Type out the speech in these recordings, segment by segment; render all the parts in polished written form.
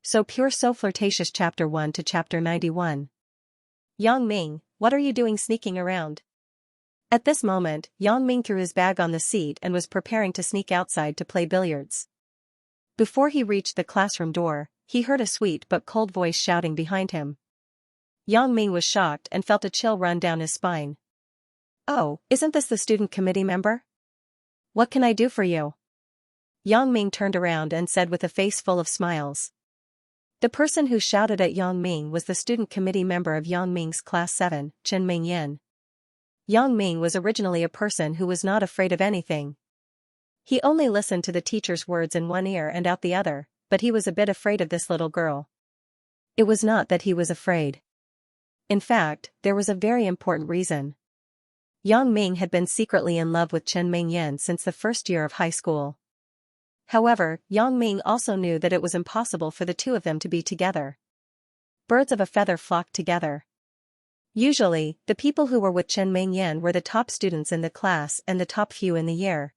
So Pure So Flirtatious Chapter 1 to Chapter 91. Yang Ming, what are you doing sneaking around? At this moment, Yang Ming threw his bag on the seat and was preparing to sneak outside to play billiards. Before he reached the classroom door, he heard a sweet but cold voice shouting behind him. Yang Ming was shocked and felt a chill run down his spine. Oh, isn't this the student committee member? What can I do for you? Yang Ming turned around and said with a face full of smiles. The person who shouted at Yang Ming was the student committee member of Yang Ming's class 7, Chen Mingyan. Yang Ming was originally a person who was not afraid of anything. He only listened to the teacher's words in one ear and out the other, but he was a bit afraid of this little girl. It was not that he was afraid. In fact, there was a very important reason. Yang Ming had been secretly in love with Chen Mingyan since the first year of high school. However, Yang Ming also knew that it was impossible for the two of them to be together. Birds of a feather flocked together. Usually, the people who were with Chen Mingyan were the top students in the class and the top few in the year.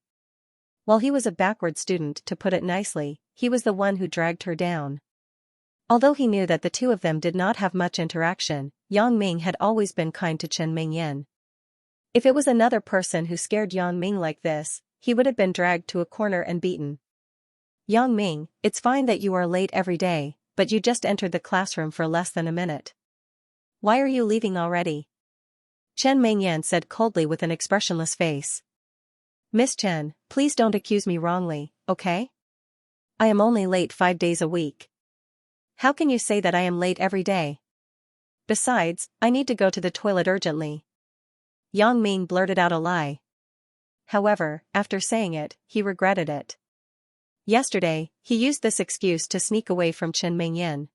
While he was a backward student, to put it nicely, he was the one who dragged her down. Although he knew that the two of them did not have much interaction, Yang Ming had always been kind to Chen Mingyan. If it was another person who scared Yang Ming like this, he would have been dragged to a corner and beaten. Yang Ming, it's fine that you are late every day, but you just entered the classroom for less than a minute. Why are you leaving already? Chen Mingyan said coldly with an expressionless face. Miss Chen, please don't accuse me wrongly, okay? I am only late 5 days a week. How can you say that I am late every day? Besides, I need to go to the toilet urgently. Yang Ming blurted out a lie. However, after saying it, he regretted it. Yesterday, he used this excuse to sneak away from Chen Mingyan.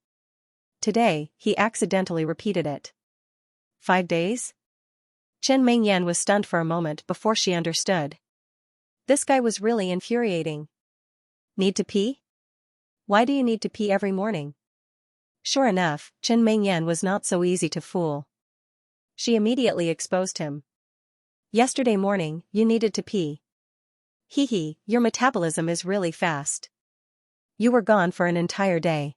Today, he accidentally repeated it. 5 days? Chen Mingyan was stunned for a moment before she understood. This guy was really infuriating. Need to pee? Why do you need to pee every morning? Sure enough, Chen Mingyan was not so easy to fool. She immediately exposed him. Yesterday morning, you needed to pee. Hee, your metabolism is really fast. You were gone for an entire day.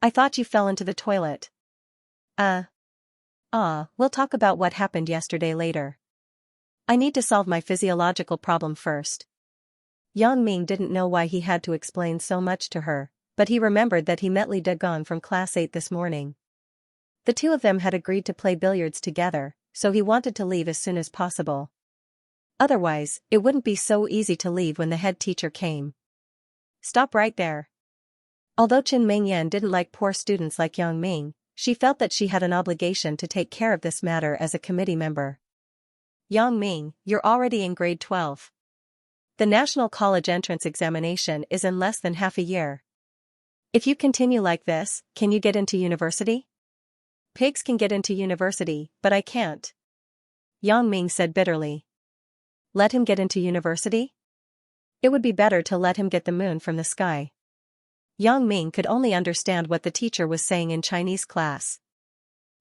I thought you fell into the toilet. We'll talk about what happened yesterday later. I need to solve my physiological problem first. Yang Ming didn't know why he had to explain so much to her, but he remembered that he met Li Degon from class 8 this morning. The two of them had agreed to play billiards together, so he wanted to leave as soon as possible. Otherwise, it wouldn't be so easy to leave when the head teacher came. Stop right there. Although Chen Mingyan didn't like poor students like Yang Ming, she felt that she had an obligation to take care of this matter as a committee member. Yang Ming, you're already in grade 12. The National College Entrance Examination is in less than half a year. If you continue like this, can you get into university? Pigs can get into university, but I can't. Yang Ming said bitterly. Let him get into university? It would be better to let him get the moon from the sky. Yang Ming could only understand what the teacher was saying in Chinese class.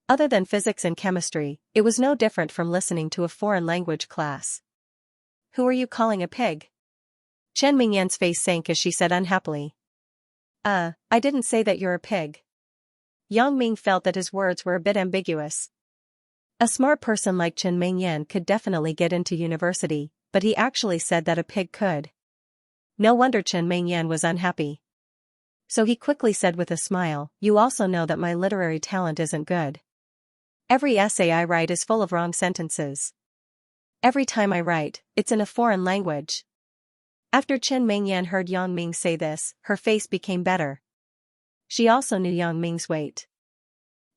Other than physics and chemistry, it was no different from listening to a foreign language class. Who are you calling a pig? Chen Mingyan's face sank as she said unhappily. I didn't say that you're a pig. Yang Ming felt that his words were a bit ambiguous. A smart person like Chen Mingyan could definitely get into university, but he actually said that a pig could. No wonder Chen Mingyan was unhappy. So he quickly said with a smile, you also know that my literary talent isn't good. Every essay I write is full of wrong sentences. Every time I write, it's in a foreign language. After Chen Mingyan heard Yang Ming say this, her face became better. She also knew Yang Ming's weight.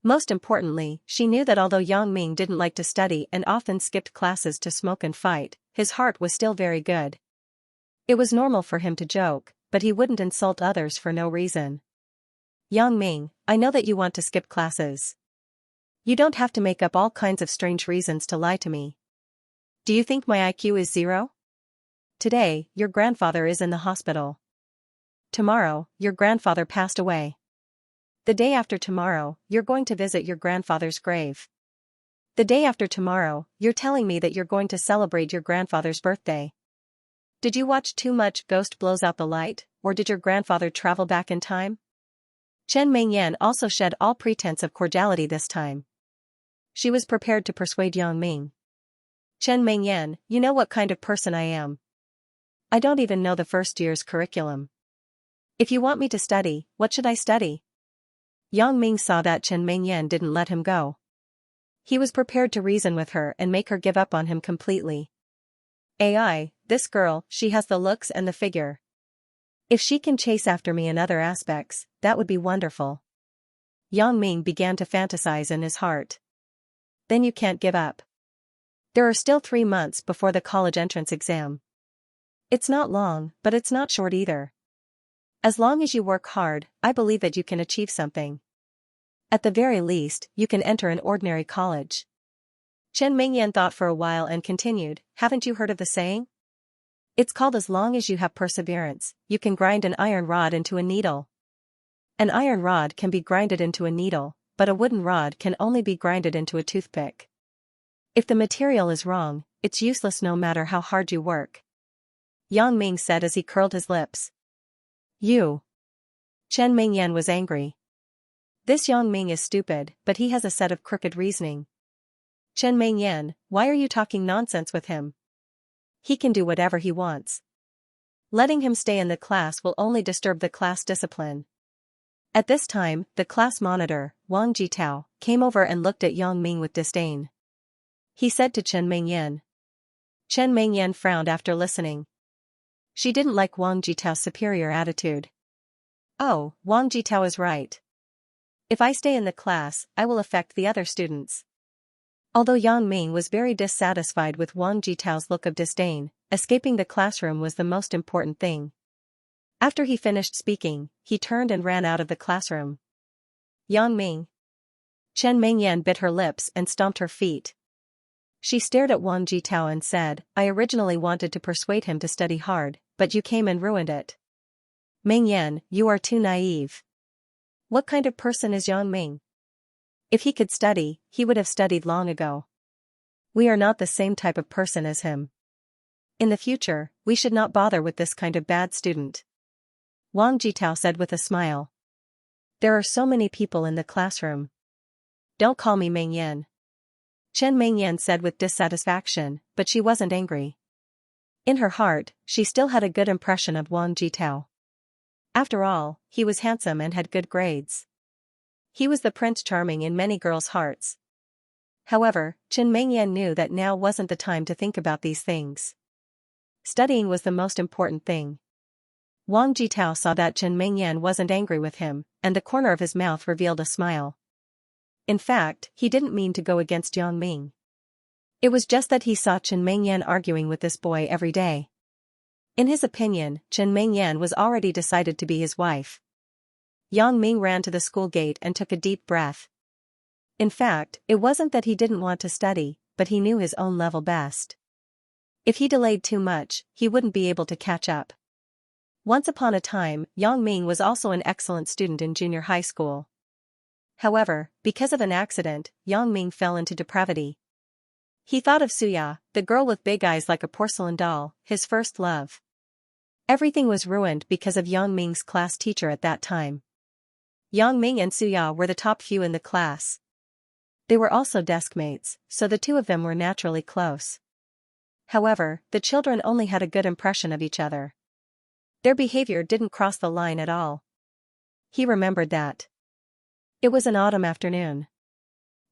Most importantly, she knew that although Yang Ming didn't like to study and often skipped classes to smoke and fight, his heart was still very good. It was normal for him to joke, but he wouldn't insult others for no reason. Yang Ming, I know that you want to skip classes. You don't have to make up all kinds of strange reasons to lie to me. Do you think my IQ is 0? Today, your grandfather is in the hospital. Tomorrow, your grandfather passed away. The day after tomorrow, you're going to visit your grandfather's grave. The day after tomorrow, you're telling me that you're going to celebrate your grandfather's birthday. Did you watch too much Ghost Blows Out the Light, or did your grandfather travel back in time? Chen Mingyan also shed all pretense of cordiality this time. She was prepared to persuade Yang Ming. Chen Mingyan, you know what kind of person I am. I don't even know the first year's curriculum. If you want me to study, what should I study? Yang Ming saw that Chen Mingyan didn't let him go. He was prepared to reason with her and make her give up on him completely. AI, this girl, she has the looks and the figure. If she can chase after me in other aspects, that would be wonderful. Yang Ming began to fantasize in his heart. Then you can't give up. There are still 3 months before the college entrance exam. It's not long, but it's not short either. As long as you work hard, I believe that you can achieve something. At the very least, you can enter an ordinary college. Chen Mingyan thought for a while and continued, haven't you heard of the saying? It's called as long as you have perseverance, you can grind an iron rod into a needle. An iron rod can be grinded into a needle, but a wooden rod can only be grinded into a toothpick. If the material is wrong, it's useless no matter how hard you work. Yang Ming said as he curled his lips. You. Chen Mingyan was angry. This Yang Ming is stupid, but he has a set of crooked reasoning. Chen Mingyan, why are you talking nonsense with him? He can do whatever he wants. Letting him stay in the class will only disturb the class discipline. At this time, the class monitor, Wang Jitao, came over and looked at Yang Ming with disdain. He said to Chen Mingyan. Chen Mingyan frowned after listening. She didn't like Wang Jitao's superior attitude. Oh, Wang Jitao is right. If I stay in the class, I will affect the other students. Although Yang Ming was very dissatisfied with Wang Jitao's look of disdain, escaping the classroom was the most important thing. After he finished speaking, he turned and ran out of the classroom. Yang Ming. Chen Mingyan bit her lips and stomped her feet. She stared at Wang Jitao and said, I originally wanted to persuade him to study hard, but you came and ruined it. Mingyan, you are too naive. What kind of person is Yang Ming? If he could study, he would have studied long ago. We are not the same type of person as him. In the future, we should not bother with this kind of bad student. Wang Jitao said with a smile. There are so many people in the classroom. Don't call me Mingyan. Chen Mingyan said with dissatisfaction, but she wasn't angry. In her heart, she still had a good impression of Wang Jitao. After all, he was handsome and had good grades. He was the Prince Charming in many girls' hearts. However, Chen Mingyan knew that now wasn't the time to think about these things. Studying was the most important thing. Wang Jitao saw that Chen Mingyan wasn't angry with him, and the corner of his mouth revealed a smile. In fact, he didn't mean to go against Yang Ming. It was just that he saw Chen Mingyan arguing with this boy every day. In his opinion, Chen Mingyan was already decided to be his wife. Yang Ming ran to the school gate and took a deep breath. In fact, it wasn't that he didn't want to study, but he knew his own level best. If he delayed too much, he wouldn't be able to catch up. Once upon a time, Yang Ming was also an excellent student in junior high school. However, because of an accident, Yang Ming fell into depravity. He thought of Suya, the girl with big eyes like a porcelain doll, his first love. Everything was ruined because of Yang Ming's class teacher at that time. Yang Ming and Suya were the top few in the class. They were also desk mates, so the two of them were naturally close. However, the children only had a good impression of each other. Their behavior didn't cross the line at all. He remembered that. It was an autumn afternoon.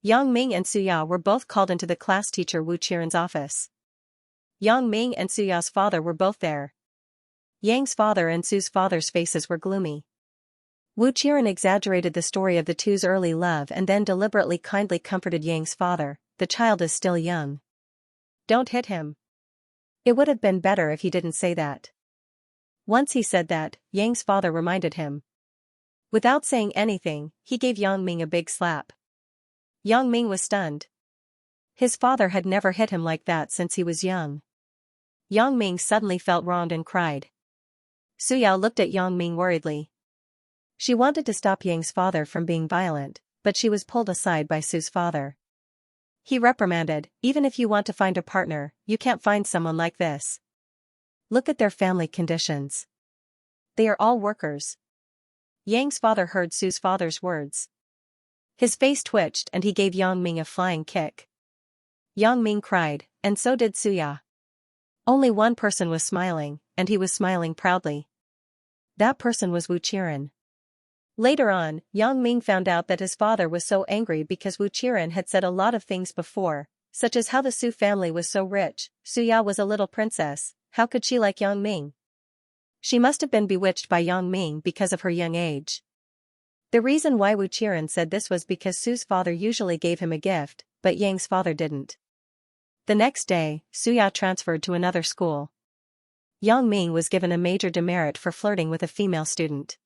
Yang Ming and Suya were both called into the class teacher Wu Qiren's office. Yang Ming and Suya's father were both there. Yang's father and Su's father's faces were gloomy. Wu Qiren exaggerated the story of the two's early love and then deliberately kindly comforted Yang's father, the child is still young. Don't hit him. It would have been better if he didn't say that. Once he said that, Yang's father reminded him. Without saying anything, he gave Yang Ming a big slap. Yang Ming was stunned. His father had never hit him like that since he was young. Yang Ming suddenly felt wronged and cried. Suyao looked at Yang Ming worriedly. She wanted to stop Yang's father from being violent, but she was pulled aside by Su's father. He reprimanded, even if you want to find a partner, you can't find someone like this. Look at their family conditions. They are all workers. Yang's father heard Su's father's words. His face twitched and he gave Yang Ming a flying kick. Yang Ming cried, and so did Suya. Only one person was smiling, and he was smiling proudly. That person was Wu Qiren. Later on, Yang Ming found out that his father was so angry because Wu Qiren had said a lot of things before, such as how the Su family was so rich, Suya was a little princess, how could she like Yang Ming? She must have been bewitched by Yang Ming because of her young age. The reason why Wu Qiren said this was because Su's father usually gave him a gift, but Yang's father didn't. The next day, Suya transferred to another school. Yang Ming was given a major demerit for flirting with a female student.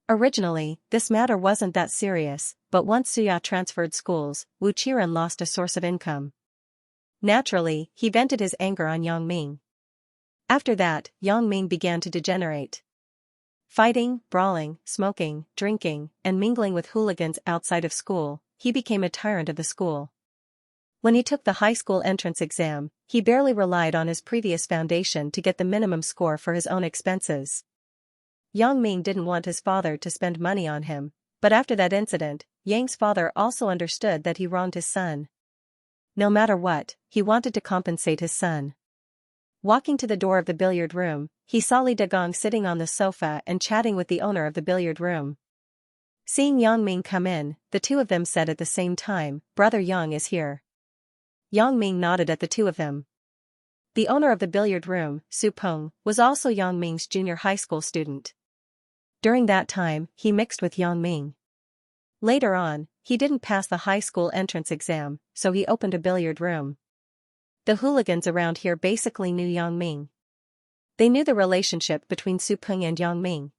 Originally, this matter wasn't that serious, but once Suya transferred schools, Wu Qiren lost a source of income. Naturally, he vented his anger on Yang Ming. After that, Yang Ming began to degenerate. Fighting, brawling, smoking, drinking, and mingling with hooligans outside of school, he became a tyrant of the school. When he took the high school entrance exam, he barely relied on his previous foundation to get the minimum score for his own expenses. Yang Ming didn't want his father to spend money on him, but after that incident, Yang's father also understood that he wronged his son. No matter what, he wanted to compensate his son. Walking to the door of the billiard room, he saw Li Dagong sitting on the sofa and chatting with the owner of the billiard room. Seeing Yang Ming come in, the two of them said at the same time, "Brother Yang is here." Yang Ming nodded at the two of them. The owner of the billiard room, Su Peng, was also Yang Ming's junior high school student. During that time, he mixed with Yang Ming. Later on, he didn't pass the high school entrance exam, so he opened a billiard room. The hooligans around here basically knew Yang Ming. They knew the relationship between Su Peng and Yang Ming.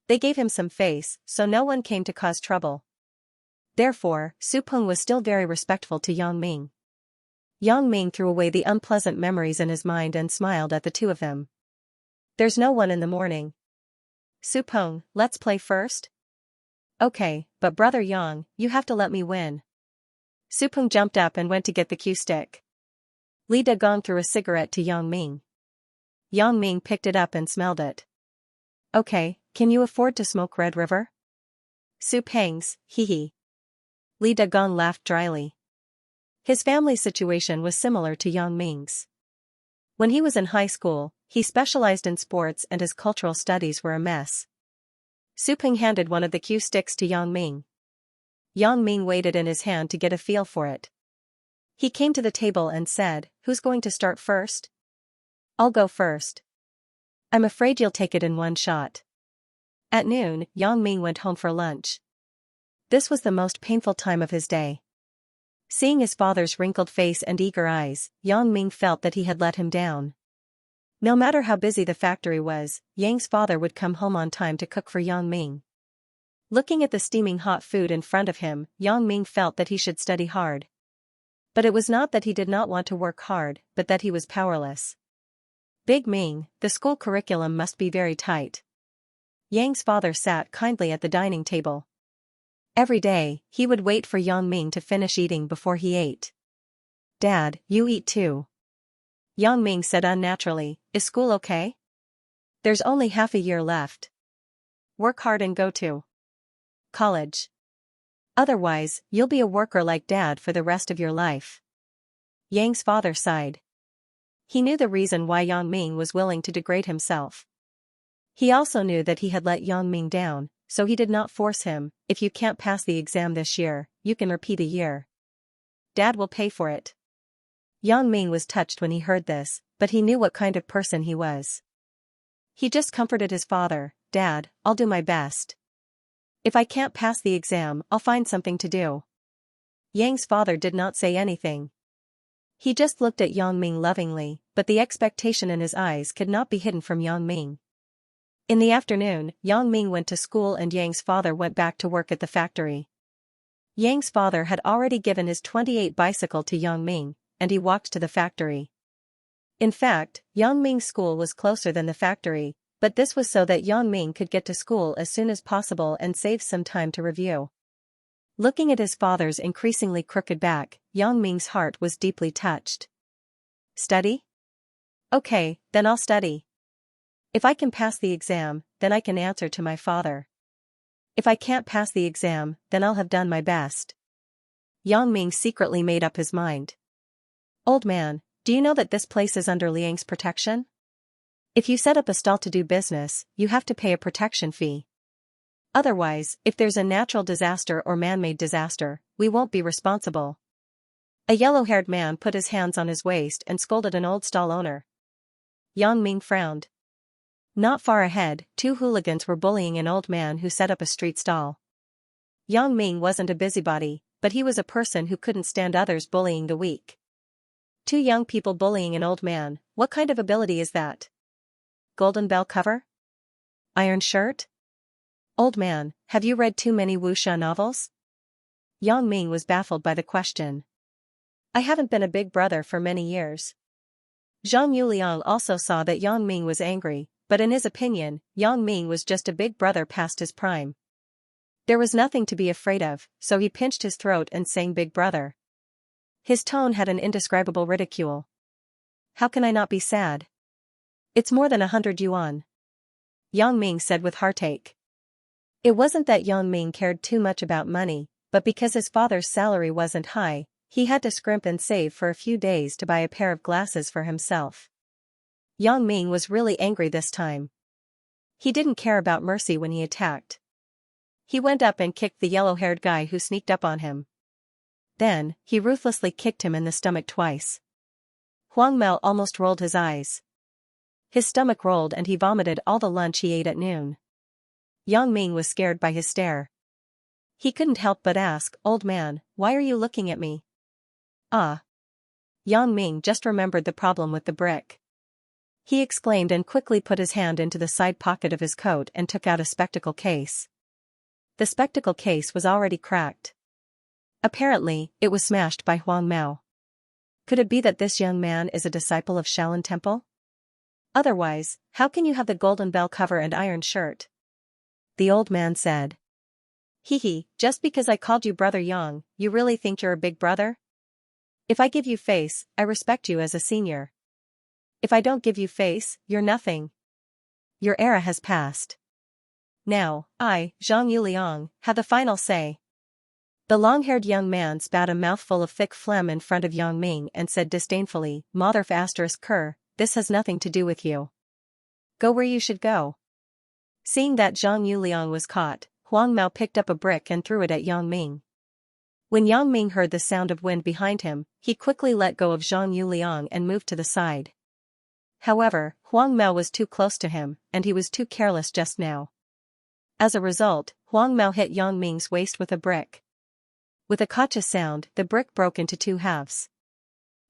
They gave him some face, so no one came to cause trouble. Therefore, Su Peng was still very respectful to Yang Ming. Yang Ming threw away the unpleasant memories in his mind and smiled at the two of them. "There's no one in the morning. Su Peng, let's play first?" "Okay, but brother Yang, you have to let me win." Su Peng jumped up and went to get the cue stick. Li Dagong threw a cigarette to Yang Ming. Yang Ming picked it up and smelled it. "Okay, can you afford to smoke Red River?" Su Peng's, hee. Li Dagong laughed dryly. His family situation was similar to Yang Ming's. When he was in high school, he specialized in sports and his cultural studies were a mess. Su Peng handed one of the cue sticks to Yang Ming. Yang Ming weighed it in his hand to get a feel for it. He came to the table and said, "Who's going to start first?" "I'll go first." "I'm afraid you'll take it in one shot." At noon, Yang Ming went home for lunch. This was the most painful time of his day. Seeing his father's wrinkled face and eager eyes, Yang Ming felt that he had let him down. No matter how busy the factory was, Yang's father would come home on time to cook for Yang Ming. Looking at the steaming hot food in front of him, Yang Ming felt that he should study hard. But it was not that he did not want to work hard, but that he was powerless. "Big Ming, the school curriculum must be very tight." Yang's father sat kindly at the dining table. Every day, he would wait for Yang Ming to finish eating before he ate. "Dad, you eat too." Yang Ming said unnaturally, "Is school okay?" "There's only half a year left. Work hard and go to college. Otherwise, you'll be a worker like Dad for the rest of your life." Yang's father sighed. He knew the reason why Yang Ming was willing to degrade himself. He also knew that he had let Yang Ming down, so he did not force him. "If you can't pass the exam this year, you can repeat a year. Dad will pay for it." Yang Ming was touched when he heard this, but he knew what kind of person he was. He just comforted his father, "Dad, I'll do my best. If I can't pass the exam, I'll find something to do." Yang's father did not say anything. He just looked at Yang Ming lovingly, but the expectation in his eyes could not be hidden from Yang Ming. In the afternoon, Yang Ming went to school and Yang's father went back to work at the factory. Yang's father had already given his 28 bicycle to Yang Ming, and he walked to the factory. In fact, Yang Ming's school was closer than the factory, but this was so that Yang Ming could get to school as soon as possible and save some time to review. Looking at his father's increasingly crooked back, Yang Ming's heart was deeply touched. "Study? Okay, then I'll study. If I can pass the exam, then I can answer to my father." If I can't pass the exam, then I'll have done my best. Yang Ming secretly made up his mind. Old man, do you know that this place is under Liang's protection? If you set up a stall to do business, you have to pay a protection fee. Otherwise, if there's a natural disaster or man-made disaster, we won't be responsible. A yellow-haired man put his hands on his waist and scolded an old stall owner. Yang Ming frowned. Not far ahead, two hooligans were bullying an old man who set up a street stall. Yang Ming wasn't a busybody, but he was a person who couldn't stand others bullying the weak. Two young people bullying an old man, what kind of ability is that? Golden bell cover? Iron shirt? Old man, have you read too many wuxia novels? Yang Ming was baffled by the question. I haven't been a big brother for many years. Zhang Yuliang also saw that Yang Ming was angry, but in his opinion, Yang Ming was just a big brother past his prime. There was nothing to be afraid of, so he pinched his throat and sang Big Brother. His tone had an indescribable ridicule. How can I not be sad? It's more than 100 yuan. Yang Ming said with heartache. It wasn't that Yang Ming cared too much about money, but because his father's salary wasn't high, he had to scrimp and save for a few days to buy a pair of glasses for himself. Yang Ming was really angry this time. He didn't care about mercy when he attacked. He went up and kicked the yellow-haired guy who sneaked up on him. Then, he ruthlessly kicked him in the stomach twice. Huang Mao almost rolled his eyes. His stomach rolled and he vomited all the lunch he ate at noon. Yang Ming was scared by his stare. He couldn't help but ask, Old man, why are you looking at me? Ah. Yang Ming just remembered the problem with the brick. He exclaimed and quickly put his hand into the side pocket of his coat and took out a spectacle case. The spectacle case was already cracked. Apparently, it was smashed by Huang Mao. Could it be that this young man is a disciple of Shaolin Temple? Otherwise, how can you have the golden bell cover and iron shirt? The old man said. Hee, just because I called you Brother Yang, you really think you're a big brother? If I give you face, I respect you as a senior. If I don't give you face, you're nothing. Your era has passed. Now, I, Zhang Yuliang, have the final say. The long-haired young man spat a mouthful of thick phlegm in front of Yang Ming and said disdainfully, Mother ***, this has nothing to do with you. Go where you should go. Seeing that Zhang Yuliang was caught, Huang Mao picked up a brick and threw it at Yang Ming. When Yang Ming heard the sound of wind behind him, he quickly let go of Zhang Yuliang and moved to the side. However, Huang Mao was too close to him, and he was too careless just now. As a result, Huang Mao hit Yang Ming's waist with a brick. With a kacha sound, the brick broke into two halves.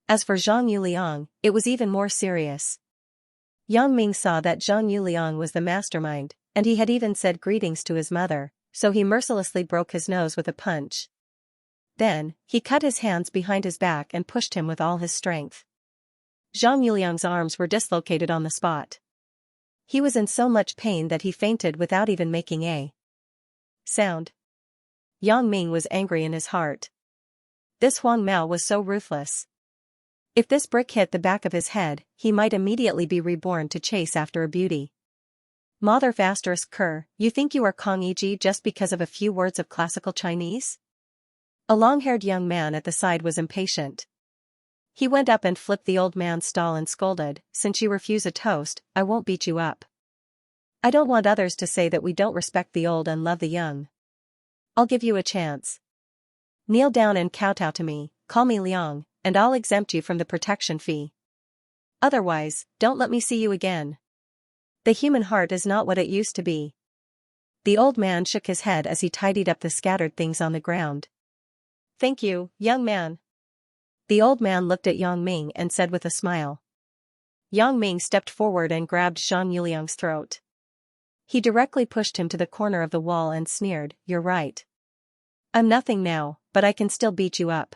As for Zhang Yuliang, it was even more serious. Yang Ming saw that Zhang Yuliang was the mastermind, and he had even said greetings to his mother, so he mercilessly broke his nose with a punch. Then, he cut his hands behind his back and pushed him with all his strength. Zhang Yuliang's arms were dislocated on the spot. He was in so much pain that he fainted without even making a sound. Yang Ming was angry in his heart. This Huang Mao was so ruthless. If this brick hit the back of his head, he might immediately be reborn to chase after a beauty. Mother ***, you think you are Kong Yiji just because of a few words of classical Chinese? A long-haired young man at the side was impatient. He went up and flipped the old man's stall and scolded, Since you refuse a toast, I won't beat you up. I don't want others to say that we don't respect the old and love the young. I'll give you a chance. Kneel down and kowtow to me, call me Liang, and I'll exempt you from the protection fee. Otherwise, don't let me see you again. The human heart is not what it used to be. The old man shook his head as he tidied up the scattered things on the ground. Thank you, young man. The old man looked at Yang Ming and said with a smile. Yang Ming stepped forward and grabbed Zhang Yuliang's throat. He directly pushed him to the corner of the wall and sneered, You're right. I'm nothing now, but I can still beat you up.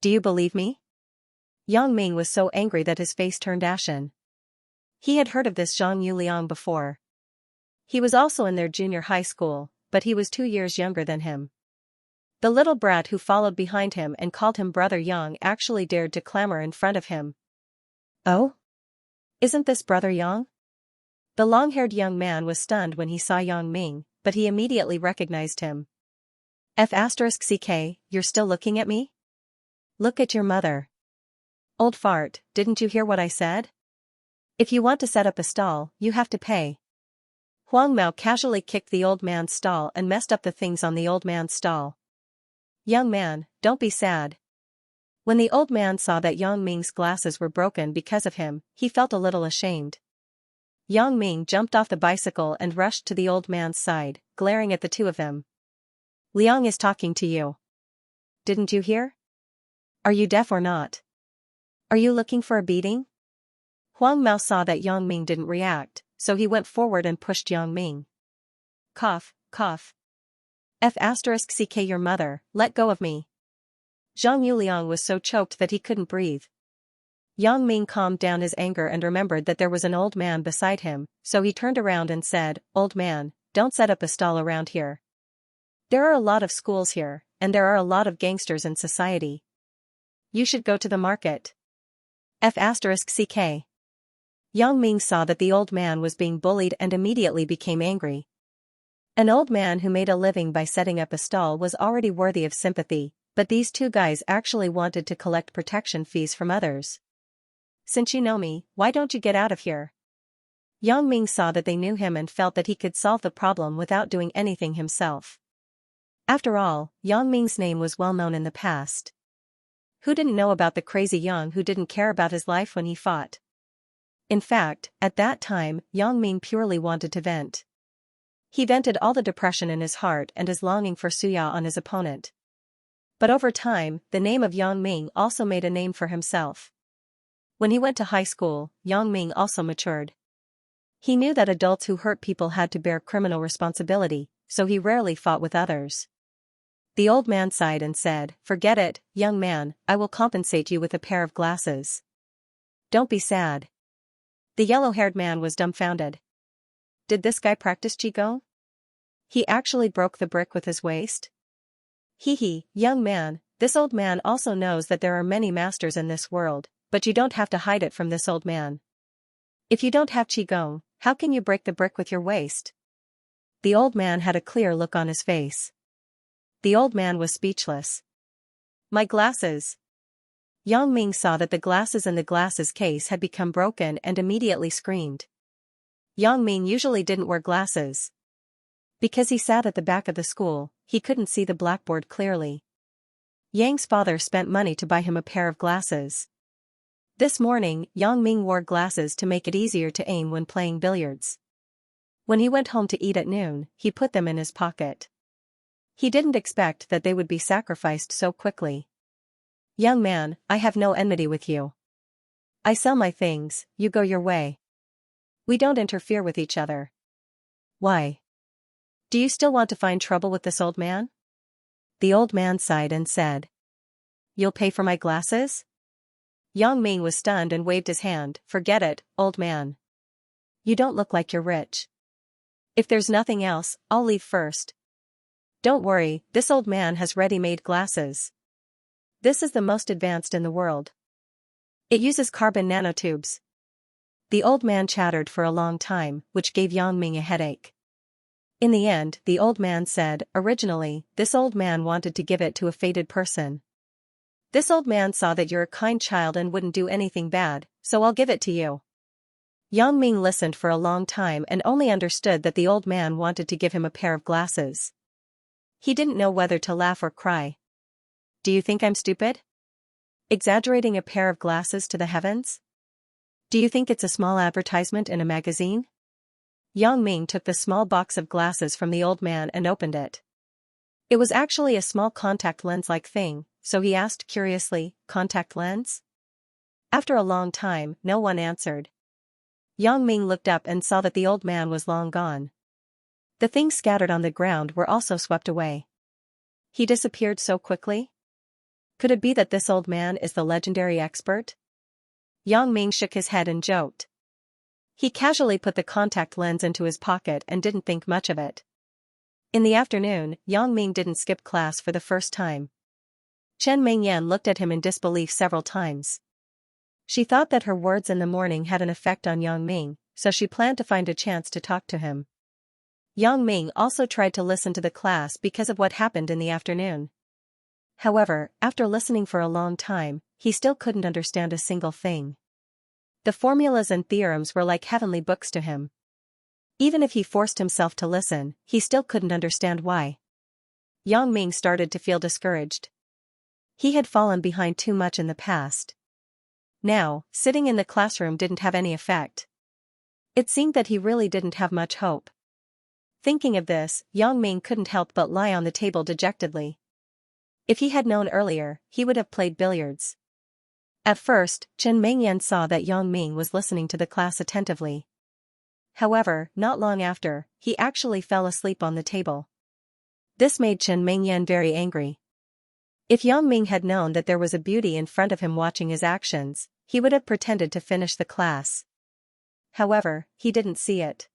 Do you believe me? Yang Ming was so angry that his face turned ashen. He had heard of this Zhang Yuliang before. He was also in their junior high school, but he was 2 years younger than him. The little brat who followed behind him and called him Brother Yang actually dared to clamor in front of him. Oh? Isn't this Brother Yang? The long-haired young man was stunned when he saw Yang Ming, but he immediately recognized him. F***ck, you're still looking at me? Look at your mother. Old fart, didn't you hear what I said? If you want to set up a stall, you have to pay. Huang Mao casually kicked the old man's stall and messed up the things on the old man's stall. Young man, don't be sad. When the old man saw that Yang Ming's glasses were broken because of him, he felt a little ashamed. Yang Ming jumped off the bicycle and rushed to the old man's side, glaring at the two of them. Liang is talking to you. Didn't you hear? Are you deaf or not? Are you looking for a beating? Huang Mao saw that Yang Ming didn't react, so he went forward and pushed Yang Ming. Cough, cough. F***ck your mother, let go of me. Zhang Yuliang was so choked that he couldn't breathe. Yang Ming calmed down his anger and remembered that there was an old man beside him, so he turned around and said, Old man, don't set up a stall around here. There are a lot of schools here, and there are a lot of gangsters in society. You should go to the market. F***ck. Yang Ming saw that the old man was being bullied and immediately became angry. An old man who made a living by setting up a stall was already worthy of sympathy, but these two guys actually wanted to collect protection fees from others. Since you know me, why don't you get out of here? Yang Ming saw that they knew him and felt that he could solve the problem without doing anything himself. After all, Yang Ming's name was well known in the past. Who didn't know about the crazy Yang who didn't care about his life when he fought? In fact, at that time, Yang Ming purely wanted to vent. He vented all the depression in his heart and his longing for Suya on his opponent. But over time, the name of Yang Ming also made a name for himself. When he went to high school, Yang Ming also matured. He knew that adults who hurt people had to bear criminal responsibility, so he rarely fought with others. The old man sighed and said, Forget it, young man, I will compensate you with a pair of glasses. Don't be sad. The yellow-haired man was dumbfounded. Did this guy practice Qigong? He actually broke the brick with his waist? Hee, young man, this old man also knows that there are many masters in this world, but you don't have to hide it from this old man. If you don't have Qigong, how can you break the brick with your waist? The old man had a clear look on his face. The old man was speechless. My glasses. Yang Ming saw that the glasses in the glasses case had become broken and immediately screamed. Yang Ming usually didn't wear glasses. Because he sat at the back of the school, he couldn't see the blackboard clearly. Yang's father spent money to buy him a pair of glasses. This morning, Yang Ming wore glasses to make it easier to aim when playing billiards. When he went home to eat at noon, he put them in his pocket. He didn't expect that they would be sacrificed so quickly. Young man, I have no enmity with you. I sell my things, you go your way. We don't interfere with each other. Why? Do you still want to find trouble with this old man? The old man sighed and said. You'll pay for my glasses? Yang Ming was stunned and waved his hand. Forget it, old man. You don't look like you're rich. If there's nothing else, I'll leave first. Don't worry, this old man has ready-made glasses. This is the most advanced in the world. It uses carbon nanotubes. The old man chattered for a long time, which gave Yang Ming a headache. In the end, the old man said, originally, this old man wanted to give it to a fated person. This old man saw that you're a kind child and wouldn't do anything bad, so I'll give it to you. Yang Ming listened for a long time and only understood that the old man wanted to give him a pair of glasses. He didn't know whether to laugh or cry. Do you think I'm stupid? Exaggerating a pair of glasses to the heavens? Do you think it's a small advertisement in a magazine? Yang Ming took the small box of glasses from the old man and opened it. It was actually a small contact lens-like thing, so he asked curiously, contact lens? After a long time, no one answered. Yang Ming looked up and saw that the old man was long gone. The things scattered on the ground were also swept away. He disappeared so quickly? Could it be that this old man is the legendary expert? Yang Ming shook his head and joked. He casually put the contact lens into his pocket and didn't think much of it. In the afternoon, Yang Ming didn't skip class for the first time. Chen Mingyan looked at him in disbelief several times. She thought that her words in the morning had an effect on Yang Ming, so she planned to find a chance to talk to him. Yang Ming also tried to listen to the class because of what happened in the afternoon. However, after listening for a long time, he still couldn't understand a single thing. The formulas and theorems were like heavenly books to him. Even if he forced himself to listen, he still couldn't understand why. Yang Ming started to feel discouraged. He had fallen behind too much in the past. Now, sitting in the classroom didn't have any effect. It seemed that he really didn't have much hope. Thinking of this, Yang Ming couldn't help but lie on the table dejectedly. If he had known earlier, he would have played billiards. At first, Chen Mengyan saw that Yang Ming was listening to the class attentively. However, not long after, he actually fell asleep on the table. This made Chen Mengyan very angry. If Yang Ming had known that there was a beauty in front of him watching his actions, he would have pretended to finish the class. However, he didn't see it.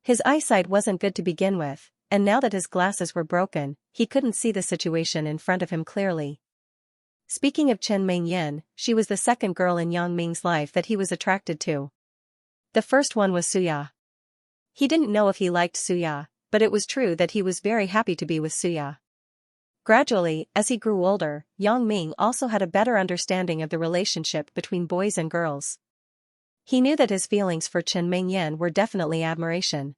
His eyesight wasn't good to begin with, and now that his glasses were broken, he couldn't see the situation in front of him clearly. Speaking of Chen Mengyan, she was the second girl in Yang Ming's life that he was attracted to. The first one was Suya. He didn't know if he liked Suya, but it was true that he was very happy to be with Suya. Gradually, as he grew older, Yang Ming also had a better understanding of the relationship between boys and girls. He knew that his feelings for Chen Mengyan were definitely admiration.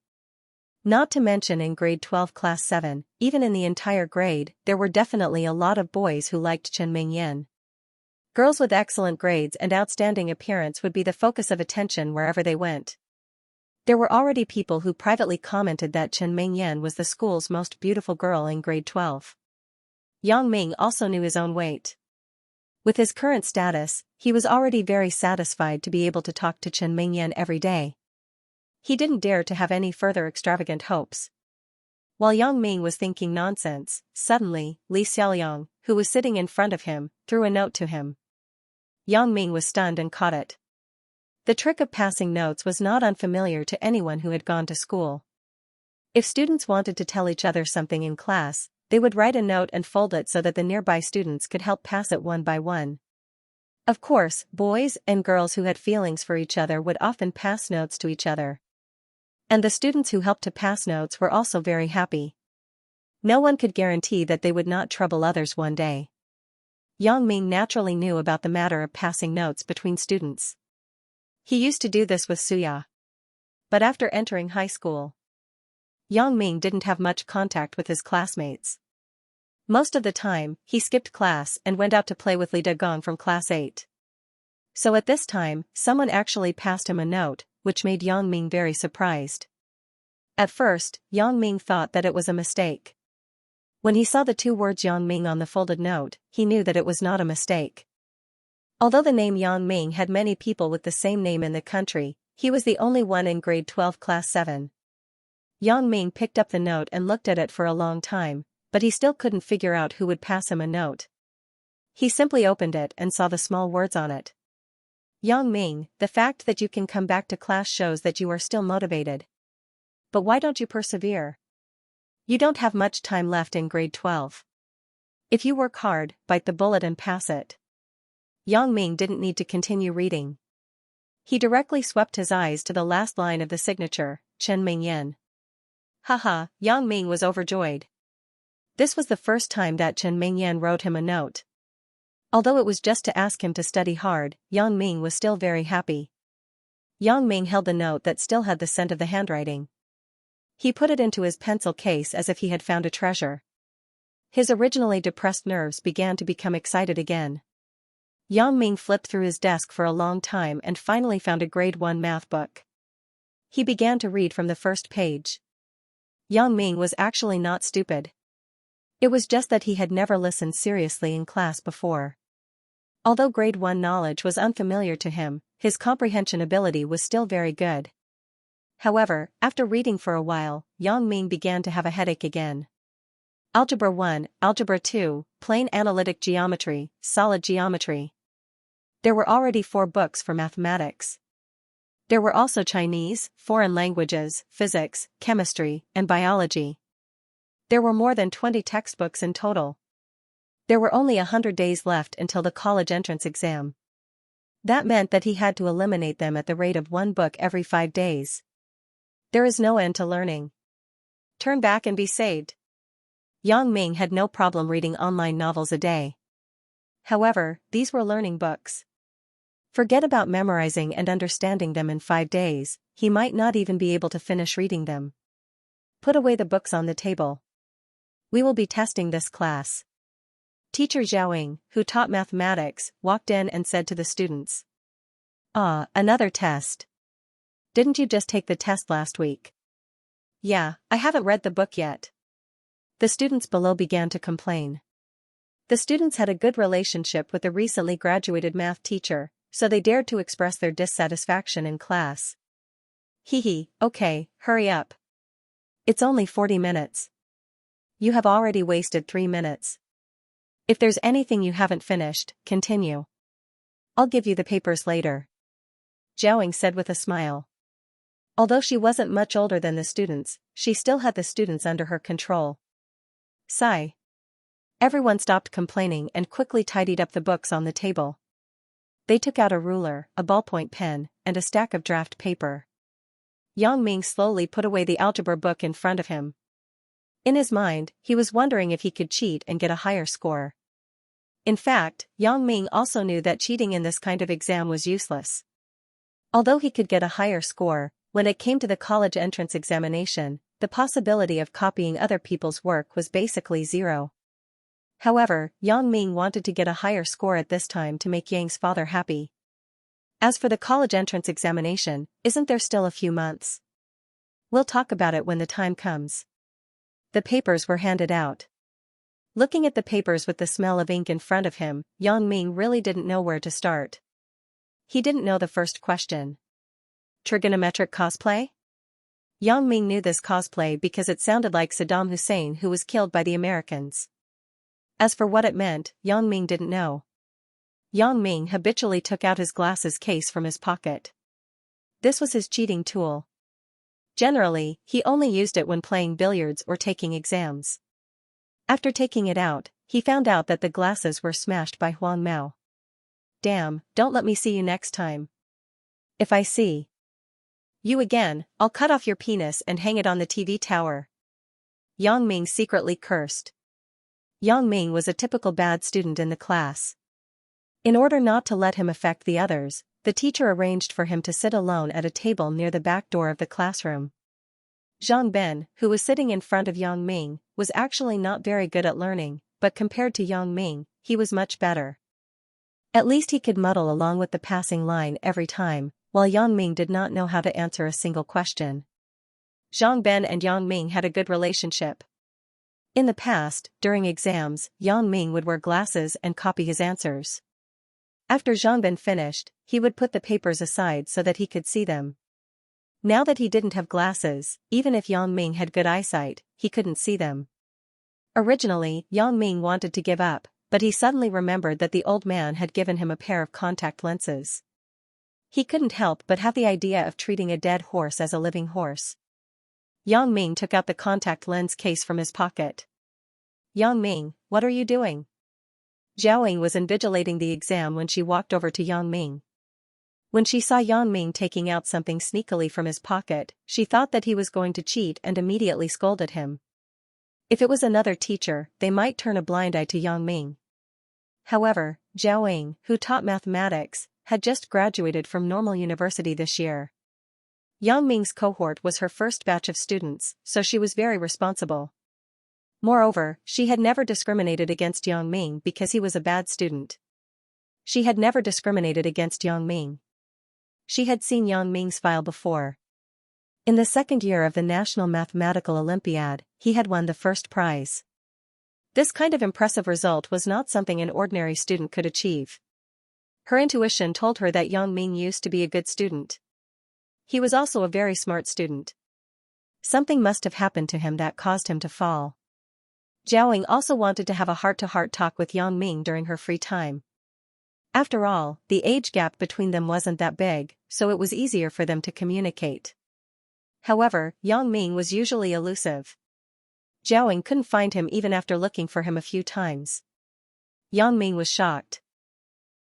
Not to mention in grade 12 class 7, even in the entire grade, there were definitely a lot of boys who liked Chen Mengyan. Girls with excellent grades and outstanding appearance would be the focus of attention wherever they went. There were already people who privately commented that Chen Mengyan was the school's most beautiful girl in grade 12. Yang Ming also knew his own weight. With his current status, he was already very satisfied to be able to talk to Chen Mengyan every day. He didn't dare to have any further extravagant hopes. While Yang Ming was thinking nonsense, suddenly, Li Xiaoliang, who was sitting in front of him, threw a note to him. Yang Ming was stunned and caught it. The trick of passing notes was not unfamiliar to anyone who had gone to school. If students wanted to tell each other something in class, they would write a note and fold it so that the nearby students could help pass it one by one. Of course, boys and girls who had feelings for each other would often pass notes to each other. And the students who helped to pass notes were also very happy. No one could guarantee that they would not trouble others one day. Yang Ming naturally knew about the matter of passing notes between students. He used to do this with Suya. But after entering high school, Yang Ming didn't have much contact with his classmates. Most of the time, he skipped class and went out to play with Li Degong from class 8. So at this time, someone actually passed him a note, which made Yang Ming very surprised. At first, Yang Ming thought that it was a mistake. When he saw the two words Yang Ming on the folded note, he knew that it was not a mistake. Although the name Yang Ming had many people with the same name in the country, he was the only one in grade 12 class 7. Yang Ming picked up the note and looked at it for a long time, but he still couldn't figure out who would pass him a note. He simply opened it and saw the small words on it. Yang Ming, the fact that you can come back to class shows that you are still motivated. But why don't you persevere? You don't have much time left in grade 12. If you work hard, bite the bullet and pass it. Yang Ming didn't need to continue reading. He directly swept his eyes to the last line of the signature, Chen Mengyan. Haha, Yang Ming was overjoyed. This was the first time that Chen Mengyan wrote him a note. Although it was just to ask him to study hard, Yang Ming was still very happy. Yang Ming held the note that still had the scent of the handwriting. He put it into his pencil case as if he had found a treasure. His originally depressed nerves began to become excited again. Yang Ming flipped through his desk for a long time and finally found a grade 1 math book. He began to read from the first page. Yang Ming was actually not stupid. It was just that he had never listened seriously in class before. Although grade 1 knowledge was unfamiliar to him, his comprehension ability was still very good. However, after reading for a while, Yang Ming began to have a headache again. Algebra 1, Algebra 2, Plane Analytic Geometry, Solid Geometry. There were already 4 books for mathematics. There were also Chinese, foreign languages, physics, chemistry, and biology. There were more than 20 textbooks in total. There were only 100 days left until the college entrance exam. That meant that he had to eliminate them at the rate of 1 book every 5 days. There is no end to learning. turn back and be saved. Yang Ming had no problem reading online novels a day. However, these were learning books. Forget about memorizing and understanding them in 5 days, he might not even be able to finish reading them. Put away the books on the table. We will be testing this class. Teacher Zhaoying, who taught mathematics, walked in and said to the students. Ah, another test. Didn't you just take the test last week? Yeah, I haven't read the book yet. The students below began to complain. The students had a good relationship with the recently graduated math teacher, so they dared to express their dissatisfaction in class. Okay, hurry up. It's only 40 minutes. You have already wasted 3 minutes. If there's anything you haven't finished, continue. I'll give you the papers later. Zhaoying said with a smile. Although she wasn't much older than the students, she still had the students under her control. Sigh. Everyone stopped complaining and quickly tidied up the books on the table. They took out a ruler, a ballpoint pen, and a stack of draft paper. Yang Ming slowly put away the algebra book in front of him. In his mind, he was wondering if he could cheat and get a higher score. In fact, Yang Ming also knew that cheating in this kind of exam was useless. Although he could get a higher score, when it came to the college entrance examination, the possibility of copying other people's work was basically zero. However, Yang Ming wanted to get a higher score at this time to make Yang's father happy. As for the college entrance examination, isn't there still a few months? We'll talk about it when the time comes. The papers were handed out. Looking at the papers with the smell of ink in front of him, Yang Ming really didn't know where to start. He didn't know the first question. Trigonometric cosplay? Yang Ming knew this cosplay because it sounded like Saddam Hussein, who was killed by the Americans. As for what it meant, Yang Ming didn't know. Yang Ming habitually took out his glasses case from his pocket. This was his cheating tool. Generally, he only used it when playing billiards or taking exams. After taking it out, he found out that the glasses were smashed by Huang Mao. Damn, don't let me see you next time. If I see you again, I'll cut off your penis and hang it on the TV tower. Yang Ming secretly cursed. Yang Ming was a typical bad student in the class. In order not to let him affect the others, the teacher arranged for him to sit alone at a table near the back door of the classroom. Zhang Ben, who was sitting in front of Yang Ming, was actually not very good at learning, but compared to Yang Ming, he was much better. At least he could muddle along with the passing line every time, while Yang Ming did not know how to answer a single question. Zhang Ben and Yang Ming had a good relationship. In the past, during exams, Yang Ming would wear glasses and copy his answers. After Zhang Ben finished, he would put the papers aside so that he could see them. Now that he didn't have glasses, even if Yang Ming had good eyesight, he couldn't see them. Originally, Yang Ming wanted to give up, but he suddenly remembered that the old man had given him a pair of contact lenses. He couldn't help but have the idea of treating a dead horse as a living horse. Yang Ming took out the contact lens case from his pocket. Yang Ming, what are you doing? Zhaoying was invigilating the exam when she walked over to Yang Ming. When she saw Yang Ming taking out something sneakily from his pocket, she thought that he was going to cheat and immediately scolded him. If it was another teacher, they might turn a blind eye to Yang Ming. However, Zhaoying, who taught mathematics, had just graduated from Normal University this year. Yang Ming's cohort was her first batch of students, so she was very responsible. Moreover, she had never discriminated against Yang Ming because he was a bad student. She had never discriminated against Yang Ming. She had seen Yang Ming's file before. In the second year of the National Mathematical Olympiad, he had won the first prize. This kind of impressive result was not something an ordinary student could achieve. Her intuition told her that Yang Ming used to be a good student. He was also a very smart student. Something must have happened to him that caused him to fall. Zhaoying also wanted to have a heart-to-heart talk with Yang Ming during her free time. After all, the age gap between them wasn't that big, so it was easier for them to communicate. However, Yang Ming was usually elusive. Zhaoying couldn't find him even after looking for him a few times. Yang Ming was shocked.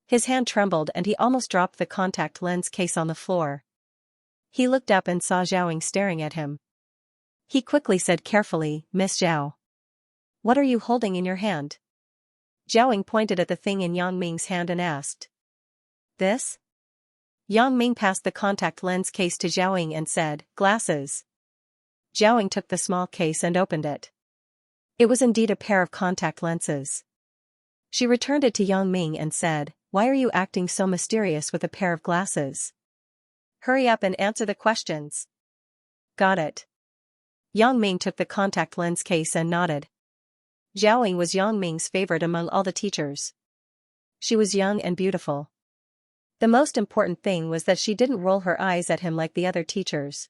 His hand trembled and he almost dropped the contact lens case on the floor. He looked up and saw Zhaoying staring at him. He quickly said carefully, Miss Zhao. What are you holding in your hand? Zhao pointed at the thing in Yang Ming's hand and asked. This? Yang Ming passed the contact lens case to Zhao and said, glasses. Zhao took the small case and opened it. It was indeed a pair of contact lenses. She returned it to Yang Ming and said, why are you acting so mysterious with a pair of glasses? Hurry up and answer the questions. Got it. Yang Ming took the contact lens case and nodded. Zhao was Yang Ming's favorite among all the teachers. She was young and beautiful. The most important thing was that she didn't roll her eyes at him like the other teachers.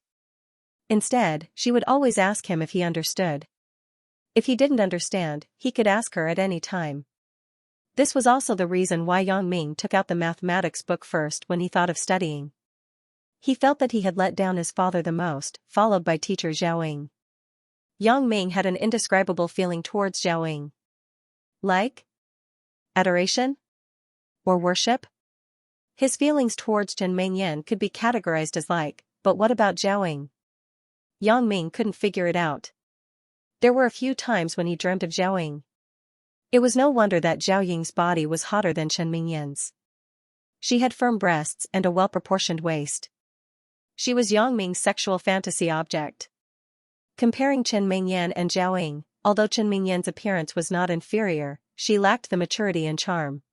Instead, she would always ask him if he understood. If he didn't understand, he could ask her at any time. This was also the reason why Yang Ming took out the mathematics book first when he thought of studying. He felt that he had let down his father the most, followed by teacher Zhao. Yang Ming had an indescribable feeling towards Zhao. Like? Adoration? Or worship? His feelings towards Chen Mingyan could be categorized as like, but what about Zhao? Yang Ming couldn't figure it out. There were a few times when he dreamt of Zhao. It was no wonder that Zhao Ying's body was hotter than Chen Mingyan's. She had firm breasts and a well-proportioned waist. She was Yang Ming's sexual fantasy object. Comparing Chen Mingyan and Zhao Ying, although Chen Mingyan's appearance was not inferior, she lacked the maturity and charm.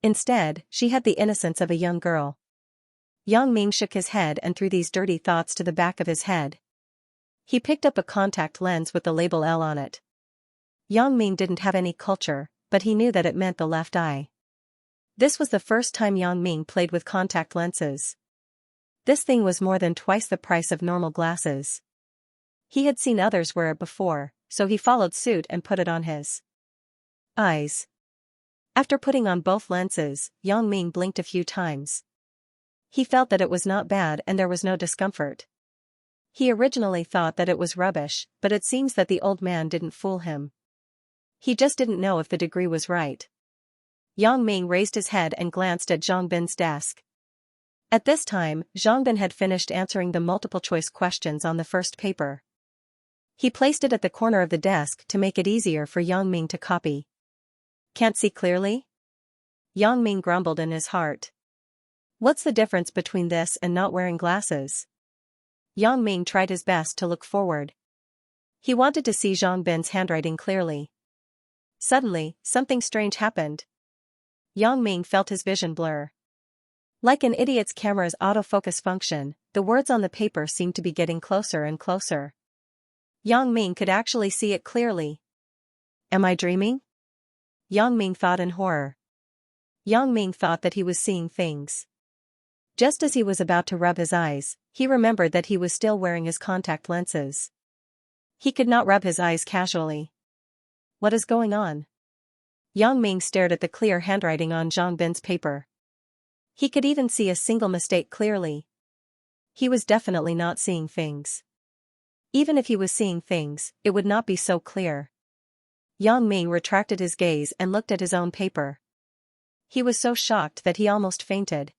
Instead, she had the innocence of a young girl. Yang Ming shook his head and threw these dirty thoughts to the back of his head. He picked up a contact lens with the label L on it. Yang Ming didn't have any culture, but he knew that it meant the left eye. This was the first time Yang Ming played with contact lenses. This thing was more than twice the price of normal glasses. He had seen others wear it before, so he followed suit and put it on his eyes. After putting on both lenses, Yang Ming blinked a few times. He felt that it was not bad and there was no discomfort. He originally thought that it was rubbish, but it seems that the old man didn't fool him. He just didn't know if the degree was right. Yang Ming raised his head and glanced at Zhang Bin's desk. At this time, Zhang Bin had finished answering the multiple-choice questions on the first paper. He placed it at the corner of the desk to make it easier for Yang Ming to copy. Can't see clearly? Yang Ming grumbled in his heart. What's the difference between this and not wearing glasses? Yang Ming tried his best to look forward. He wanted to see Zhang Bin's handwriting clearly. Suddenly, something strange happened. Yang Ming felt his vision blur. Like an idiot's camera's autofocus function, the words on the paper seemed to be getting closer and closer. Yang Ming could actually see it clearly. Am I dreaming? Yang Ming thought in horror. Yang Ming thought that he was seeing things. Just as he was about to rub his eyes, he remembered that he was still wearing his contact lenses. He could not rub his eyes casually. What is going on? Yang Ming stared at the clear handwriting on Zhang Bin's paper. He could even see a single mistake clearly. He was definitely not seeing things. Even if he was seeing things, it would not be so clear. Yang Ming retracted his gaze and looked at his own paper. He was so shocked that he almost fainted.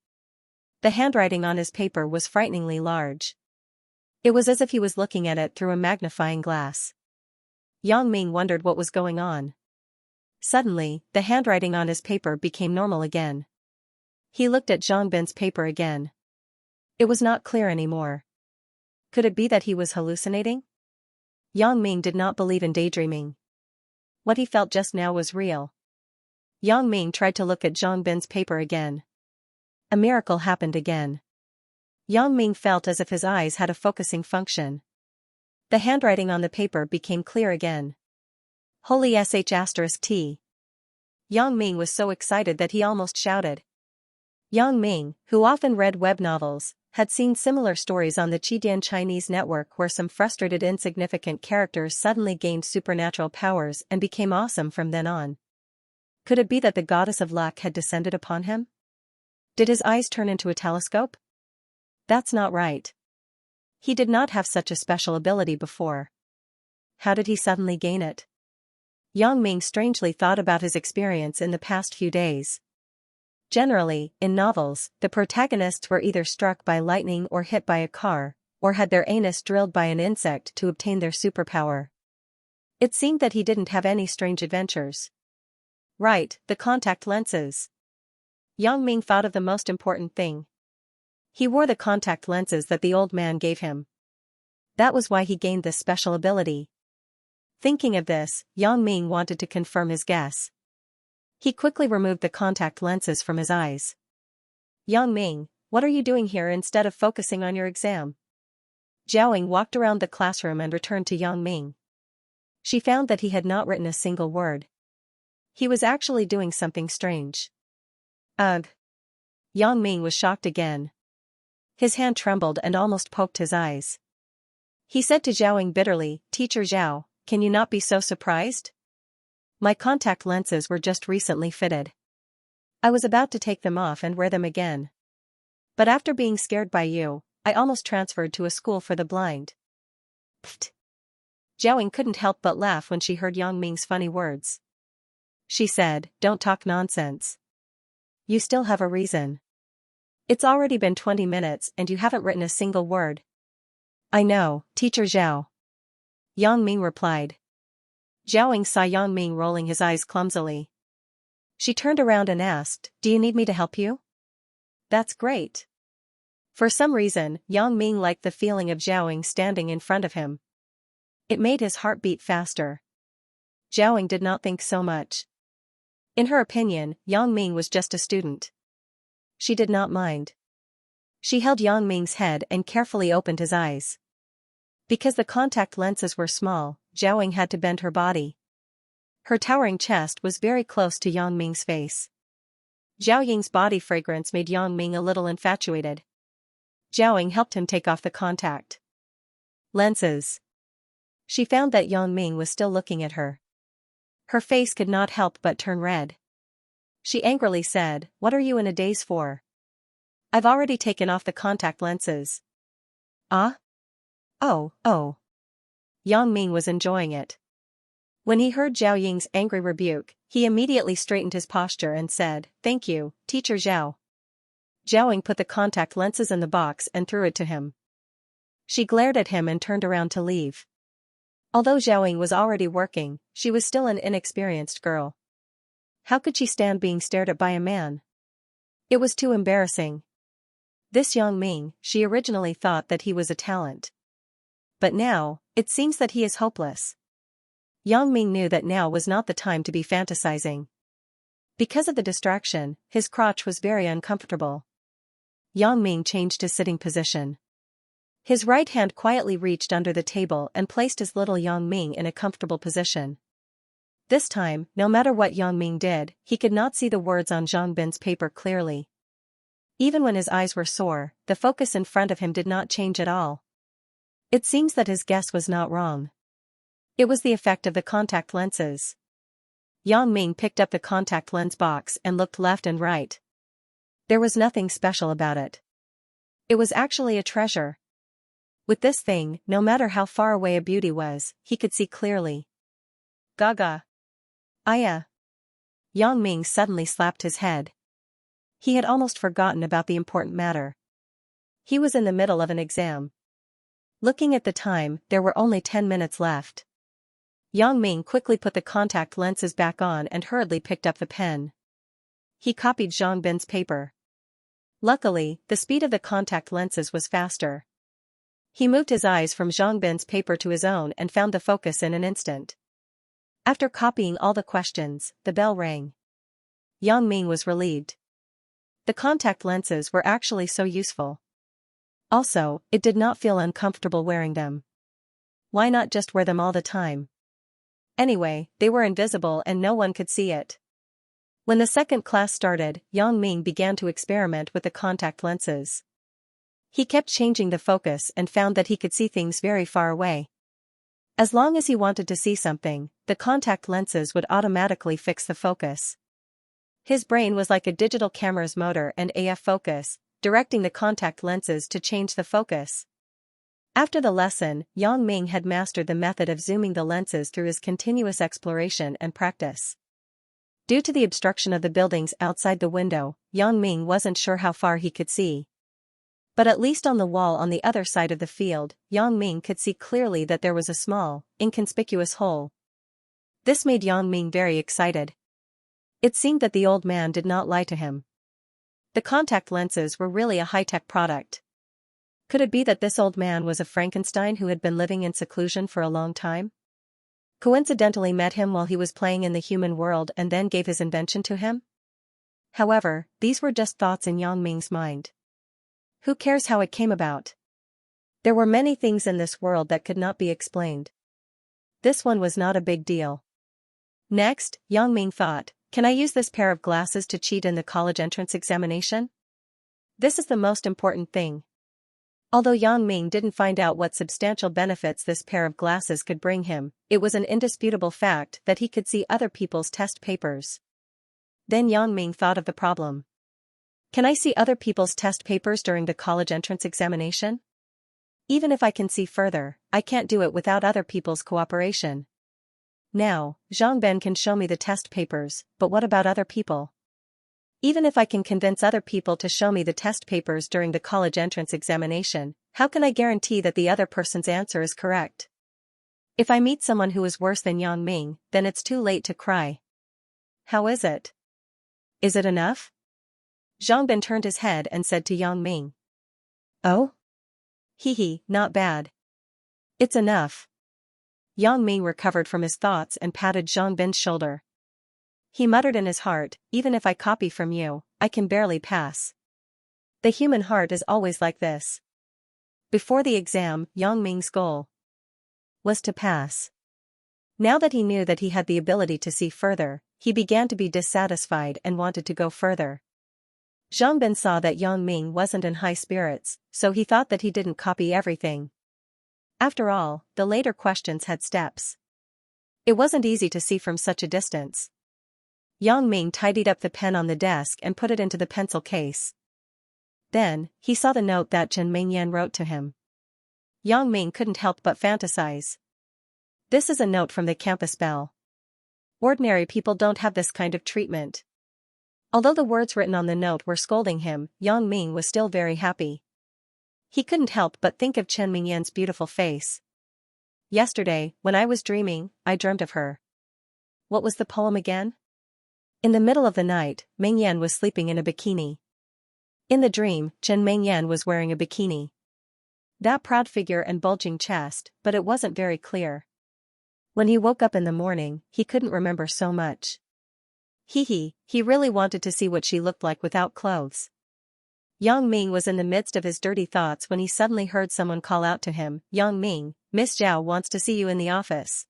The handwriting on his paper was frighteningly large. It was as if he was looking at it through a magnifying glass. Yang Ming wondered what was going on. Suddenly, the handwriting on his paper became normal again. He looked at Zhang Bin's paper again. It was not clear anymore. Could it be that he was hallucinating? Yang Ming did not believe in daydreaming. What he felt just now was real. Yang Ming tried to look at Zhang Bin's paper again. A miracle happened again. Yang Ming felt as if his eyes had a focusing function. The handwriting on the paper became clear again. Holy sh**t. Yang Ming was so excited that he almost shouted. Yang Ming, who often read web novels, had seen similar stories on the Qidian Chinese network where some frustrated insignificant characters suddenly gained supernatural powers and became awesome from then on. Could it be that the goddess of luck had descended upon him? Did his eyes turn into a telescope? That's not right. He did not have such a special ability before. How did he suddenly gain it? Yang Ming strangely thought about his experience in the past few days. Generally, in novels, the protagonists were either struck by lightning or hit by a car, or had their anus drilled by an insect to obtain their superpower. It seemed that he didn't have any strange adventures. Right, the contact lenses. Yang Ming thought of the most important thing. He wore the contact lenses that the old man gave him. That was why he gained this special ability. Thinking of this, Yang Ming wanted to confirm his guess. He quickly removed the contact lenses from his eyes. Yang Ming, what are you doing here instead of focusing on your exam? Jiaoying walked around the classroom and returned to Yang Ming. She found that he had not written a single word. He was actually doing something strange. Ugh. Yang Ming was shocked again. His hand trembled and almost poked his eyes. He said to Jiaoying bitterly, Teacher Zhao, can you not be so surprised? My contact lenses were just recently fitted. I was about to take them off and wear them again. But after being scared by you, I almost transferred to a school for the blind. Pfft. Jiaoying couldn't help but laugh when she heard Yang Ming's funny words. She said, don't talk nonsense. You still have a reason. It's already been 20 minutes and you haven't written a single word. I know, Teacher Zhao. Yang Ming replied. Jiaoying saw Yang Ming rolling his eyes clumsily. She turned around and asked, do you need me to help you? That's great. For some reason, Yang Ming liked the feeling of Jiaoying standing in front of him. It made his heart beat faster. Jiaoying did not think so much. In her opinion, Yang Ming was just a student. She did not mind. She held Yang Ming's head and carefully opened his eyes. Because the contact lenses were small, Jiaoying had to bend her body. Her towering chest was very close to Yang Ming's face. Zhao Ying's body fragrance made Yang Ming a little infatuated. Jiaoying helped him take off the contact lenses. She found that Yang Ming was still looking at her. Her face could not help but turn red. She angrily said, what are you in a daze for? I've already taken off the contact lenses. Ah? Oh. Yang Ming was enjoying it. When he heard Zhao Ying's angry rebuke, he immediately straightened his posture and said, thank you, Teacher Zhao. Jiaoying put the contact lenses in the box and threw it to him. She glared at him and turned around to leave. Although Jiaoying was already working, she was still an inexperienced girl. How could she stand being stared at by a man? It was too embarrassing. This Yang Ming, she originally thought that he was a talent. But now, it seems that he is hopeless. Yang Ming knew that now was not the time to be fantasizing. Because of the distraction, his crotch was very uncomfortable. Yang Ming changed his sitting position. His right hand quietly reached under the table and placed his little Yang Ming in a comfortable position. This time, no matter what Yang Ming did, he could not see the words on Zhang Bin's paper clearly. Even when his eyes were sore, the focus in front of him did not change at all. It seems that his guess was not wrong. It was the effect of the contact lenses. Yang Ming picked up the contact lens box and looked left and right. There was nothing special about it. It was actually a treasure. With this thing, no matter how far away a beauty was, he could see clearly. Gaga. Aya. Yang Ming suddenly slapped his head. He had almost forgotten about the important matter. He was in the middle of an exam. Looking at the time, there were only 10 minutes left. Yang Ming quickly put the contact lenses back on and hurriedly picked up the pen. He copied Zhang Bin's paper. Luckily, the speed of the contact lenses was faster. He moved his eyes from Zhang Bin's paper to his own and found the focus in an instant. After copying all the questions, the bell rang. Yang Ming was relieved. The contact lenses were actually so useful. Also, it did not feel uncomfortable wearing them. Why not just wear them all the time? Anyway, they were invisible and no one could see it. When the second class started, Yang Ming began to experiment with the contact lenses. He kept changing the focus and found that he could see things very far away. As long as he wanted to see something, the contact lenses would automatically fix the focus. His brain was like a digital camera's motor and AF focus, directing the contact lenses to change the focus. After the lesson, Yang Ming had mastered the method of zooming the lenses through his continuous exploration and practice. Due to the obstruction of the buildings outside the window, Yang Ming wasn't sure how far he could see. But at least on the wall on the other side of the field, Yang Ming could see clearly that there was a small, inconspicuous hole. This made Yang Ming very excited. It seemed that the old man did not lie to him. The contact lenses were really a high-tech product. Could it be that this old man was a Frankenstein who had been living in seclusion for a long time? Coincidentally met him while he was playing in the human world and then gave his invention to him? However, these were just thoughts in Yang Ming's mind. Who cares how it came about? There were many things in this world that could not be explained. This one was not a big deal. Next, Yang Ming thought, can I use this pair of glasses to cheat in the college entrance examination? This is the most important thing. Although Yang Ming didn't find out what substantial benefits this pair of glasses could bring him, it was an indisputable fact that he could see other people's test papers. Then Yang Ming thought of the problem. Can I see other people's test papers during the college entrance examination? Even if I can see further, I can't do it without other people's cooperation. Now, Zhang Ben can show me the test papers, but what about other people? Even if I can convince other people to show me the test papers during the college entrance examination, how can I guarantee that the other person's answer is correct? If I meet someone who is worse than Yang Ming, then it's too late to cry. How is it? Is it enough? Zhang Ben turned his head and said to Yang Ming. Oh? Hee, not bad. It's enough. Yang Ming recovered from his thoughts and patted Zhang Ben's shoulder. He muttered in his heart, even if I copy from you, I can barely pass. The human heart is always like this. Before the exam, Yang Ming's goal was to pass. Now that he knew that he had the ability to see further, he began to be dissatisfied and wanted to go further. Zhang Ben saw that Yang Ming wasn't in high spirits, so he thought that he didn't copy everything. After all, the later questions had steps. It wasn't easy to see from such a distance. Yang Ming tidied up the pen on the desk and put it into the pencil case. Then, he saw the note that Chen Mingyan wrote to him. Yang Ming couldn't help but fantasize. This is a note from the campus belle. Ordinary people don't have this kind of treatment. Although the words written on the note were scolding him, Yang Ming was still very happy. He couldn't help but think of Chen Mingyan's beautiful face. Yesterday, when I was dreaming, I dreamt of her. What was the poem again? In the middle of the night, Mingyan was sleeping in a bikini. In the dream, Chen Mingyan was wearing a bikini. That proud figure and bulging chest, but it wasn't very clear. When he woke up in the morning, he couldn't remember so much. He really wanted to see what she looked like without clothes. Yang Ming was in the midst of his dirty thoughts when he suddenly heard someone call out to him, Yang Ming, Miss Zhao wants to see you in the office.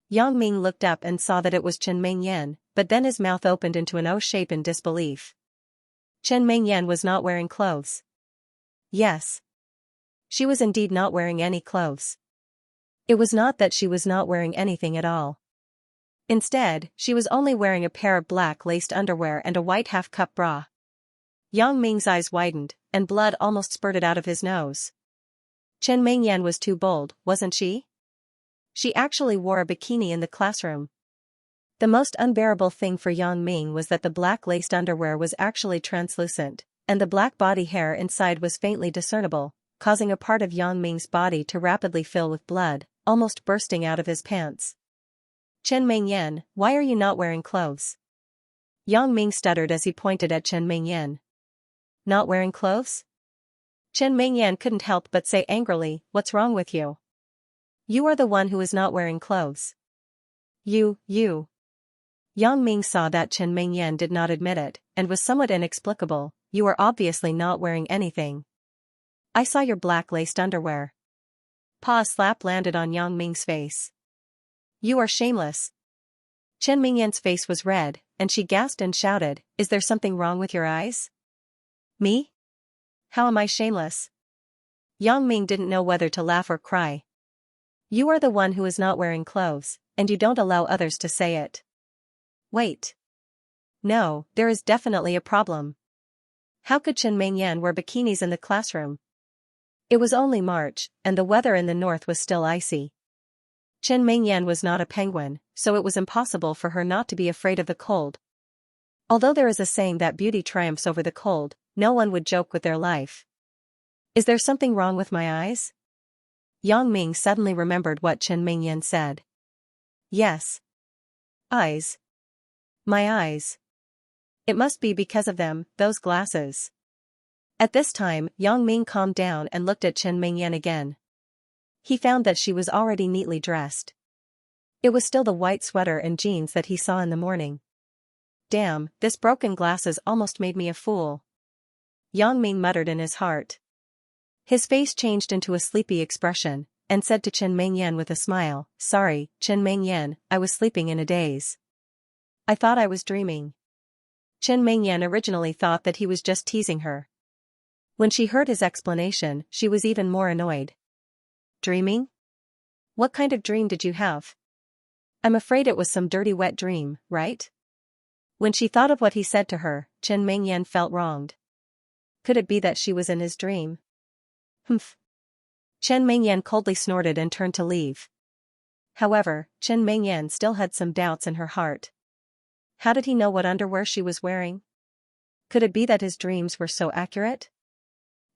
Yang Ming looked up and saw that it was Chen Mingyan, but then his mouth opened into an O shape in disbelief. Chen Mingyan was not wearing clothes. Yes. She was indeed not wearing any clothes. It was not that she was not wearing anything at all. Instead, she was only wearing a pair of black laced underwear and a white half-cup bra. Yang Ming's eyes widened, and blood almost spurted out of his nose. Chen Mingyan was too bold, wasn't she? She actually wore a bikini in the classroom. The most unbearable thing for Yang Ming was that the black laced underwear was actually translucent, and the black body hair inside was faintly discernible, causing a part of Yang Ming's body to rapidly fill with blood, almost bursting out of his pants. Chen Mingyan, why are you not wearing clothes? Yang Ming stuttered as he pointed at Chen Mingyan. Not wearing clothes? Chen Mingyan couldn't help but say angrily, what's wrong with you? You are the one who is not wearing clothes. You. Yang Ming saw that Chen Mingyan did not admit it, and was somewhat inexplicable, you are obviously not wearing anything. I saw your black laced underwear. A slap landed on Yang Ming's face. You are shameless. Chen Mingyan's face was red, and she gasped and shouted, is there something wrong with your eyes? Me? How am I shameless? Yang Ming didn't know whether to laugh or cry. You are the one who is not wearing clothes, and you don't allow others to say it. Wait. No, there is definitely a problem. How could Chen Mingyan wear bikinis in the classroom? It was only March, and the weather in the north was still icy. Chen Mingyan was not a penguin, so it was impossible for her not to be afraid of the cold. Although there is a saying that beauty triumphs over the cold, no one would joke with their life. Is there something wrong with my eyes? Yang Ming suddenly remembered what Chen Mingyan said. Yes. Eyes. My eyes. It must be because of them, those glasses. At this time, Yang Ming calmed down and looked at Chen Mingyan again. He found that she was already neatly dressed. It was still the white sweater and jeans that he saw in the morning. Damn, this broken glasses almost made me a fool. Yang Ming muttered in his heart. His face changed into a sleepy expression, and said to Chen Mingyan with a smile, "Sorry, Chen Mingyan, I was sleeping in a daze. I thought I was dreaming." Chen Mingyan originally thought that he was just teasing her. When she heard his explanation, she was even more annoyed. Dreaming? What kind of dream did you have? I'm afraid it was some dirty wet dream, right? When she thought of what he said to her, Chen Mingyan felt wronged. Could it be that she was in his dream? Humph. Chen Mingyan coldly snorted and turned to leave. However, Chen Mingyan still had some doubts in her heart. How did he know what underwear she was wearing? Could it be that his dreams were so accurate?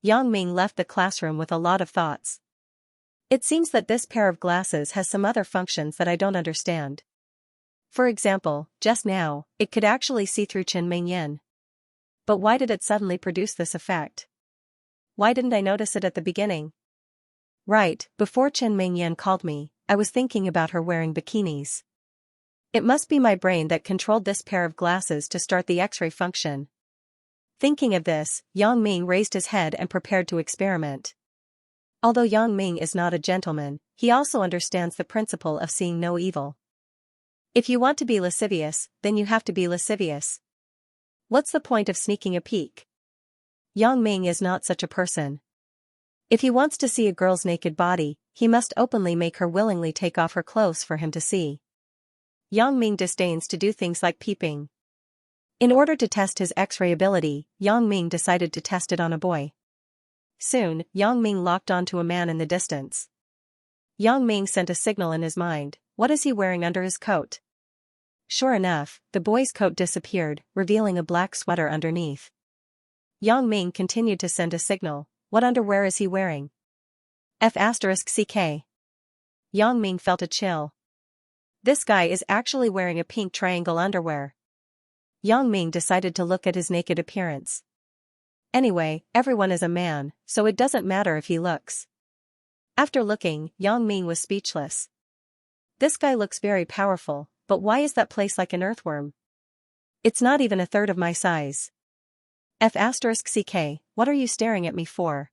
Yang Ming left the classroom with a lot of thoughts. It seems that this pair of glasses has some other functions that I don't understand. For example, just now, it could actually see through Chen Mingyan. But why did it suddenly produce this effect? Why didn't I notice it at the beginning? Right, before Chen Mingyan called me, I was thinking about her wearing bikinis. It must be my brain that controlled this pair of glasses to start the X-ray function. Thinking of this, Yang Ming raised his head and prepared to experiment. Although Yang Ming is not a gentleman, he also understands the principle of seeing no evil. If you want to be lascivious, then you have to be lascivious. What's the point of sneaking a peek? Yang Ming is not such a person. If he wants to see a girl's naked body, he must openly make her willingly take off her clothes for him to see. Yang Ming disdains to do things like peeping. In order to test his X-ray ability, Yang Ming decided to test it on a boy. Soon, Yang Ming locked onto a man in the distance. Yang Ming sent a signal in his mind. What is he wearing under his coat? Sure enough, the boy's coat disappeared, revealing a black sweater underneath. Yang Ming continued to send a signal. What underwear is he wearing? F***CK. Yang Ming felt a chill. This guy is actually wearing a pink triangle underwear. Yang Ming decided to look at his naked appearance. Anyway, everyone is a man, so it doesn't matter if he looks. After looking, Yang Ming was speechless. This guy looks very powerful, but why is that place like an earthworm? It's not even a third of my size. F***CK, what are you staring at me for?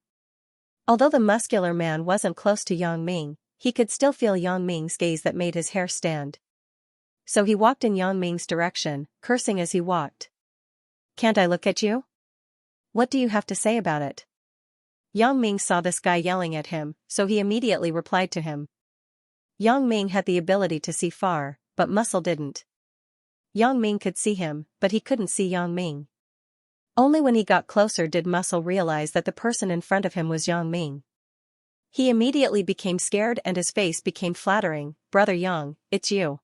Although the muscular man wasn't close to Yang Ming, he could still feel Yang Ming's gaze that made his hair stand. So he walked in Yang Ming's direction, cursing as he walked. Can't I look at you? What do you have to say about it? Yang Ming saw this guy yelling at him, so he immediately replied to him. Yang Ming had the ability to see far, but Muscle didn't. Yang Ming could see him, but he couldn't see Yang Ming. Only when he got closer did Muscle realize that the person in front of him was Yang Ming. He immediately became scared and his face became flattering. Brother Yang, it's you.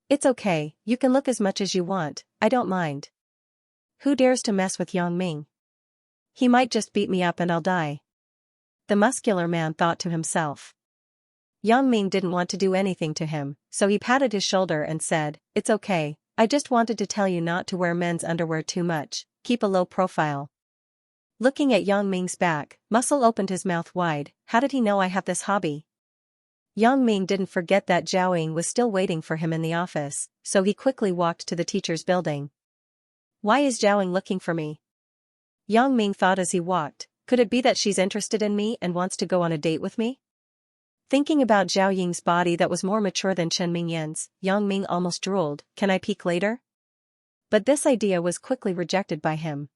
It's okay, you can look as much as you want, I don't mind. Who dares to mess with Yang Ming? He might just beat me up and I'll die. The muscular man thought to himself. Yang Ming didn't want to do anything to him, so he patted his shoulder and said, It's okay, I just wanted to tell you not to wear men's underwear too much, keep a low profile. Looking at Yang Ming's back, Muscle opened his mouth wide. How did he know I have this hobby? Yang Ming didn't forget that Zhao Ying was still waiting for him in the office, so he quickly walked to the teacher's building. Why is Zhao Ying looking for me? Yang Ming thought as he walked, could it be that she's interested in me and wants to go on a date with me? Thinking about Zhao Ying's body that was more mature than Chen Mingyan's, Yang Ming almost drooled. Can I peek later? But this idea was quickly rejected by him.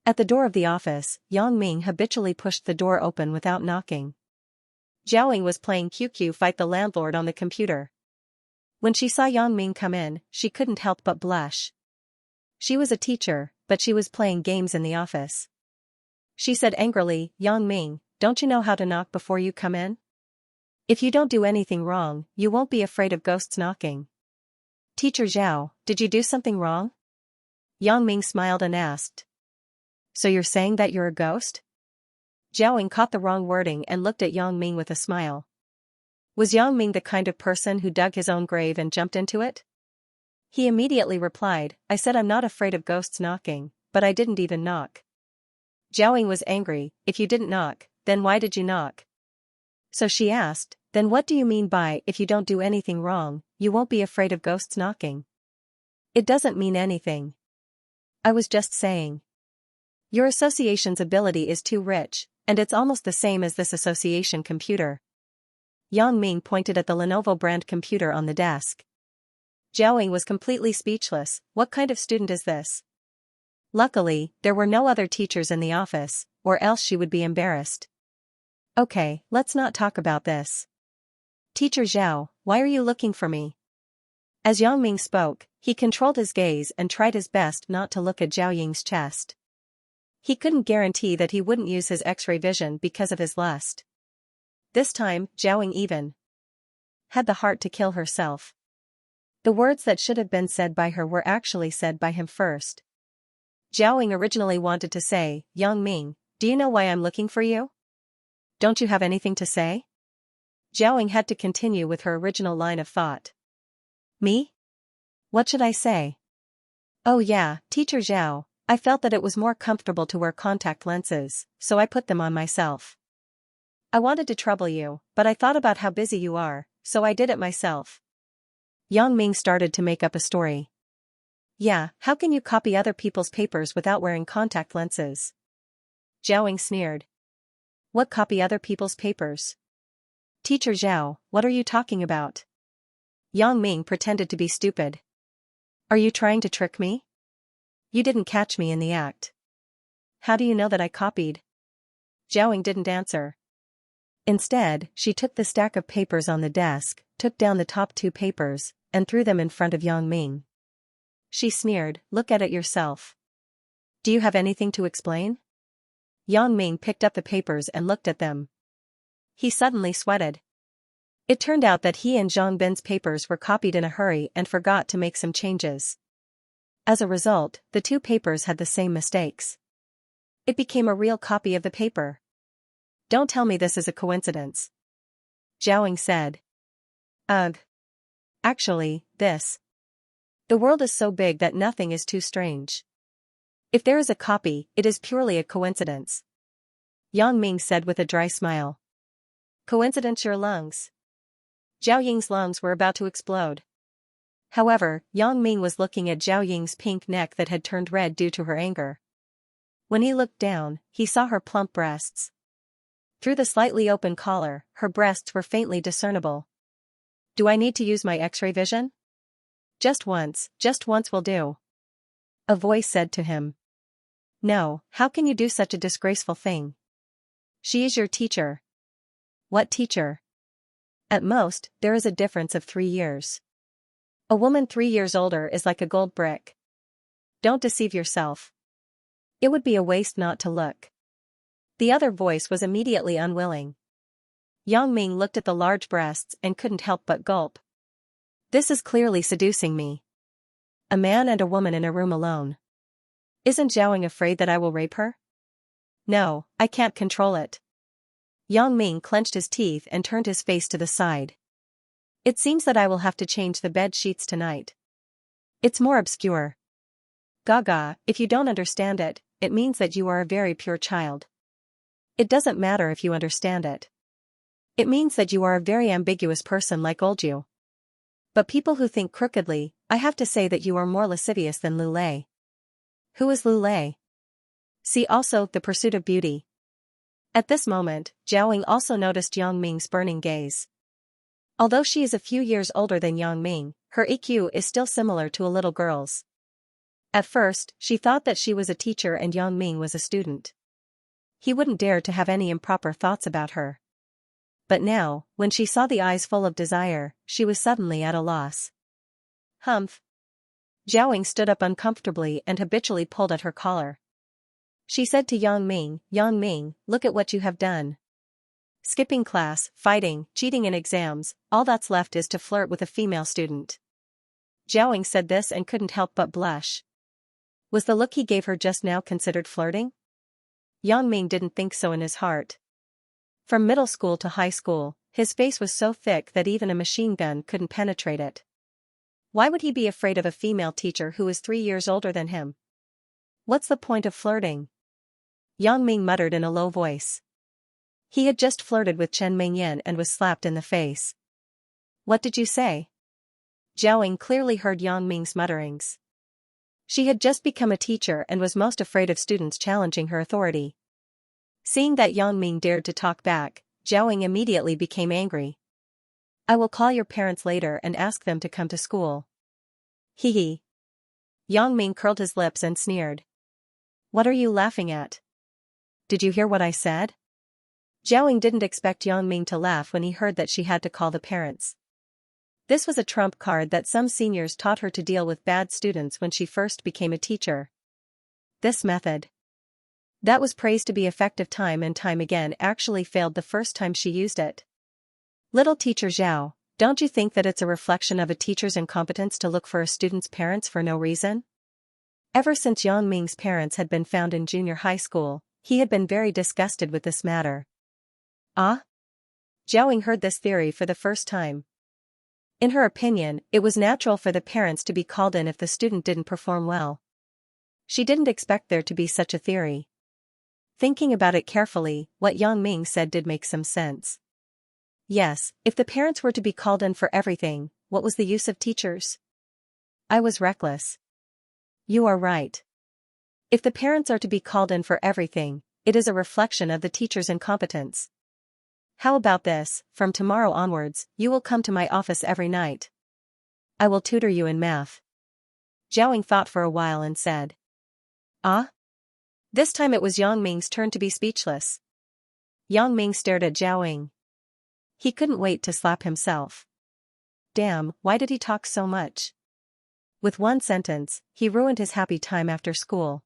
At the door of the office, Yang Ming habitually pushed the door open without knocking. Zhao Ying was playing QQ Fight the Landlord on the computer. When she saw Yang Ming come in, she couldn't help but blush. She was a teacher, but she was playing games in the office. She said angrily, Yang Ming, don't you know how to knock before you come in? If you don't do anything wrong, you won't be afraid of ghosts knocking. Teacher Zhao, did you do something wrong? Yang Ming smiled and asked. So you're saying that you're a ghost? Jiaoying caught the wrong wording and looked at Yang Ming with a smile. Was Yang Ming the kind of person who dug his own grave and jumped into it? He immediately replied, I said I'm not afraid of ghosts knocking, but I didn't even knock. Jiaoying was angry, if you didn't knock, then why did you knock? So she asked, then what do you mean by if you don't do anything wrong, you won't be afraid of ghosts knocking? It doesn't mean anything. I was just saying. Your association's ability is too rich, and it's almost the same as this association computer. Yang Ming pointed at the Lenovo brand computer on the desk. Jiaoying was completely speechless. What kind of student is this? Luckily, there were no other teachers in the office, or else she would be embarrassed. Okay, let's not talk about this. Teacher Zhao, why are you looking for me? As Yang Ming spoke, he controlled his gaze and tried his best not to look at Jiaoying's chest. He couldn't guarantee that he wouldn't use his X-ray vision because of his lust. This time, Jiaoying even had the heart to kill herself. The words that should have been said by her were actually said by him first. Jiaoying originally wanted to say, Yang Ming, do you know why I'm looking for you? Don't you have anything to say? Jiaoying had to continue with her original line of thought. Me? What should I say? Oh yeah, Teacher Zhao, I felt that it was more comfortable to wear contact lenses, so I put them on myself. I wanted to trouble you, but I thought about how busy you are, so I did it myself. Yang Ming started to make up a story. Yeah, how can you copy other people's papers without wearing contact lenses? Jiaoying sneered. What copy other people's papers? Teacher Zhao, what are you talking about? Yang Ming pretended to be stupid. Are you trying to trick me? You didn't catch me in the act. How do you know that I copied? Jiaoying didn't answer. Instead, she took the stack of papers on the desk, took down the top 2 papers, and threw them in front of Yang Ming. She sneered, look at it yourself. Do you have anything to explain? Yang Ming picked up the papers and looked at them. He suddenly sweated. It turned out that he and Zhang Bin's papers were copied in a hurry and forgot to make some changes. As a result, the 2 papers had the same mistakes. It became a real copy of the paper. Don't tell me this is a coincidence. Jiaoying said. Ugh. Actually, this. The world is so big that nothing is too strange. If there is a copy, it is purely a coincidence. Yang Ming said with a dry smile. Coincidence your lungs. Jiaoying's lungs were about to explode. However, Yang Ming was looking at Jiaoying's pink neck that had turned red due to her anger. When he looked down, he saw her plump breasts. Through the slightly open collar, her breasts were faintly discernible. Do I need to use my X-ray vision? Just once will do. A voice said to him. No, how can you do such a disgraceful thing? She is your teacher. What teacher? At most, there is a difference of 3 years. A woman 3 years older is like a gold brick. Don't deceive yourself. It would be a waste not to look. The other voice was immediately unwilling. Yang Ming looked at the large breasts and couldn't help but gulp. This is clearly seducing me. A man and a woman in a room alone. Isn't Jiaoying afraid that I will rape her? No, I can't control it. Yang Ming clenched his teeth and turned his face to the side. It seems that I will have to change the bed sheets tonight. It's more obscure. Gaga, if you don't understand it, it means that you are a very pure child. It doesn't matter if you understand it. It means that you are a very ambiguous person like old you. But people who think crookedly, I have to say that you are more lascivious than Lu Lei. Who is Lu Lei? See also, The Pursuit of Beauty. At this moment, Jiaoying also noticed Yang Ming's burning gaze. Although she is a few years older than Yang Ming, her EQ is still similar to a little girl's. At first, she thought that she was a teacher and Yang Ming was a student. He wouldn't dare to have any improper thoughts about her. But now, when she saw the eyes full of desire, she was suddenly at a loss. Humph. Jiaoying stood up uncomfortably and habitually pulled at her collar. She said to Yang Ming, look at what you have done. Skipping class, fighting, cheating in exams, all that's left is to flirt with a female student. Jiaoying said this and couldn't help but blush. Was the look he gave her just now considered flirting? Yang Ming didn't think so in his heart. From middle school to high school, his face was so thick that even a machine gun couldn't penetrate it. Why would he be afraid of a female teacher who was 3 years older than him? What's the point of flirting? Yang Ming muttered in a low voice. He had just flirted with Chen Mingyan and was slapped in the face. What did you say? Zhao clearly heard Yang Ming's mutterings. She had just become a teacher and was most afraid of students challenging her authority. Seeing that Yang Ming dared to talk back, Zhao immediately became angry. I will call your parents later and ask them to come to school. Hee hee. Yang Ming curled his lips and sneered. What are you laughing at? Did you hear what I said? Zhao didn't expect Yang Ming to laugh when he heard that she had to call the parents. This was a trump card that some seniors taught her to deal with bad students when she first became a teacher. This method, that was praised to be effective time and time again, actually failed the first time she used it. Little teacher Zhao, don't you think that it's a reflection of a teacher's incompetence to look for a student's parents for no reason? Ever since Yang Ming's parents had been found in junior high school, he had been very disgusted with this matter. Ah? Zhao heard this theory for the first time. In her opinion, it was natural for the parents to be called in if the student didn't perform well. She didn't expect there to be such a theory. Thinking about it carefully, what Yang Ming said did make some sense. Yes, if the parents were to be called in for everything, what was the use of teachers? I was reckless. You are right. If the parents are to be called in for everything, it is a reflection of the teacher's incompetence. How about this, from tomorrow onwards, you will come to my office every night. I will tutor you in math. Zhao thought for a while and said. Ah? This time it was Yang Ming's turn to be speechless. Yang Ming stared at Zhao. He couldn't wait to slap himself. Damn, why did he talk so much? With one sentence, he ruined his happy time after school.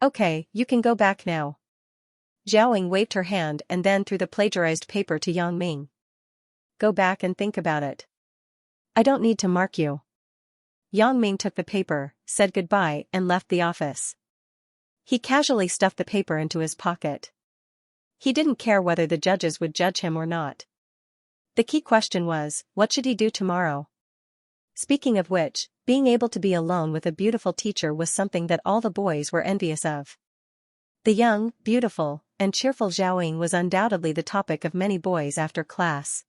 Okay, you can go back now. Zhao waved her hand and then threw the plagiarized paper to Yang Ming. Go back and think about it. I don't need to mark you. Yang Ming took the paper, said goodbye and left the office. He casually stuffed the paper into his pocket. He didn't care whether the judges would judge him or not. The key question was, what should he do tomorrow? Speaking of which, being able to be alone with a beautiful teacher was something that all the boys were envious of. The young, beautiful, and cheerful Zhao was undoubtedly the topic of many boys after class.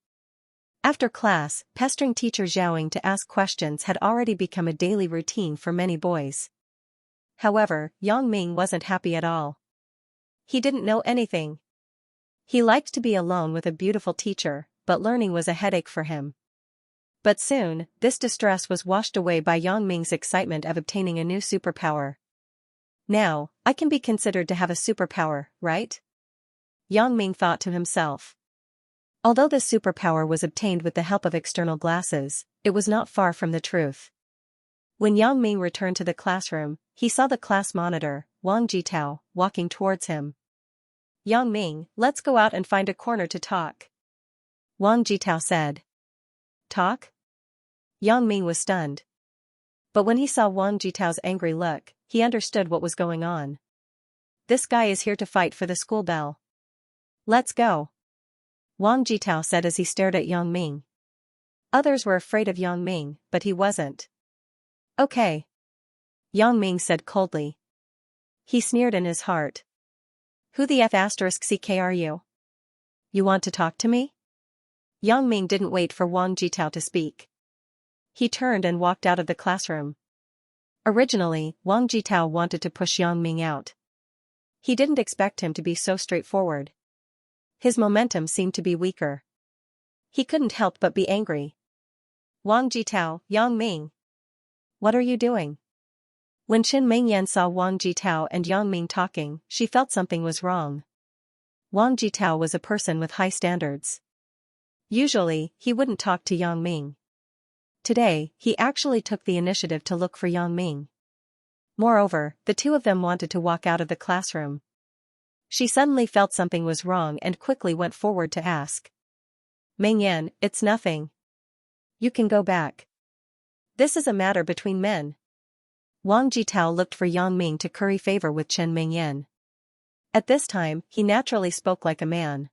After class, pestering teacher Zhao to ask questions had already become a daily routine for many boys. However, Yang Ming wasn't happy at all. He didn't know anything. He liked to be alone with a beautiful teacher, but learning was a headache for him. But soon, this distress was washed away by Yang Ming's excitement of obtaining a new superpower. Now, I can be considered to have a superpower, right? Yang Ming thought to himself. Although this superpower was obtained with the help of external glasses, it was not far from the truth. When Yang Ming returned to the classroom, he saw the class monitor, Wang Jitao, walking towards him. Yang Ming, let's go out and find a corner to talk. Wang Jitao said. Talk? Yang Ming was stunned. But when he saw Wang Jitao's angry look, he understood what was going on. This guy is here to fight for the school bell. Let's go. Wang Jitao said as he stared at Yang Ming. Others were afraid of Yang Ming, but he wasn't. Okay. Yang Ming said coldly. He sneered in his heart. Who the F***ck are you? You want to talk to me? Yang Ming didn't wait for Wang Jitao to speak. He turned and walked out of the classroom. Originally, Wang Jitao wanted to push Yang Ming out. He didn't expect him to be so straightforward. His momentum seemed to be weaker. He couldn't help but be angry. Wang Jitao, Yang Ming. What are you doing? When Chen Mingyan saw Wang Jitao and Yang Ming talking, she felt something was wrong. Wang Jitao was a person with high standards. Usually, he wouldn't talk to Yang Ming. Today, he actually took the initiative to look for Yang Ming. Moreover, the two of them wanted to walk out of the classroom. She suddenly felt something was wrong and quickly went forward to ask. Mingyan, it's nothing. You can go back. This is a matter between men. Wang Jitao looked for Yang Ming to curry favor with Chen Mingyan. At this time, he naturally spoke like a man.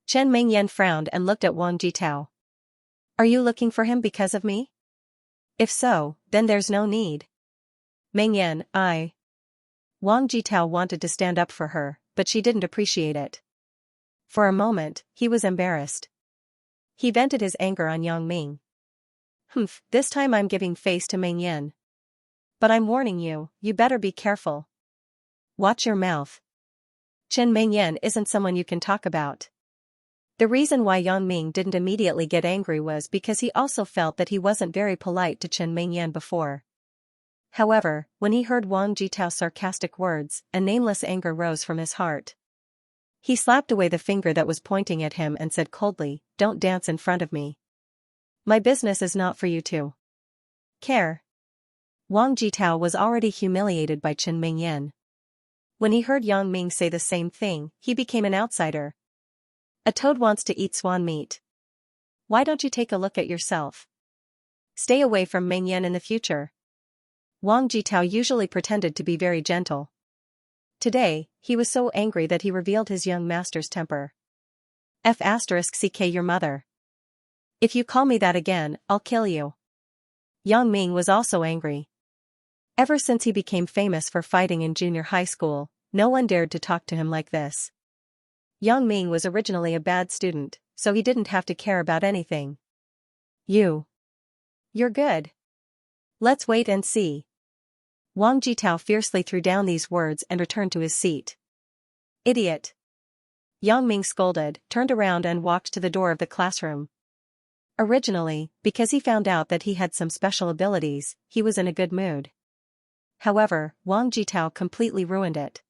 Chen Mingyan frowned and looked at Wang Jitao. Are you looking for him because of me? If so, then there's no need. Mingyan, Wang Jitao wanted to stand up for her, but she didn't appreciate it. For a moment, he was embarrassed. He vented his anger on Yang Ming. This time I'm giving face to Mingyan. But I'm warning you, you better be careful. Watch your mouth. Chen Mingyan isn't someone you can talk about. The reason why Yang Ming didn't immediately get angry was because he also felt that he wasn't very polite to Chen Mingyan before. However, when he heard Wang Jitao's sarcastic words, a nameless anger rose from his heart. He slapped away the finger that was pointing at him and said coldly, "Don't dance in front of me. My business is not for you to care." Wang Jitao was already humiliated by Chen Mingyan. When he heard Yang Ming say the same thing, he became an outsider. A toad wants to eat swan meat. Why don't you take a look at yourself? Stay away from Mingyan in the future. Wang Jitao usually pretended to be very gentle. Today, he was so angry that he revealed his young master's temper. *CK your mother. If you call me that again, I'll kill you. Yang Ming was also angry. Ever since he became famous for fighting in junior high school, no one dared to talk to him like this. Yang Ming was originally a bad student, so he didn't have to care about anything. You're good. Let's wait and see. Wang Jitao fiercely threw down these words and returned to his seat. Idiot. Yang Ming scolded, turned around and walked to the door of the classroom. Originally, because he found out that he had some special abilities, he was in a good mood. However, Wang Jitao completely ruined it.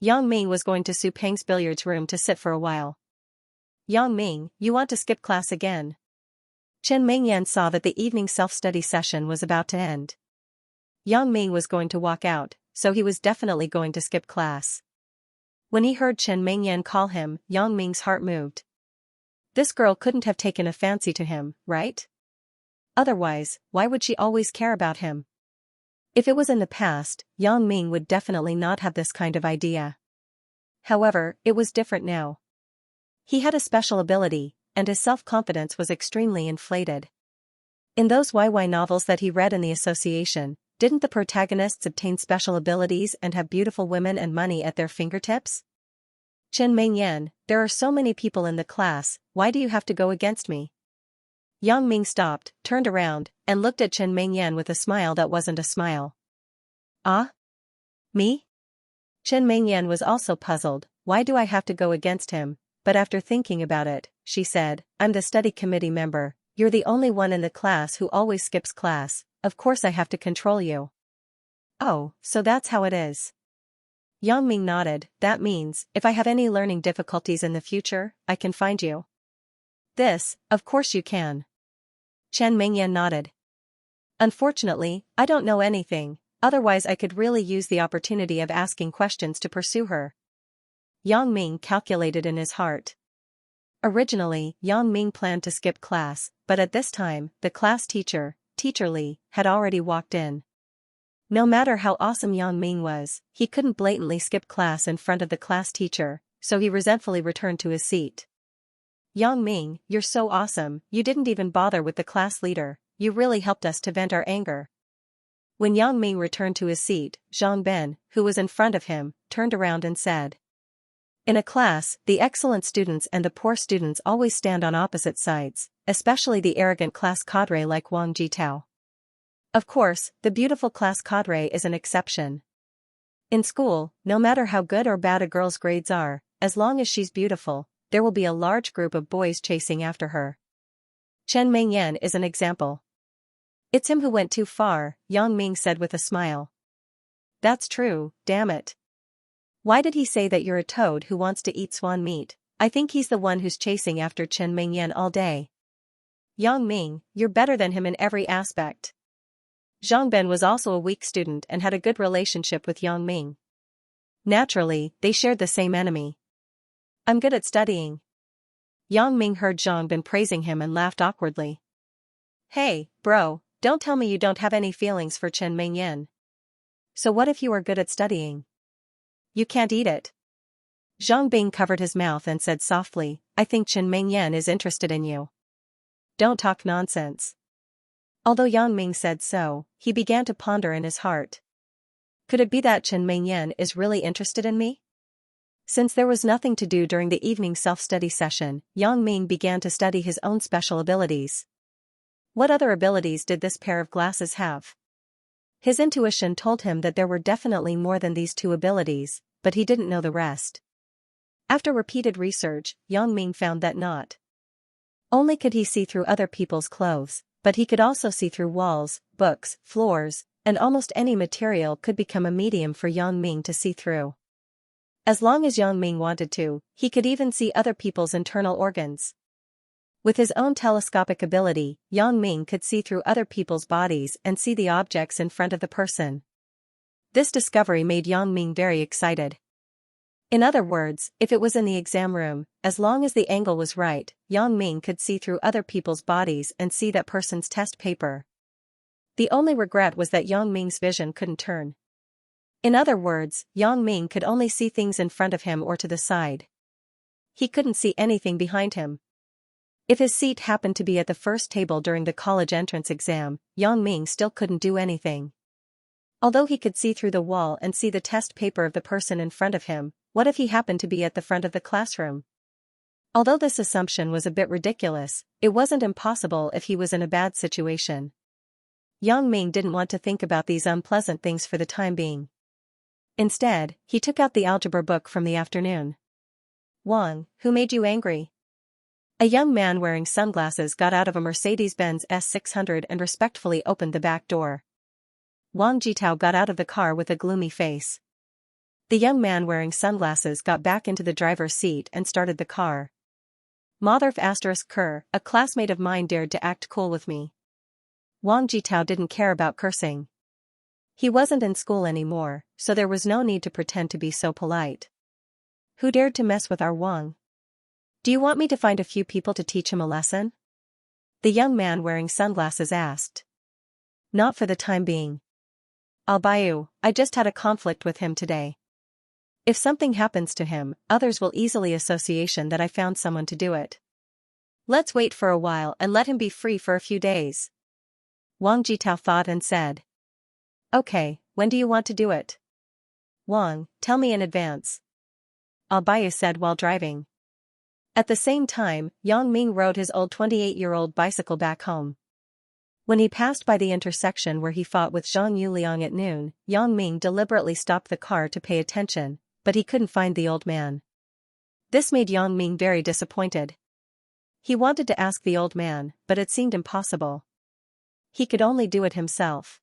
Yang Ming was going to Su Peng's billiards room to sit for a while. Yang Ming, you want to skip class again? Chen Mingyan saw that the evening self-study session was about to end. Yang Ming was going to walk out, so he was definitely going to skip class. When he heard Chen Mingyan call him, Yang Ming's heart moved. This girl couldn't have taken a fancy to him, right? Otherwise, why would she always care about him? If it was in the past, Yang Ming would definitely not have this kind of idea. However, it was different now. He had a special ability, and his self-confidence was extremely inflated. In those YY novels that he read in the association, didn't the protagonists obtain special abilities and have beautiful women and money at their fingertips? Chen Mingyan, there are so many people in the class, why do you have to go against me? Yang Ming stopped, turned around, and looked at Chen Mingyan with a smile that wasn't a smile. Ah? Me? Chen Mingyan was also puzzled, why do I have to go against him? But after thinking about it, she said, I'm the study committee member, you're the only one in the class who always skips class, of course I have to control you. Oh, so that's how it is. Yang Ming nodded, that means, if I have any learning difficulties in the future, I can find you. This, of course you can. Chen Mingyan nodded. Unfortunately, I don't know anything, otherwise I could really use the opportunity of asking questions to pursue her. Yang Ming calculated in his heart. Originally, Yang Ming planned to skip class, but at this time, the class teacher, Teacher Li, had already walked in. No matter how awesome Yang Ming was, he couldn't blatantly skip class in front of the class teacher, so he resentfully returned to his seat. Yang Ming, you're so awesome, you didn't even bother with the class leader, you really helped us to vent our anger. When Yang Ming returned to his seat, Zhang Ben, who was in front of him, turned around and said. In a class, the excellent students and the poor students always stand on opposite sides, especially the arrogant class cadre like Wang Jitao. Of course, the beautiful class cadre is an exception. In school, no matter how good or bad a girl's grades are, as long as she's beautiful, there will be a large group of boys chasing after her. Chen Mingyan is an example. It's him who went too far, Yang Ming said with a smile. That's true, damn it. Why did he say that you're a toad who wants to eat swan meat? I think he's the one who's chasing after Chen Mingyan all day. Yang Ming, you're better than him in every aspect. Zhang Ben was also a weak student and had a good relationship with Yang Ming. Naturally, they shared the same enemy. I'm good at studying. Yang Ming heard Zhang Ben praising him and laughed awkwardly. Hey, bro, don't tell me you don't have any feelings for Chen Mingyan. So what if you are good at studying? You can't eat it. Zhang Bing covered his mouth and said softly, I think Chen Mingyan is interested in you. Don't talk nonsense. Although Yang Ming said so, he began to ponder in his heart. Could it be that Chen Mingyan is really interested in me? Since there was nothing to do during the evening self-study session, Yang Ming began to study his own special abilities. What other abilities did this pair of glasses have? His intuition told him that there were definitely more than these two abilities, but he didn't know the rest. After repeated research, Yang Ming found that not only could he see through other people's clothes, but he could also see through walls, books, floors, and almost any material could become a medium for Yang Ming to see through. As long as Yang Ming wanted to, he could even see other people's internal organs. With his own telescopic ability, Yang Ming could see through other people's bodies and see the objects in front of the person. This discovery made Yang Ming very excited. In other words, if it was in the exam room, as long as the angle was right, Yang Ming could see through other people's bodies and see that person's test paper. The only regret was that Yang Ming's vision couldn't turn. In other words, Yang Ming could only see things in front of him or to the side. He couldn't see anything behind him. If his seat happened to be at the first table during the college entrance exam, Yang Ming still couldn't do anything. Although he could see through the wall and see the test paper of the person in front of him, what if he happened to be at the front of the classroom? Although this assumption was a bit ridiculous, it wasn't impossible if he was in a bad situation. Yang Ming didn't want to think about these unpleasant things for the time being. Instead, he took out the algebra book from the afternoon. Wang, who made you angry? A young man wearing sunglasses got out of a Mercedes-Benz S600 and respectfully opened the back door. Wang Jitao got out of the car with a gloomy face. The young man wearing sunglasses got back into the driver's seat and started the car. Motherf *Ker, a classmate of mine dared to act cool with me. Wang Jitao didn't care about cursing. He wasn't in school anymore, so there was no need to pretend to be so polite. Who dared to mess with our Wang? Do you want me to find a few people to teach him a lesson? The young man wearing sunglasses asked. Not for the time being. I'll buy you, I just had a conflict with him today. If something happens to him, others will easily association that I found someone to do it. Let's wait for a while and let him be free for a few days. Wang Jitao thought and said. Okay, when do you want to do it? Wang, tell me in advance. I'll buy you said while driving. At the same time, Yang Ming rode his old 28-year-old bicycle back home. When he passed by the intersection where he fought with Zhang Yuliang at noon, Yang Ming deliberately stopped the car to pay attention, but he couldn't find the old man. This made Yang Ming very disappointed. He wanted to ask the old man, but it seemed impossible. He could only do it himself.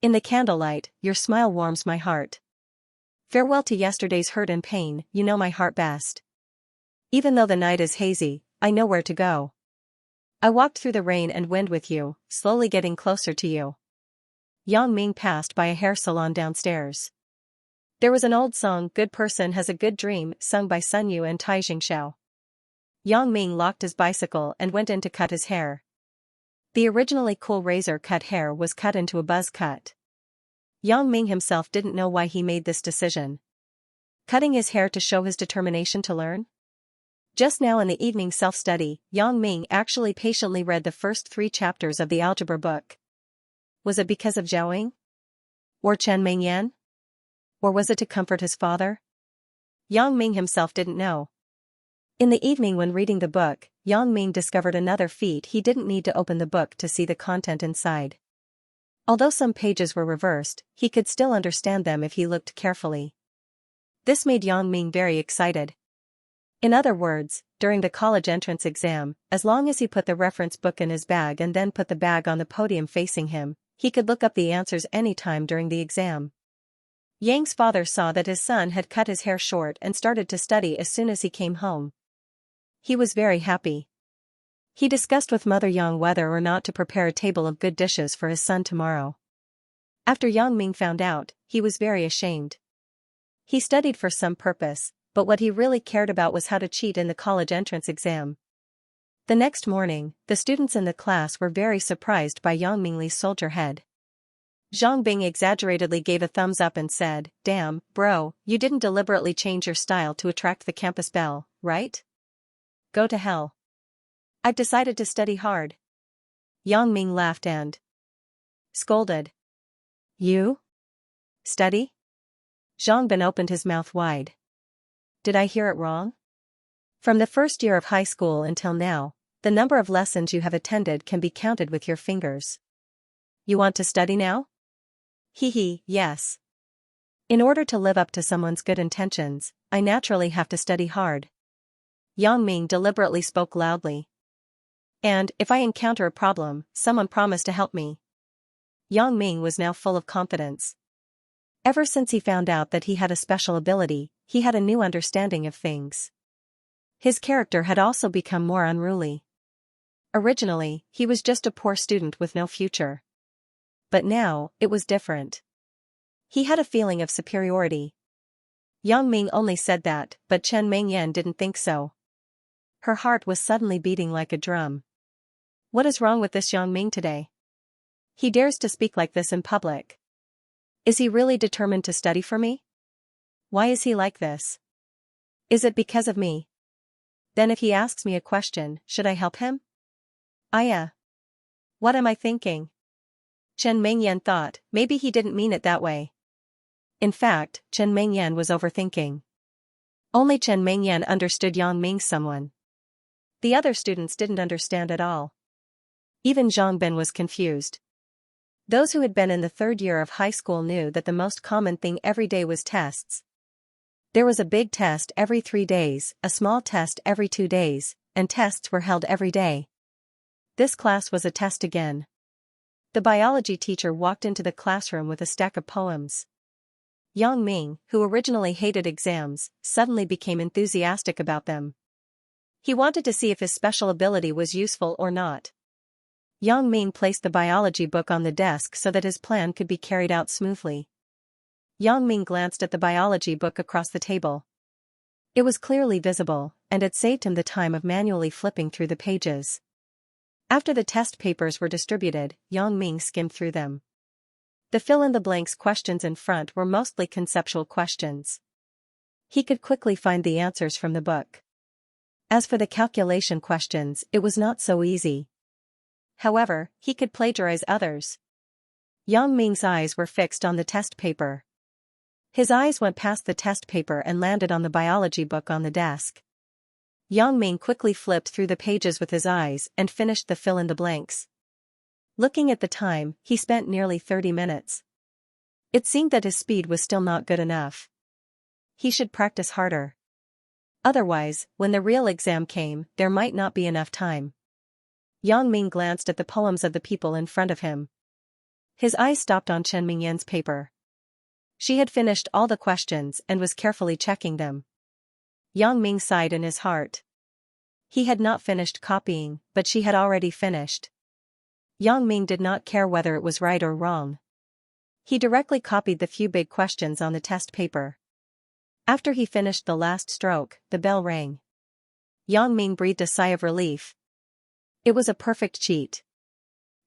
In the candlelight, your smile warms my heart. Farewell to yesterday's hurt and pain, you know my heart best. Even though the night is hazy, I know where to go. I walked through the rain and wind with you, slowly getting closer to you. Yang Ming passed by a hair salon downstairs. There was an old song, Good Person Has a Good Dream, sung by Sun Yu and Tai Xianxia. Yang Ming locked his bicycle and went in to cut his hair. The originally cool razor-cut hair was cut into a buzz cut. Yang Ming himself didn't know why he made this decision. Cutting his hair to show his determination to learn? Just now in the evening self-study, Yang Ming actually patiently read the first 3 chapters of the algebra book. Was it because of Zhaoying? Or Chen Mingyan? Or was it to comfort his father? Yang Ming himself didn't know. In the evening when reading the book, Yang Ming discovered another feat: he didn't need to open the book to see the content inside. Although some pages were reversed, he could still understand them if he looked carefully. This made Yang Ming very excited. In other words, during the college entrance exam, as long as he put the reference book in his bag and then put the bag on the podium facing him, he could look up the answers anytime during the exam. Yang's father saw that his son had cut his hair short and started to study as soon as he came home. He was very happy. He discussed with Mother Yang whether or not to prepare a table of good dishes for his son tomorrow. After Yang Ming found out, he was very ashamed. He studied for some purpose, but what he really cared about was how to cheat in the college entrance exam. The next morning, the students in the class were very surprised by Yang Mingli's soldier head. Zhang Bing exaggeratedly gave a thumbs up and said, "Damn, bro, you didn't deliberately change your style to attract the campus belle, right? Go to hell. I've decided to study hard." Yang Ming laughed and scolded. "You? Study?" Zhang Bin opened his mouth wide. "Did I hear it wrong? From the first year of high school until now, the number of lessons you have attended can be counted with your fingers. You want to study now?" "Hee, yes. In order to live up to someone's good intentions, I naturally have to study hard." Yang Ming deliberately spoke loudly. "And, if I encounter a problem, someone promised to help me." Yang Ming was now full of confidence. Ever since he found out that he had a special ability, he had a new understanding of things. His character had also become more unruly. Originally, he was just a poor student with no future. But now, it was different. He had a feeling of superiority. Yang Ming only said that, but Chen Mengyan didn't think so. Her heart was suddenly beating like a drum. What is wrong with this Yang Ming today? He dares to speak like this in public. Is he really determined to study for me? Why is he like this? Is it because of me? Then if he asks me a question, should I help him? What am I thinking? Chen Mengyan thought, maybe he didn't mean it that way. In fact, Chen Mengyan was overthinking. Only Chen Mengyan understood Yang Ming's someone. The other students didn't understand at all. Even Zhang Bin was confused. Those who had been in the third year of high school knew that the most common thing every day was tests. There was a big test every 3 days, a small test every 2 days, and tests were held every day. This class was a test again. The biology teacher walked into the classroom with a stack of poems. Yang Ming, who originally hated exams, suddenly became enthusiastic about them. He wanted to see if his special ability was useful or not. Yang Ming placed the biology book on the desk so that his plan could be carried out smoothly. Yang Ming glanced at the biology book across the table. It was clearly visible, and it saved him the time of manually flipping through the pages. After the test papers were distributed, Yang Ming skimmed through them. The fill-in-the-blanks questions in front were mostly conceptual questions. He could quickly find the answers from the book. As for the calculation questions, it was not so easy. However, he could plagiarize others. Yang Ming's eyes were fixed on the test paper. His eyes went past the test paper and landed on the biology book on the desk. Yang Ming quickly flipped through the pages with his eyes and finished the fill-in-the-blanks. Looking at the time, he spent nearly 30 minutes. It seemed that his speed was still not good enough. He should practice harder. Otherwise, when the real exam came, there might not be enough time. Yang Ming glanced at the poems of the people in front of him. His eyes stopped on Chen Mingyan's paper. She had finished all the questions and was carefully checking them. Yang Ming sighed in his heart. He had not finished copying, but she had already finished. Yang Ming did not care whether it was right or wrong. He directly copied the few big questions on the test paper. After he finished the last stroke, the bell rang. Yang Ming breathed a sigh of relief. It was a perfect cheat.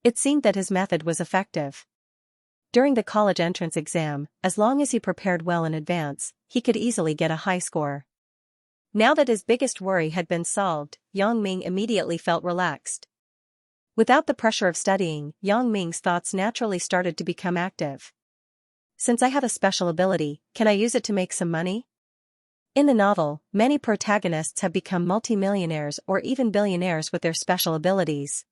It seemed that his method was effective. During the college entrance exam, as long as he prepared well in advance, he could easily get a high score. Now that his biggest worry had been solved, Yang Ming immediately felt relaxed. Without the pressure of studying, Yang Ming's thoughts naturally started to become active. Since I have a special ability, can I use it to make some money? In the novel, many protagonists have become multimillionaires or even billionaires with their special abilities.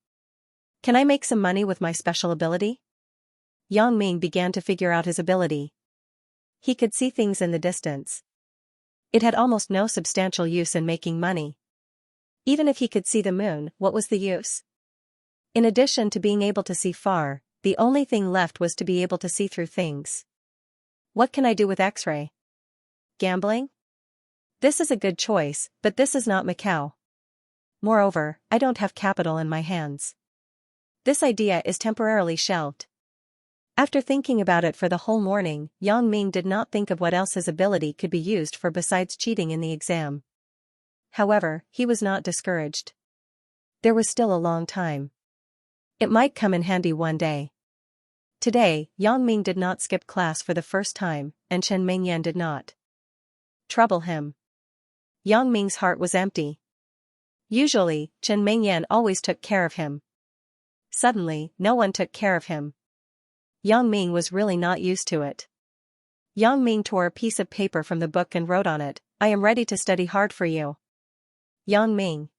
Can I make some money with my special ability? Yang Ming began to figure out his ability. He could see things in the distance. It had almost no substantial use in making money. Even if he could see the moon, what was the use? In addition to being able to see far, the only thing left was to be able to see through things. What can I do with X-ray? Gambling? This is a good choice, but this is not Macau. Moreover, I don't have capital in my hands. This idea is temporarily shelved. After thinking about it for the whole morning, Yang Ming did not think of what else his ability could be used for besides cheating in the exam. However, he was not discouraged. There was still a long time. It might come in handy one day. Today, Yang Ming did not skip class for the first time, and Chen Mingyan did not trouble him. Yang Ming's heart was empty. Usually, Chen Mingyan always took care of him. Suddenly, no one took care of him. Yang Ming was really not used to it. Yang Ming tore a piece of paper from the book and wrote on it, "I am ready to study hard for you. Yang Ming."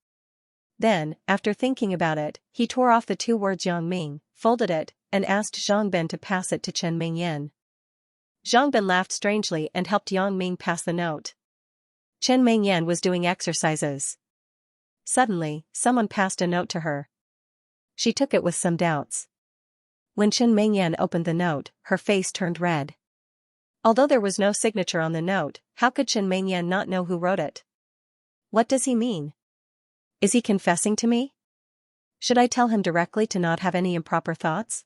Then, after thinking about it, he tore off the two words Yang Ming, folded it, and asked Zhang Ben to pass it to Chen Mingyan. Zhang Ben laughed strangely and helped Yang Ming pass the note. Chen Mingyan was doing exercises. Suddenly, someone passed a note to her. She took it with some doubts. When Chen Mingyan opened the note, her face turned red. Although there was no signature on the note, how could Chen Mingyan not know who wrote it? What does he mean? Is he confessing to me? Should I tell him directly to not have any improper thoughts?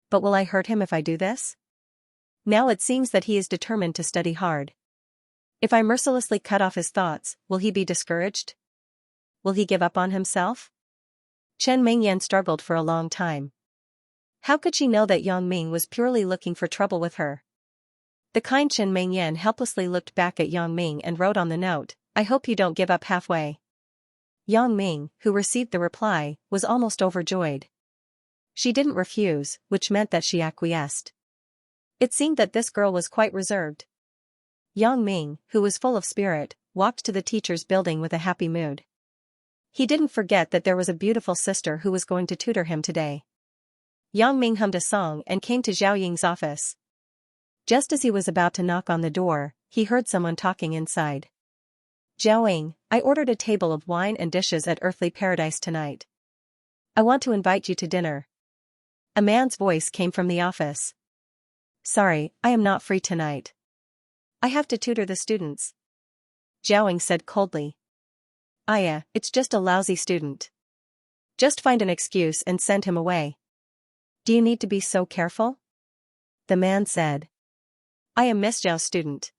But will I hurt him if I do this? Now it seems that he is determined to study hard. If I mercilessly cut off his thoughts, will he be discouraged? Will he give up on himself? Chen Mingyan struggled for a long time. How could she know that Yang Ming was purely looking for trouble with her? The kind Chen Mingyan helplessly looked back at Yang Ming and wrote on the note, "I hope you don't give up halfway." Yang Ming, who received the reply, was almost overjoyed. She didn't refuse, which meant that she acquiesced. It seemed that this girl was quite reserved. Yang Ming, who was full of spirit, walked to the teacher's building with a happy mood. He didn't forget that there was a beautiful sister who was going to tutor him today. Yang Ming hummed a song and came to Zhao Ying's office. Just as he was about to knock on the door, he heard someone talking inside. "Zhao Ying, I ordered a table of wine and dishes at Earthly Paradise tonight. I want to invite you to dinner." A man's voice came from the office. "Sorry, I am not free tonight. I have to tutor the students." Zhao Ying said coldly. "Aya, it's just a lousy student. Just find an excuse and send him away." "Do you need to be so careful?" The man said. "I am Miss Zhao's student."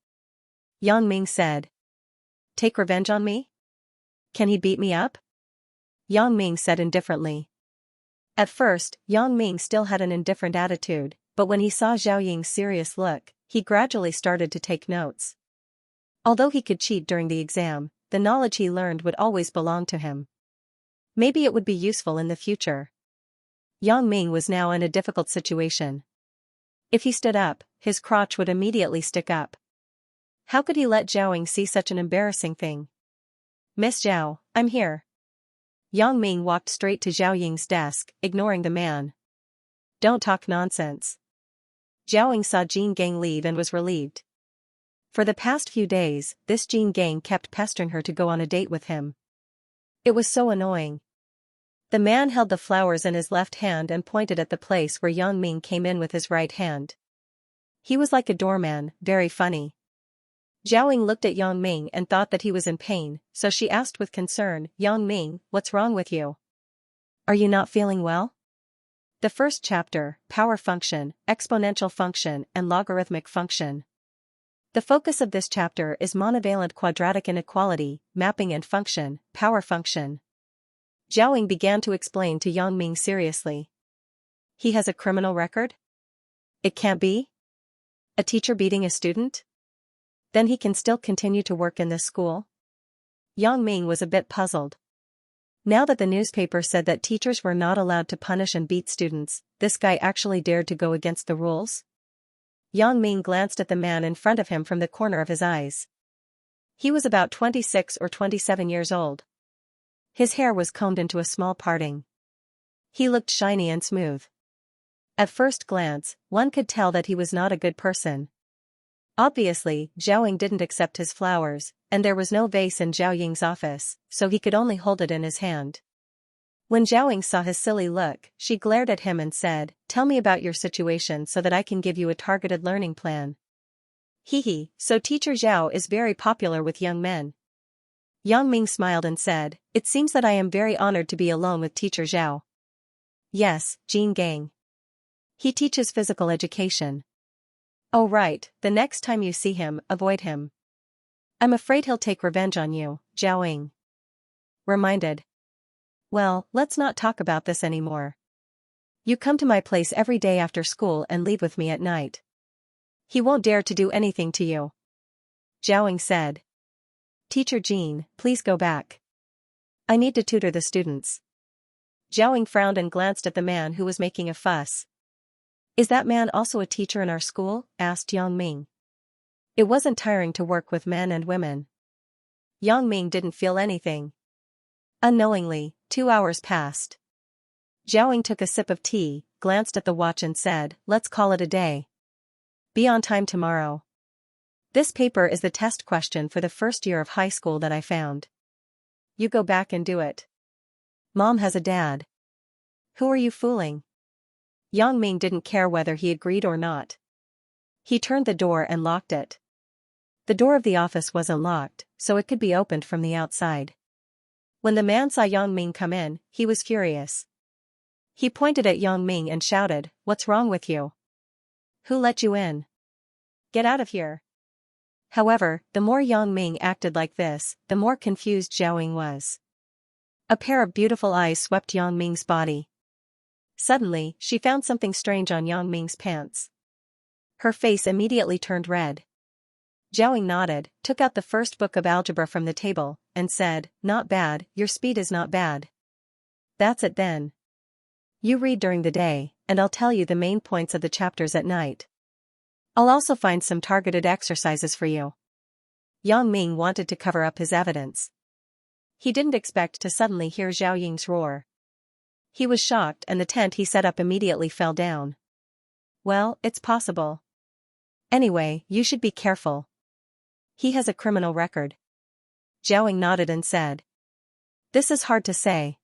Yang Ming said. "Take revenge on me? Can he beat me up?" Yang Ming said indifferently. At first, Yang Ming still had an indifferent attitude, but when he saw Zhao Ying's serious look, he gradually started to take notes. Although he could cheat during the exam, the knowledge he learned would always belong to him. Maybe it would be useful in the future. Yang Ming was now in a difficult situation. If he stood up, his crotch would immediately stick up. How could he let Zhao Ying see such an embarrassing thing? "Miss Zhao, I'm here." Yang Ming walked straight to Zhao Ying's desk, ignoring the man. "Don't talk nonsense." Zhao Ying saw Jean Gang leave and was relieved. For the past few days, this Jean Gang kept pestering her to go on a date with him. It was so annoying. The man held the flowers in his left hand and pointed at the place where Yang Ming came in with his right hand. He was like a doorman, very funny. Zhao Ying looked at Yang Ming and thought that he was in pain, so she asked with concern, "Yang Ming, what's wrong with you? Are you not feeling well?" The first chapter, Power Function, Exponential Function and Logarithmic Function. The focus of this chapter is monovalent quadratic inequality, mapping and function, power function. Zhao Ying began to explain to Yang Ming seriously. "He has a criminal record? It can't be? A teacher beating a student? Then he can still continue to work in this school?" Yang Ming was a bit puzzled. Now that the newspaper said that teachers were not allowed to punish and beat students, this guy actually dared to go against the rules? Yang Ming glanced at the man in front of him from the corner of his eyes. He was about 26 or 27 years old. His hair was combed into a small parting. He looked shiny and smooth. At first glance, one could tell that he was not a good person. Obviously, Zhao Ying didn't accept his flowers, and there was no vase in Zhao Ying's office, so he could only hold it in his hand. When Zhao Ying saw his silly look, she glared at him and said, "Tell me about your situation so that I can give you a targeted learning plan." "Hee, so Teacher Zhao is very popular with young men." Yang Ming smiled and said, "It seems that I am very honored to be alone with Teacher Zhao." "Yes, Jean Gang. He teaches physical education." "Oh right, the next time you see him, avoid him. I'm afraid he'll take revenge on you," Zhao Ying reminded. "Well, let's not talk about this anymore. You come to my place every day after school and leave with me at night. He won't dare to do anything to you. Xiaoying said. Teacher Jean, please go back. I need to tutor the students. Xiaoying frowned and glanced at the man who was making a fuss. Is that man also a teacher in our school? Asked Yang Ming. It wasn't tiring to work with men and women. Yang Ming didn't feel anything. Unknowingly, 2 hours passed. Xiaoying took a sip of tea, glanced at the watch and said, let's call it a day. Be on time tomorrow. This paper is the test question for the first year of high school that I found. You go back and do it. Mom has a dad. Who are you fooling? Yang Ming didn't care whether he agreed or not. He turned the door and locked it. The door of the office wasn't locked, so it could be opened from the outside. When the man saw Yang Ming come in, he was furious. He pointed at Yang Ming and shouted, "What's wrong with you? Who let you in? Get out of here." However, the more Yang Ming acted like this, the more confused Xiaoying was. A pair of beautiful eyes swept Yang Ming's body. Suddenly, she found something strange on Yang Ming's pants. Her face immediately turned red. Xiaoying nodded, took out the first book of algebra from the table, and said, "Not bad, your speed is not bad. That's it then. You read during the day, and I'll tell you the main points of the chapters at night. I'll also find some targeted exercises for you." Yang Ming wanted to cover up his evidence. He didn't expect to suddenly hear Xiaoying's roar. He was shocked and the tent he set up immediately fell down. Well, it's possible. Anyway, you should be careful. He has a criminal record. Xiaoying nodded and said. This is hard to say.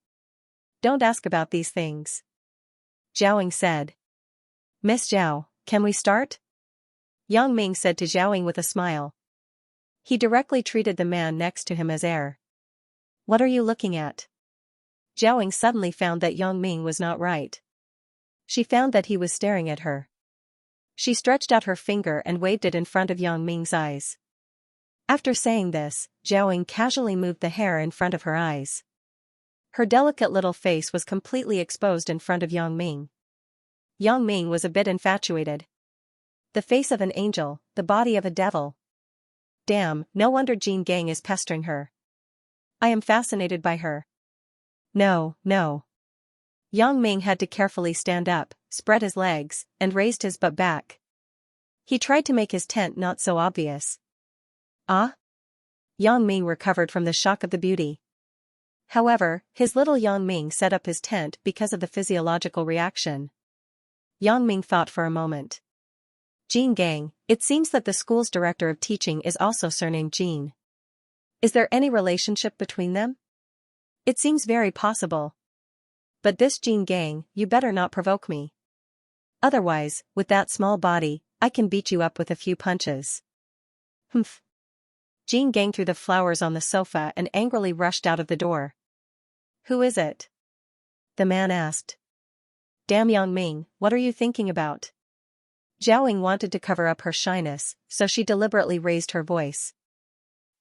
Don't ask about these things. Xiaoying said. Miss Zhao, can we start? Yang Ming said to Xiaoying with a smile. He directly treated the man next to him as heir. What are you looking at? Xiaoying suddenly found that Yang Ming was not right. She found that he was staring at her. She stretched out her finger and waved it in front of Yang Ming's eyes. After saying this, Xiaoying casually moved the hair in front of her eyes. Her delicate little face was completely exposed in front of Yang Ming. Yang Ming was a bit infatuated. The face of an angel, the body of a devil. Damn, no wonder Jean Gang is pestering her. I am fascinated by her. No, no. Yang Ming had to carefully stand up, spread his legs, and raised his butt back. He tried to make his tent not so obvious. Ah? Yang Ming recovered from the shock of the beauty. However, his little Yang Ming set up his tent because of the physiological reaction. Yang Ming thought for a moment. Jean Gang, it seems that the school's director of teaching is also surnamed Jean. Is there any relationship between them? It seems very possible. But this Jean Gang, you better not provoke me. Otherwise, with that small body, I can beat you up with a few punches. Humph. Jean Gang threw the flowers on the sofa and angrily rushed out of the door. Who is it? The man asked. Damn Yang Ming, what are you thinking about? Xiaoying wanted to cover up her shyness, so she deliberately raised her voice.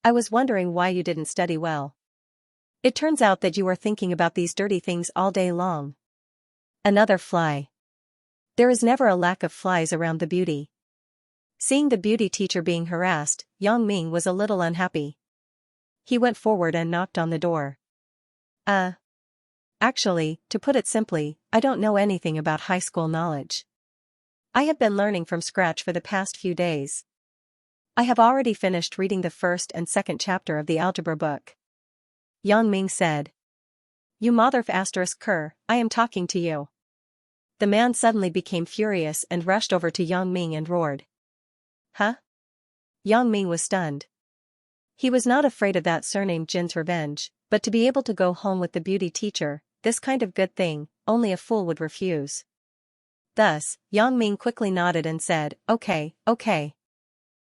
I was wondering why you didn't study well. It turns out that you are thinking about these dirty things all day long. Another fly. There is never a lack of flies around the beauty. Seeing the beauty teacher being harassed, Yang Ming was a little unhappy. He went forward and knocked on the door. Actually, to put it simply, I don't know anything about high school knowledge. I have been learning from scratch for the past few days. I have already finished reading the first and second chapter of the algebra book. Yang Ming said. You mother ***, I am talking to you. The man suddenly became furious and rushed over to Yang Ming and roared. Huh? Yang Ming was stunned. He was not afraid of that surnamed Jin's revenge, but to be able to go home with the beauty teacher, this kind of good thing, only a fool would refuse. Thus, Yang Ming quickly nodded and said, Okay.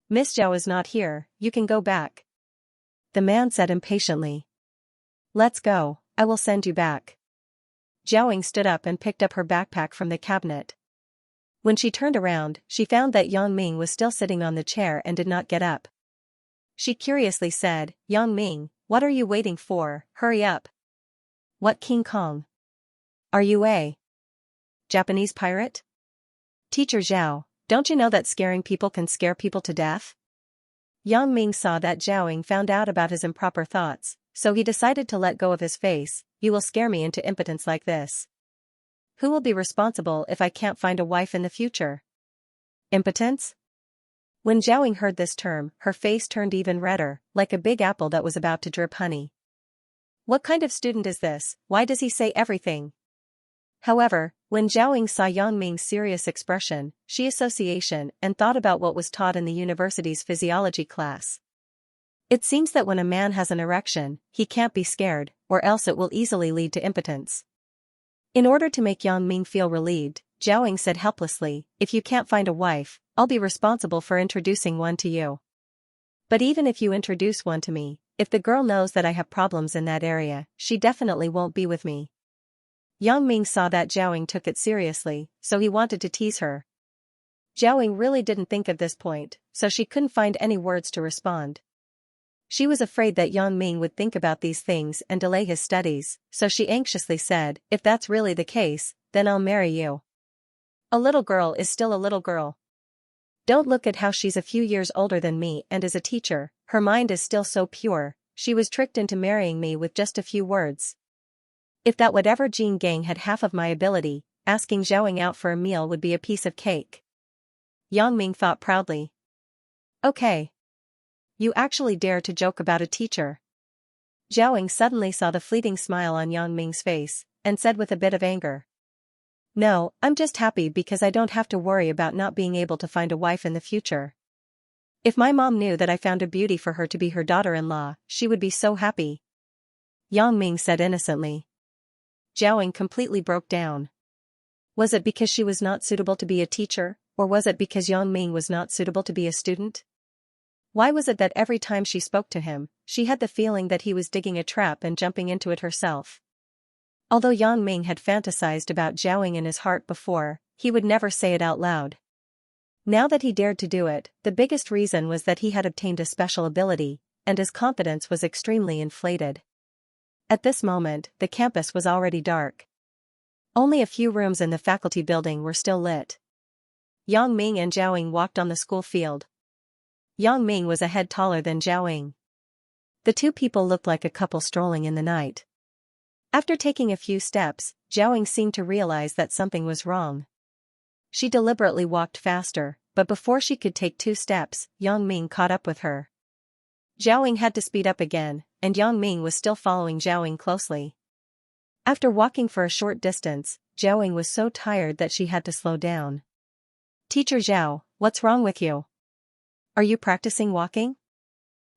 Miss Zhao is not here, you can go back. The man said impatiently. Let's go, I will send you back. Xiaoying stood up and picked up her backpack from the cabinet. When she turned around, she found that Yang Ming was still sitting on the chair and did not get up. She curiously said, Yang Ming, what are you waiting for, hurry up. What King Kong? Are you a? Japanese pirate? Teacher Zhao, don't you know that scaring people can scare people to death? Yang Ming saw that Zhao found out about his improper thoughts, so he decided to let go of his face. You will scare me into impotence like this. Who will be responsible if I can't find a wife in the future? Impotence? When Zhao heard this term, her face turned even redder, like a big apple that was about to drip honey. What kind of student is this? Why does he say everything? However, when Zhao saw Yang Ming's serious expression, she association and thought about what was taught in the university's physiology class. It seems that when a man has an erection, he can't be scared, or else it will easily lead to impotence. In order to make Yang Ming feel relieved, Zhao said helplessly, if you can't find a wife, I'll be responsible for introducing one to you. But even if you introduce one to me, if the girl knows that I have problems in that area, she definitely won't be with me. Yang Ming saw that Zhao took it seriously, so he wanted to tease her. Zhao really didn't think of this point, so she couldn't find any words to respond. She was afraid that Yang Ming would think about these things and delay his studies, so she anxiously said, if that's really the case, then I'll marry you. A little girl is still a little girl. Don't look at how she's a few years older than me and is a teacher, her mind is still so pure, she was tricked into marrying me with just a few words. If that whatever Jin Gang had half of my ability, asking Zhao out for a meal would be a piece of cake. Yang Ming thought proudly. Okay. You actually dare to joke about a teacher. Zhao suddenly saw the fleeting smile on Yang Ming's face, and said with a bit of anger. No, I'm just happy because I don't have to worry about not being able to find a wife in the future. If my mom knew that I found a beauty for her to be her daughter-in-law, she would be so happy. Yang Ming said innocently. Zhao completely broke down. Was it because she was not suitable to be a teacher, or was it because Yang Ming was not suitable to be a student? Why was it that every time she spoke to him, she had the feeling that he was digging a trap and jumping into it herself? Although Yang Ming had fantasized about Zhao in his heart before, he would never say it out loud. Now that he dared to do it, the biggest reason was that he had obtained a special ability, and his confidence was extremely inflated. At this moment, the campus was already dark. Only a few rooms in the faculty building were still lit. Yang Ming and Zhao walked on the school field. Yang Ming was a head taller than Zhao. The two people looked like a couple strolling in the night. After taking a few steps, Zhao seemed to realize that something was wrong. She deliberately walked faster, but before she could take 2 steps, Yang Ming caught up with her. Zhao had to speed up again, and Yang Ming was still following Zhao closely. After walking for a short distance, Zhao was so tired that she had to slow down. Teacher Zhao, what's wrong with you? Are you practicing walking?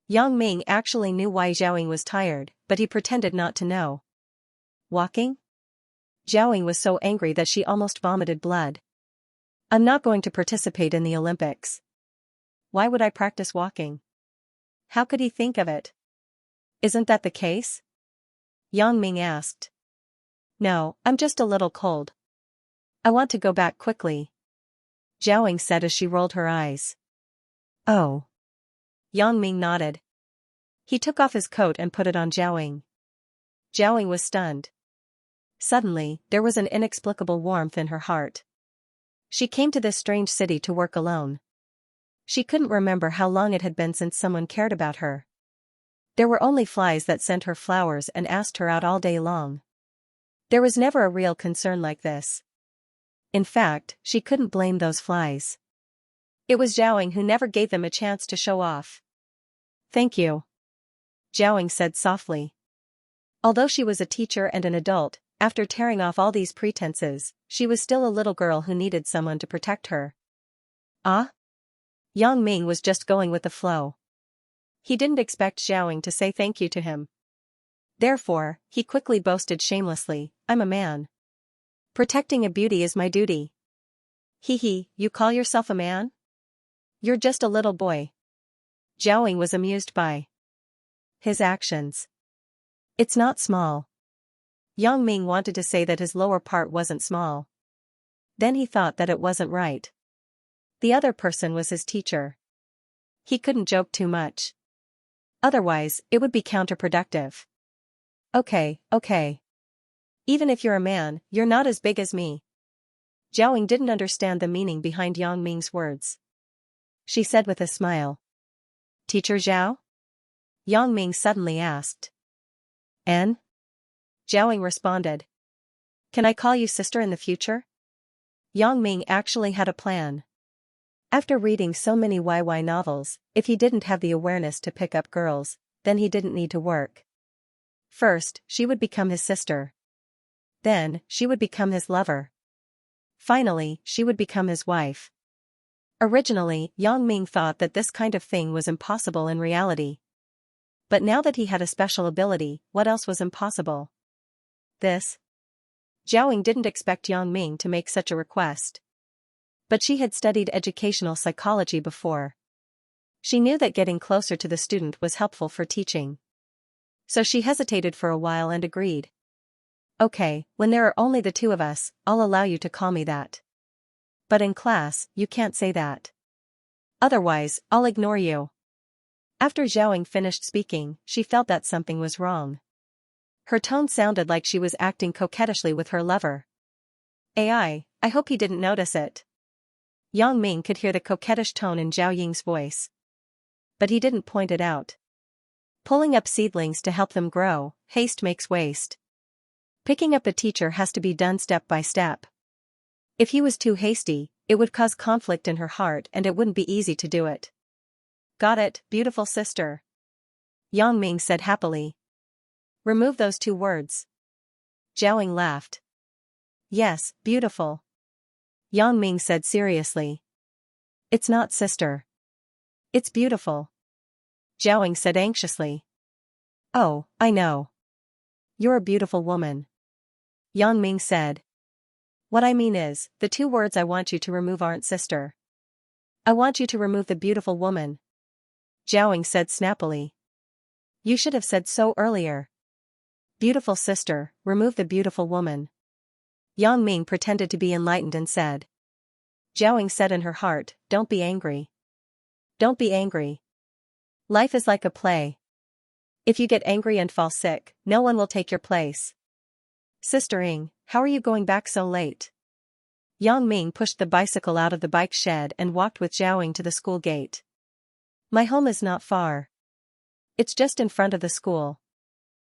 Yang Ming actually knew why Zhao was tired, but he pretended not to know. Walking? Zhao was so angry that she almost vomited blood. I'm not going to participate in the Olympics. Why would I practice walking? How could he think of it? Isn't that the case? Yang Ming asked. No, I'm just a little cold. I want to go back quickly. Zhao said as she rolled her eyes. Oh. Yang Ming nodded. He took off his coat and put it on Zhao. Zhao was stunned. Suddenly, there was an inexplicable warmth in her heart. She came to this strange city to work alone. She couldn't remember how long it had been since someone cared about her. There were only flies that sent her flowers and asked her out all day long. There was never a real concern like this. In fact, she couldn't blame those flies. It was Zhao who never gave them a chance to show off. Thank you. Zhao said softly. Although she was a teacher and an adult, after tearing off all these pretenses, she was still a little girl who needed someone to protect her. Ah? Yang Ming was just going with the flow. He didn't expect Zhao to say thank you to him. Therefore, he quickly boasted shamelessly, I'm a man. Protecting a beauty is my duty. Hee hee, you call yourself a man? You're just a little boy. Zhao was amused by his actions. It's not small. Yang Ming wanted to say that his lower part wasn't small. Then he thought that it wasn't right. The other person was his teacher. He couldn't joke too much. Otherwise, it would be counterproductive. Okay. Even if you're a man, you're not as big as me. Jiaoying didn't understand the meaning behind Yang Ming's words. She said with a smile. Teacher Zhao? Yang Ming suddenly asked. N? Jiaoying responded. Can I call you sister in the future? Yang Ming actually had a plan. After reading so many YY novels, if he didn't have the awareness to pick up girls, then he didn't need to work. First, she would become his sister. Then, she would become his lover. Finally, she would become his wife. Originally, Yang Ming thought that this kind of thing was impossible in reality. But now that he had a special ability, what else was impossible? This? Jiaoying didn't expect Yang Ming to make such a request. But she had studied educational psychology before. She knew that getting closer to the student was helpful for teaching. So she hesitated for a while and agreed. Okay, when there are only the two of us, I'll allow you to call me that. But in class, you can't say that. Otherwise, I'll ignore you. After Jiaoying finished speaking, she felt that something was wrong. Her tone sounded like she was acting coquettishly with her lover. I hope he didn't notice it. Yang Ming could hear the coquettish tone in Zhao Ying's voice. But he didn't point it out. Pulling up seedlings to help them grow, haste makes waste. Picking up a teacher has to be done step by step. If he was too hasty, it would cause conflict in her heart and it wouldn't be easy to do it. Got it, beautiful sister. Yang Ming said happily. Remove those two words. Jiaoying laughed. Yes, beautiful. Yang Ming said seriously. It's not sister. It's beautiful. Jiaoying said anxiously. Oh, I know. You're a beautiful woman. Yang Ming said. What I mean is, the two words I want you to remove aren't sister. I want you to remove the beautiful woman. Jiaoying said snappily. You should have said so earlier. Beautiful sister, remove the beautiful woman. Yang Ming pretended to be enlightened and said. Jiaoying said in her heart, don't be angry. Don't be angry. Life is like a play. If you get angry and fall sick, no one will take your place. Sister Ying, how are you going back so late? Yang Ming pushed the bicycle out of the bike shed and walked with Jiaoying to the school gate. My home is not far. It's just in front of the school.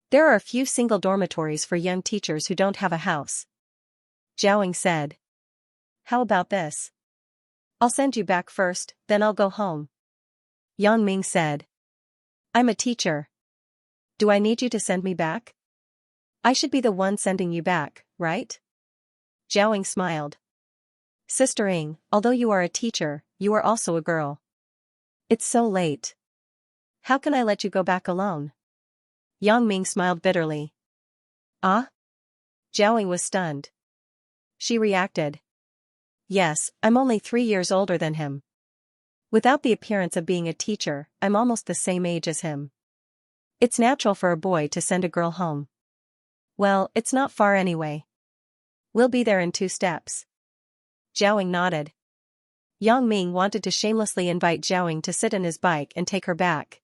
There are a few single dormitories for young teachers who don't have a house. Jiaoying said. How about this? I'll send you back first, then I'll go home. Yang Ming said. I'm a teacher. Do I need you to send me back? I should be the one sending you back, right? Jiaoying smiled. Sister Ying, although you are a teacher, you are also a girl. It's so late. How can I let you go back alone? Yang Ming smiled bitterly. Ah? Jiaoying was stunned. She reacted. Yes, I'm only 3 years older than him. Without the appearance of being a teacher, I'm almost the same age as him. It's natural for a boy to send a girl home. Well, it's not far anyway. We'll be there in 2 steps. Jiaoying nodded. Yang Ming wanted to shamelessly invite Jiaoying to sit in his bike and take her back.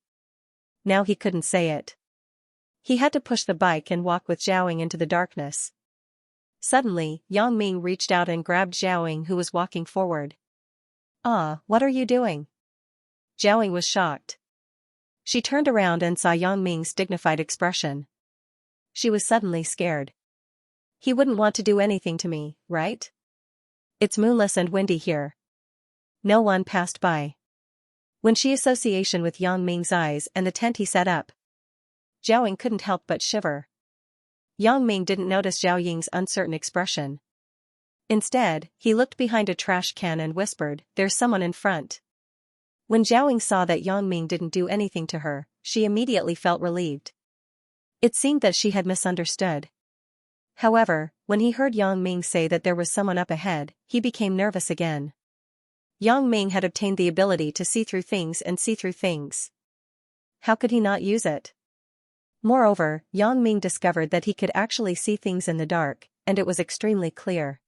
Now he couldn't say it. He had to push the bike and walk with Jiaoying into the darkness. Suddenly, Yang Ming reached out and grabbed Jiaoying, who was walking forward. Ah, what are you doing? Jiaoying was shocked. She turned around and saw Yang Ming's dignified expression. She was suddenly scared. He wouldn't want to do anything to me, right? It's moonless and windy here. No one passed by. When she association with Yang Ming's eyes and the tent he set up, Jiaoying couldn't help but shiver. Yang Ming didn't notice Zhao Ying's uncertain expression. Instead, he looked behind a trash can and whispered, "There's someone in front." When Zhao Ying saw that Yang Ming didn't do anything to her, she immediately felt relieved. It seemed that she had misunderstood. However, when he heard Yang Ming say that there was someone up ahead, he became nervous again. Yang Ming had obtained the ability to see through things and see through things. How could he not use it? Moreover, Yang Ming discovered that he could actually see things in the dark, and it was extremely clear.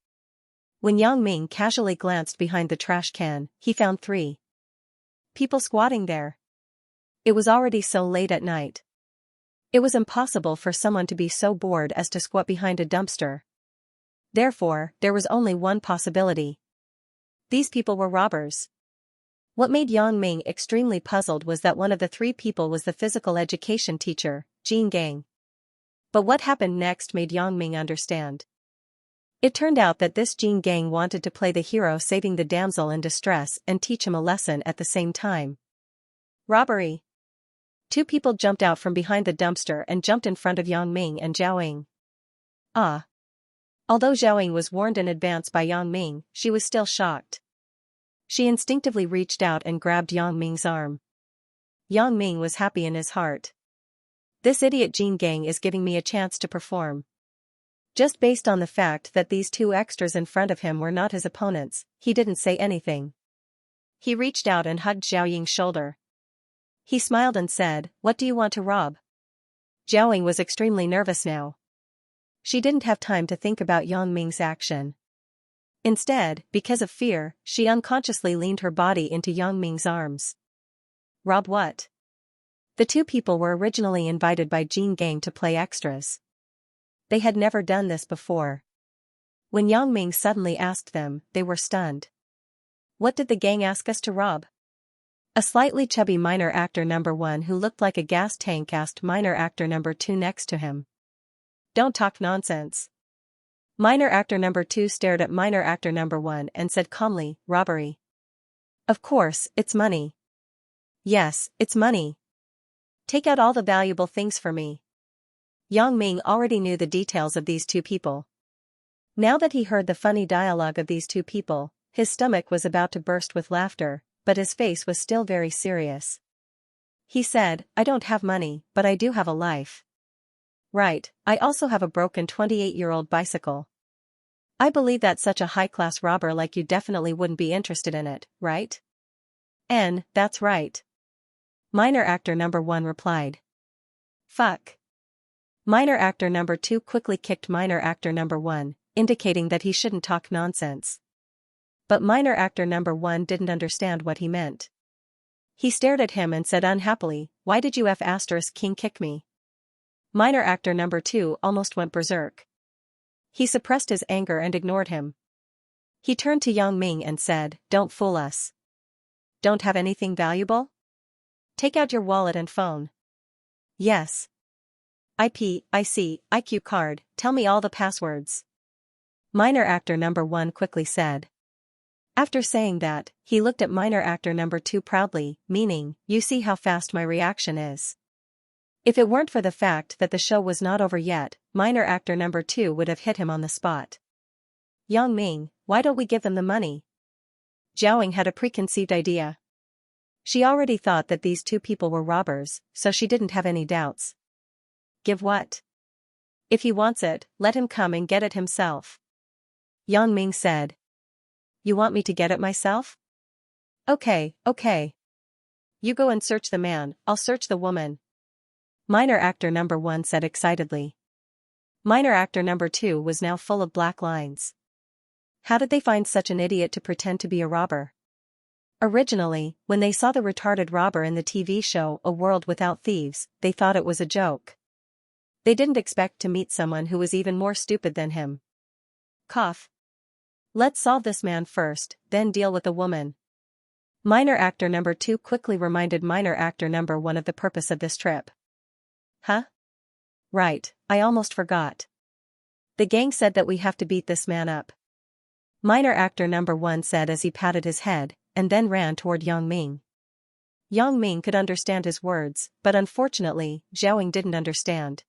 When Yang Ming casually glanced behind the trash can, he found 3 people squatting there. It was already so late at night. It was impossible for someone to be so bored as to squat behind a dumpster. Therefore, there was only one possibility. These people were robbers. What made Yang Ming extremely puzzled was that one of the three people was the physical education teacher, Jin Gang. But what happened next made Yang Ming understand. It turned out that this Jin Gang wanted to play the hero saving the damsel in distress and teach him a lesson at the same time. Robbery. Two people jumped out from behind the dumpster and jumped in front of Yang Ming and Zhao Ying. Ah. Although Zhao Ying was warned in advance by Yang Ming, she was still shocked. She instinctively reached out and grabbed Yang Ming's arm. Yang Ming was happy in his heart. This idiot Jin Gang is giving me a chance to perform. Just based on the fact that these two extras in front of him were not his opponents, he didn't say anything. He reached out and hugged Zhao Ying's shoulder. He smiled and said, "What do you want to rob?" Zhao Ying was extremely nervous now. She didn't have time to think about Yang Ming's action. Instead, because of fear, she unconsciously leaned her body into Yang Ming's arms. Rob what? The two people were originally invited by Jin Gang to play extras. They had never done this before. When Yang Ming suddenly asked them, they were stunned. What did the gang ask us to rob? A slightly chubby minor actor number 1 who looked like a gas tank asked minor actor number 2 next to him. Don't talk nonsense. Minor actor number 2 stared at minor actor number 1 and said calmly, robbery. Of course, it's money. Yes, it's money. Take out all the valuable things for me. Yang Ming already knew the details of these two people. Now that he heard the funny dialogue of these two people, his stomach was about to burst with laughter, but his face was still very serious. He said, I don't have money, but I do have a life. Right, I also have a broken 28-year-old bicycle. I believe that such a high-class robber like you definitely wouldn't be interested in it, right? That's right. Minor actor number 1 replied. Fuck. Minor actor number 2 quickly kicked minor actor number 1, indicating that he shouldn't talk nonsense. But minor actor number 1 didn't understand what he meant. He stared at him and said unhappily, why did you F***king kick me? Minor actor number 2 almost went berserk. He suppressed his anger and ignored him. He turned to Yang Ming and said, don't fool us. Don't have anything valuable? Take out your wallet and phone. Yes. IP, IC, IQ card, tell me all the passwords. Minor actor number 1 quickly said. After saying that, he looked at minor actor number 2 proudly, meaning, you see how fast my reaction is. If it weren't for the fact that the show was not over yet, minor actor number 2 would have hit him on the spot. Yang Ming, why don't we give them the money? Zhao Ying had a preconceived idea. She already thought that these two people were robbers, so she didn't have any doubts. Give what? If he wants it, let him come and get it himself. Yang Ming said. You want me to get it myself? Okay. You go and search the man, I'll search the woman. Minor actor number 1 said excitedly. Minor actor number 2 was now full of black lines. How did they find such an idiot to pretend to be a robber? Originally, when they saw the retarded robber in the TV show A World Without Thieves, they thought it was a joke. They didn't expect to meet someone who was even more stupid than him. Cough. Let's solve this man first, then deal with the woman. Minor actor number 2 quickly reminded minor actor number 1 of the purpose of this trip. Huh? Right, I almost forgot. The gang said that we have to beat this man up. Minor actor number 1 said as he patted his head, and then ran toward Yang Ming. Yang Ming could understand his words, but unfortunately, Zhao Ying didn't understand.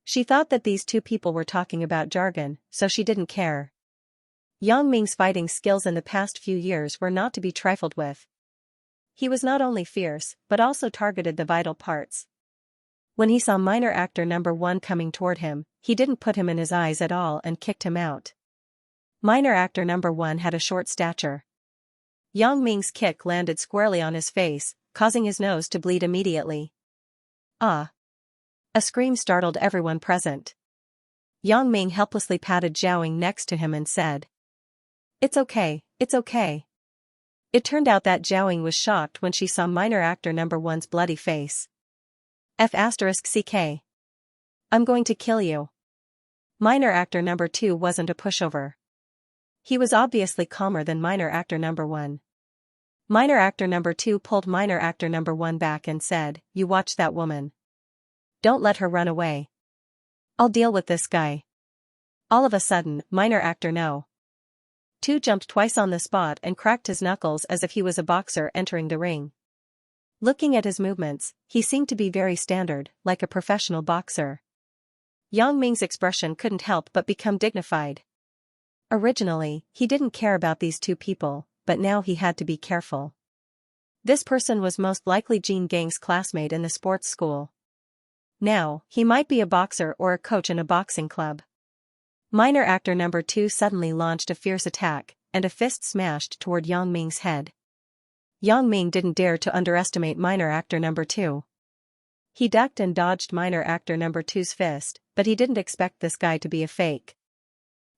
She thought that these two people were talking about jargon, so she didn't care. Yang Ming's fighting skills in the past few years were not to be trifled with. He was not only fierce, but also targeted the vital parts. When he saw minor actor number 1 coming toward him, he didn't put him in his eyes at all and kicked him out. Minor actor number 1 had a short stature. Yang Ming's kick landed squarely on his face, causing his nose to bleed immediately. Ah! A scream startled everyone present. Yang Ming helplessly patted Zhao Ying next to him and said, It's okay. It turned out that Zhao Ying was shocked when she saw minor actor number 1's bloody face. F***ck. I'm going to kill you. Minor actor number 2 wasn't a pushover. He was obviously calmer than minor actor number 1. Minor actor number 2 pulled minor actor number 1 back and said, "You watch that woman. Don't let her run away. I'll deal with this guy." All of a sudden, minor actor no. 2 jumped twice on the spot and cracked his knuckles as if he was a boxer entering the ring. Looking at his movements, he seemed to be very standard, like a professional boxer. Yang Ming's expression couldn't help but become dignified. Originally, he didn't care about these two people, but now he had to be careful. This person was most likely Jin Gang's classmate in the sports school. Now, he might be a boxer or a coach in a boxing club. Minor actor number 2 suddenly launched a fierce attack, and a fist smashed toward Yang Ming's head. Yang Ming didn't dare to underestimate minor actor number 2. He ducked and dodged minor actor number 2's fist, but he didn't expect this guy to be a fake.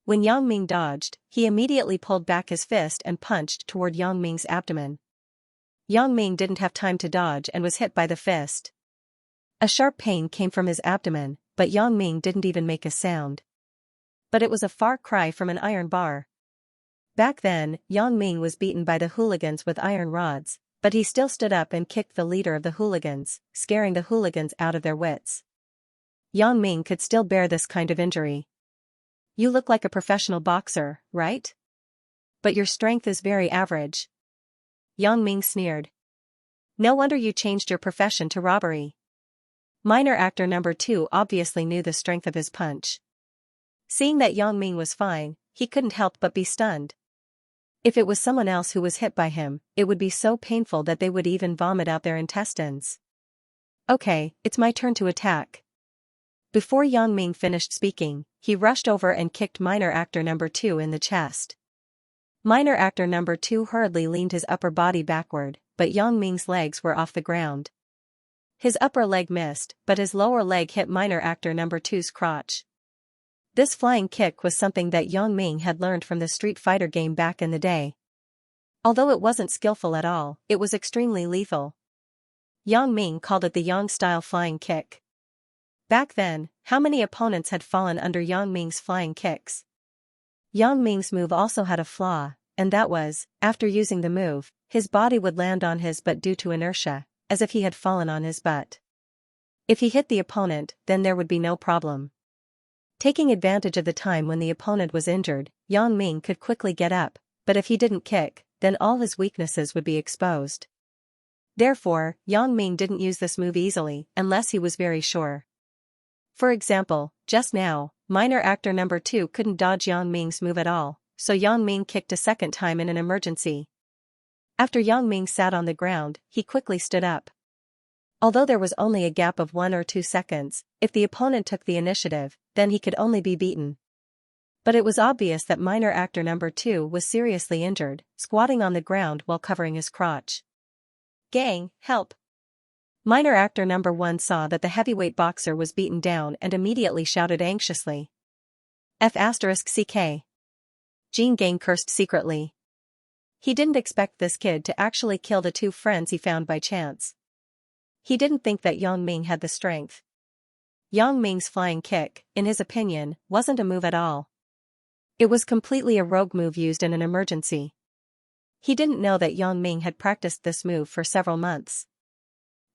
When Yang Ming dodged, he immediately pulled back his fist and punched toward Yang Ming's abdomen. Yang Ming didn't have time to dodge and was hit by the fist. A sharp pain came from his abdomen, but Yang Ming didn't even make a sound. But it was a far cry from an iron bar. Back then, Yang Ming was beaten by the hooligans with iron rods, but he still stood up and kicked the leader of the hooligans, scaring the hooligans out of their wits. Yang Ming could still bear this kind of injury. "You look like a professional boxer, right? But your strength is very average." Yang Ming sneered. "No wonder you changed your profession to robbery." Minor actor number 2 obviously knew the strength of his punch. Seeing that Yang Ming was fine, he couldn't help but be stunned. If it was someone else who was hit by him, it would be so painful that they would even vomit out their intestines. "Okay, it's my turn to attack." Before Yang Ming finished speaking, he rushed over and kicked minor actor number 2 in the chest. Minor actor number 2 hurriedly leaned his upper body backward, but Yang Ming's legs were off the ground. His upper leg missed, but his lower leg hit minor actor number 2's crotch. This flying kick was something that Yang Ming had learned from the Street Fighter game back in the day. Although it wasn't skillful at all, it was extremely lethal. Yang Ming called it the Yang-style flying kick. Back then, how many opponents had fallen under Yang Ming's flying kicks? Yang Ming's move also had a flaw, and that was, after using the move, his body would land on his butt due to inertia, as if he had fallen on his butt. If he hit the opponent, then there would be no problem. Taking advantage of the time when the opponent was injured, Yang Ming could quickly get up, but if he didn't kick, then all his weaknesses would be exposed. Therefore, Yang Ming didn't use this move easily, unless he was very sure. For example, just now, minor actor number 2 couldn't dodge Yang Ming's move at all, so Yang Ming kicked a second time in an emergency. After Yang Ming sat on the ground, he quickly stood up. Although there was only a gap of 1 or 2 seconds, if the opponent took the initiative, then he could only be beaten. But it was obvious that minor actor number 2 was seriously injured, squatting on the ground while covering his crotch. "Gang, help!" Minor actor number 1 saw that the heavyweight boxer was beaten down and immediately shouted anxiously. F***CK. Jin Gang cursed secretly. He didn't expect this kid to actually kill the 2 friends he found by chance. He didn't think that Yang Ming had the strength. Yang Ming's flying kick, in his opinion, wasn't a move at all. It was completely a rogue move used in an emergency. He didn't know that Yang Ming had practiced this move for several months.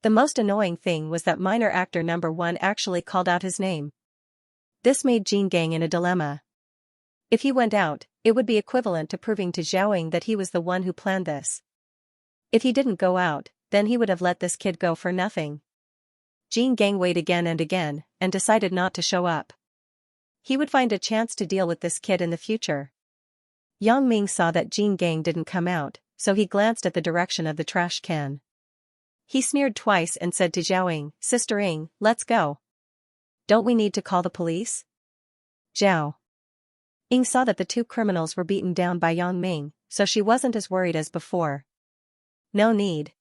The most annoying thing was that minor actor number 1 actually called out his name. This made Jin Gang in a dilemma. If he went out, it would be equivalent to proving to Xiaoying that he was the one who planned this. If he didn't go out, then he would have let this kid go for nothing. Jin Gang weighed again and decided not to show up. He would find a chance to deal with this kid in the future. Yang Ming saw that Jin Gang didn't come out, so he glanced at the direction of the trash can. He sneered twice and said to Xiaoying, "Sister Ying, let's go. Don't we need to call the police?" Zhao Ying saw that the 2 criminals were beaten down by Yang Ming, so she wasn't as worried as before. "No need.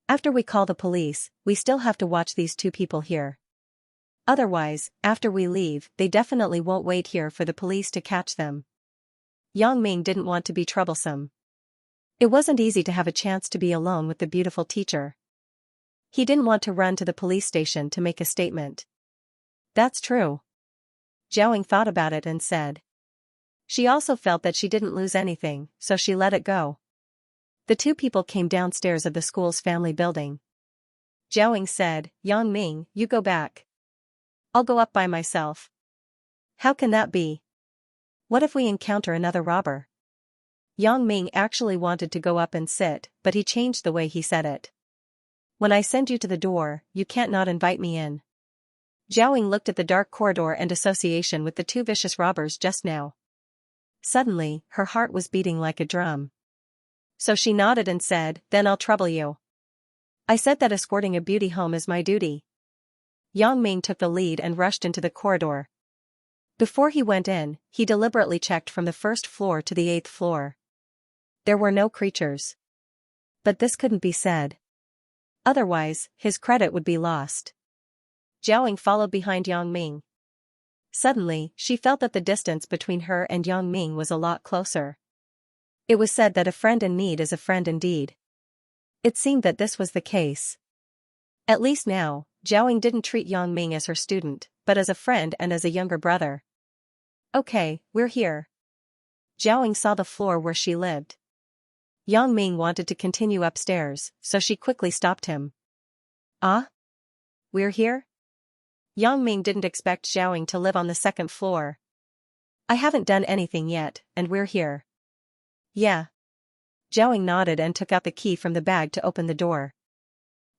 After we call the police, we still have to watch these 2 people here. Otherwise, after we leave, they definitely won't wait here for the police to catch them." Yang Ming didn't want to be troublesome. It wasn't easy to have a chance to be alone with the beautiful teacher. He didn't want to run to the police station to make a statement. "That's true. Jiaoying thought about it and said. She also felt that she didn't lose anything, so she let it go. The two people came downstairs of the school's family building. Jiaoying said, Yang Ming, you go back. I'll go up by myself. How can that be? What if we encounter another robber? Yang Ming actually wanted to go up and sit, but he changed the way he said it. When I send you to the door, you can't not invite me in. Jiaoying looked at the dark corridor and association with the two vicious robbers just now. Suddenly, her heart was beating like a drum. So she nodded and said, then I'll trouble you. I said that escorting a beauty home is my duty. Yang Ming took the lead and rushed into the corridor. Before he went in, he deliberately checked from the first floor to the 8th floor. There were no creatures. But this couldn't be said. Otherwise, his credit would be lost. Jiaoying followed behind Yang Ming. Suddenly, she felt that the distance between her and Yang Ming was a lot closer. It was said that a friend in need is a friend indeed. It seemed that this was the case. At least now, Jiaoying didn't treat Yang Ming as her student, but as a friend and as a younger brother. Okay, we're here. Jiaoying saw the floor where she lived. Yang Ming wanted to continue upstairs, so she quickly stopped him. Ah? We're here? Yang Ming didn't expect Jiaoying to live on the 2nd floor. I haven't done anything yet, and we're here. Yeah. Jiaoying nodded and took out the key from the bag to open the door.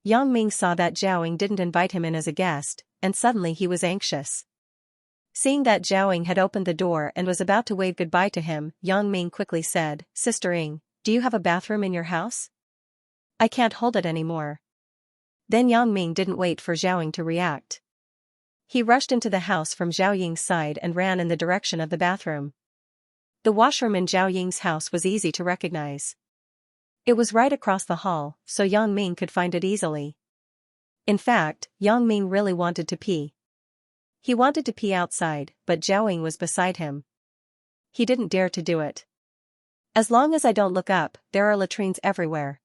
Yang Ming saw that Jiaoying didn't invite him in as a guest, and suddenly he was anxious. Seeing that Jiaoying had opened the door and was about to wave goodbye to him, Yang Ming quickly said, Sister Ying, do you have a bathroom in your house? I can't hold it anymore. Then Yang Ming didn't wait for Jiaoying to react. He rushed into the house from Zhao Ying's side and ran in the direction of the bathroom. The washroom in Zhao Ying's house was easy to recognize. It was right across the hall, so Yang Ming could find it easily. In fact, Yang Ming really wanted to pee. He wanted to pee outside, but Jiaoying was beside him. He didn't dare to do it. As long as I don't look up, there are latrines everywhere.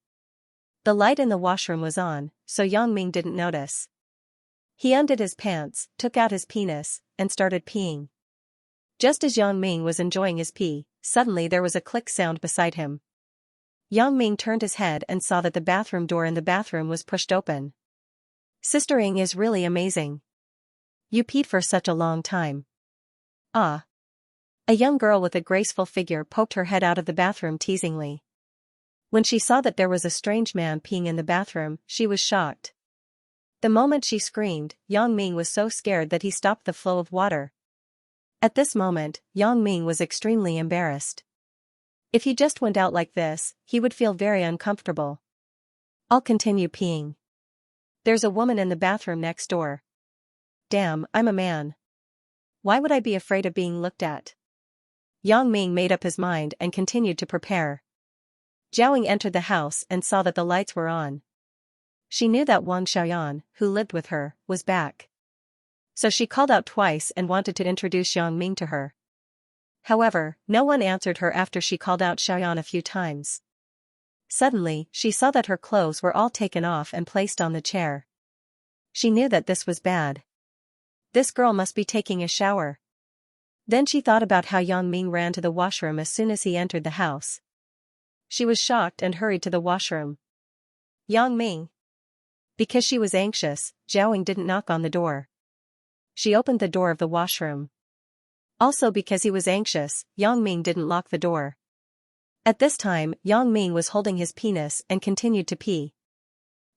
The light in the washroom was on, so Yang Ming didn't notice. He undid his pants, took out his penis, and started peeing. Just as Yang Ming was enjoying his pee, suddenly there was a click sound beside him. Yang Ming turned his head and saw that the bathroom door in the bathroom was pushed open. Sister Ying is really amazing. You peed for such a long time. Ah. A young girl with a graceful figure poked her head out of the bathroom teasingly. When she saw that there was a strange man peeing in the bathroom, she was shocked. The moment she screamed, Yang Ming was so scared that he stopped the flow of water. At this moment, Yang Ming was extremely embarrassed. If he just went out like this, he would feel very uncomfortable. I'll continue peeing. There's a woman in the bathroom next door. Damn, I'm a man. Why would I be afraid of being looked at? Yang Ming made up his mind and continued to prepare. Jiaoying entered the house and saw that the lights were on. She knew that Wang Xiaoyan, who lived with her, was back. So she called out twice and wanted to introduce Yang Ming to her. However, no one answered her after she called out Xiaoyan a few times. Suddenly, she saw that her clothes were all taken off and placed on the chair. She knew that this was bad. This girl must be taking a shower. Then she thought about how Yang Ming ran to the washroom as soon as he entered the house. She was shocked and hurried to the washroom. Yang Ming. Because she was anxious, Jiaoying didn't knock on the door. She opened the door of the washroom. Also because he was anxious, Yang Ming didn't lock the door. At this time, Yang Ming was holding his penis and continued to pee.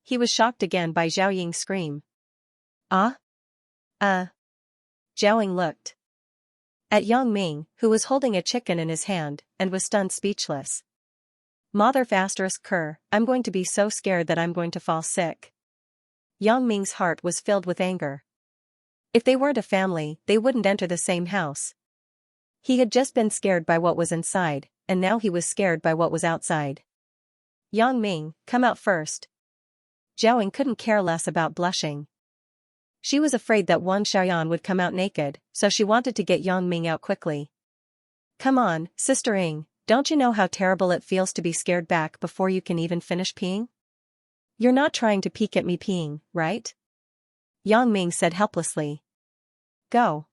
He was shocked again by Zhao Ying's scream. Ah? Jiaoying looked at Yang Ming, who was holding a chicken in his hand, and was stunned speechless. Mother ***, I'm going to be so scared that I'm going to fall sick. Yang Ming's heart was filled with anger. If they weren't a family, they wouldn't enter the same house. He had just been scared by what was inside, and now he was scared by what was outside. Yang Ming, come out first. Jiaoying couldn't care less about blushing. She was afraid that Wang Xiaoyan would come out naked, so she wanted to get Yang Ming out quickly. Come on, Sister Ying, don't you know how terrible it feels to be scared back before you can even finish peeing? You're not trying to peek at me peeing, right? Yang Ming said helplessly. Go.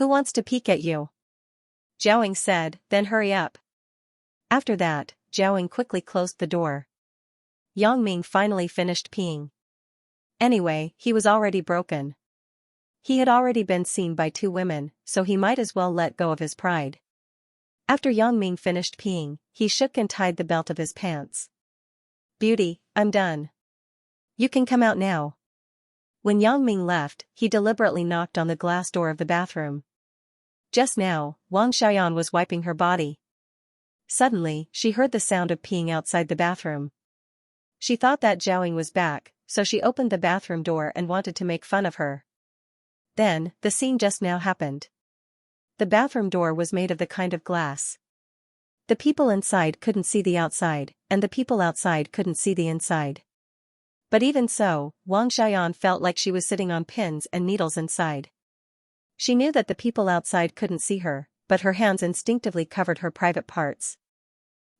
Who wants to peek at you? Zhao said, then hurry up. After that, Zhao quickly closed the door. Yang Ming finally finished peeing. Anyway, he was already broken. He had already been seen by 2 women, so he might as well let go of his pride. After Yang Ming finished peeing, he shook and tied the belt of his pants. Beauty, I'm done. You can come out now. When Yang Ming left, he deliberately knocked on the glass door of the bathroom. Just now, Wang Xiaoyan was wiping her body. Suddenly, she heard the sound of peeing outside the bathroom. She thought that Zhao was back, so she opened the bathroom door and wanted to make fun of her. Then, the scene just now happened. The bathroom door was made of the kind of glass. The people inside couldn't see the outside, and the people outside couldn't see the inside. But even so, Wang Xiaoyan felt like she was sitting on pins and needles inside. She knew that the people outside couldn't see her, but her hands instinctively covered her private parts.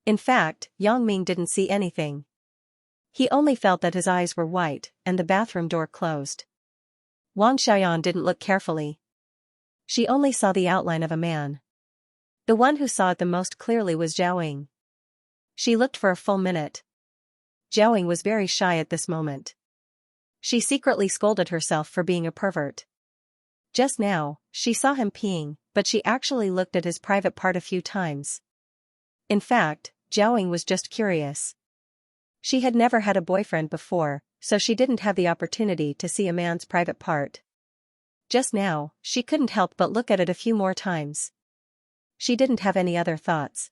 In fact, Yang Ming didn't see anything. He only felt that his eyes were white, and the bathroom door closed. Wang Xiaoyan didn't look carefully. She only saw the outline of a man. The one who saw it the most clearly was Zhao. She looked for a full minute. Zhao was very shy at this moment. She secretly scolded herself for being a pervert. Just now, she saw him peeing, but she actually looked at his private part a few times. In fact, Zhao was just curious. She had never had a boyfriend before, so she didn't have the opportunity to see a man's private part. Just now, she couldn't help but look at it a few more times. She didn't have any other thoughts.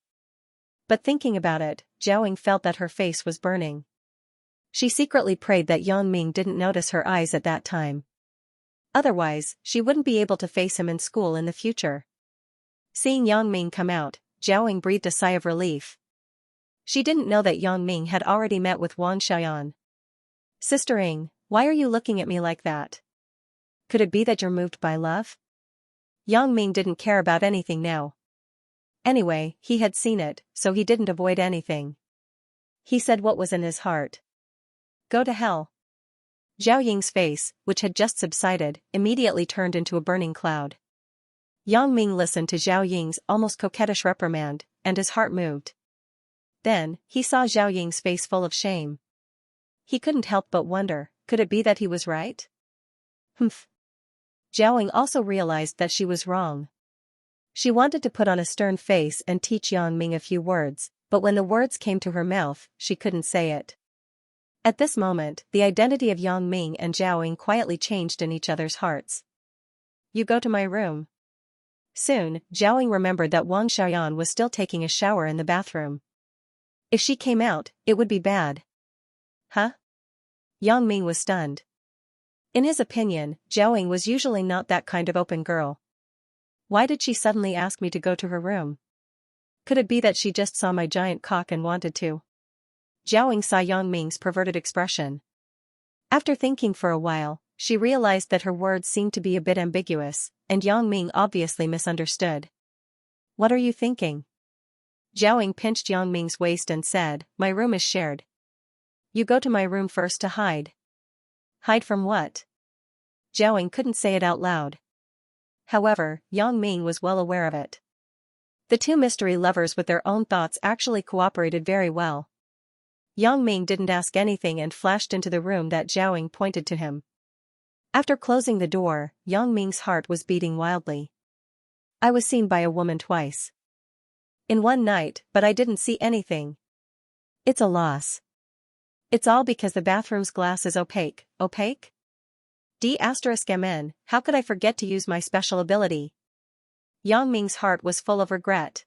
But thinking about it, Zhao felt that her face was burning. She secretly prayed that Yang Ming didn't notice her eyes at that time. Otherwise, she wouldn't be able to face him in school in the future. Seeing Yang Ming come out, Zhao breathed a sigh of relief. She didn't know that Yang Ming had already met with Wang Xiaoyan. Sister Ing, why are you looking at me like that? Could it be that you're moved by love? Yang Ming didn't care about anything now. Anyway, he had seen it, so he didn't avoid anything. He said what was in his heart. Go to hell. Zhao Ying's face, which had just subsided, immediately turned into a burning cloud. Yang Ming listened to Zhao Ying's almost coquettish reprimand, and his heart moved. Then, he saw Zhao Ying's face full of shame. He couldn't help but wonder, could it be that he was right? Humph. Zhao Ying also realized that she was wrong. She wanted to put on a stern face and teach Yang Ming a few words, but when the words came to her mouth, she couldn't say it. At this moment, the identity of Yang Ming and Zhao Ying quietly changed in each other's hearts. You go to my room. Soon, Zhao Ying remembered that Wang Xiaoyan was still taking a shower in the bathroom. If she came out, it would be bad. Huh? Yang Ming was stunned. In his opinion, Zhao Ying was usually not that kind of open girl. Why did she suddenly ask me to go to her room? Could it be that she just saw my giant cock and wanted to? Zhao Ying saw Yang Ming's perverted expression. After thinking for a while, she realized that her words seemed to be a bit ambiguous, and Yang Ming obviously misunderstood. What are you thinking? Zhao Ying pinched Yang Ming's waist and said, my room is shared. You go to my room first to hide. Hide from what? Zhao Ying couldn't say it out loud. However, Yang Ming was well aware of it. The 2 mystery lovers with their own thoughts actually cooperated very well. Yang Ming didn't ask anything and flashed into the room that Zhao Ying pointed to him. After closing the door, Yang Ming's heart was beating wildly. I was seen by a woman twice. In one night, but I didn't see anything. It's a loss. It's all because the bathroom's glass is opaque. Opaque? D*MN, how could I forget to use my special ability? Yang Ming's heart was full of regret.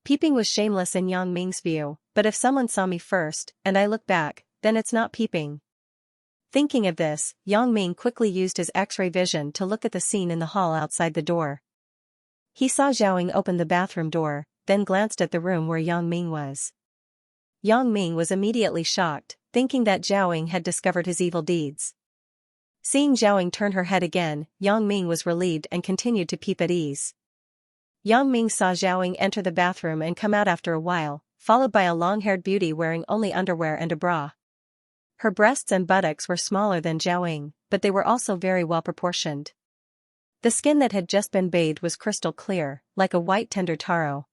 Peeping was shameless in Yang Ming's view, but if someone saw me first, and I look back, then it's not peeping. Thinking of this, Yang Ming quickly used his X-ray vision to look at the scene in the hall outside the door. He saw Zhao Ying open the bathroom door, then glanced at the room where Yang Ming was. Yang Ming was immediately shocked, thinking that Zhao Ying had discovered his evil deeds. Seeing Zhao Ying turn her head again, Yang Ming was relieved and continued to peep at ease. Yang Ming saw Zhao Ying enter the bathroom and come out after a while, followed by a long-haired beauty wearing only underwear and a bra. Her breasts and buttocks were smaller than Zhao Ying, but they were also very well proportioned. The skin that had just been bathed was crystal clear, like a white tender taro.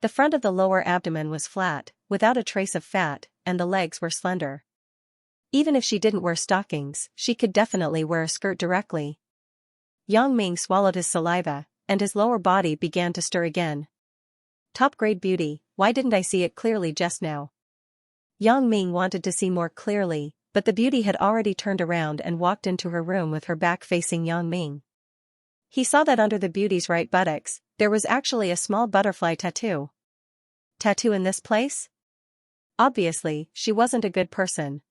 The front of the lower abdomen was flat, without a trace of fat, and the legs were slender. Even if she didn't wear stockings, she could definitely wear a skirt directly. Yang Ming swallowed his saliva, and his lower body began to stir again. Top-grade beauty, why didn't I see it clearly just now? Yang Ming wanted to see more clearly, but the beauty had already turned around and walked into her room with her back facing Yang Ming. He saw that under the beauty's right buttocks, there was actually a small butterfly tattoo. Tattoo in this place? Obviously, she wasn't a good person.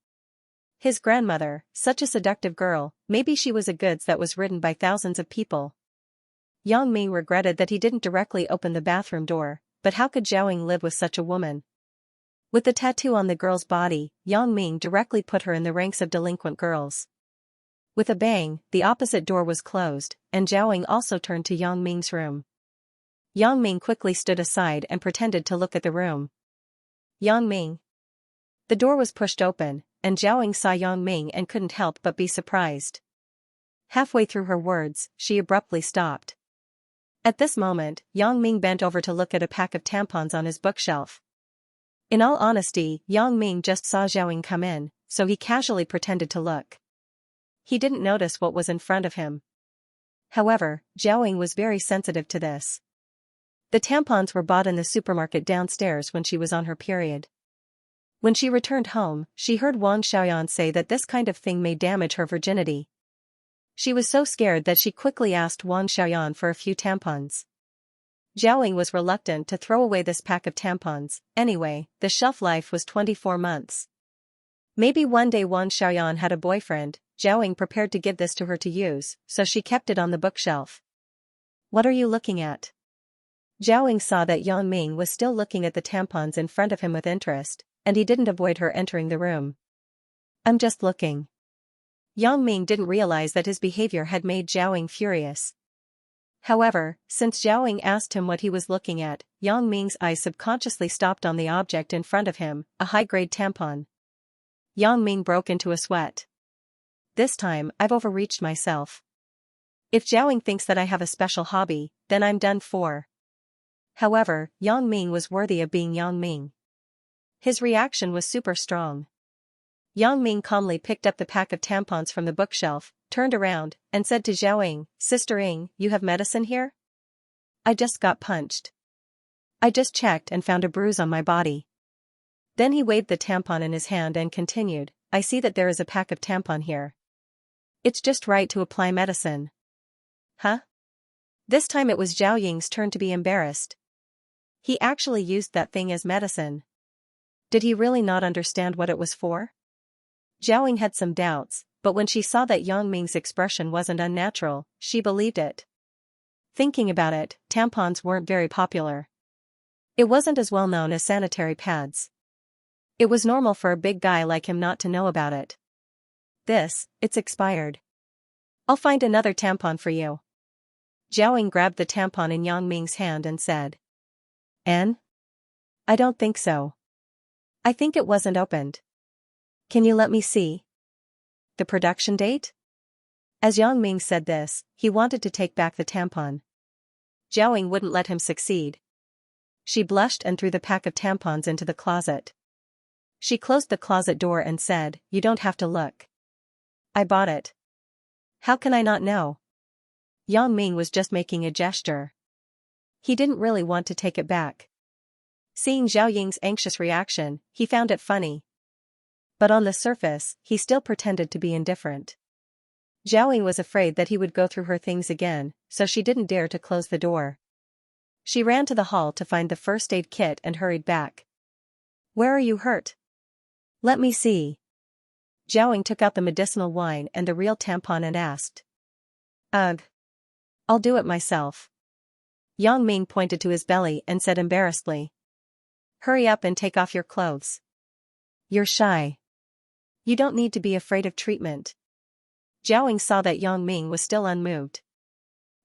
His grandmother, such a seductive girl, maybe she was a goods that was ridden by thousands of people. Yang Ming regretted that he didn't directly open the bathroom door, but how could Zhaoying live with such a woman? With the tattoo on the girl's body, Yang Ming directly put her in the ranks of delinquent girls. With a bang, the opposite door was closed, and Zhaoying also turned to Yang Ming's room. Yang Ming quickly stood aside and pretended to look at the room. Yang Ming. The door was pushed open, and Zhaoying saw Yang Ming and couldn't help but be surprised. Halfway through her words, she abruptly stopped. At this moment, Yang Ming bent over to look at a pack of tampons on his bookshelf. In all honesty, Yang Ming just saw Zhaoying come in, so he casually pretended to look. He didn't notice what was in front of him. However, Zhaoying was very sensitive to this. The tampons were bought in the supermarket downstairs when she was on her period. When she returned home, she heard Wang Xiaoyan say that this kind of thing may damage her virginity. She was so scared that she quickly asked Wang Xiaoyan for a few tampons. Zhaoying was reluctant to throw away this pack of tampons. Anyway, the shelf life was 24 months. Maybe one day Wang Xiaoyan had a boyfriend. Zhaoying prepared to give this to her to use, so she kept it on the bookshelf. What are you looking at? Zhaoying saw that Yang Ming was still looking at the tampons in front of him with interest, and he didn't avoid her entering the room. I'm just looking. Yang Ming didn't realize that his behavior had made Zhaoying furious. However, since Zhaoying asked him what he was looking at, Yang Ming's eyes subconsciously stopped on the object in front of him, a high-grade tampon. Yang Ming broke into a sweat. This time, I've overreached myself. If Zhaoying thinks that I have a special hobby, then I'm done for. However, Yang Ming was worthy of being Yang Ming. His reaction was super strong. Yang Ming calmly picked up the pack of tampons from the bookshelf, turned around, and said to Zhaoying, Sister Ying, you have medicine here? I just got punched. I just checked and found a bruise on my body. Then he waved the tampon in his hand and continued, I see that there is a pack of tampon here. It's just right to apply medicine. Huh? This time it was Zhaoying's turn to be embarrassed. He actually used that thing as medicine. Did he really not understand what it was for? Zhaoying had some doubts, but when she saw that Yang Ming's expression wasn't unnatural, she believed it. Thinking about it, tampons weren't very popular. It wasn't as well known as sanitary pads. It was normal for a big guy like him not to know about it. It's expired. I'll find another tampon for you. Zhaoying grabbed the tampon in Yang Ming's hand and said. Anne? I don't think so. I think it wasn't opened. Can you let me see? The production date? As Yang Ming said this, he wanted to take back the tampon. Zhaoying wouldn't let him succeed. She blushed and threw the pack of tampons into the closet. She closed the closet door and said, You don't have to look. I bought it. How can I not know? Yang Ming was just making a gesture. He didn't really want to take it back. Seeing Zhaoying's anxious reaction, he found it funny. But on the surface, he still pretended to be indifferent. Zhaoying was afraid that he would go through her things again, so she didn't dare to close the door. She ran to the hall to find the first aid kit and hurried back. Where are you hurt? Let me see. Zhaoying took out the medicinal wine and the real tampon and asked. Ugh. I'll do it myself. Yang Ming pointed to his belly and said embarrassedly. Hurry up and take off your clothes. You're shy. You don't need to be afraid of treatment. Zhaoying saw that Yang Ming was still unmoved.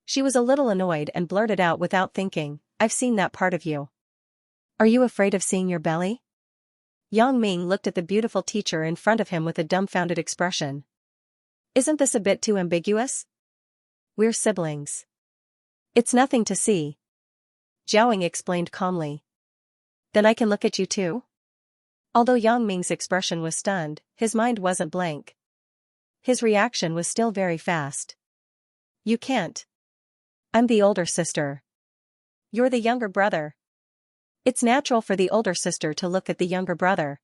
She was a little annoyed and blurted out without thinking, I've seen that part of you. Are you afraid of seeing your belly? Yang Ming looked at the beautiful teacher in front of him with a dumbfounded expression. Isn't this a bit too ambiguous? We're siblings. It's nothing to see. Jiaoying explained calmly. Then I can look at you too? Although Yang Ming's expression was stunned, his mind wasn't blank. His reaction was still very fast. You can't. I'm the older sister. You're the younger brother. It's natural for the older sister to look at the younger brother.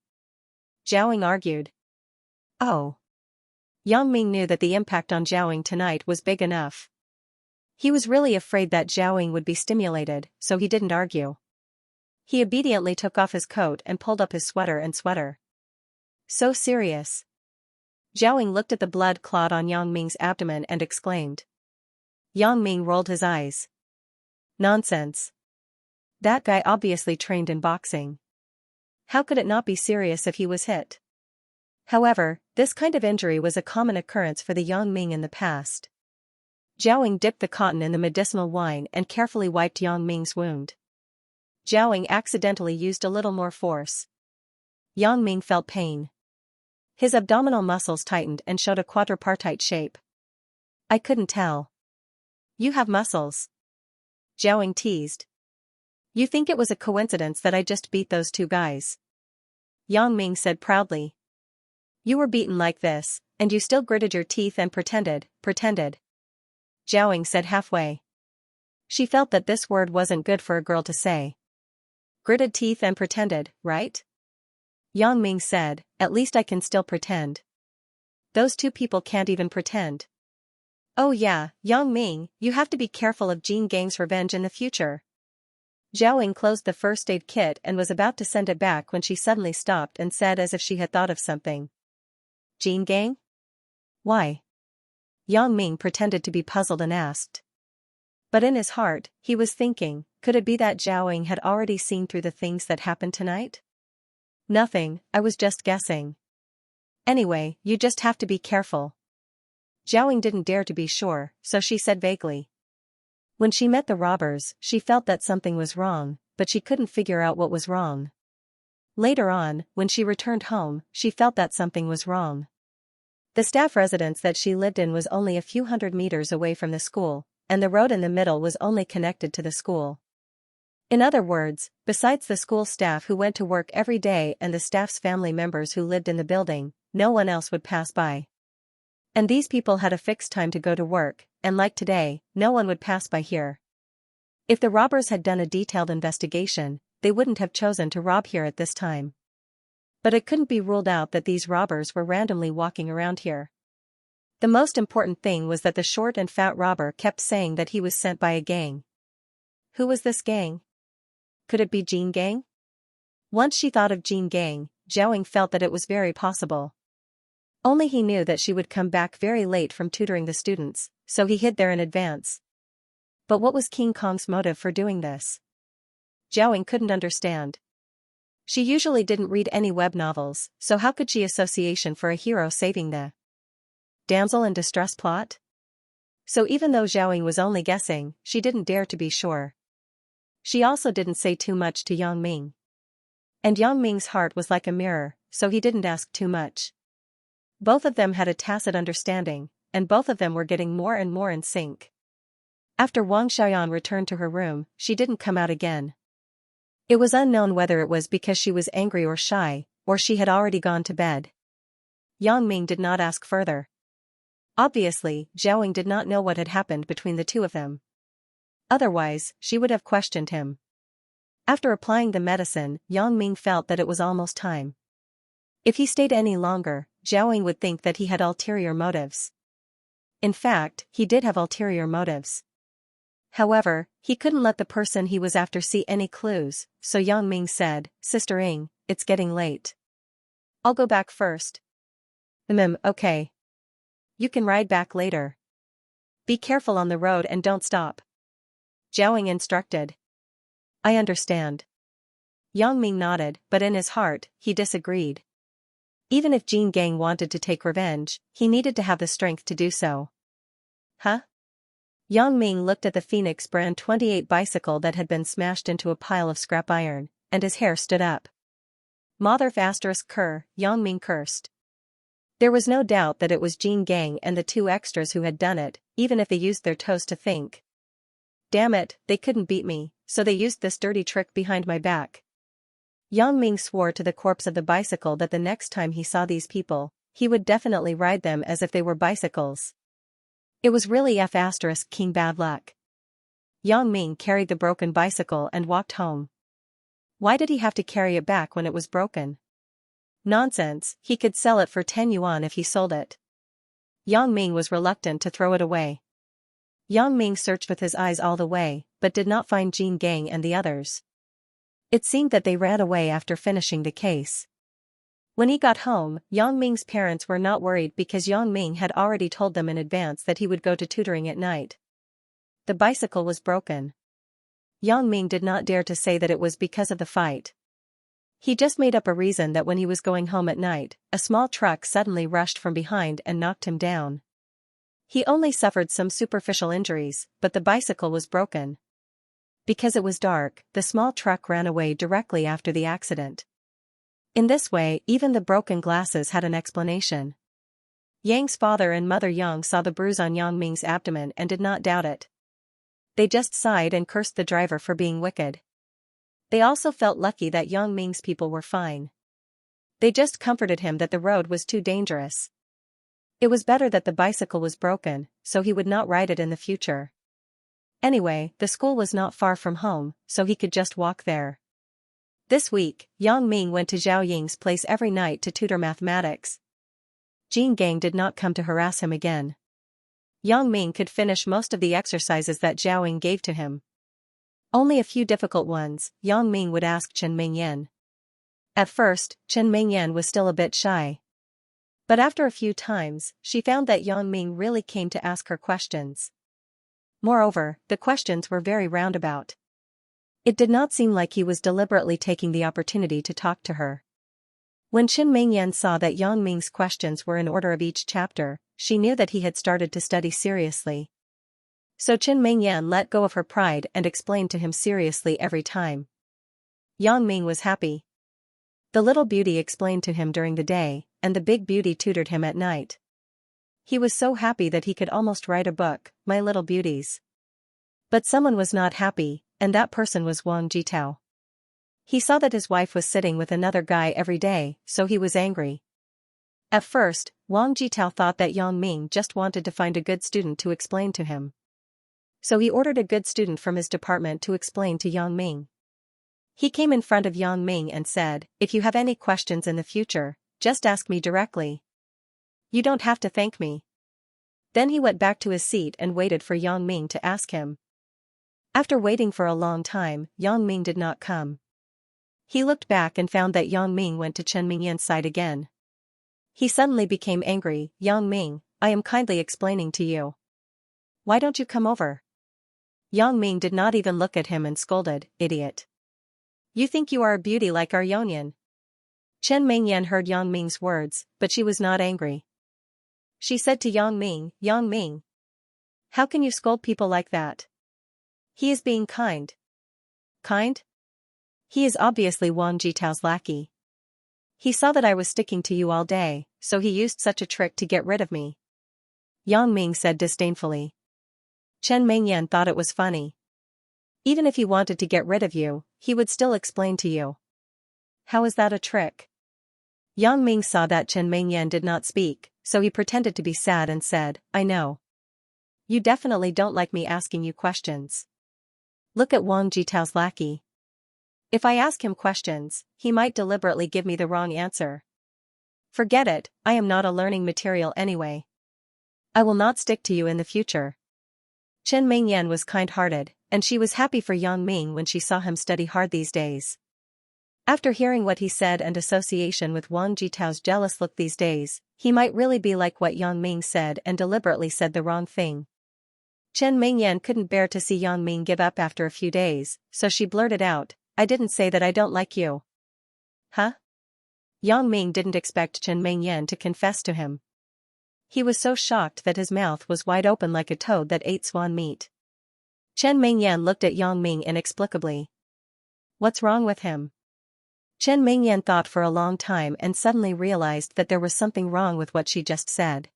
Jiaoying argued. Oh. Yang Ming knew that the impact on Jiaoying tonight was big enough. He was really afraid that Jiaoying would be stimulated, so he didn't argue. He obediently took off his coat and pulled up his sweater. So serious. Jiaoying looked at the blood clot on Yang Ming's abdomen and exclaimed. Yang Ming rolled his eyes. Nonsense. That guy obviously trained in boxing. How could it not be serious if he was hit? However, this kind of injury was a common occurrence for the Yang Ming in the past. Jiaoying dipped the cotton in the medicinal wine and carefully wiped Yang Ming's wound. Jiaoying accidentally used a little more force. Yang Ming felt pain. His abdominal muscles tightened and showed a quadripartite shape. I couldn't tell. You have muscles. Jiaoying teased. You think it was a coincidence that I just beat those two guys? Yang Ming said proudly. You were beaten like this, and you still gritted your teeth and pretended. Jiaoying said halfway. She felt that this word wasn't good for a girl to say. Gritted teeth and pretended, right? Yang Ming said, at least I can still pretend. Those two people can't even pretend. Oh yeah, Yang Ming, you have to be careful of Jean Gang's revenge in the future. Jiaoying closed the first aid kit and was about to send it back when she suddenly stopped and said as if she had thought of something. Jean Gang? Why? Yang Ming pretended to be puzzled and asked. But in his heart, he was thinking, could it be that Jiaoying had already seen through the things that happened tonight? Nothing, I was just guessing. Anyway, you just have to be careful. Jiaoying didn't dare to be sure, so she said vaguely. When she met the robbers, she felt that something was wrong, but she couldn't figure out what was wrong. Later on, when she returned home, she felt that something was wrong. The staff residence that she lived in was only a few hundred meters away from the school, and the road in the middle was only connected to the school. In other words, besides the school staff who went to work every day and the staff's family members who lived in the building, no one else would pass by. And these people had a fixed time to go to work, and like today, no one would pass by here. If the robbers had done a detailed investigation, they wouldn't have chosen to rob here at this time. But it couldn't be ruled out that these robbers were randomly walking around here. The most important thing was that the short and fat robber kept saying that he was sent by a gang. Who was this gang? Could it be Jean Gang? Once she thought of Jean Gang, Jiaoying felt that it was very possible. Only he knew that she would come back very late from tutoring the students, so he hid there in advance. But what was King Kong's motive for doing this? Jiaoying couldn't understand. She usually didn't read any web novels, so how could she association for a hero saving the damsel in distress plot? So even though Jiaoying was only guessing, she didn't dare to be sure. She also didn't say too much to Yang Ming. And Yang Ming's heart was like a mirror, so he didn't ask too much. Both of them had a tacit understanding, and both of them were getting more and more in sync. After Wang Xiaoyan returned to her room, she didn't come out again. It was unknown whether it was because she was angry or shy, or she had already gone to bed. Yang Ming did not ask further. Obviously, Jiaoying did not know what had happened between the two of them. Otherwise, she would have questioned him. After applying the medicine, Yang Ming felt that it was almost time. If he stayed any longer, Jiaoying would think that he had ulterior motives. In fact, he did have ulterior motives. However, he couldn't let the person he was after see any clues, so Yang Ming said, Sister Ing, it's getting late. I'll go back first. Okay. You can ride back later. Be careful on the road and don't stop. Jiaoying instructed. I understand. Yang Ming nodded, but in his heart, he disagreed. Even if Jean Gang wanted to take revenge, he needed to have the strength to do so. Huh? Yang Ming looked at the Phoenix brand 28 bicycle that had been smashed into a pile of scrap iron, and his hair stood up. Mother***, Yang Ming cursed. There was no doubt that it was Jean Gang and the two extras who had done it, even if they used their toes to think. Damn it, they couldn't beat me, so they used this dirty trick behind my back. Yang Ming swore to the corpse of the bicycle that the next time he saw these people, he would definitely ride them as if they were bicycles. It was really King bad luck. Yang Ming carried the broken bicycle and walked home. Why did he have to carry it back when it was broken? Nonsense, he could sell it for 10 yuan if he sold it. Yang Ming was reluctant to throw it away. Yang Ming searched with his eyes all the way, but did not find Jean Gang and the others. It seemed that they ran away after finishing the case. When he got home, Yang Ming's parents were not worried because Yang Ming had already told them in advance that he would go to tutoring at night. The bicycle was broken. Yang Ming did not dare to say that it was because of the fight. He just made up a reason that when he was going home at night, a small truck suddenly rushed from behind and knocked him down. He only suffered some superficial injuries, but the bicycle was broken. Because it was dark, the small truck ran away directly after the accident. In this way, even the broken glasses had an explanation. Yang's father and mother Yang saw the bruise on Yang Ming's abdomen and did not doubt it. They just sighed and cursed the driver for being wicked. They also felt lucky that Yang Ming's people were fine. They just comforted him that the road was too dangerous. It was better that the bicycle was broken, so he would not ride it in the future. Anyway, the school was not far from home, so he could just walk there. This week, Yang Ming went to Zhao Ying's place every night to tutor mathematics. Jean Gang did not come to harass him again. Yang Ming could finish most of the exercises that Zhao Ying gave to him. Only a few difficult ones, Yang Ming would ask Chen Mingyan. At first, Chen Mingyan was still a bit shy. But after a few times, she found that Yang Ming really came to ask her questions. Moreover, the questions were very roundabout. It did not seem like he was deliberately taking the opportunity to talk to her. When Chen Mingyan saw that Yang Ming's questions were in order of each chapter, she knew that he had started to study seriously. So Chen Mingyan let go of her pride and explained to him seriously every time. Yang Ming was happy. The little beauty explained to him during the day, and the big beauty tutored him at night. He was so happy that he could almost write a book, My Little Beauties. But someone was not happy, and that person was Wang Jitao. He saw that his wife was sitting with another guy every day, so he was angry. At first, Wang Jitao thought that Yang Ming just wanted to find a good student to explain to him. So he ordered a good student from his department to explain to Yang Ming. He came in front of Yang Ming and said, "If you have any questions in the future, just ask me directly. You don't have to thank me." Then he went back to his seat and waited for Yang Ming to ask him. After waiting for a long time, Yang Ming did not come. He looked back and found that Yang Ming went to Chen Mingyan's side again. He suddenly became angry. "Yang Ming, I am kindly explaining to you. Why don't you come over?" Yang Ming did not even look at him and scolded, "Idiot. You think you are a beauty like our Yonyan." Chen Mingyan heard Yang Ming's words, but she was not angry. She said to Yang Ming, "Yang Ming, how can you scold people like that? He is being kind." "Kind? He is obviously Wang Jitao's lackey. He saw that I was sticking to you all day, so he used such a trick to get rid of me," Yang Ming said disdainfully. Chen Mingyan thought it was funny. Even if he wanted to get rid of you, he would still explain to you. How is that a trick? Yang Ming saw that Chen Mingyan did not speak, so he pretended to be sad and said, "I know. You definitely don't like me asking you questions. Look at Wang Jitao's lackey. If I ask him questions, he might deliberately give me the wrong answer. Forget it, I am not a learning material anyway. I will not stick to you in the future." Chen Mingyan was kind-hearted, and she was happy for Yang Ming when she saw him study hard these days. After hearing what he said and association with Wang Jitao's jealous look these days, he might really be like what Yang Ming said and deliberately said the wrong thing. Chen Mingyan couldn't bear to see Yang Ming give up after a few days, so she blurted out, "I didn't say that I don't like you." Huh? Yang Ming didn't expect Chen Mingyan to confess to him. He was so shocked that his mouth was wide open like a toad that ate swan meat. Chen Mingyan looked at Yang Ming inexplicably. What's wrong with him? Chen Mingyan thought for a long time and suddenly realized that there was something wrong with what she just said.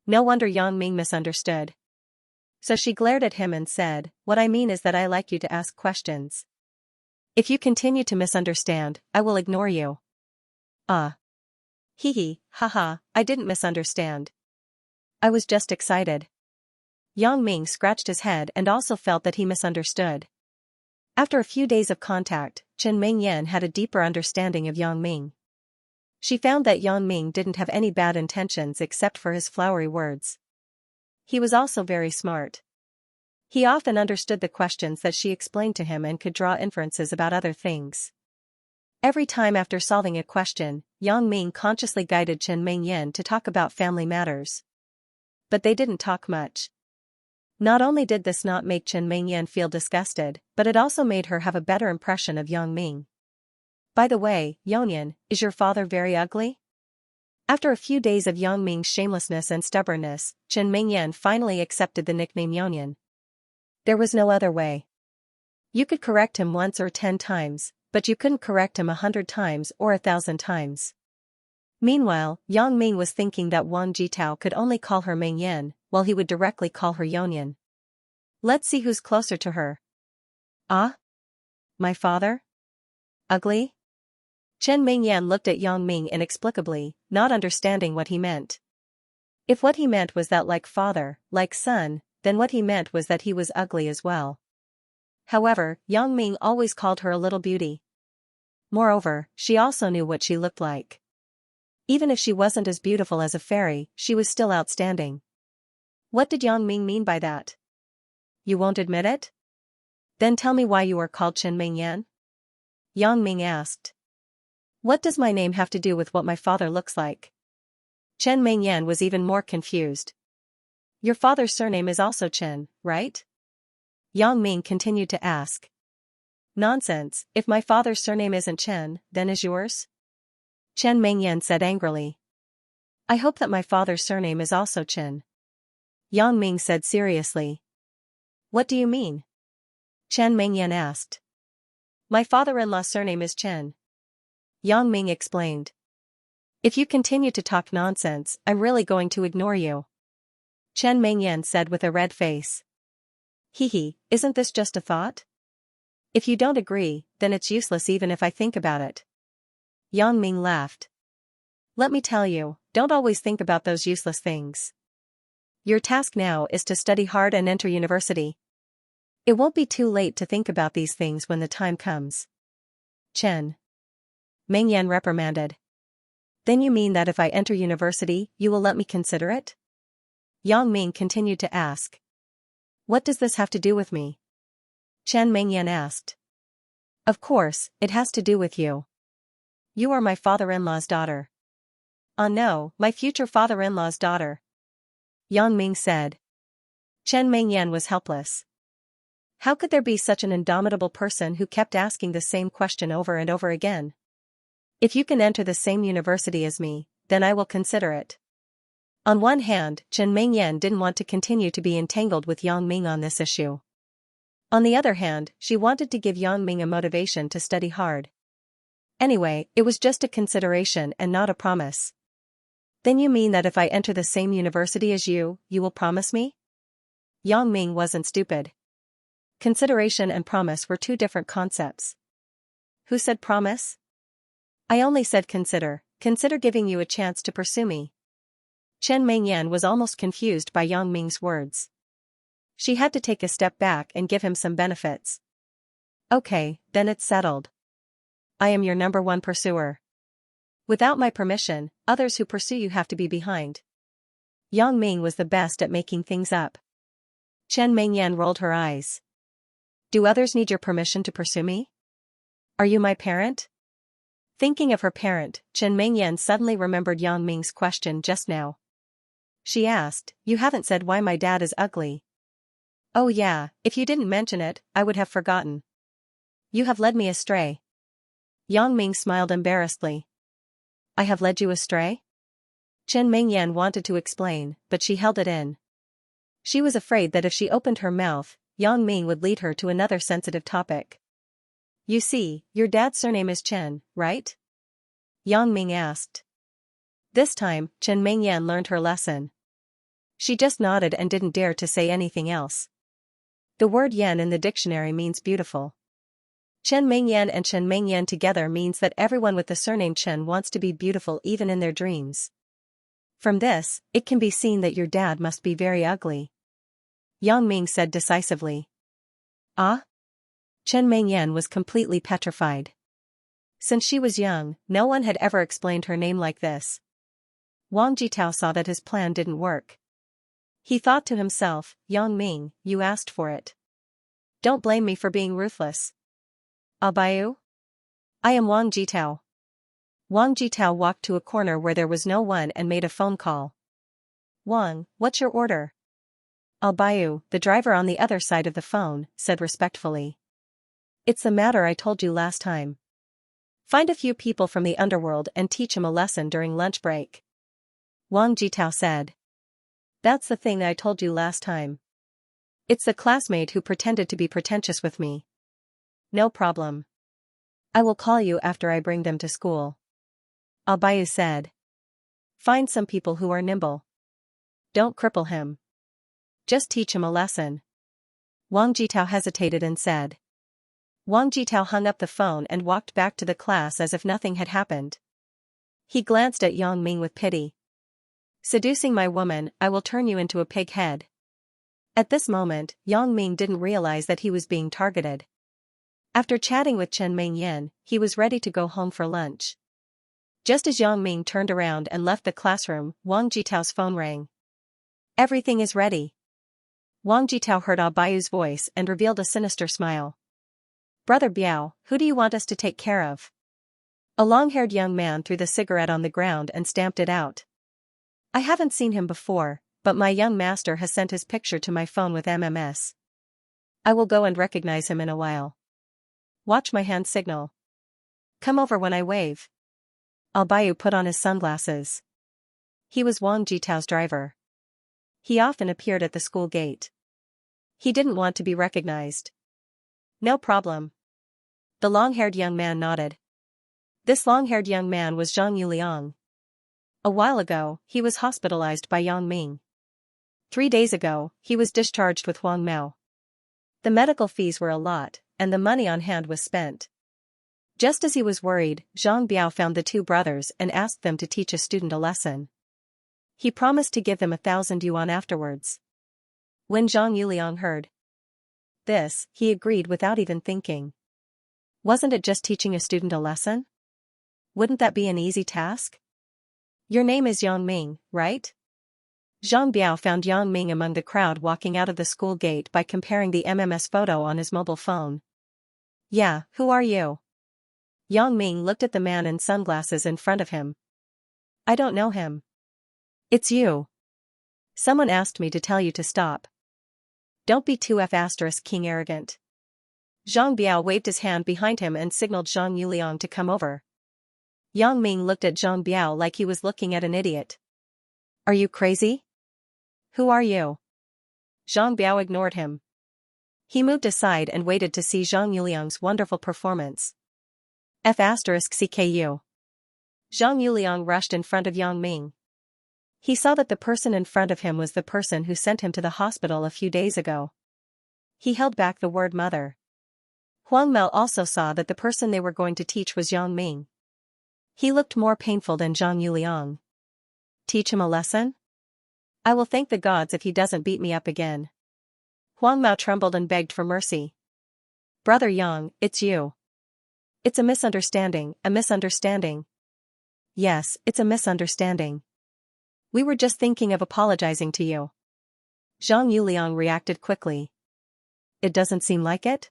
No wonder Yang Ming misunderstood. So she glared at him and said, "What I mean is that I like you to ask questions. If you continue to misunderstand, I will ignore you." Ah. Hee hee, haha, I didn't misunderstand. I was just excited. Yang Ming scratched his head and also felt that he misunderstood. After a few days of contact, Chen Mingyan had a deeper understanding of Yang Ming. She found that Yang Ming didn't have any bad intentions except for his flowery words. He was also very smart. He often understood the questions that she explained to him and could draw inferences about other things. Every time after solving a question, Yang Ming consciously guided Chen Mingyan to talk about family matters. But they didn't talk much. Not only did this not make Chen Mingyan feel disgusted, but it also made her have a better impression of Yang Ming. By the way, Yonyan, is your father very ugly? After a few days of Yang Ming's shamelessness and stubbornness, Chen Mingyan finally accepted the nickname Yonyan. There was no other way. You could correct him once or 10 times, but you couldn't correct him 100 times or 1,000 times. Meanwhile, Yang Ming was thinking that Wang Jitao could only call her Mingyan, while he would directly call her Yonyan. Let's see who's closer to her. Ah? My father? Ugly? Chen Mingyan looked at Yang Ming inexplicably, not understanding what he meant. If what he meant was that like father, like son, then what he meant was that he was ugly as well. However, Yang Ming always called her a little beauty. Moreover, she also knew what she looked like. Even if she wasn't as beautiful as a fairy, she was still outstanding. What did Yang Ming mean by that? You won't admit it? Then tell me why you are called Chen Mingyan? Yang Ming asked. What does my name have to do with what my father looks like? Chen Mingyan was even more confused. Your father's surname is also Chen, right? Yang Ming continued to ask. Nonsense, if my father's surname isn't Chen, then is yours? Chen Mingyan said angrily. I hope that my father's surname is also Chen. Yang Ming said seriously. What do you mean? Chen Mingyan asked. My father-in-law's surname is Chen. Yang Ming explained. If you continue to talk nonsense, I'm really going to ignore you. Chen Mingyan said with a red face. Hee hee, isn't this just a thought? If you don't agree, then it's useless even if I think about it. Yang Ming laughed. Let me tell you, don't always think about those useless things. Your task now is to study hard and enter university. It won't be too late to think about these things when the time comes. Chen Mingyan reprimanded. Then you mean that if I enter university, you will let me consider it? Yang Ming continued to ask. What does this have to do with me? Chen Mingyan asked. Of course, it has to do with you. You are my father-in-law's daughter. No, my future father-in-law's daughter. Yang Ming said. Chen Mingyan was helpless. How could there be such an indomitable person who kept asking the same question over and over again? If you can enter the same university as me, then I will consider it. On one hand, Chen Mingyan didn't want to continue to be entangled with Yang Ming on this issue. On the other hand, she wanted to give Yang Ming a motivation to study hard. Anyway, it was just a consideration and not a promise. Then you mean that if I enter the same university as you will promise me? Yang Ming wasn't stupid. Consideration and promise were two different concepts. Who said promise? I only said consider giving you a chance to pursue me. Chen Mingyan was almost confused by Yang Ming's words. She had to take a step back and give him some benefits. Okay, then it's settled. I am your number one pursuer. Without my permission, others who pursue you have to be behind. Yang Ming was the best at making things up. Chen Mingyan rolled her eyes. Do others need your permission to pursue me? Are you my parent? Thinking of her parent, Chen Mingyan suddenly remembered Yang Ming's question just now. She asked, You haven't said why my dad is ugly. Oh yeah, if you didn't mention it, I would have forgotten. You have led me astray. Yang Ming smiled embarrassedly. I have led you astray? Chen Mingyan wanted to explain, but she held it in. She was afraid that if she opened her mouth, Yang Ming would lead her to another sensitive topic. You see, your dad's surname is Chen, right? Yang Ming asked. This time, Chen Mingyan learned her lesson. She just nodded and didn't dare to say anything else. The word yan in the dictionary means beautiful. Chen Mingyan and Chen Mingyan together means that everyone with the surname Chen wants to be beautiful even in their dreams. From this, it can be seen that your dad must be very ugly. Yang Ming said decisively. Ah? Chen Mingyan was completely petrified. Since she was young, no one had ever explained her name like this. Wang Jitao saw that his plan didn't work. He thought to himself, Yang Ming, you asked for it. Don't blame me for being ruthless. Abayu? I am Wang Jitao. Wang Jitao walked to a corner where there was no one and made a phone call. Wang, what's your order? Abayu, the driver on the other side of the phone, said respectfully. It's the matter I told you last time. Find a few people from the underworld and teach him a lesson during lunch break. Wang Jitao said. That's the thing I told you last time. It's the classmate who pretended to be pretentious with me. No problem. I will call you after I bring them to school. Abayu said. Find some people who are nimble. Don't cripple him. Just teach him a lesson. Wang Jitao hesitated and said. Wang Jitao hung up the phone and walked back to the class as if nothing had happened. He glanced at Yang Ming with pity. Seducing my woman, I will turn you into a pig head. At this moment, Yang Ming didn't realize that he was being targeted. After chatting with Chen Mingyan, he was ready to go home for lunch. Just as Yang Ming turned around and left the classroom, Wang Jitao's phone rang. Everything is ready. Wang Jitao heard Abayu's voice and revealed a sinister smile. Brother Biao, who do you want us to take care of? A long-haired young man threw the cigarette on the ground and stamped it out. I haven't seen him before, but my young master has sent his picture to my phone with MMS. I will go and recognize him in a while. Watch my hand signal. Come over when I wave. Abayu put on his sunglasses. He was Wang Jitao's driver. He often appeared at the school gate. He didn't want to be recognized. No problem. The long-haired young man nodded. This long-haired young man was Zhang Yuliang. A while ago, he was hospitalized by Yang Ming. 3 days ago, he was discharged with Huang Mao. The medical fees were a lot, and the money on hand was spent. Just as he was worried, Zhang Biao found the two brothers and asked them to teach a student a lesson. He promised to give them 1,000 yuan afterwards. When Zhang Yuliang heard this, he agreed without even thinking. Wasn't it just teaching a student a lesson? Wouldn't that be an easy task? Your name is Yang Ming, right? Zhang Biao found Yang Ming among the crowd walking out of the school gate by comparing the MMS photo on his mobile phone. Yeah, who are you? Yang Ming looked at the man in sunglasses in front of him. I don't know him. It's you. Someone asked me to tell you to stop. Don't be too King arrogant. Zhang Biao waved his hand behind him and signaled Zhang Yuliang to come over. Yang Ming looked at Zhang Biao like he was looking at an idiot. Are you crazy? Who are you? Zhang Biao ignored him. He moved aside and waited to see Zhang Yuliang's wonderful performance. F***CKU. Zhang Yuliang rushed in front of Yang Ming. He saw that the person in front of him was the person who sent him to the hospital a few days ago. He held back the word mother. Huang Mao also saw that the person they were going to teach was Yang Ming. He looked more painful than Zhang Yuliang. Teach him a lesson? I will thank the gods if he doesn't beat me up again. Huang Mao trembled and begged for mercy. Brother Yang, it's you. It's a misunderstanding, a misunderstanding. Yes, it's a misunderstanding. We were just thinking of apologizing to you. Zhang Yuliang reacted quickly. It doesn't seem like it?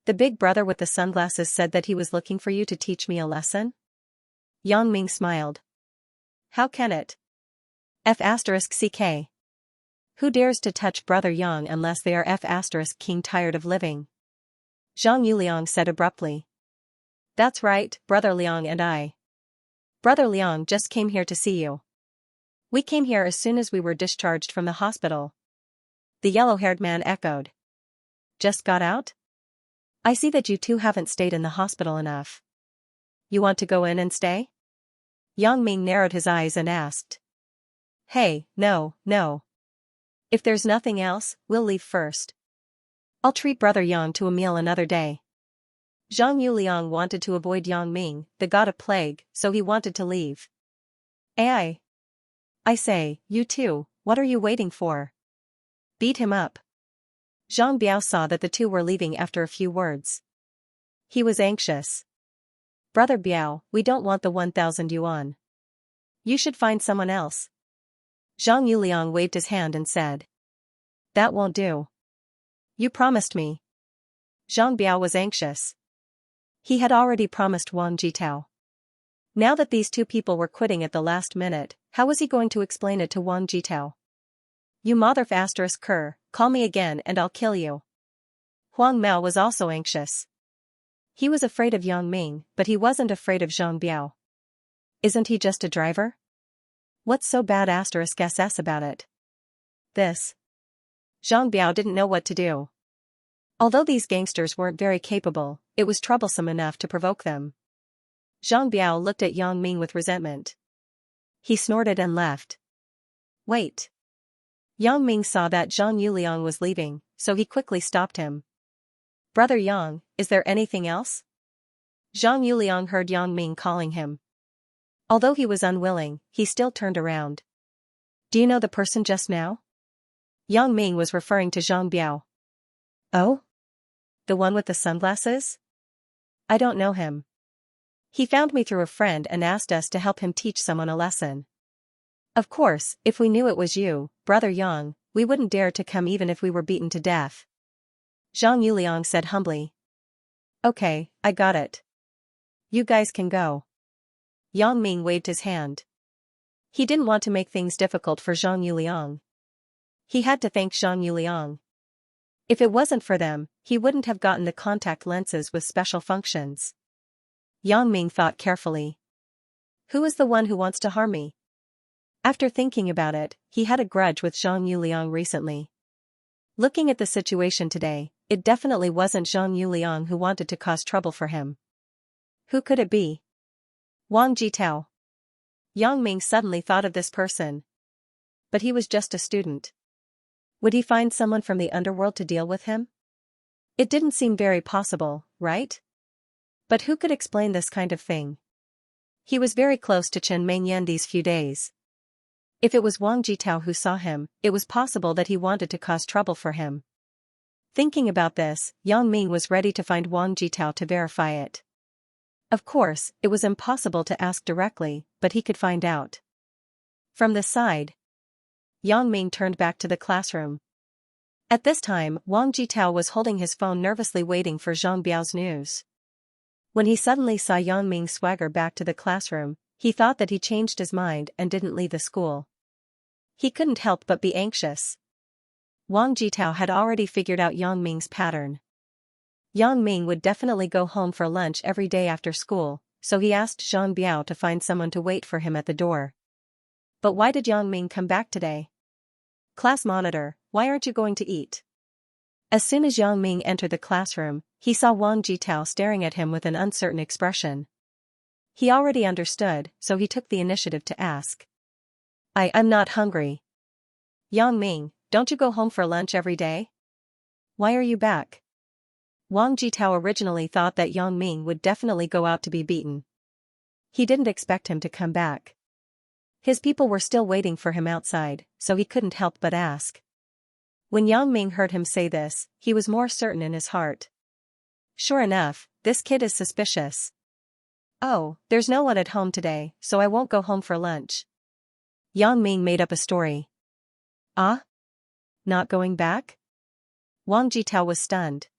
The big brother with the sunglasses said that he was looking for you to teach me a lesson? Yang Ming smiled. How can it? F***CK. Who dares to touch Brother Yang unless they are F***king tired of living? Zhang Yuliang said abruptly. That's right, Brother Liang and I. Brother Liang just came here to see you. We came here as soon as we were discharged from the hospital. The yellow-haired man echoed. Just got out? I see that you two haven't stayed in the hospital enough. You want to go in and stay? Yang Ming narrowed his eyes and asked. Hey, no. If there's nothing else, we'll leave first. I'll treat Brother Yang to a meal another day. Zhang Yuliang wanted to avoid Yang Ming, the god of plague, so he wanted to leave. I say, you two, what are you waiting for? Beat him up. Zhang Biao saw that the two were leaving after a few words. He was anxious. Brother Biao, we don't want the 1,000 yuan. You should find someone else. Zhang Yuliang waved his hand and said. That won't do. You promised me. Zhang Biao was anxious. He had already promised Wang Jitao. Now that these two people were quitting at the last minute, how was he going to explain it to Wang Jitao? You mother f***, call me again and I'll kill you. Huang Mao was also anxious. He was afraid of Yang Ming, but he wasn't afraid of Zhang Biao. Isn't he just a driver? What's so bad *SS about it? This. Zhang Biao didn't know what to do. Although these gangsters weren't very capable, it was troublesome enough to provoke them. Zhang Biao looked at Yang Ming with resentment. He snorted and left. Wait. Yang Ming saw that Zhang Yuliang was leaving, so he quickly stopped him. Brother Yang, is there anything else? Zhang Yuliang heard Yang Ming calling him. Although he was unwilling, he still turned around. Do you know the person just now? Yang Ming was referring to Zhang Biao. Oh? The one with the sunglasses? I don't know him. He found me through a friend and asked us to help him teach someone a lesson. Of course, if we knew it was you, Brother Yang, we wouldn't dare to come even if we were beaten to death. Zhang Yuliang said humbly. Okay, I got it. You guys can go. Yang Ming waved his hand. He didn't want to make things difficult for Zhang Yuliang. He had to thank Zhang Yuliang. If it wasn't for them, he wouldn't have gotten the contact lenses with special functions. Yang Ming thought carefully. Who is the one who wants to harm me? After thinking about it, he had a grudge with Zhang Yuliang recently. Looking at the situation today, it definitely wasn't Zhang Yuliang who wanted to cause trouble for him. Who could it be? Wang Jitao. Yang Ming suddenly thought of this person. But he was just a student. Would he find someone from the underworld to deal with him? It didn't seem very possible, right? But who could explain this kind of thing? He was very close to Chen Mengyan these few days. If it was Wang Jitao who saw him, it was possible that he wanted to cause trouble for him. Thinking about this, Yang Ming was ready to find Wang Jitao to verify it. Of course, it was impossible to ask directly, but he could find out. From the side, Yang Ming turned back to the classroom. At this time, Wang Jitao was holding his phone nervously waiting for Zhang Biao's news. When he suddenly saw Yang Ming swagger back to the classroom, he thought that he changed his mind and didn't leave the school. He couldn't help but be anxious. Wang Jitao had already figured out Yang Ming's pattern. Yang Ming would definitely go home for lunch every day after school, so he asked Zhang Biao to find someone to wait for him at the door. But why did Yang Ming come back today? Class monitor, why aren't you going to eat? As soon as Yang Ming entered the classroom, he saw Wang Jitao staring at him with an uncertain expression. He already understood, so he took the initiative to ask. I'm not hungry. Yang Ming, don't you go home for lunch every day? Why are you back? Wang Jitao originally thought that Yang Ming would definitely go out to be beaten. He didn't expect him to come back. His people were still waiting for him outside, so he couldn't help but ask. When Yang Ming heard him say this, he was more certain in his heart. Sure enough, this kid is suspicious. Oh, there's no one at home today, so I won't go home for lunch. Yang Ming made up a story. Ah? Not going back? Wang Jitao was stunned.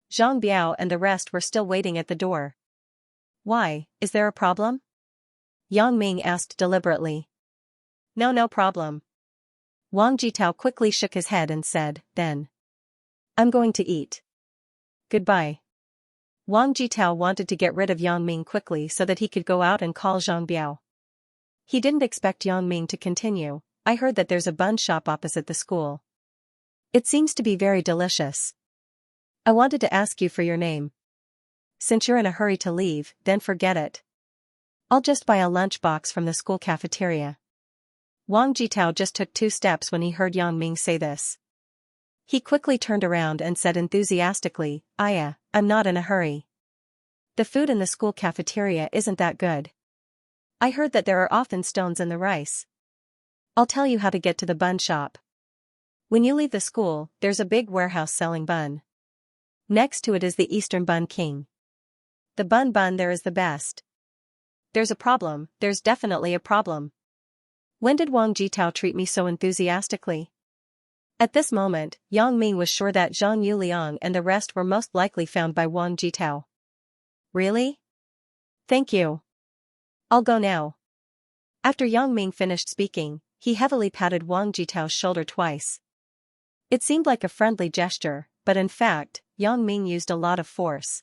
Zhang Biao and the rest were still waiting at the door. Why, is there a problem? Yang Ming asked deliberately. No problem. Wang Jitao quickly shook his head and said, then. I'm going to eat. Goodbye. Wang Jitao wanted to get rid of Yang Ming quickly so that he could go out and call Zhang Biao. He didn't expect Yang Ming to continue. I heard that there's a bun shop opposite the school. It seems to be very delicious. I wanted to ask you for your name. Since you're in a hurry to leave, then forget it. I'll just buy a lunchbox from the school cafeteria. Wang Jitao just took 2 steps when he heard Yang Ming say this. He quickly turned around and said enthusiastically, I'm not in a hurry. The food in the school cafeteria isn't that good. I heard that there are often stones in the rice. I'll tell you how to get to the bun shop. When you leave the school, there's a big warehouse selling bun. Next to it is the Eastern Bun King. The bun there is the best. There's a problem, there's definitely a problem. When did Wang Jitao treat me so enthusiastically? At this moment, Yang Ming was sure that Zhang Yuliang and the rest were most likely found by Wang Jitao. Really? Thank you. I'll go now. After Yang Ming finished speaking, he heavily patted Wang Jitao's shoulder twice. It seemed like a friendly gesture, but in fact, Yang Ming used a lot of force.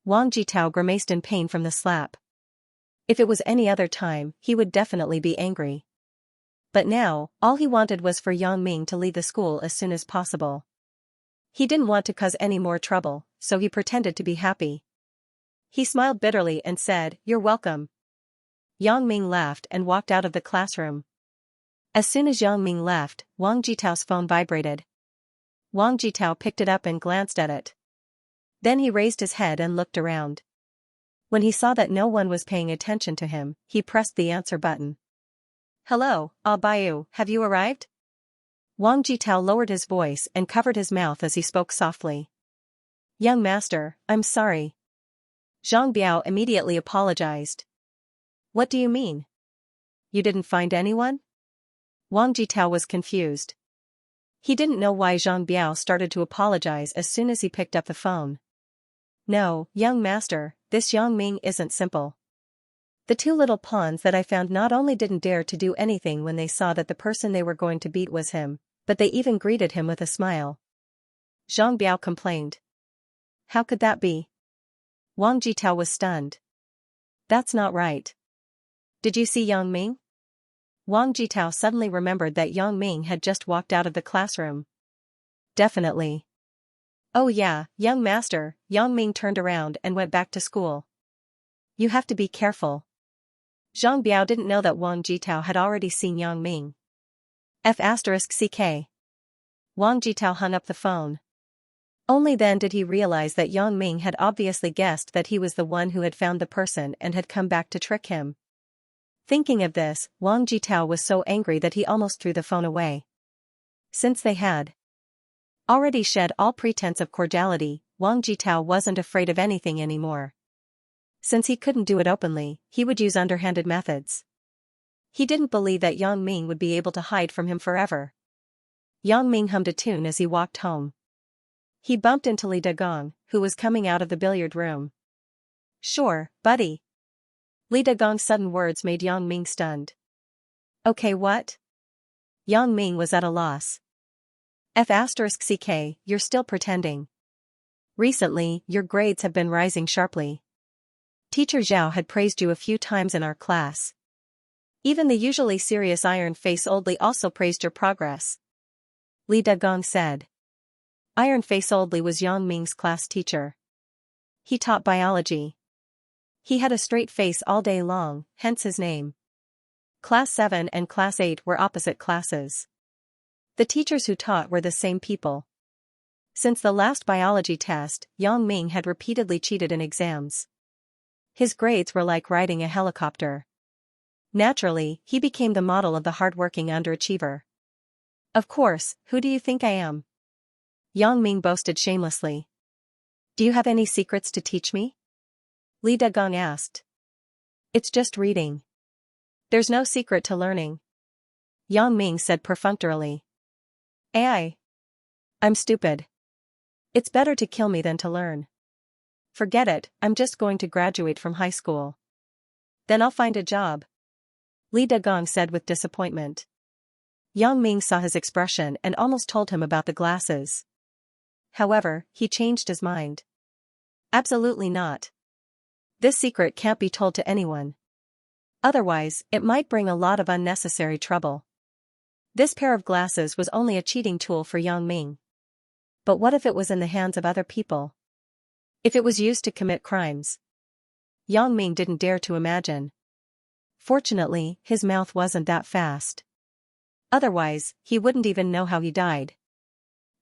Wang Jitao grimaced in pain from the slap. If it was any other time, he would definitely be angry. But now, all he wanted was for Yang Ming to leave the school as soon as possible. He didn't want to cause any more trouble, so he pretended to be happy. He smiled bitterly and said, "You're welcome." Yang Ming laughed and walked out of the classroom. As soon as Yang Ming left, Wang Jitao's phone vibrated. Wang Jitao picked it up and glanced at it. Then he raised his head and looked around. When he saw that no one was paying attention to him, he pressed the answer button. "Hello, Bayu, have you arrived?" Wang Jitao lowered his voice and covered his mouth as he spoke softly. "Young master, I'm sorry." Zhang Biao immediately apologized. "What do you mean? You didn't find anyone?" Wang Jitao was confused. He didn't know why Zhang Biao started to apologize as soon as he picked up the phone. "No, young master, this Yang Ming isn't simple. The 2 little pawns that I found not only didn't dare to do anything when they saw that the person they were going to beat was him, but they even greeted him with a smile." Zhang Biao complained. "How could that be?" Wang Jitao was stunned. "That's not right. Did you see Yang Ming?" Wang Jitao suddenly remembered that Yang Ming had just walked out of the classroom. "Definitely. Oh yeah, young master," Yang Ming turned around and went back to school. "You have to be careful." Zhang Biao didn't know that Wang Jitao had already seen Yang Ming. F***ck. Wang Jitao hung up the phone. Only then did he realize that Yang Ming had obviously guessed that he was the one who had found the person and had come back to trick him. Thinking of this, Wang Jitao was so angry that he almost threw the phone away. Since they had already shed all pretense of cordiality, Wang Jitao wasn't afraid of anything anymore. Since he couldn't do it openly, he would use underhanded methods. He didn't believe that Yang Ming would be able to hide from him forever. Yang Ming hummed a tune as he walked home. He bumped into Li Dagong, who was coming out of the billiard room. "Sure, buddy." Li Dagong's sudden words made Yang Ming stunned. "Okay, what?" Yang Ming was at a loss. F***ck, you're still pretending. Recently, your grades have been rising sharply. Teacher Zhao had praised you a few times in our class. Even the usually serious Iron Face Old Li also praised your progress. Li Dagong said. Iron Face Old Li was Yang Ming's class teacher. He taught biology. He had a straight face all day long, hence his name. Class 7 and Class 8 were opposite classes. The teachers who taught were the same people. Since the last biology test, Yang Ming had repeatedly cheated in exams. His grades were like riding a helicopter. Naturally, he became the model of the hard-working underachiever. "Of course, who do you think I am?" Yang Ming boasted shamelessly. "Do you have any secrets to teach me?" Li Dagong asked. "It's just reading. There's no secret to learning." Yang Ming said perfunctorily. I'm stupid. It's better to kill me than to learn. Forget it, I'm just going to graduate from high school. Then I'll find a job." Li Dagong said with disappointment. Yang Ming saw his expression and almost told him about the glasses. However, he changed his mind. "Absolutely not. This secret can't be told to anyone. Otherwise, it might bring a lot of unnecessary trouble." This pair of glasses was only a cheating tool for Yang Ming. But what if it was in the hands of other people? If it was used to commit crimes? Yang Ming didn't dare to imagine. Fortunately, his mouth wasn't that fast. Otherwise, he wouldn't even know how he died.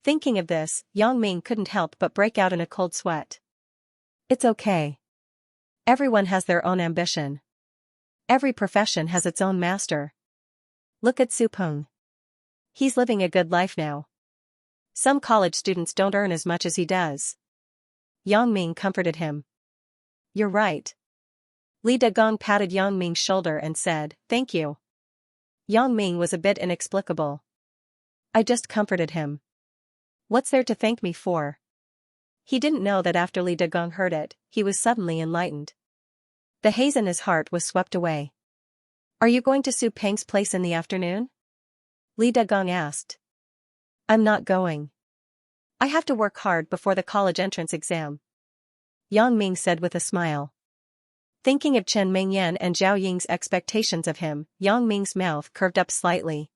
Thinking of this, Yang Ming couldn't help but break out in a cold sweat. It's okay. Everyone has their own ambition. Every profession has its own master. Look at Su Peng. He's living a good life now. Some college students don't earn as much as he does. Yang Ming comforted him. You're right. Li Degong patted Yang Ming's shoulder and said, thank you. Yang Ming was a bit inexplicable. I just comforted him. What's there to thank me for? He didn't know that after Li Degong heard it, he was suddenly enlightened. The haze in his heart was swept away. Are you going to Su Peng's place in the afternoon? Li Degong asked. I'm not going. I have to work hard before the college entrance exam. Yang Ming said with a smile. Thinking of Chen Mingyan and Zhao Ying's expectations of him, Yang Ming's mouth curved up slightly.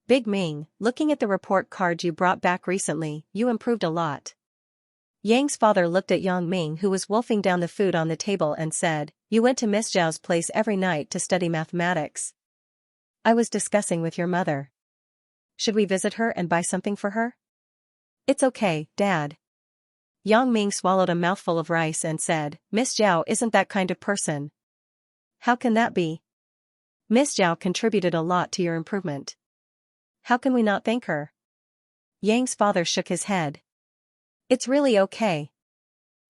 Big Ming, looking at the report card you brought back recently, you improved a lot. Yang's father looked at Yang Ming, who was wolfing down the food on the table, and said, you went to Miss Zhao's place every night to study mathematics. I was discussing with your mother. Should we visit her and buy something for her? It's okay, Dad. Yang Ming swallowed a mouthful of rice and said, Miss Zhao isn't that kind of person. How can that be? Miss Zhao contributed a lot to your improvement. How can we not thank her? Yang's father shook his head. It's really okay.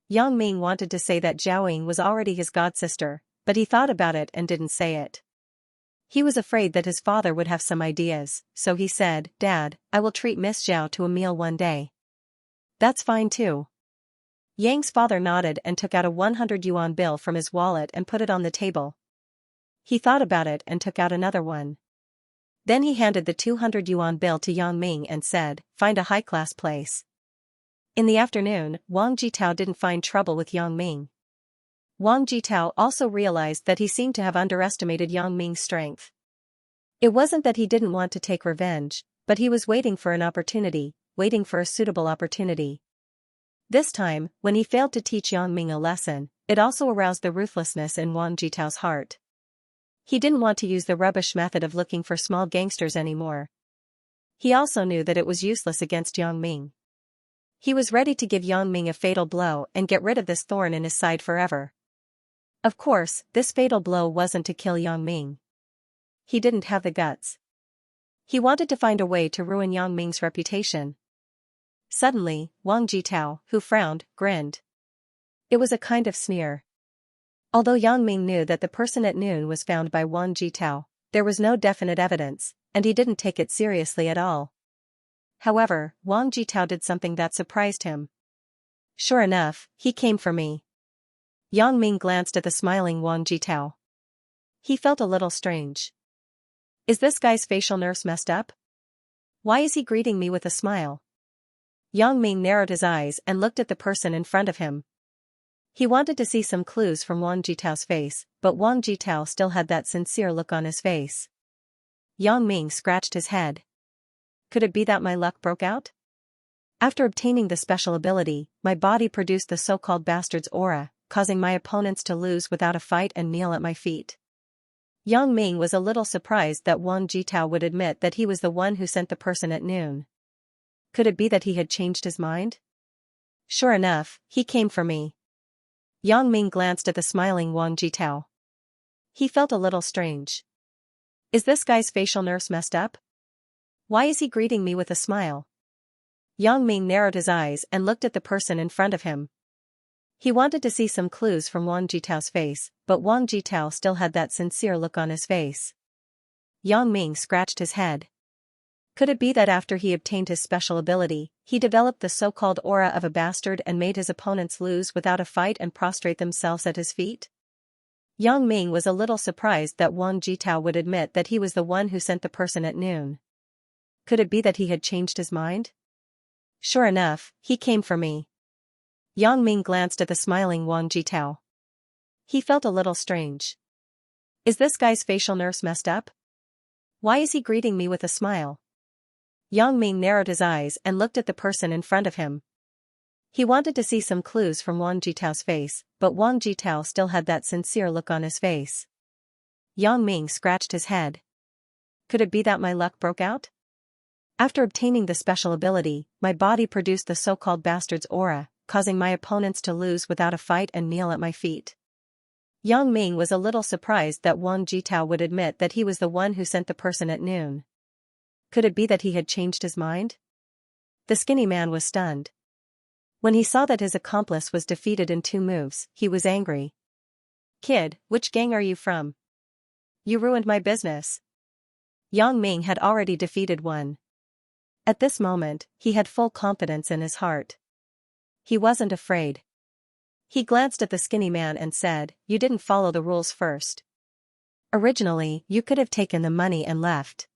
Yang Ming wanted to say that Zhao Ying was already his godsister, but he thought about it and didn't say it. He was afraid that his father would have some ideas, so he said, Dad, I will treat Miss Zhao to a meal one day. That's fine too. Yang's father nodded and took out a 100 yuan bill from his wallet and put it on the table. He thought about it and took out another one. Then he handed the 200 yuan bill to Yang Ming and said, find a high-class place. In the afternoon, Wang Jitao didn't find trouble with Yang Ming. Wang Jitao also realized that he seemed to have underestimated Yang Ming's strength. It wasn't that he didn't want to take revenge, but he was waiting for an opportunity, waiting for a suitable opportunity. This time, when he failed to teach Yang Ming a lesson, it also aroused the ruthlessness in Wang Jitao's heart. He didn't want to use the rubbish method of looking for small gangsters anymore. He also knew that it was useless against Yang Ming. He was ready to give Yang Ming a fatal blow and get rid of this thorn in his side forever. Of course, this fatal blow wasn't to kill Yang Ming. He didn't have the guts. He wanted to find a way to ruin Yang Ming's reputation. Suddenly, Wang Jitao, who frowned, grinned. It was a kind of sneer. Although Yang Ming knew that the person at noon was found by Wang Jitao, there was no definite evidence, and he didn't take it seriously at all. However, Wang Jitao did something that surprised him. Sure enough, he came for me. Yang Ming glanced at the smiling Wang Jitao. He felt a little strange. Is this guy's facial nerves messed up? Why is he greeting me with a smile? Yang Ming narrowed his eyes and looked at the person in front of him. He wanted to see some clues from Wang Jitao's face, but Wang Jitao still had that sincere look on his face. Yang Ming scratched his head. Could it be that my luck broke out? After obtaining the special ability, my body produced the so-called bastard's aura, causing my opponents to lose without a fight and kneel at my feet. Yang Ming was a little surprised that Wang Jitao would admit that he was the one who sent the person at noon. Could it be that he had changed his mind? Sure enough, he came for me. Yang Ming glanced at the smiling Wang Jitao. He felt a little strange. Is this guy's facial nerves messed up? Why is he greeting me with a smile? Yang Ming narrowed his eyes and looked at the person in front of him. He wanted to see some clues from Wang Jitao's face, but Wang Jitao still had that sincere look on his face. Yang Ming scratched his head. Could it be that after he obtained his special ability, he developed the so-called aura of a bastard and made his opponents lose without a fight and prostrate themselves at his feet? Yang Ming was a little surprised that Wang Jitao would admit that he was the one who sent the person at noon. Could it be that he had changed his mind? Sure enough, he came for me. Yang Ming glanced at the smiling Wang Jitao. He felt a little strange. Is this guy's facial nerves messed up? Why is he greeting me with a smile? Yang Ming narrowed his eyes and looked at the person in front of him. He wanted to see some clues from Wang Jitao's face, but Wang Jitao still had that sincere look on his face. Yang Ming scratched his head. Could it be that my luck broke out? After obtaining the special ability, my body produced the so-called bastard's aura, causing my opponents to lose without a fight and kneel at my feet. Yang Ming was a little surprised that Wang Jitao would admit that he was the one who sent the person at noon. Could it be that he had changed his mind? The skinny man was stunned. When he saw that his accomplice was defeated in 2 moves, he was angry. Kid, which gang are you from? You ruined my business. Yang Ming had already defeated one. At this moment, he had full confidence in his heart. He wasn't afraid. He glanced at the skinny man and said, "You didn't follow the rules first. Originally, you could have taken the money and left.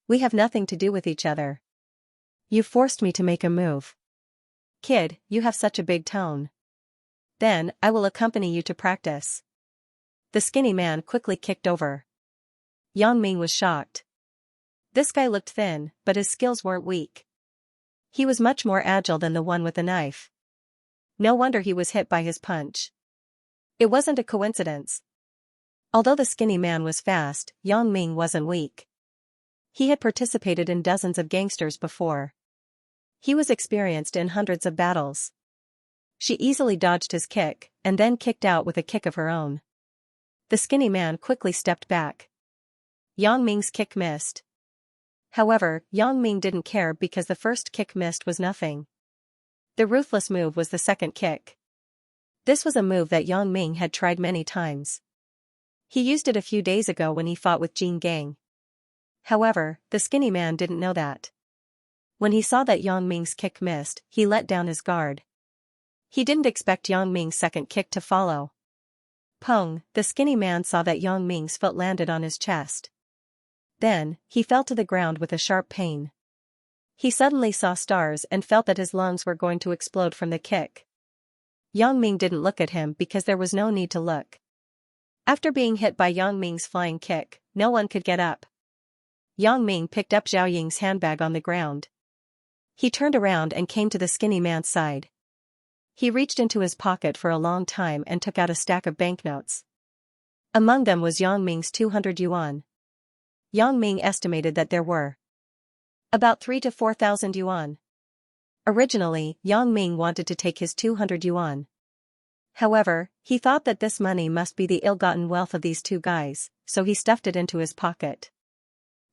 We have nothing to do with each other. You forced me to make a move. Kid, you have such a big tone. Then, I will accompany you to practice." The skinny man quickly kicked over. Yang Ming was shocked. This guy looked thin, but his skills weren't weak. He was much more agile than the one with the knife. No wonder he was hit by his punch. It wasn't a coincidence. Although the skinny man was fast, Yang Ming wasn't weak. He had participated in dozens of gangsters before. He was experienced in hundreds of battles. She easily dodged his kick, and then kicked out with a kick of her own. The skinny man quickly stepped back. Yang Ming's kick missed. However, Yang Ming didn't care because the first kick missed was nothing. The ruthless move was the second kick. This was a move that Yang Ming had tried many times. He used it a few days ago when he fought with Jin Gang. However, the skinny man didn't know that. When he saw that Yang Ming's kick missed, he let down his guard. He didn't expect Yang Ming's second kick to follow. Pong, the skinny man saw that Yang Ming's foot landed on his chest. Then, he fell to the ground with a sharp pain. He suddenly saw stars and felt that his lungs were going to explode from the kick. Yang Ming didn't look at him because there was no need to look. After being hit by Yang Ming's flying kick, no one could get up. Yang Ming picked up Zhao Ying's handbag on the ground. He turned around and came to the skinny man's side. He reached into his pocket for a long time and took out a stack of banknotes. Among them was Yang Ming's 200 yuan. Yang Ming estimated that there were about 3,000 to 4,000 yuan. Originally, Yang Ming wanted to take his 200 yuan. However, he thought that this money must be the ill-gotten wealth of these two guys, so he stuffed it into his pocket.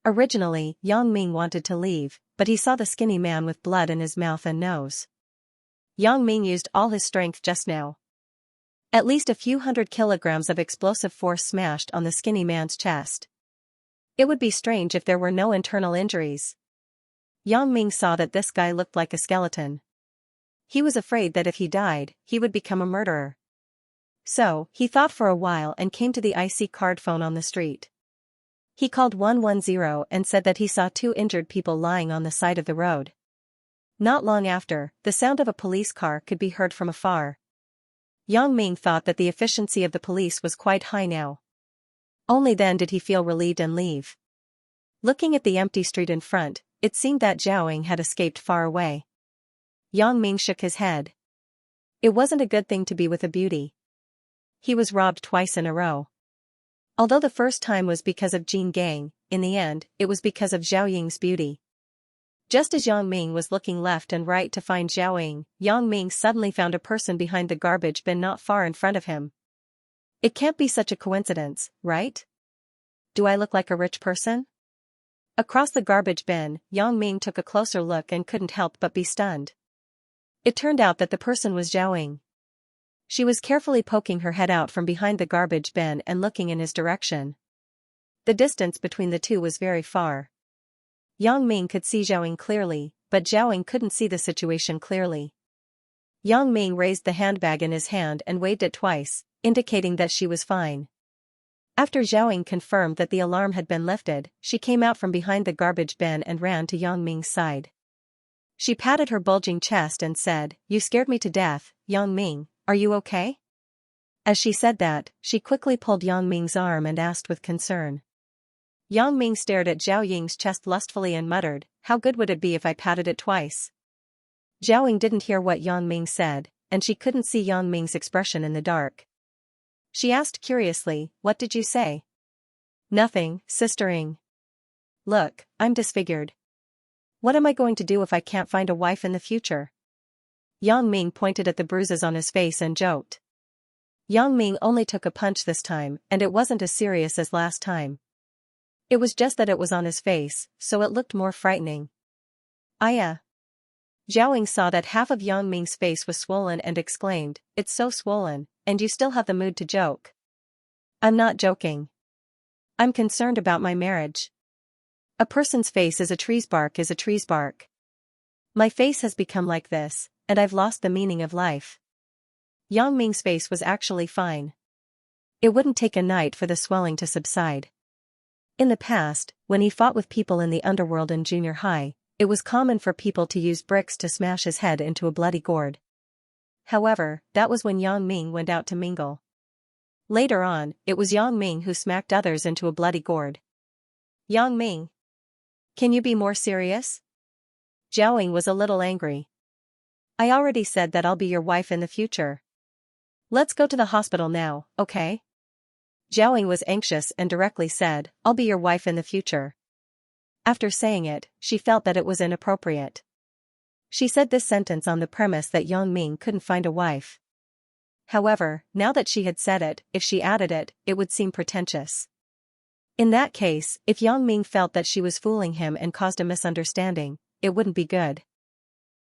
Originally, Yang Ming wanted to leave, but he saw the skinny man with blood in his mouth and nose. Yang Ming used all his strength just now. At least a few hundred kilograms of explosive force smashed on the skinny man's chest. It would be strange if there were no internal injuries. Yang Ming saw that this guy looked like a skeleton. He was afraid that if he died, he would become a murderer. So, he thought for a while and came to the IC card phone on the street. He called 110 and said that he saw 2 injured people lying on the side of the road. Not long after, the sound of a police car could be heard from afar. Yang Ming thought that the efficiency of the police was quite high now. Only then did he feel relieved and leave. Looking at the empty street in front, it seemed that Zhao Ying had escaped far away. Yang Ming shook his head. It wasn't a good thing to be with a beauty. He was robbed twice in a row. Although the first time was because of Jin Gang, in the end, it was because of Zhao Ying's beauty. Just as Yang Ming was looking left and right to find Zhao Ying, Yang Ming suddenly found a person behind the garbage bin not far in front of him. It can't be such a coincidence, right? Do I look like a rich person? Across the garbage bin, Yang Ming took a closer look and couldn't help but be stunned. It turned out that the person was Zhao Ying. She was carefully poking her head out from behind the garbage bin and looking in his direction. The distance between the two was very far. Yang Ming could see Zhao Ying clearly, but Zhao Ying couldn't see the situation clearly. Yang Ming raised the handbag in his hand and waved it twice, indicating that she was fine. After Zhao Ying confirmed that the alarm had been lifted, she came out from behind the garbage bin and ran to Yang Ming's side. She patted her bulging chest and said, "You scared me to death, Yang Ming, are you okay?" As she said that, she quickly pulled Yang Ming's arm and asked with concern. Yang Ming stared at Zhao Ying's chest lustfully and muttered, "How good would it be if I patted it twice?" Zhao Ying didn't hear what Yang Ming said, and she couldn't see Yang Ming's expression in the dark. She asked curiously, "What did you say?" "Nothing, Sister Ying. Look, I'm disfigured. What am I going to do if I can't find a wife in the future?" Yang Ming pointed at the bruises on his face and joked. Yang Ming only took a punch this time, and it wasn't as serious as last time. It was just that it was on his face, so it looked more frightening. "Aya." Zhao Ying saw that half of Yang Ming's face was swollen and exclaimed, "It's so swollen, and you still have the mood to joke." "I'm not joking. I'm concerned about my marriage. A person's face is a tree's bark is a tree's bark. My face has become like this, and I've lost the meaning of life." Yang Ming's face was actually fine. It wouldn't take a night for the swelling to subside. In the past, when he fought with people in the underworld in junior high, it was common for people to use bricks to smash his head into a bloody gourd. However, that was when Yang Ming went out to mingle. Later on, it was Yang Ming who smacked others into a bloody gourd. "Yang Ming, can you be more serious?" Zhao Ying was a little angry. "I already said that I'll be your wife in the future. Let's go to the hospital now, okay?" Zhao Ying was anxious and directly said, "I'll be your wife in the future." After saying it, she felt that it was inappropriate. She said this sentence on the premise that Yang Ming couldn't find a wife. However, now that she had said it, if she added it, it would seem pretentious. In that case, if Yang Ming felt that she was fooling him and caused a misunderstanding, it wouldn't be good.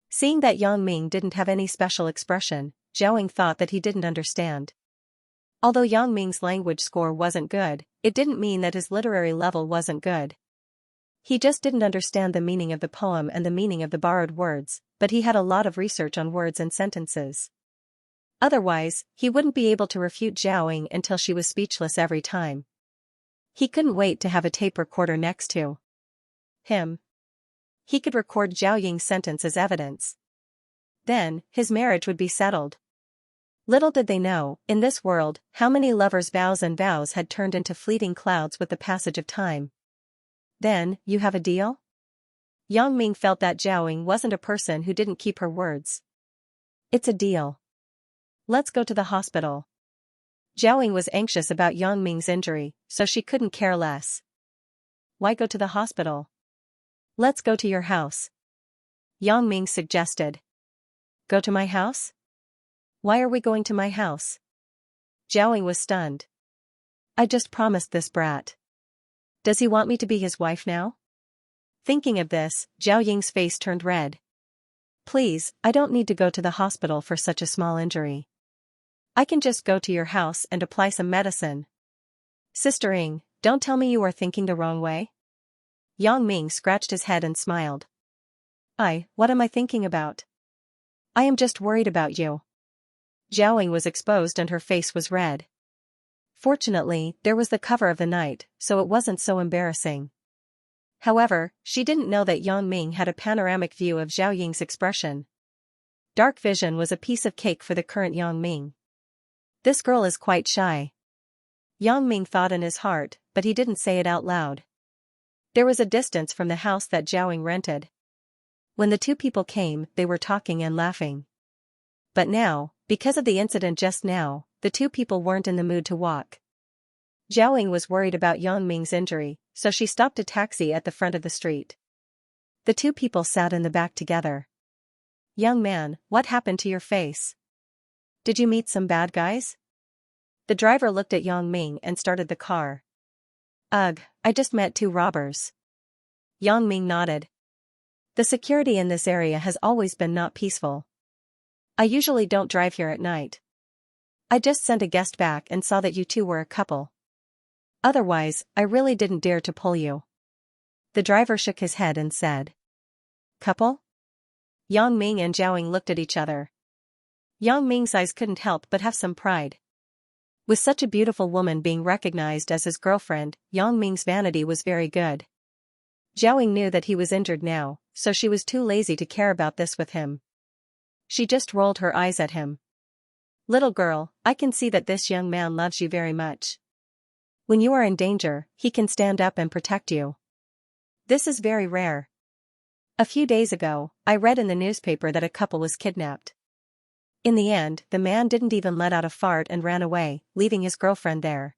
Seeing that Yang Ming didn't have any special expression, Zhao Ying thought that he didn't understand. Although Yang Ming's language score wasn't good, it didn't mean that his literary level wasn't good. He just didn't understand the meaning of the poem and the meaning of the borrowed words, but he had a lot of research on words and sentences. Otherwise, he wouldn't be able to refute Zhao Ying until she was speechless every time. He couldn't wait to have a tape recorder next to him. He could record Zhao Ying's sentence as evidence. Then, his marriage would be settled. Little did they know, in this world, how many lovers' vows and vows had turned into fleeting clouds with the passage of time. "Then, you have a deal?" Yang Ming felt that Zhao Ying wasn't a person who didn't keep her words. "It's a deal. Let's go to the hospital." Zhao Ying was anxious about Yang Ming's injury, so she couldn't care less. "Why go to the hospital? Let's go to your house," Yang Ming suggested. "Go to my house? Why are we going to my house?" Zhao Ying was stunned. "I just promised this brat. Does he want me to be his wife now?" Thinking of this, Zhao Ying's face turned red. "Please, I don't need to go to the hospital for such a small injury. I can just go to your house and apply some medicine." "Sister Ying, don't tell me you are thinking the wrong way?" Yang Ming scratched his head and smiled. What am I thinking about? I am just worried about you." Zhao Ying was exposed and her face was red. Fortunately, there was the cover of the night, so it wasn't so embarrassing. However, she didn't know that Yang Ming had a panoramic view of Zhao Ying's expression. Dark vision was a piece of cake for the current Yang Ming. This girl is quite shy. Yang Ming thought in his heart, but he didn't say it out loud. There was a distance from the house that Zhao Ying rented. When the two people came, they were talking and laughing. But now, because of the incident just now, the two people weren't in the mood to walk. Zhao Ying was worried about Yang Ming's injury, so she stopped a taxi at the front of the street. The two people sat in the back together. "Young man, what happened to your face? Did you meet some bad guys?" The driver looked at Yang Ming and started the car. "Ugh, I just met two robbers." Yang Ming nodded. "The security in this area has always been not peaceful. I usually don't drive here at night. I just sent a guest back and saw that you two were a couple. Otherwise, I really didn't dare to pull you." The driver shook his head and said, "Couple?" Yang Ming and Zhao Ying looked at each other. Yang Ming's eyes couldn't help but have some pride. With such a beautiful woman being recognized as his girlfriend, Yang Ming's vanity was very good. Zhao Ying knew that he was injured now, so she was too lazy to care about this with him. She just rolled her eyes at him. "Little girl, I can see that this young man loves you very much. When you are in danger, he can stand up and protect you. This is very rare. A few days ago, I read in the newspaper that a couple was kidnapped. In the end, the man didn't even let out a fart and ran away, leaving his girlfriend there.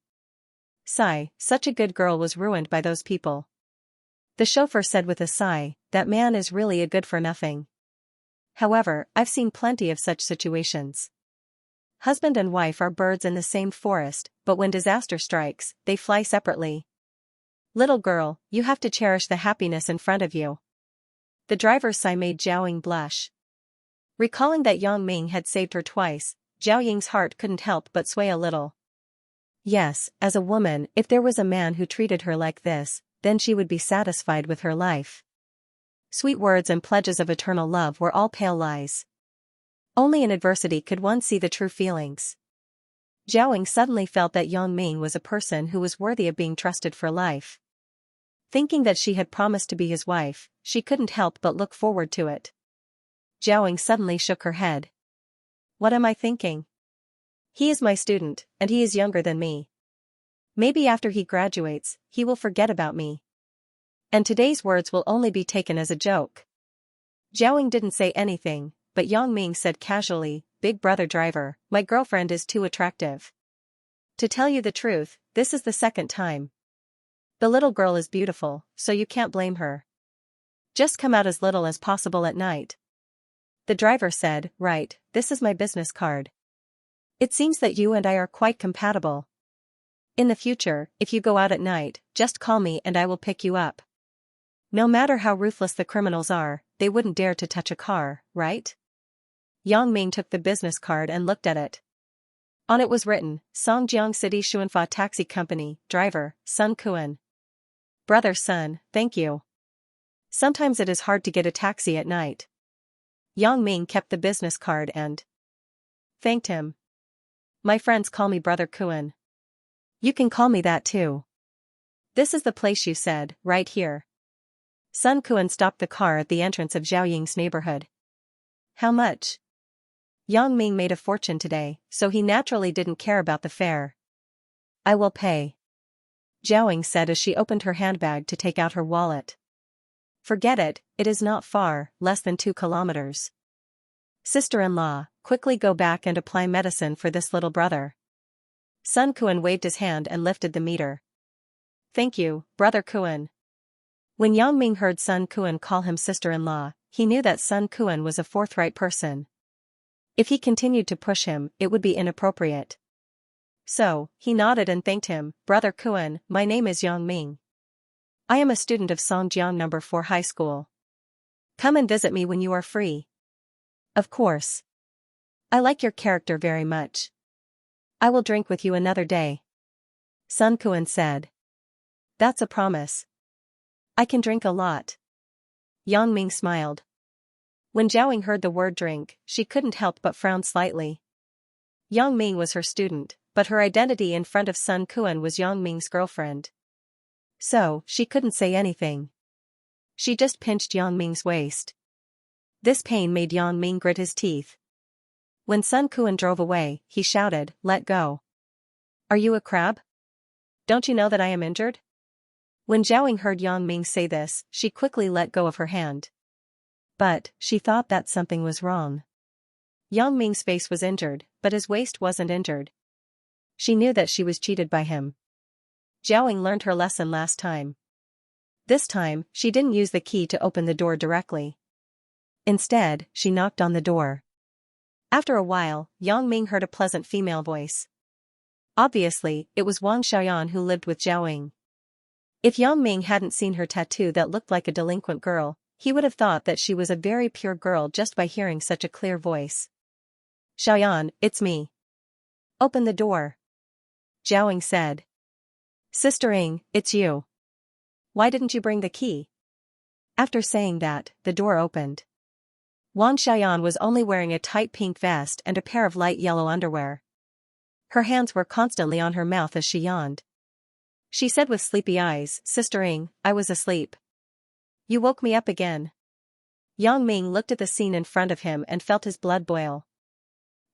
Sigh, such a good girl was ruined by those people. The chauffeur said with a sigh, that man is really a good for nothing. However, I've seen plenty of such situations. Husband and wife are birds in the same forest, but when disaster strikes, they fly separately. Little girl, you have to cherish the happiness in front of you. The driver's sigh made Zhao Ying blush. Recalling that Yang Ming had saved her twice, Zhao Ying's heart couldn't help but sway a little. Yes, as a woman, if there was a man who treated her like this, then she would be satisfied with her life. Sweet words and pledges of eternal love were all pale lies. Only in adversity could one see the true feelings. Zhao Ying suddenly felt that Yang Ming was a person who was worthy of being trusted for life. Thinking that she had promised to be his wife, she couldn't help but look forward to it. Zhao Ying suddenly shook her head. What am I thinking? He is my student, and he is younger than me. Maybe after he graduates, he will forget about me. And today's words will only be taken as a joke. Zhao Ying didn't say anything, but Yang Ming said casually, Big brother driver, my girlfriend is too attractive. To tell you the truth, this is the second time. The little girl is beautiful, so you can't blame her. Just come out as little as possible at night. The driver said, Right, this is my business card. It seems that you and I are quite compatible. In the future, if you go out at night, just call me and I will pick you up. No matter how ruthless the criminals are, they wouldn't dare to touch a car, right? Yang Ming took the business card and looked at it. On it was written, Songjiang City Xuanfa Taxi Company, driver, Sun Kuan. Brother Sun, thank you. Sometimes it is hard to get a taxi at night. Yang Ming kept the business card and thanked him. My friends call me Brother Kuan. You can call me that too. This is the place you said, right here. Sun Kuan stopped the car at the entrance of Zhao Ying's neighborhood. How much? Yang Ming made a fortune today, so he naturally didn't care about the fare. I will pay. Zhao Ying said as she opened her handbag to take out her wallet. Forget it, it is not far, less than 2 kilometers. Sister-in-law, quickly go back and apply medicine for this little brother. Sun Kuan waved his hand and lifted the meter. Thank you, Brother Kuan. When Yang Ming heard Sun Kuan call him sister-in-law, he knew that Sun Kuan was a forthright person. If he continued to push him, it would be inappropriate. So, he nodded and thanked him, Brother Kuan, my name is Yang Ming. I am a student of Songjiang No. 4 High School. Come and visit me when you are free. Of course. I like your character very much. I will drink with you another day. Sun Kuan said. That's a promise. I can drink a lot. Yang Ming smiled. When Zhao Ying heard the word drink, she couldn't help but frown slightly. Yang Ming was her student, but her identity in front of Sun Kuan was Yang Ming's girlfriend. So, she couldn't say anything. She just pinched Yang Ming's waist. This pain made Yang Ming grit his teeth. When Sun Kuan drove away, he shouted, Let go. Are you a crab? Don't you know that I am injured? When Zhao Ying heard Yang Ming say this, she quickly let go of her hand. But, she thought that something was wrong. Yang Ming's face was injured, but his waist wasn't injured. She knew that she was cheated by him. Zhao Ying learned her lesson last time. This time, she didn't use the key to open the door directly. Instead, she knocked on the door. After a while, Yang Ming heard a pleasant female voice. Obviously, it was Wang Xiaoyan who lived with Zhao Ying. If Yang Ming hadn't seen her tattoo that looked like a delinquent girl, he would have thought that she was a very pure girl just by hearing such a clear voice. Xiaoyan, it's me. Open the door. Zhao Ying said. Sister Ying, it's you. Why didn't you bring the key? After saying that, the door opened. Wang Xiaoyan was only wearing a tight pink vest and a pair of light yellow underwear. Her hands were constantly on her mouth as she yawned. She said with sleepy eyes, Sister Ying, I was asleep. You woke me up again. Yang Ming looked at the scene in front of him and felt his blood boil.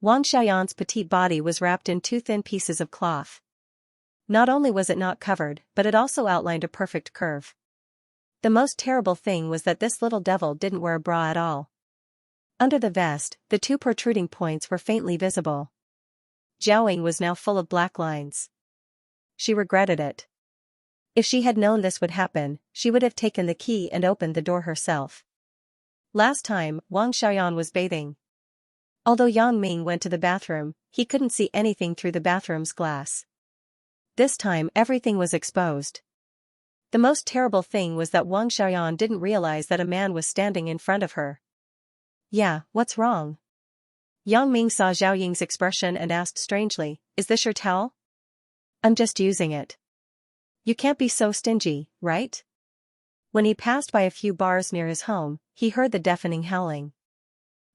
Wang Xiaoyan's petite body was wrapped in 2 thin pieces of cloth. Not only was it not covered, but it also outlined a perfect curve. The most terrible thing was that this little devil didn't wear a bra at all. Under the vest, the two protruding points were faintly visible. Jiaoying was now full of black lines. She regretted it. If she had known this would happen, she would have taken the key and opened the door herself. Last time, Wang Xiaoyan was bathing. Although Yang Ming went to the bathroom, he couldn't see anything through the bathroom's glass. This time everything was exposed. The most terrible thing was that Wang Xiaoyan didn't realize that a man was standing in front of her. Yeah, what's wrong? Yang Ming saw Zhao Ying's expression and asked strangely, is this your towel? I'm just using it. You can't be so stingy, right? When he passed by a few bars near his home, he heard the deafening howling.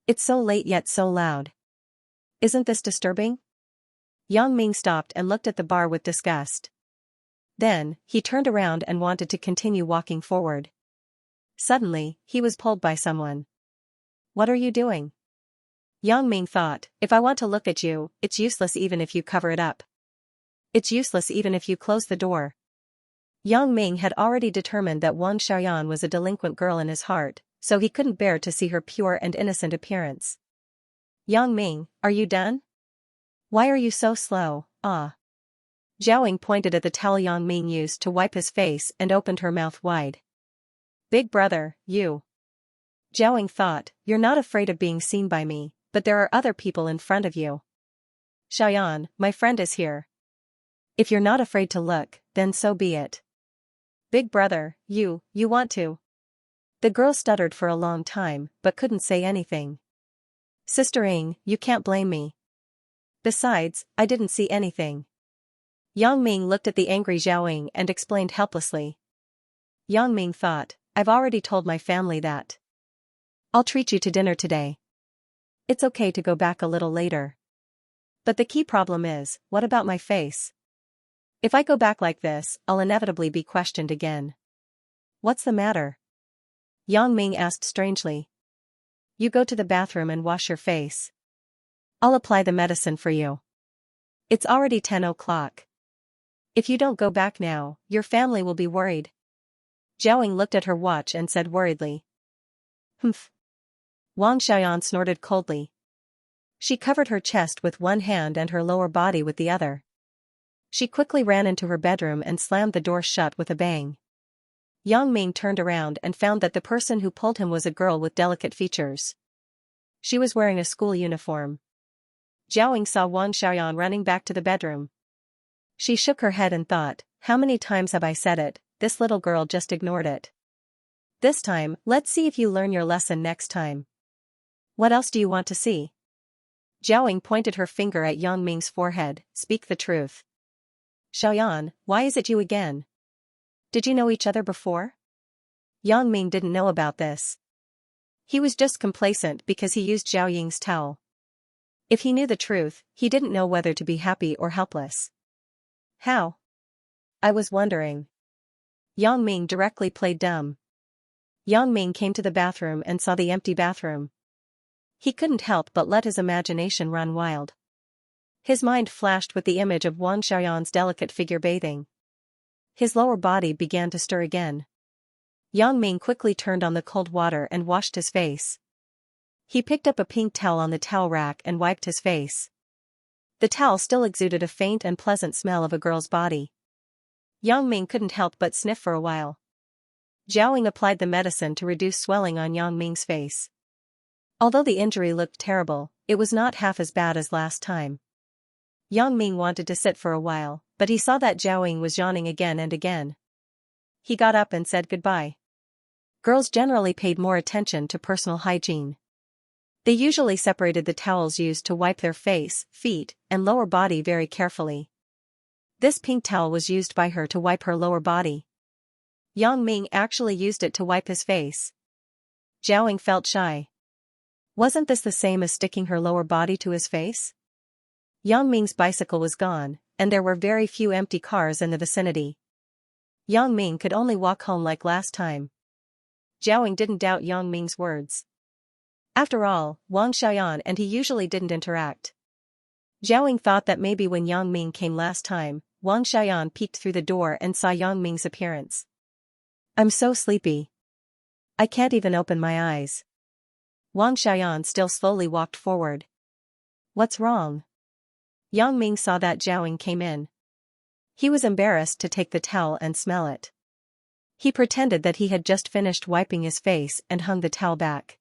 It's so late yet so loud. Isn't this disturbing? Yang Ming stopped and looked at the bar with disgust. Then, he turned around and wanted to continue walking forward. Suddenly, he was pulled by someone. What are you doing? Yang Ming thought, if I want to look at you, it's useless even if you cover it up. It's useless even if you close the door. Yang Ming had already determined that Wang Xiaoyan was a delinquent girl in his heart, so he couldn't bear to see her pure and innocent appearance. Yang Ming, are you done? Why are you so slow, ah? Jiaoying pointed at the towel Yang Ming used to wipe his face and opened her mouth wide. Big brother, you. Jiaoying thought, you're not afraid of being seen by me, but there are other people in front of you. Xiaoyan, my friend is here. If you're not afraid to look, then so be it. Big brother, you want to. The girl stuttered for a long time, but couldn't say anything. Sister Ing, you can't blame me. Besides, I didn't see anything. Yang Ming looked at the angry Jiaoying and explained helplessly. Yang Ming thought, I've already told my family that. I'll treat you to dinner today. It's okay to go back a little later. But the key problem is, what about my face? If I go back like this, I'll inevitably be questioned again. What's the matter? Yang Ming asked strangely. You go to the bathroom and wash your face. I'll apply the medicine for you. It's already 10 o'clock. If you don't go back now, your family will be worried. Jiaoying looked at her watch and said worriedly. Humph. Wang Xiaoyan snorted coldly. She covered her chest with one hand and her lower body with the other. She quickly ran into her bedroom and slammed the door shut with a bang. Yang Ming turned around and found that the person who pulled him was a girl with delicate features. She was wearing a school uniform. Jiaoying saw Wang Xiaoyan running back to the bedroom. She shook her head and thought, how many times have I said it, this little girl just ignored it. This time, let's see if you learn your lesson next time. What else do you want to see? Jiaoying pointed her finger at Yang Ming's forehead, speak the truth. Xiaoyan, why is it you again? Did you know each other before? Yang Ming didn't know about this. He was just complacent because he used Zhao Ying's towel. If he knew the truth, he didn't know whether to be happy or helpless. How? I was wondering. Yang Ming directly played dumb. Yang Ming came to the bathroom and saw the empty bathroom. He couldn't help but let his imagination run wild. His mind flashed with the image of Wang Xiaoyan's delicate figure bathing. His lower body began to stir again. Yang Ming quickly turned on the cold water and washed his face. He picked up a pink towel on the towel rack and wiped his face. The towel still exuded a faint and pleasant smell of a girl's body. Yang Ming couldn't help but sniff for a while. Jiaoying applied the medicine to reduce swelling on Yang Ming's face. Although the injury looked terrible, it was not half as bad as last time. Yang Ming wanted to sit for a while, but he saw that Jiaoying was yawning again and again. He got up and said goodbye. Girls generally paid more attention to personal hygiene. They usually separated the towels used to wipe their face, feet, and lower body very carefully. This pink towel was used by her to wipe her lower body. Yang Ming actually used it to wipe his face. Jiaoying felt shy. Wasn't this the same as sticking her lower body to his face? Yang Ming's bicycle was gone, and there were very few empty cars in the vicinity. Yang Ming could only walk home like last time. Jiaoying didn't doubt Yang Ming's words. After all, Wang Xiaoyan and he usually didn't interact. Jiaoying thought that maybe when Yang Ming came last time, Wang Xiaoyan peeked through the door and saw Yang Ming's appearance. I'm so sleepy. I can't even open my eyes. Wang Xiaoyan still slowly walked forward. What's wrong? Yang Ming saw that Zhao came in. He was embarrassed to take the towel and smell it. He pretended that he had just finished wiping his face and hung the towel back.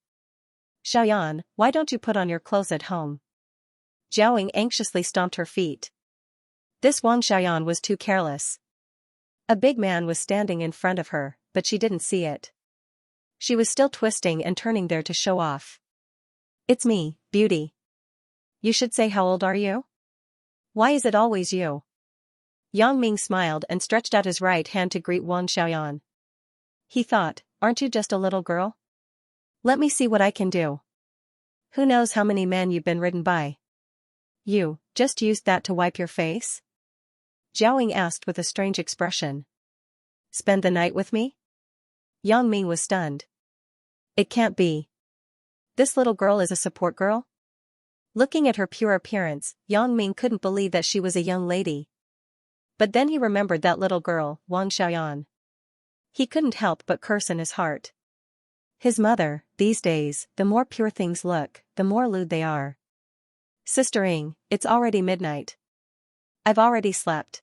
Xiaoyan, why don't you put on your clothes at home? Zhao anxiously stomped her feet. This Wang Xiaoyan was too careless. A big man was standing in front of her, but she didn't see it. She was still twisting and turning there to show off. It's me, Beauty. You should say how old are you? Why is it always you? Yang Ming smiled and stretched out his right hand to greet Wang Xiaoyan. He thought, aren't you just a little girl? Let me see what I can do. Who knows how many men you've been ridden by? You just used that to wipe your face? Zhao asked with a strange expression. Spend the night with me? Yang Ming was stunned. It can't be. This little girl is a support girl? Looking at her pure appearance, Yang Ming couldn't believe that she was a young lady. But then he remembered that little girl, Wang Xiaoyan. He couldn't help but curse in his heart. His mother, these days, the more pure things look, the more lewd they are. Sister Ing, it's already midnight. I've already slept.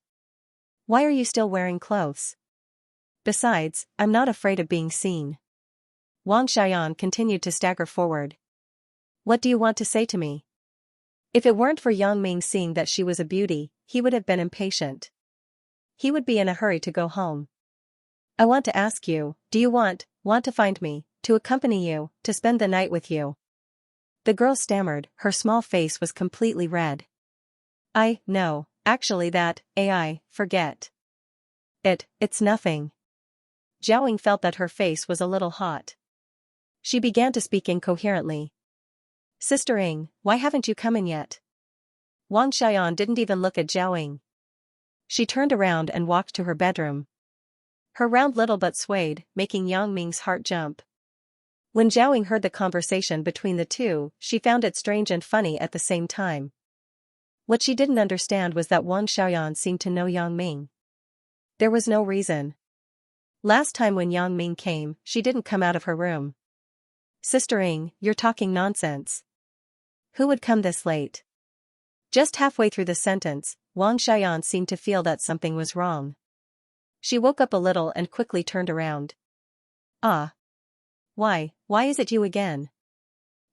Why are you still wearing clothes? Besides, I'm not afraid of being seen. Wang Xiaoyan continued to stagger forward. What do you want to say to me? If it weren't for Yang Ming seeing that she was a beauty, he would have been impatient. He would be in a hurry to go home. I want to ask you, do you want to find me, to accompany you, to spend the night with you? The girl stammered, her small face was completely red. No, actually forget. It's nothing. Zhao felt that her face was a little hot. She began to speak incoherently. Sister Ing, why haven't you come in yet? Wang Xiaoyan didn't even look at Zhao. She turned around and walked to her bedroom. Her round little butt swayed, making Yang Ming's heart jump. When Zhao heard the conversation between the two, she found it strange and funny at the same time. What she didn't understand was that Wang Xiaoyan seemed to know Yang Ming. There was no reason. Last time when Yang Ming came, she didn't come out of her room. Sister Ing, you're talking nonsense. Who would come this late? Just halfway through the sentence, Wang Xiaoyan seemed to feel that something was wrong. She woke up a little and quickly turned around. Ah. Why is it you again?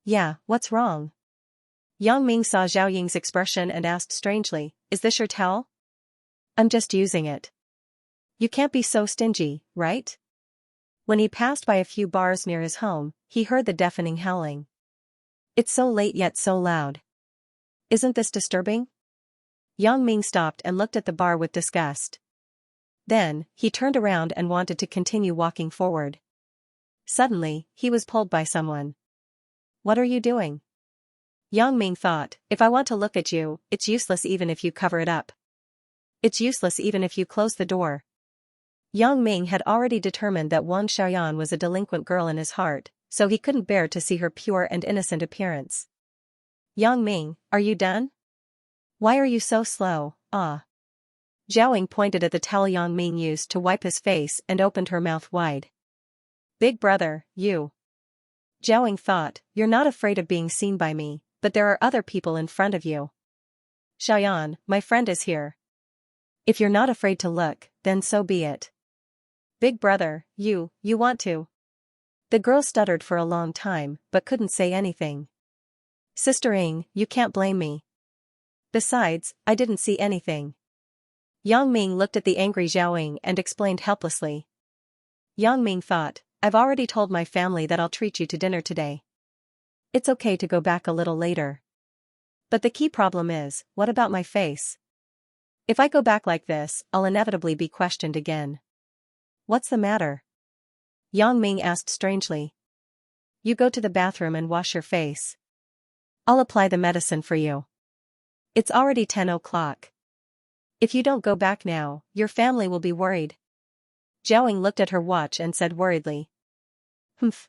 Yeah, what's wrong? Yang Ming saw Zhao Ying's expression and asked strangely, is this your towel? I'm just using it. You can't be so stingy, right? When he passed by a few bars near his home, he heard the deafening howling. It's so late yet so loud. Isn't this disturbing? Yang Ming stopped and looked at the bar with disgust. Then, he turned around and wanted to continue walking forward. Suddenly, he was pulled by someone. What are you doing? Yang Ming thought, if I want to look at you, it's useless even if you cover it up. It's useless even if you close the door. Yang Ming had already determined that Wang Xiaoyan was a delinquent girl in his heart, so he couldn't bear to see her pure and innocent appearance. Yang Ming, are you done? Why are you so slow? Zhao pointed at the towel Yang Ming used to wipe his face and opened her mouth wide. Big brother, you. Zhao thought, you're not afraid of being seen by me, but there are other people in front of you. Xiaoyan, my friend is here. If you're not afraid to look, then so be it. Big brother, you want to. The girl stuttered for a long time, but couldn't say anything. Sister Ing, you can't blame me. Besides, I didn't see anything. Yang Ming looked at the angry Zhao and explained helplessly. Yang Ming thought, I've already told my family that I'll treat you to dinner today. It's okay to go back a little later. But the key problem is, what about my face? If I go back like this, I'll inevitably be questioned again. What's the matter? Yang Ming asked strangely. You go to the bathroom and wash your face. I'll apply the medicine for you. It's already 10 o'clock. If you don't go back now, your family will be worried. Zhao looked at her watch and said worriedly. Humph.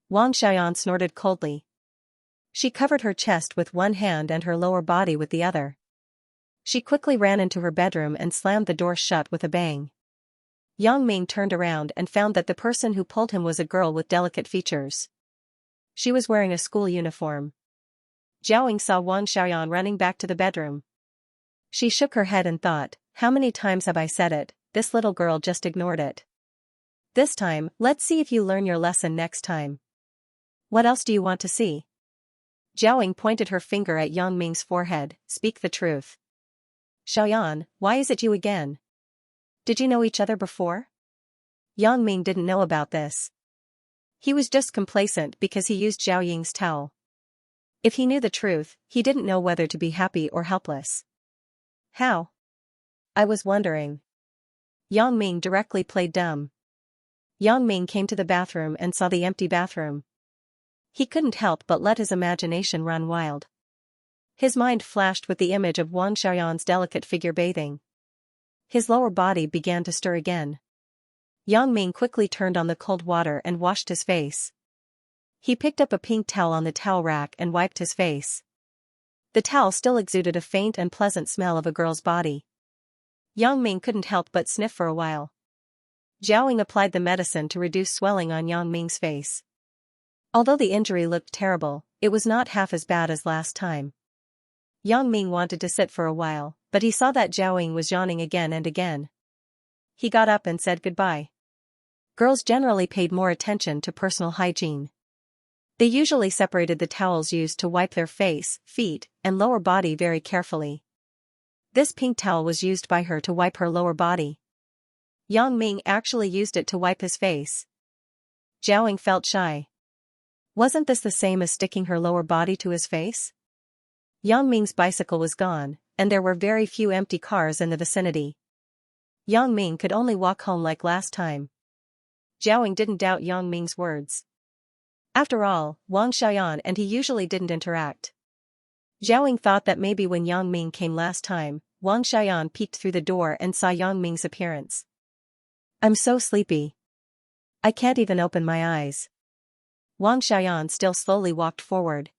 Wang Xiaoyan snorted coldly. She covered her chest with one hand and her lower body with the other. She quickly ran into her bedroom and slammed the door shut with a bang. Yang Ming turned around and found that the person who pulled him was a girl with delicate features. She was wearing a school uniform. Jiaoying saw Wang Xiaoyan running back to the bedroom. She shook her head and thought, how many times have I said it, this little girl just ignored it. This time, let's see if you learn your lesson next time. What else do you want to see? Jiaoying pointed her finger at Yang Ming's forehead, speak the truth. Xiaoyan, why is it you again? Did you know each other before? Yang Ming didn't know about this. He was just complacent because he used Zhao Ying's towel. If he knew the truth, he didn't know whether to be happy or helpless. How? I was wondering. Yang Ming directly played dumb. Yang Ming came to the bathroom and saw the empty bathroom. He couldn't help but let his imagination run wild. His mind flashed with the image of Wang Xiaoyan's delicate figure bathing. His lower body began to stir again. Yang Ming quickly turned on the cold water and washed his face. He picked up a pink towel on the towel rack and wiped his face. The towel still exuded a faint and pleasant smell of a girl's body. Yang Ming couldn't help but sniff for a while. Jiaoying applied the medicine to reduce swelling on Yang Ming's face. Although the injury looked terrible, it was not half as bad as last time. Yang Ming wanted to sit for a while, but he saw that Jiaoying was yawning again and again. He got up and said goodbye. Girls generally paid more attention to personal hygiene. They usually separated the towels used to wipe their face, feet, and lower body very carefully. This pink towel was used by her to wipe her lower body. Yang Ming actually used it to wipe his face. Jiaoying felt shy. Wasn't this the same as sticking her lower body to his face? Yang Ming's bicycle was gone, and there were very few empty cars in the vicinity. Yang Ming could only walk home like last time. Jiaoying didn't doubt Yang Ming's words. After all, Wang Xiaoyan and he usually didn't interact. Jiaoying thought that maybe when Yang Ming came last time, Wang Xiaoyan peeked through the door and saw Yang Ming's appearance. I'm so sleepy. I can't even open my eyes. Wang Xiaoyan still slowly walked forward.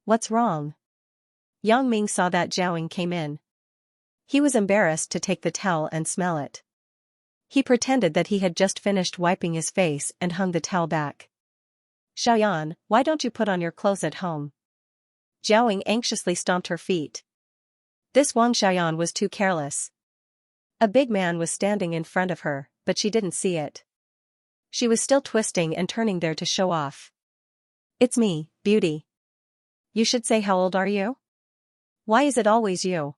What's wrong? Yang Ming saw that Jiaoying came in. He was embarrassed to take the towel and smell it. He pretended that he had just finished wiping his face and hung the towel back. Xiaoyan, why don't you put on your clothes at home? Jiaoying anxiously stomped her feet. This Wang Xiaoyan was too careless. A big man was standing in front of her, but she didn't see it. She was still twisting and turning there to show off. It's me, Beauty. You should say how old are you? Why is it always you?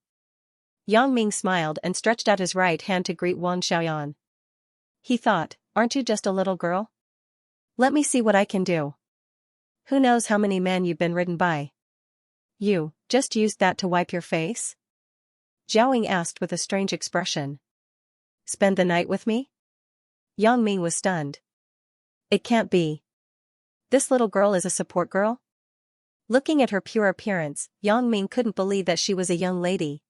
Yang Ming smiled and stretched out his right hand to greet Wang Xiaoyan. He thought, aren't you just a little girl? Let me see what I can do. Who knows how many men you've been ridden by? You just used that to wipe your face? Jiaoying asked with a strange expression. Spend the night with me? Yang Ming was stunned. It can't be. This little girl is a support girl? Looking at her pure appearance, Yang Ming couldn't believe that she was a young lady.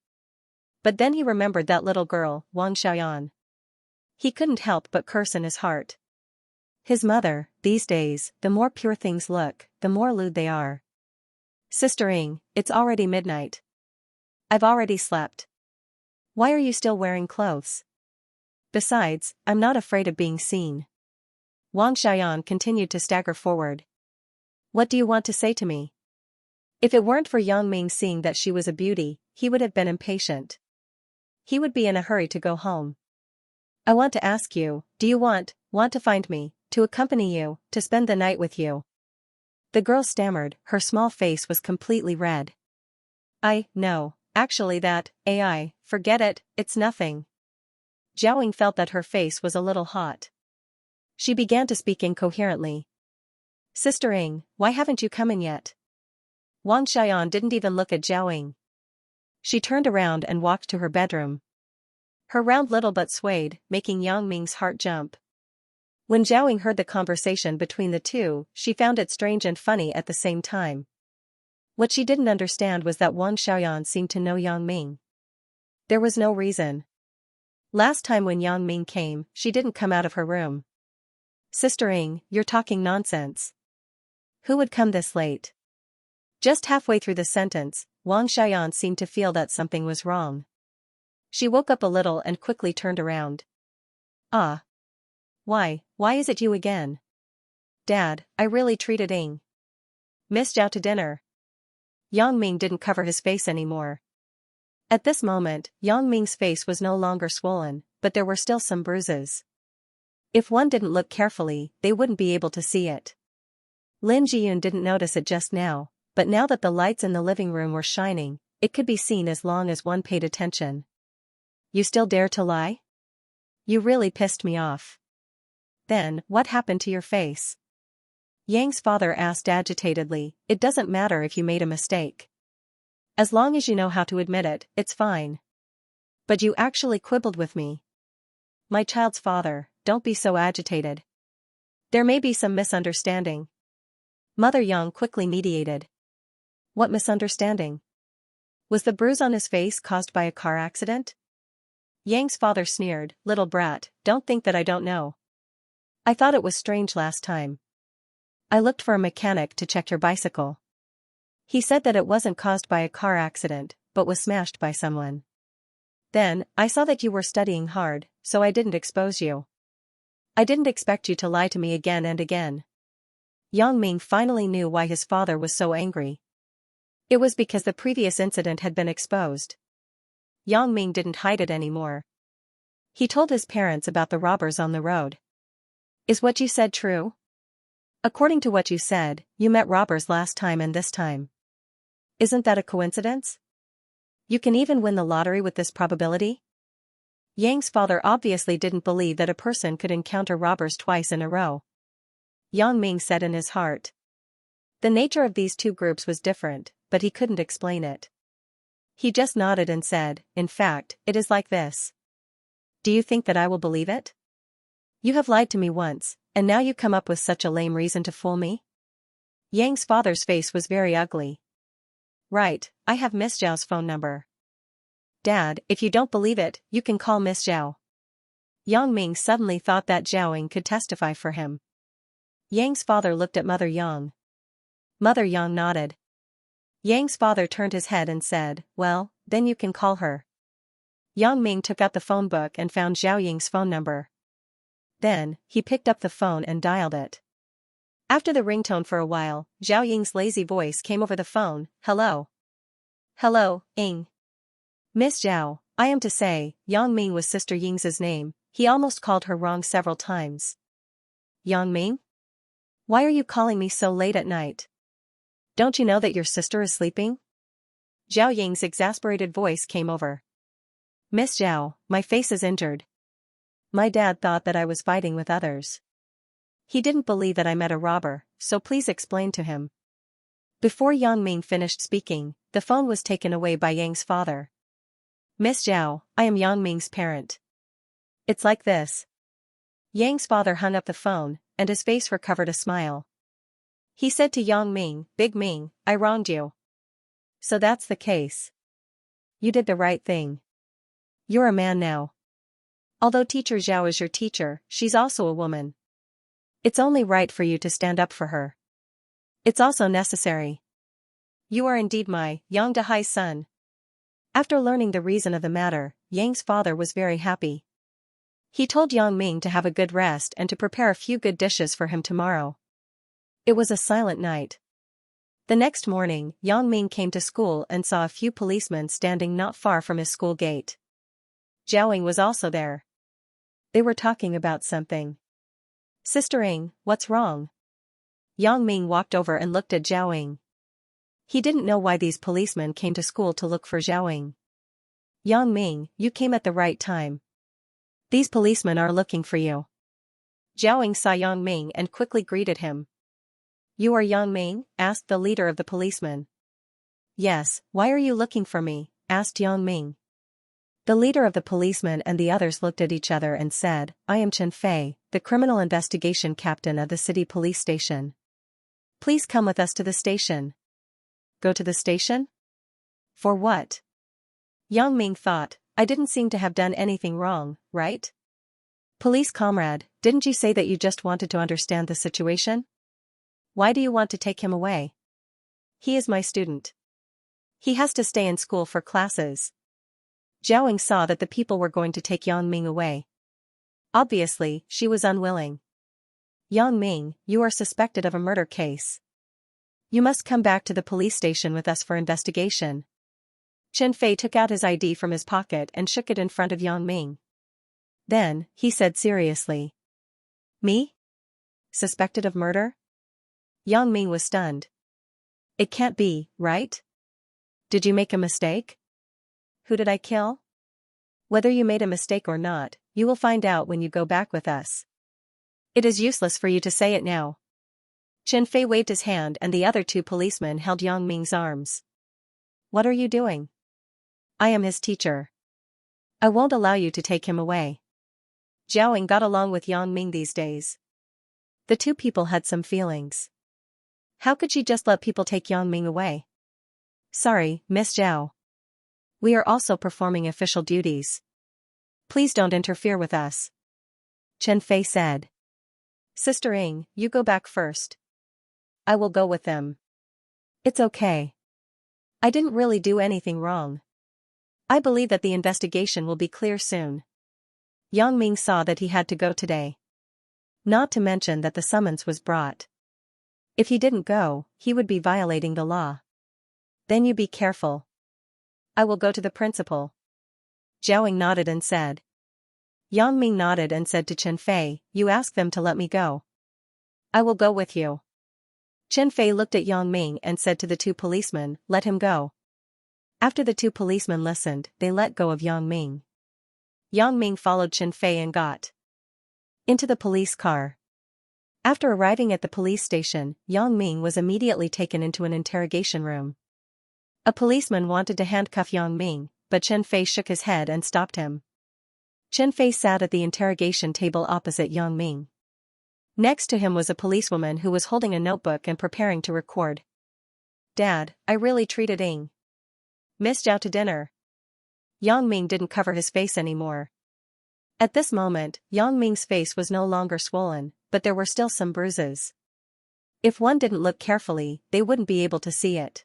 But then he remembered that little girl, Wang Xiaoyan. He couldn't help but curse in his heart. His mother, these days, the more pure things look, the more lewd they are. Sister Ing, it's already midnight. I've already slept. Why are you still wearing clothes? Besides, I'm not afraid of being seen. Wang Xiaoyan continued to stagger forward. What do you want to say to me? If it weren't for Yang Ming seeing that she was a beauty, he would have been impatient. He would be in a hurry to go home. I want to ask you, do you want to find me, to accompany you, to spend the night with you? The girl stammered, her small face was completely red. No, actually forget it, it's nothing. Jiaoying felt that her face was a little hot. She began to speak incoherently. Sister Ing, why haven't you come in yet? Wang Xiaoyan didn't even look at Jiaoying. She turned around and walked to her bedroom. Her round little butt swayed, making Yang Ming's heart jump. When Jiaoying heard the conversation between the two, she found it strange and funny at the same time. What she didn't understand was that Wang Xiaoyan seemed to know Yang Ming. There was no reason. Last time when Yang Ming came, she didn't come out of her room. Sister Ing, you're talking nonsense. Who would come this late? Just halfway through the sentence, Wang Xiaoyan seemed to feel that something was wrong. She woke up a little and quickly turned around. Ah. Why is it you again? Dad, I really treated Miss Zhao to dinner. Yang Ming didn't cover his face anymore. At this moment, Yang Ming's face was no longer swollen, but there were still some bruises. If one didn't look carefully, they wouldn't be able to see it. Lin Jiyun didn't notice it just now, but now that the lights in the living room were shining, it could be seen as long as one paid attention. You still dare to lie? You really pissed me off. Then, what happened to your face? Yang's father asked agitatedly. It doesn't matter if you made a mistake. As long as you know how to admit it, it's fine. But you actually quibbled with me. My child's father, don't be so agitated. There may be some misunderstanding. Mother Yang quickly mediated. What misunderstanding? Was the bruise on his face caused by a car accident? Yang's father sneered. Little brat, don't think that I don't know. I thought it was strange last time. I looked for a mechanic to check your bicycle. He said that it wasn't caused by a car accident, but was smashed by someone. Then, I saw that you were studying hard, so I didn't expose you. I didn't expect you to lie to me again and again. Yang Ming finally knew why his father was so angry. It was because the previous incident had been exposed. Yang Ming didn't hide it anymore. He told his parents about the robbers on the road. Is what you said true? According to what you said, you met robbers last time and this time. Isn't that a coincidence? You can even win the lottery with this probability? Yang's father obviously didn't believe that a person could encounter robbers twice in a row. Yang Ming said in his heart. The nature of these two groups was different, but he couldn't explain it. He just nodded and said, in fact, it is like this. Do you think that I will believe it? You have lied to me once, and now you come up with such a lame reason to fool me? Yang's father's face was very ugly. Right, I have Miss Zhao's phone number. Dad, if you don't believe it, you can call Miss Zhao. Yang Ming suddenly thought that Zhao Ying could testify for him. Yang's father looked at Mother Yang. Mother Yang nodded. Yang's father turned his head and said, well, then you can call her. Yang Ming took out the phone book and found Zhao Ying's phone number. Then, he picked up the phone and dialed it. After the ringtone for a while, Zhao Ying's lazy voice came over the phone. Hello. Hello, Ying. Miss Zhao, I am to say, Yang Ming was Sister Ying's name. He almost called her wrong several times. Yang Ming? Why are you calling me so late at night? Don't you know that your sister is sleeping? Zhao Ying's exasperated voice came over. Miss Zhao, my face is injured. My dad thought that I was fighting with others. He didn't believe that I met a robber, so please explain to him. Before Yang Ming finished speaking, the phone was taken away by Yang's father. Miss Zhao, I am Yang Ming's parent. It's like this. Yang's father hung up the phone, and his face recovered a smile. He said to Yang Ming, Big Ming, I wronged you. So that's the case. You did the right thing. You're a man now. Although Teacher Zhao is your teacher, she's also a woman. It's only right for you to stand up for her. It's also necessary. You are indeed my Yang Dahai's son. After learning the reason of the matter, Yang's father was very happy. He told Yang Ming to have a good rest and to prepare a few good dishes for him tomorrow. It was a silent night. The next morning, Yang Ming came to school and saw a few policemen standing not far from his school gate. Zhao Ying was also there. They were talking about something. Sister Ying, what's wrong? Yang Ming walked over and looked at Zhao Ying. He didn't know why these policemen came to school to look for Zhao Ying. Yang Ming, you came at the right time. These policemen are looking for you. Zhao Ying saw Yang Ming and quickly greeted him. You are Yang Ming? Asked the leader of the policemen. Yes, why are you looking for me? Asked Yang Ming. The leader of the policemen and the others looked at each other and said, I am Chen Fei, the criminal investigation captain of the city police station. Please come with us to the station. Go to the station? For what? Yang Ming thought, I didn't seem to have done anything wrong, right? Police comrade, didn't you say that you just wanted to understand the situation? Why do you want to take him away? He is my student. He has to stay in school for classes. Zhao saw that the people were going to take Yang Ming away. Obviously, she was unwilling. Yang Ming, you are suspected of a murder case. You must come back to the police station with us for investigation. Chen Fei took out his ID from his pocket and shook it in front of Yang Ming. Then, he said seriously. Me? Suspected of murder? Yang Ming was stunned. It can't be, right? Did you make a mistake? Who did I kill? Whether you made a mistake or not, you will find out when you go back with us. It is useless for you to say it now. Chen Fei waved his hand and the other two policemen held Yang Ming's arms. What are you doing? I am his teacher. I won't allow you to take him away. Zhao got along with Yang Ming these days. The two people had some feelings. How could she just let people take Yang Ming away? Sorry, Miss Zhao. We are also performing official duties. Please don't interfere with us. Chen Fei said. Sister Ying, you go back first. I will go with them. It's okay. I didn't really do anything wrong. I believe that the investigation will be clear soon. Yang Ming saw that he had to go today. Not to mention that the summons was brought. If he didn't go, he would be violating the law. Then you be careful. I will go to the principal. Zhao nodded and said. Yang Ming nodded and said to Chen Fei, you ask them to let me go. I will go with you. Chen Fei looked at Yang Ming and said to the two policemen, let him go. After the two policemen listened, they let go of Yang Ming. Yang Ming followed Chen Fei and got into the police car. After arriving at the police station, Yang Ming was immediately taken into an interrogation room. A policeman wanted to handcuff Yang Ming, but Chen Fei shook his head and stopped him. Chen Fei sat at the interrogation table opposite Yang Ming. Next to him was a policewoman who was holding a notebook and preparing to record. Dad, I really treated Miss Zhao to dinner. Yang Ming didn't cover his face anymore. At this moment, Yang Ming's face was no longer swollen, but there were still some bruises. If one didn't look carefully, they wouldn't be able to see it.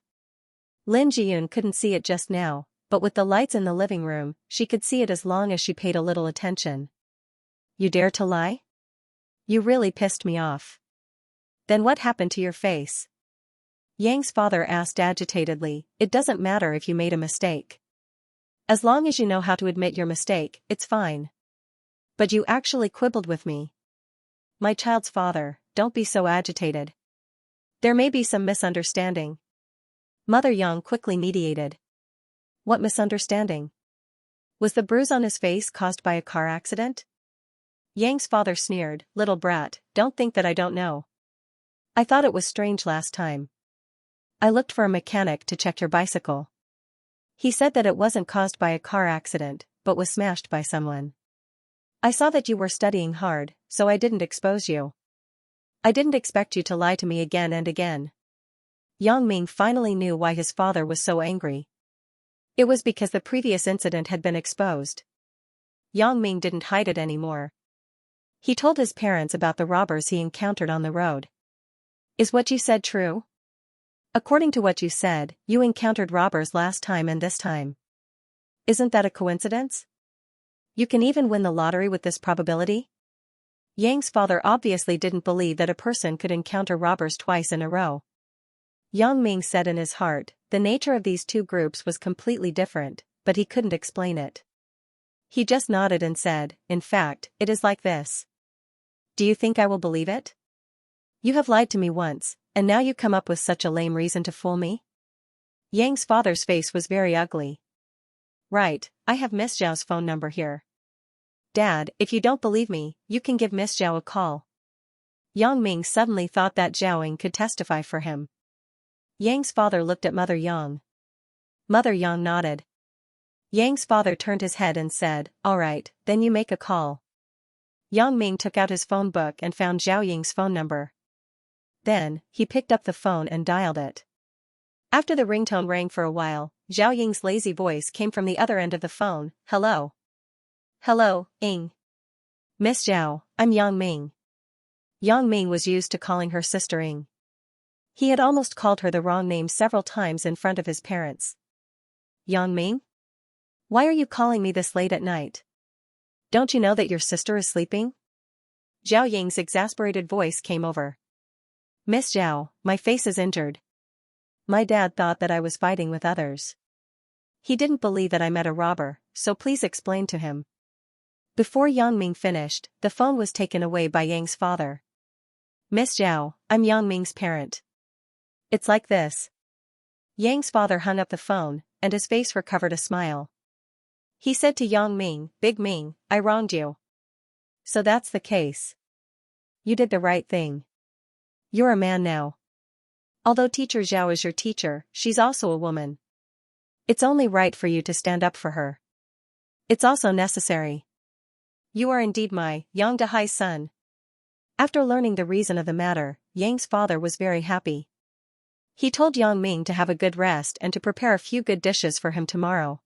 Lin Jiyun couldn't see it just now, but with the lights in the living room, she could see it as long as she paid a little attention. You dare to lie? You really pissed me off. Then what happened to your face? Yang's father asked agitatedly, it doesn't matter if you made a mistake. As long as you know how to admit your mistake, it's fine. But you actually quibbled with me. My child's father, don't be so agitated. There may be some misunderstanding. Mother Yang quickly mediated. What misunderstanding? Was the bruise on his face caused by a car accident? Yang's father sneered, little brat, don't think that I don't know. I thought it was strange last time. I looked for a mechanic to check your bicycle. He said that it wasn't caused by a car accident, but was smashed by someone. I saw that you were studying hard, so I didn't expose you. I didn't expect you to lie to me again and again. Yang Ming finally knew why his father was so angry. It was because the previous incident had been exposed. Yang Ming didn't hide it anymore. He told his parents about the robbers he encountered on the road. Is what you said true? According to what you said, you encountered robbers last time and this time. Isn't that a coincidence? You can even win the lottery with this probability? Yang's father obviously didn't believe that a person could encounter robbers twice in a row. Yang Ming said in his heart, the nature of these two groups was completely different, but he couldn't explain it. He just nodded and said, in fact, it is like this. Do you think I will believe it? You have lied to me once, and now you come up with such a lame reason to fool me? Yang's father's face was very ugly. Right, I have Miss Zhao's phone number here. Dad, if you don't believe me, you can give Miss Zhao a call. Yang Ming suddenly thought that Zhao Ying could testify for him. Yang's father looked at Mother Yang. Mother Yang nodded. Yang's father turned his head and said, all right, then you make a call. Yang Ming took out his phone book and found Zhao Ying's phone number. Then, he picked up the phone and dialed it. After the ringtone rang for a while, Zhao Ying's lazy voice came from the other end of the phone, hello. Hello, Ying. Miss Zhao, I'm Yang Ming. Yang Ming was used to calling her sister Ying. He had almost called her the wrong name several times in front of his parents. Yang Ming? Why are you calling me this late at night? Don't you know that your sister is sleeping? Zhao Ying's exasperated voice came over. Miss Zhao, my face is injured. My dad thought that I was fighting with others. He didn't believe that I met a robber, so please explain to him. Before Yang Ming finished, the phone was taken away by Yang's father. Miss Zhao, I'm Yang Ming's parent. It's like this. Yang's father hung up the phone, and his face recovered a smile. He said to Yang Ming, Big Ming, I wronged you. So that's the case. You did the right thing. You're a man now. Although Teacher Zhao is your teacher, she's also a woman. It's only right for you to stand up for her. It's also necessary. You are indeed my Yang Dahai's son. After learning the reason of the matter, Yang's father was very happy. He told Yang Ming to have a good rest and to prepare a few good dishes for him tomorrow.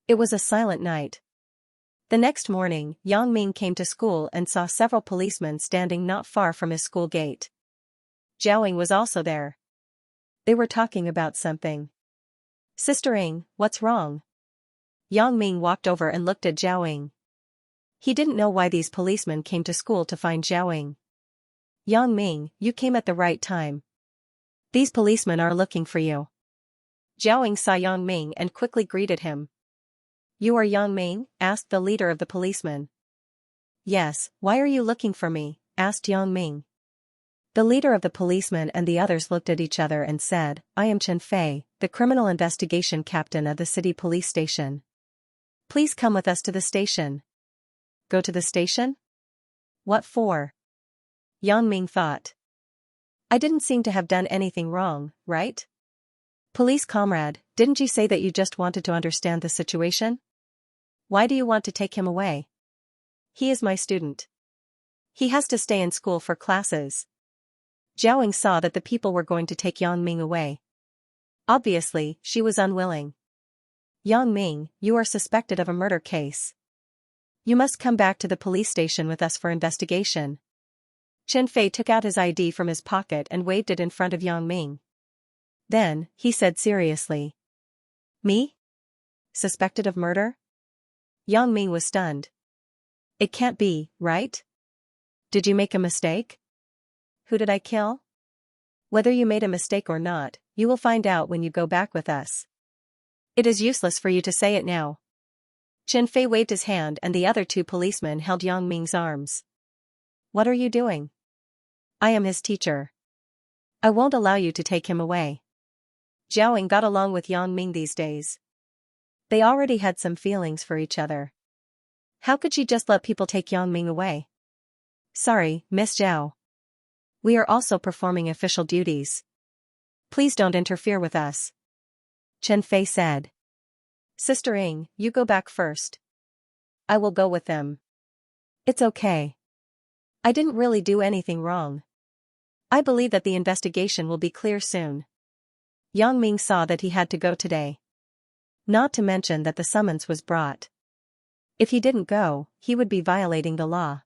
It was a silent night. The next morning, Yang Ming came to school and saw several policemen standing not far from his school gate. Zhao Ying was also there. They were talking about something. Sister Ying, what's wrong? Yang Ming walked over and looked at Zhao Ying. He didn't know why these policemen came to school to find Zhao Ying. Yang Ming, you came at the right time. These policemen are looking for you. Zhao Ying saw Yang Ming and quickly greeted him. You are Yang Ming? Asked the leader of the policemen. Yes, why are you looking for me? Asked Yang Ming. The leader of the policemen and the others looked at each other and said, I am Chen Fei, the criminal investigation captain of the city police station. Please come with us to the station. Go to the station? What for? Yang Ming thought. I didn't seem to have done anything wrong, right? Police comrade, didn't you say that you just wanted to understand the situation? Why do you want to take him away? He is my student. He has to stay in school for classes. Zhao Ying saw that the people were going to take Yang Ming away. Obviously, she was unwilling. Yang Ming, you are suspected of a murder case. You must come back to the police station with us for investigation. Chen Fei took out his ID from his pocket and waved it in front of Yang Ming. Then, he said seriously. Me? Suspected of murder? Yang Ming was stunned. It can't be, right? Did you make a mistake? Who did I kill? Whether you made a mistake or not, you will find out when you go back with us. It is useless for you to say it now. Chen Fei waved his hand and the other two policemen held Yang Ming's arms. What are you doing? I am his teacher. I won't allow you to take him away. Zhao Ying got along with Yang Ming these days. They already had some feelings for each other. How could she just let people take Yang Ming away? Sorry, Miss Zhao. We are also performing official duties. Please don't interfere with us. Chen Fei said. Sister Ying, you go back first. I will go with them. It's okay. I didn't really do anything wrong. I believe that the investigation will be clear soon. Yang Ming saw that he had to go today. Not to mention that the summons was brought. If he didn't go, he would be violating the law.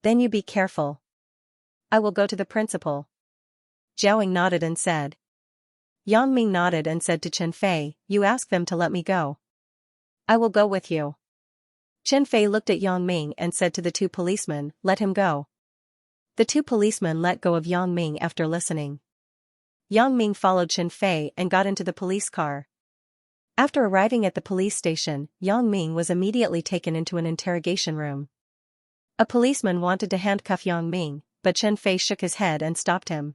Then you be careful. I will go to the principal. Zhao Ying nodded and said. Yang Ming nodded and said to Chen Fei, you ask them to let me go. I will go with you. Chen Fei looked at Yang Ming and said to the two policemen, let him go. The two policemen let go of Yang Ming after listening. Yang Ming followed Chen Fei and got into the police car. After arriving at the police station, Yang Ming was immediately taken into an interrogation room. A policeman wanted to handcuff Yang Ming, but Chen Fei shook his head and stopped him.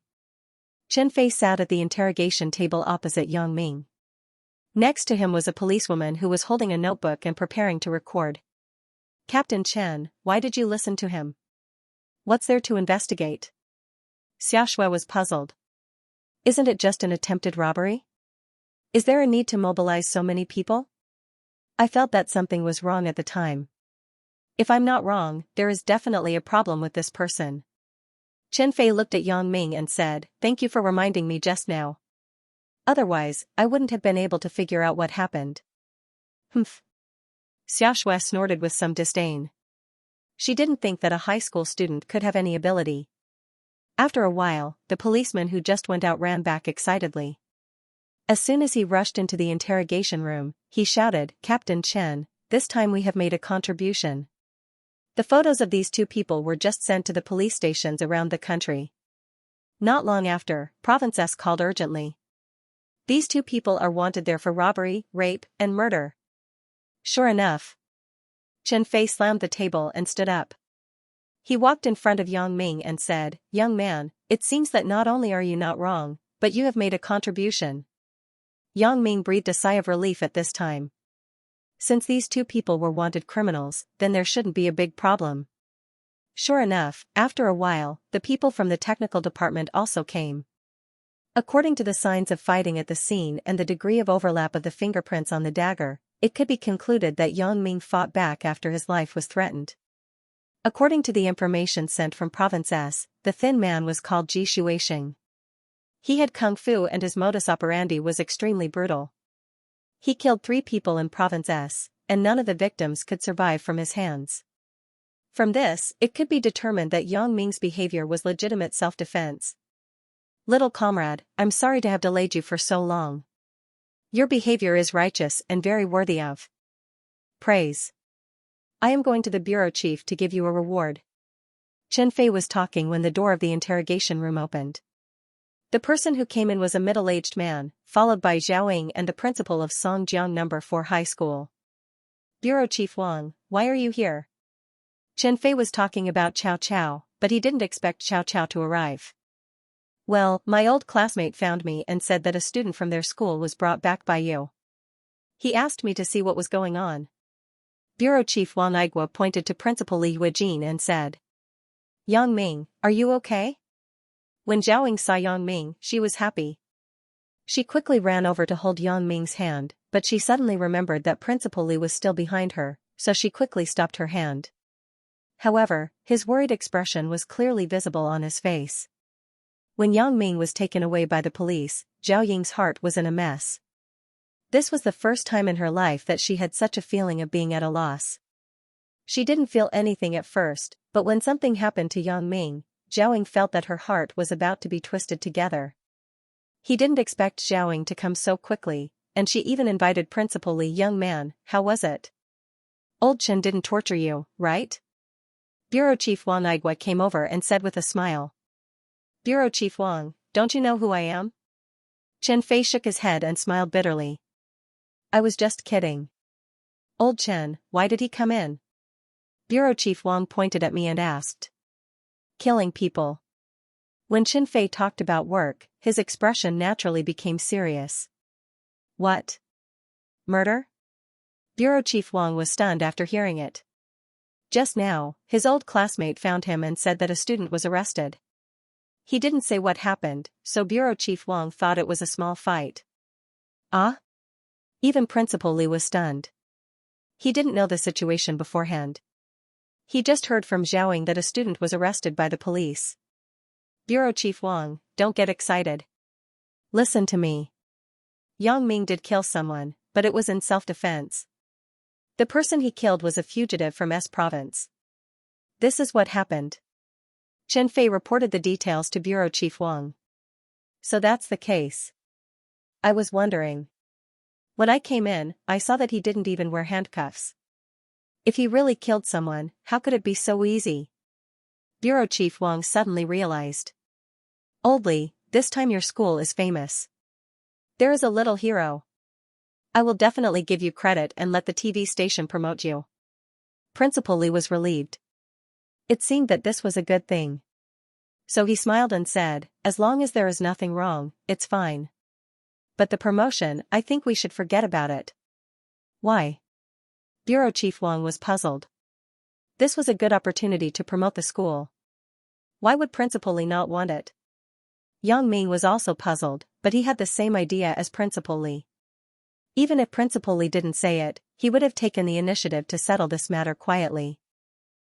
Chen Fei sat at the interrogation table opposite Yang Ming. Next to him was a policewoman who was holding a notebook and preparing to record. Captain Chen, why did you listen to him? What's there to investigate? Xiaxia was puzzled. Isn't it just an attempted robbery? Is there a need to mobilize so many people? I felt that something was wrong at the time. If I'm not wrong, there is definitely a problem with this person. Chen Fei looked at Yang Ming and said, thank you for reminding me just now. Otherwise, I wouldn't have been able to figure out what happened. Humph. Xiaxia snorted with some disdain. She didn't think that a high school student could have any ability. After a while, the policeman who just went out ran back excitedly. As soon as he rushed into the interrogation room, he shouted, "Captain Chen, this time we have made a contribution." The photos of these two people were just sent to the police stations around the country. Not long after, Province S called urgently. These two people are wanted there for robbery, rape, and murder. Sure enough. Chen Fei slammed the table and stood up. He walked in front of Yang Ming and said, "Young man, it seems that not only are you not wrong, but you have made a contribution." Yang Ming breathed a sigh of relief at this time. Since these two people were wanted criminals, then there shouldn't be a big problem. Sure enough, after a while, the people from the technical department also came. According to the signs of fighting at the scene and the degree of overlap of the fingerprints on the dagger, it could be concluded that Yang Ming fought back after his life was threatened. According to the information sent from Province S, the thin man was called Ji Shuixing. He had kung fu and his modus operandi was extremely brutal. He killed 3 people in Province S, and none of the victims could survive from his hands. From this, it could be determined that Yang Ming's behavior was legitimate self-defense. "Little comrade, I'm sorry to have delayed you for so long. Your behavior is righteous and very worthy of praise. I am going to the bureau chief to give you a reward." Chen Fei was talking when the door of the interrogation room opened. The person who came in was a middle-aged man, followed by Zhao Ying and the principal of Songjiang No. 4 High School. "Bureau Chief Wang, why are you here?" Chen Fei was talking about Chow Chow, but he didn't expect Chow Chow to arrive. "Well, my old classmate found me and said that a student from their school was brought back by you. He asked me to see what was going on." Bureau Chief Wang Igua pointed to Principal Li Huijin and said, "Yang Ming, are you okay?" When Zhao Ying saw Yang Ming, she was happy. She quickly ran over to hold Yang Ming's hand, but she suddenly remembered that Principal Li was still behind her, so she quickly stopped her hand. However, his worried expression was clearly visible on his face. When Yang Ming was taken away by the police, Zhao Ying's heart was in a mess. This was the first time in her life that she had such a feeling of being at a loss. She didn't feel anything at first, but when something happened to Yang Ming, Zhao Ying felt that her heart was about to be twisted together. He didn't expect Zhao Ying to come so quickly, and she even invited Principal Li. "Young man, how was it? Old Chen didn't torture you, right?" Bureau Chief Wang Igua came over and said with a smile. "Bureau Chief Wang, don't you know who I am?" Chen Fei shook his head and smiled bitterly. "I was just kidding. Old Chen, why did he come in?" Bureau Chief Wang pointed at me and asked. "Killing people." When Chen Fei talked about work, his expression naturally became serious. "What? Murder?" Bureau Chief Wang was stunned after hearing it. Just now, his old classmate found him and said that a student was arrested. He didn't say what happened, so Bureau Chief Wang thought it was a small fight. Ah? Even Principal Li was stunned. He didn't know the situation beforehand. He just heard from Zhao Ying that a student was arrested by the police. "Bureau Chief Wang, don't get excited. Listen to me. Yang Ming did kill someone, but it was in self-defense. The person he killed was a fugitive from S province. This is what happened." Chen Fei reported the details to Bureau Chief Wang. "So that's the case. I was wondering. When I came in, I saw that he didn't even wear handcuffs. If he really killed someone, how could it be so easy?" Bureau Chief Wang suddenly realized. "Old Li, this time your school is famous. There is a little hero. I will definitely give you credit and let the TV station promote you." Principal Li was relieved. It seemed that this was a good thing. So he smiled and said, "As long as there is nothing wrong, it's fine. But the promotion, I think we should forget about it." "Why?" Bureau Chief Wang was puzzled. This was a good opportunity to promote the school. Why would Principal Li not want it? Yang Ming was also puzzled, but he had the same idea as Principal Li. Even if Principal Li didn't say it, he would have taken the initiative to settle this matter quietly.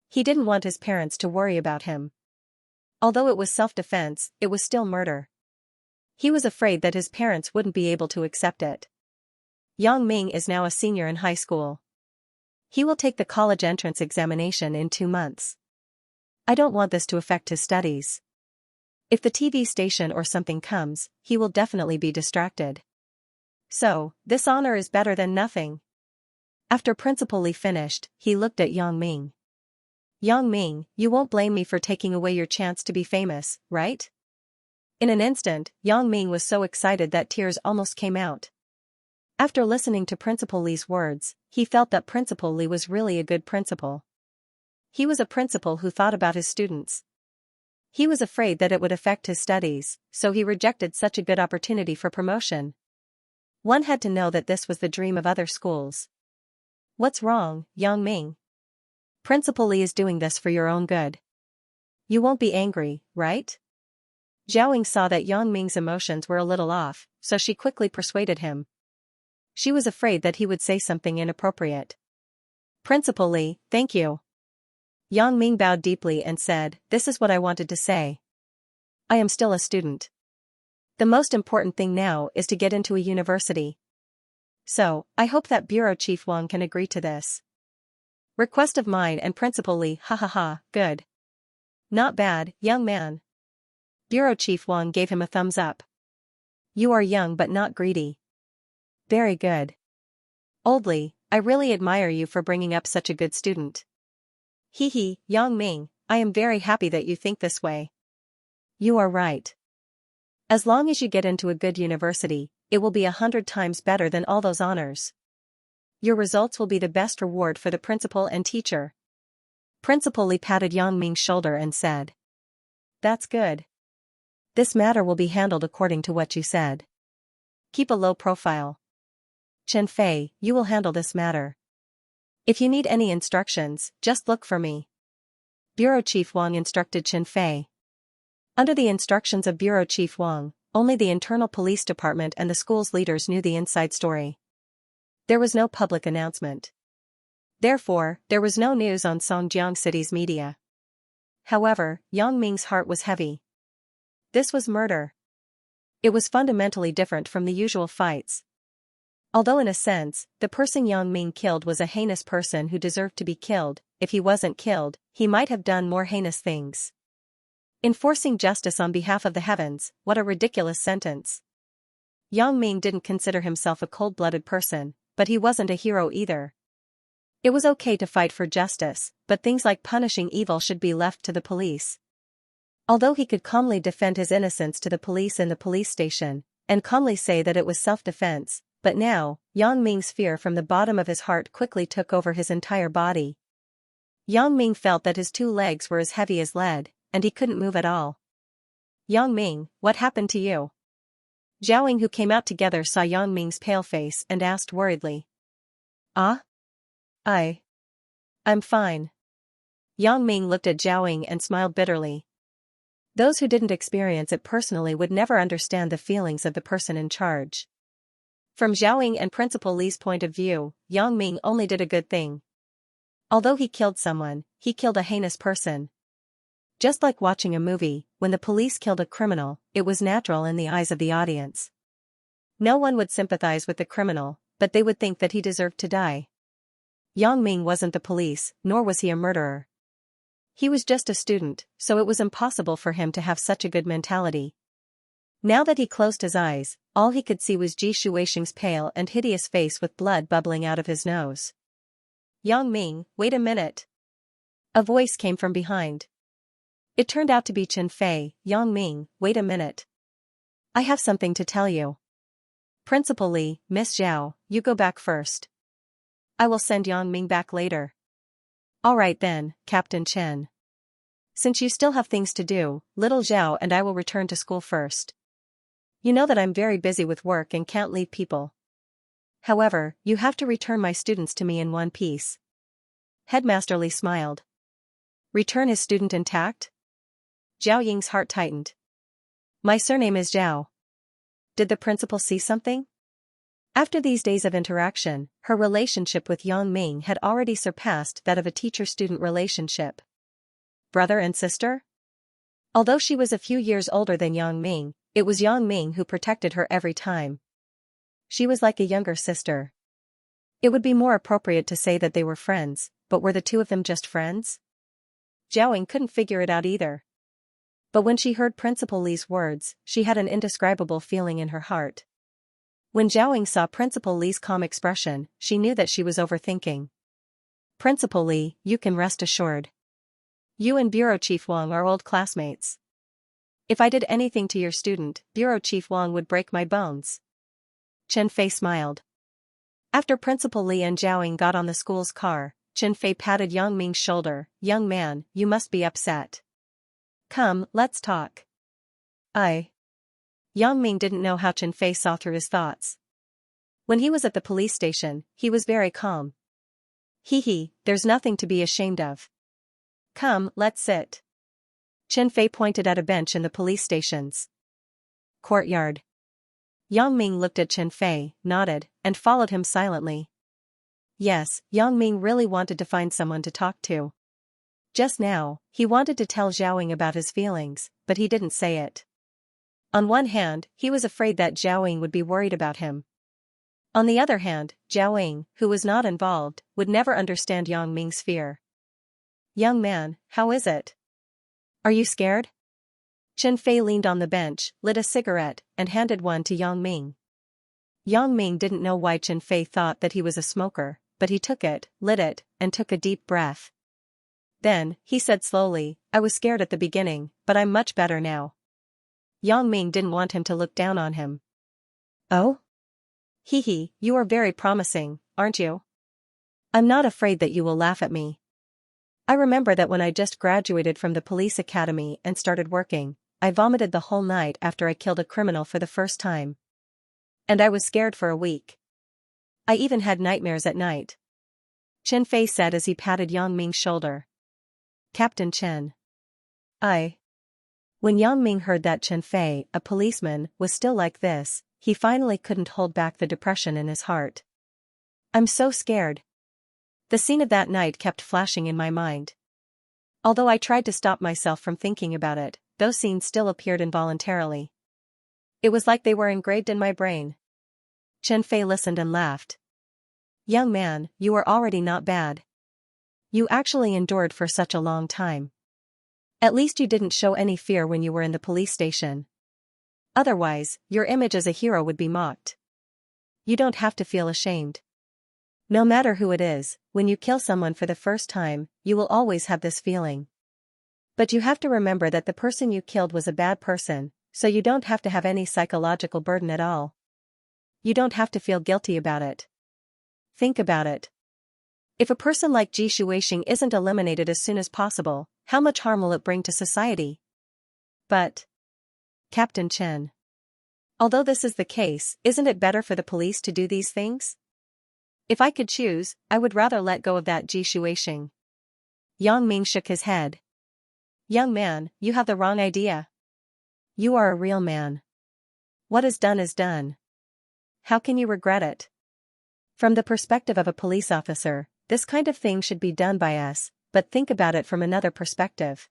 He didn't want his parents to worry about him. Although it was self-defense, it was still murder. He was afraid that his parents wouldn't be able to accept it. Yang Ming is now a senior in high school. He will take the college entrance examination in 2 months. I don't want this to affect his studies. If the TV station or something comes, he will definitely be distracted. So, this honor is better than nothing. After Principal Li finished, he looked at Yang Ming. Yang Ming, you won't blame me for taking away your chance to be famous, right? In an instant, Yang Ming was so excited that tears almost came out. After listening to Principal Li's words, he felt that Principal Li was really a good principal. He was a principal who thought about his students. He was afraid that it would affect his studies, so he rejected such a good opportunity for promotion. One had to know that this was the dream of other schools. What's wrong, Yang Ming? Principal Li is doing this for your own good. You won't be angry, right? Zhao Ying saw that Yang Ming's emotions were a little off, so she quickly persuaded him. She was afraid that he would say something inappropriate. Principal Li, thank you. Yang Ming bowed deeply and said, this is what I wanted to say. I am still a student. The most important thing now is to get into a university. So, I hope that Bureau Chief Wang can agree to this. Request of mine and Principal Li, ha ha ha, good. Not bad, young man. Bureau Chief Wang gave him a thumbs up. You are young but not greedy. Very good. Old Li, I really admire you for bringing up such a good student. Hee hee, Yang Ming, I am very happy that you think this way. You are right. As long as you get into a good university, it will be 100 times better than all those honors. Your results will be the best reward for the principal and teacher. Principal Li patted Yang Ming's shoulder and said. That's good. This matter will be handled according to what you said. Keep a low profile. Chen Fei, you will handle this matter. If you need any instructions, just look for me. Bureau Chief Wang instructed Chen Fei. Under the instructions of Bureau Chief Wang, only the internal police department and the school's leaders knew the inside story. There was no public announcement. Therefore, there was no news on Songjiang City's media. However, Yang Ming's heart was heavy. This was murder. It was fundamentally different from the usual fights. Although in a sense, the person Yang Ming killed was a heinous person who deserved to be killed, if he wasn't killed, he might have done more heinous things. Enforcing justice on behalf of the heavens, what a ridiculous sentence. Yang Ming didn't consider himself a cold-blooded person, but he wasn't a hero either. It was okay to fight for justice, but things like punishing evil should be left to the police. Although he could calmly defend his innocence to the police in the police station, and calmly say that it was self-defense, but now, Yang Ming's fear from the bottom of his heart quickly took over his entire body. Yang Ming felt that his 2 legs were as heavy as lead, and he couldn't move at all. Yang Ming, what happened to you? Zhao Ying, who came out together, saw Yang Ming's pale face and asked worriedly. Ah? I'm fine. Yang Ming looked at Zhao Ying and smiled bitterly. Those who didn't experience it personally would never understand the feelings of the person in charge. From Zhao Ying and Principal Li's point of view, Yang Ming only did a good thing. Although he killed someone, he killed a heinous person. Just like watching a movie, when the police killed a criminal, it was natural in the eyes of the audience. No one would sympathize with the criminal, but they would think that he deserved to die. Yang Ming wasn't the police, nor was he a murderer. He was just a student, so it was impossible for him to have such a good mentality. Now that he closed his eyes, all he could see was Ji Shuixing's pale and hideous face with blood bubbling out of his nose. Yang Ming, wait a minute. A voice came from behind. It turned out to be Chen Fei. Yang Ming, wait a minute. I have something to tell you. Principal Li, Miss Zhao, you go back first. I will send Yang Ming back later. All right then, Captain Chen. Since you still have things to do, little Zhao and I will return to school first. You know that I'm very busy with work and can't leave people. However, you have to return my students to me in one piece. Headmaster Li smiled. Return his student intact? Zhao Ying's heart tightened. My surname is Zhao. Did the principal see something? After these days of interaction, her relationship with Yang Ming had already surpassed that of a teacher-student relationship. Brother and sister? Although she was a few years older than Yang Ming, it was Yang Ming who protected her every time. She was like a younger sister. It would be more appropriate to say that they were friends, but were the two of them just friends? Zhao Ying couldn't figure it out either. But when she heard Principal Li's words, she had an indescribable feeling in her heart. When Xiaoying saw Principal Li's calm expression, she knew that she was overthinking. Principal Li, you can rest assured. You and Bureau Chief Wang are old classmates. If I did anything to your student, Bureau Chief Wang would break my bones. Chen Fei smiled. After Principal Li and Xiaoying got on the school's car, Chen Fei patted Yang Ming's shoulder. Young man, you must be upset. Come, let's talk. Yang Ming didn't know how Chen Fei saw through his thoughts. When he was at the police station, he was very calm. There's nothing to be ashamed of. Come, let's sit. Chen Fei pointed at a bench in the police station's courtyard. Yang Ming looked at Chen Fei, nodded, and followed him silently. Yes, Yang Ming really wanted to find someone to talk to. Just now, he wanted to tell Xiaoying about his feelings, but he didn't say it. On one hand, he was afraid that Xiaoying would be worried about him. On the other hand, Xiaoying, who was not involved, would never understand Yang Ming's fear. Young man, how is it? Are you scared? Chen Fei leaned on the bench, lit a cigarette, and handed one to Yang Ming. Yang Ming didn't know why Chen Fei thought that he was a smoker, but he took it, lit it, and took a deep breath. Then, he said slowly, I was scared at the beginning, but I'm much better now. Yang Ming didn't want him to look down on him. Oh? You are very promising, aren't you? I'm not afraid that you will laugh at me. I remember that when I just graduated from the police academy and started working, I vomited the whole night after I killed a criminal for the first time. And I was scared for a week. I even had nightmares at night. Chen Fei said as he patted Yang Ming's shoulder. Captain Chen. When Yang Ming heard that Chen Fei, a policeman, was still like this, he finally couldn't hold back the depression in his heart. I'm so scared. The scene of that night kept flashing in my mind. Although I tried to stop myself from thinking about it, those scenes still appeared involuntarily. It was like they were engraved in my brain. Chen Fei listened and laughed. Young man, you are already not bad. You actually endured for such a long time. At least you didn't show any fear when you were in the police station. Otherwise, your image as a hero would be mocked. You don't have to feel ashamed. No matter who it is, when you kill someone for the first time, you will always have this feeling. But you have to remember that the person you killed was a bad person, so you don't have to have any psychological burden at all. You don't have to feel guilty about it. Think about it. If a person like Ji Shuixing isn't eliminated as soon as possible, how much harm will it bring to society? But, Captain Chen, although this is the case, isn't it better for the police to do these things? If I could choose, I would rather let go of that Ji Shuixing. Yang Ming shook his head. Young man, you have the wrong idea. You are a real man. What is done is done. How can you regret it? From the perspective of a police officer, this kind of thing should be done by us, but think about it from another perspective.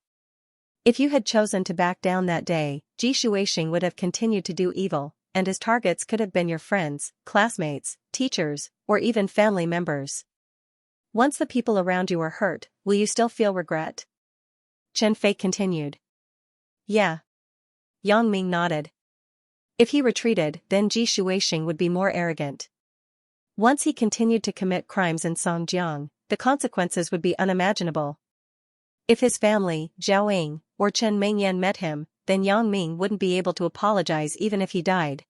If you had chosen to back down that day, Ji Shuixing would have continued to do evil, and his targets could have been your friends, classmates, teachers, or even family members. Once the people around you are hurt, will you still feel regret? Chen Fei continued. Yeah. Yang Ming nodded. If he retreated, then Ji Shuixing would be more arrogant. Once he continued to commit crimes in Songjiang, the consequences would be unimaginable. If his family, Xiaoying, or Chen Mengyan met him, then Yang Ming wouldn't be able to apologize even if he died.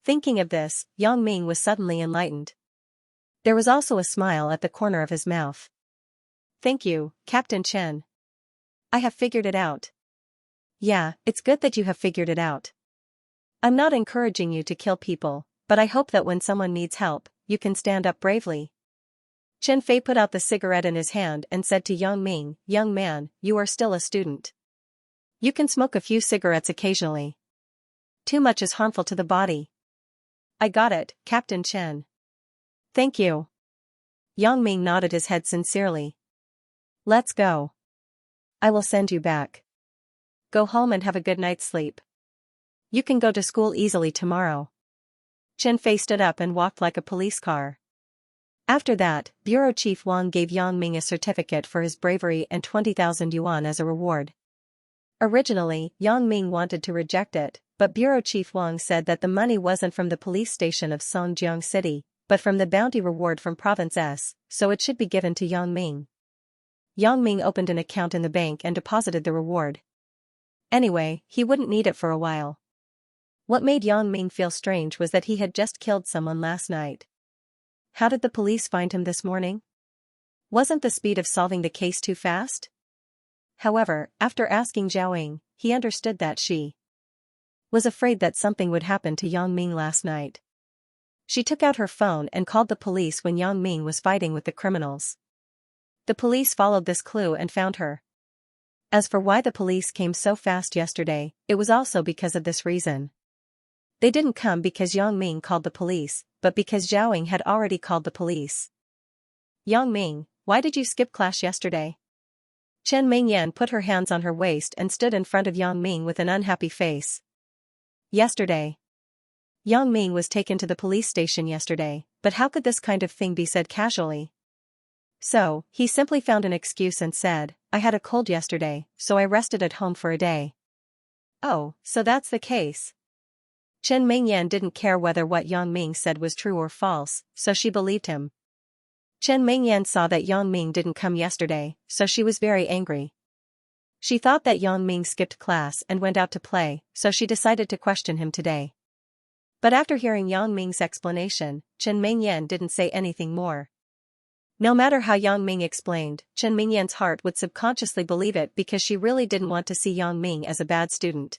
Thinking of this, Yang Ming was suddenly enlightened. There was also a smile at the corner of his mouth. Thank you, Captain Chen. I have figured it out. Yeah, it's good that you have figured it out. I'm not encouraging you to kill people, but I hope that when someone needs help, you can stand up bravely. Chen Fei put out the cigarette in his hand and said to Yang Ming, young man, you are still a student. You can smoke a few cigarettes occasionally. Too much is harmful to the body. I got it, Captain Chen. Thank you. Yang Ming nodded his head sincerely. Let's go. I will send you back. Go home and have a good night's sleep. You can go to school easily tomorrow. Chen Fei stood up and walked like a police car. After that, Bureau Chief Wang gave Yang Ming a certificate for his bravery and 20,000 yuan as a reward. Originally, Yang Ming wanted to reject it, but Bureau Chief Wang said that the money wasn't from the police station of Songjiang City, but from the bounty reward from Province S, so it should be given to Yang Ming. Yang Ming opened an account in the bank and deposited the reward. Anyway, he wouldn't need it for a while. What made Yang Ming feel strange was that he had just killed someone last night. How did the police find him this morning? Wasn't the speed of solving the case too fast? However, after asking Zhao, he understood that she was afraid that something would happen to Yang Ming last night. She took out her phone and called the police when Yang Ming was fighting with the criminals. The police followed this clue and found her. As for why the police came so fast yesterday, it was also because of this reason. They didn't come because Yang Ming called the police, but because Zhao had already called the police. Yang Ming, why did you skip class yesterday? Chen Mingyan put her hands on her waist and stood in front of Yang Ming with an unhappy face. Yesterday. Yang Ming was taken to the police station yesterday, but how could this kind of thing be said casually? So, he simply found an excuse and said, I had a cold yesterday, so I rested at home for a day. Oh, so that's the case. Chen Mingyan didn't care whether what Yang Ming said was true or false, so she believed him. Chen Mingyan saw that Yang Ming didn't come yesterday, so she was very angry. She thought that Yang Ming skipped class and went out to play, so she decided to question him today. But after hearing Yang Ming's explanation, Chen Mingyan didn't say anything more. No matter how Yang Ming explained, Chen Mingyan's heart would subconsciously believe it because she really didn't want to see Yang Ming as a bad student.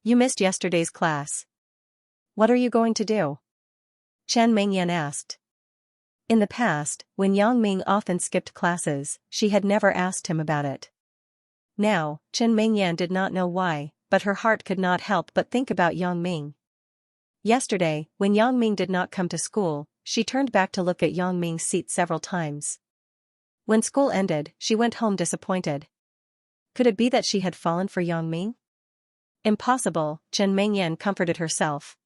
You missed yesterday's class. What are you going to do? Chen Mingyan asked. In the past, when Yang Ming often skipped classes, she had never asked him about it. Now, Chen Mingyan did not know why, but her heart could not help but think about Yang Ming. Yesterday, when Yang Ming did not come to school, she turned back to look at Yang Ming's seat several times. When school ended, she went home disappointed. Could it be that she had fallen for Yang Ming? Impossible, Chen Mingyan comforted herself.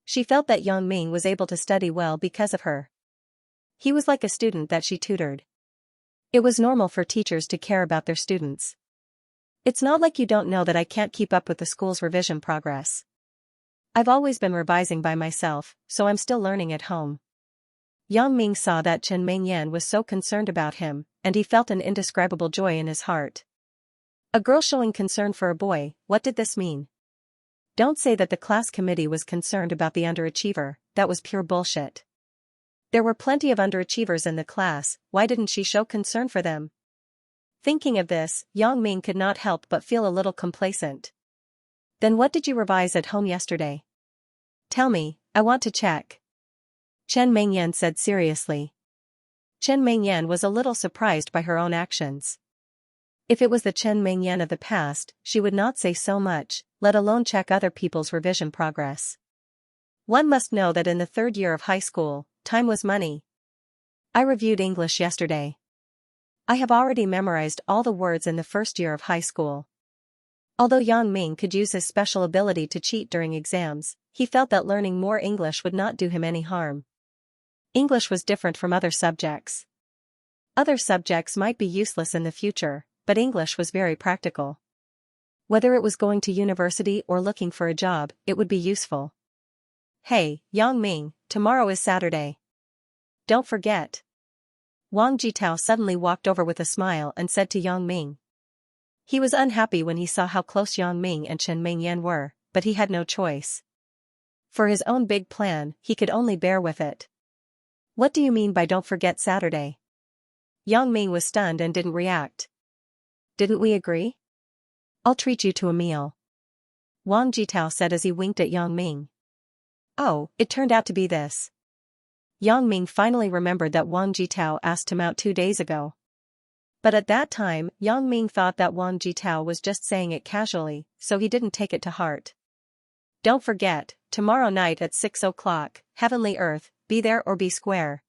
She felt that Yang Ming was able to study well because of her. He was like a student that she tutored. It was normal for teachers to care about their students. It's not like you don't know that I can't keep up with the school's revision progress. I've always been revising by myself, so I'm still learning at home. Yang Ming saw that Chen Mingyan was so concerned about him, and he felt an indescribable joy in his heart. A girl showing concern for a boy, what did this mean? Don't say that the class committee was concerned about the underachiever, that was pure bullshit. There were plenty of underachievers in the class, why didn't she show concern for them? Thinking of this, Yang Ming could not help but feel a little complacent. Then what did you revise at home yesterday? Tell me, I want to check. Chen Mingyan said seriously. Chen Mingyan was a little surprised by her own actions. If it was the Chen Mingyan of the past, she would not say so much, let alone check other people's revision progress. One must know that in the third year of high school, time was money. I reviewed English yesterday. I have already memorized all the words in the first year of high school. Although Yang Ming could use his special ability to cheat during exams, he felt that learning more English would not do him any harm. English was different from other subjects. Other subjects might be useless in the future, but English was very practical. Whether it was going to university or looking for a job, it would be useful. Hey, Yang Ming, tomorrow is Saturday. Don't forget. Wang Jitao suddenly walked over with a smile and said to Yang Ming. He was unhappy when he saw how close Yang Ming and Chen Mingyan were, but he had no choice. For his own big plan, he could only bear with it. What do you mean by don't forget Saturday? Yang Ming was stunned and didn't react. Didn't we agree? I'll treat you to a meal. Wang Jitao said as he winked at Yang Ming. Oh, it turned out to be this. Yang Ming finally remembered that Wang Jitao asked him out 2 days ago. But at that time, Yang Ming thought that Wang Jitao was just saying it casually, so he didn't take it to heart. Don't forget, tomorrow night at 6 o'clock, Heavenly Earth, be there or be square.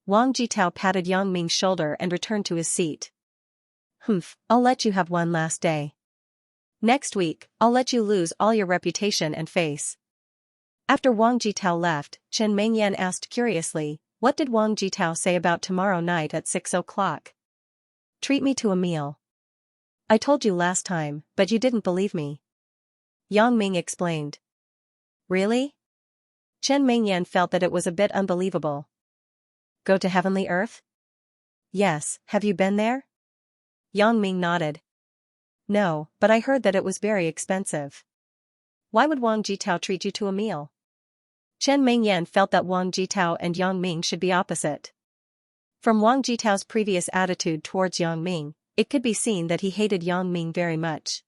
Wang Jitao patted Yang Ming's shoulder and returned to his seat. Humph, I'll let you have one last day. Next week, I'll let you lose all your reputation and face. After Wang Jitao left, Chen Mingyan asked curiously, what did Wang Jitao say about tomorrow night at 6 o'clock? Treat me to a meal. I told you last time, but you didn't believe me. Yang Ming explained. Really? Chen Mingyan felt that it was a bit unbelievable. Go to Heavenly Earth? Yes, have you been there? Yang Ming nodded. No, but I heard that it was very expensive. Why would Wang Jitao treat you to a meal? Chen Mingyan felt that Wang Jitao and Yang Ming should be opposite. From Wang Jitao's previous attitude towards Yang Ming, it could be seen that he hated Yang Ming very much.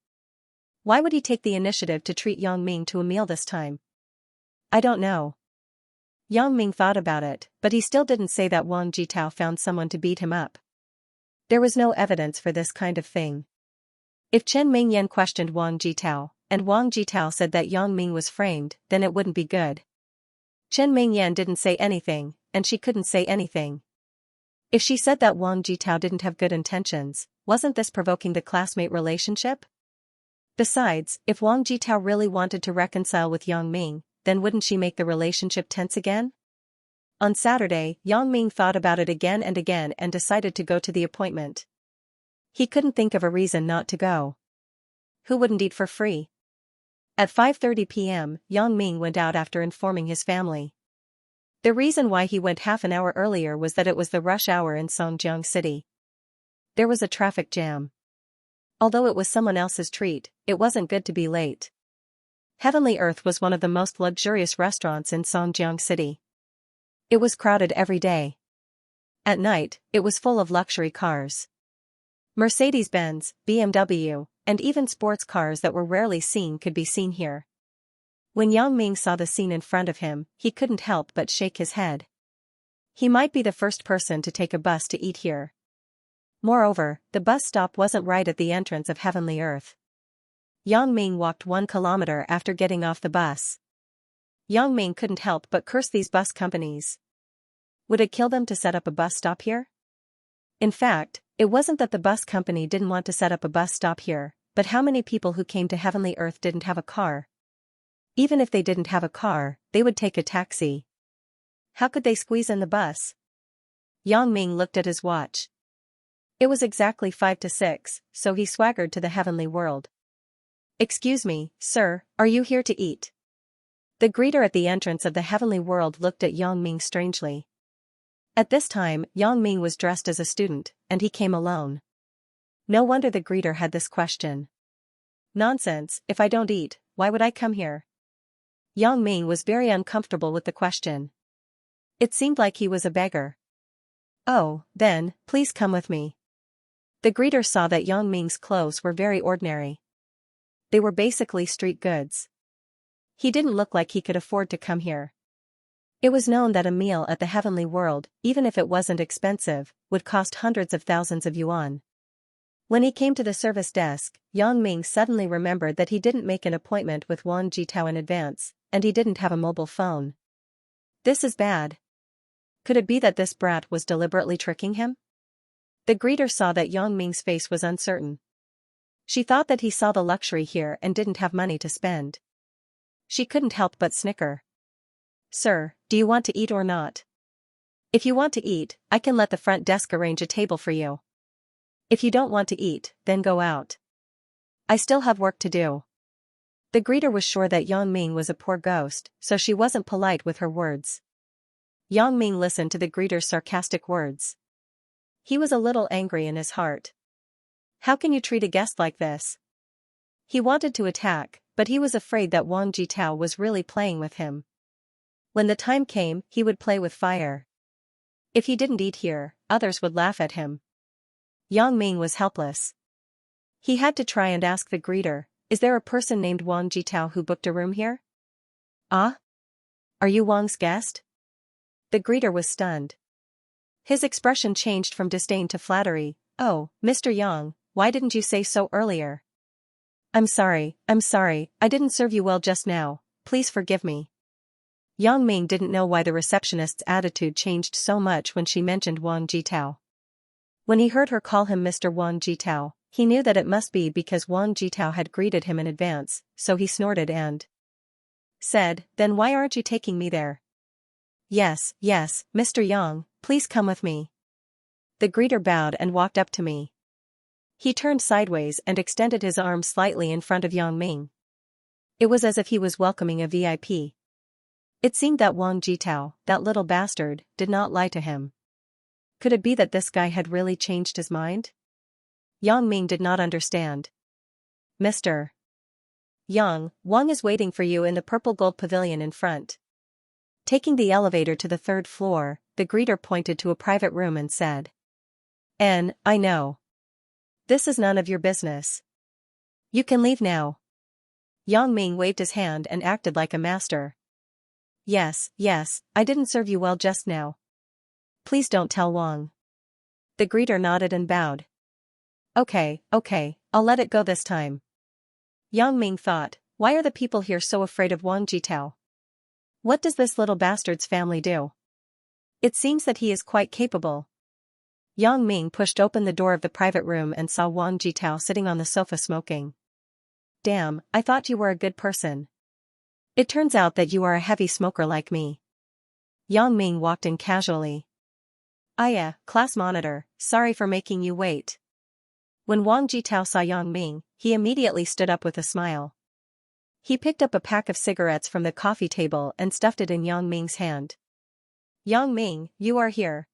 Why would he take the initiative to treat Yang Ming to a meal this time? I don't know. Yang Ming thought about it, but he still didn't say that Wang Jitao found someone to beat him up. There was no evidence for this kind of thing. If Chen Mingyan questioned Wang Jitao, and Wang Jitao said that Yang Ming was framed, then it wouldn't be good. Chen Mingyan didn't say anything, and she couldn't say anything. If she said that Wang Jitao didn't have good intentions, wasn't this provoking the classmate relationship? Besides, if Wang Jitao really wanted to reconcile with Yang Ming, then wouldn't she make the relationship tense again? On Saturday, Yang Ming thought about it again and decided to go to the appointment. He couldn't think of a reason not to go. Who wouldn't eat for free? At 5:30 p.m., Yang Ming went out after informing his family. The reason why he went half an hour earlier was that it was the rush hour in Songjiang City. There was a traffic jam. Although it was someone else's treat, it wasn't good to be late. Heavenly Earth was one of the most luxurious restaurants in Songjiang City. It was crowded every day. At night, it was full of luxury cars. Mercedes-Benz, BMW, and even sports cars that were rarely seen could be seen here. When Yang Ming saw the scene in front of him, he couldn't help but shake his head. He might be the first person to take a bus to eat here. Moreover, the bus stop wasn't right at the entrance of Heavenly Earth. Yang Ming walked 1 kilometer after getting off the bus. Yang Ming couldn't help but curse these bus companies. Would it kill them to set up a bus stop here? In fact, it wasn't that the bus company didn't want to set up a bus stop here, but how many people who came to Heavenly Earth didn't have a car? Even if they didn't have a car, they would take a taxi. How could they squeeze in the bus? Yang Ming looked at his watch. It was exactly 5 to 6, so he swaggered to the Heavenly World. Excuse me, sir, are you here to eat? The greeter at the entrance of the Heavenly World looked at Yang Ming strangely. At this time, Yang Ming was dressed as a student, and he came alone. No wonder the greeter had this question. Nonsense, if I don't eat, why would I come here? Yang Ming was very uncomfortable with the question. It seemed like he was a beggar. Oh, then, please come with me. The greeter saw that Yang Ming's clothes were very ordinary. They were basically street goods. He didn't look like he could afford to come here. It was known that a meal at the Heavenly World, even if it wasn't expensive, would cost hundreds of thousands of yuan. When he came to the service desk, Yang Ming suddenly remembered that he didn't make an appointment with Wang Jitao in advance, and he didn't have a mobile phone. This is bad. Could it be that this brat was deliberately tricking him? The greeter saw that Yang Ming's face was uncertain. She thought that he saw the luxury here and didn't have money to spend. She couldn't help but snicker. Sir, do you want to eat or not? If you want to eat, I can let the front desk arrange a table for you. If you don't want to eat, then go out. I still have work to do. The greeter was sure that Yang Ming was a poor ghost, so she wasn't polite with her words. Yang Ming listened to the greeter's sarcastic words. He was a little angry in his heart. How can you treat a guest like this? He wanted to attack, but he was afraid that Wang Jitao was really playing with him. When the time came, he would play with fire. If he didn't eat here, others would laugh at him. Yang Ming was helpless. He had to try and ask the greeter, is there a person named Wang Jitao who booked a room here? Ah? Are you Wang's guest? The greeter was stunned. His expression changed from disdain to flattery. Oh, Mr. Yang, why didn't you say so earlier? I'm sorry, I didn't serve you well just now, please forgive me. Yang Ming didn't know why the receptionist's attitude changed so much when she mentioned Wang Jitao. When he heard her call him Mr. Wang Jitao, he knew that it must be because Wang Jitao had greeted him in advance, so he snorted and said, then why aren't you taking me there? Yes, Mr. Yang, please come with me. The greeter bowed and walked up to me. He turned sideways and extended his arm slightly in front of Yang Ming. It was as if he was welcoming a VIP. It seemed that Wang Jitao, that little bastard, did not lie to him. Could it be that this guy had really changed his mind? Yang Ming did not understand. Mr. Yang, Wang is waiting for you in the purple gold pavilion in front. Taking the elevator to the 3rd floor, the greeter pointed to a private room and said. I know. This is none of your business. You can leave now. Yang Ming waved his hand and acted like a master. Yes, I didn't serve you well just now. Please don't tell Wang. The greeter nodded and bowed. Okay, I'll let it go this time. Yang Ming thought, why are the people here so afraid of Wang Jitao? What does this little bastard's family do? It seems that he is quite capable. Yang Ming pushed open the door of the private room and saw Wang Jitao sitting on the sofa smoking. Damn, I thought you were a good person. It turns out that you are a heavy smoker like me. Yang Ming walked in casually. Class monitor, sorry for making you wait. When Wang Jitao saw Yang Ming, he immediately stood up with a smile. He picked up a pack of cigarettes from the coffee table and stuffed it in Yang Ming's hand. Yang Ming, you are here.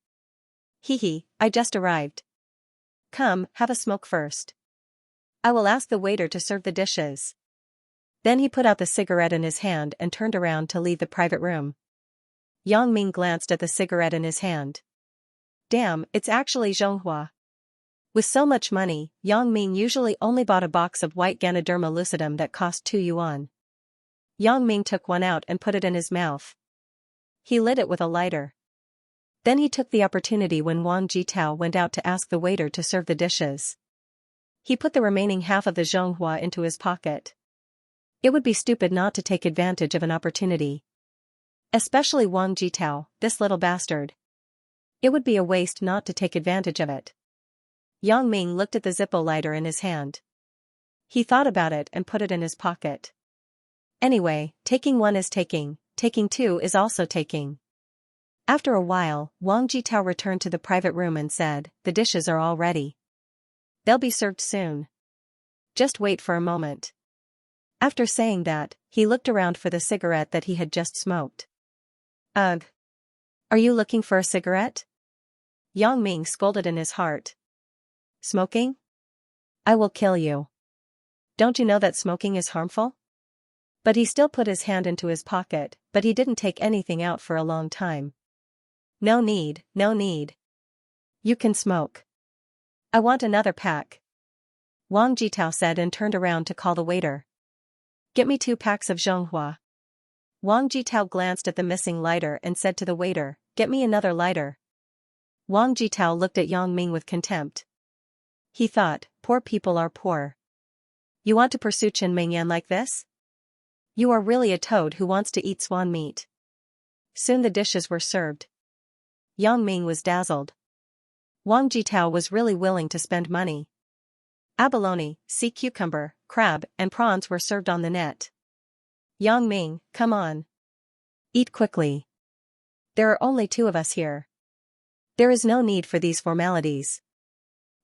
Hee, I just arrived. Come, have a smoke first. I will ask the waiter to serve the dishes. Then he put out the cigarette in his hand and turned around to leave the private room. Yang Ming glanced at the cigarette in his hand. Damn, it's actually Xianxia. With so much money, Yang Ming usually only bought a box of white Ganoderma lucidum that cost 2 yuan. Yang Ming took one out and put it in his mouth. He lit it with a lighter. Then he took the opportunity when Wang Jitao went out to ask the waiter to serve the dishes. He put the remaining half of the Xianxia into his pocket. It would be stupid not to take advantage of an opportunity. Especially Wang Jitao, this little bastard. It would be a waste not to take advantage of it. Yang Ming looked at the Zippo lighter in his hand. He thought about it and put it in his pocket. Anyway, taking one is taking 2 is also taking. After a while, Wang Jitao returned to the private room and said, the dishes are all ready. They'll be served soon. Just wait for a moment. After saying that, he looked around for the cigarette that he had just smoked. Ugh. Are you looking for a cigarette? Yang Ming scolded in his heart. Smoking? I will kill you. Don't you know that smoking is harmful? But he still put his hand into his pocket, but he didn't take anything out for a long time. No need. You can smoke. I want another pack. Wang Jitao said and turned around to call the waiter. Get me 2 packs of Xianxia. Wang Jitao glanced at the missing lighter and said to the waiter, get me another lighter. Wang Jitao looked at Yang Ming with contempt. He thought, poor people are poor. You want to pursue Chen Mingyan like this? You are really a toad who wants to eat swan meat. Soon the dishes were served. Yang Ming was dazzled. Wang Jitao was really willing to spend money. Abalone, sea cucumber, crab, and prawns were served on the net. Yang Ming, come on. Eat quickly. There are only 2 of us here. There is no need for these formalities.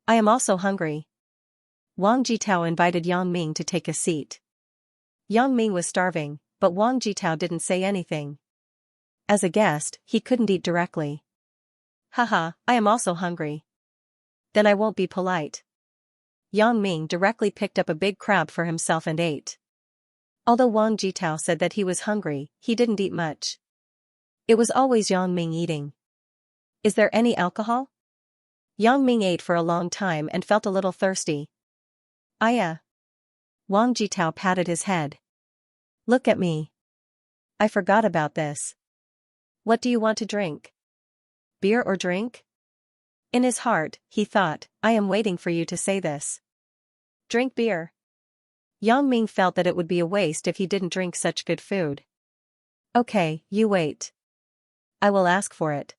I am also hungry. Wang Jitao invited Yang Ming to take a seat. Yang Ming was starving, but Wang Jitao didn't say anything. As a guest, he couldn't eat directly. Haha, I am also hungry. Then I won't be polite. Yang Ming directly picked up a big crab for himself and ate. Although Wang Jitao said that he was hungry, he didn't eat much. It was always Yang Ming eating. Is there any alcohol? Yang Ming ate for a long time and felt a little thirsty. Wang Jitao patted his head. Look at me. I forgot about this. What do you want to drink? Beer or drink? In his heart, he thought, I am waiting for you to say this. Drink beer. Yang Ming felt that it would be a waste if he didn't drink such good food. Okay, you wait. I will ask for it.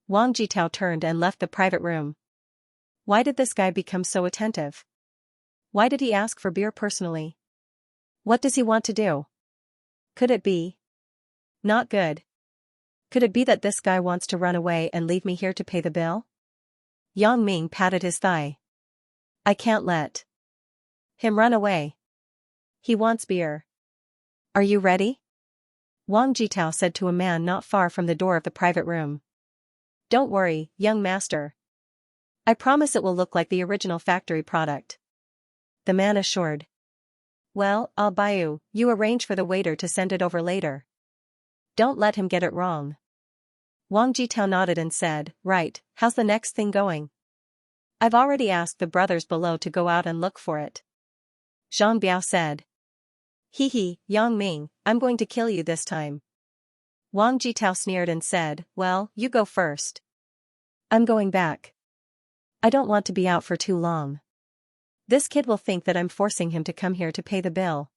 Wang Jitao turned and left the private room. Why did this guy become so attentive? Why did he ask for beer personally? What does he want to do? Could it be? Not good. Could it be that this guy wants to run away and leave me here to pay the bill? Yang Ming patted his thigh. I can't let him run away. He wants beer. Are you ready? Wang Jitao said to a man not far from the door of the private room. Don't worry, young master. I promise it will look like the original factory product. The man assured. Well, I'll buy you. You arrange for the waiter to send it over later. Don't let him get it wrong. Wang Jitao nodded and said, right, how's the next thing going? I've already asked the brothers below to go out and look for it. Zhang Biao said. Hee, Yang Ming, I'm going to kill you this time. Wang Jitao sneered and said, well, you go first. I'm going back. I don't want to be out for too long. This kid will think that I'm forcing him to come here to pay the bill.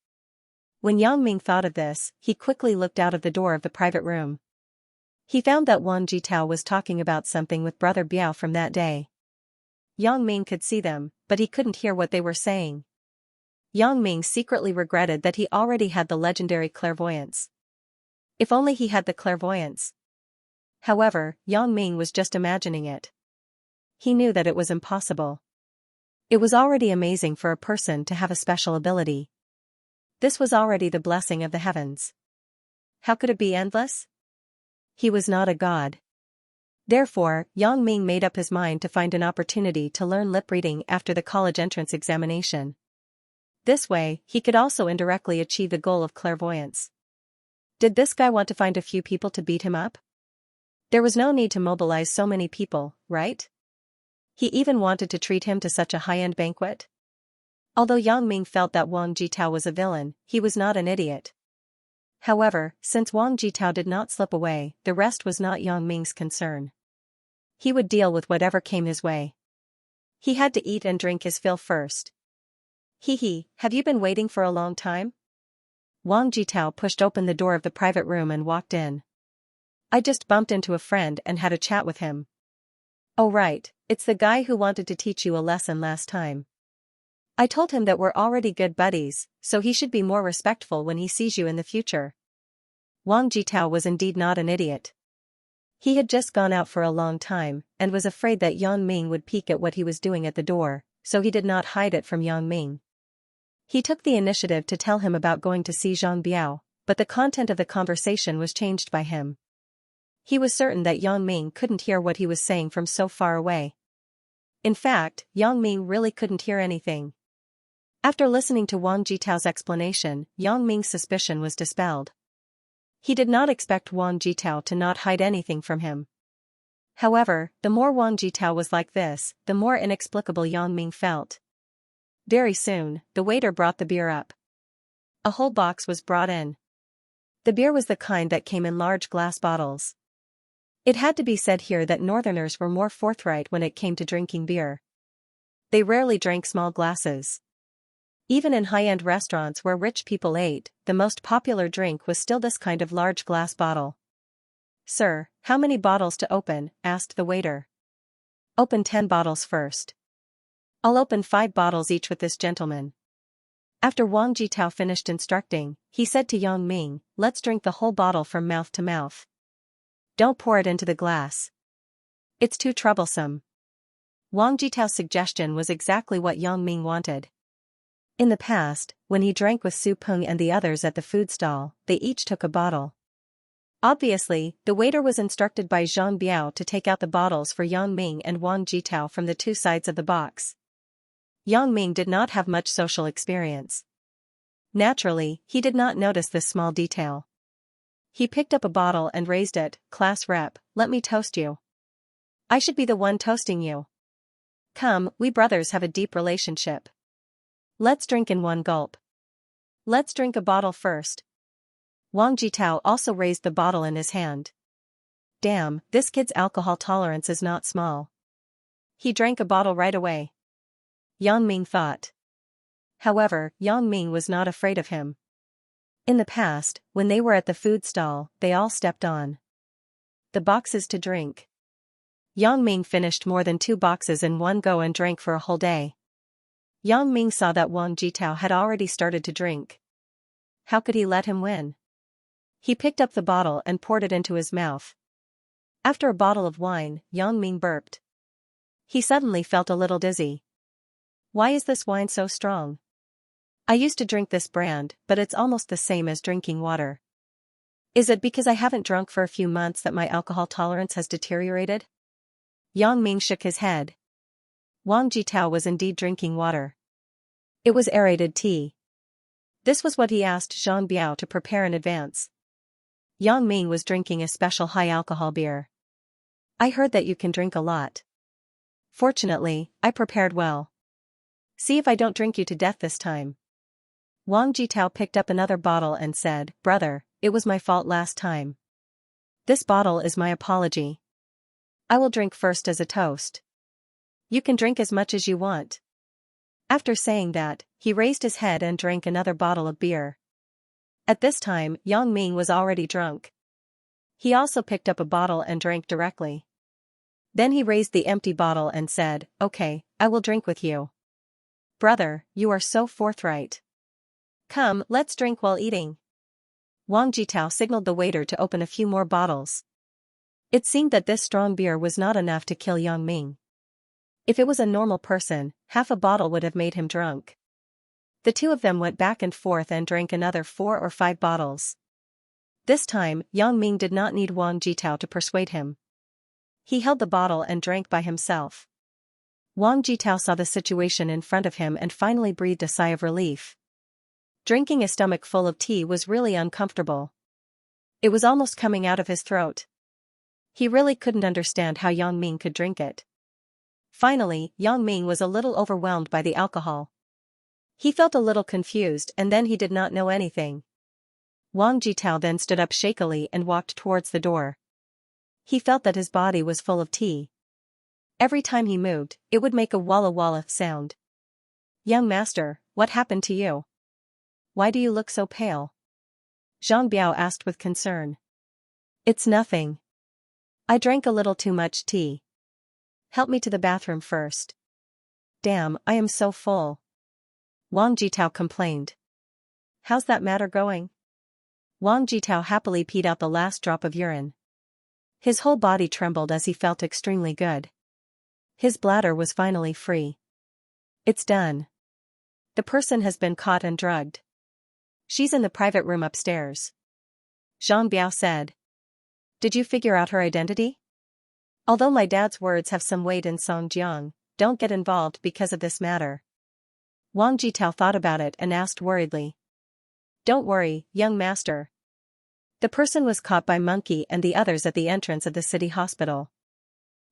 When Yang Ming thought of this, he quickly looked out of the door of the private room. He found that Wang Jitao was talking about something with Brother Biao from that day. Yang Ming could see them, but he couldn't hear what they were saying. Yang Ming secretly regretted that he already had the legendary clairvoyance. If only he had the clairvoyance. However, Yang Ming was just imagining it. He knew that it was impossible. It was already amazing for a person to have a special ability. This was already the blessing of the heavens. How could it be endless? He was not a god. Therefore, Yang Ming made up his mind to find an opportunity to learn lip reading after the college entrance examination. This way, he could also indirectly achieve the goal of clairvoyance. Did this guy want to find a few people to beat him up? There was no need to mobilize so many people, right? He even wanted to treat him to such a high-end banquet. Although Yang Ming felt that Wang Jitao was a villain, he was not an idiot. However, since Wang Jitao did not slip away, the rest was not Yang Ming's concern. He would deal with whatever came his way. He had to eat and drink his fill first. Have you been waiting for a long time? Wang Jitao pushed open the door of the private room and walked in. I just bumped into a friend and had a chat with him. Oh right, it's the guy who wanted to teach you a lesson last time. I told him that we're already good buddies, so he should be more respectful when he sees you in the future. Wang Jitao was indeed not an idiot. He had just gone out for a long time, and was afraid that Yang Ming would peek at what he was doing at the door, so he did not hide it from Yang Ming. He took the initiative to tell him about going to see Zhang Biao, but the content of the conversation was changed by him. He was certain that Yang Ming couldn't hear what he was saying from so far away. In fact, Yang Ming really couldn't hear anything. After listening to Wang Jitao's explanation, Yang Ming's suspicion was dispelled. He did not expect Wang Jitao to not hide anything from him. However, the more Wang Jitao was like this, the more inexplicable Yang Ming felt. Very soon, the waiter brought the beer up. A whole box was brought in. The beer was the kind that came in large glass bottles. It had to be said here that Northerners were more forthright when it came to drinking beer. They rarely drank small glasses. Even in high-end restaurants where rich people ate, the most popular drink was still this kind of large glass bottle. Sir, how many bottles to open? Asked the waiter. Open 10 bottles first. I'll open 5 bottles each with this gentleman. After Wang Jitao finished instructing, he said to Yang Ming, let's drink the whole bottle from mouth to mouth. Don't pour it into the glass. It's too troublesome. Wang Jitao's suggestion was exactly what Yang Ming wanted. In the past, when he drank with Su Peng and the others at the food stall, they each took a bottle. Obviously, the waiter was instructed by Zhang Biao to take out the bottles for Yang Ming and Wang Jitao from the two sides of the box. Yang Ming did not have much social experience. Naturally, he did not notice this small detail. He picked up a bottle and raised it. Class rep, let me toast you. I should be the one toasting you. Come, we brothers have a deep relationship. Let's drink in one gulp. Let's drink a bottle first. Wang Jitao also raised the bottle in his hand. Damn, this kid's alcohol tolerance is not small. He drank a bottle right away. Yang Ming thought. However, Yang Ming was not afraid of him. In the past, when they were at the food stall, they all stepped on the boxes to drink. Yang Ming finished more than 2 boxes in one go and drank for a whole day. Yang Ming saw that Wang Jitao had already started to drink. How could he let him win? He picked up the bottle and poured it into his mouth. After a bottle of wine, Yang Ming burped. He suddenly felt a little dizzy. Why is this wine so strong? I used to drink this brand, but it's almost the same as drinking water. Is it because I haven't drunk for a few months that my alcohol tolerance has deteriorated? Yang Ming shook his head. Wang Jitao was indeed drinking water. It was aerated tea. This was what he asked Zhang Biao to prepare in advance. Yang Ming was drinking a special high-alcohol beer. I heard that you can drink a lot. Fortunately, I prepared well. See if I don't drink you to death this time. Wang Jitao picked up another bottle and said, Brother, it was my fault last time. This bottle is my apology. I will drink first as a toast. You can drink as much as you want. After saying that, he raised his head and drank another bottle of beer. At this time, Yang Ming was already drunk. He also picked up a bottle and drank directly. Then he raised the empty bottle and said, Okay, I will drink with you. Brother, you are so forthright. Come, let's drink while eating. Wang Jitao signaled the waiter to open a few more bottles. It seemed that this strong beer was not enough to kill Yang Ming. If it was a normal person, half a bottle would have made him drunk. The two of them went back and forth and drank another 4 or 5 bottles. This time, Yang Ming did not need Wang Jitao to persuade him. He held the bottle and drank by himself. Wang Jitao saw the situation in front of him and finally breathed a sigh of relief. Drinking a stomach full of tea was really uncomfortable. It was almost coming out of his throat. He really couldn't understand how Yang Ming could drink it. Finally, Yang Ming was a little overwhelmed by the alcohol. He felt a little confused and then he did not know anything. Wang Jitao then stood up shakily and walked towards the door. He felt that his body was full of tea. Every time he moved, it would make a walla walla sound. Young master, what happened to you? Why do you look so pale? Zhang Biao asked with concern. It's nothing. I drank a little too much tea. Help me to the bathroom first. Damn, I am so full. Wang Jitao complained. How's that matter going? Wang Jitao happily peed out the last drop of urine. His whole body trembled as he felt extremely good. His bladder was finally free. It's done. The person has been caught and drugged. She's in the private room upstairs. Zhang Biao said. Did you figure out her identity? Although my dad's words have some weight in Songjiang, don't get involved because of this matter. Wang Jitao thought about it and asked worriedly. Don't worry, young master. The person was caught by Monkey and the others at the entrance of the city hospital.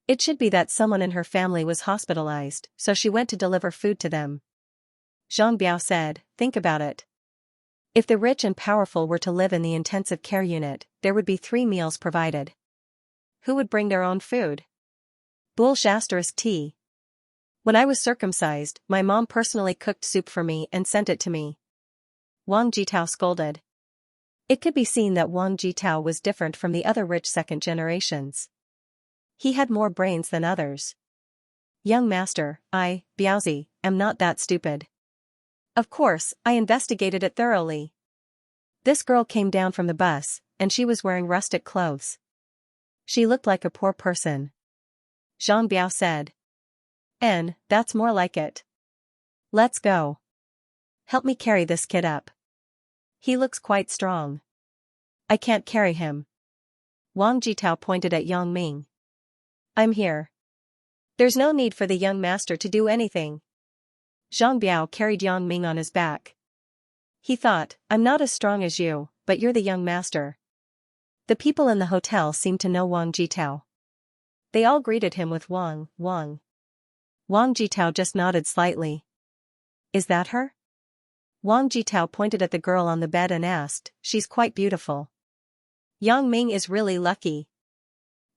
It should be that someone in her family was hospitalized, so she went to deliver food to them. Zhang Biao said, think about it. If the rich and powerful were to live in the intensive care unit, there would be 3 meals provided. Who would bring their own food? *T. When I was circumcised, my mom personally cooked soup for me and sent it to me. Wang Jitao scolded. It could be seen that Wang Jitao was different from the other rich second generations. He had more brains than others. Young master, I, Biaozi, am not that stupid. Of course, I investigated it thoroughly. This girl came down from the bus, and she was wearing rustic clothes. She looked like a poor person. Zhang Biao said. That's more like it. Let's go. Help me carry this kid up. He looks quite strong. I can't carry him. Wang Jitao pointed at Yang Ming. I'm here. There's no need for the young master to do anything. Zhang Biao carried Yang Ming on his back. He thought, I'm not as strong as you, but you're the young master. The people in the hotel seemed to know Wang Jitao. They all greeted him with Wang, Wang. Wang Jitao just nodded slightly. Is that her? Wang Jitao pointed at the girl on the bed and asked, she's quite beautiful. Yang Ming is really lucky.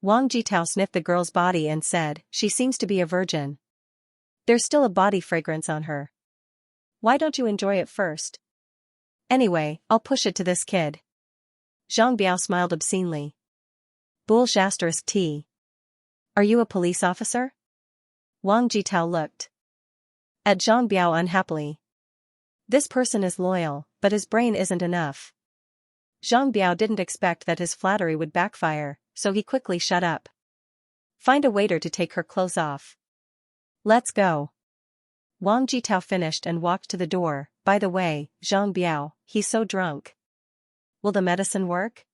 Wang Jitao sniffed the girl's body and said, she seems to be a virgin. There's still a body fragrance on her. Why don't you enjoy it first? Anyway, I'll push it to this kid. Zhang Biao smiled obscenely. *T. Are you a police officer? Wang Jitao looked at Zhang Biao unhappily. This person is loyal, but his brain isn't enough. Zhang Biao didn't expect that his flattery would backfire, so he quickly shut up. Find a waiter to take her clothes off. Let's go. Wang Jitao finished and walked to the door. By the way, Zhang Biao, he's so drunk. Will the medicine work?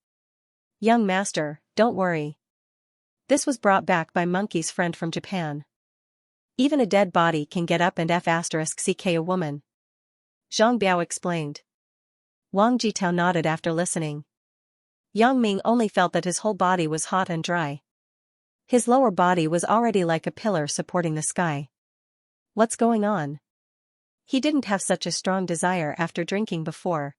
Young master, don't worry. This was brought back by Monkey's friend from Japan. Even a dead body can get up and ck a woman. Zhang Biao explained. Wang Jitao nodded after listening. Yang Ming only felt that his whole body was hot and dry. His lower body was already like a pillar supporting the sky. What's going on? He didn't have such a strong desire after drinking before.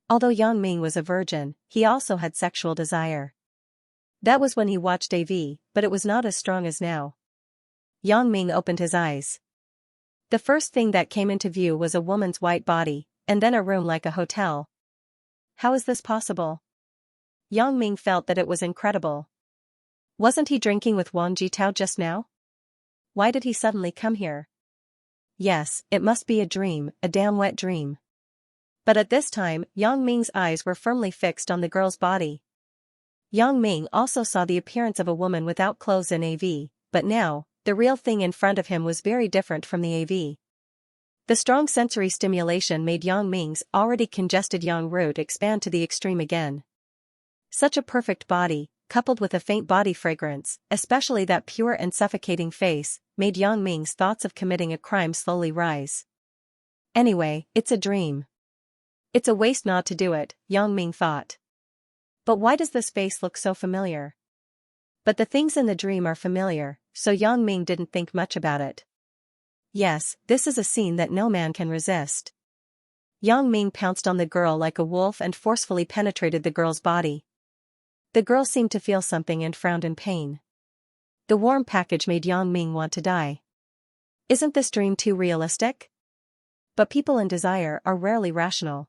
Although Yang Ming was a virgin, he also had sexual desire. That was when he watched AV, but it was not as strong as now. Yang Ming opened his eyes. The first thing that came into view was a woman's white body, and then a room like a hotel. How is this possible? Yang Ming felt that it was incredible. Wasn't he drinking with Wang Jitao just now? Why did he suddenly come here? Yes, it must be a dream, a damn wet dream. But at this time, Yang Ming's eyes were firmly fixed on the girl's body. Yang Ming also saw the appearance of a woman without clothes in AV, but now, the real thing in front of him was very different from the AV. The strong sensory stimulation made Yang Ming's already congested yang root expand to the extreme again. Such a perfect body, coupled with a faint body fragrance, especially that pure and suffocating face, made Yang Ming's thoughts of committing a crime slowly rise. Anyway, it's a dream. It's a waste not to do it, Yang Ming thought. But why does this face look so familiar? But the things in the dream are familiar, so Yang Ming didn't think much about it. Yes, this is a scene that no man can resist. Yang Ming pounced on the girl like a wolf and forcefully penetrated the girl's body. The girl seemed to feel something and frowned in pain. The warm package made Yang Ming want to die. Isn't this dream too realistic? But people in desire are rarely rational.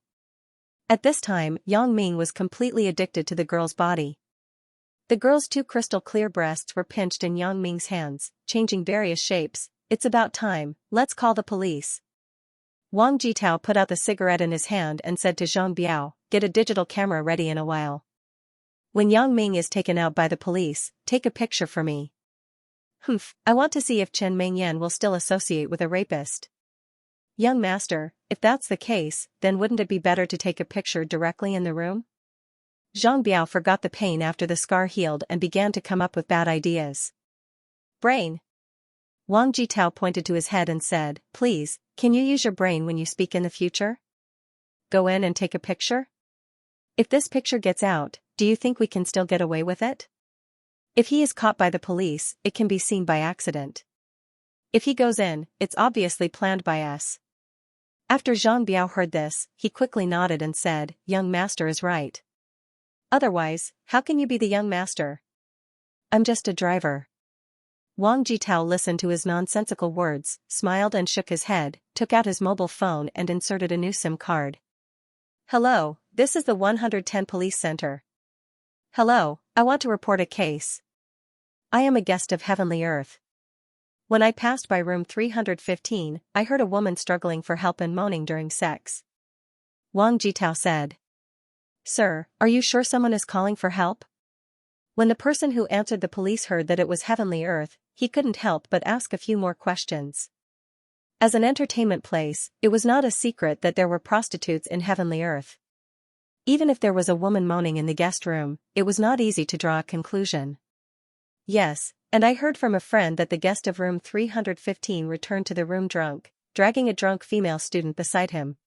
At this time, Yang Ming was completely addicted to the girl's body. The girl's two crystal clear breasts were pinched in Yang Ming's hands, changing various shapes. It's about time, let's call the police. Wang Jitao put out the cigarette in his hand and said to Zhang Biao, get a digital camera ready in a while. When Yang Ming is taken out by the police, take a picture for me. I want to see if Chen Mengyan will still associate with a rapist. Young master, if that's the case, then wouldn't it be better to take a picture directly in the room? Zhang Biao forgot the pain after the scar healed and began to come up with bad ideas. Brain. Wang Jitao pointed to his head and said, please, can you use your brain when you speak in the future? Go in and take a picture? If this picture gets out, do you think we can still get away with it? If he is caught by the police, it can be seen by accident. If he goes in, it's obviously planned by us. After Zhang Biao heard this, he quickly nodded and said, young master is right. Otherwise, how can you be the young master? I'm just a driver. Wang Jitao listened to his nonsensical words, smiled and shook his head, took out his mobile phone and inserted a new SIM card. Hello, this is the 110 Police Center. Hello, I want to report a case. I am a guest of Heavenly Earth. When I passed by room 315, I heard a woman struggling for help and moaning during sex. Wang Jitao said. Sir, are you sure someone is calling for help? When the person who answered the police heard that it was Heavenly Earth, he couldn't help but ask a few more questions. As an entertainment place, it was not a secret that there were prostitutes in Heavenly Earth. Even if there was a woman moaning in the guest room, it was not easy to draw a conclusion. Yes, and I heard from a friend that the guest of room 315 returned to the room drunk, dragging a drunk female student beside him.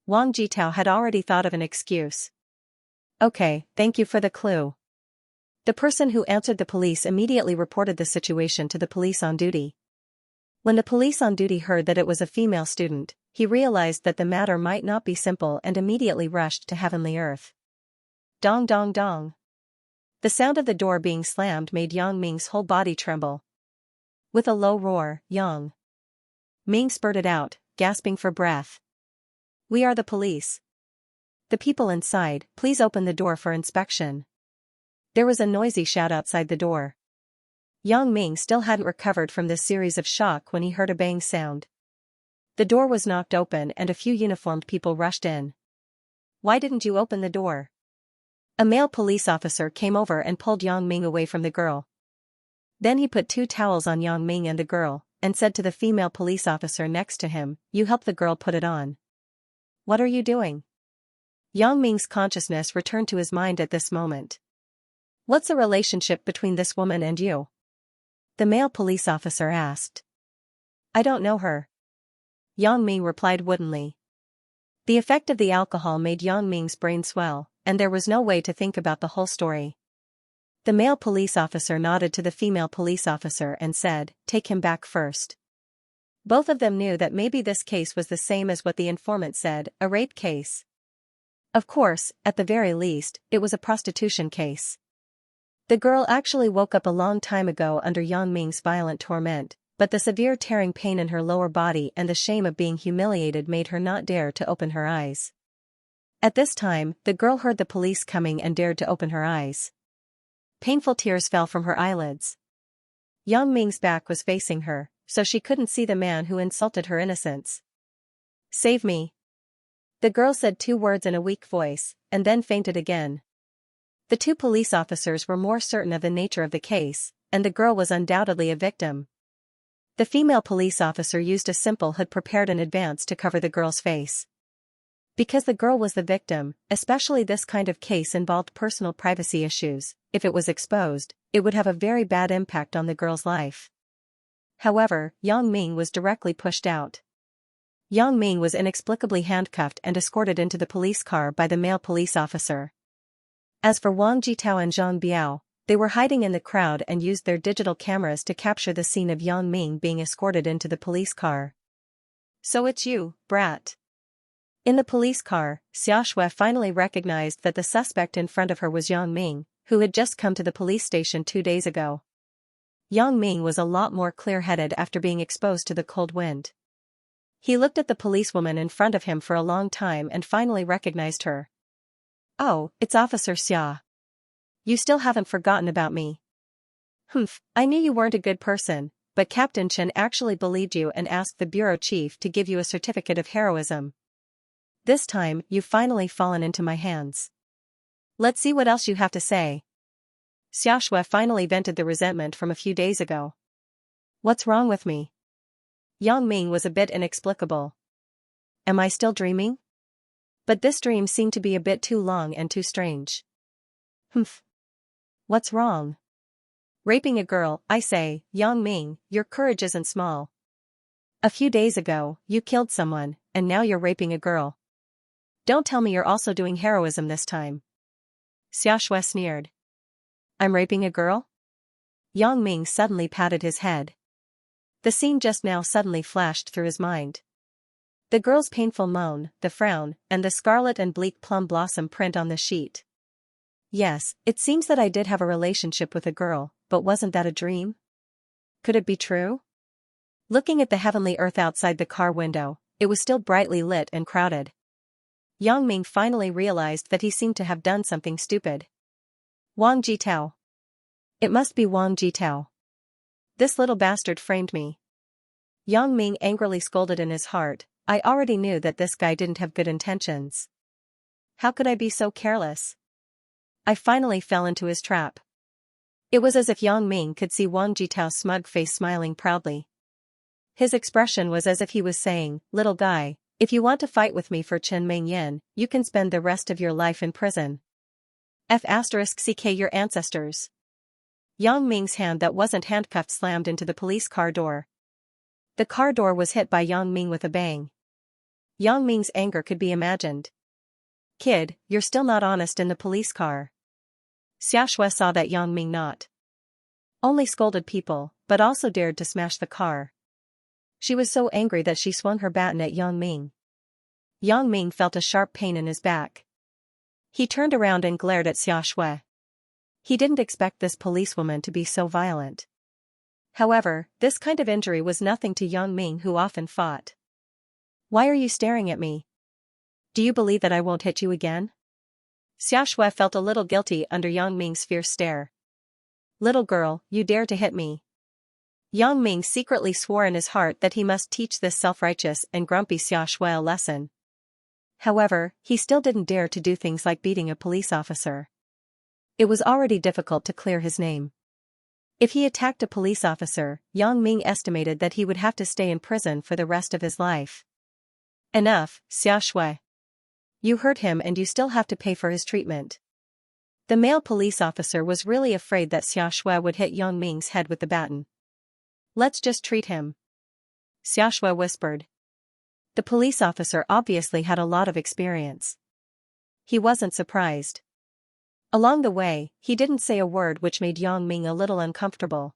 Wang Jitao had already thought of an excuse. Okay, thank you for the clue. The person who answered the police immediately reported the situation to the police on duty. When the police on duty heard that it was a female student, he realized that the matter might not be simple and immediately rushed to Heavenly Earth. Dong dong dong. The sound of the door being slammed made Yang Ming's whole body tremble. With a low roar, Yang Ming spurted out, gasping for breath. We are the police. The people inside, please open the door for inspection. There was a noisy shout outside the door. Yang Ming still hadn't recovered from this series of shock when he heard a bang sound. The door was knocked open and a few uniformed people rushed in. Why didn't you open the door? A male police officer came over and pulled Yang Ming away from the girl. Then he put 2 towels on Yang Ming and the girl, and said to the female police officer next to him, "You help the girl put it on." "What are you doing?" Yang Ming's consciousness returned to his mind at this moment. "What's the relationship between this woman and you?" the male police officer asked. "I don't know her," Yang Ming replied woodenly. The effect of the alcohol made Yang Ming's brain swell, and there was no way to think about the whole story. The male police officer nodded to the female police officer and said, "Take him back first." Both of them knew that maybe this case was the same as what the informant said, a rape case. Of course, at the very least, it was a prostitution case. The girl actually woke up a long time ago under Yang Ming's violent torment, but the severe tearing pain in her lower body and the shame of being humiliated made her not dare to open her eyes. At this time, the girl heard the police coming and dared to open her eyes. Painful tears fell from her eyelids. Yang Ming's back was facing her, so she couldn't see the man who insulted her innocence. "Save me." The girl said 2 words in a weak voice, and then fainted again. The 2 police officers were more certain of the nature of the case, and the girl was undoubtedly a victim. The female police officer used a simple hood prepared in advance to cover the girl's face. Because the girl was the victim, especially this kind of case involved personal privacy issues, if it was exposed, it would have a very bad impact on the girl's life. However, Yang Ming was directly pushed out. Yang Ming was inexplicably handcuffed and escorted into the police car by the male police officer. As for Wang Jitao and Zhang Biao, they were hiding in the crowd and used their digital cameras to capture the scene of Yang Ming being escorted into the police car. "So it's you, brat." In the police car, Xianxia finally recognized that the suspect in front of her was Yang Ming, who had just come to the police station 2 days ago. Yang Ming was a lot more clear-headed after being exposed to the cold wind. He looked at the policewoman in front of him for a long time and finally recognized her. "Oh, it's Officer Xia. You still haven't forgotten about me." "Humph, I knew you weren't a good person, but Captain Chen actually believed you and asked the bureau chief to give you a certificate of heroism. This time, you've finally fallen into my hands. Let's see what else you have to say." Xiaxue finally vented the resentment from a few days ago. "What's wrong with me?" Yang Ming was a bit inexplicable. "Am I still dreaming?" But this dream seemed to be a bit too long and too strange. "Humph. What's wrong?" "Raping a girl, I say, Yang Ming, your courage isn't small. A few days ago, you killed someone, and now you're raping a girl. Don't tell me you're also doing heroism this time." Xiaxue sneered. "I'm raping a girl?" Yang Ming suddenly patted his head. The scene just now suddenly flashed through his mind. The girl's painful moan, the frown, and the scarlet and bleak plum blossom print on the sheet. Yes, it seems that I did have a relationship with a girl, but wasn't that a dream? Could it be true? Looking at the heavenly earth outside the car window, it was still brightly lit and crowded. Yang Ming finally realized that he seemed to have done something stupid. Wang Jitao. It must be Wang Jitao. This little bastard framed me. Yang Ming angrily scolded in his heart, I already knew that this guy didn't have good intentions. How could I be so careless? I finally fell into his trap. It was as if Yang Ming could see Wang Jitao's smug face smiling proudly. His expression was as if he was saying, "Little guy, if you want to fight with me for Chen Mingyan, you can spend the rest of your life in prison. *CK your ancestors." Yang Ming's hand that wasn't handcuffed slammed into the police car door. The car door was hit by Yang Ming with a bang. Yang Ming's anger could be imagined. "Kid, you're still not honest in the police car." Xiaxue saw that Yang Ming not only scolded people, but also dared to smash the car. She was so angry that she swung her baton at Yang Ming. Yang Ming felt a sharp pain in his back. He turned around and glared at Xiaxue. He didn't expect this policewoman to be so violent. However, this kind of injury was nothing to Yang Ming, who often fought. "Why are you staring at me? Do you believe that I won't hit you again?" Xiaxue felt a little guilty under Yang Ming's fierce stare. "Little girl, you dare to hit me." Yang Ming secretly swore in his heart that he must teach this self-righteous and grumpy Xiaxue a lesson. However, he still didn't dare to do things like beating a police officer. It was already difficult to clear his name. If he attacked a police officer, Yang Ming estimated that he would have to stay in prison for the rest of his life. Enough, Xiaxia. You hurt him and you still have to pay for his treatment. The male police officer was really afraid that Xiaxia would hit Yang Ming's head with the baton. Let's just treat him, Xiaxia whispered. The police officer obviously had a lot of experience. He wasn't surprised. Along the way, he didn't say a word, which made Yang Ming a little uncomfortable.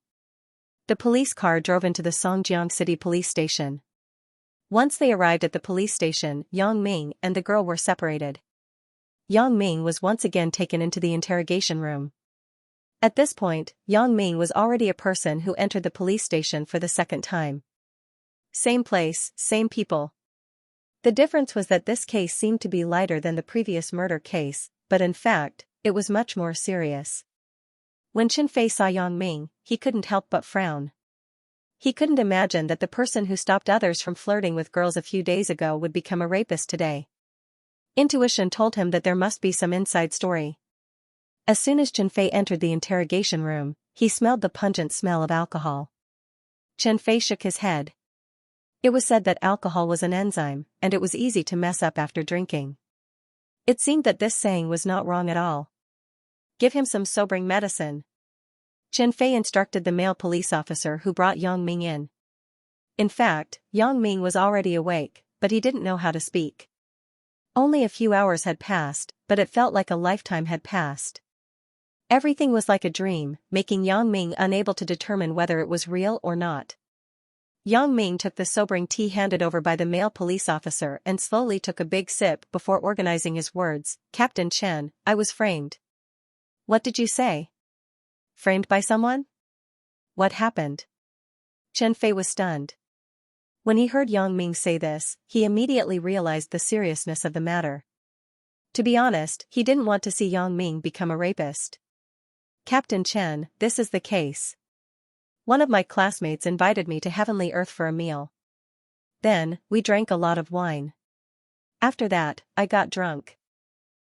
The police car drove into the Songjiang City police station. Once they arrived at the police station, Yang Ming and the girl were separated. Yang Ming was once again taken into the interrogation room. At this point, Yang Ming was already a person who entered the police station for the second time. Same place, same people. The difference was that this case seemed to be lighter than the previous murder case, but in fact, it was much more serious. When Qianfei saw Yang Ming, he couldn't help but frown. He couldn't imagine that the person who stopped others from flirting with girls a few days ago would become a rapist today. Intuition told him that there must be some inside story. As soon as Qianfei entered the interrogation room, he smelled the pungent smell of alcohol. Qianfei shook his head. It was said that alcohol was an enzyme, and it was easy to mess up after drinking. It seemed that this saying was not wrong at all. Give him some sobering medicine. Qianfei instructed the male police officer who brought Yang Ming in. In fact, Yang Ming was already awake, but he didn't know how to speak. Only a few hours had passed, but it felt like a lifetime had passed. Everything was like a dream, making Yang Ming unable to determine whether it was real or not. Yang Ming took the sobering tea handed over by the male police officer and slowly took a big sip before organizing his words. Captain Chen, I was framed. What did you say? Framed by someone? What happened? Qianfei was stunned. When he heard Yang Ming say this, he immediately realized the seriousness of the matter. To be honest, he didn't want to see Yang Ming become a rapist. Captain Chen, this is the case. One of my classmates invited me to Heavenly Earth for a meal. Then, we drank a lot of wine. After that, I got drunk.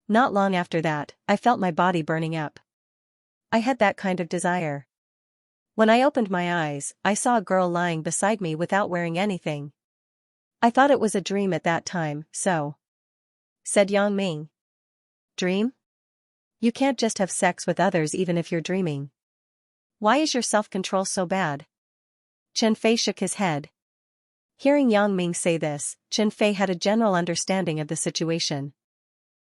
Not long after that, I felt my body burning up. I had that kind of desire. When I opened my eyes, I saw a girl lying beside me without wearing anything. I thought it was a dream at that time, so. Said Yang Ming. Dream? You can't just have sex with others even if you're dreaming. Why is your self-control so bad? Qianfei shook his head. Hearing Yang Ming say this, Qianfei had a general understanding of the situation.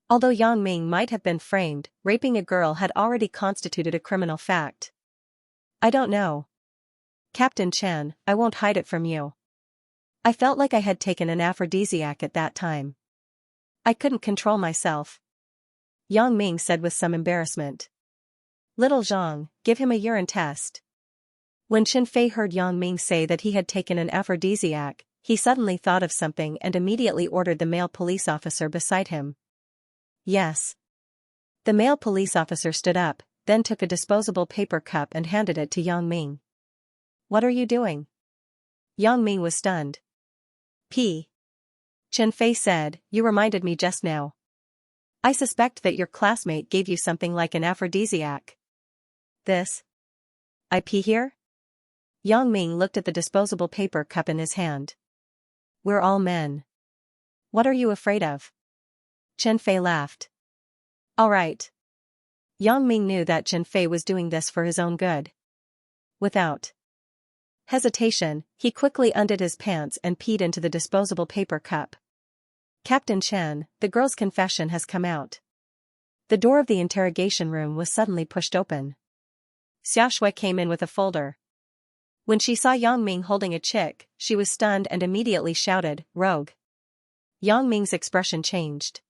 Although Yang Ming might have been framed, raping a girl had already constituted a criminal fact. I don't know. Captain Chen, I won't hide it from you. I felt like I had taken an aphrodisiac at that time. I couldn't control myself. Yang Ming said with some embarrassment. Little Zhang, give him a urine test. When Qianfei heard Yang Ming say that he had taken an aphrodisiac, he suddenly thought of something and immediately ordered the male police officer beside him. Yes. The male police officer stood up, then took a disposable paper cup and handed it to Yang Ming. What are you doing? Yang Ming was stunned. Qianfei said, you reminded me just now. I suspect that your classmate gave you something like an aphrodisiac. This? I pee here? Yang Ming looked at the disposable paper cup in his hand. We're all men. What are you afraid of? Qianfei laughed. All right. Yang Ming knew that Qianfei was doing this for his own good. Without hesitation, he quickly undid his pants and peed into the disposable paper cup. Captain Chen, the girl's confession has come out. The door of the interrogation room was suddenly pushed open. Xiaxia came in with a folder. When she saw Yang Ming holding a chick, she was stunned and immediately shouted, Rogue. Yang Ming's expression changed.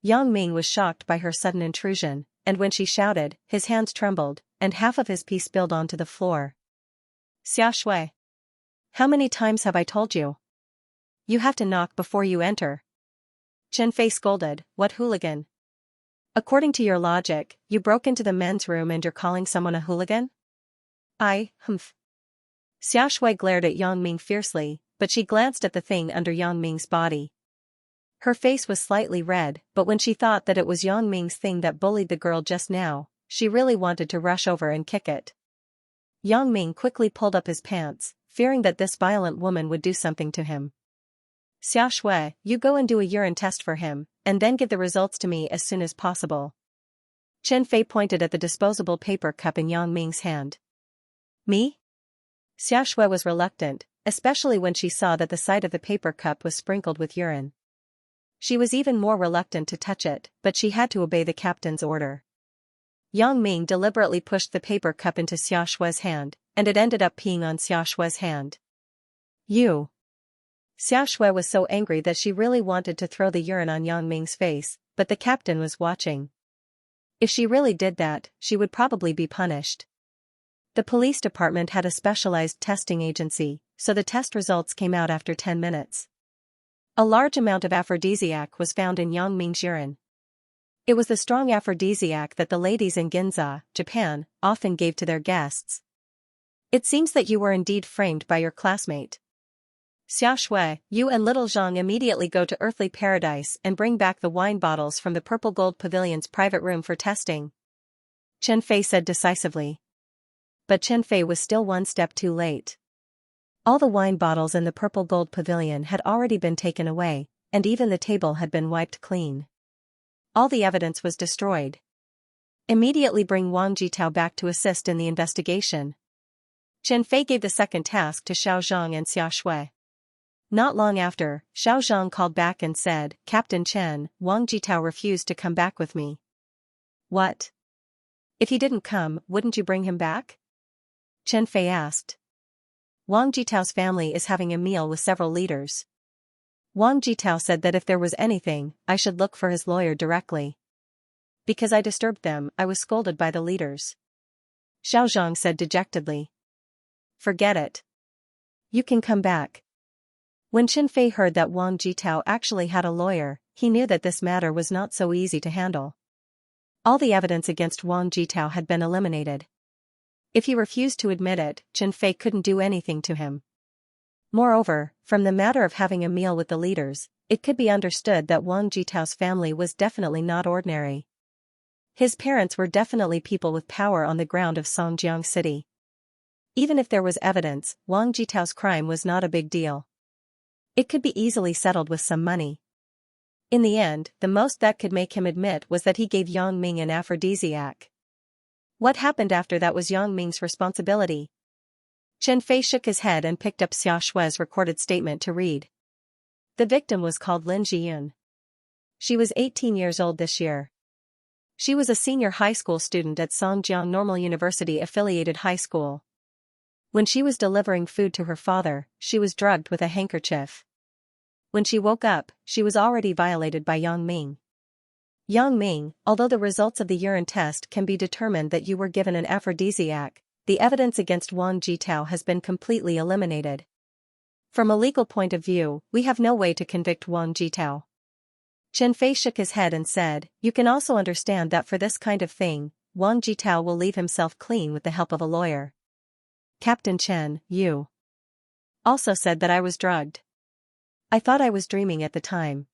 Yang Ming was shocked by her sudden intrusion, and when she shouted, his hands trembled, and half of his pee spilled onto the floor. Xiaxia. How many times have I told you? You have to knock before you enter. Qianfei scolded, what hooligan? According to your logic, you broke into the men's room and you're calling someone a hooligan? Humph. Xiaxia glared at Yang Ming fiercely, but she glanced at the thing under Yang Ming's body. Her face was slightly red, but when she thought that it was Yang Ming's thing that bullied the girl just now, she really wanted to rush over and kick it. Yang Ming quickly pulled up his pants, fearing that this violent woman would do something to him. Xiaxue, you go and do a urine test for him, and then give the results to me as soon as possible. Chen Fei pointed at the disposable paper cup in Yang Ming's hand. Me? Xiaxue was reluctant, especially when she saw that the side of the paper cup was sprinkled with urine. She was even more reluctant to touch it, but she had to obey the captain's order. Yang Ming deliberately pushed the paper cup into Xiaxue's hand, and it ended up peeing on Xiaxue's hand. You! Xiaxue was so angry that she really wanted to throw the urine on Yang Ming's face, but the captain was watching. If she really did that, she would probably be punished. The police department had a specialized testing agency, so the test results came out after 10 minutes. A large amount of aphrodisiac was found in Yang Ming's urine. It was the strong aphrodisiac that the ladies in Ginza, Japan, often gave to their guests. It seems that you were indeed framed by your classmate. Xiaxue, you and little Zhang immediately go to Earthly Paradise and bring back the wine bottles from the Purple Gold Pavilion's private room for testing. Chen Fei said decisively. But Chen Fei was still one step too late. All the wine bottles in the Purple Gold Pavilion had already been taken away, and even the table had been wiped clean. All the evidence was destroyed. Immediately bring Wang Jitao back to assist in the investigation. Chen Fei gave the second task to Xiao Zhang and Xiaxue. Not long after, Xiao Zhang called back and said, Captain Chen, Wang Jitao refused to come back with me. What? If he didn't come, wouldn't you bring him back? Chen Fei asked. Wang Jitao's family is having a meal with several leaders. Wang Jitao said that if there was anything, I should look for his lawyer directly. Because I disturbed them, I was scolded by the leaders. Xiao Zhang said dejectedly. Forget it. You can come back. When Chen Fei heard that Wang Jitao actually had a lawyer, he knew that this matter was not so easy to handle. All the evidence against Wang Jitao had been eliminated. If he refused to admit it, Chen Fei couldn't do anything to him. Moreover, from the matter of having a meal with the leaders, it could be understood that Wang Jitao's family was definitely not ordinary. His parents were definitely people with power on the ground of Songjiang City. Even if there was evidence, Wang Jitao's crime was not a big deal. It could be easily settled with some money. In the end, the most that could make him admit was that he gave Yang Ming an aphrodisiac. What happened after that was Yang Ming's responsibility. Chen Fei shook his head and picked up Xiaxue's recorded statement to read. The victim was called Lin Jiyun. She was 18 years old this year. She was a senior high school student at Songjiang Normal University affiliated high school. When she was delivering food to her father, she was drugged with a handkerchief. When she woke up, she was already violated by Yang Ming. Yang Ming, although the results of the urine test can be determined that you were given an aphrodisiac, the evidence against Wang Jitao has been completely eliminated. From a legal point of view, we have no way to convict Wang Jitao. Chen Fei shook his head and said, you can also understand that for this kind of thing, Wang Jitao will leave himself clean with the help of a lawyer. Captain Chen, you also said that I was drugged. I thought I was dreaming at the time.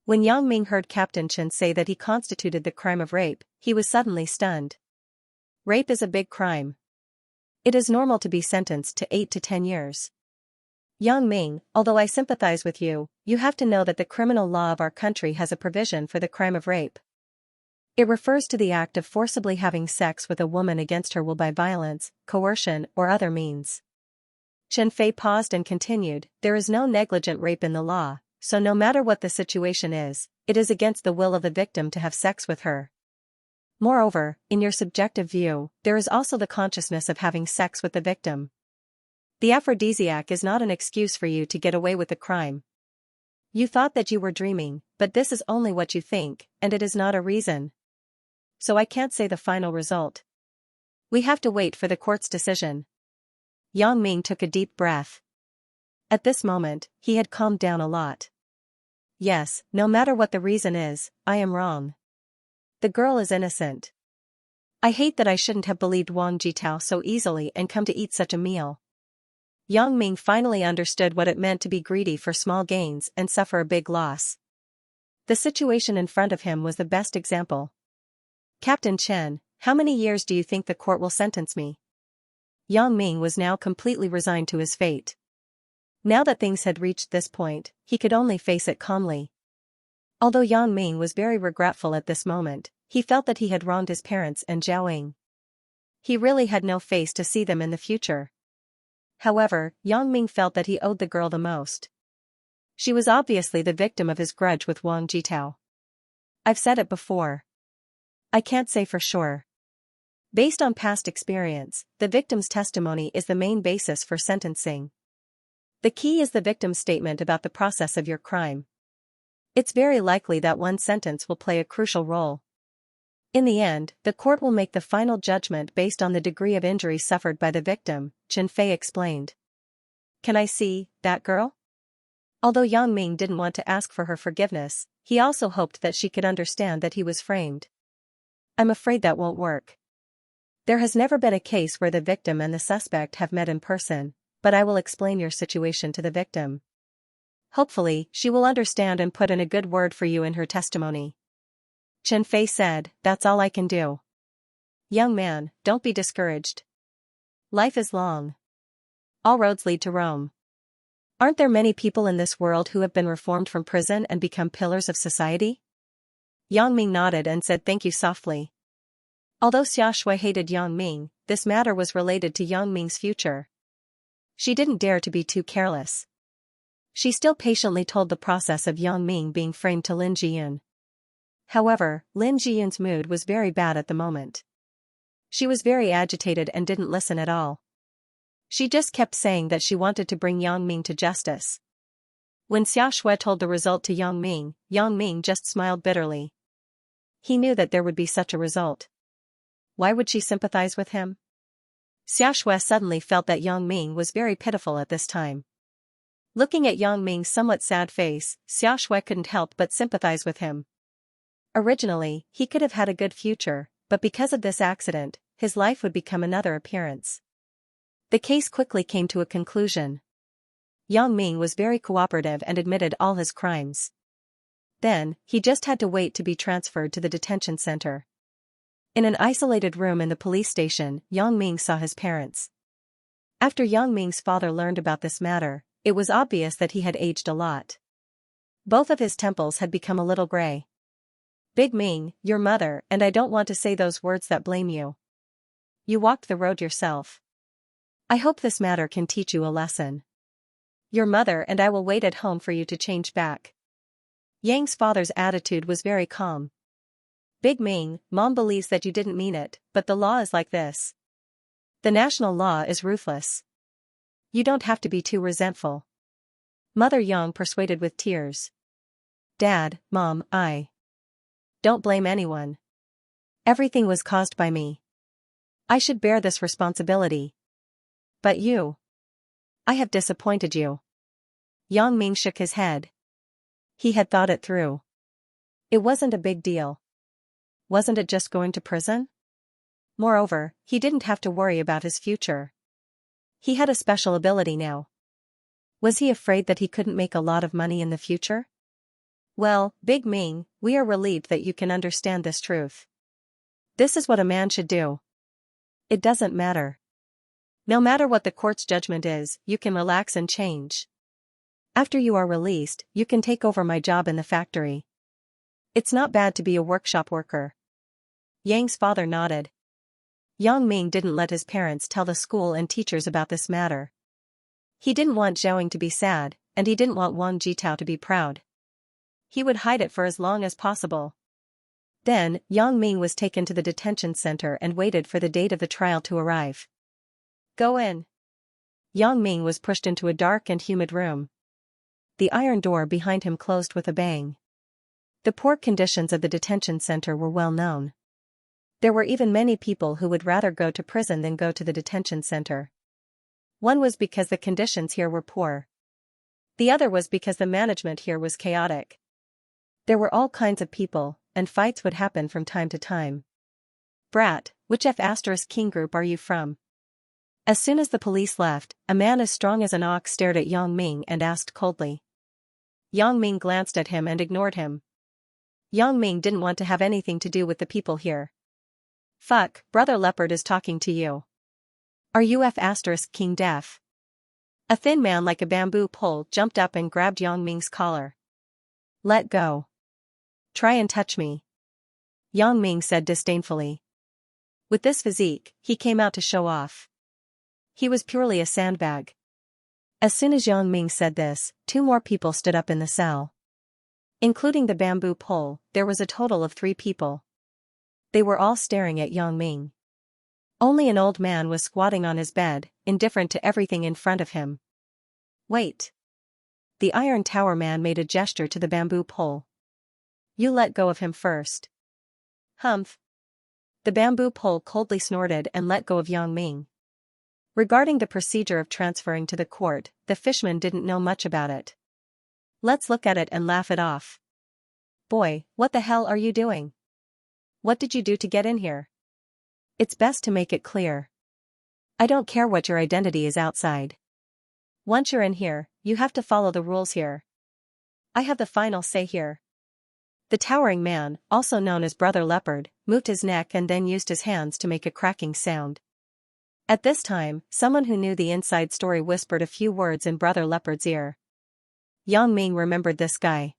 When Yang Ming heard Captain Chen say that he constituted the crime of rape, he was suddenly stunned. Rape is a big crime. It is normal to be sentenced to 8 to 10 years. Yang Ming, although I sympathize with you, you have to know that the criminal law of our country has a provision for the crime of rape. It refers to the act of forcibly having sex with a woman against her will by violence, coercion, or other means. Chen Fei paused and continued, there is no negligent rape in the law, so no matter what the situation is, it is against the will of the victim to have sex with her. Moreover, in your subjective view, there is also the consciousness of having sex with the victim. The aphrodisiac is not an excuse for you to get away with the crime. You thought that you were dreaming, but this is only what you think, and it is not a reason. So I can't say the final result. We have to wait for the court's decision. Yang Ming took a deep breath. At this moment, he had calmed down a lot. Yes, no matter what the reason is, I am wrong. The girl is innocent. I hate that I shouldn't have believed Wang Jitao so easily and come to eat such a meal. Yang Ming finally understood what it meant to be greedy for small gains and suffer a big loss. The situation in front of him was the best example. Captain Chen, how many years do you think the court will sentence me? Yang Ming was now completely resigned to his fate. Now that things had reached this point, he could only face it calmly. Although Yang Ming was very regretful at this moment, he felt that he had wronged his parents and Zhao Ying. He really had no face to see them in the future. However, Yang Ming felt that he owed the girl the most. She was obviously the victim of his grudge with Wang Jitao. I've said it before. I can't say for sure. Based on past experience, the victim's testimony is the main basis for sentencing. The key is the victim's statement about the process of your crime. It's very likely that one sentence will play a crucial role. In the end, the court will make the final judgment based on the degree of injury suffered by the victim, Chen Fei explained. Can I see that girl? Although Yang Ming didn't want to ask for her forgiveness, he also hoped that she could understand that he was framed. I'm afraid that won't work. There has never been a case where the victim and the suspect have met in person, but I will explain your situation to the victim. Hopefully, she will understand and put in a good word for you in her testimony. Chen Fei said, that's all I can do. Young man, don't be discouraged. Life is long. All roads lead to Rome. Aren't there many people in this world who have been reformed from prison and become pillars of society? Yang Ming nodded and said thank you softly. Although Xia Shui hated Yang Ming, this matter was related to Yang Ming's future. She didn't dare to be too careless. She still patiently told the process of Yang Ming being framed to Lin Jiyun. However, Lin Jiyun's mood was very bad at the moment. She was very agitated and didn't listen at all. She just kept saying that she wanted to bring Yang Ming to justice. When Xia Shui told the result to Yang Ming just smiled bitterly. He knew that there would be such a result. Why would she sympathize with him? Xia Shui suddenly felt that Yang Ming was very pitiful at this time. Looking at Yang Ming's somewhat sad face, Xia Shui couldn't help but sympathize with him. Originally, he could have had a good future, but because of this accident, his life would become another appearance. The case quickly came to a conclusion. Yang Ming was very cooperative and admitted all his crimes. Then, he just had to wait to be transferred to the detention center. In an isolated room in the police station, Yang Ming saw his parents. After Yang Ming's father learned about this matter, it was obvious that he had aged a lot. Both of his temples had become a little gray. Big Ming, your mother, and I don't want to say those words that blame you. You walked the road yourself. I hope this matter can teach you a lesson. Your mother and I will wait at home for you to change back. Yang's father's attitude was very calm. Big Ming, Mom believes that you didn't mean it, but the law is like this. The national law is ruthless. You don't have to be too resentful. Mother Yang persuaded with tears. Dad, Mom, I don't blame anyone. Everything was caused by me. I should bear this responsibility. But you. I have disappointed you. Yang Ming shook his head. He had thought it through. It wasn't a big deal. Wasn't it just going to prison? Moreover, he didn't have to worry about his future. He had a special ability now. Was he afraid that he couldn't make a lot of money in the future? Well, Big Ming, we are relieved that you can understand this truth. This is what a man should do. It doesn't matter. No matter what the court's judgment is, you can relax and change. After you are released, you can take over my job in the factory. It's not bad to be a workshop worker. Yang's father nodded. Yang Ming didn't let his parents tell the school and teachers about this matter. He didn't want Zhao Ying to be sad, and he didn't want Wang Jitao to be proud. He would hide it for as long as possible. Then, Yang Ming was taken to the detention center and waited for the date of the trial to arrive. Go in. Yang Ming was pushed into a dark and humid room. The iron door behind him closed with a bang. The poor conditions of the detention center were well known. There were even many people who would rather go to prison than go to the detention center. One was because the conditions here were poor. The other was because the management here was chaotic. There were all kinds of people, and fights would happen from time to time. Brat, which F*** group are you from? As soon as the police left, a man as strong as an ox stared at Yang Ming and asked coldly. Yang Ming glanced at him and ignored him. Yang Ming didn't want to have anything to do with the people here. Fuck, Brother Leopard is talking to you. Are you King deaf? A thin man like a bamboo pole jumped up and grabbed Yang Ming's collar. Let go. Try and touch me. Yang Ming said disdainfully. With this physique, he came out to show off. He was purely a sandbag. As soon as Yang Ming said this, 2 more people stood up in the cell. Including the bamboo pole, there was a total of 3 people. They were all staring at Yang Ming. Only an old man was squatting on his bed, indifferent to everything in front of him. Wait. The Iron Tower man made a gesture to the bamboo pole. You let go of him first. Humph. The bamboo pole coldly snorted and let go of Yang Ming. Regarding the procedure of transferring to the court, the fishman didn't know much about it. Let's look at it and laugh it off. Boy, what the hell are you doing? What did you do to get in here? It's best to make it clear. I don't care what your identity is outside. Once you're in here, you have to follow the rules here. I have the final say here. The towering man, also known as Brother Leopard, moved his neck and then used his hands to make a cracking sound. At this time, someone who knew the inside story whispered a few words in Brother Leopard's ear. Yang Ming remembered this guy.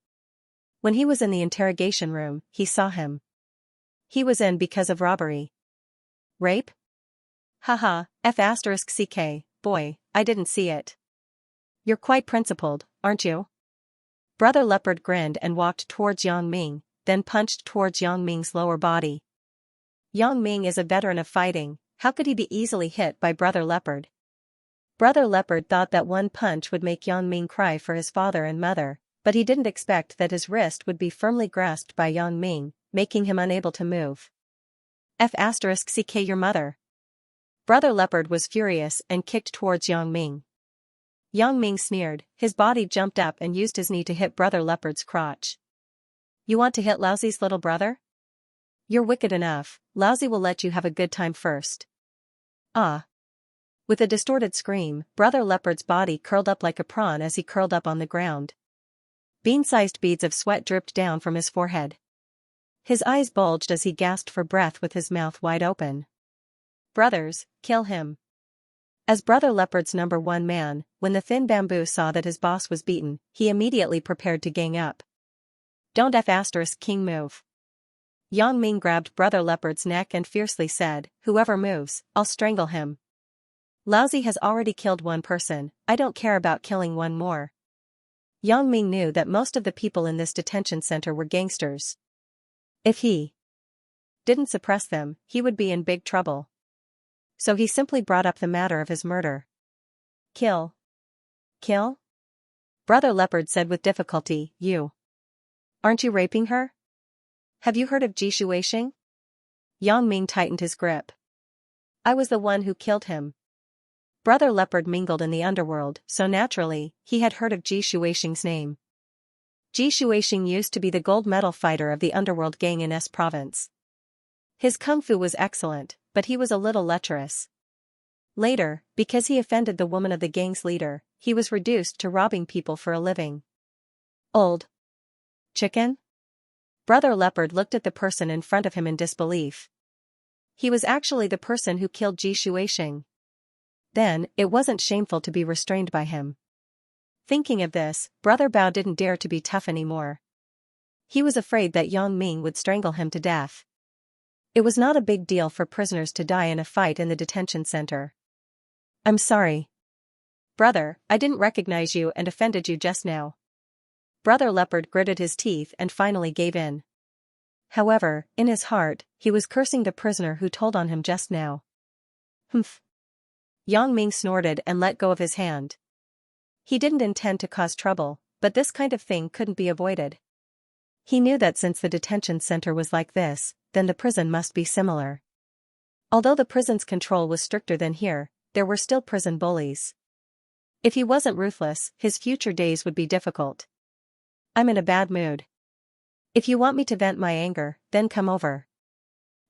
When he was in the interrogation room, he saw him. He was in because of robbery. Rape? Haha, F***ck, boy, I didn't see it. You're quite principled, aren't you? Brother Leopard grinned and walked towards Yang Ming, then punched towards Yang Ming's lower body. Yang Ming is a veteran of fighting, how could he be easily hit by Brother Leopard? Brother Leopard thought that one punch would make Yang Ming cry for his father and mother, but he didn't expect that his wrist would be firmly grasped by Yang Ming, making him unable to move. F***ck your mother. Brother Leopard was furious and kicked towards Yang Ming. Yang Ming sneered, his body jumped up and used his knee to hit Brother Leopard's crotch. You want to hit Lousy's little brother? You're wicked enough, Lousy will let you have a good time first. Ah. With a distorted scream, Brother Leopard's body curled up like a prawn as he curled up on the ground. Bean-sized beads of sweat dripped down from his forehead. His eyes bulged as he gasped for breath with his mouth wide open. Brothers, kill him. As Brother Leopard's #1 man, when the thin bamboo saw that his boss was beaten, he immediately prepared to gang up. Don't King move. Yang Ming grabbed Brother Leopard's neck and fiercely said, whoever moves, I'll strangle him. Lousy has already killed 1 person, I don't care about killing 1 more. Yang Ming knew that most of the people in this detention center were gangsters. If he didn't suppress them, he would be in big trouble. So he simply brought up the matter of his murder. Kill. Kill? Brother Leopard said with difficulty, you. Aren't you raping her? Have you heard of Xianxia? Yang Ming tightened his grip. I was the one who killed him. Brother Leopard mingled in the underworld, so naturally, he had heard of Xianxia's name. Xianxia used to be the gold medal fighter of the underworld gang in S province. His kung fu was excellent, but he was a little lecherous. Later, because he offended the woman of the gang's leader, he was reduced to robbing people for a living. Old chicken? Brother Leopard looked at the person in front of him in disbelief. He was actually the person who killed Xianxia. Then, it wasn't shameful to be restrained by him. Thinking of this, Brother Bao didn't dare to be tough anymore. He was afraid that Yang Ming would strangle him to death. It was not a big deal for prisoners to die in a fight in the detention center. I'm sorry. Brother, I didn't recognize you and offended you just now. Brother Leopard gritted his teeth and finally gave in. However, in his heart, he was cursing the prisoner who told on him just now. Humph. Yang Ming snorted and let go of his hand. He didn't intend to cause trouble, but this kind of thing couldn't be avoided. He knew that since the detention center was like this, then the prison must be similar. Although the prison's control was stricter than here, there were still prison bullies. If he wasn't ruthless, his future days would be difficult. I'm in a bad mood. If you want me to vent my anger, then come over.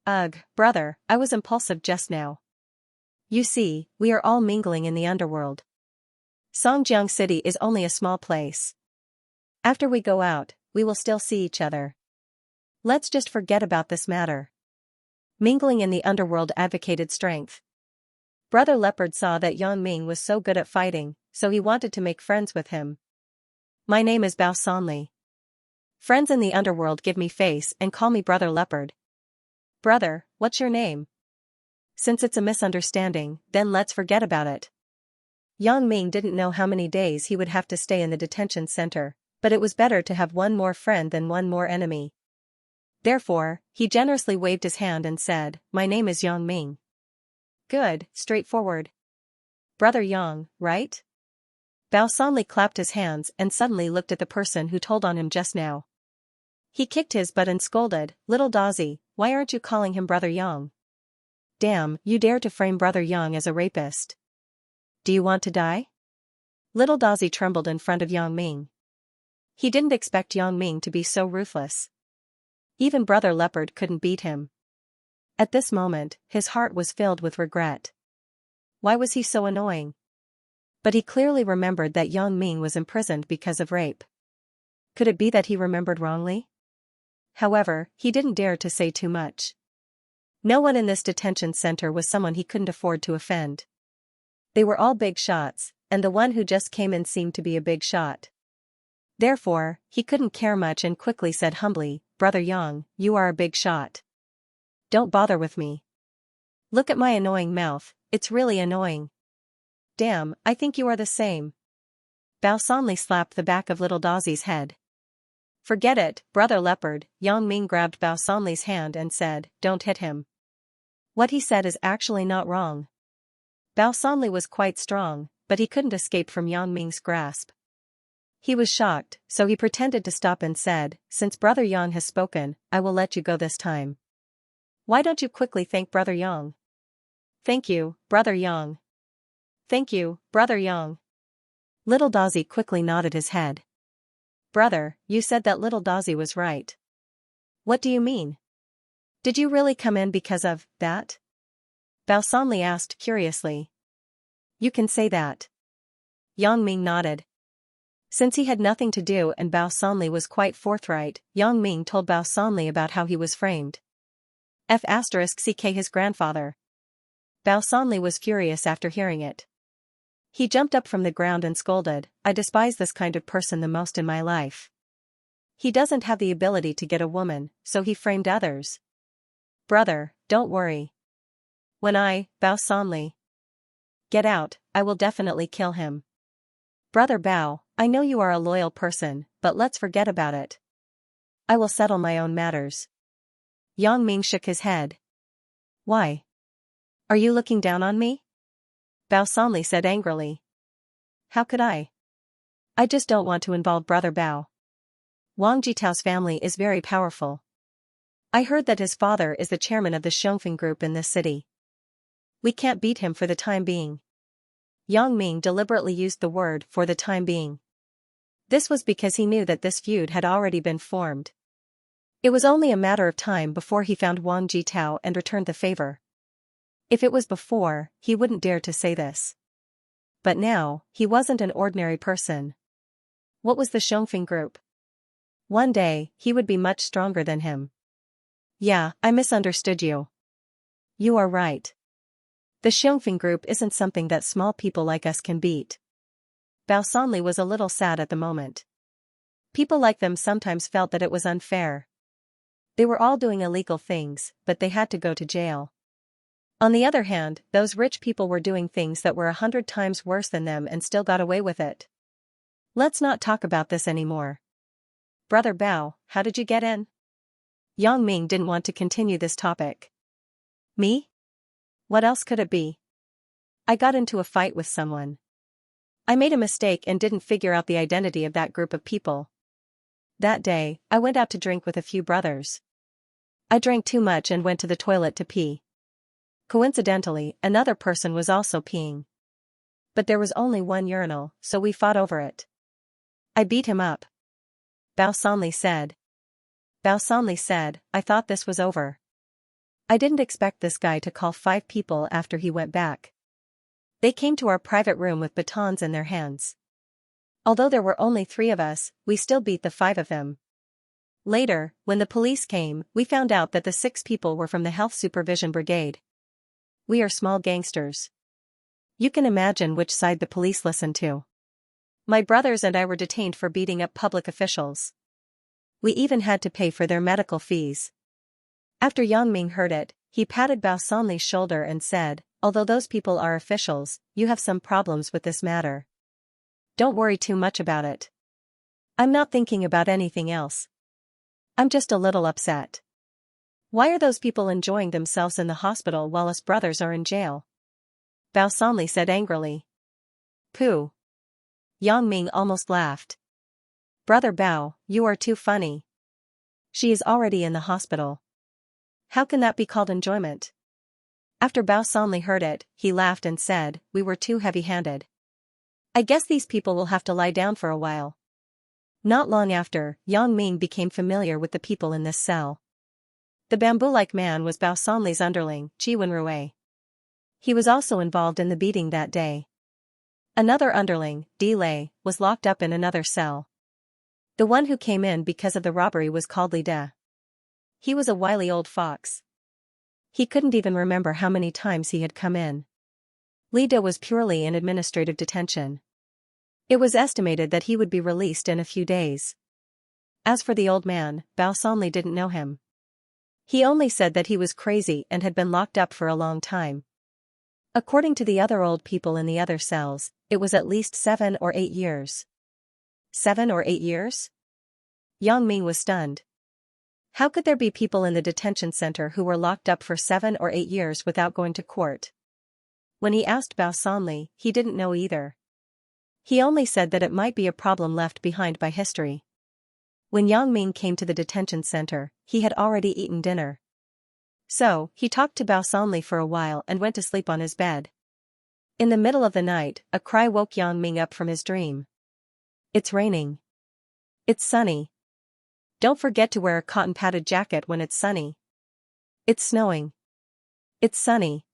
Ugh, brother, I was impulsive just now. You see, we are all mingling in the underworld. Songjiang City is only a small place. After we go out, we will still see each other. Let's just forget about this matter. Mingling in the underworld advocated strength. Brother Leopard saw that Yang Ming was so good at fighting, so he wanted to make friends with him. My name is Bao Sanli. Friends in the underworld give me face and call me Brother Leopard. Brother, what's your name? Since it's a misunderstanding, then let's forget about it. Yang Ming didn't know how many days he would have to stay in the detention center, but it was better to have one more friend than one more enemy. Therefore, he generously waved his hand and said, My name is Yang Ming. Good, straightforward. Brother Yang, right? Bao Sanli clapped his hands and suddenly looked at the person who told on him just now. He kicked his butt and scolded, Little Dazzy, why aren't you calling him Brother Yang? Damn, you dare to frame Brother Yang as a rapist. Do you want to die? Little Dazzy trembled in front of Yang Ming. He didn't expect Yang Ming to be so ruthless. Even Brother Leopard couldn't beat him. At this moment, his heart was filled with regret. Why was he so annoying? But he clearly remembered that Yang Ming was imprisoned because of rape. Could it be that he remembered wrongly? However, he didn't dare to say too much. No one in this detention center was someone he couldn't afford to offend. They were all big shots, and the one who just came in seemed to be a big shot. Therefore, he couldn't care much and quickly said humbly, Brother Yang, you are a big shot. Don't bother with me. Look at my annoying mouth, it's really annoying. Damn, I think you are the same. Bao Sanli slapped the back of Little Dazzy's head. Forget it, Brother Leopard. Yang Ming grabbed Bao Sanli's hand and said, Don't hit him. What he said is actually not wrong. Bao Sanli was quite strong, but he couldn't escape from Yang Ming's grasp. He was shocked, so he pretended to stop and said, Since Brother Yang has spoken, I will let you go this time. Why don't you quickly thank Brother Yang? Thank you, Brother Yang. Thank you, Brother Yang. Little Dazzy quickly nodded his head. Brother, you said that Little Dazzy was right. What do you mean? Did you really come in because of that? Bao Sanli asked curiously. You can say that. Yang Ming nodded. Since he had nothing to do and Bao Sanli was quite forthright, Yang Ming told Bao Sanli about how he was framed. F***ck his grandfather. Bao Sanli was furious after hearing it. He jumped up from the ground and scolded, I despise this kind of person the most in my life. He doesn't have the ability to get a woman, so he framed others. Brother, don't worry. When I, Bao Sanli, get out, I will definitely kill him. Brother Bao, I know you are a loyal person, but let's forget about it. I will settle my own matters. Yang Ming shook his head. Why? Are you looking down on me? Bao Sanli said angrily. How could I? I just don't want to involve Brother Bao. Wang Jitao's family is very powerful. I heard that his father is the chairman of the Xianxia group in this city. We can't beat him for the time being. Yang Ming deliberately used the word for the time being. This was because he knew that this feud had already been formed. It was only a matter of time before he found Wang Jitao and returned the favor. If it was before, he wouldn't dare to say this. But now, he wasn't an ordinary person. What was the Xianxia group? One day, he would be much stronger than him. Yeah, I misunderstood you. You are right. The Xianxia group isn't something that small people like us can beat. Bao Sanli was a little sad at the moment. People like them sometimes felt that it was unfair. They were all doing illegal things, but they had to go to jail. On the other hand, those rich people were doing things that were 100 times worse than them and still got away with it. Let's not talk about this anymore. Brother Bao, how did you get in? Yang Ming didn't want to continue this topic. Me? What else could it be? I got into a fight with someone. I made a mistake and didn't figure out the identity of that group of people. That day, I went out to drink with a few brothers. I drank too much and went to the toilet to pee. Coincidentally, another person was also peeing. But there was only one urinal, so we fought over it. I beat him up. Bao Sanli said. Bao Sanli said, I thought this was over. I didn't expect this guy to call 5 people after he went back. They came to our private room with batons in their hands. Although there were only 3 of us, we still beat the 5 of them. Later, when the police came, we found out that the 6 people were from the Health Supervision Brigade. We are small gangsters. You can imagine which side the police listened to. My brothers and I were detained for beating up public officials. We even had to pay for their medical fees. After Yang Ming heard it, he patted Bao Sanli's shoulder and said, although those people are officials, you have some problems with this matter. Don't worry too much about it. I'm not thinking about anything else. I'm just a little upset. Why are those people enjoying themselves in the hospital while us brothers are in jail? Bao Sanli said angrily. Pooh. Yang Ming almost laughed. Brother Bao, you are too funny. She is already in the hospital. How can that be called enjoyment? After Bao Sanli heard it, he laughed and said, we were too heavy-handed. I guess these people will have to lie down for a while. Not long after, Yang Ming became familiar with the people in this cell. The bamboo-like man was Bao Sanli's underling, Ji Wenrui. He was also involved in the beating that day. Another underling, Di Lei, was locked up in another cell. The one who came in because of the robbery was called Li De. He was a wily old fox. He couldn't even remember how many times he had come in. Li De was purely in administrative detention. It was estimated that he would be released in a few days. As for the old man, Bao Sanli didn't know him. He only said that he was crazy and had been locked up for a long time. According to the other old people in the other cells, it was at least 7 or 8 years. 7 or 8 years? Yang Ming was stunned. How could there be people in the detention center who were locked up for 7 or 8 years without going to court? When he asked Bao Sanli, he didn't know either. He only said that it might be a problem left behind by history. When Yang Ming came to the detention center, he had already eaten dinner. So, he talked to Bao Sanli for a while and went to sleep on his bed. In the middle of the night, a cry woke Yang Ming up from his dream. It's raining. It's sunny. Don't forget to wear a cotton-padded jacket when it's sunny. It's snowing. It's sunny.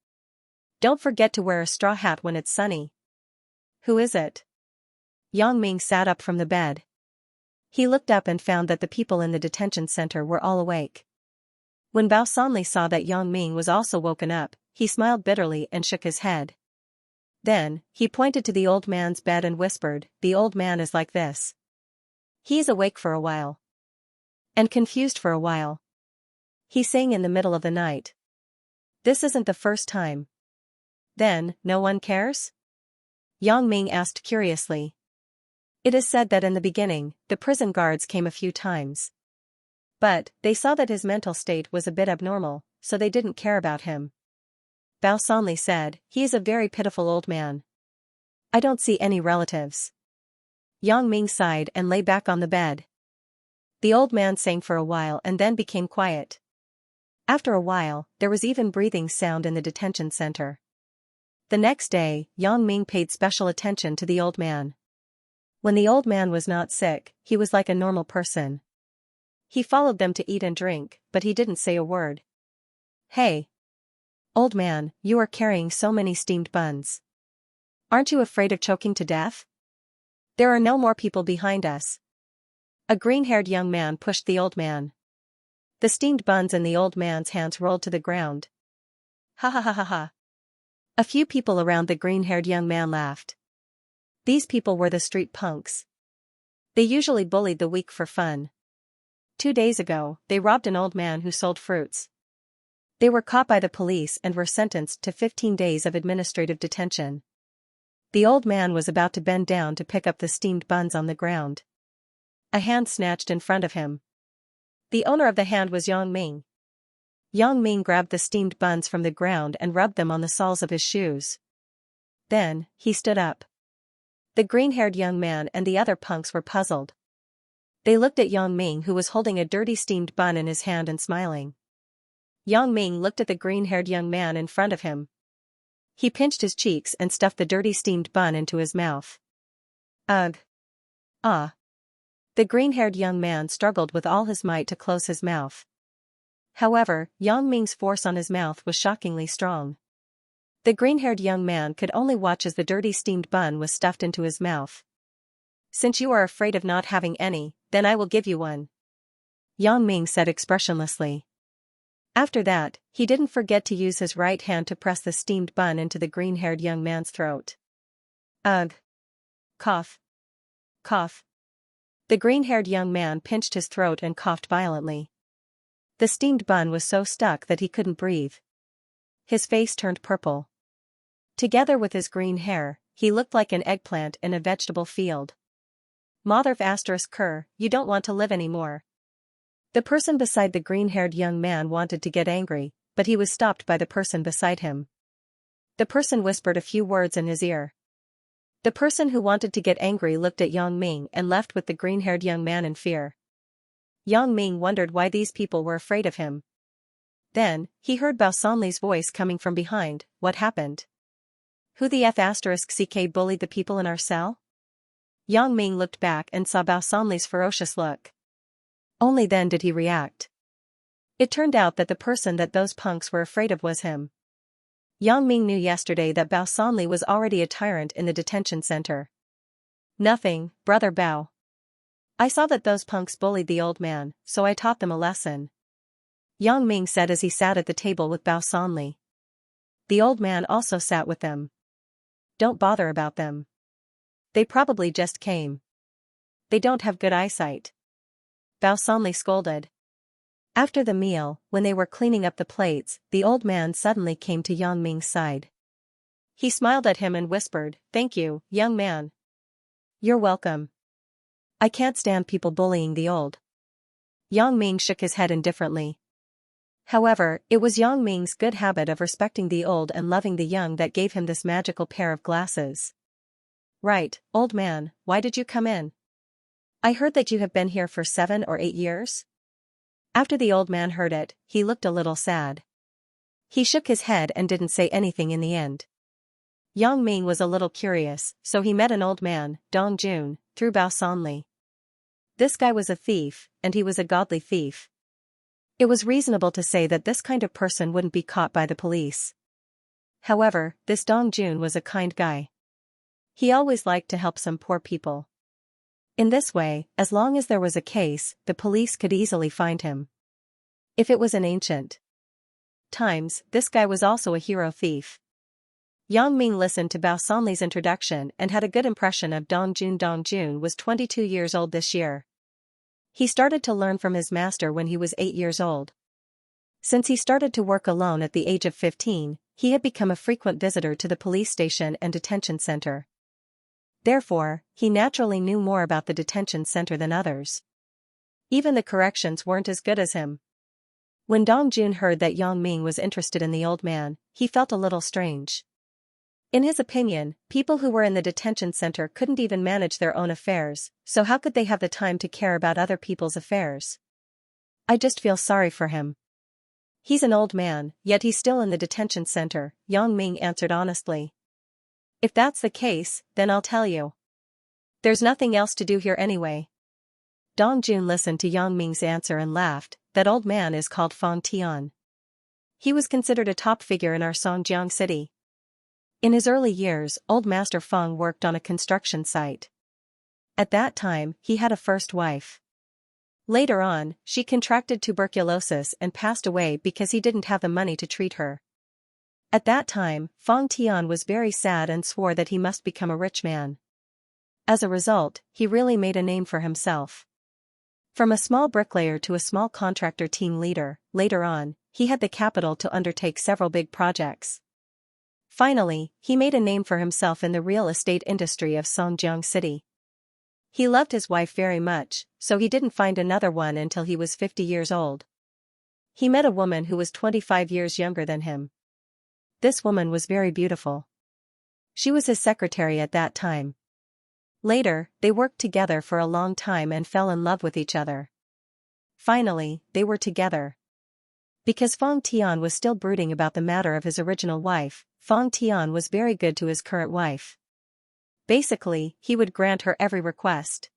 Don't forget to wear a straw hat when it's sunny. Who is it? Yang Ming sat up from the bed. He looked up and found that the people in the detention center were all awake. When Bao Sanli saw that Yang Ming was also woken up, he smiled bitterly and shook his head. Then, he pointed to the old man's bed and whispered, the old man is like this. He's awake for a while. And confused for a while. He sang in the middle of the night. This isn't the first time. Then, no one cares? Yang Ming asked curiously. It is said that in the beginning, the prison guards came a few times. But, they saw that his mental state was a bit abnormal, so they didn't care about him. Bao Sanli said, he is a very pitiful old man. I don't see any relatives. Yang Ming sighed and lay back on the bed. The old man sang for a while and then became quiet. After a while, there was even breathing sound in the detention center. The next day, Yang Ming paid special attention to the old man. When the old man was not sick, he was like a normal person. He followed them to eat and drink, but he didn't say a word. Hey! Old man, you are carrying so many steamed buns. Aren't you afraid of choking to death? There are no more people behind us. A green-haired young man pushed the old man. The steamed buns in the old man's hands rolled to the ground. Ha ha ha ha ha. A few people around the green-haired young man laughed. These people were the street punks. They usually bullied the weak for fun. 2 days ago, they robbed an old man who sold fruits. They were caught by the police and were sentenced to 15 days of administrative detention. The old man was about to bend down to pick up the steamed buns on the ground. A hand snatched in front of him. The owner of the hand was Yang Ming. Yang Ming grabbed the steamed buns from the ground and rubbed them on the soles of his shoes. Then, he stood up. The green-haired young man and the other punks were puzzled. They looked at Yang Ming, who was holding a dirty steamed bun in his hand and smiling. Yang Ming looked at the green-haired young man in front of him. He pinched his cheeks and stuffed the dirty steamed bun into his mouth. Ugh. Ah. The green-haired young man struggled with all his might to close his mouth. However, Yang Ming's force on his mouth was shockingly strong. The green-haired young man could only watch as the dirty steamed bun was stuffed into his mouth. Since you are afraid of not having any, then I will give you one. Yang Ming said expressionlessly. After that, he didn't forget to use his right hand to press the steamed bun into the green-haired young man's throat. Ugh. Cough. Cough. The green-haired young man pinched his throat and coughed violently. The steamed bun was so stuck that he couldn't breathe. His face turned purple. Together with his green hair, he looked like an eggplant in a vegetable field. Motherf asterisk cur, you don't want to live anymore. The person beside the green-haired young man wanted to get angry, but he was stopped by the person beside him. The person whispered a few words in his ear. The person who wanted to get angry looked at Yang Ming and left with the green-haired young man in fear. Yang Ming wondered why these people were afraid of him. Then, he heard Bao Sanli's voice coming from behind. What happened? Who the F asterisk CK bullied the people in our cell? Yang Ming looked back and saw Bao Sanli's ferocious look. Only then did he react. It turned out that the person that those punks were afraid of was him. Yang Ming knew yesterday that Bao Sanli was already a tyrant in the detention center. Nothing, brother Bao. I saw that those punks bullied the old man, so I taught them a lesson. Yang Ming said as he sat at the table with Bao Sanli. The old man also sat with them. Don't bother about them. They probably just came. They don't have good eyesight. Bao Sanli scolded. After the meal, when they were cleaning up the plates, the old man suddenly came to Yang Ming's side. He smiled at him and whispered, "Thank you, young man. You're welcome. I can't stand people bullying the old." Yang Ming shook his head indifferently. However, it was Yang Ming's good habit of respecting the old and loving the young that gave him this magical pair of glasses. Right, old man, why did you come in? I heard that you have been here for 7 or 8 years? After the old man heard it, he looked a little sad. He shook his head and didn't say anything in the end. Yang Ming was a little curious, so he met an old man, Dong Jun, through Bao Sanli. This guy was a thief, and he was a godly thief. It was reasonable to say that this kind of person wouldn't be caught by the police. However, this Dong Jun was a kind guy. He always liked to help some poor people. In this way, as long as there was a case, the police could easily find him. If it was in ancient times, this guy was also a hero thief. Yang Ming listened to Bao Sanli's introduction and had a good impression of Dong Jun. Dong Jun was 22 years old this year. He started to learn from his master when he was 8 years old. Since he started to work alone at the age of 15, he had become a frequent visitor to the police station and detention center. Therefore, he naturally knew more about the detention center than others. Even the corrections weren't as good as him. When Dong Jun heard that Yang Ming was interested in the old man, he felt a little strange. In his opinion, people who were in the detention center couldn't even manage their own affairs, so how could they have the time to care about other people's affairs? I just feel sorry for him. He's an old man, yet he's still in the detention center, Yang Ming answered honestly. If that's the case, then I'll tell you. There's nothing else to do here anyway. Dong Jun listened to Yang Ming's answer and laughed. That old man is called Fang Tian. He was considered a top figure in our Songjiang city. In his early years, old Master Feng worked on a construction site. At that time, he had a first wife. Later on, she contracted tuberculosis and passed away because he didn't have the money to treat her. At that time, Fang Tian was very sad and swore that he must become a rich man. As a result, he really made a name for himself. From a small bricklayer to a small contractor team leader, later on, he had the capital to undertake several big projects. Finally, he made a name for himself in the real estate industry of Songjiang City. He loved his wife very much, so he didn't find another one until he was 50 years old. He met a woman who was 25 years younger than him. This woman was very beautiful. She was his secretary at that time. Later, they worked together for a long time and fell in love with each other. Finally, they were together. Because Fang Tian was still brooding about the matter of his original wife, Fang Tian was very good to his current wife. Basically, he would grant her every request.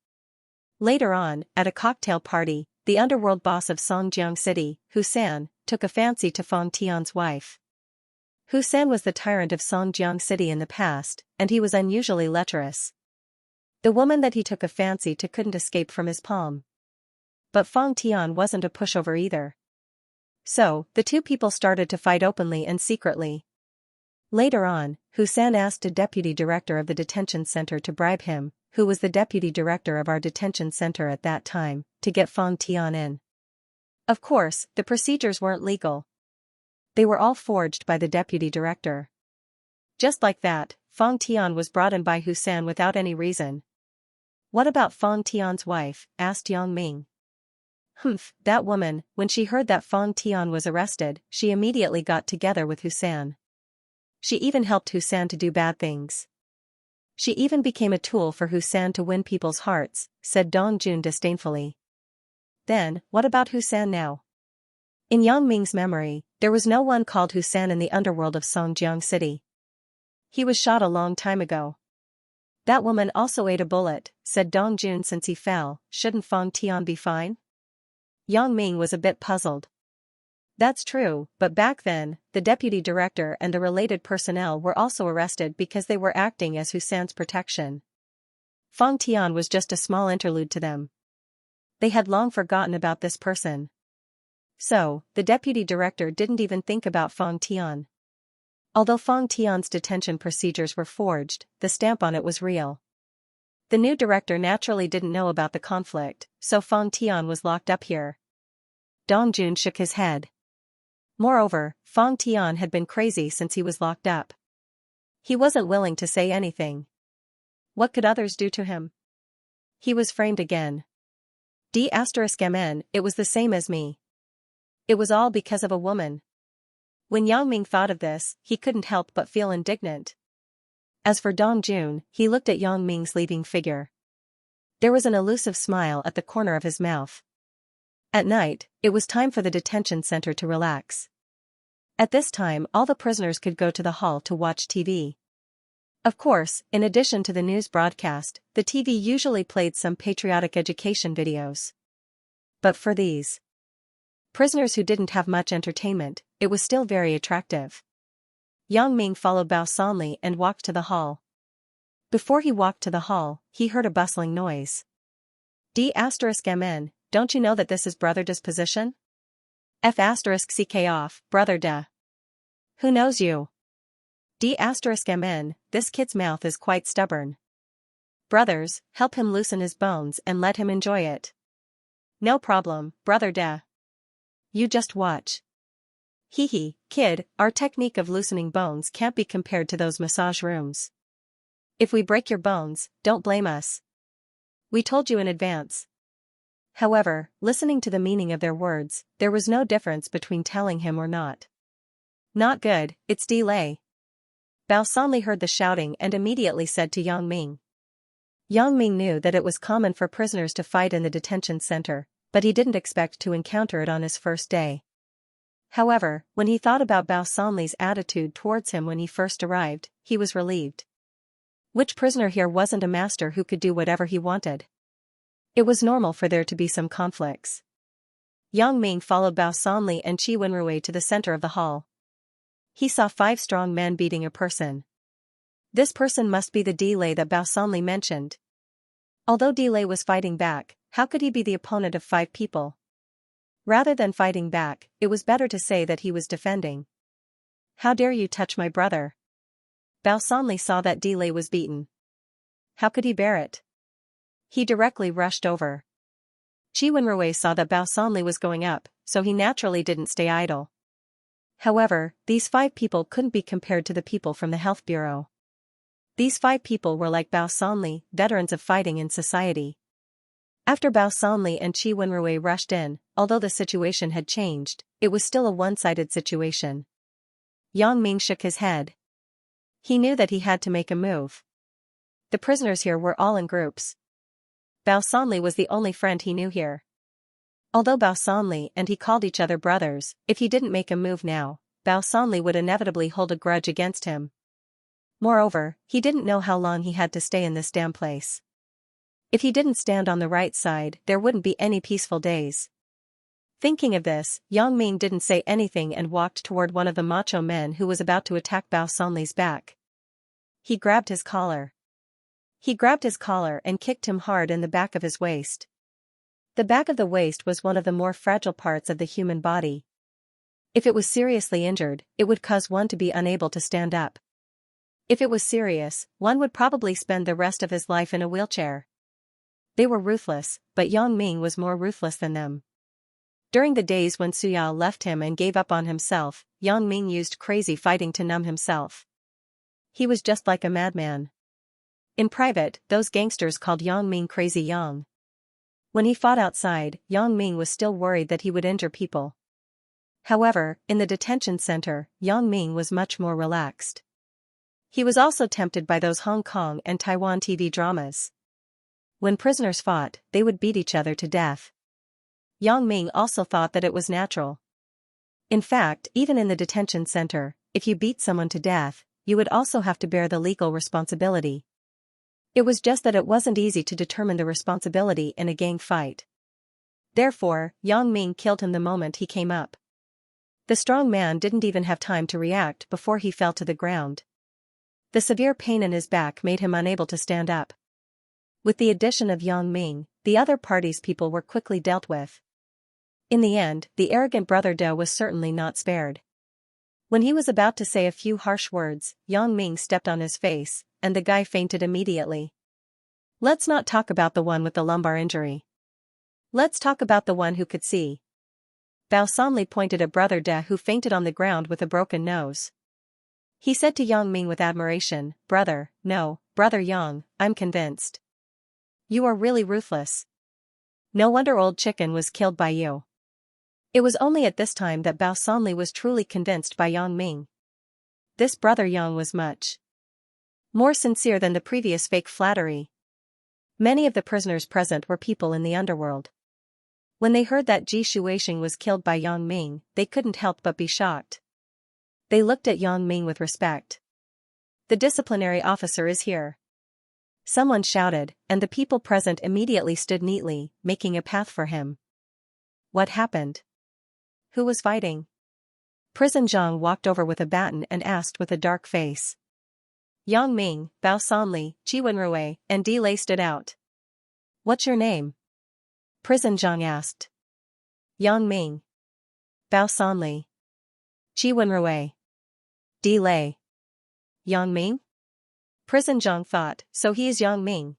Later on, at a cocktail party, the underworld boss of Songjiang City, Husan, took a fancy to Fang Tian's wife. Husan was the tyrant of Songjiang City in the past, and he was unusually lecherous. The woman that he took a fancy to couldn't escape from his palm. But Fang Tian wasn't a pushover either. So, the two people started to fight openly and secretly. Later on, Husan asked a deputy director of the detention center to bribe him, who was the deputy director of our detention center at that time, to get Fang Tian in. Of course, the procedures weren't legal. They were all forged by the deputy director. Just like that, Fang Tian was brought in by Husan without any reason. What about Fang Tian's wife? Asked Yang Ming. That woman, when she heard that Fang Tian was arrested, she immediately got together with Husan. She even helped Husan to do bad things. She even became a tool for Husan to win people's hearts, said Dong Jun disdainfully. Then, what about Husan now? In Yang Ming's memory, there was no one called Husan in the underworld of Songjiang City. He was shot a long time ago. That woman also ate a bullet, said Dong Jun. Since he fell, shouldn't Fang Tian be fine? Yang Ming was a bit puzzled. That's true, but back then, the deputy director and the related personnel were also arrested because they were acting as Husan's protection. Fang Tian was just a small interlude to them. They had long forgotten about this person. So, the deputy director didn't even think about Fang Tian. Although Fang Tian's detention procedures were forged, the stamp on it was real. The new director naturally didn't know about the conflict, so Fang Tian was locked up here. Dong Jun shook his head. Moreover, Fang Tian had been crazy since he was locked up. He wasn't willing to say anything. What could others do to him? He was framed again. D***mn, it was the same as me. It was all because of a woman. When Yang Ming thought of this, he couldn't help but feel indignant. As for Dong Jun, he looked at Yang Ming's leaving figure. There was an elusive smile at the corner of his mouth. At night, it was time for the detention center to relax. At this time, all the prisoners could go to the hall to watch TV. Of course, in addition to the news broadcast, the TV usually played some patriotic education videos. But for these prisoners who didn't have much entertainment, it was still very attractive. Yang Ming followed Bao Sanli and walked to the hall. Before he walked to the hall, he heard a bustling noise. D***mn, don't you know that this is Brother Da's position? F***ck off, Brother Da. Who knows you? D***mn, this kid's mouth is quite stubborn. Brothers, help him loosen his bones and let him enjoy it. No problem, Brother Da. You just watch. Hee, kid, our technique of loosening bones can't be compared to those massage rooms. If we break your bones, don't blame us. We told you in advance. However, listening to the meaning of their words, there was no difference between telling him or not. Not good, it's delay. Bao Sanli heard the shouting and immediately said to Yang Ming. Yang Ming knew that it was common for prisoners to fight in the detention center, but he didn't expect to encounter it on his first day. However, when he thought about Bao Sanli's attitude towards him when he first arrived, he was relieved. Which prisoner here wasn't a master who could do whatever he wanted? It was normal for there to be some conflicts. Yang Ming followed Bao Sanli and Qi Wenrui to the center of the hall. He saw 5 strong men beating a person. This person must be the delay that Bao Sanli mentioned. Although delay was fighting back, how could he be the opponent of 5 people? Rather than fighting back, it was better to say that he was defending. How dare you touch my brother? Bao Sanli saw that delay was beaten. How could he bear it? He directly rushed over. Qi Wenrui saw that Bao Sanli was going up, so he naturally didn't stay idle. However, these 5 people couldn't be compared to the people from the health bureau. These 5 people were like Bao Sanli, veterans of fighting in society. After Bao Sanli and Qi Wenrui rushed in, although the situation had changed, it was still a one-sided situation. Yang Ming shook his head. He knew that he had to make a move. The prisoners here were all in groups. Bao Sanli was the only friend he knew here. Although Bao Sanli and he called each other brothers, if he didn't make a move now, Bao Sanli would inevitably hold a grudge against him. Moreover, he didn't know how long he had to stay in this damn place. If he didn't stand on the right side, there wouldn't be any peaceful days. Thinking of this, Yang Ming didn't say anything and walked toward one of the macho men who was about to attack Bao Sanli's back. He grabbed his collar. And kicked him hard in the back of his waist. The back of the waist was one of the more fragile parts of the human body. If it was seriously injured, it would cause one to be unable to stand up. If it was serious, one would probably spend the rest of his life in a wheelchair. They were ruthless, but Yang Ming was more ruthless than them. During the days when Su Yao left him and gave up on himself, Yang Ming used crazy fighting to numb himself. He was just like a madman. In private, those gangsters called Yang Ming Crazy Yang. When he fought outside, Yang Ming was still worried that he would injure people. However, in the detention center, Yang Ming was much more relaxed. He was also tempted by those Hong Kong and Taiwan TV dramas. When prisoners fought, they would beat each other to death. Yang Ming also thought that it was natural. In fact, even in the detention center, if you beat someone to death, you would also have to bear the legal responsibility. It was just that it wasn't easy to determine the responsibility in a gang fight. Therefore, Yang Ming killed him the moment he came up. The strong man didn't even have time to react before he fell to the ground. The severe pain in his back made him unable to stand up. With the addition of Yang Ming, the other party's people were quickly dealt with. In the end, the arrogant brother Do was certainly not spared. When he was about to say a few harsh words, Yang Ming stepped on his face, and the guy fainted immediately. Let's not talk about the one with the lumbar injury. Let's talk about the one who could see. Bao Sanli pointed at Brother De, who fainted on the ground with a broken nose. He said to Yang Ming with admiration, Brother Yang, I'm convinced. You are really ruthless. No wonder Old Chicken was killed by you. It was only at this time that Bao Sanli was truly convinced by Yang Ming. This Brother Yang was much more sincere than the previous fake flattery. Many of the prisoners present were people in the underworld. When they heard that Ji Shuixing was killed by Yang Ming, they couldn't help but be shocked. They looked at Yang Ming with respect. The disciplinary officer is here. Someone shouted, and the people present immediately stood neatly, making a path for him. What happened? Who was fighting? Prison Zhang walked over with a baton and asked with a dark face. Yang Ming, Bao Sanli, Qi Wenrui, and Di Lei stood out. What's your name? Prison Zhang asked. Yang Ming. Bao Sanli. Qi Wenrui. Di Lei. Yang Ming? Prison Zhang thought, so he is Yang Ming.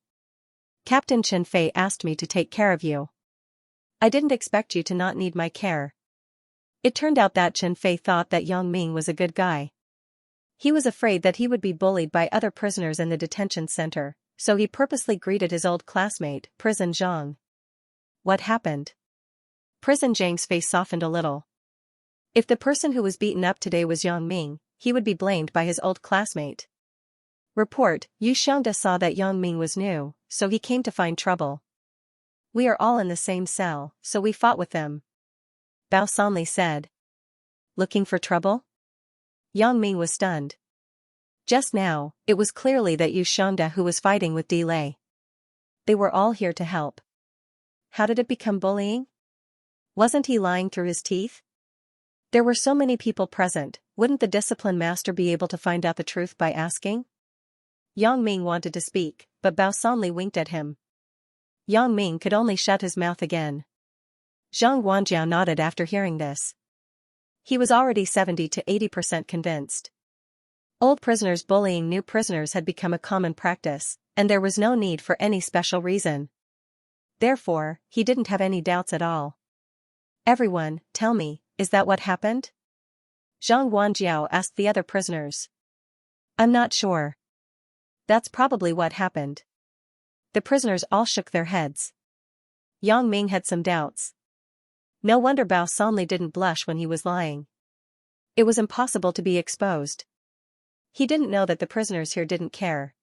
Captain Chen Fei asked me to take care of you. I didn't expect you to not need my care. It turned out that Chen Fei thought that Yang Ming was a good guy. He was afraid that he would be bullied by other prisoners in the detention center, so he purposely greeted his old classmate, Prison Zhang. What happened? Prison Zhang's face softened a little. If the person who was beaten up today was Yang Ming, he would be blamed by his old classmate. Report, Yu Xianxia saw that Yang Ming was new, so he came to find trouble. We are all in the same cell, so we fought with them. Bao Sanli said. Looking for trouble? Yang Ming was stunned. Just now, it was clearly that Yu Xianxia who was fighting with Di Lei. They were all here to help. How did it become bullying? Wasn't he lying through his teeth? There were so many people present, wouldn't the discipline master be able to find out the truth by asking? Yang Ming wanted to speak, but Bao Sanli winked at him. Yang Ming could only shut his mouth again. Zhang Guanjiao nodded after hearing this. He was already 70 to 80% convinced. Old prisoners bullying new prisoners had become a common practice, and there was no need for any special reason. Therefore, he didn't have any doubts at all. Everyone, tell me, is that what happened? Zhang Guanjiao asked the other prisoners. I'm not sure. That's probably what happened. The prisoners all shook their heads. Yang Ming had some doubts. No wonder Bao Sanli didn't blush when he was lying. It was impossible to be exposed. He didn't know that the prisoners here didn't care.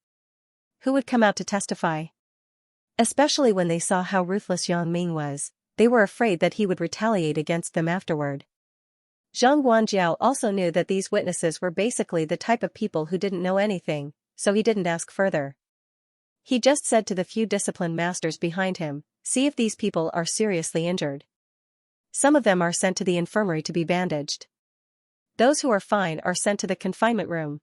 Who would come out to testify? Especially when they saw how ruthless Yang Ming was, they were afraid that he would retaliate against them afterward. Zhang Guanjiao also knew that these witnesses were basically the type of people who didn't know anything, so he didn't ask further. He just said to the few discipline masters behind him, see if these people are seriously injured. Some of them are sent to the infirmary to be bandaged. Those who are fine are sent to the confinement room.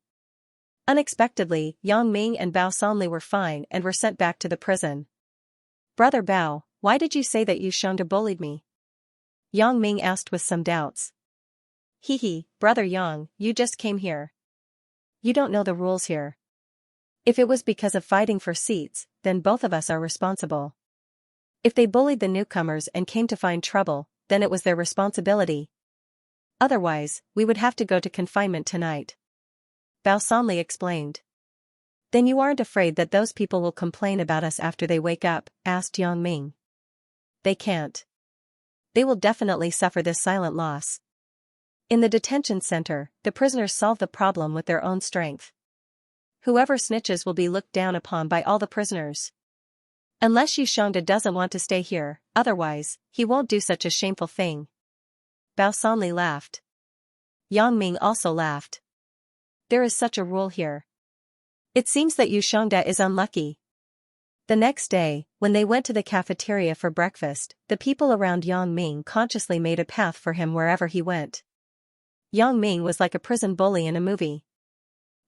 Unexpectedly, Yang Ming and Bao Sanli were fine and were sent back to the prison. Brother Bao, why did you say that Yu Xianxia bullied me? Yang Ming asked with some doubts. Hee, brother Yang, you just came here. You don't know the rules here. If it was because of fighting for seats, then both of us are responsible. If they bullied the newcomers and came to find trouble, then it was their responsibility. Otherwise, we would have to go to confinement tonight. Bao Sanli explained. Then you aren't afraid that those people will complain about us after they wake up, asked Yang Ming. They can't. They will definitely suffer this silent loss. In the detention center, the prisoners solve the problem with their own strength. Whoever snitches will be looked down upon by all the prisoners. Unless Xianxia doesn't want to stay here, otherwise, he won't do such a shameful thing. Bao Sanli laughed. Yang Ming also laughed. There is such a rule here. It seems that Xianxia is unlucky. The next day, when they went to the cafeteria for breakfast, the people around Yang Ming consciously made a path for him wherever he went. Yang Ming was like a prison bully in a movie.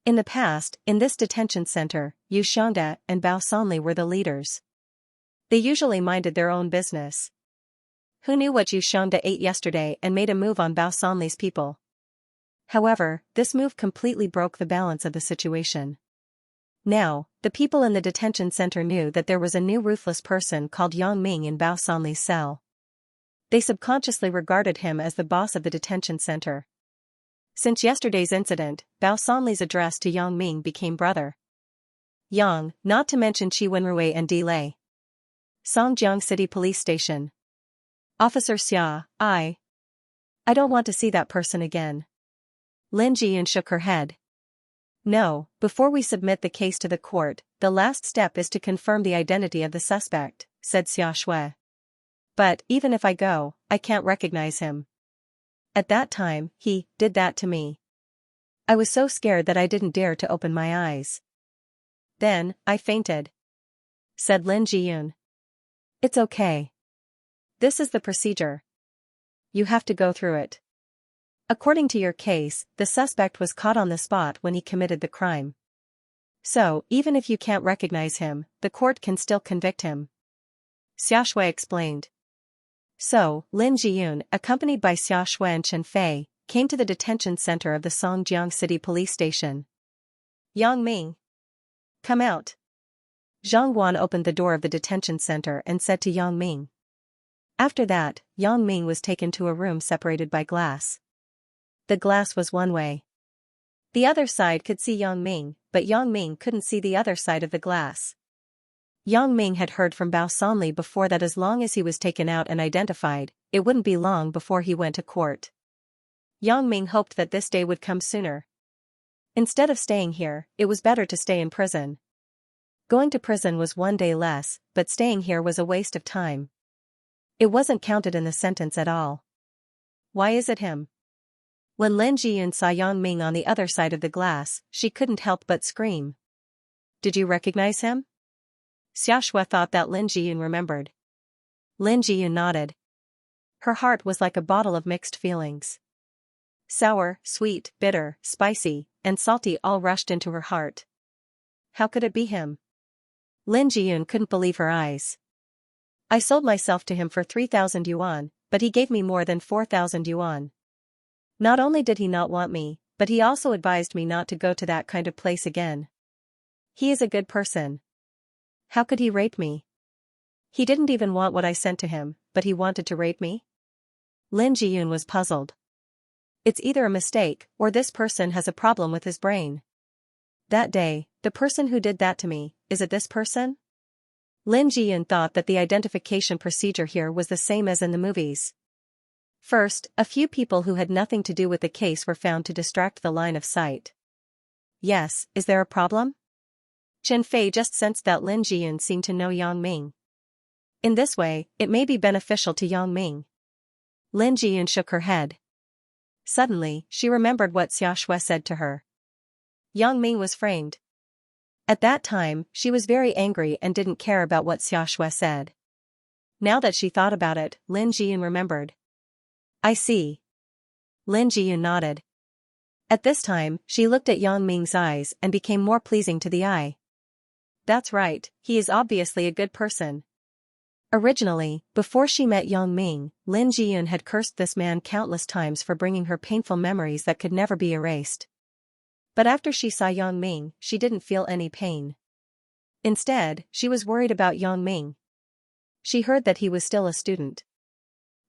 In the past, in this detention center, Xianxia and Bao Sanli were the leaders. They usually minded their own business. Who knew what Xianxia ate yesterday and made a move on Bao Sanli's people? However, this move completely broke the balance of the situation. Now, the people in the detention center knew that there was a new ruthless person called Yang Ming in Bao Sanli's cell. They subconsciously regarded him as the boss of the detention center. Since yesterday's incident, Bao Sanli's address to Yang Ming became brother. Yang, not to mention Qi Wenrui and Di Lei. Songjiang City Police Station. Officer Xia, I don't want to see that person again. Lin Jiyun shook her head. No, before we submit the case to the court, the last step is to confirm the identity of the suspect, said Xia Shui. But, even if I go, I can't recognize him. At that time, he did that to me. I was so scared that I didn't dare to open my eyes. Then, I fainted, said Lin Jiyun. It's okay. This is the procedure. You have to go through it. According to your case, the suspect was caught on the spot when he committed the crime. So, even if you can't recognize him, the court can still convict him. Xia Shui explained. So, Lin Jiyun, accompanied by Xia Shui and Chen Fei, came to the detention center of the Songjiang City Police Station. Yang Ming, come out. Zhang Guan opened the door of the detention center and said to Yang Ming. After that, Yang Ming was taken to a room separated by glass. The glass was one way. The other side could see Yang Ming, but Yang Ming couldn't see the other side of the glass. Yang Ming had heard from Bao Sanli before that as long as he was taken out and identified, it wouldn't be long before he went to court. Yang Ming hoped that this day would come sooner. Instead of staying here, it was better to stay in prison. Going to prison was one day less, but staying here was a waste of time. It wasn't counted in the sentence at all. Why is it him? When Lin Jiyun saw Yang Ming on the other side of the glass, she couldn't help but scream. Did you recognize him? Xia Shui thought that Lin Jiyun remembered. Lin Jiyun nodded. Her heart was like a bottle of mixed feelings. Sour, sweet, bitter, spicy, and salty all rushed into her heart. How could it be him? Lin Jiyun couldn't believe her eyes. I sold myself to him for 3,000 yuan, but he gave me more than 4,000 yuan. Not only did he not want me, but he also advised me not to go to that kind of place again. He is a good person. How could he rape me? He didn't even want what I sent to him, but he wanted to rape me? Lin Jiyun was puzzled. It's either a mistake, or this person has a problem with his brain. That day, the person who did that to me, is it this person? Lin Jiyun thought that the identification procedure here was the same as in the movies. First, a few people who had nothing to do with the case were found to distract the line of sight. Yes, is there a problem? Chen Fei just sensed that Lin Jiyun seemed to know Yang Ming. In this way, it may be beneficial to Yang Ming. Lin Jiyun shook her head. Suddenly, she remembered what Xia Shui said to her. Yang Ming was framed. At that time, she was very angry and didn't care about what Xia Shui said. Now that she thought about it, Lin Jiyun remembered. I see. Lin Jiyun nodded. At this time, she looked at Yang Ming's eyes and became more pleasing to the eye. That's right, he is obviously a good person. Originally, before she met Yang Ming, Lin Jiyun had cursed this man countless times for bringing her painful memories that could never be erased. But after she saw Yang Ming, she didn't feel any pain. Instead, she was worried about Yang Ming. She heard that he was still a student.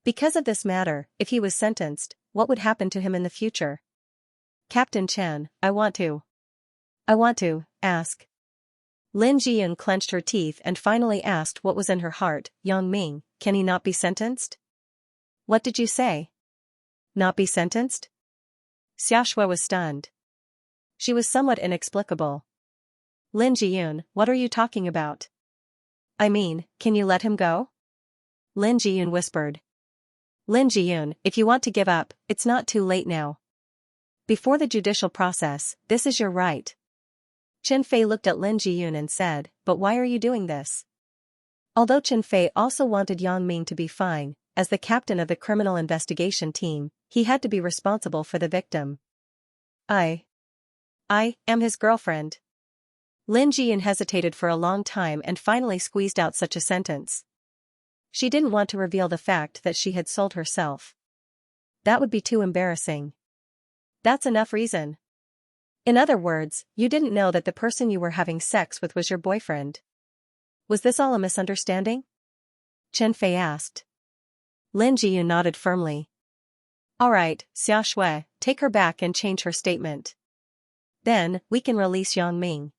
Because of this matter, if he was sentenced, what would happen to him in the future? Captain Chen, I want to ask. Lin Jiyun clenched her teeth and finally asked what was in her heart. Yang Ming, can he not be sentenced? What did you say? Not be sentenced? Xiaxia was stunned. She was somewhat inexplicable. Lin Jiyun, what are you talking about? I mean, can you let him go? Lin Jiyun whispered. Lin Jiyun, if you want to give up, it's not too late now. Before the judicial process, this is your right. Chen Fei looked at Lin Jiyun and said, but why are you doing this? Although Chen Fei also wanted Yang Ming to be fine, as the captain of the criminal investigation team, he had to be responsible for the victim. I am his girlfriend. Lin Jiyun hesitated for a long time and finally squeezed out such a sentence. She didn't want to reveal the fact that she had sold herself. That would be too embarrassing. That's enough reason. In other words, you didn't know that the person you were having sex with was your boyfriend. Was this all a misunderstanding? Chen Fei asked. Lin Jiyun nodded firmly. All right, Xiaxia, take her back and change her statement. Then, we can release Yang Ming.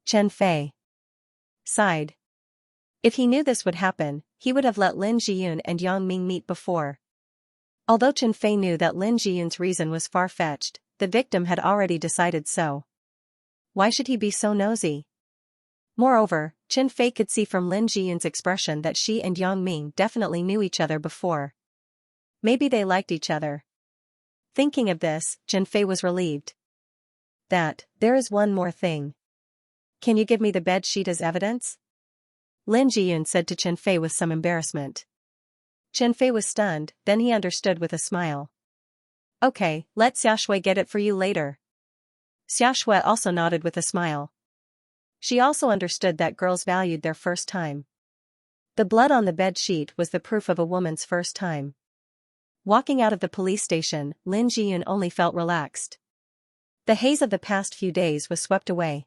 Chen Fei sighed. If he knew this would happen, he would have let Lin Jiyun and Yang Ming meet before. Although Chen Fei knew that Lin Jiyun's reason was far-fetched, the victim had already decided so. Why should he be so nosy? Moreover, Chen Fei could see from Lin Jiyun's expression that she and Yang Ming definitely knew each other before. Maybe they liked each other. Thinking of this, Chen Fei was relieved. There is one more thing. Can you give me the bed sheet as evidence? Lin Jiyun said to Chen Fei with some embarrassment. Chen Fei was stunned, then he understood with a smile. Okay, let Xiaxia get it for you later. Xiaxia also nodded with a smile. She also understood that girls valued their first time. The blood on the bed sheet was the proof of a woman's first time. Walking out of the police station, Lin Jiyun only felt relaxed. The haze of the past few days was swept away.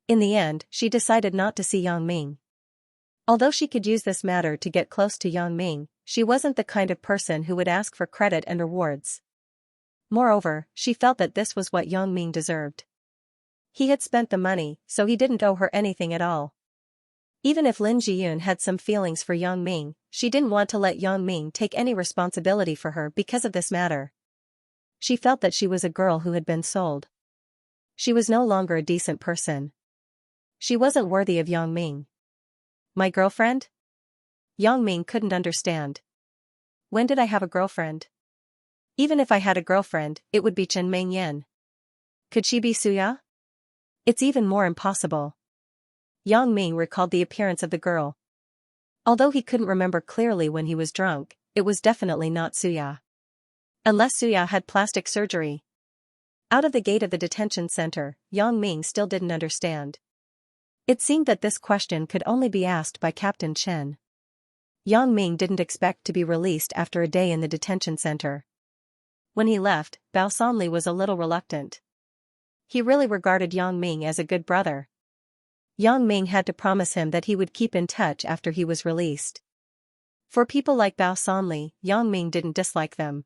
In the end, she decided not to see Yang Ming. Although she could use this matter to get close to Yang Ming, she wasn't the kind of person who would ask for credit and rewards. Moreover, she felt that this was what Yang Ming deserved. He had spent the money, so he didn't owe her anything at all. Even if Lin Jiyun had some feelings for Yang Ming, she didn't want to let Yang Ming take any responsibility for her because of this matter. She felt that she was a girl who had been sold. She was no longer a decent person. She wasn't worthy of Yang Ming. My girlfriend? Yang Ming couldn't understand. When did I have a girlfriend? Even if I had a girlfriend, it would be Chen Mingyan. Could she be Suya? It's even more impossible. Yang Ming recalled the appearance of the girl. Although he couldn't remember clearly when he was drunk, it was definitely not Suya. Unless Suya had plastic surgery. Out of the gate of the detention center, Yang Ming still didn't understand. It seemed that this question could only be asked by Captain Chen. Yang Ming didn't expect to be released after a day in the detention center. When he left, Bao Sanli was a little reluctant. He really regarded Yang Ming as a good brother. Yang Ming had to promise him that he would keep in touch after he was released. For people like Bao Sanli, Yang Ming didn't dislike them.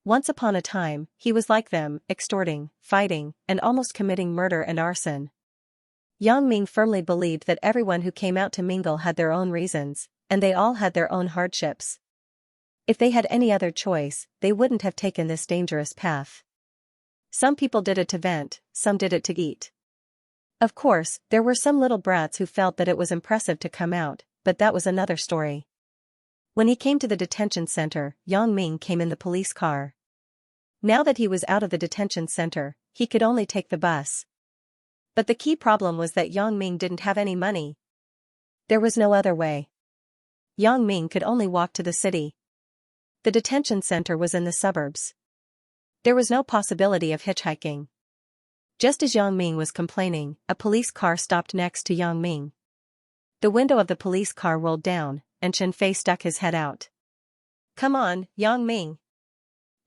Once upon a time, he was like them, extorting, fighting, and almost committing murder and arson. Yang Ming firmly believed that everyone who came out to mingle had their own reasons, and they all had their own hardships. If they had any other choice, they wouldn't have taken this dangerous path. Some people did it to vent, some did it to eat. Of course, there were some little brats who felt that it was impressive to come out, but that was another story. When he came to the detention center, Yang Ming came in the police car. Now that he was out of the detention center, he could only take the bus. But the key problem was that Yang Ming didn't have any money. There was no other way. Yang Ming could only walk to the city. The detention center was in the suburbs. There was no possibility of hitchhiking. Just as Yang Ming was complaining, a police car stopped next to Yang Ming. The window of the police car rolled down, and Chen Fei stuck his head out. Come on, Yang Ming.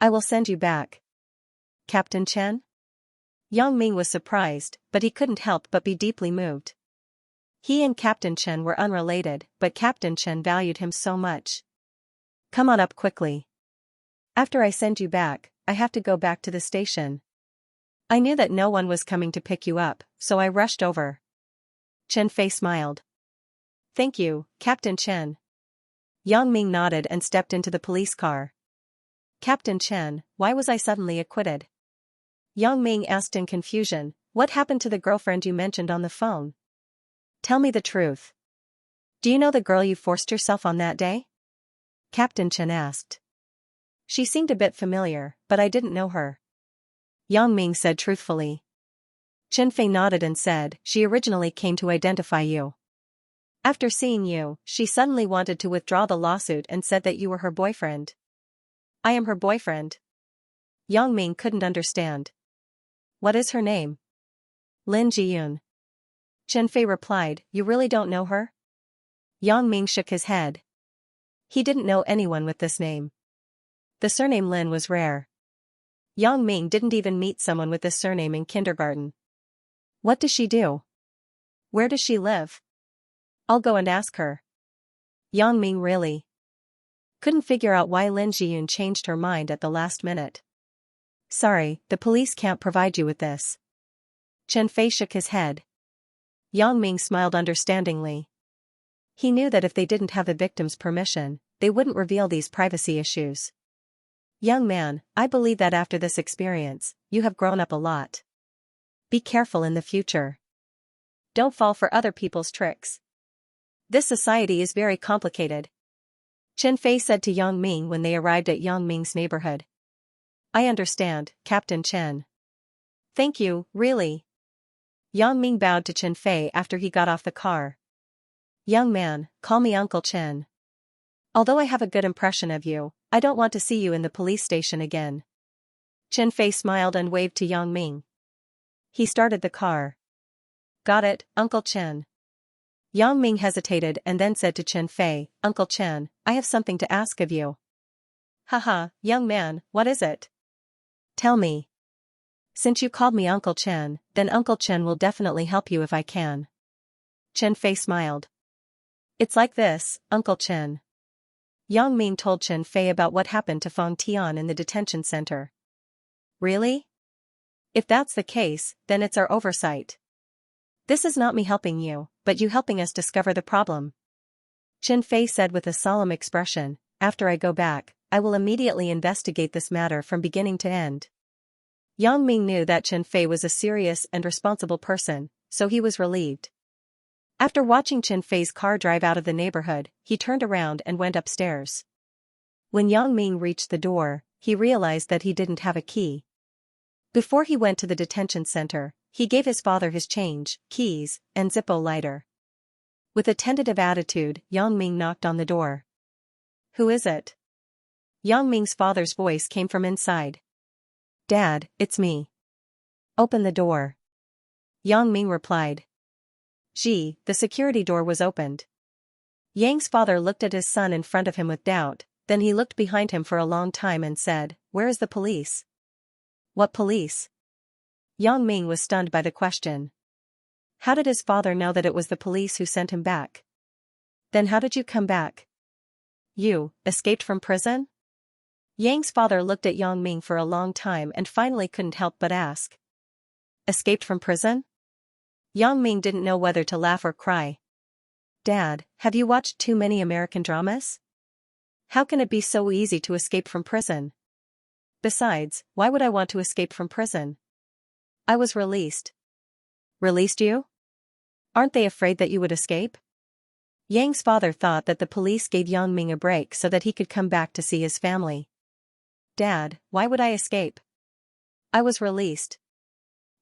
I will send you back. Captain Chen? Yang Ming was surprised, but he couldn't help but be deeply moved. He and Captain Chen were unrelated, but Captain Chen valued him so much. Come on up quickly. After I send you back, I have to go back to the station. I knew that no one was coming to pick you up, so I rushed over. Chen Fei smiled. Thank you, Captain Chen. Yang Ming nodded and stepped into the police car. Captain Chen, why was I suddenly acquitted? Yang Ming asked in confusion, what happened to the girlfriend you mentioned on the phone? Tell me the truth. Do you know the girl you forced yourself on that day? Captain Chen asked. She seemed a bit familiar, but I didn't know her. Yang Ming said truthfully. Chen Fei nodded and said, she originally came to identify you. After seeing you, she suddenly wanted to withdraw the lawsuit and said that you were her boyfriend. I am her boyfriend. Yang Ming couldn't understand. What is her name? Lin Jiyun. Chen Fei replied, you really don't know her? Yang Ming shook his head. He didn't know anyone with this name. The surname Lin was rare. Yang Ming didn't even meet someone with this surname in kindergarten. What does she do? Where does she live? I'll go and ask her. Yang Ming really couldn't figure out why Lin Jiyun changed her mind at the last minute. Sorry, the police can't provide you with this. Chen Fei shook his head. Yang Ming smiled understandingly. He knew that if they didn't have the victim's permission, they wouldn't reveal these privacy issues. Young man, I believe that after this experience, you have grown up a lot. Be careful in the future. Don't fall for other people's tricks. This society is very complicated. Chen Fei said to Yang Ming when they arrived at Yang Ming's neighborhood. I understand, Captain Chen. Thank you, really. Yang Ming bowed to Chen Fei after he got off the car. Young man, call me Uncle Chen. Although I have a good impression of you, I don't want to see you in the police station again. Chen Fei smiled and waved to Yang Ming. He started the car. Got it, Uncle Chen. Yang Ming hesitated and then said to Chen Fei, Uncle Chen, I have something to ask of you. Haha, young man, what is it? Tell me. Since you called me Uncle Chen, then Uncle Chen will definitely help you if I can. Chen Fei smiled. It's like this, Uncle Chen. Yang Ming told Chen Fei about what happened to Feng Tian in the detention center. Really? If that's the case, then it's our oversight. This is not me helping you, but you helping us discover the problem. Chen Fei said with a solemn expression, after I go back, I will immediately investigate this matter from beginning to end. Yang Ming knew that Chen Fei was a serious and responsible person, so he was relieved. After watching Chen Fei's car drive out of the neighborhood, he turned around and went upstairs. When Yang Ming reached the door, he realized that he didn't have a key. Before he went to the detention center, he gave his father his change, keys, and Zippo lighter. With a tentative attitude, Yang Ming knocked on the door. Who is it? Yang Ming's father's voice came from inside. Dad, it's me. Open the door. Yang Ming replied. Gee, the security door was opened. Yang's father looked at his son in front of him with doubt, then he looked behind him for a long time and said, Where is the police? What police? Yang Ming was stunned by the question. How did his father know that it was the police who sent him back? Then how did you come back? You escaped from prison? Yang's father looked at Yang Ming for a long time and finally couldn't help but ask. Escaped from prison? Yang Ming didn't know whether to laugh or cry. Dad, have you watched too many American dramas? How can it be so easy to escape from prison? Besides, why would I want to escape from prison? I was released. Released you? Aren't they afraid that you would escape? Yang's father thought that the police gave Yang Ming a break so that he could come back to see his family. Dad, why would I escape? I was released.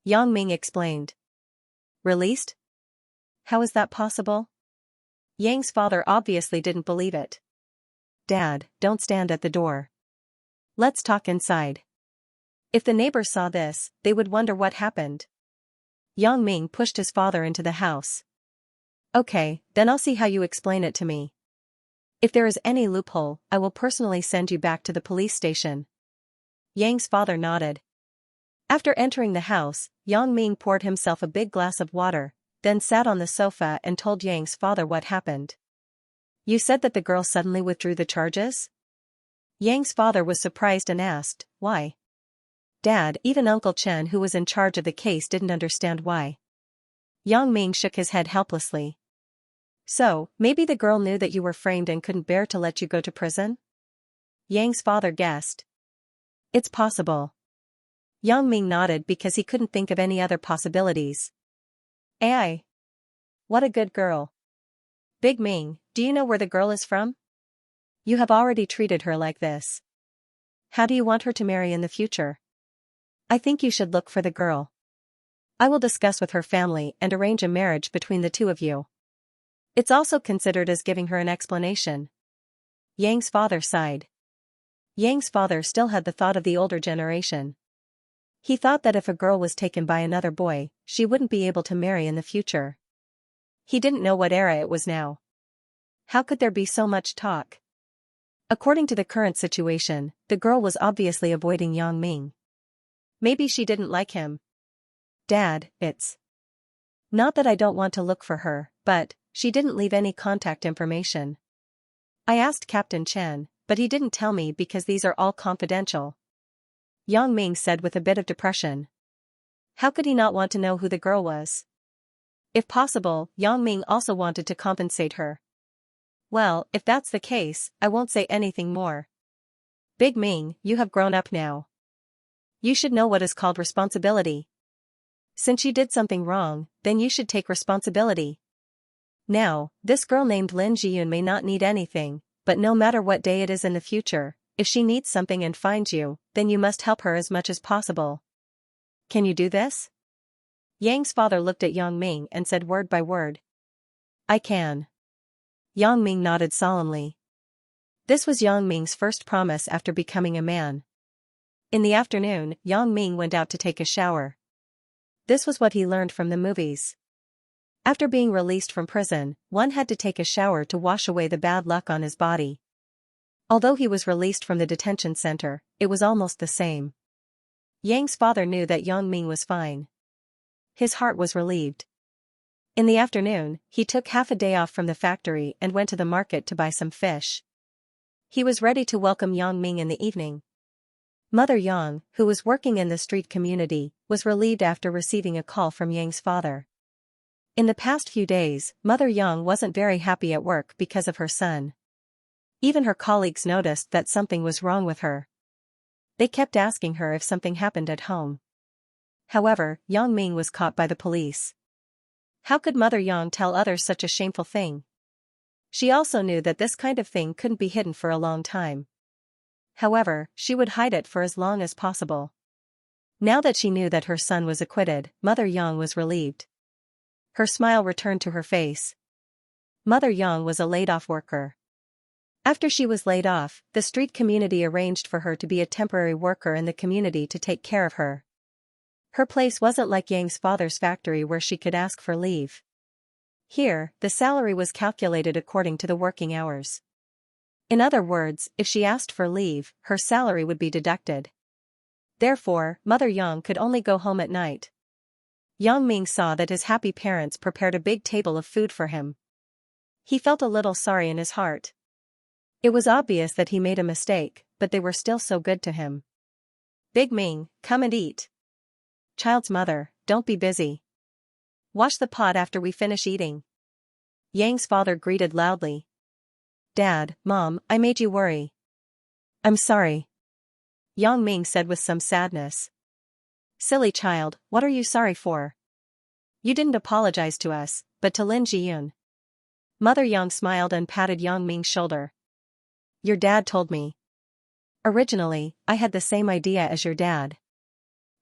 Yang Ming explained. Released? How is that possible? Yang's father obviously didn't believe it. Dad, don't stand at the door. Let's talk inside. If the neighbors saw this, they would wonder what happened. Yang Ming pushed his father into the house. Okay, then I'll see how you explain it to me. If there is any loophole, I will personally send you back to the police station. Yang's father nodded. After entering the house, Yang Ming poured himself a big glass of water, then sat on the sofa and told Yang's father what happened. You said that the girl suddenly withdrew the charges? Yang's father was surprised and asked, why? Dad, even Uncle Chen who was in charge of the case didn't understand why. Yang Ming shook his head helplessly. So, maybe the girl knew that you were framed and couldn't bear to let you go to prison? Yang's father guessed. It's possible. Yang Ming nodded because he couldn't think of any other possibilities. Ai. What a good girl. Big Ming, do you know where the girl is from? You have already treated her like this. How do you want her to marry in the future? I think you should look for the girl. I will discuss with her family and arrange a marriage between the two of you. It's also considered as giving her an explanation. Yang's father sighed. Yang's father still had the thought of the older generation. He thought that if a girl was taken by another boy, she wouldn't be able to marry in the future. He didn't know what era it was now. How could there be so much talk? According to the current situation, the girl was obviously avoiding Yang Ming. Maybe she didn't like him. Dad, it's not that I don't want to look for her, but she didn't leave any contact information. I asked Captain Chen, but he didn't tell me because these are all confidential. Yang Ming said with a bit of depression. How could he not want to know who the girl was? If possible, Yang Ming also wanted to compensate her. Well, if that's the case, I won't say anything more. Big Ming, you have grown up now. You should know what is called responsibility. Since you did something wrong, then you should take responsibility. Now, this girl named Lin Jiyun may not need anything, but no matter what day it is in the future, if she needs something and finds you, then you must help her as much as possible. Can you do this? Yang's father looked at Yang Ming and said word by word. I can. Yang Ming nodded solemnly. This was Yang Ming's first promise after becoming a man. In the afternoon, Yang Ming went out to take a shower. This was what he learned from the movies. After being released from prison, one had to take a shower to wash away the bad luck on his body. Although he was released from the detention center, it was almost the same. Yang's father knew that Yang Ming was fine. His heart was relieved. In the afternoon, he took half a day off from the factory and went to the market to buy some fish. He was ready to welcome Yang Ming in the evening. Mother Yang, who was working in the street community, was relieved after receiving a call from Yang's father. In the past few days, Mother Yang wasn't very happy at work because of her son. Even her colleagues noticed that something was wrong with her. They kept asking her if something happened at home. However, Yang Ming was caught by the police. How could Mother Yang tell others such a shameful thing? She also knew that this kind of thing couldn't be hidden for a long time. However, she would hide it for as long as possible. Now that she knew that her son was acquitted, Mother Yang was relieved. Her smile returned to her face. Mother Yang was a laid-off worker. After she was laid off, the street community arranged for her to be a temporary worker in the community to take care of her. Her place wasn't like Yang's father's factory where she could ask for leave. Here, the salary was calculated according to the working hours. In other words, if she asked for leave, her salary would be deducted. Therefore, Mother Yang could only go home at night. Yang Ming saw that his happy parents prepared a big table of food for him. He felt a little sorry in his heart. It was obvious that he made a mistake, but they were still so good to him. Big Ming, come and eat. Child's mother, don't be busy. Wash the pot after we finish eating. Yang's father greeted loudly. Dad, Mom, I made you worry. I'm sorry. Yang Ming said with some sadness. Silly child, what are you sorry for? You didn't apologize to us, but to Lin Jiyun. Mother Yang smiled and patted Yang Ming's shoulder. Your dad told me. Originally, I had the same idea as your dad.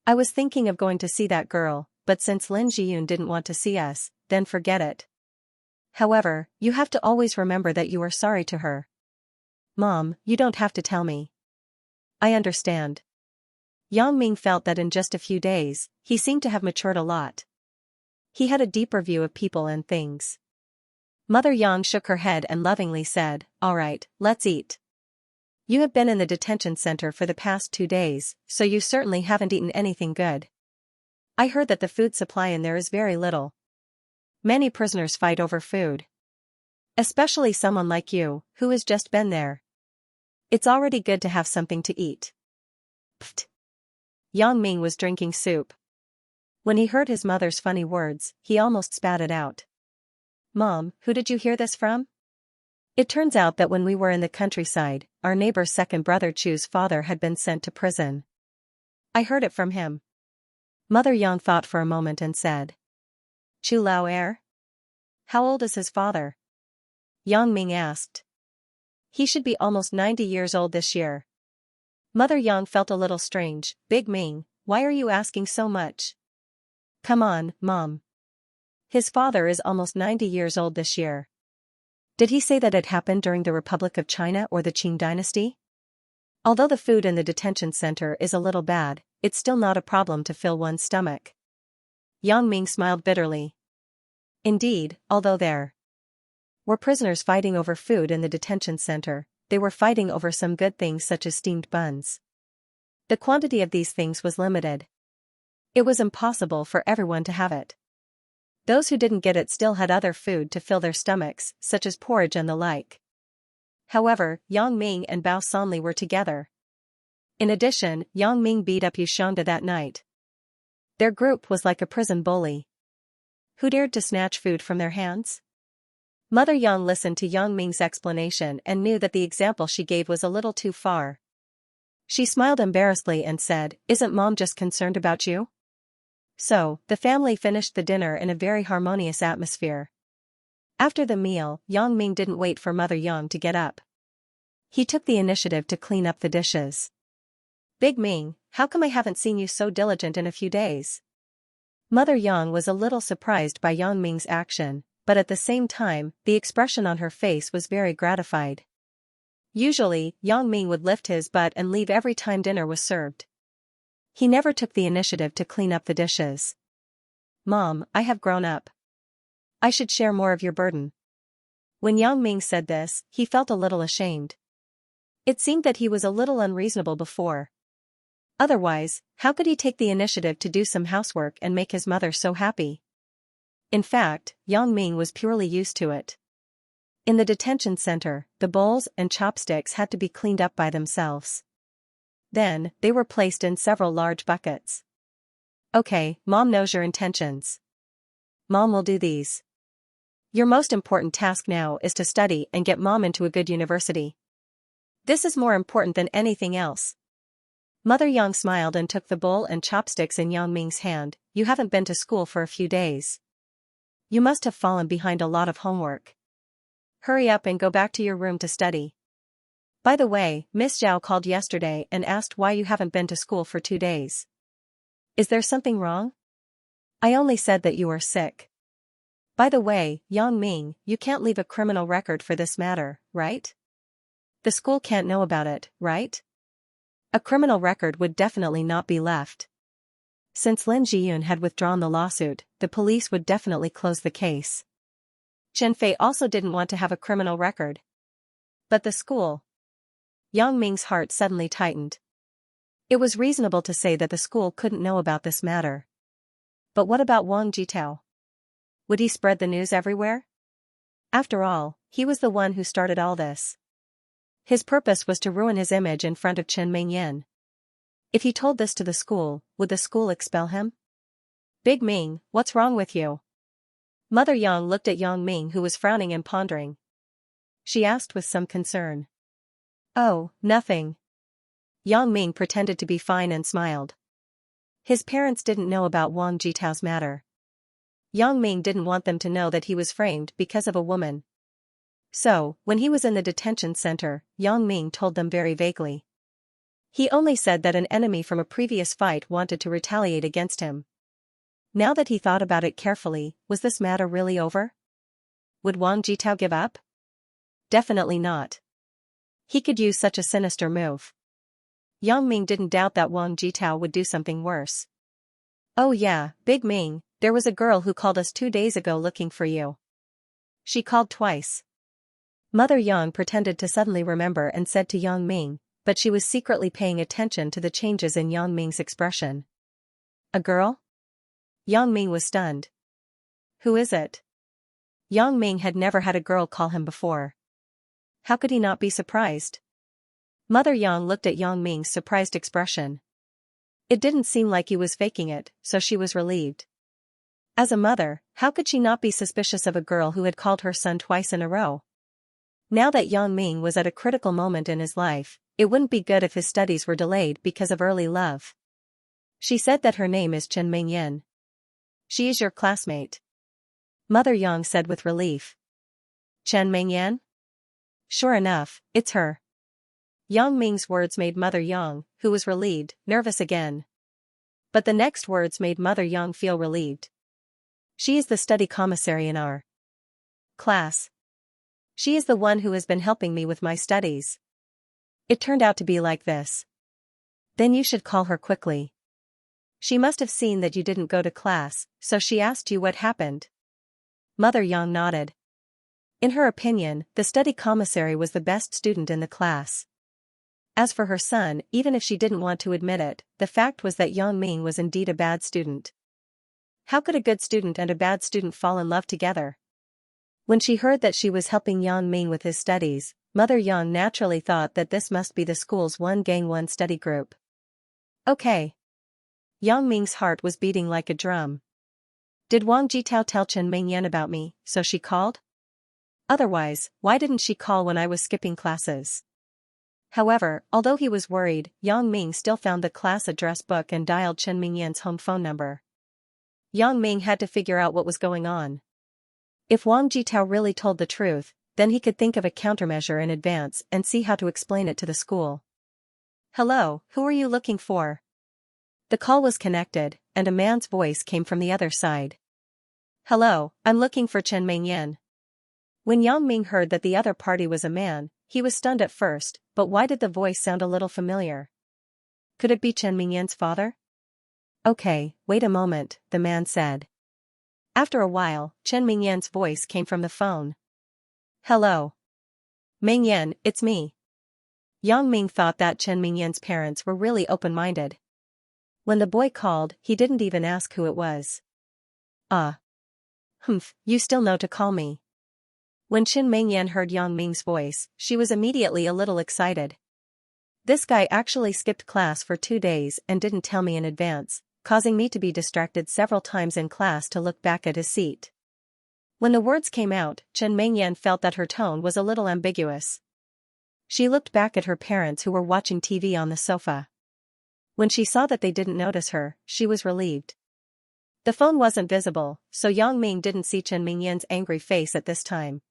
I was thinking of going to see that girl, but since Lin Jiyun didn't want to see us, then forget it. However, you have to always remember that you are sorry to her. Mom, you don't have to tell me. I understand. Yang Ming felt that in just a few days, he seemed to have matured a lot. He had a deeper view of people and things. Mother Yang shook her head and lovingly said, "All right, let's eat. You have been in the detention center for the past 2 days, so you certainly haven't eaten anything good. I heard that the food supply in there is very little. Many prisoners fight over food. Especially someone like you, who has just been there. It's already good to have something to eat." Pfft. Yang Ming was drinking soup. When he heard his mother's funny words, he almost spat it out. "Mom, who did you hear this from?" It turns out that when we were in the countryside, our neighbor's second brother Chu's father had been sent to prison. I heard it from him. Mother Yang thought for a moment and said. "Chu Lao Er? How old is his father?" Yang Ming asked. "He should be almost 90 years old this year." Mother Yang felt a little strange. "Big Ming, why are you asking so much?" "Come on, Mom. His father is almost 90 years old this year." Did he say that it happened during the Republic of China or the Qing dynasty? Although the food in the detention center is a little bad, it's still not a problem to fill one's stomach. Yang Ming smiled bitterly. Indeed, although there were prisoners fighting over food in the detention center, they were fighting over some good things such as steamed buns. The quantity of these things was limited. It was impossible for everyone to have it. Those who didn't get it still had other food to fill their stomachs, such as porridge and the like. However, Yang Ming and Bao Sanli were together. In addition, Yang Ming beat up Xianxia that night. Their group was like a prison bully. Who dared to snatch food from their hands? Mother Yang listened to Yang Ming's explanation and knew that the example she gave was a little too far. She smiled embarrassedly and said, "Isn't Mom just concerned about you?" So, the family finished the dinner in a very harmonious atmosphere. After the meal, Yang Ming didn't wait for Mother Yang to get up. He took the initiative to clean up the dishes. "Big Ming, how come I haven't seen you so diligent in a few days?" Mother Yang was a little surprised by Yang Ming's action, but at the same time, the expression on her face was very gratified. Usually, Yang Ming would lift his butt and leave every time dinner was served. He never took the initiative to clean up the dishes. "Mom, I have grown up. I should share more of your burden." When Yang Ming said this, he felt a little ashamed. It seemed that he was a little unreasonable before. Otherwise, how could he take the initiative to do some housework and make his mother so happy? In fact, Yang Ming was purely used to it. In the detention center, the bowls and chopsticks had to be cleaned up by themselves. Then, they were placed in several large buckets. "Okay, Mom knows your intentions. Mom will do these. Your most important task now is to study and get Mom into a good university. This is more important than anything else." Mother Yang smiled and took the bowl and chopsticks in Yang Ming's hand. "You haven't been to school for a few days. You must have fallen behind a lot of homework. Hurry up and go back to your room to study. By the way, Miss Zhao called yesterday and asked why you haven't been to school for 2 days. Is there something wrong?" "I only said that you are sick. By the way, Yang Ming, you can't leave a criminal record for this matter, right? The school can't know about it, right? A criminal record would definitely not be left. Since Lin Jiyun had withdrawn the lawsuit, the police would definitely close the case. Chen Fei also didn't want to have a criminal record. But the school..." Yang Ming's heart suddenly tightened. It was reasonable to say that the school couldn't know about this matter. But what about Wang Jitao? Would he spread the news everywhere? After all, he was the one who started all this. His purpose was to ruin his image in front of Chen Mingyan. If he told this to the school, would the school expel him? "Big Ming, what's wrong with you?" Mother Yang looked at Yang Ming, who was frowning and pondering. She asked with some concern. "Oh, nothing." Yang Ming pretended to be fine and smiled. His parents didn't know about Wang Jitao's matter. Yang Ming didn't want them to know that he was framed because of a woman. So, when he was in the detention center, Yang Ming told them very vaguely. He only said that an enemy from a previous fight wanted to retaliate against him. Now that he thought about it carefully, was this matter really over? Would Wang Jitao give up? Definitely not. He could use such a sinister move. Yang Ming didn't doubt that Wang Jitao would do something worse. "Oh yeah, Big Ming, there was a girl who called us 2 days ago looking for you. She called twice. Mother Yang pretended to suddenly remember and said to Yang Ming, but she was secretly paying attention to the changes in Yang Ming's expression. A girl? Yang Ming was stunned. Who is it? Yang Ming had never had a girl call him before. How could he not be surprised? Mother Yang looked at Yang Ming's surprised expression. It didn't seem like he was faking it, so she was relieved. As a mother, how could she not be suspicious of a girl who had called her son twice in a row? Now that Yang Ming was at a critical moment in his life, it wouldn't be good if his studies were delayed because of early love. She said that her name is Chen Mingyan. She is your classmate. Mother Yang said with relief. Chen Mingyan? Sure enough, it's her. Yang Ming's words made Mother Yang, who was relieved, nervous again. But the next words made Mother Yang feel relieved. She is the study commissary in our class. She is the one who has been helping me with my studies. It turned out to be like this. Then you should call her quickly. She must have seen that you didn't go to class, so she asked you what happened. Mother Yang nodded. In her opinion, the study commissary was the best student in the class. As for her son, even if she didn't want to admit it, the fact was that Yang Ming was indeed a bad student. How could a good student and a bad student fall in love together? When she heard that she was helping Yang Ming with his studies, Mother Yang naturally thought that this must be the school's one gang one study group. Okay. Yang Ming's heart was beating like a drum. Did Wang Jitao tell Chen Mingyan about me, so she called? Otherwise, why didn't she call when I was skipping classes? However, although he was worried, Yang Ming still found the class address book and dialed Chen Mingyan's home phone number. Yang Ming had to figure out what was going on. If Wang Jitao really told the truth, then he could think of a countermeasure in advance and see how to explain it to the school. Hello, who are you looking for? The call was connected, and a man's voice came from the other side. Hello, I'm looking for Chen Mingyan. When Yang Ming heard that the other party was a man, he was stunned at first, but why did the voice sound a little familiar? Could it be Chen Mingyan's father? Okay, wait a moment, the man said. After a while, Chen Mingyan's voice came from the phone. Hello. Mingyan, it's me. Yang Ming thought that Chen Mingyan's parents were really open-minded. When the boy called, he didn't even ask who it was. You still know to call me. When Chen Mingyan heard Yang Ming's voice, she was immediately a little excited. This guy actually skipped class for 2 days and didn't tell me in advance, causing me to be distracted several times in class to look back at his seat. When the words came out, Chen Mingyan felt that her tone was a little ambiguous. She looked back at her parents who were watching TV on the sofa. When she saw that they didn't notice her, she was relieved. The phone wasn't visible, so Yang Ming didn't see Chen Mingyan's angry face at this time.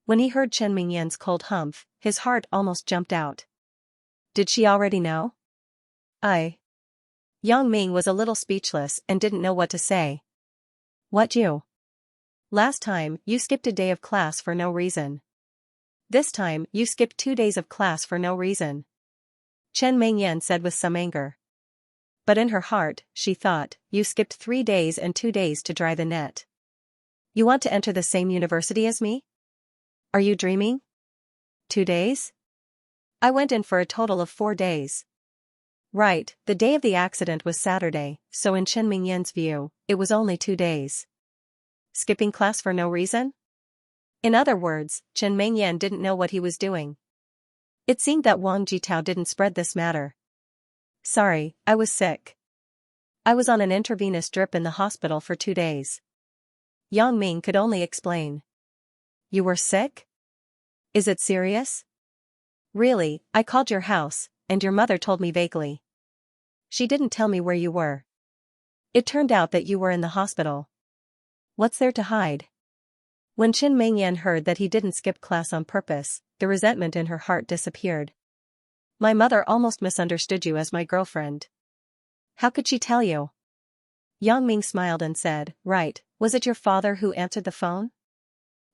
When he heard Chen Mingyan's cold humph, his heart almost jumped out. Did she already know? Yang Ming was a little speechless and didn't know what to say. What you? Last time, you skipped a day of class for no reason. This time, you skipped 2 days of class for no reason. Chen Mingyan said with some anger. But in her heart, she thought, you skipped 3 days and 2 days to dry the net. You want to enter the same university as me? Are you dreaming? 2 days? I went in for a total of 4 days. Right, the day of the accident was Saturday, so in Chen Mingyan's view, it was only 2 days. Skipping class for no reason? In other words, Chen Mingyan didn't know what he was doing. It seemed that Wang Jitao didn't spread this matter. Sorry, I was sick. I was on an intravenous drip in the hospital for 2 days. Yang Ming could only explain. You were sick? Is it serious? Really, I called your house, and your mother told me vaguely. She didn't tell me where you were. It turned out that you were in the hospital. What's there to hide? When Chen Mingyan heard that he didn't skip class on purpose, the resentment in her heart disappeared. My mother almost misunderstood you as my girlfriend. How could she tell you? Yang Ming smiled and said, Right, was it your father who answered the phone?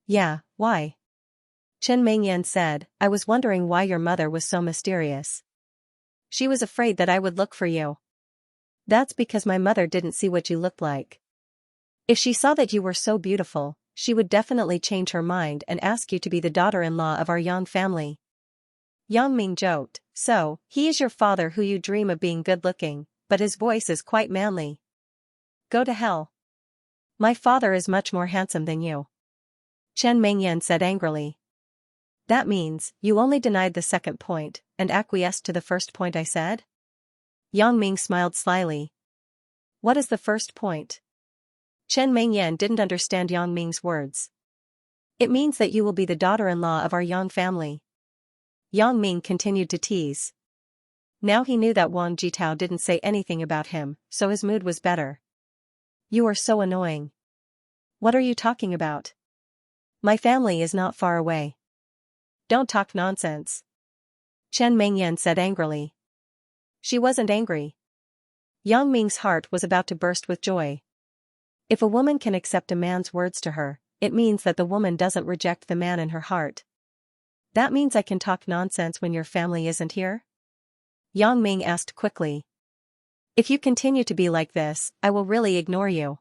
Yeah, why? Chen Mingyan said, I was wondering why your mother was so mysterious. She was afraid that I would look for you. That's because my mother didn't see what you looked like. If she saw that you were so beautiful, she would definitely change her mind and ask you to be the daughter-in-law of our Yang family. Yang Ming joked, so, he is your father who you dream of being good-looking, but his voice is quite manly. Go to hell. My father is much more handsome than you. Chen Mengyan said angrily. That means, you only denied the second point, and acquiesced to the first point I said? Yang Ming smiled slyly. What is the first point? Chen Mengyan didn't understand Yang Ming's words. It means that you will be the daughter-in-law of our Yang family. Yang Ming continued to tease. Now he knew that Wang Jitao didn't say anything about him, so his mood was better. You are so annoying. What are you talking about? My family is not far away. Don't talk nonsense. Chen Mengyan said angrily. She wasn't angry. Yang Ming's heart was about to burst with joy. If a woman can accept a man's words to her, it means that the woman doesn't reject the man in her heart. That means I can talk nonsense when your family isn't here? Yang Ming asked quickly. If you continue to be like this, I will really ignore you.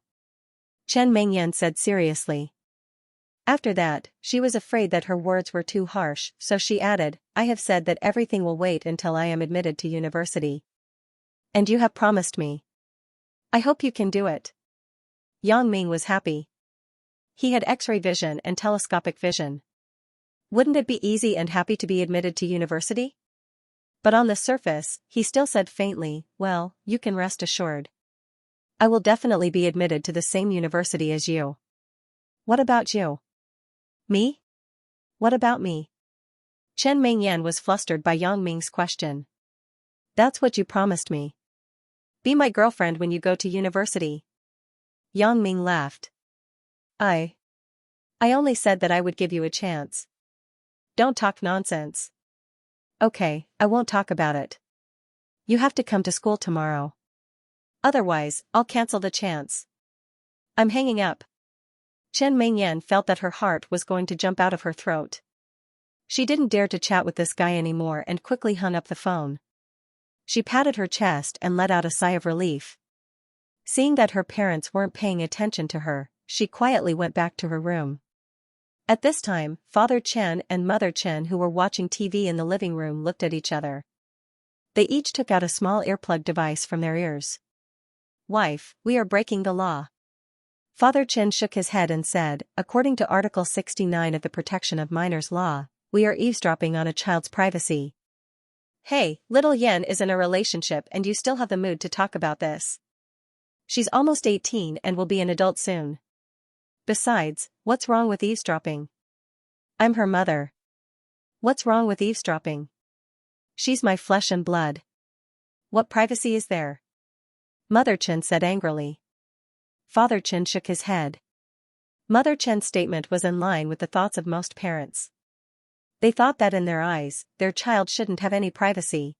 Chen Mengyan said seriously. After that, she was afraid that her words were too harsh, so she added, I have said that everything will wait until I am admitted to university. And you have promised me. I hope you can do it. Yang Ming was happy. He had X-ray vision and telescopic vision. Wouldn't it be easy and happy to be admitted to university? But on the surface, he still said faintly, well, you can rest assured. I will definitely be admitted to the same university as you. What about you? Me? What about me? Chen Mengyan was flustered by Yang Ming's question. That's what you promised me. Be my girlfriend when you go to university. Yang Ming laughed. I only said that I would give you a chance. Don't talk nonsense. Okay, I won't talk about it. You have to come to school tomorrow. Otherwise, I'll cancel the chance. I'm hanging up. Chen Mengyan felt that her heart was going to jump out of her throat. She didn't dare to chat with this guy anymore and quickly hung up the phone. She patted her chest and let out a sigh of relief. Seeing that her parents weren't paying attention to her, she quietly went back to her room. At this time, Father Chen and Mother Chen, who were watching TV in the living room, looked at each other. They each took out a small earplug device from their ears. Wife, we are breaking the law. Father Chen shook his head and said, according to Article 69 of the Protection of Minors Law, we are eavesdropping on a child's privacy. Hey, little Yen is in a relationship and you still have the mood to talk about this. She's almost 18 and will be an adult soon. Besides, what's wrong with eavesdropping? I'm her mother. What's wrong with eavesdropping? She's my flesh and blood. What privacy is there? Mother Chen said angrily. Father Chen shook his head. Mother Chen's statement was in line with the thoughts of most parents. They thought that in their eyes, their child shouldn't have any privacy.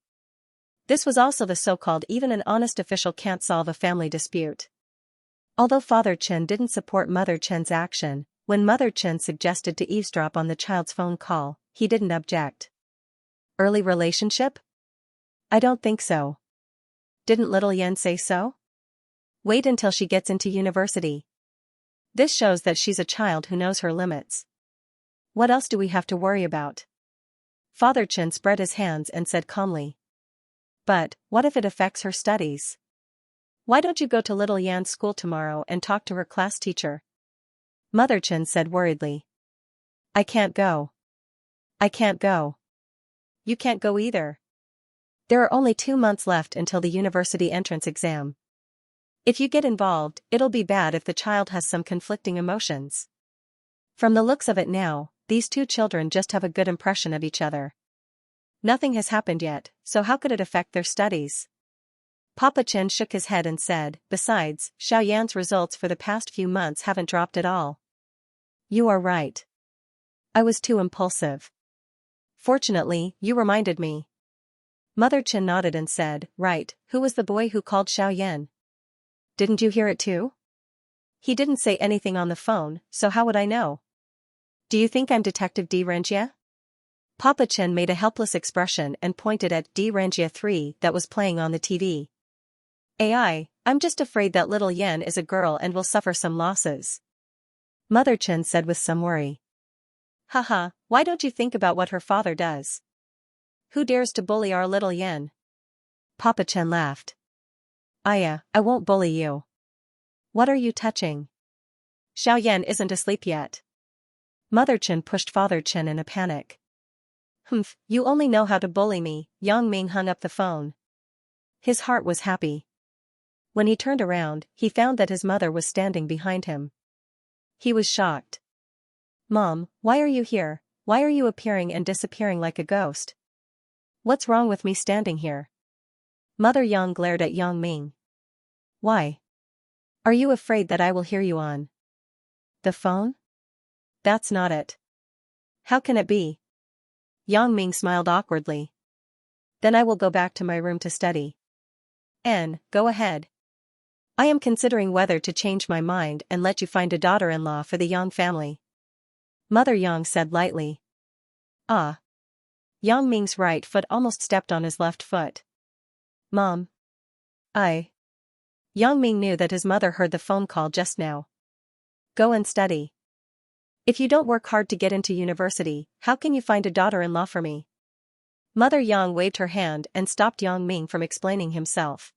This was also the so-called even an honest official can't solve a family dispute. Although Father Chen didn't support Mother Chen's action, when Mother Chen suggested to eavesdrop on the child's phone call, he didn't object. Early relationship? I don't think so. Didn't little Yen say so? Wait until she gets into university. This shows that she's a child who knows her limits. What else do we have to worry about? Father Chen spread his hands and said calmly. But, what if it affects her studies? Why don't you go to little Yan's school tomorrow and talk to her class teacher? Mother Chen said worriedly. I can't go. I can't go. You can't go either. There are only 2 months left until the university entrance exam. If you get involved, it'll be bad if the child has some conflicting emotions. From the looks of it now, these two children just have a good impression of each other. Nothing has happened yet, so how could it affect their studies? Papa Chen shook his head and said, besides, Xiaoyan's results for the past few months haven't dropped at all. You are right. I was too impulsive. Fortunately, you reminded me. Mother Chen nodded and said, right, who was the boy who called Xiaoyan? Didn't you hear it too? He didn't say anything on the phone, so how would I know? Do you think I'm Detective Xianxia? Papa Chen made a helpless expression and pointed at Xianxia 3 that was playing on the TV. I'm just afraid that little Yen is a girl and will suffer some losses. Mother Chen said with some worry. Haha, why don't you think about what her father does? Who dares to bully our little Yan? Papa Chen laughed. Aya, I won't bully you. What are you touching? Xiao Yan isn't asleep yet. Mother Chen pushed Father Chen in a panic. Humph, you only know how to bully me. Yang Ming hung up the phone. His heart was happy. When he turned around, he found that his mother was standing behind him. He was shocked. Mom, why are you here? Why are you appearing and disappearing like a ghost? What's wrong with me standing here? Mother Yang glared at Yang Ming. Why? Are you afraid that I will hear you on the phone? That's not it. How can it be? Yang Ming smiled awkwardly. Then I will go back to my room to study. Go ahead. I am considering whether to change my mind and let you find a daughter-in-law for the Yang family. Mother Yang said lightly. Ah. Yang Ming's right foot almost stepped on his left foot. Mom. Yang Ming knew that his mother heard the phone call just now. Go and study. If you don't work hard to get into university, how can you find a daughter-in-law for me? Mother Yang waved her hand and stopped Yang Ming from explaining himself.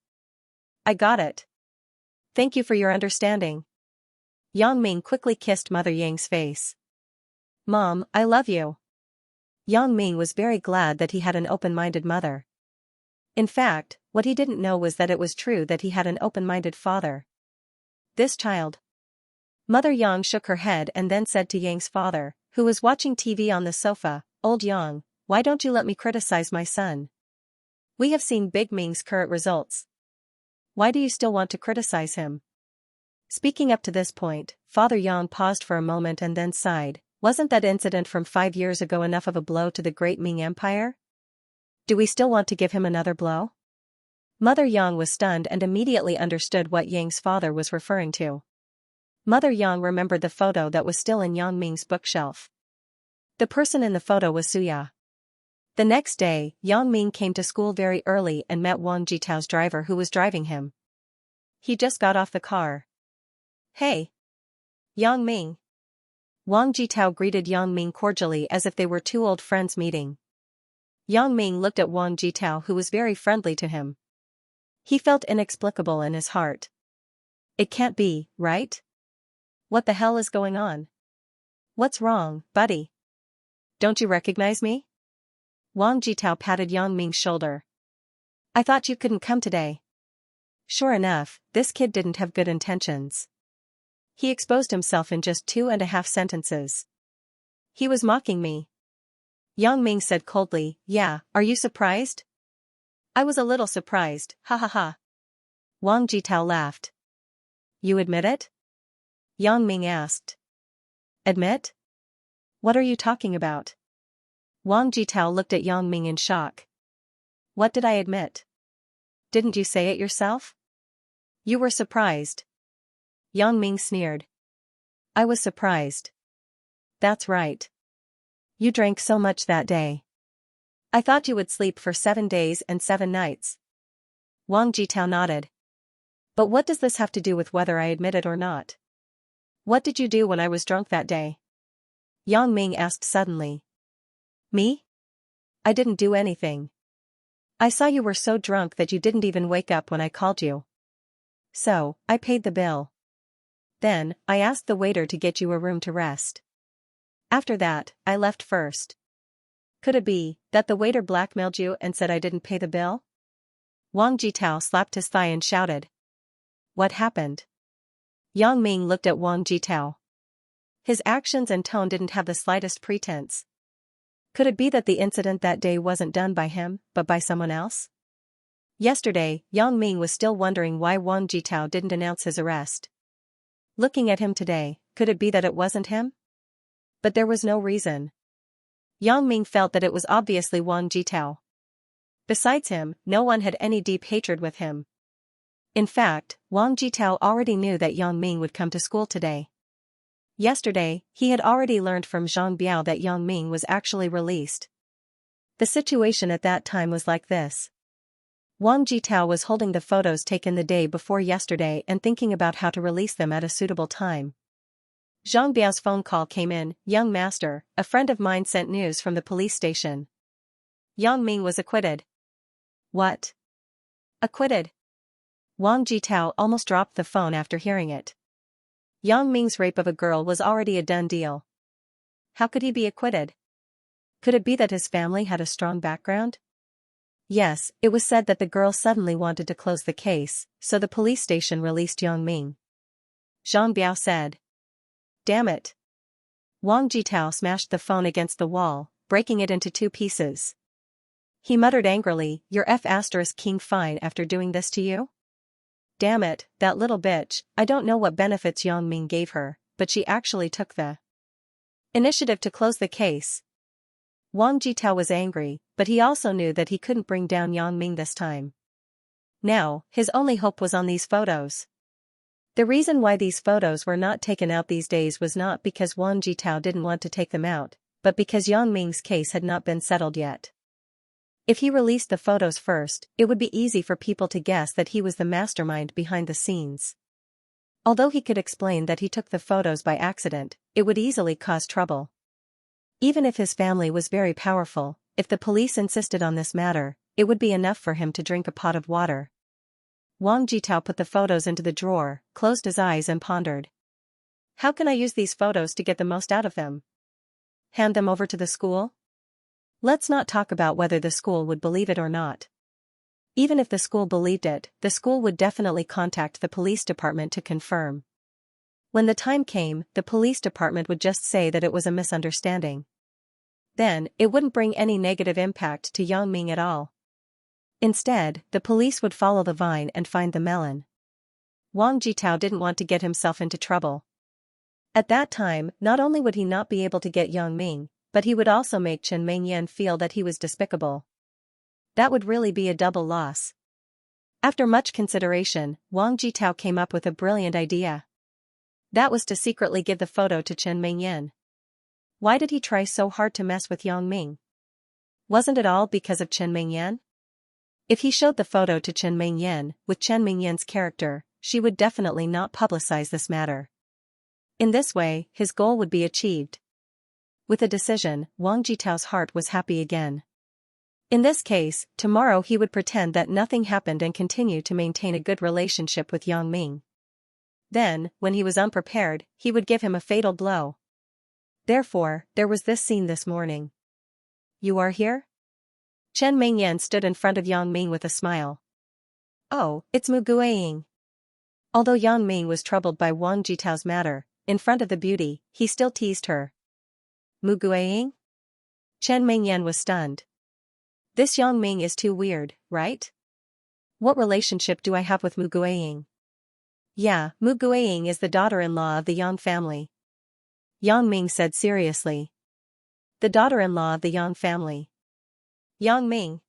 I got it. Thank you for your understanding. Yang Ming quickly kissed Mother Yang's face. Mom, I love you. Yang Ming was very glad that he had an open-minded mother. In fact, what he didn't know was that it was true that he had an open-minded father. This child. Mother Yang shook her head and then said to Yang's father, who was watching TV on the sofa, Old Yang, why don't you let me criticize my son? We have seen Big Ming's current results. Why do you still want to criticize him? Speaking up to this point, Father Yang paused for a moment and then sighed. Wasn't that incident from 5 years ago enough of a blow to the great Ming Empire? Do we still want to give him another blow? Mother Yang was stunned and immediately understood what Yang's father was referring to. Mother Yang remembered the photo that was still in Yang Ming's bookshelf. The person in the photo was Suya. The next day, Yang Ming came to school very early and met Wang Jitao's driver who was driving him. He just got off the car. Hey! Yang Ming! Wang Jitao greeted Yang Ming cordially as if they were two old friends meeting. Yang Ming looked at Wang Jitao who was very friendly to him. He felt inexplicable in his heart. It can't be, right? What the hell is going on? What's wrong, buddy? Don't you recognize me? Wang Jitao patted Yang Ming's shoulder. I thought you couldn't come today. Sure enough, this kid didn't have good intentions. He exposed himself in just 2.5 sentences. He was mocking me. Yang Ming said coldly, yeah, are you surprised? I was a little surprised, ha ha ha. Wang Jitao laughed. You admit it? Yang Ming asked. Admit? What are you talking about? Wang Jitao looked at Yang Ming in shock. What did I admit? Didn't you say it yourself? You were surprised. Yang Ming sneered. I was surprised. That's right. You drank so much that day. I thought you would sleep for 7 days and 7 nights. Wang Jitao nodded. But what does this have to do with whether I admit it or not? What did you do when I was drunk that day? Yang Ming asked suddenly. Me? I didn't do anything. I saw you were so drunk that you didn't even wake up when I called you. So, I paid the bill. Then, I asked the waiter to get you a room to rest. After that, I left first. Could it be that the waiter blackmailed you and said I didn't pay the bill? Wang Jitao slapped his thigh and shouted. What happened? Yang Ming looked at Wang Jitao. His actions and tone didn't have the slightest pretense. Could it be that the incident that day wasn't done by him, but by someone else? Yesterday, Yang Ming was still wondering why Wang Jitao didn't announce his arrest. Looking at him today, could it be that it wasn't him? But there was no reason. Yang Ming felt that it was obviously Wang Jitao. Besides him, no one had any deep hatred with him. In fact, Wang Jitao already knew that Yang Ming would come to school today. Yesterday, he had already learned from Zhang Biao that Yang Ming was actually released. The situation at that time was like this. Wang Jitao was holding the photos taken the day before yesterday and thinking about how to release them at a suitable time. Zhang Biao's phone call came in. Young master, a friend of mine sent news from the police station. Yang Ming was acquitted. What? Acquitted? Wang Jitao almost dropped the phone after hearing it. Yang Ming's rape of a girl was already a done deal. How could he be acquitted? Could it be that his family had a strong background? Yes, it was said that the girl suddenly wanted to close the case, so the police station released Yang Ming. Zhang Biao said. Damn it. Wang Jitao smashed the phone against the wall, breaking it into 2 pieces. He muttered angrily, "You're F***king fine after doing this to you? Damn it, that little bitch. I don't know what benefits Yang Ming gave her, but she actually took the initiative to close the case." Wang Jitao was angry, but he also knew that he couldn't bring down Yang Ming this time. Now, his only hope was on these photos. The reason why these photos were not taken out these days was not because Wang Jitao didn't want to take them out, but because Yang Ming's case had not been settled yet. If he released the photos first, it would be easy for people to guess that he was the mastermind behind the scenes. Although he could explain that he took the photos by accident, it would easily cause trouble. Even if his family was very powerful, if the police insisted on this matter, it would be enough for him to drink a pot of water. Wang Jitao put the photos into the drawer, closed his eyes and pondered. How can I use these photos to get the most out of them? Hand them over to the school? Let's not talk about whether the school would believe it or not. Even if the school believed it, the school would definitely contact the police department to confirm. When the time came, the police department would just say that it was a misunderstanding. Then, it wouldn't bring any negative impact to Yang Ming at all. Instead, the police would follow the vine and find the melon. Wang Jitao didn't want to get himself into trouble. At that time, not only would he not be able to get Yang Ming, but he would also make Chen Mengyan feel that he was despicable. That would really be a double loss. After much consideration, Wang Jitao came up with a brilliant idea. That was to secretly give the photo to Chen Mengyan. Why did he try so hard to mess with Yang Ming? Wasn't it all because of Chen Mengyan? If he showed the photo to Chen Mengyan, with Chen Mengyan's character, she would definitely not publicize this matter. In this way, his goal would be achieved. With a decision, Wang Jitao's heart was happy again. In this case, tomorrow he would pretend that nothing happened and continue to maintain a good relationship with Yang Ming. Then, when he was unprepared, he would give him a fatal blow. Therefore, there was this scene this morning. You are here? Chen Mengyan stood in front of Yang Ming with a smile. Oh, it's Mu Guiying. Although Yang Ming was troubled by Wang Jitao's matter, in front of the beauty, he still teased her. Mu Guiying? Chen Mengyan was stunned. This Yang Ming is too weird, right? What relationship do I have with Mu Guiying? Yeah, Mu Guiying is the daughter-in-law of the Yang family. Yang Ming said seriously. The daughter-in-law of the Yang family. Yang Ming.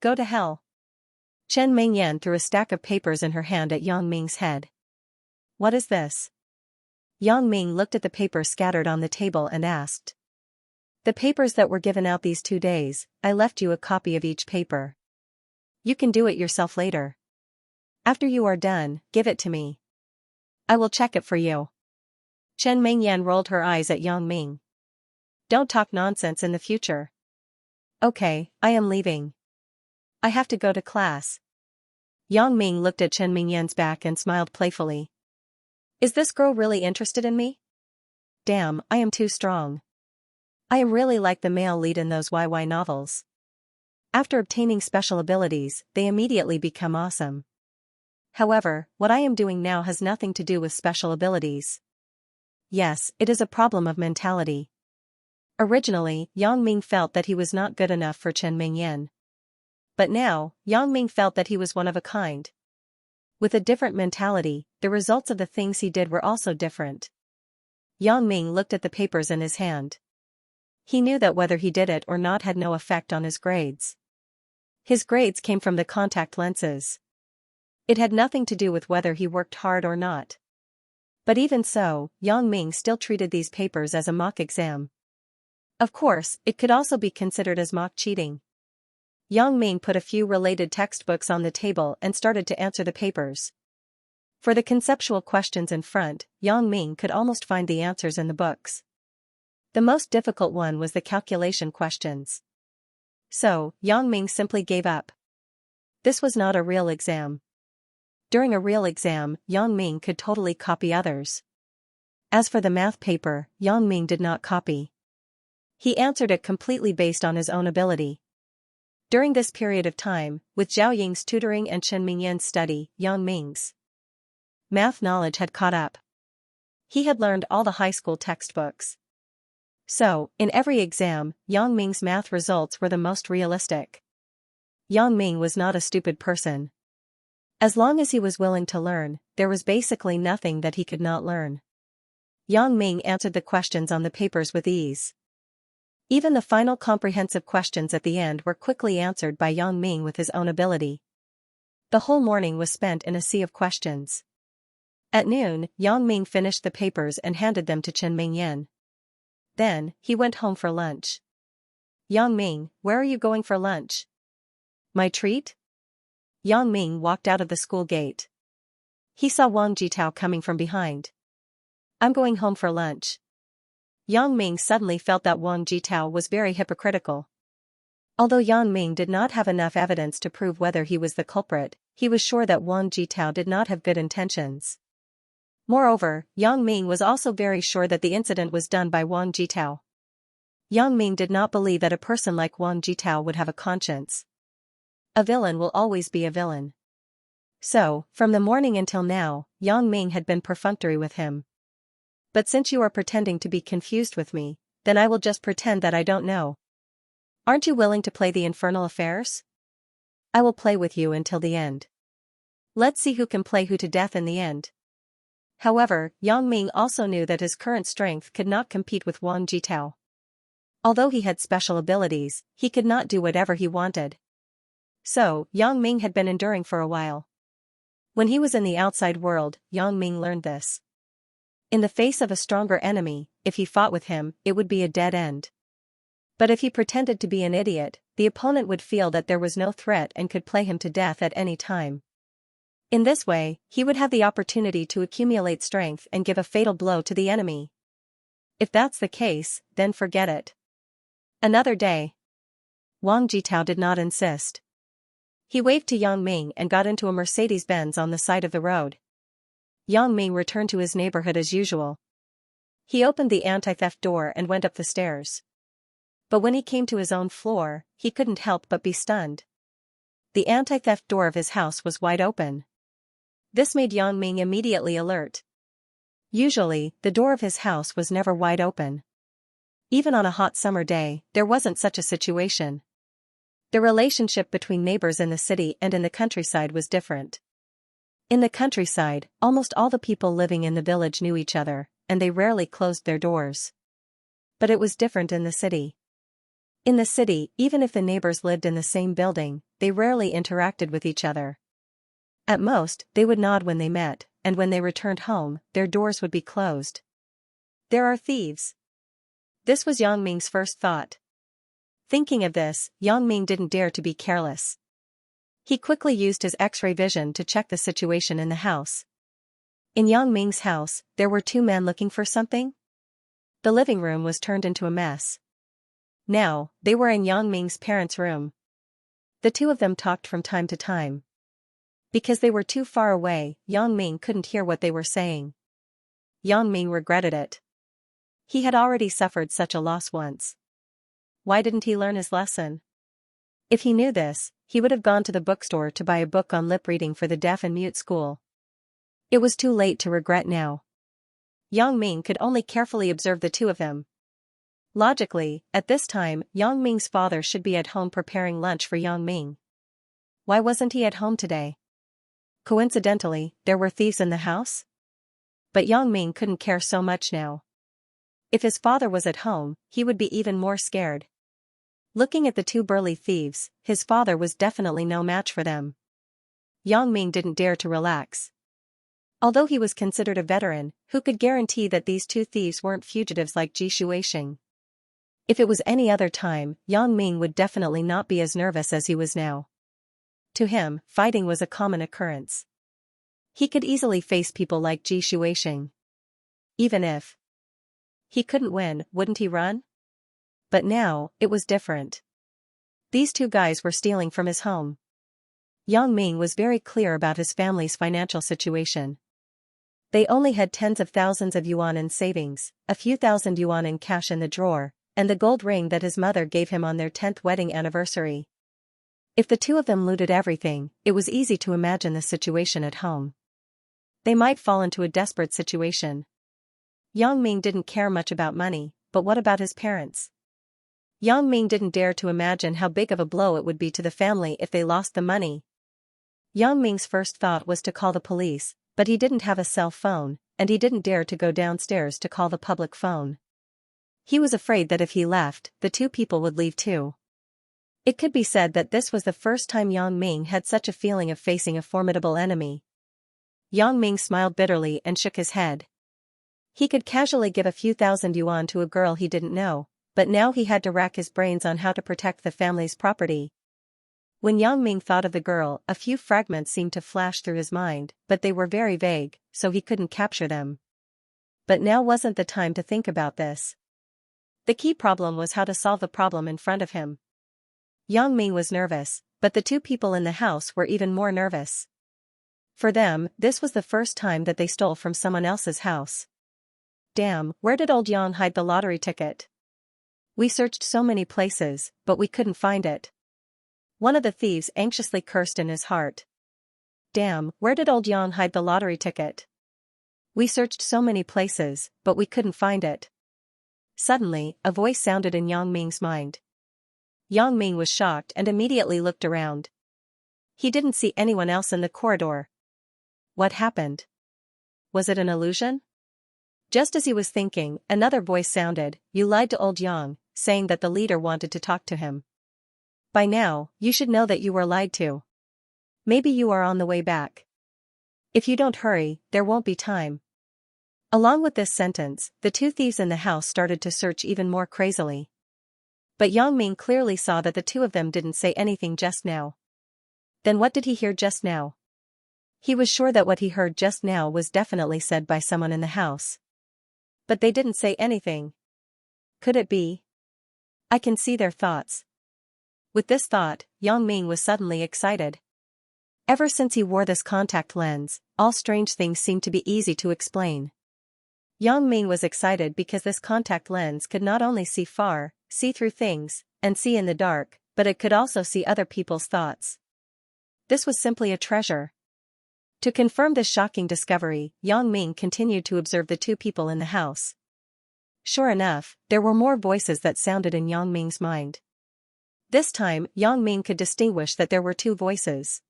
Go to hell. Chen Mengyan threw a stack of papers in her hand at Yang Ming's head. What is this? Yang Ming looked at the papers scattered on the table and asked. The papers that were given out these 2 days, I left you a copy of each paper. You can do it yourself later. After you are done, give it to me. I will check it for you. Chen Mengyan rolled her eyes at Yang Ming. Don't talk nonsense in the future. Okay, I am leaving. I have to go to class. Yang Ming looked at Chen Mengyan's back and smiled playfully. Is this girl really interested in me? Damn, I am too strong. I am really like the male lead in those YY novels. After obtaining special abilities, they immediately become awesome. However, what I am doing now has nothing to do with special abilities. Yes, it is a problem of mentality. Originally, Yang Ming felt that he was not good enough for Chen Mengyan. But now, Yang Ming felt that he was one of a kind. With a different mentality, the results of the things he did were also different. Yang Ming looked at the papers in his hand. He knew that whether he did it or not had no effect on his grades. His grades came from the contact lenses. It had nothing to do with whether he worked hard or not. But even so, Yang Ming still treated these papers as a mock exam. Of course, it could also be considered as mock cheating. Yang Ming put a few related textbooks on the table and started to answer the papers. For the conceptual questions in front, Yang Ming could almost find the answers in the books. The most difficult one was the calculation questions. So, Yang Ming simply gave up. This was not a real exam. During a real exam, Yang Ming could totally copy others. As for the math paper, Yang Ming did not copy. He answered it completely based on his own ability. During this period of time, with Zhao Ying's tutoring and Chen Mingyan's study, Yang Ming's math knowledge had caught up. He had learned all the high school textbooks. So, in every exam, Yang Ming's math results were the most realistic. Yang Ming was not a stupid person. As long as he was willing to learn, there was basically nothing that he could not learn. Yang Ming answered the questions on the papers with ease. Even the final comprehensive questions at the end were quickly answered by Yang Ming with his own ability. The whole morning was spent in a sea of questions. At noon, Yang Ming finished the papers and handed them to Chen Mingyan. Then, he went home for lunch. Yang Ming, where are you going for lunch? My treat? Yang Ming walked out of the school gate. He saw Wang Jitao coming from behind. I'm going home for lunch. Yang Ming suddenly felt that Wang Jitao was very hypocritical. Although Yang Ming did not have enough evidence to prove whether he was the culprit, he was sure that Wang Jitao did not have good intentions. Moreover, Yang Ming was also very sure that the incident was done by Wang Jitao. Yang Ming did not believe that a person like Wang Jitao would have a conscience. A villain will always be a villain. So, from the morning until now, Yang Ming had been perfunctory with him. But since you are pretending to be confused with me, then I will just pretend that I don't know. Aren't you willing to play the infernal affairs? I will play with you until the end. Let's see who can play who to death in the end. However, Yang Ming also knew that his current strength could not compete with Wang Jitao. Although he had special abilities, he could not do whatever he wanted. So, Yang Ming had been enduring for a while. When he was in the outside world, Yang Ming learned this. In the face of a stronger enemy, if he fought with him, it would be a dead end. But if he pretended to be an idiot, the opponent would feel that there was no threat and could play him to death at any time. In this way, he would have the opportunity to accumulate strength and give a fatal blow to the enemy. If that's the case, then forget it. Another day. Wang Jitao did not insist. He waved to Yang Ming and got into a Mercedes-Benz on the side of the road. Yang Ming returned to his neighborhood as usual. He opened the anti-theft door and went up the stairs. But when he came to his own floor, he couldn't help but be stunned. The anti-theft door of his house was wide open. This made Yang Ming immediately alert. Usually, the door of his house was never wide open. Even on a hot summer day, there wasn't such a situation. The relationship between neighbors in the city and in the countryside was different. In the countryside, almost all the people living in the village knew each other, and they rarely closed their doors. But it was different in the city. In the city, even if the neighbors lived in the same building, they rarely interacted with each other. At most, they would nod when they met, and when they returned home, their doors would be closed. There are thieves. This was Yang Ming's first thought. Thinking of this, Yang Ming didn't dare to be careless. He quickly used his X-ray vision to check the situation in the house. In Yang Ming's house, there were two men looking for something. The living room was turned into a mess. Now, they were in Yang Ming's parents' room. The two of them talked from time to time. Because they were too far away, Yang Ming couldn't hear what they were saying. Yang Ming regretted it. He had already suffered such a loss once. Why didn't he learn his lesson? If he knew this, he would have gone to the bookstore to buy a book on lip reading for the deaf and mute school. It was too late to regret now. Yang Ming could only carefully observe the two of them. Logically, at this time, Yang Ming's father should be at home preparing lunch for Yang Ming. Why wasn't he at home today? Coincidentally, there were thieves in the house? But Yang Ming couldn't care so much now. If his father was at home, he would be even more scared. Looking at the two burly thieves, his father was definitely no match for them. Yang Ming didn't dare to relax. Although he was considered a veteran, who could guarantee that these two thieves weren't fugitives like Ji Shuixing? If it was any other time, Yang Ming would definitely not be as nervous as he was now. To him, fighting was a common occurrence. He could easily face people like Ji Shuixing. Even if he couldn't win, wouldn't he run? But now, it was different. These two guys were stealing from his home. Yang Ming was very clear about his family's financial situation. They only had tens of thousands of yuan in savings, a few thousand yuan in cash in the drawer, and the gold ring that his mother gave him on their 10th wedding anniversary. If the two of them looted everything, it was easy to imagine the situation at home. They might fall into a desperate situation. Yang Ming didn't care much about money, but what about his parents? Yang Ming didn't dare to imagine how big of a blow it would be to the family if they lost the money. Yang Ming's first thought was to call the police, but he didn't have a cell phone, and he didn't dare to go downstairs to call the public phone. He was afraid that if he left, the two people would leave too. It could be said that this was the first time Yang Ming had such a feeling of facing a formidable enemy. Yang Ming smiled bitterly and shook his head. He could casually give a few thousand yuan to a girl he didn't know, but now he had to rack his brains on how to protect the family's property. When Yang Ming thought of the girl, a few fragments seemed to flash through his mind, but they were very vague, so he couldn't capture them. But now wasn't the time to think about this. The key problem was how to solve the problem in front of him. Yang Ming was nervous, but the two people in the house were even more nervous. For them, this was the first time that they stole from someone else's house. Damn, where did old Yang hide the lottery ticket? We searched so many places, but we couldn't find it. One of the thieves anxiously cursed in his heart. Damn, where did old Yang hide the lottery ticket? We searched so many places, but we couldn't find it. Suddenly, a voice sounded in Yang Ming's mind. Yang Ming was shocked and immediately looked around. He didn't see anyone else in the corridor. What happened? Was it an illusion? Just as he was thinking, another voice sounded, "You lied to old Yang," saying that the leader wanted to talk to him. By now, you should know that you were lied to. Maybe you are on the way back. If you don't hurry, there won't be time. Along with this sentence, the two thieves in the house started to search even more crazily. But Yang Ming clearly saw that the two of them didn't say anything just now. Then what did he hear just now? He was sure that what he heard just now was definitely said by someone in the house. But they didn't say anything. Could it be? I can see their thoughts. With this thought, Yang Ming was suddenly excited. Ever since he wore this contact lens, all strange things seemed to be easy to explain. Yang Ming was excited because this contact lens could not only see far, see through things, and see in the dark, but it could also see other people's thoughts. This was simply a treasure. To confirm this shocking discovery, Yang Ming continued to observe the two people in the house. Sure enough, there were more voices that sounded in Yang Ming's mind. This time, Yang Ming could distinguish that there were two voices.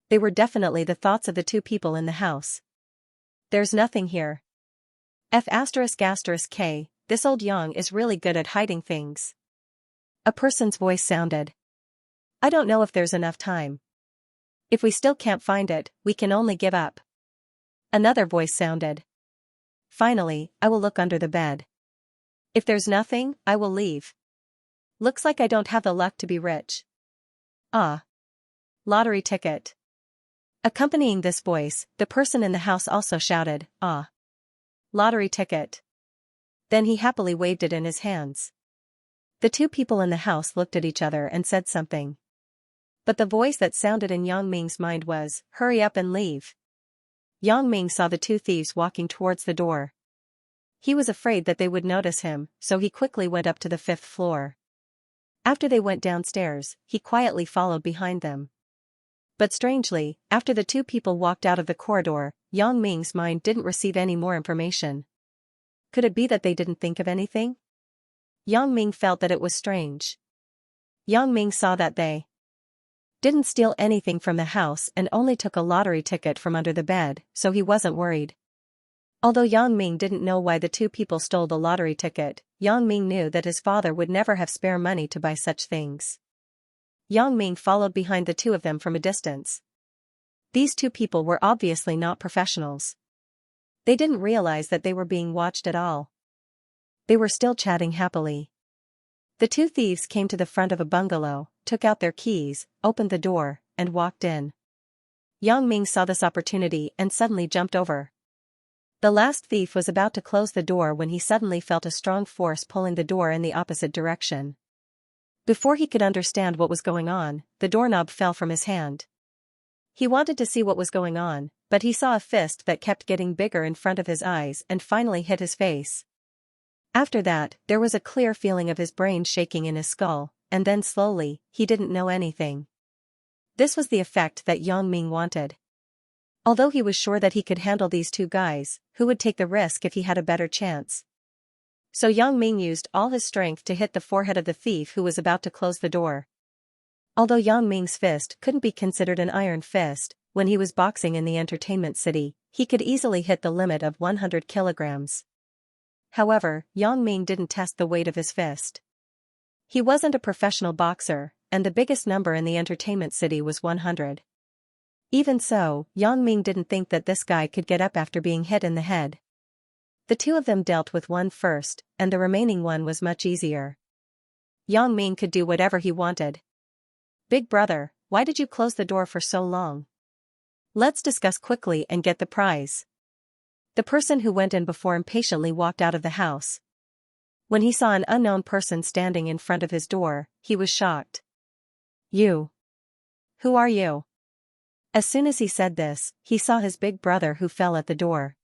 They were definitely the thoughts of the two people in the house. There's nothing here. F***K, this old Yang is really good at hiding things. A person's voice sounded. I don't know if there's enough time. If we still can't find it, we can only give up. Another voice sounded. Finally, I will look under the bed. If there's nothing, I will leave. Looks like I don't have the luck to be rich. Ah. Lottery ticket. Accompanying this voice, the person in the house also shouted, "Ah. Lottery ticket." Then he happily waved it in his hands. The two people in the house looked at each other and said something. But the voice that sounded in Yang Ming's mind was, "Hurry up and leave." Yang Ming saw the two thieves walking towards the door. He was afraid that they would notice him, so he quickly went up to the 5th floor. After they went downstairs, he quietly followed behind them. But strangely, after the two people walked out of the corridor, Yang Ming's mind didn't receive any more information. Could it be that they didn't think of anything? Yang Ming felt that it was strange. Yang Ming saw that they didn't steal anything from the house and only took a lottery ticket from under the bed, so he wasn't worried. Although Yang Ming didn't know why the two people stole the lottery ticket, Yang Ming knew that his father would never have spare money to buy such things. Yang Ming followed behind the two of them from a distance. These two people were obviously not professionals. They didn't realize that they were being watched at all. They were still chatting happily. The two thieves came to the front of a bungalow, took out their keys, opened the door, and walked in. Yang Ming saw this opportunity and suddenly jumped over. The last thief was about to close the door when he suddenly felt a strong force pulling the door in the opposite direction. Before he could understand what was going on, the doorknob fell from his hand. He wanted to see what was going on, but he saw a fist that kept getting bigger in front of his eyes and finally hit his face. After that, there was a clear feeling of his brain shaking in his skull, and then slowly, he didn't know anything. This was the effect that Yang Ming wanted. Although he was sure that he could handle these two guys, who would take the risk if he had a better chance? So Yang Ming used all his strength to hit the forehead of the thief who was about to close the door. Although Yang Ming's fist couldn't be considered an iron fist, when he was boxing in the entertainment city, he could easily hit the limit of 100 kilograms. However, Yang Ming didn't test the weight of his fist. He wasn't a professional boxer, and the biggest number in the entertainment city was 100. Even so, Yang Ming didn't think that this guy could get up after being hit in the head. The two of them dealt with one first, and the remaining one was much easier. Yang Ming could do whatever he wanted. "Big brother, why did you close the door for so long? Let's discuss quickly and get the prize." The person who went in before impatiently walked out of the house. When he saw an unknown person standing in front of his door, he was shocked. "You? Who are you?" As soon as he said this, he saw his big brother who fell at the door.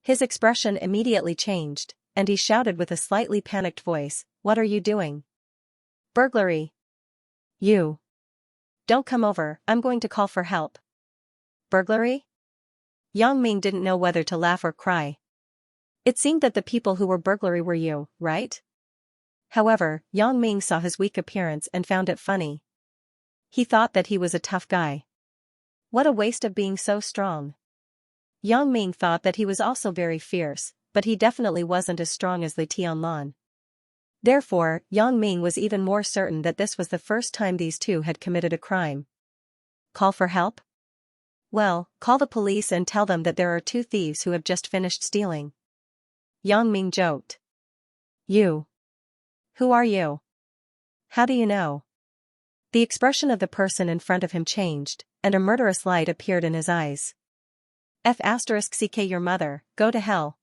His expression immediately changed, and he shouted with a slightly panicked voice, "What are you doing?" "Burglary." "You? Don't come over, I'm going to call for help." "Burglary?" Yang Ming didn't know whether to laugh or cry. It seemed that the people who were burglary were you, right? However, Yang Ming saw his weak appearance and found it funny. He thought that he was a tough guy. What a waste of being so strong. Yang Ming thought that he was also very fierce, but he definitely wasn't as strong as Li Tianlan. Therefore, Yang Ming was even more certain that this was the first time these two had committed a crime. Call for help? Well, call the police and tell them that there are two thieves who have just finished stealing. Yang Ming joked. "You? Who are you? How do you know?" The expression of the person in front of him changed, and a murderous light appeared in his eyes. "F***ck your mother, go to hell."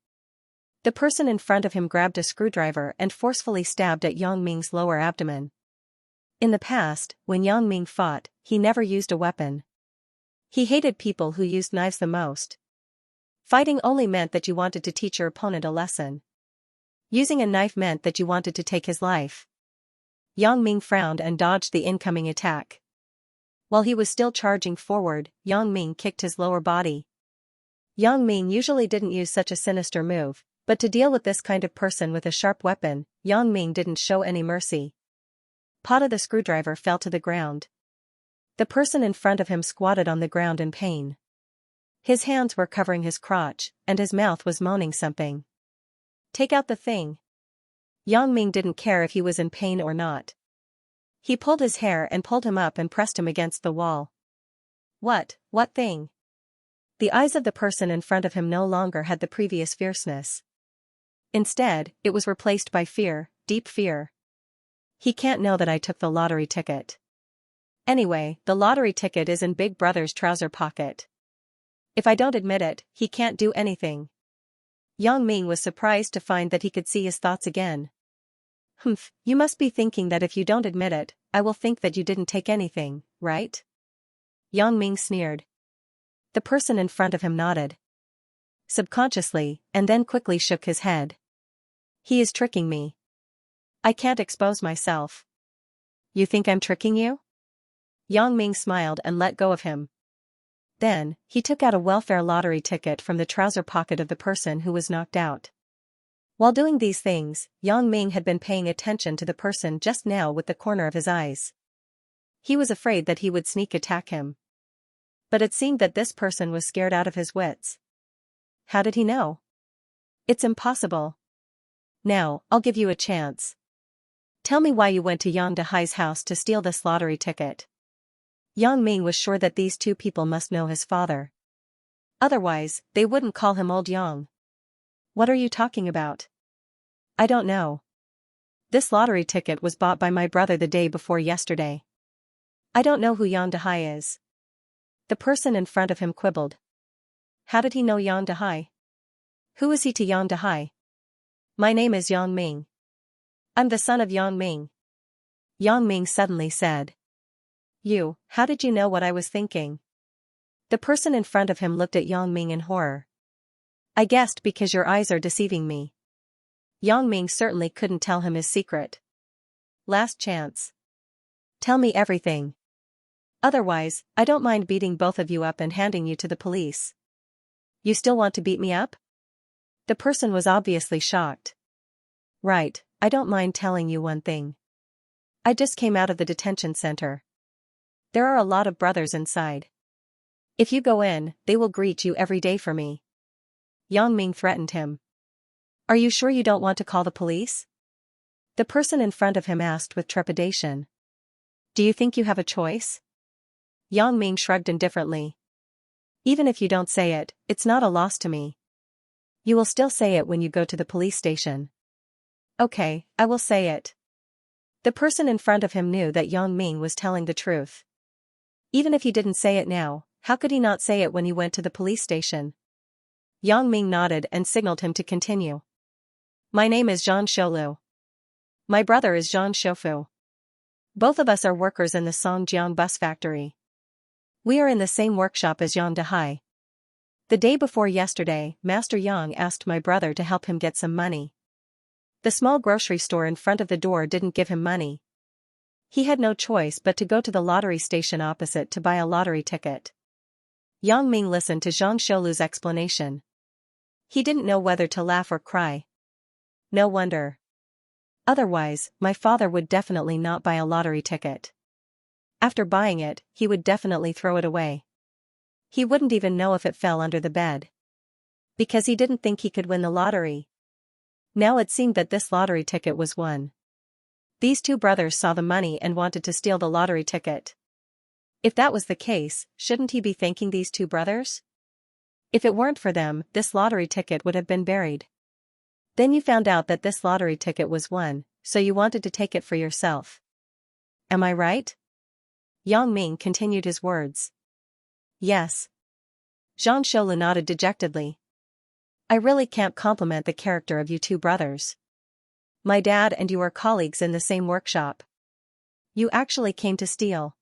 The person in front of him grabbed a screwdriver and forcefully stabbed at Yang Ming's lower abdomen. In the past, when Yang Ming fought, he never used a weapon. He hated people who used knives the most. Fighting only meant that you wanted to teach your opponent a lesson. Using a knife meant that you wanted to take his life. Yang Ming frowned and dodged the incoming attack. While he was still charging forward, Yang Ming kicked his lower body. Yang Ming usually didn't use such a sinister move, but to deal with this kind of person with a sharp weapon, Yang Ming didn't show any mercy. Pada the screwdriver fell to the ground. The person in front of him squatted on the ground in pain. His hands were covering his crotch, and his mouth was moaning something. "Take out the thing." Yang Ming didn't care if he was in pain or not. He pulled his hair and pulled him up and pressed him against the wall. What thing?" The eyes of the person in front of him no longer had the previous fierceness. Instead, it was replaced by fear, deep fear. "He can't know that I took the lottery ticket. Anyway, the lottery ticket is in Big Brother's trouser pocket. If I don't admit it, he can't do anything." Yang Ming was surprised to find that he could see his thoughts again. "Humph, you must be thinking that if you don't admit it, I will think that you didn't take anything, right?" Yang Ming sneered. The person in front of him nodded. Subconsciously, and then quickly shook his head. "He is tricking me. I can't expose myself." "You think I'm tricking you?" Yang Ming smiled and let go of him. Then, he took out a welfare lottery ticket from the trouser pocket of the person who was knocked out. While doing these things, Yang Ming had been paying attention to the person just now with the corner of his eyes. He was afraid that he would sneak attack him. But it seemed that this person was scared out of his wits. How did he know? It's impossible. Now, I'll give you a chance. Tell me why you went to Yang Dehai's house to steal this lottery ticket. Yang Ming was sure that these two people must know his father. Otherwise, they wouldn't call him Old Yang. "What are you talking about?" "I don't know. This lottery ticket was bought by my brother the day before yesterday. I don't know who Yang Dehai is." The person in front of him quibbled. How did he know Yang Dahai? Who is he to Yang Dahai? My name is Yang Ming. I'm the son of Yang Ming. Yang Ming suddenly said. How did you know what I was thinking? The person in front of him looked at Yang Ming in horror. I guessed because your eyes are deceiving me. Yang Ming certainly couldn't tell him his secret. Last chance. Tell me everything. Otherwise, I don't mind beating both of you up and handing you to the police. You still want to beat me up? The person was obviously shocked. Right, I don't mind telling you one thing. I just came out of the detention center. There are a lot of brothers inside. If you go in, they will greet you every day for me. Yang Ming threatened him. Are you sure you don't want to call the police? The person in front of him asked with trepidation. Do you think you have a choice? Yang Ming shrugged indifferently. Even if you don't say it, it's not a loss to me. You will still say it when you go to the police station. Okay, I will say it. The person in front of him knew that Yang Ming was telling the truth. Even if he didn't say it now, how could he not say it when he went to the police station? Yang Ming nodded and signaled him to continue. My name is Zhang Sholu. My brother is Zhang Shofu. Both of us are workers in the Songjiang bus factory. We are in the same workshop as Yang Dahai. The day before yesterday, Master Yang asked my brother to help him get some money. The small grocery store in front of the door didn't give him money. He had no choice but to go to the lottery station opposite to buy a lottery ticket. Yang Ming listened to Zhang Sholu's explanation. He didn't know whether to laugh or cry. No wonder. Otherwise, my father would definitely not buy a lottery ticket. After buying it, he would definitely throw it away. He wouldn't even know if it fell under the bed. Because he didn't think he could win the lottery. Now it seemed that this lottery ticket was won. These two brothers saw the money and wanted to steal the lottery ticket. If that was the case, shouldn't he be thanking these two brothers? If it weren't for them, this lottery ticket would have been buried. Then you found out that this lottery ticket was won, so you wanted to take it for yourself. Am I right? Yang Ming continued his words. Yes. Zhang Sholu nodded dejectedly. I really can't compliment the character of you two brothers. My dad and you are colleagues in the same workshop. You actually came to steal.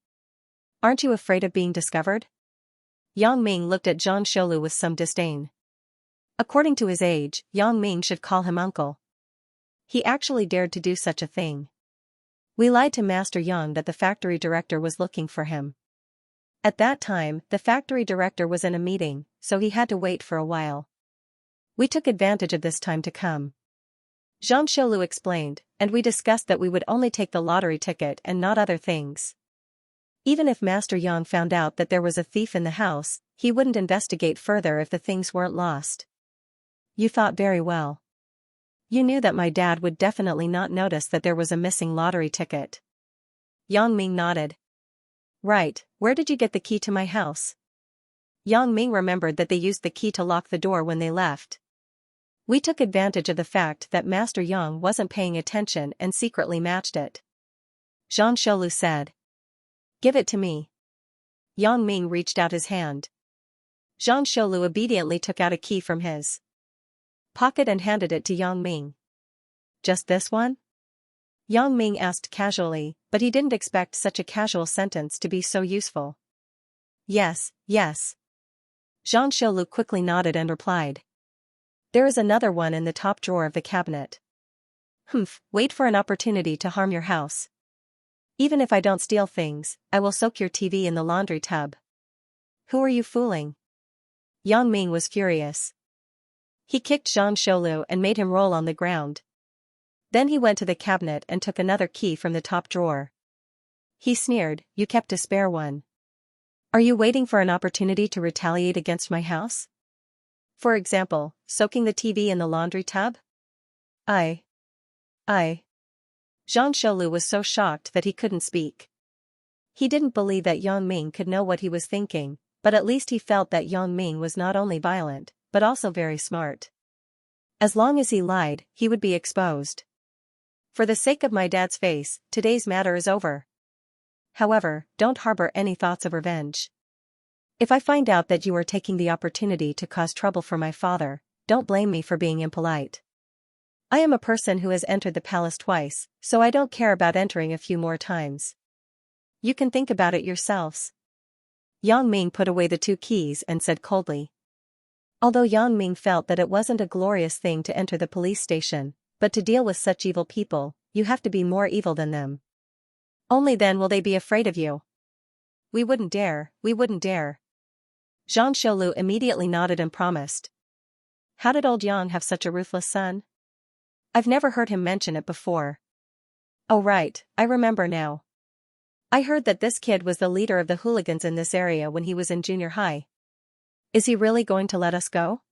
Aren't you afraid of being discovered? Yang Ming looked at Zhang Sholu with some disdain. According to his age, Yang Ming should call him uncle. He actually dared to do such a thing. We lied to Master Yang that the factory director was looking for him. At that time, the factory director was in a meeting, so he had to wait for a while. We took advantage of this time to come. Zhang Sholu explained, and we discussed that we would only take the lottery ticket and not other things. Even if Master Yang found out that there was a thief in the house, he wouldn't investigate further if the things weren't lost. You thought very well. You knew that my dad would definitely not notice that there was a missing lottery ticket. Yang Ming nodded. Right, where did you get the key to my house? Yang Ming remembered that they used the key to lock the door when they left. We took advantage of the fact that Master Yang wasn't paying attention and secretly matched it. Zhang Sholu said. Give it to me. Yang Ming reached out his hand. Zhang Sholu obediently took out a key from his pocket and handed it to Yang Ming. Just this one? Yang Ming asked casually, but he didn't expect such a casual sentence to be so useful. Yes, yes. Zhang Sholu quickly nodded and replied. There is another one in the top drawer of the cabinet. Humph, wait for an opportunity to harm your house. Even if I don't steal things, I will soak your TV in the laundry tub. Who are you fooling? Yang Ming was furious. He kicked Zhang Sholu and made him roll on the ground. Then he went to the cabinet and took another key from the top drawer. He sneered, You kept a spare one. Are you waiting for an opportunity to retaliate against my house? For example, soaking the TV in the laundry tub? I. Zhang Sholu was so shocked that he couldn't speak. He didn't believe that Yang Ming could know what he was thinking, but at least he felt that Yang Ming was not only violent, but also very smart. As long as he lied, he would be exposed. For the sake of my dad's face, today's matter is over. However, don't harbor any thoughts of revenge. If I find out that you are taking the opportunity to cause trouble for my father, don't blame me for being impolite. I am a person who has entered the palace twice, so I don't care about entering a few more times. You can think about it yourselves. Yang Ming put away the 2 keys and said coldly. Although Yang Ming felt that it wasn't a glorious thing to enter the police station, but to deal with such evil people, you have to be more evil than them. Only then will they be afraid of you. We wouldn't dare, we wouldn't dare. Zhang Sholu immediately nodded and promised. How did old Yang have such a ruthless son? I've never heard him mention it before. Oh right, I remember now. I heard that this kid was the leader of the hooligans in this area when he was in junior high. Is he really going to let us go?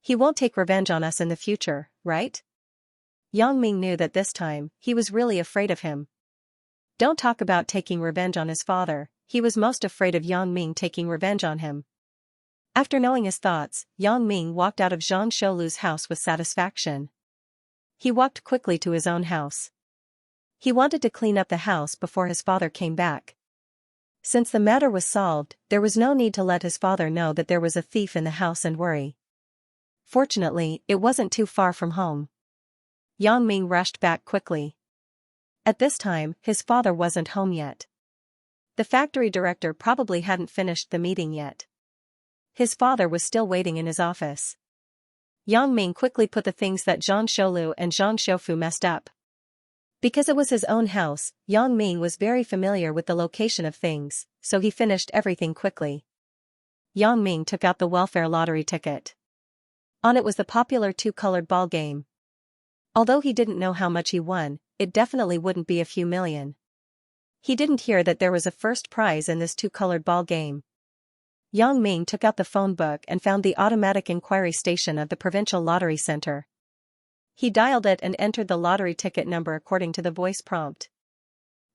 He won't take revenge on us in the future, right? Yang Ming knew that this time, he was really afraid of him. Don't talk about taking revenge on his father, he was most afraid of Yang Ming taking revenge on him. After knowing his thoughts, Yang Ming walked out of Zhang Sholu's house with satisfaction. He walked quickly to his own house. He wanted to clean up the house before his father came back. Since the matter was solved, there was no need to let his father know that there was a thief in the house and worry. Fortunately, it wasn't too far from home. Yang Ming rushed back quickly. At this time, his father wasn't home yet. The factory director probably hadn't finished the meeting yet. His father was still waiting in his office. Yang Ming quickly put the things that Zhang Sholu and Zhang Shoufu messed up. Because it was his own house, Yang Ming was very familiar with the location of things, so he finished everything quickly. Yang Ming took out the welfare lottery ticket. On it was the popular 2-colored ball game. Although he didn't know how much he won, it definitely wouldn't be a few million. He didn't hear that there was a first prize in this 2-colored ball game. Yang Ming took out the phone book and found the automatic inquiry station of the provincial lottery center. He dialed it and entered the lottery ticket number according to the voice prompt.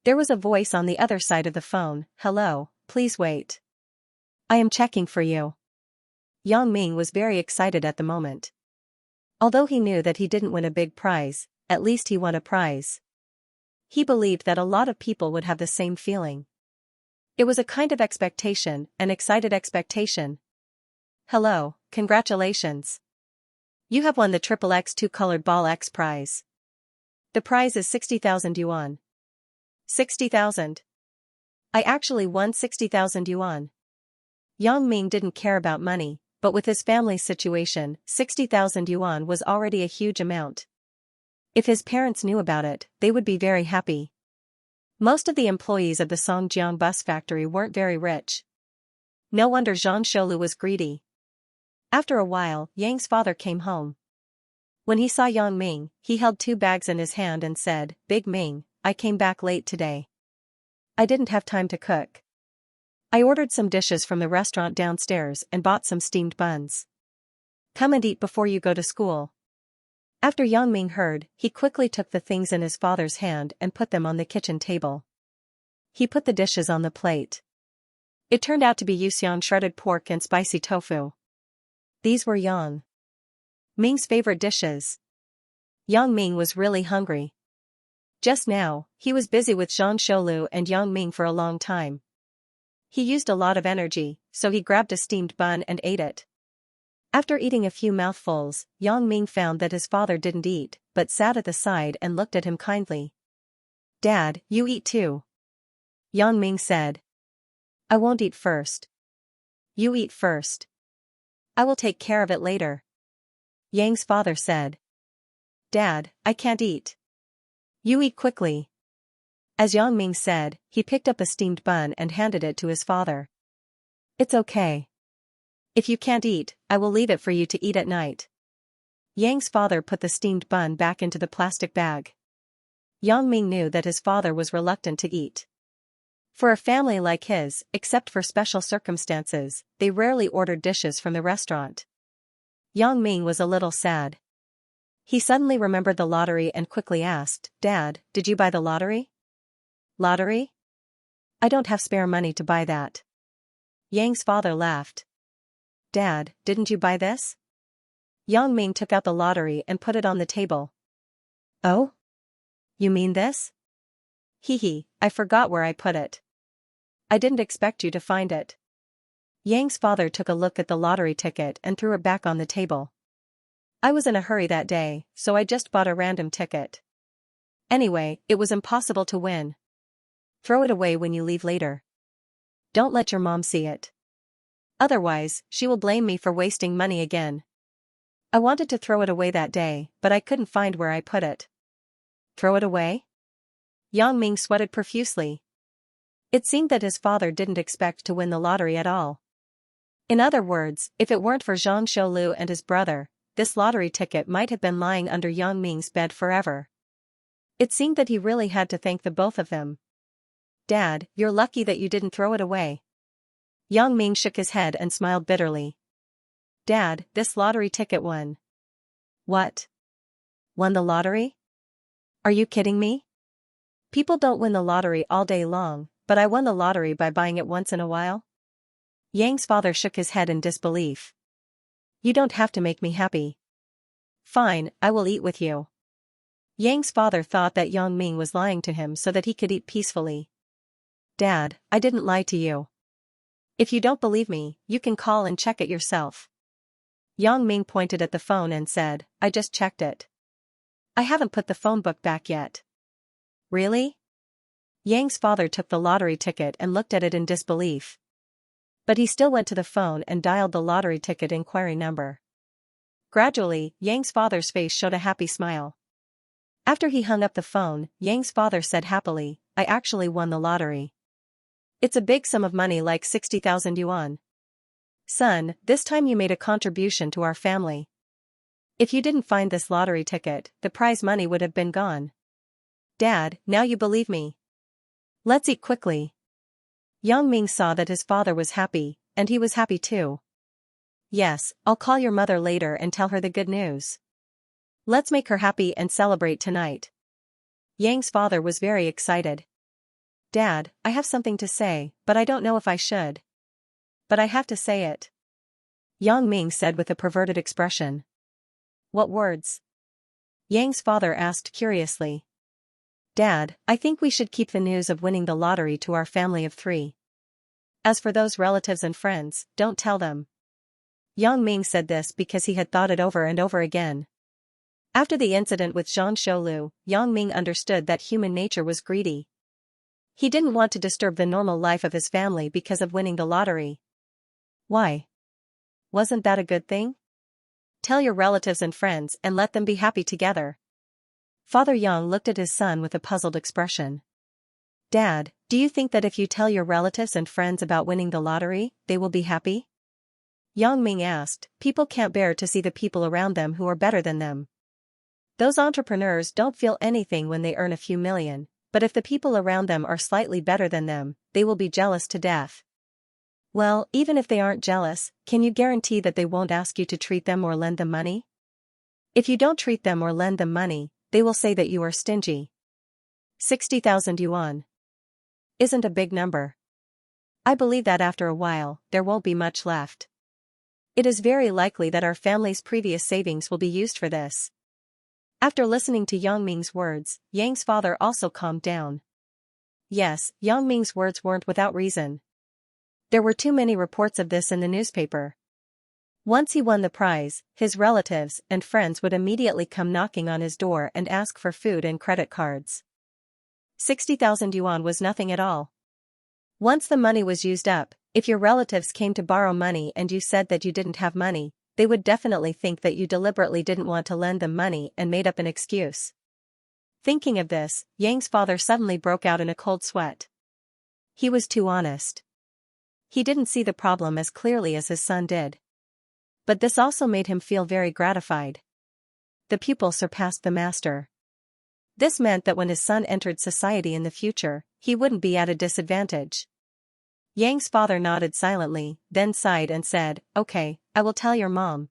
There was a voice on the other side of the phone. Hello, please wait. I am checking for you. Yang Ming was very excited at the moment. Although he knew that he didn't win a big prize, at least he won a prize. He believed that a lot of people would have the same feeling. It was a kind of expectation, an excited expectation. Hello, congratulations. You have won the XXX 2-colored ball X prize. The prize is 60,000 yuan. 60,000. I actually won 60,000 yuan. Yang Ming didn't care about money, but with his family's situation, 60,000 yuan was already a huge amount. If his parents knew about it, they would be very happy. Most of the employees of the Songjiang bus factory weren't very rich. No wonder Zhang Sholu was greedy. After a while, Yang's father came home. When he saw Yang Ming, he held 2 bags in his hand and said, Big Ming, I came back late today. I didn't have time to cook. I ordered some dishes from the restaurant downstairs and bought some steamed buns. Come and eat before you go to school. After Yang Ming heard, he quickly took the things in his father's hand and put them on the kitchen table. He put the dishes on the plate. It turned out to be Yuxian shredded pork and spicy tofu. These were Yang Ming's favorite dishes. Yang Ming was really hungry. Just now, he was busy with Zhang Sholu and Yang Ming for a long time. He used a lot of energy, so he grabbed a steamed bun and ate it. After eating a few mouthfuls, Yang Ming found that his father didn't eat, but sat at the side and looked at him kindly. Dad, you eat too. Yang Ming said. I won't eat first. You eat first. I will take care of it later. Yang's father said. Dad, I can't eat. You eat quickly. As Yang Ming said, he picked up a steamed bun and handed it to his father. It's okay. If you can't eat, I will leave it for you to eat at night. Yang's father put the steamed bun back into the plastic bag. Yang Ming knew that his father was reluctant to eat. For a family like his, except for special circumstances, they rarely ordered dishes from the restaurant. Yang Ming was a little sad. He suddenly remembered the lottery and quickly asked, Dad, did you buy the lottery? Lottery? I don't have spare money to buy that. Yang's father laughed. Dad, didn't you buy this? Yang Ming took out the lottery and put it on the table. Oh? You mean this? Hee, I forgot where I put it. I didn't expect you to find it. Yang's father took a look at the lottery ticket and threw it back on the table. I was in a hurry that day, so I just bought a random ticket. Anyway, it was impossible to win. Throw it away when you leave later. Don't let your mom see it. Otherwise, she will blame me for wasting money again. I wanted to throw it away that day, but I couldn't find where I put it. Throw it away? Yang Ming sweated profusely. It seemed that his father didn't expect to win the lottery at all. In other words, if it weren't for Zhang Xiaolu and his brother, this lottery ticket might have been lying under Yang Ming's bed forever. It seemed that he really had to thank the both of them. Dad, you're lucky that you didn't throw it away. Yang Ming shook his head and smiled bitterly. Dad, this lottery ticket won. What? Won the lottery? Are you kidding me? People don't win the lottery all day long, but I won the lottery by buying it once in a while? Yang's father shook his head in disbelief. You don't have to make me happy. Fine, I will eat with you. Yang's father thought that Yang Ming was lying to him so that he could eat peacefully. Dad, I didn't lie to you. If you don't believe me, you can call and check it yourself. Yang Ming pointed at the phone and said, I just checked it. I haven't put the phone book back yet. Really? Yang's father took the lottery ticket and looked at it in disbelief. But he still went to the phone and dialed the lottery ticket inquiry number. Gradually, Yang's father's face showed a happy smile. After he hung up the phone, Yang's father said happily, I actually won the lottery. It's a big sum of money, like 60,000 yuan. Son, this time you made a contribution to our family. If you didn't find this lottery ticket, the prize money would have been gone. Dad, now you believe me. Let's eat quickly. Yang Ming saw that his father was happy, and he was happy too. Yes, I'll call your mother later and tell her the good news. Let's make her happy and celebrate tonight. Yang's father was very excited. Dad, I have something to say, but I don't know if I should. But I have to say it. Yang Ming said with a perverted expression. What words? Yang's father asked curiously. Dad, I think we should keep the news of winning the lottery to our family of 3. As for those relatives and friends, don't tell them. Yang Ming said this because he had thought it over and over again. After the incident with Zhang Xiaolu, Yang Ming understood that human nature was greedy. He didn't want to disturb the normal life of his family because of winning the lottery. Why? Wasn't that a good thing? Tell your relatives and friends and let them be happy together. Father Yang looked at his son with a puzzled expression. Dad, do you think that if you tell your relatives and friends about winning the lottery, they will be happy? Yang Ming asked. People can't bear to see the people around them who are better than them. Those entrepreneurs don't feel anything when they earn a few million, but if the people around them are slightly better than them, they will be jealous to death. Well, even if they aren't jealous, can you guarantee that they won't ask you to treat them or lend them money? If you don't treat them or lend them money, they will say that you are stingy. 60,000 yuan. Isn't a big number. I believe that after a while, there won't be much left. It is very likely that our family's previous savings will be used for this. After listening to Yang Ming's words, Yang's father also calmed down. Yes, Yang Ming's words weren't without reason. There were too many reports of this in the newspaper. Once he won the prize, his relatives and friends would immediately come knocking on his door and ask for food and credit cards. 60,000 yuan was nothing at all. Once the money was used up, if your relatives came to borrow money and you said that you didn't have money, they would definitely think that you deliberately didn't want to lend them money and made up an excuse. Thinking of this, Yang's father suddenly broke out in a cold sweat. He was too honest. He didn't see the problem as clearly as his son did. But this also made him feel very gratified. The pupil surpassed the master. This meant that when his son entered society in the future, he wouldn't be at a disadvantage. Yang's father nodded silently, then sighed and said, Okay, I will tell your mom.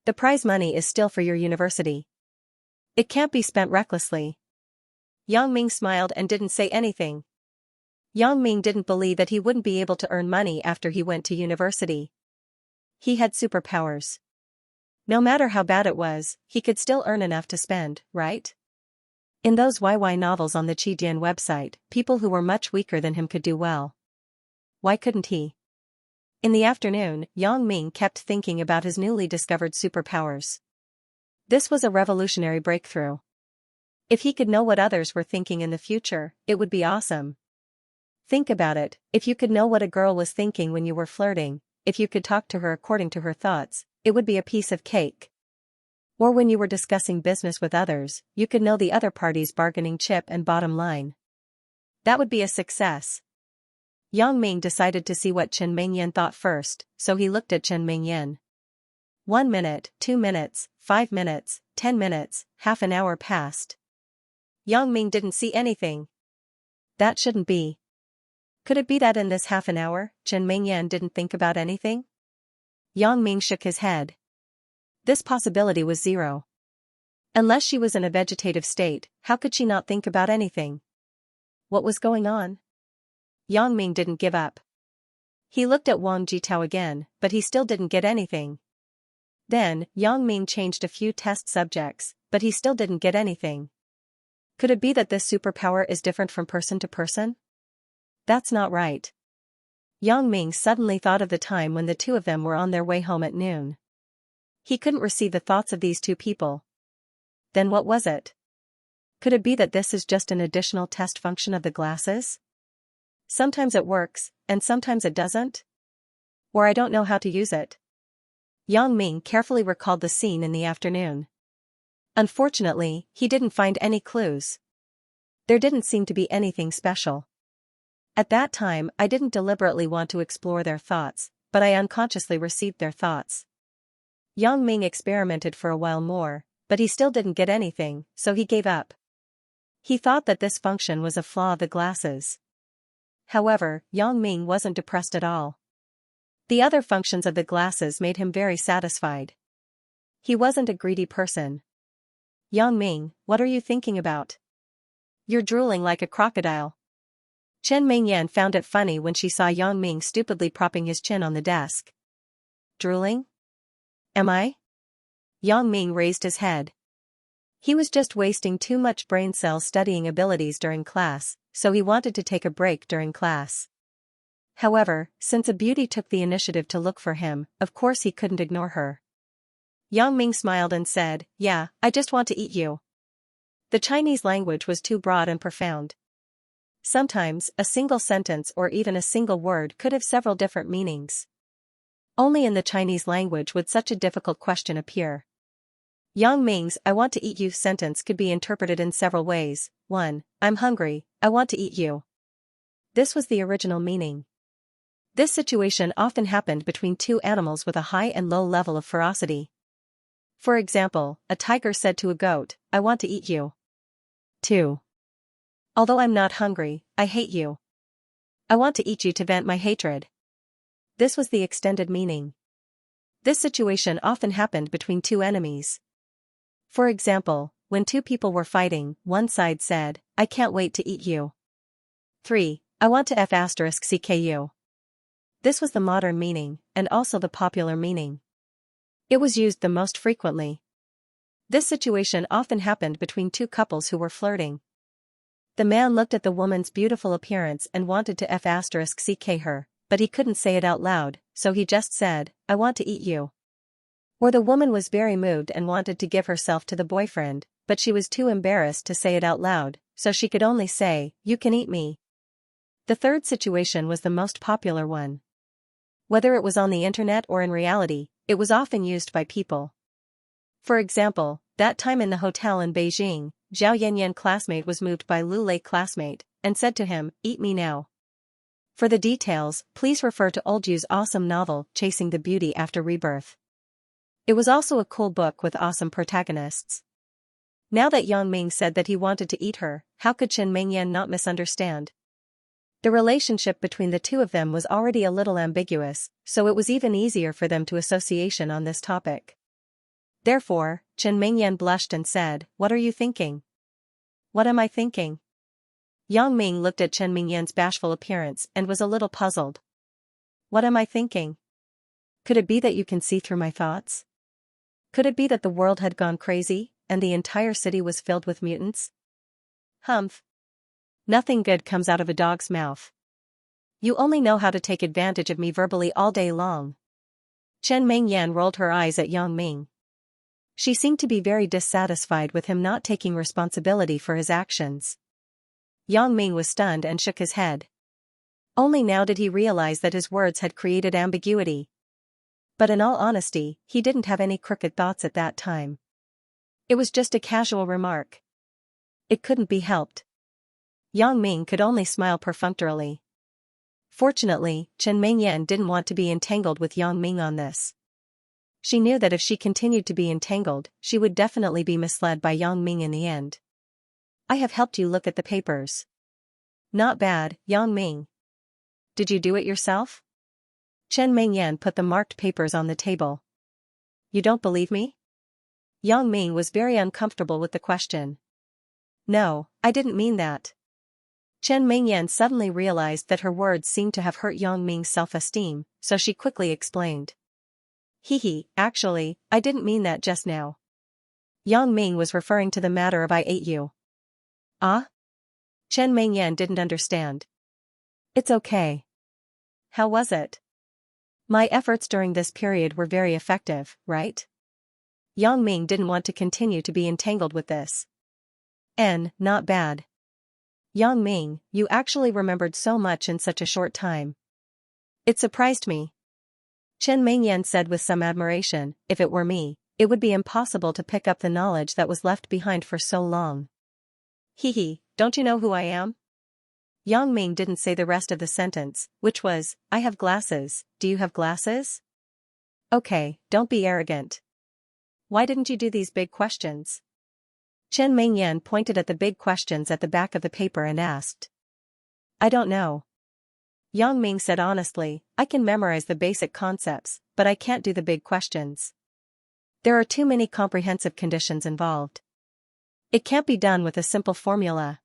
The prize money is still for your university. It can't be spent recklessly. Yang Ming smiled and didn't say anything. Yang Ming didn't believe that he wouldn't be able to earn money after he went to university. He had superpowers. No matter how bad it was, he could still earn enough to spend, right? In those YY novels on the Qidian website, people who were much weaker than him could do well. Why couldn't he? In the afternoon, Yang Ming kept thinking about his newly discovered superpowers. This was a revolutionary breakthrough. If he could know what others were thinking in the future, it would be awesome. Think about it, if you could know what a girl was thinking when you were flirting, if you could talk to her according to her thoughts, it would be a piece of cake. Or when you were discussing business with others, you could know the other party's bargaining chip and bottom line. That would be a success. Yang Ming decided to see what Chen Mingyan thought first, so he looked at Chen Mingyan. 1 minute, 2 minutes, 5 minutes, 10 minutes, half an hour passed. Yang Ming didn't see anything. That shouldn't be. Could it be that in this half an hour, Chen Mingyan didn't think about anything? Yang Ming shook his head. This possibility was zero. Unless she was in a vegetative state, how could she not think about anything? What was going on? Yang Ming didn't give up. He looked at Wang Jitao again, but he still didn't get anything. Then, Yang Ming changed a few test subjects, but he still didn't get anything. Could it be that this superpower is different from person to person? That's not right. Yang Ming suddenly thought of the time when the two of them were on their way home at noon. He couldn't receive the thoughts of these two people. Then what was it? Could it be that this is just an additional test function of the glasses? Sometimes it works, and sometimes it doesn't? Or I don't know how to use it. Yang Ming carefully recalled the scene in the afternoon. Unfortunately, he didn't find any clues. There didn't seem to be anything special. At that time, I didn't deliberately want to explore their thoughts, but I unconsciously received their thoughts. Yang Ming experimented for a while more, but he still didn't get anything, so he gave up. He thought that this function was a flaw of the glasses. However, Yang Ming wasn't depressed at all. The other functions of the glasses made him very satisfied. He wasn't a greedy person. Yang Ming, what are you thinking about? You're drooling like a crocodile. Chen Mingyan found it funny when she saw Yang Ming stupidly propping his chin on the desk. Drooling? Am I? Yang Ming raised his head. He was just wasting too much brain cells studying abilities during class, so he wanted to take a break during class. However, since a beauty took the initiative to look for him, of course he couldn't ignore her. Yang Ming smiled and said, "Yeah, I just want to eat you." The Chinese language was too broad and profound. Sometimes, a single sentence or even a single word could have several different meanings. Only in the Chinese language would such a difficult question appear. Yang Ming's "I want to eat you" sentence could be interpreted in several ways. 1. I'm hungry, I want to eat you. This was the original meaning. This situation often happened between two animals with a high and low level of ferocity. For example, a tiger said to a goat, "I want to eat you." 2. Although I'm not hungry, I hate you. I want to eat you to vent my hatred. This was the extended meaning. This situation often happened between two enemies. For example, when two people were fighting, one side said, "I can't wait to eat you." 3. I want to *CK you. This was the modern meaning, and also the popular meaning. It was used the most frequently. This situation often happened between two couples who were flirting. The man looked at the woman's beautiful appearance and wanted to *CK her, but he couldn't say it out loud, so he just said, "I want to eat you." Or the woman was very moved and wanted to give herself to the boyfriend, but she was too embarrassed to say it out loud, so she could only say, "You can eat me." The third situation was the most popular one. Whether it was on the internet or in reality, it was often used by people. For example, that time in the hotel in Beijing, Zhao Yanyan classmate was moved by Lu Lei classmate, and said to him, "Eat me now." For the details, please refer to Oldju's awesome novel, Chasing the Beauty After Rebirth. It was also a cool book with awesome protagonists. Now that Yang Ming said that he wanted to eat her, how could Chen Mingyan not misunderstand? The relationship between the two of them was already a little ambiguous, so it was even easier for them to association on this topic. Therefore, Chen Mingyan blushed and said, "What are you thinking?" "What am I thinking?" Yang Ming looked at Chen Mingyan's bashful appearance and was a little puzzled. "What am I thinking? Could it be that you can see through my thoughts? Could it be that the world had gone crazy, and the entire city was filled with mutants? Humph. Nothing good comes out of a dog's mouth. You only know how to take advantage of me verbally all day long. Chen Mingyan rolled her eyes at Yang Ming. She seemed to be very dissatisfied with him not taking responsibility for his actions. Yang Ming was stunned and shook his head. Only now did he realize that his words had created ambiguity. But in all honesty, he didn't have any crooked thoughts at that time. It was just a casual remark. It couldn't be helped. Yang Ming could only smile perfunctorily. Fortunately, Chen Mingyan didn't want to be entangled with Yang Ming on this. She knew that if she continued to be entangled, she would definitely be misled by Yang Ming in the end. I have helped you look at the papers. Not bad, Yang Ming. Did you do it yourself? Chen Mingyan put the marked papers on the table. You don't believe me? Yang Ming was very uncomfortable with the question. No, I didn't mean that. Chen Mingyan suddenly realized that her words seemed to have hurt Yang Ming's self-esteem, so she quickly explained. Actually, I didn't mean that just now. Yang Ming was referring to the matter of I ate you. Ah? Chen Mingyan didn't understand. It's okay. How was it? My efforts during this period were very effective, right? Yang Ming didn't want to continue to be entangled with this. Not bad. Yang Ming, you actually remembered so much in such a short time. It surprised me. Chen Mingyan said with some admiration, if it were me, it would be impossible to pick up the knowledge that was left behind for so long. Don't you know who I am? Yang Ming didn't say the rest of the sentence, which was, I have glasses, do you have glasses? Okay, don't be arrogant. Why didn't you do these big questions? Chen Mingyan pointed at the big questions at the back of the paper and asked. I don't know. Yang Ming said honestly, I can memorize the basic concepts, but I can't do the big questions. There are too many comprehensive conditions involved. It can't be done with a simple formula.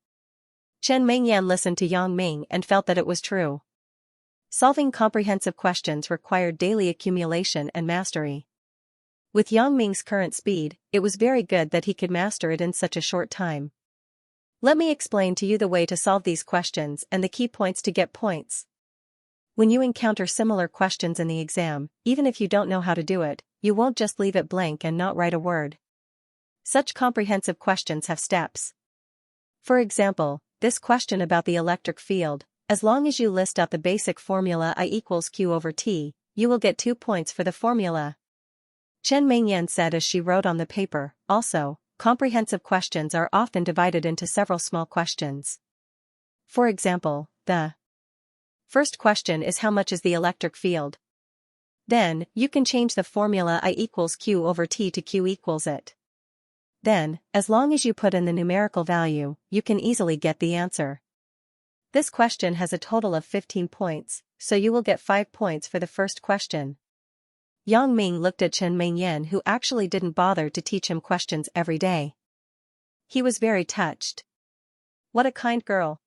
Chen Mingyan listened to Yang Ming and felt that it was true. Solving comprehensive questions required daily accumulation and mastery. With Yang Ming's current speed, it was very good that he could master it in such a short time. Let me explain to you the way to solve these questions and the key points to get points. When you encounter similar questions in the exam, even if you don't know how to do it, you won't just leave it blank and not write a word. Such comprehensive questions have steps. For example, this question about the electric field, as long as you list out the basic formula I equals Q over T, you will get 2 points for the formula. Chen Mingyan said as she wrote on the paper, also, comprehensive questions are often divided into several small questions. For example, the first question is how much is the electric field? Then, you can change the formula I equals Q over T to Q equals it. Then, as long as you put in the numerical value, you can easily get the answer. This question has a total of 15 points, so you will get 5 points for the first question. Yang Ming looked at Chen Mingyan, who actually didn't bother to teach him questions every day. He was very touched. What a kind girl.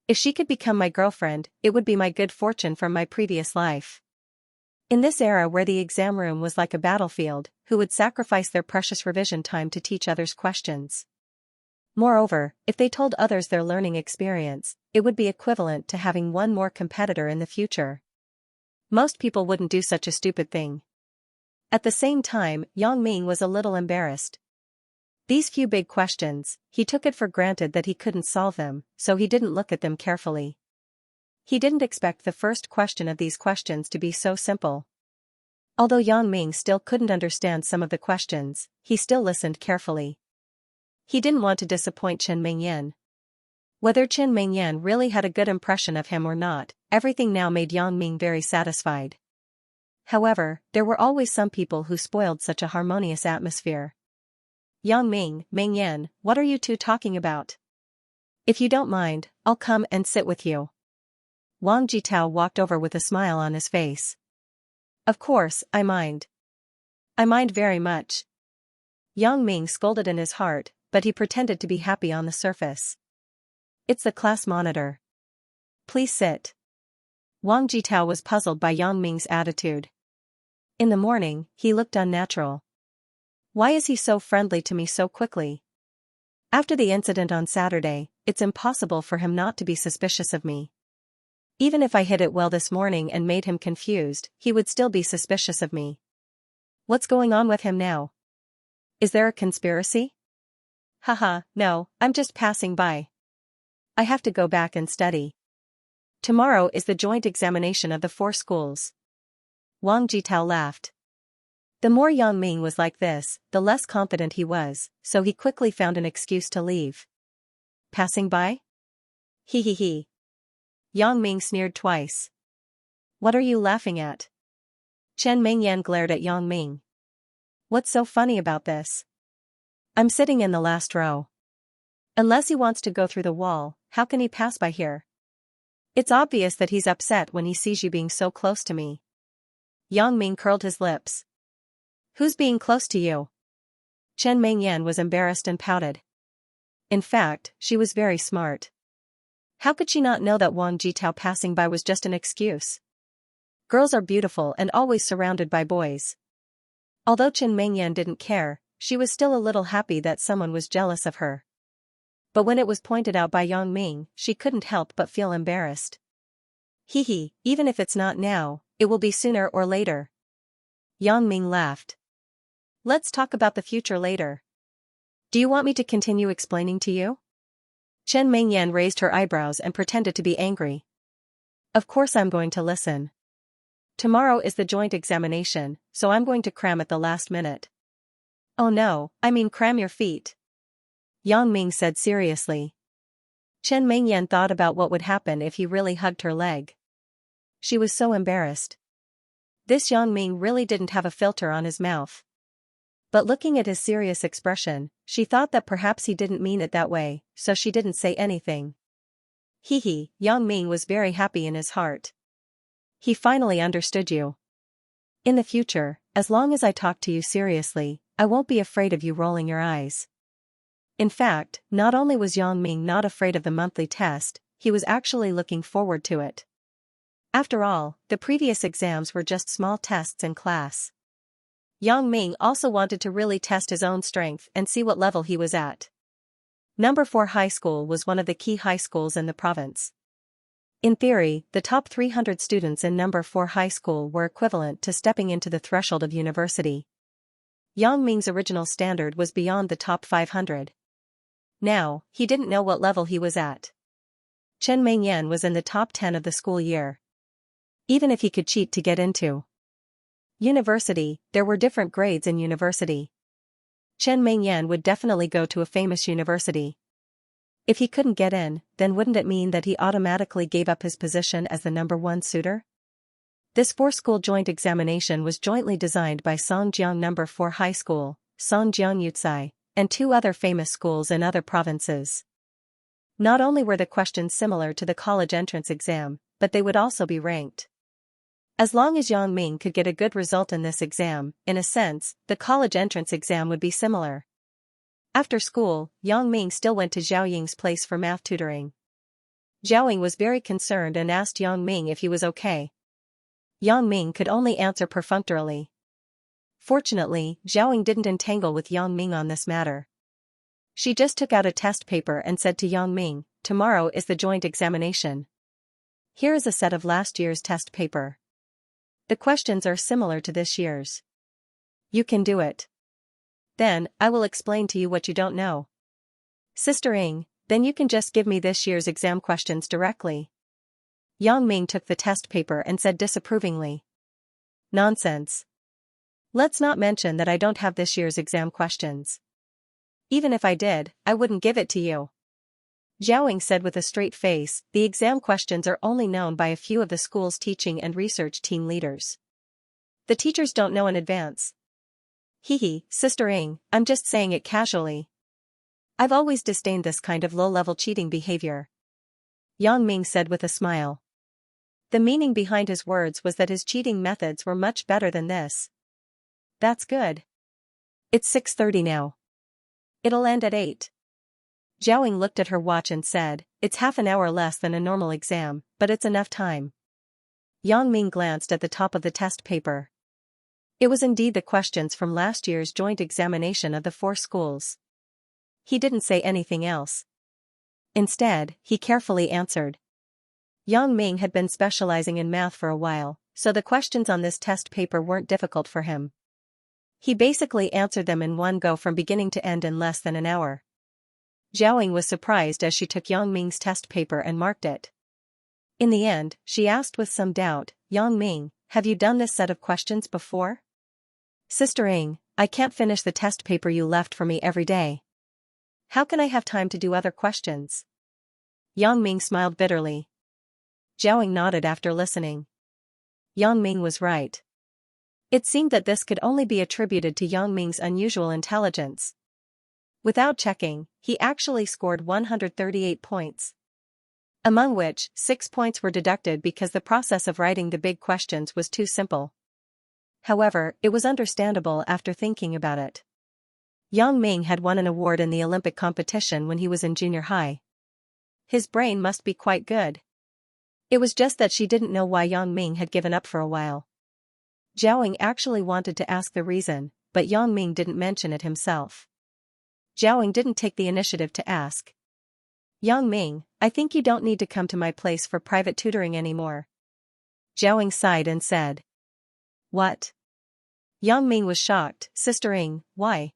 If she could become my girlfriend, it would be my good fortune from my previous life. In this era where the exam room was like a battlefield, who would sacrifice their precious revision time to teach others questions? Moreover, if they told others their learning experience, it would be equivalent to having one more competitor in the future. Most people wouldn't do such a stupid thing. At the same time, Yang Ming was a little embarrassed. These few big questions, he took it for granted that he couldn't solve them, so he didn't look at them carefully. He didn't expect the first question of these questions to be so simple. Although Yang Ming still couldn't understand some of the questions, he still listened carefully. He didn't want to disappoint Chen Mingyan. Whether Chen Mingyan really had a good impression of him or not, everything now made Yang Ming very satisfied. However, there were always some people who spoiled such a harmonious atmosphere. Yang Ming, Mingyan, what are you two talking about? If you don't mind, I'll come and sit with you. Wang Jitao walked over with a smile on his face. Of course, I mind. I mind very much. Yang Ming scolded in his heart, but he pretended to be happy on the surface. It's the class monitor. Please sit. Wang Jitao was puzzled by Yang Ming's attitude. In the morning, he looked unnatural. Why is he so friendly to me so quickly? After the incident on Saturday, it's impossible for him not to be suspicious of me. Even if I hid it well this morning and made him confused, he would still be suspicious of me. What's going on with him now? Is there a conspiracy? Haha, no, I'm just passing by. I have to go back and study. Tomorrow is the joint examination of the 4 schools. Wang Jitao laughed. The more Yang Ming was like this, the less confident he was, so he quickly found an excuse to leave. Passing by? He he he. Yang Ming sneered twice. What are you laughing at? Chen Mingyan glared at Yang Ming. What's so funny about this? I'm sitting in the last row. Unless he wants to go through the wall, how can he pass by here? It's obvious that he's upset when he sees you being so close to me. Yang Ming curled his lips. Who's being close to you? Chen Mingyan was embarrassed and pouted. In fact, she was very smart. How could she not know that Wang Jitao passing by was just an excuse? Girls are beautiful and always surrounded by boys. Although Chen Mingyan didn't care, she was still a little happy that someone was jealous of her. But when it was pointed out by Yang Ming, she couldn't help but feel embarrassed. Hee hee, even if it's not now, it will be sooner or later. Yang Ming laughed. Let's talk about the future later. Do you want me to continue explaining to you? Chen Mingyan raised her eyebrows and pretended to be angry. Of course I'm going to listen. Tomorrow is the joint examination, so I'm going to cram at the last minute. Oh no, I mean cram your feet. Yang Ming said seriously. Chen Mingyan thought about what would happen if he really hugged her leg. She was so embarrassed. This Yang Ming really didn't have a filter on his mouth. But looking at his serious expression, she thought that perhaps he didn't mean it that way, so she didn't say anything. Hee hee, Yang Ming was very happy in his heart. He finally understood you. In the future, as long as I talk to you seriously, I won't be afraid of you rolling your eyes. In fact, not only was Yang Ming not afraid of the monthly test, he was actually looking forward to it. After all, the previous exams were just small tests in class. Yang Ming also wanted to really test his own strength and see what level he was at. Number 4 High School was one of the key high schools in the province. In theory, the top 300 students in Number 4 High School were equivalent to stepping into the threshold of university. Yang Ming's original standard was beyond the top 500. Now, he didn't know what level he was at. Chen Mingyan was in the top 10 of the school year. Even if he could cheat to get into university, there were different grades in university. Chen Mingyan would definitely go to a famous university. If he couldn't get in, then wouldn't it mean that he automatically gave up his position as the number 1 suitor? This 4-school joint examination was jointly designed by Songjiang Number 4 High School, Songjiang Yucai, and 2 other famous schools in other provinces. Not only were the questions similar to the college entrance exam, but they would also be ranked. As long as Yang Ming could get a good result in this exam, in a sense, the college entrance exam would be similar. After school, Yang Ming still went to Zhao Ying's place for math tutoring. Zhao Ying was very concerned and asked Yang Ming if he was okay. Yang Ming could only answer perfunctorily. Fortunately, Zhao Ying didn't entangle with Yang Ming on this matter. She just took out a test paper and said to Yang Ming, "Tomorrow is the joint examination. Here is a set of last year's test paper. The questions are similar to this year's. You can do it. Then, I will explain to you what you don't know. Sister Ying, then you can just give me this year's exam questions directly." Yang Ming took the test paper and said disapprovingly. Nonsense. Let's not mention that I don't have this year's exam questions. Even if I did, I wouldn't give it to you. Zhao Ying said with a straight face, the exam questions are only known by a few of the school's teaching and research team leaders. The teachers don't know in advance. Hee hee, Sister Ying, I'm just saying it casually. I've always disdained this kind of low-level cheating behavior. Yang Ming said with a smile. The meaning behind his words was that his cheating methods were much better than this. That's good. It's 6:30 now. It'll end at 8. Zhao Ying looked at her watch and said, "It's half an hour less than a normal exam, but it's enough time." Yang Ming glanced at the top of the test paper. It was indeed the questions from last year's joint examination of the 4 schools. He didn't say anything else. Instead, he carefully answered. Yang Ming had been specializing in math for a while, so the questions on this test paper weren't difficult for him. He basically answered them in one go from beginning to end in less than an hour. Xiaoying was surprised as she took Yang Ming's test paper and marked it. In the end, she asked with some doubt, "Yang Ming, have you done this set of questions before?" "Sister Ing, I can't finish the test paper you left for me every day. How can I have time to do other questions?" Yang Ming smiled bitterly. Xiaoying nodded after listening. Yang Ming was right. It seemed that this could only be attributed to Yang Ming's unusual intelligence. Without checking, he actually scored 138 points. Among which, 6 points were deducted because the process of writing the big questions was too simple. However, it was understandable after thinking about it. Yang Ming had won an award in the Olympic competition when he was in junior high. His brain must be quite good. It was just that she didn't know why Yang Ming had given up for a while. Xiaoying actually wanted to ask the reason, but Yang Ming didn't mention it himself. Xiaoying didn't take the initiative to ask. "Yang Ming, I think you don't need to come to my place for private tutoring anymore." Xiaoying sighed and said. "What?" Yang Ming was shocked. "Sister Ing, why?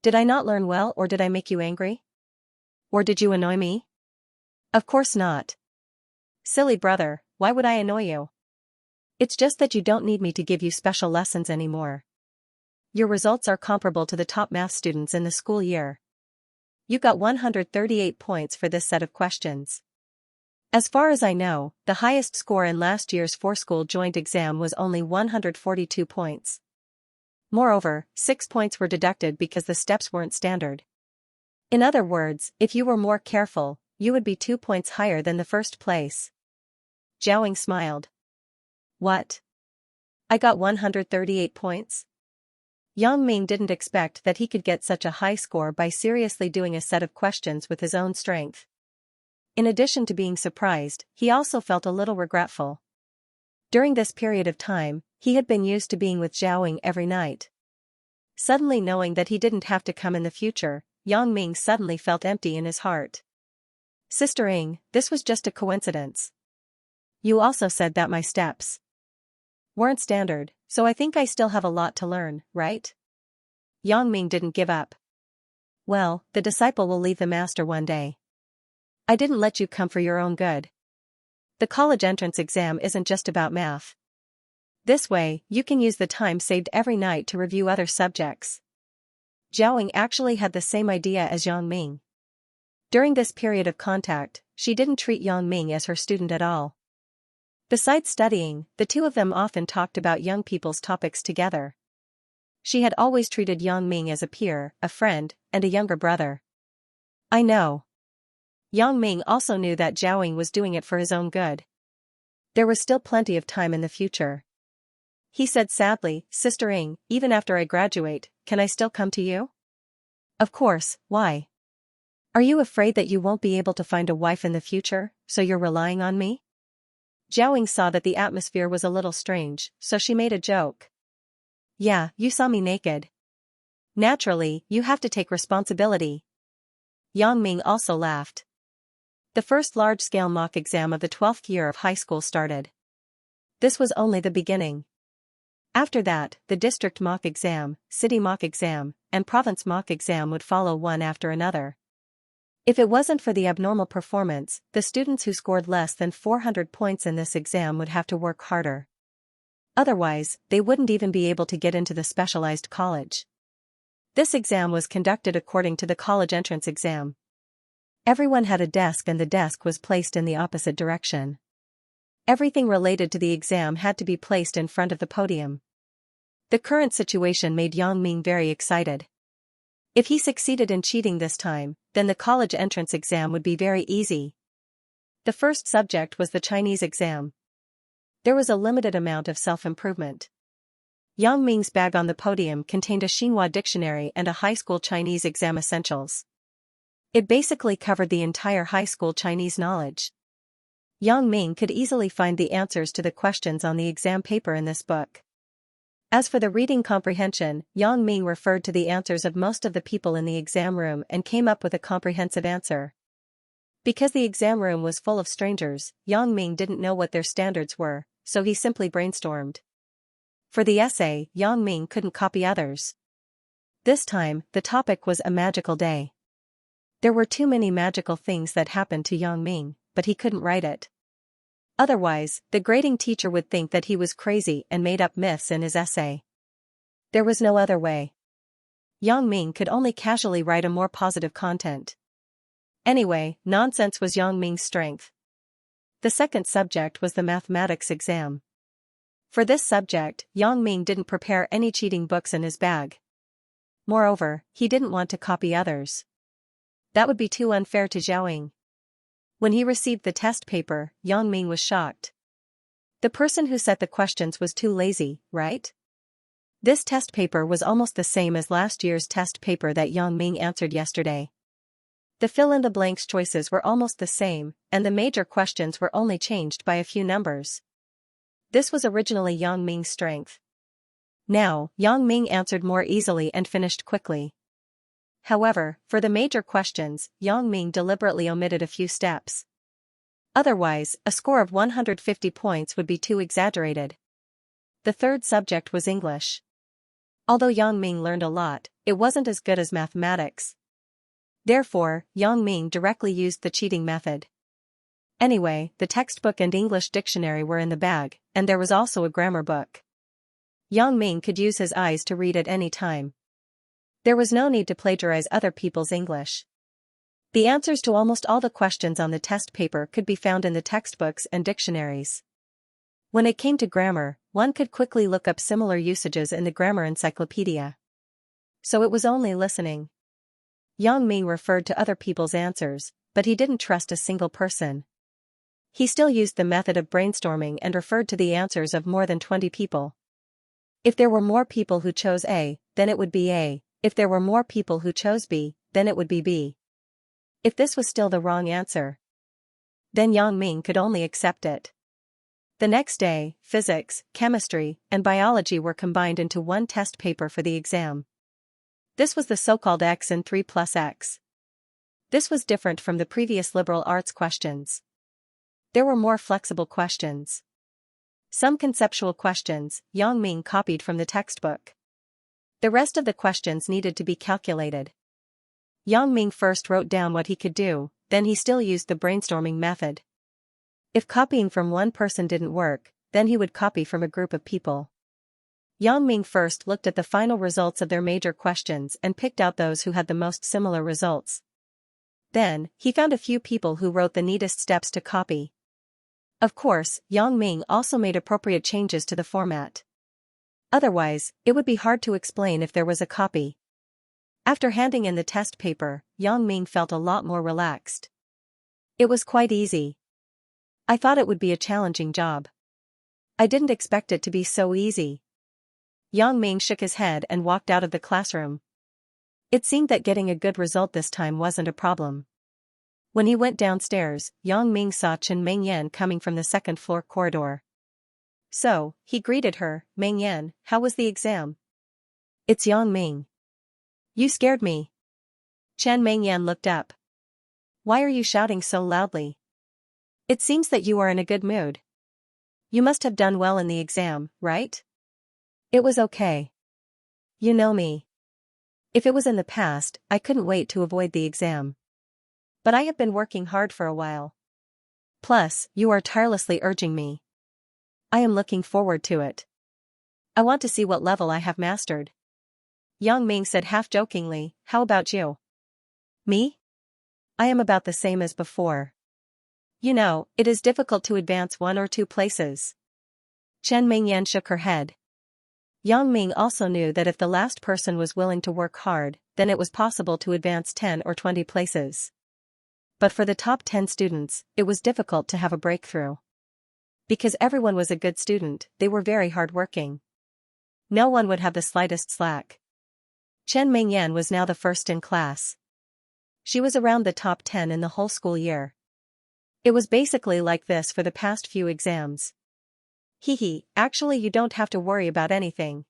Did I not learn well or did I make you angry? Or did you annoy me?" "Of course not. Silly brother, why would I annoy you? It's just that you don't need me to give you special lessons anymore. Your results are comparable to the top math students in the school year. You got 138 points for this set of questions. As far as I know, the highest score in last year's four-school joint exam was only 142 points. Moreover, 6 points were deducted because the steps weren't standard. In other words, if you were more careful, you would be 2 points higher than the first place." Xiaoying smiled. "What? I got 138 points?" Yang Ming didn't expect that he could get such a high score by seriously doing a set of questions with his own strength. In addition to being surprised, he also felt a little regretful. During this period of time, he had been used to being with Xiaoying every night. Suddenly knowing that he didn't have to come in the future, Yang Ming suddenly felt empty in his heart. "Sister Ing, this was just a coincidence. You also said that my steps weren't standard, so I think I still have a lot to learn, right?" Yang Ming didn't give up. "Well, the disciple will leave the master one day. I didn't let you come for your own good. The college entrance exam isn't just about math. This way, you can use the time saved every night to review other subjects." Xiaoying actually had the same idea as Yang Ming. During this period of contact, she didn't treat Yang Ming as her student at all. Besides studying, the two of them often talked about young people's topics together. She had always treated Yang Ming as a peer, a friend, and a younger brother. "I know." Yang Ming also knew that Xiaoying was doing it for his own good. There was still plenty of time in the future. He said sadly, "Sister Ing, even after I graduate, can I still come to you?" "Of course, why? Are you afraid that you won't be able to find a wife in the future, so you're relying on me?" Xiaoying saw that the atmosphere was a little strange, so she made a joke. "Yeah, you saw me naked. Naturally, you have to take responsibility." Yang Ming also laughed. The first large-scale mock exam of the 12th year of high school started. This was only the beginning. After that, the district mock exam, city mock exam, and province mock exam would follow one after another. If it wasn't for the abnormal performance, the students who scored less than 400 points in this exam would have to work harder. Otherwise, they wouldn't even be able to get into the specialized college. This exam was conducted according to the college entrance exam. Everyone had a desk and the desk was placed in the opposite direction. Everything related to the exam had to be placed in front of the podium. The current situation made Yang Ming very excited. If he succeeded in cheating this time, then the college entrance exam would be very easy. The first subject was the Chinese exam. There was a limited amount of self-improvement. Yang Ming's bag on the podium contained a Xinhua dictionary and a high school Chinese exam essentials. It basically covered the entire high school Chinese knowledge. Yang Ming could easily find the answers to the questions on the exam paper in this book. As for the reading comprehension, Yang Ming referred to the answers of most of the people in the exam room and came up with a comprehensive answer. Because the exam room was full of strangers, Yang Ming didn't know what their standards were, so he simply brainstormed. For the essay, Yang Ming couldn't copy others. This time, the topic was a magical day. There were too many magical things that happened to Yang Ming, but he couldn't write it. Otherwise, the grading teacher would think that he was crazy and made up myths in his essay. There was no other way. Yang Ming could only casually write a more positive content. Anyway, nonsense was Yang Ming's strength. The second subject was the mathematics exam. For this subject, Yang Ming didn't prepare any cheating books in his bag. Moreover, he didn't want to copy others. That would be too unfair to Zhaoying. When he received the test paper, Yang Ming was shocked. The person who set the questions was too lazy, right? This test paper was almost the same as last year's test paper that Yang Ming answered yesterday. The fill-in-the-blanks choices were almost the same, and the major questions were only changed by a few numbers. This was originally Yang Ming's strength. Now, Yang Ming answered more easily and finished quickly. However, for the major questions, Yang Ming deliberately omitted a few steps. Otherwise, a score of 150 points would be too exaggerated. The third subject was English. Although Yang Ming learned a lot, it wasn't as good as mathematics. Therefore, Yang Ming directly used the cheating method. Anyway, the textbook and English dictionary were in the bag, and there was also a grammar book. Yang Ming could use his eyes to read at any time. There was no need to plagiarize other people's English. The answers to almost all the questions on the test paper could be found in the textbooks and dictionaries. When it came to grammar, one could quickly look up similar usages in the grammar encyclopedia. So it was only listening. Yang Ming referred to other people's answers, but he didn't trust a single person. He still used the method of brainstorming and referred to the answers of more than 20 people. If there were more people who chose A, then it would be A. If there were more people who chose B, then it would be B. If this was still the wrong answer, then Yang Ming could only accept it. The next day, physics, chemistry, and biology were combined into one test paper for the exam. This was the so-called X in 3 plus X. This was different from the previous liberal arts questions. There were more flexible questions. Some conceptual questions, Yang Ming copied from the textbook. The rest of the questions needed to be calculated. Yang Ming first wrote down what he could do, then he still used the brainstorming method. If copying from one person didn't work, then he would copy from a group of people. Yang Ming first looked at the final results of their major questions and picked out those who had the most similar results. Then, he found a few people who wrote the neatest steps to copy. Of course, Yang Ming also made appropriate changes to the format. Otherwise, it would be hard to explain if there was a copy. After handing in the test paper, Yang Ming felt a lot more relaxed. It was quite easy. I thought it would be a challenging job. I didn't expect it to be so easy. Yang Ming shook his head and walked out of the classroom. It seemed that getting a good result this time wasn't a problem. When he went downstairs, Yang Ming saw Chen Mengyan coming from the second-floor corridor. So, he greeted her, "Mengyan, how was the exam?" "It's Yang Ming. You scared me." Chen Mengyan looked up. "Why are you shouting so loudly? It seems that you are in a good mood. You must have done well in the exam, right?" "It was okay. You know me. If it was in the past, I couldn't wait to avoid the exam. But I have been working hard for a while. Plus, you are tirelessly urging me. I am looking forward to it. I want to see what level I have mastered." Yang Ming said half-jokingly, "How about you?" "Me? I am about the same as before. You know, it is difficult to advance 1 or 2 places." Chen Mengyan shook her head. Yang Ming also knew that if the last person was willing to work hard, then it was possible to advance 10 or 20 places. But for the top 10 students, it was difficult to have a breakthrough. Because everyone was a good student, they were very hardworking. No one would have the slightest slack. Chen Mengyan was now the first in class. She was around the top 10 in the whole school year. It was basically like this for the past few exams. Actually you don't have to worry about anything.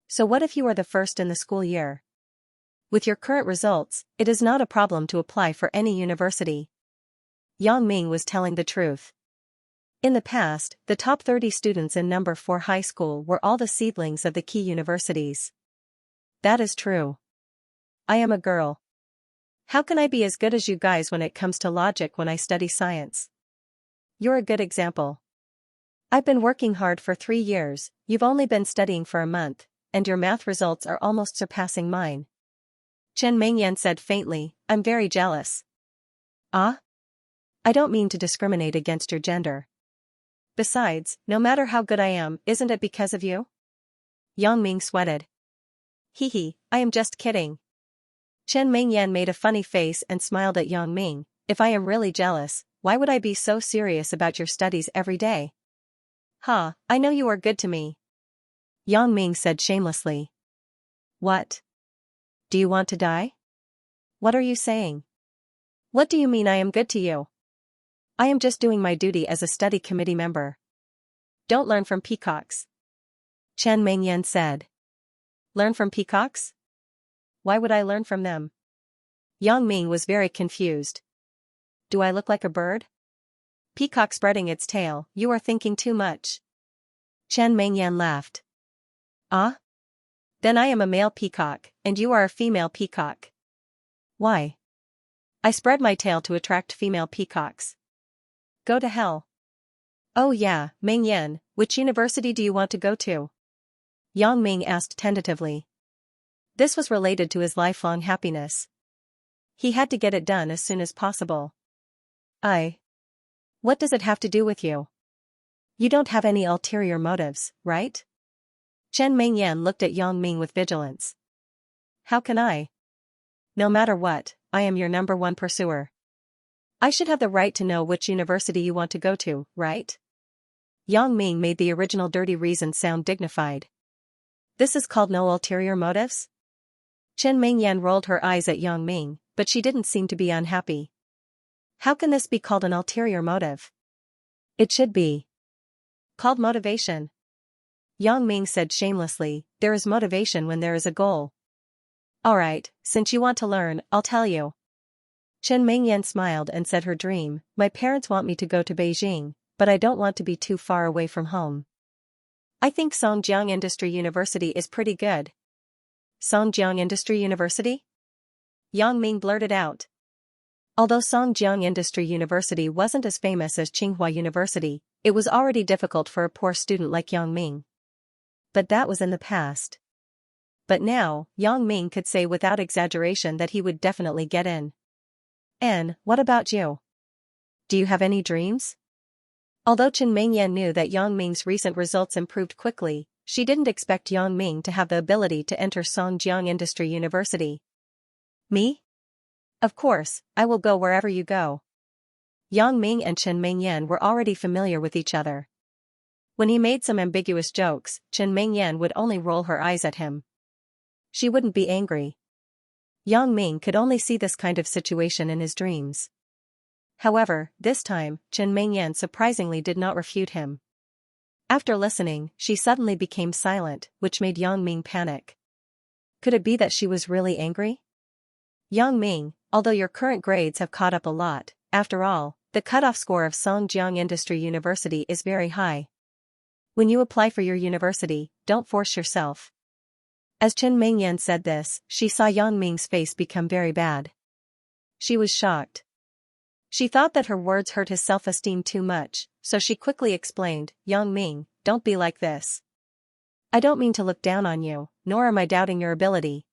So what if you are the first in the school year? With your current results, it is not a problem to apply for any university. Yang Ming was telling the truth. In the past, the top 30 students in number 4 high school were all the seedlings of the key universities. That is true. I am a girl. How can I be as good as you guys when it comes to logic when I study science? You're a good example. I've been working hard for 3 years, you've only been studying for a month, and your math results are almost surpassing mine. Chen Mingyan said faintly, I'm very jealous. Ah? I don't mean to discriminate against your gender. Besides, no matter how good I am, isn't it because of you? Yang Ming sweated. Hee, I am just kidding. Chen Mingyan made a funny face and smiled at Yang Ming. If I am really jealous, why would I be so serious about your studies every day? I know you are good to me. Yang Ming said shamelessly. What? Do you want to die? What are you saying? What do you mean I am good to you? I am just doing my duty as a study committee member. Don't learn from peacocks. Chen Mingyan said. Learn from peacocks? Why would I learn from them? Yang Ming was very confused. Do I look like a bird? Peacock spreading its tail, you are thinking too much. Chen Mingyan laughed. Ah? Then I am a male peacock, and you are a female peacock. Why? I spread my tail to attract female peacocks. Go to hell. Oh yeah, Mingyan, which university do you want to go to? Yang Ming asked tentatively. This was related to his lifelong happiness. He had to get it done as soon as possible. What does it have to do with you? You don't have any ulterior motives, right? Chen Mingyan looked at Yang Ming with vigilance. How can I? No matter what, I am your number one pursuer. I should have the right to know which university you want to go to, right? Yang Ming made the original dirty reason sound dignified. This is called no ulterior motives? Chen Mingyan rolled her eyes at Yang Ming, but she didn't seem to be unhappy. How can this be called an ulterior motive? It should be called motivation. Yang Ming said shamelessly, there is motivation when there is a goal. Alright, since you want to learn, I'll tell you. Chen Mingyan smiled and said her dream, my parents want me to go to Beijing, but I don't want to be too far away from home. I think Songjiang Industry University is pretty good. Songjiang Industry University? Yang Ming blurted out. Although Songjiang Industry University wasn't as famous as Tsinghua University, it was already difficult for a poor student like Yang Ming. But that was in the past. But now, Yang Ming could say without exaggeration that he would definitely get in. And, what about you? Do you have any dreams? Although Chen Mingyan knew that Yang Ming's recent results improved quickly, she didn't expect Yang Ming to have the ability to enter Songjiang Industry University. Me? Of course, I will go wherever you go. Yang Ming and Chen Mingyan were already familiar with each other. When he made some ambiguous jokes, Chen Mingyan would only roll her eyes at him. She wouldn't be angry. Yang Ming could only see this kind of situation in his dreams. However, this time, Chen Mingyan surprisingly did not refute him. After listening, she suddenly became silent, which made Yang Ming panic. Could it be that she was really angry? Yang Ming, although your current grades have caught up a lot, after all, the cutoff score of Songjiang Industry University is very high. When you apply for your university, don't force yourself. As Chen Mingyan said this, she saw Yang Ming's face become very bad. She was shocked. She thought that her words hurt his self-esteem too much, so she quickly explained, Yang Ming, don't be like this. I don't mean to look down on you, nor am I doubting your ability.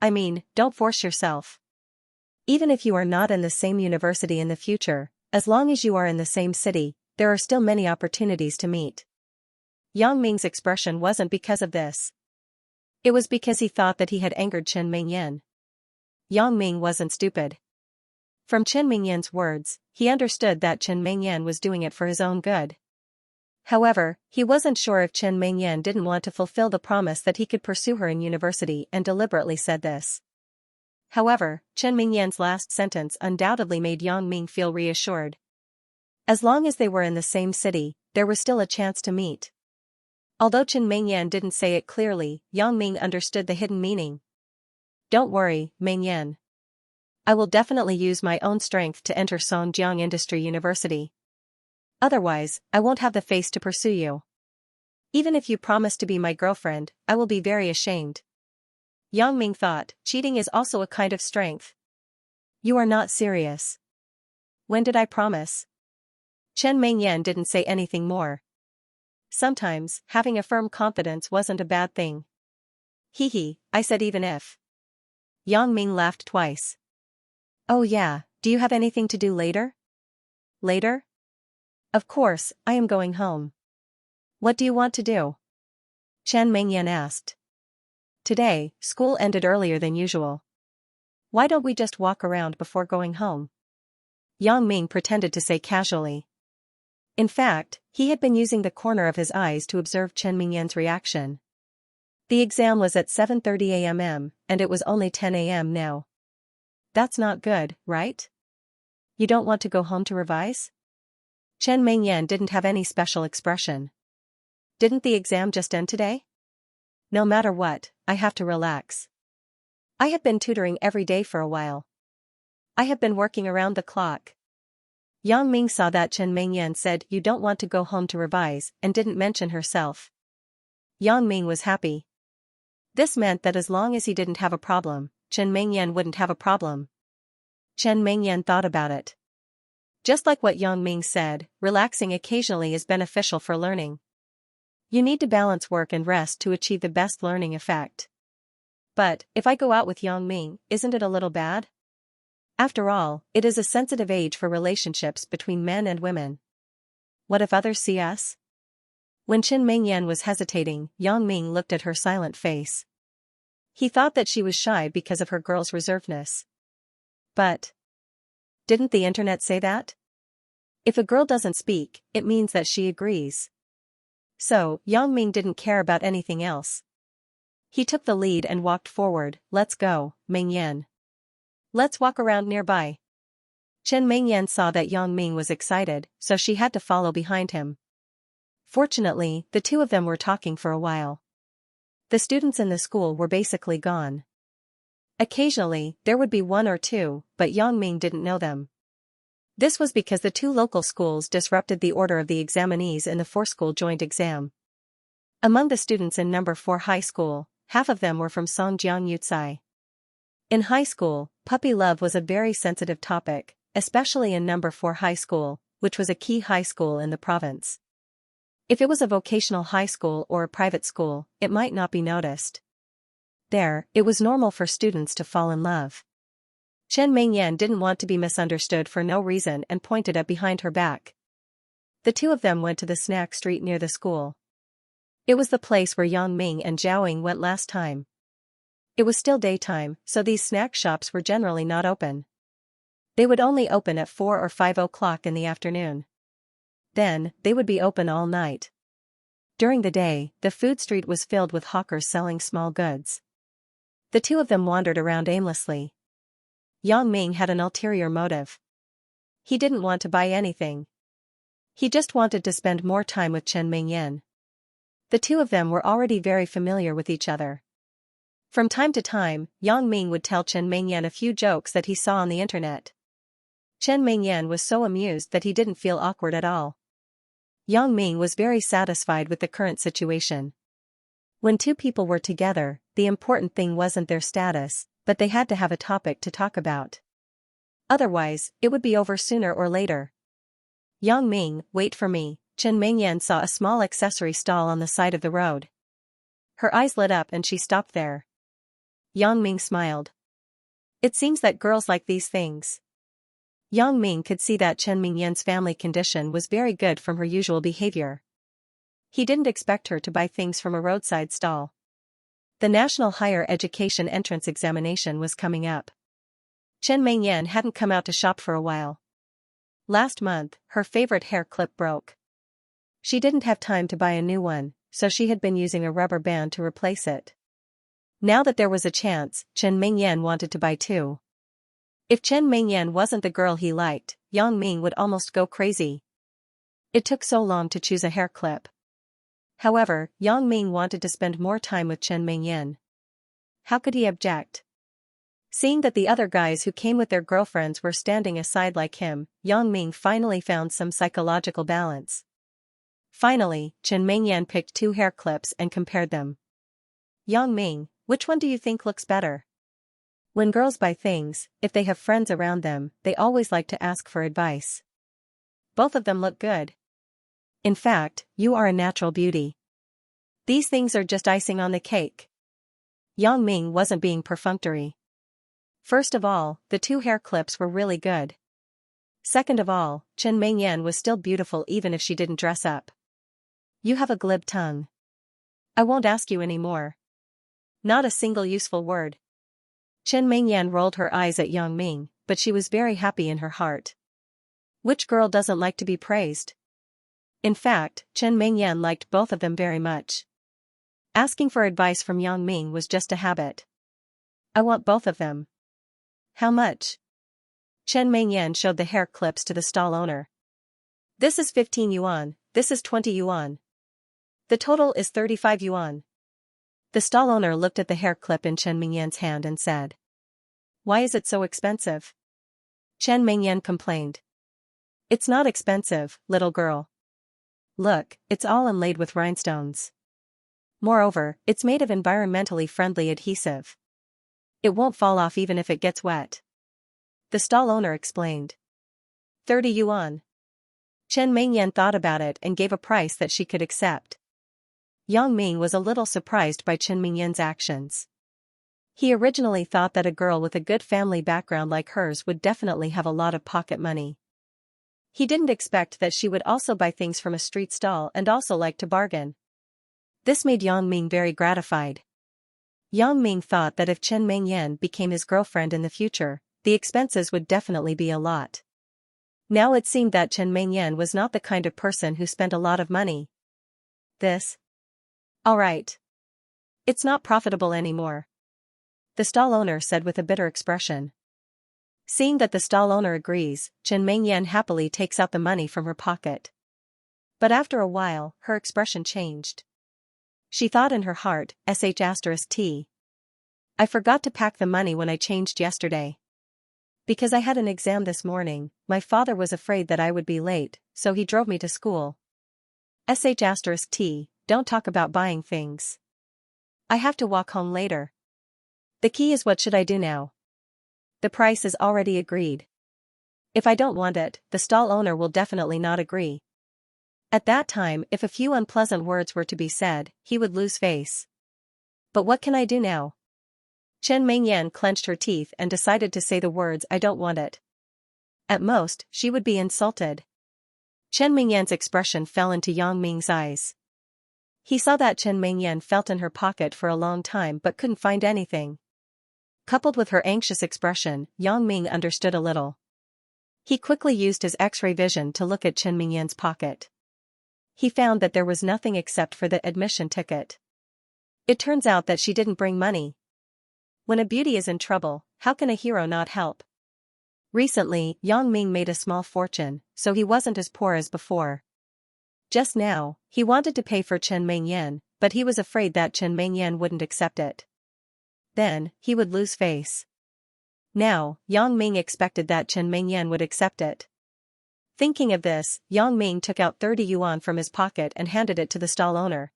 I mean, don't force yourself. Even if you are not in the same university in the future, as long as you are in the same city, there are still many opportunities to meet. Yang Ming's expression wasn't because of this. It was because he thought that he had angered Chen Mingyan. Yang Ming wasn't stupid. From Chen Mingyan's words, he understood that Chen Mingyan was doing it for his own good. However, he wasn't sure if Chen Mingyan didn't want to fulfill the promise that he could pursue her in university and deliberately said this. However, Chen Mingyan's last sentence undoubtedly made Yang Ming feel reassured. As long as they were in the same city, there was still a chance to meet. Although Chen Mingyan didn't say it clearly, Yang Ming understood the hidden meaning. Don't worry, Mingyan. I will definitely use my own strength to enter Songjiang Industry University. Otherwise, I won't have the face to pursue you. Even if you promise to be my girlfriend, I will be very ashamed. Yang Ming thought, cheating is also a kind of strength. You are not serious. When did I promise? Chen Mingyan didn't say anything more. Sometimes, having a firm confidence wasn't a bad thing. Hee, I said even if. Yang Ming laughed twice. Oh yeah, do you have anything to do later? Later? Of course, I am going home. What do you want to do? Chen Mingyan asked. Today, school ended earlier than usual. Why don't we just walk around before going home? Yang Ming pretended to say casually. In fact, he had been using the corner of his eyes to observe Chen Mingyan's reaction. The exam was at 7:30 a.m. and it was only 10 a.m. now. That's not good, right? You don't want to go home to revise? Chen Mingyan didn't have any special expression. Didn't the exam just end today? No matter what, I have to relax. I have been tutoring every day for a while. I have been working around the clock. Yang Ming saw that Chen Mingyan said you don't want to go home to revise and didn't mention herself. Yang Ming was happy. This meant that as long as he didn't have a problem, Chen Mingyan wouldn't have a problem. Chen Mingyan thought about it. Just like what Yang Ming said, relaxing occasionally is beneficial for learning. You need to balance work and rest to achieve the best learning effect. But, if I go out with Yang Ming, isn't it a little bad? After all, it is a sensitive age for relationships between men and women. What if others see us? When Chen Mingyan was hesitating, Yang Ming looked at her silent face. He thought that she was shy because of her girl's reservedness. But, didn't the internet say that? If a girl doesn't speak, it means that she agrees. So, Yang Ming didn't care about anything else. He took the lead and walked forward. Let's go, Mingyan. Let's walk around nearby. Chen Mingyan saw that Yang Ming was excited, so she had to follow behind him. Fortunately, the two of them were talking for a while. The students in the school were basically gone. Occasionally, there would be one or two, but Yang Ming didn't know them. This was because the two local schools disrupted the order of the examinees in the four-school joint exam. Among the students in number 4 high school, half of them were from Songjiang Yucai. In high school, puppy love was a very sensitive topic, especially in number 4 high school, which was a key high school in the province. If it was a vocational high school or a private school, it might not be noticed. There, it was normal for students to fall in love. Chen Mingyan didn't want to be misunderstood for no reason and pointed at behind her back. The two of them went to the snack street near the school. It was the place where Yang Ming and Zhao Ying went last time. It was still daytime, so these snack shops were generally not open. They would only open at 4 or 5 o'clock in the afternoon. Then, they would be open all night. During the day, the food street was filled with hawkers selling small goods. The two of them wandered around aimlessly. Yang Ming had an ulterior motive. He didn't want to buy anything. He just wanted to spend more time with Chen Mingyan. The two of them were already very familiar with each other. From time to time, Yang Ming would tell Chen Mingyan a few jokes that he saw on the internet. Chen Mingyan was so amused that he didn't feel awkward at all. Yang Ming was very satisfied with the current situation. When two people were together, the important thing wasn't their status, but they had to have a topic to talk about. Otherwise, it would be over sooner or later. Yang Ming, wait for me. Chen Mingyan saw a small accessory stall on the side of the road. Her eyes lit up and she stopped there. Yang Ming smiled. It seems that girls like these things. Yang Ming could see that Chen Mingyan's family condition was very good from her usual behavior. He didn't expect her to buy things from a roadside stall. The National Higher Education Entrance Examination was coming up. Chen Mingyan hadn't come out to shop for a while. Last month, her favorite hair clip broke. She didn't have time to buy a new one, so she had been using a rubber band to replace it. Now that there was a chance, Chen Mingyan wanted to buy two. If Chen Mingyan wasn't the girl he liked, Yang Ming would almost go crazy. It took so long to choose a hair clip. However, Yang Ming wanted to spend more time with Chen Mingyan. How could he object? Seeing that the other guys who came with their girlfriends were standing aside like him, Yang Ming finally found some psychological balance. Finally, Chen Mingyan picked 2 hair clips and compared them. Yang Ming, which one do you think looks better? When girls buy things, if they have friends around them, they always like to ask for advice. Both of them look good. In fact, you are a natural beauty. These things are just icing on the cake. Yang Ming wasn't being perfunctory. First of all, the 2 hair clips were really good. Second of all, Chen Mingyan was still beautiful even if she didn't dress up. You have a glib tongue. I won't ask you any more. Not a single useful word. Chen Mingyan rolled her eyes at Yang Ming, but she was very happy in her heart. Which girl doesn't like to be praised? In fact, Chen Mingyan liked both of them very much. Asking for advice from Yang Ming was just a habit. I want both of them. How much? Chen Mingyan showed the hair clips to the stall owner. This is 15 yuan, this is 20 yuan. The total is 35 yuan. The stall owner looked at the hair clip in Chen Mingyan's hand and said. Why is it so expensive? Chen Mingyan complained. It's not expensive, little girl. Look, it's all inlaid with rhinestones. Moreover, it's made of environmentally friendly adhesive. It won't fall off even if it gets wet. The stall owner explained. 30 yuan. Chen Mingyan thought about it and gave a price that she could accept. Yang Ming was a little surprised by Chen Mingyan's actions. He originally thought that a girl with a good family background like hers would definitely have a lot of pocket money. He didn't expect that she would also buy things from a street stall and also like to bargain. This made Yang Ming very gratified. Yang Ming thought that if Chen Mingyan became his girlfriend in the future, the expenses would definitely be a lot. Now it seemed that Chen Mingyan was not the kind of person who spent a lot of money. Alright. It's not profitable anymore. The stall owner said with a bitter expression. Seeing that the stall owner agrees, Chen Mingyan happily takes out the money from her pocket. But after a while, her expression changed. She thought in her heart, *T. I forgot to pack the money when I changed yesterday. Because I had an exam this morning, my father was afraid that I would be late, so he drove me to school. *T. Don't talk about buying things. I have to walk home later. The key is what should I do now? The price is already agreed. If I don't want it, the stall owner will definitely not agree. At that time, if a few unpleasant words were to be said, he would lose face. But what can I do now? Chen Mingyan clenched her teeth and decided to say the words I don't want it. At most, she would be insulted. Chen Mingyan's expression fell into Yang Ming's eyes. He saw that Chen Mingyan felt in her pocket for a long time but couldn't find anything. Coupled with her anxious expression, Yang Ming understood a little. He quickly used his X-ray vision to look at Chen Mingyan's pocket. He found that there was nothing except for the admission ticket. It turns out that she didn't bring money. When a beauty is in trouble, how can a hero not help? Recently, Yang Ming made a small fortune, so he wasn't as poor as before. Just now, he wanted to pay for Chen Mingyan, but he was afraid that Chen Mingyan wouldn't accept it. Then, he would lose face. Now, Yang Ming expected that Chen Mingyan would accept it. Thinking of this, Yang Ming took out 30 yuan from his pocket and handed it to the stall owner.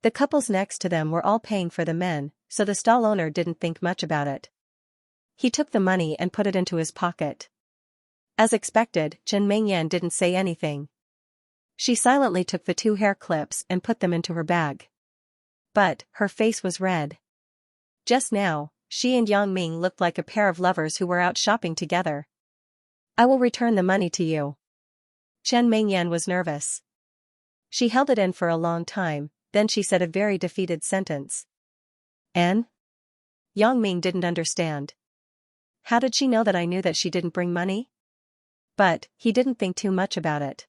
The couples next to them were all paying for the men, so the stall owner didn't think much about it. He took the money and put it into his pocket. As expected, Chen Mingyan didn't say anything. She silently took the 2 hair clips and put them into her bag. But, her face was red. Just now, she and Yang Ming looked like a pair of lovers who were out shopping together. I will return the money to you. Chen Mingyan was nervous. She held it in for a long time, then she said a very defeated sentence. N? Yang Ming didn't understand. How did she know that I knew that she didn't bring money? But, he didn't think too much about it.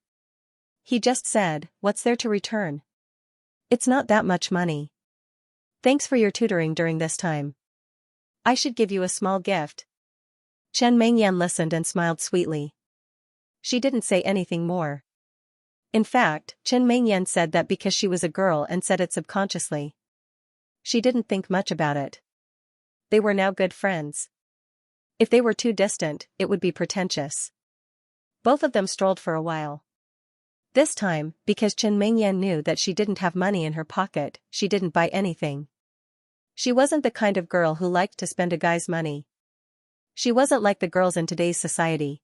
He just said, what's there to return? It's not that much money. Thanks for your tutoring during this time. I should give you a small gift. Chen Mingyan listened and smiled sweetly. She didn't say anything more. In fact, Chen Mingyan said that because she was a girl and said it subconsciously. She didn't think much about it. They were now good friends. If they were too distant, it would be pretentious. Both of them strolled for a while. This time, because Chen Mingyan knew that she didn't have money in her pocket, she didn't buy anything. She wasn't the kind of girl who liked to spend a guy's money. She wasn't like the girls in today's society.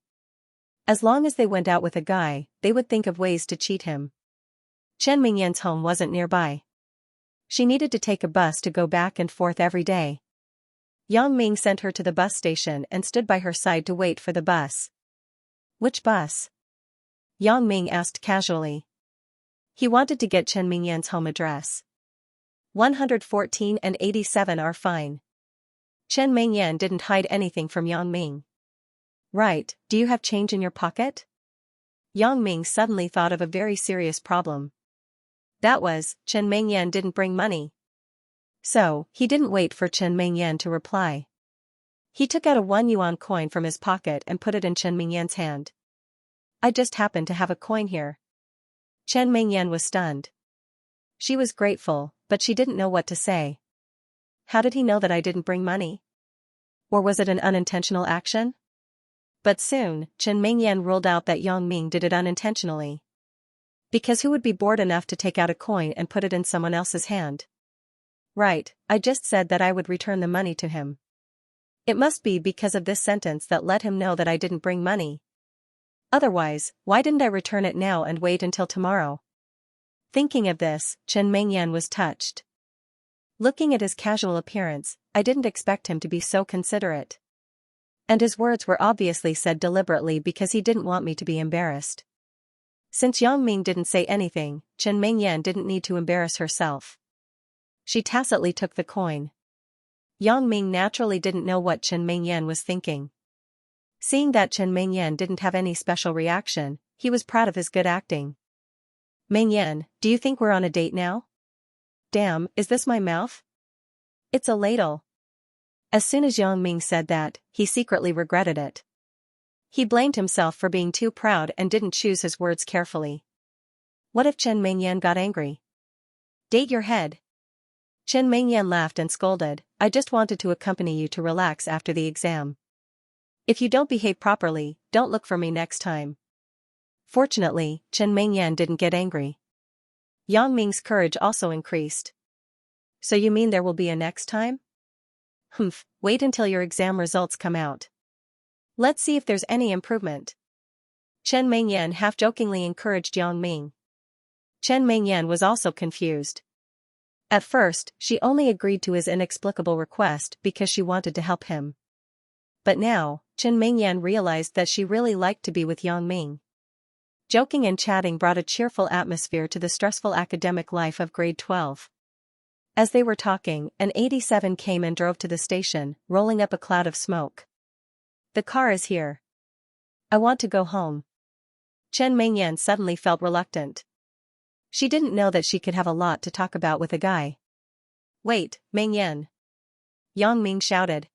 As long as they went out with a guy, they would think of ways to cheat him. Chen Mingyan's home wasn't nearby. She needed to take a bus to go back and forth every day. Yang Ming sent her to the bus station and stood by her side to wait for the bus. Which bus? Yang Ming asked casually. He wanted to get Chen Mingyan's home address. 114 and 87 are fine. Chen Mingyan didn't hide anything from Yang Ming. Right, do you have change in your pocket? Yang Ming suddenly thought of a very serious problem. That was, Chen Mingyan didn't bring money. So, he didn't wait for Chen Mingyan to reply. He took out a 1 yuan coin from his pocket and put it in Chen Mingyan's hand. I just happen to have a coin here. Chen Mingyan was stunned. She was grateful, but she didn't know what to say. How did he know that I didn't bring money? Or was it an unintentional action? But soon, Chen Mingyan ruled out that Yang Ming did it unintentionally. Because who would be bored enough to take out a coin and put it in someone else's hand? Right, I just said that I would return the money to him. It must be because of this sentence that let him know that I didn't bring money. Otherwise, why didn't I return it now and wait until tomorrow? Thinking of this, Chen Mingyan was touched. Looking at his casual appearance, I didn't expect him to be so considerate. And his words were obviously said deliberately because he didn't want me to be embarrassed. Since Yang Ming didn't say anything, Chen Mingyan didn't need to embarrass herself. She tacitly took the coin. Yang Ming naturally didn't know what Chen Mingyan was thinking. Seeing that Chen Mingyan didn't have any special reaction, he was proud of his good acting. Mingyan, do you think we're on a date now? Damn, is this my mouth? It's a ladle. As soon as Yang Ming said that, he secretly regretted it. He blamed himself for being too proud and didn't choose his words carefully. What if Chen Mingyan got angry? Date your head. Chen Mingyan laughed and scolded, I just wanted to accompany you to relax after the exam. If you don't behave properly, don't look for me next time. Fortunately, Chen Mingyan didn't get angry. Yang Ming's courage also increased. So you mean there will be a next time? Humph, wait until your exam results come out. Let's see if there's any improvement. Chen Mingyan half-jokingly encouraged Yang Ming. Chen Mingyan was also confused. At first, she only agreed to his inexplicable request because she wanted to help him. But now, Chen Mingyan realized that she really liked to be with Yang Ming. Joking and chatting brought a cheerful atmosphere to the stressful academic life of grade 12. As they were talking, an 87 came and drove to the station, rolling up a cloud of smoke. The car is here. I want to go home. Chen Mingyan suddenly felt reluctant. She didn't know that she could have a lot to talk about with a guy. Wait, Mingyan. Yang Ming shouted.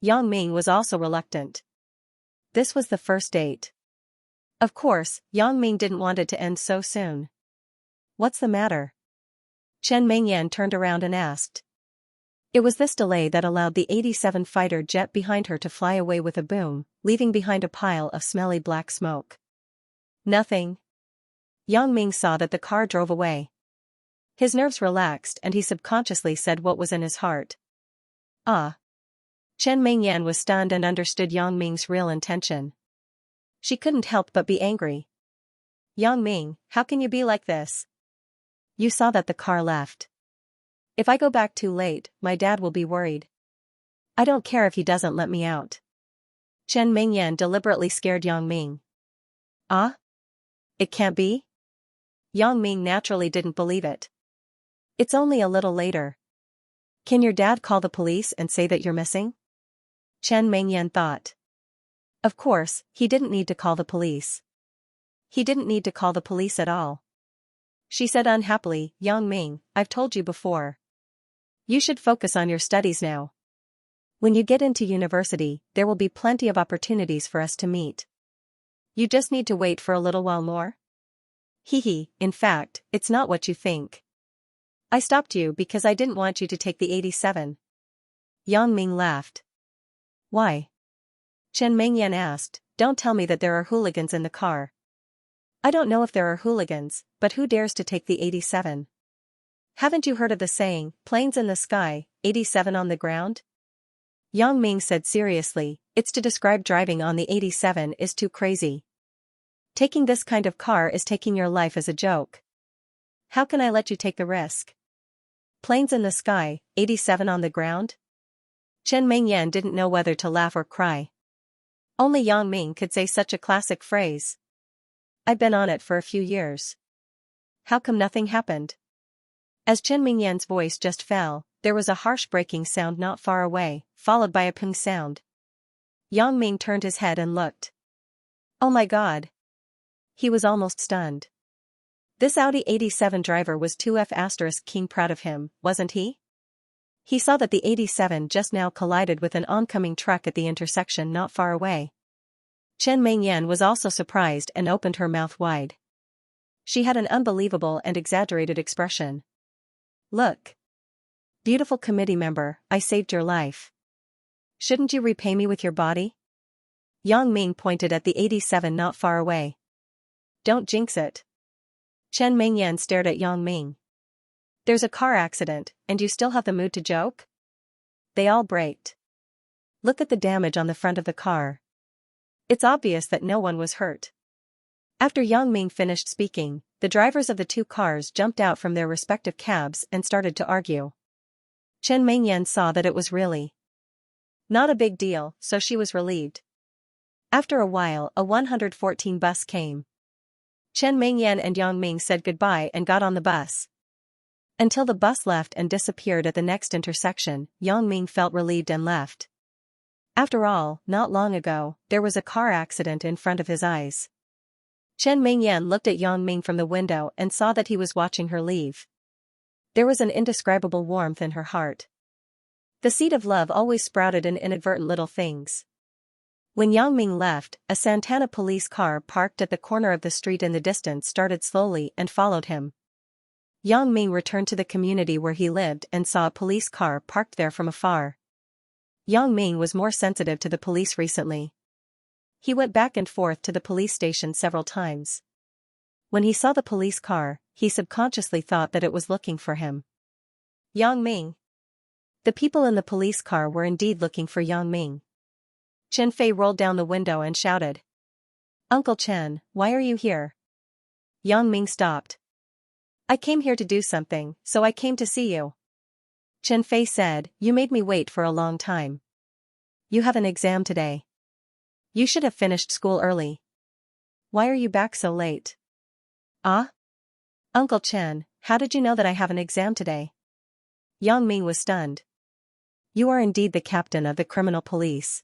Yang Ming was also reluctant. This was the first date. Of course, Yang Ming didn't want it to end so soon. What's the matter? Chen Mingyan turned around and asked. It was this delay that allowed the 87 fighter jet behind her to fly away with a boom, leaving behind a pile of smelly black smoke. Nothing. Yang Ming saw that the car drove away. His nerves relaxed and he subconsciously said what was in his heart. Ah. Chen Mingyan was stunned and understood Yang Ming's real intention. She couldn't help but be angry. Yang Ming, how can you be like this? You saw that the car left. If I go back too late, my dad will be worried. I don't care if he doesn't let me out. Chen Mingyan deliberately scared Yang Ming. Ah? It can't be? Yang Ming naturally didn't believe it. It's only a little later. Can your dad call the police and say that you're missing? Chen Mingyan thought. Of course, he didn't need to call the police. He didn't need to call the police at all. She said unhappily, Yang Ming, I've told you before. You should focus on your studies now. When you get into university, there will be plenty of opportunities for us to meet. You just need to wait for a little while more? In fact, it's not what you think. I stopped you because I didn't want you to take the 87. Yang Ming laughed. Why? Chen Mingyan asked, don't tell me that there are hooligans in the car. I don't know if there are hooligans, but who dares to take the 87? Haven't you heard of the saying, planes in the sky, 87 on the ground? Yang Ming said seriously, it's to describe driving on the 87 is too crazy. Taking this kind of car is taking your life as a joke. How can I let you take the risk? Planes in the sky, 87 on the ground? Chen Mingyan didn't know whether to laugh or cry. Only Yang Ming could say such a classic phrase. I've been on it for a few years. How come nothing happened? As Chen Mingyan's voice just fell, there was a harsh breaking sound not far away, followed by a ping sound. Yang Ming turned his head and looked. Oh my God! He was almost stunned. This Audi 87 driver was 2F** keen proud of him, wasn't he? He saw that the 87 just now collided with an oncoming truck at the intersection not far away. Chen Mingyan was also surprised and opened her mouth wide. She had an unbelievable and exaggerated expression. Look. Beautiful committee member, I saved your life. Shouldn't you repay me with your body? Yang Ming pointed at the 87 not far away. Don't jinx it. Chen Mingyan stared at Yang Ming. There's a car accident, and you still have the mood to joke? They all braked. Look at the damage on the front of the car. It's obvious that no one was hurt. After Yang Ming finished speaking, the drivers of the two cars jumped out from their respective cabs and started to argue. Chen Mingyan saw that it was really not a big deal, so she was relieved. After a while, a 114 bus came. Chen Mingyan and Yang Ming said goodbye and got on the bus. Until the bus left and disappeared at the next intersection, Yang Ming felt relieved and left. After all, not long ago, there was a car accident in front of his eyes. Chen Mingyan looked at Yang Ming from the window and saw that he was watching her leave. There was an indescribable warmth in her heart. The seed of love always sprouted in inadvertent little things. When Yang Ming left, a Santana police car parked at the corner of the street in the distance started slowly and followed him. Yang Ming returned to the community where he lived and saw a police car parked there from afar. Yang Ming was more sensitive to the police recently. He went back and forth to the police station several times. When he saw the police car, he subconsciously thought that it was looking for him. Yang Ming. The people in the police car were indeed looking for Yang Ming. Chen Fei rolled down the window and shouted. Uncle Chen, why are you here? Yang Ming stopped. I came here to do something, so I came to see you. Chen Fei said, you made me wait for a long time. You have an exam today. You should have finished school early. Why are you back so late? Ah? Uncle Chen, how did you know that I have an exam today? Yang Ming was stunned. You are indeed the captain of the criminal police.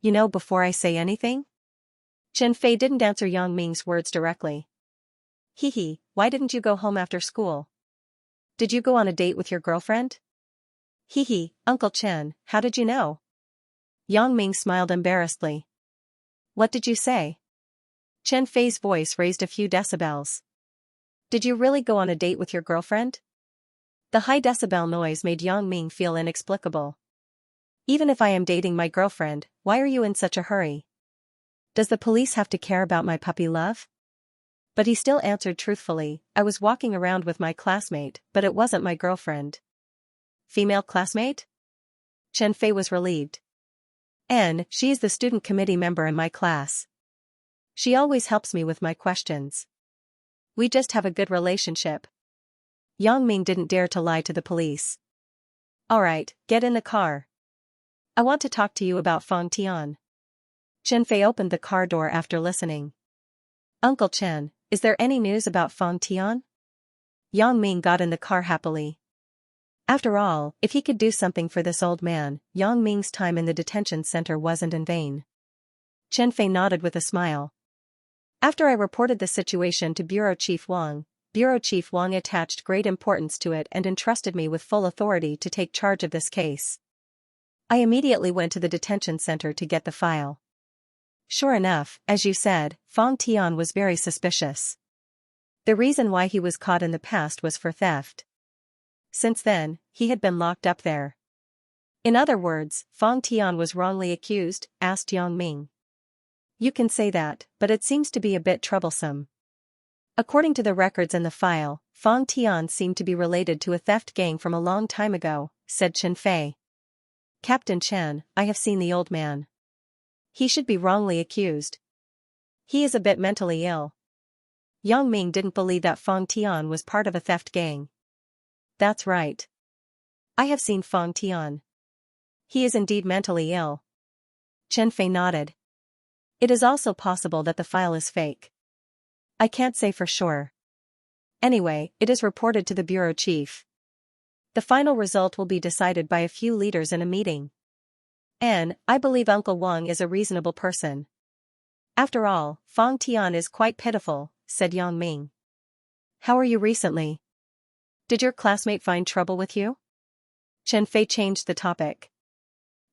You know before I say anything? Chen Fei didn't answer Yang Ming's words directly. Hee, why didn't you go home after school? Did you go on a date with your girlfriend? Hee, Uncle Chen, how did you know? Yang Ming smiled embarrassedly. What did you say? Chen Fei's voice raised a few decibels. Did you really go on a date with your girlfriend? The high decibel noise made Yang Ming feel inexplicable. Even if I am dating my girlfriend, why are you in such a hurry? Does the police have to care about my puppy love? But he still answered truthfully, I was walking around with my classmate, but it wasn't my girlfriend. Female classmate? Chen Fei was relieved. She is the student committee member in my class. She always helps me with my questions. We just have a good relationship. Yang Ming didn't dare to lie to the police. Alright, get in the car. I want to talk to you about Feng Tian. Chen Fei opened the car door after listening. Uncle Chen, is there any news about Feng Tian? Yang Ming got in the car happily. After all, if he could do something for this old man, Yang Ming's time in the detention center wasn't in vain. Chen Fei nodded with a smile. After I reported the situation to Bureau Chief Wang attached great importance to it and entrusted me with full authority to take charge of this case. I immediately went to the detention center to get the file. Sure enough, as you said, Feng Tian was very suspicious. The reason why he was caught in the past was for theft. Since then, he had been locked up there. In other words, Fang Tian was wrongly accused, asked Yang Ming. You can say that, but it seems to be a bit troublesome. According to the records in the file, Fang Tian seemed to be related to a theft gang from a long time ago, said Chen Fei. Captain Chen, I have seen the old man. He should be wrongly accused. He is a bit mentally ill. Yang Ming didn't believe that Fang Tian was part of a theft gang. That's right. I have seen Fang Tian. He is indeed mentally ill. Chen Fei nodded. It is also possible that the file is fake. I can't say for sure. Anyway, it is reported to the bureau chief. The final result will be decided by a few leaders in a meeting. And I believe Uncle Wang is a reasonable person. After all, Fang Tian is quite pitiful, said Yang Ming. How are you recently? Did your classmate find trouble with you? Chen Fei changed the topic.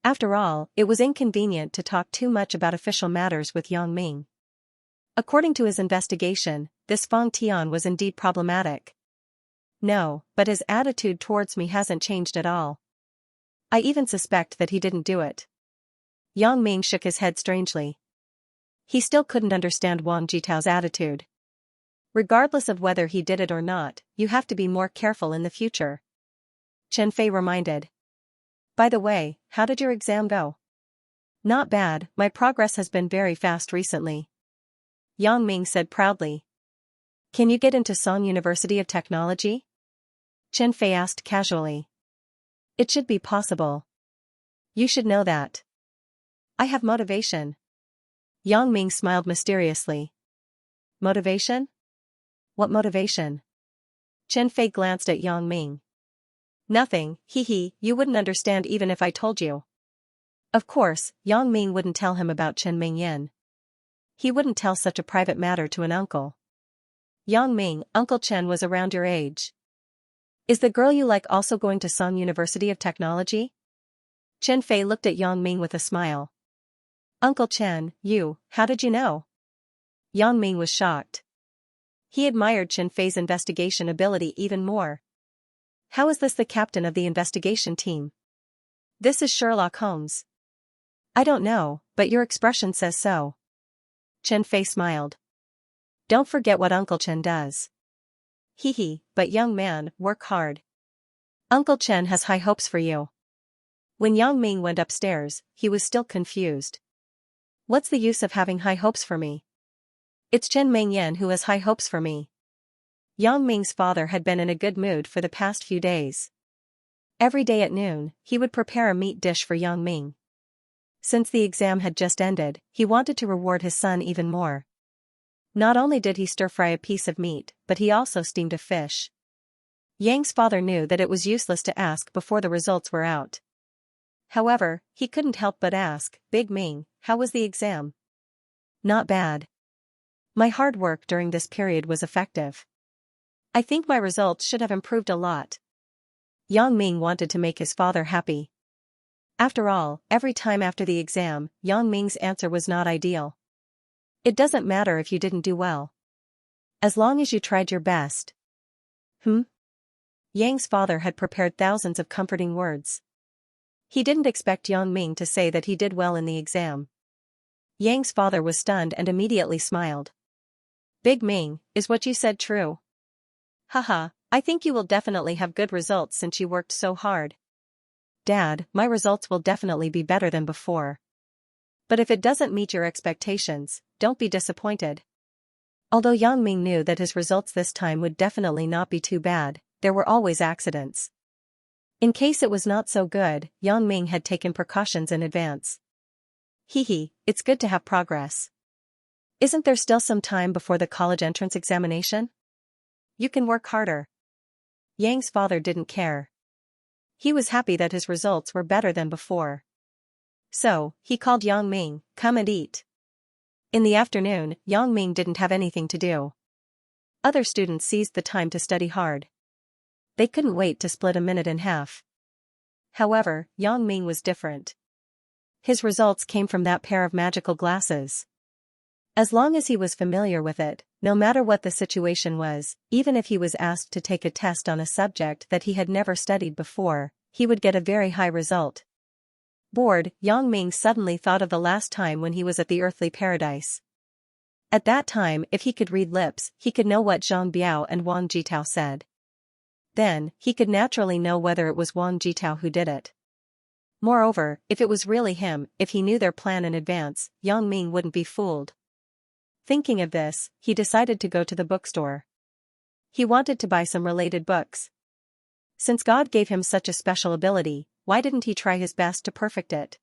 After all, it was inconvenient to talk too much about official matters with Yang Ming. According to his investigation, this Fang Tian was indeed problematic. No, but his attitude towards me hasn't changed at all. I even suspect that he didn't do it. Yang Ming shook his head strangely. He still couldn't understand Wang Jitao's attitude. Regardless of whether he did it or not, you have to be more careful in the future. Chen Fei reminded. By the way, how did your exam go? Not bad, my progress has been very fast recently. Yang Ming said proudly. Can you get into Song University of Technology? Chen Fei asked casually. It should be possible. You should know that. I have motivation. Yang Ming smiled mysteriously. Motivation? What motivation? Chen Fei glanced at Yang Ming. Nothing, you wouldn't understand even if I told you. Of course, Yang Ming wouldn't tell him about Chen Mingyan. He wouldn't tell such a private matter to an uncle. Yang Ming, Uncle Chen was around your age. Is the girl you like also going to Song University of Technology? Chen Fei looked at Yang Ming with a smile. Uncle Chen, how did you know? Yang Ming was shocked. He admired Chen Fei's investigation ability even more. How is this the captain of the investigation team? This is Sherlock Holmes. I don't know, but your expression says so. Chen Fei smiled. Don't forget what Uncle Chen does. But young man, work hard. Uncle Chen has high hopes for you. When Yang Ming went upstairs, he was still confused. What's the use of having high hopes for me? It's Chen Mingyan who has high hopes for me. Yang Ming's father had been in a good mood for the past few days. Every day at noon, he would prepare a meat dish for Yang Ming. Since the exam had just ended, he wanted to reward his son even more. Not only did he stir-fry a piece of meat, but he also steamed a fish. Yang's father knew that it was useless to ask before the results were out. However, he couldn't help but ask, Big Ming, how was the exam? Not bad. My hard work during this period was effective. I think my results should have improved a lot. Yang Ming wanted to make his father happy. After all, every time after the exam, Yang Ming's answer was not ideal. It doesn't matter if you didn't do well. As long as you tried your best. Yang's father had prepared thousands of comforting words. He didn't expect Yang Ming to say that he did well in the exam. Yang's father was stunned and immediately smiled. Big Ming, is what you said true? Haha, I think you will definitely have good results since you worked so hard. Dad, my results will definitely be better than before. But if it doesn't meet your expectations, don't be disappointed. Although Yang Ming knew that his results this time would definitely not be too bad, there were always accidents. In case it was not so good, Yang Ming had taken precautions in advance. It's good to have progress. Isn't there still some time before the college entrance examination? You can work harder. Yang's father didn't care. He was happy that his results were better than before. So, he called Yang Ming, come and eat. In the afternoon, Yang Ming didn't have anything to do. Other students seized the time to study hard. They couldn't wait to split a minute in half. However, Yang Ming was different. His results came from that pair of magical glasses. As long as he was familiar with it, no matter what the situation was, even if he was asked to take a test on a subject that he had never studied before, he would get a very high result. Bored, Yang Ming suddenly thought of the last time when he was at the earthly paradise. At that time, if he could read lips, he could know what Zhang Biao and Wang Jitao said. Then, he could naturally know whether it was Wang Jitao who did it. Moreover, if it was really him, if he knew their plan in advance, Yang Ming wouldn't be fooled. Thinking of this, he decided to go to the bookstore. He wanted to buy some related books. Since God gave him such a special ability, why didn't he try his best to perfect it?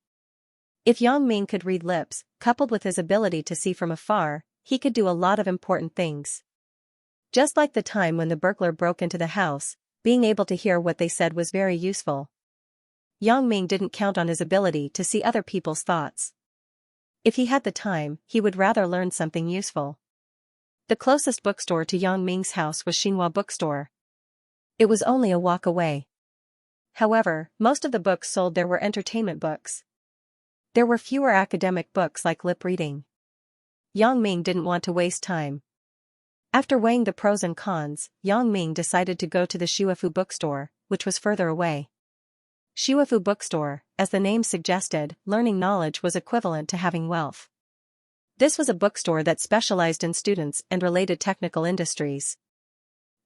If Yang Ming could read lips, coupled with his ability to see from afar, he could do a lot of important things. Just like the time when the burglar broke into the house, being able to hear what they said was very useful. Yang Ming didn't count on his ability to see other people's thoughts. If he had the time, he would rather learn something useful. The closest bookstore to Yang Ming's house was Xianxia bookstore. It was only a walk away. However, most of the books sold there were entertainment books. There were fewer academic books like lip reading. Yang Ming didn't want to waste time. After weighing the pros and cons, Yang Ming decided to go to the Shuifu bookstore, which was further away. Shuifu bookstore, as the name suggested, learning knowledge was equivalent to having wealth. This was a bookstore that specialized in students and related technical industries.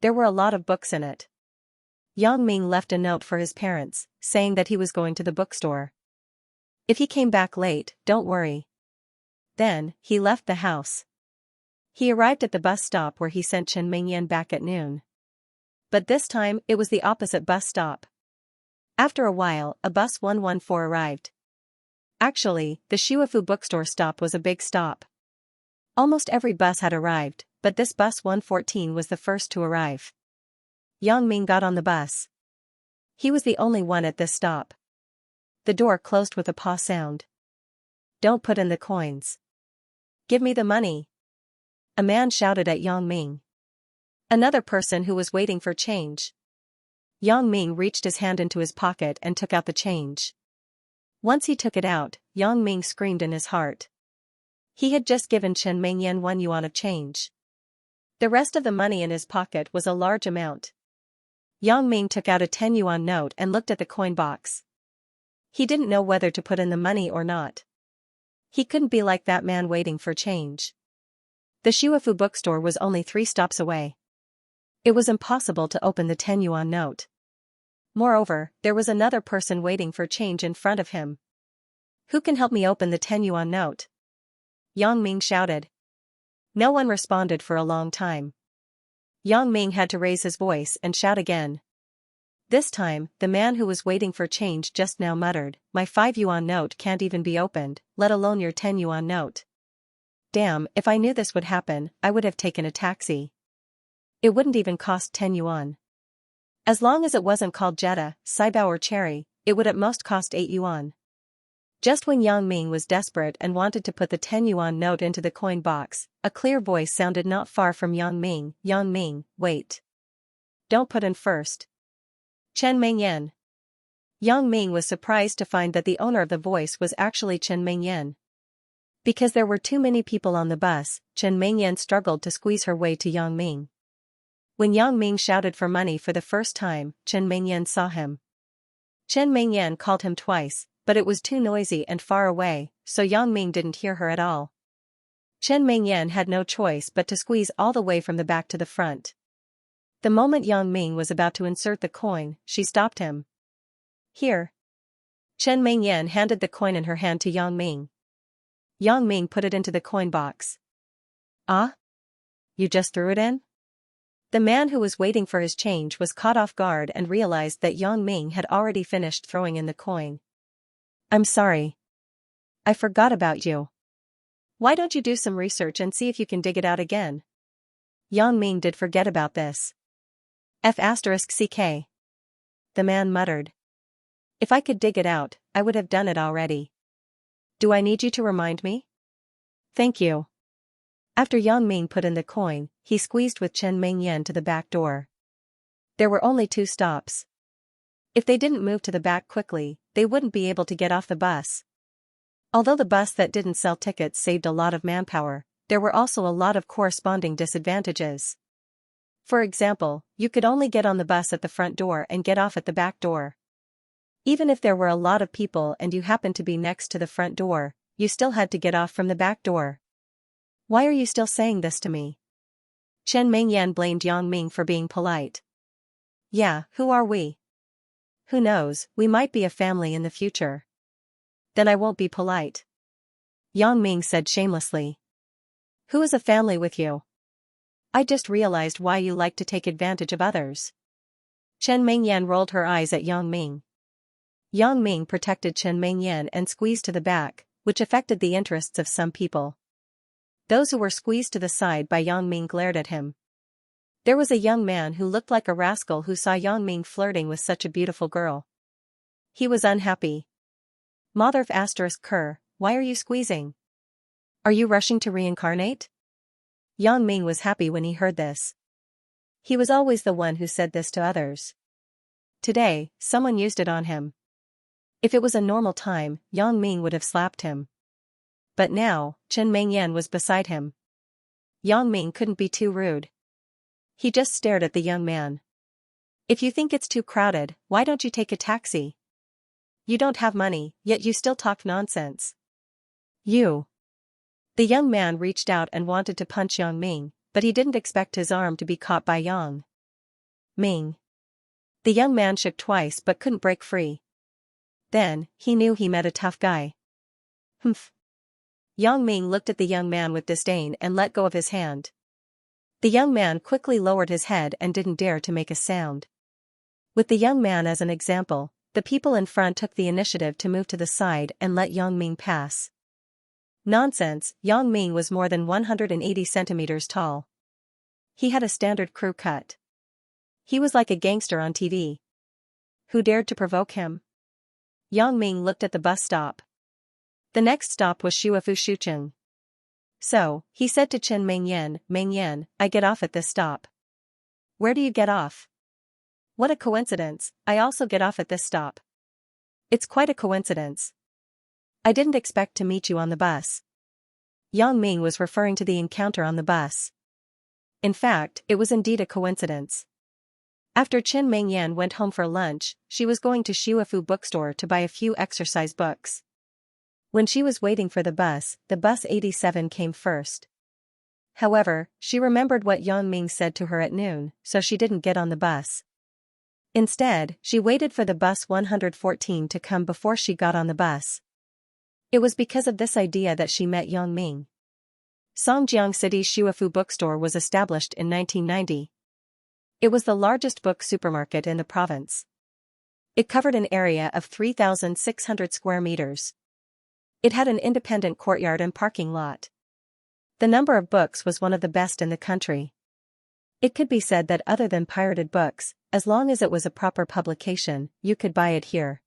There were a lot of books in it. Yang Ming left a note for his parents, saying that he was going to the bookstore. If he came back late, don't worry. Then, he left the house. He arrived at the bus stop where he sent Chen Mingyan back at noon. But this time, it was the opposite bus stop. After a while, a bus 114 arrived. Actually, the Shuifu bookstore stop was a big stop. Almost every bus had arrived, but this bus 114 was the first to arrive. Yang Ming got on the bus. He was the only one at this stop. The door closed with a paw sound. Don't put in the coins. Give me the money. A man shouted at Yang Ming. Another person who was waiting for change. Yang Ming reached his hand into his pocket and took out the change. Once he took it out, Yang Ming screamed in his heart. He had just given Chen Mingyan 1 yuan of change. The rest of the money in his pocket was a large amount. Yang Ming took out a 10 yuan note and looked at the coin box. He didn't know whether to put in the money or not. He couldn't be like that man waiting for change. The Shuifu bookstore was only 3 stops away. It was impossible to open the 10 yuan note. Moreover, there was another person waiting for change in front of him. Who can help me open the 10 yuan note? Yang Ming shouted. No one responded for a long time. Yang Ming had to raise his voice and shout again. This time, the man who was waiting for change just now muttered, "My 5 yuan note can't even be opened, let alone your 10 yuan note. Damn, if I knew this would happen, I would have taken a taxi. It wouldn't even cost 10 yuan. As long as it wasn't called Jetta, Saibao or Cherry, it would at most cost 8 yuan. Just when Yang Ming was desperate and wanted to put the 10 yuan note into the coin box, a clear voice sounded not far from Yang Ming. Yang Ming, wait. Don't put in first. Chen Mingyan. Yang Ming was surprised to find that the owner of the voice was actually Chen Mingyan. Because there were too many people on the bus, Chen Mingyan struggled to squeeze her way to Yang Ming. When Yang Ming shouted for money for the first time, Chen Mingyan saw him. Chen Mingyan called him twice, but it was too noisy and far away, so Yang Ming didn't hear her at all. Chen Mingyan had no choice but to squeeze all the way from the back to the front. The moment Yang Ming was about to insert the coin, she stopped him. Here. Chen Mingyan handed the coin in her hand to Yang Ming. Yang Ming put it into the coin box. Ah? You just threw it in? The man who was waiting for his change was caught off guard and realized that Yang Ming had already finished throwing in the coin. I'm sorry. I forgot about you. Why don't you do some research and see if you can dig it out again? Yang Ming did forget about this. F***ck. The man muttered. If I could dig it out, I would have done it already. Do I need you to remind me? Thank you. After Yang Ming put in the coin, he squeezed with Chen Mingyan to the back door. There were only 2 stops. If they didn't move to the back quickly, they wouldn't be able to get off the bus. Although the bus that didn't sell tickets saved a lot of manpower, there were also a lot of corresponding disadvantages. For example, you could only get on the bus at the front door and get off at the back door. Even if there were a lot of people and you happened to be next to the front door, you still had to get off from the back door. Why are you still saying this to me? Chen Mingyan blamed Yang Ming for being polite. Yeah, who are we? Who knows, we might be a family in the future. Then I won't be polite. Yang Ming said shamelessly. Who is a family with you? I just realized why you like to take advantage of others. Chen Mingyan rolled her eyes at Yang Ming. Yang Ming protected Chen Mingyan and squeezed to the back, which affected the interests of some people. Those who were squeezed to the side by Yang Ming glared at him. There was a young man who looked like a rascal who saw Yang Ming flirting with such a beautiful girl. He was unhappy. Motherf asterisk Kerr, why are you squeezing? Are you rushing to reincarnate? Yang Ming was happy when he heard this. He was always the one who said this to others. Today, someone used it on him. If it was a normal time, Yang Ming would have slapped him. But now, Chen Mingyan was beside him. Yang Ming couldn't be too rude. He just stared at the young man. If you think it's too crowded, why don't you take a taxi? You don't have money, yet you still talk nonsense. You. The young man reached out and wanted to punch Yang Ming, but he didn't expect his arm to be caught by Yang Ming. The young man shook twice but couldn't break free. Then, he knew he met a tough guy. Humph. Yang Ming looked at the young man with disdain and let go of his hand. The young man quickly lowered his head and didn't dare to make a sound. With the young man as an example, the people in front took the initiative to move to the side and let Yang Ming pass. Nonsense, Yang Ming was more than 180 centimeters tall. He had a standard crew cut. He was like a gangster on TV. Who dared to provoke him? Yang Ming looked at the bus stop. The next stop was Shuafu Shucheng. So, he said to Chen Mingyan, I get off at this stop. Where do you get off? What a coincidence, I also get off at this stop. It's quite a coincidence. I didn't expect to meet you on the bus. Yang Ming was referring to the encounter on the bus. In fact, it was indeed a coincidence. After Chen Mingyan went home for lunch, she was going to Shuafu bookstore to buy a few exercise books. When she was waiting for the bus 87 came first. However, she remembered what Yang Ming said to her at noon, so she didn't get on the bus. Instead, she waited for the bus 114 to come before she got on the bus. It was because of this idea that she met Yang Ming. Songjiang City's Shuafu bookstore was established in 1990. It was the largest book supermarket in the province. It covered an area of 3,600 square meters. It had an independent courtyard and parking lot. The number of books was one of the best in the country. It could be said that other than pirated books, as long as it was a proper publication, you could buy it here.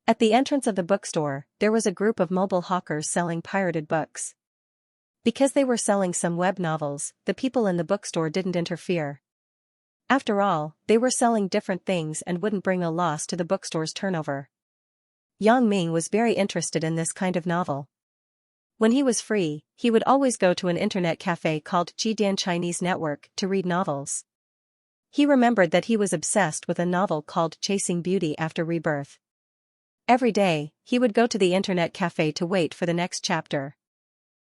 At the entrance of the bookstore, there was a group of mobile hawkers selling pirated books. Because they were selling some web novels, the people in the bookstore didn't interfere. After all, they were selling different things and wouldn't bring a loss to the bookstore's turnover. Yang Ming was very interested in this kind of novel. When he was free, he would always go to an internet cafe called Jidian Chinese Network to read novels. He remembered that he was obsessed with a novel called Chasing Beauty After Rebirth. Every day, he would go to the internet cafe to wait for the next chapter.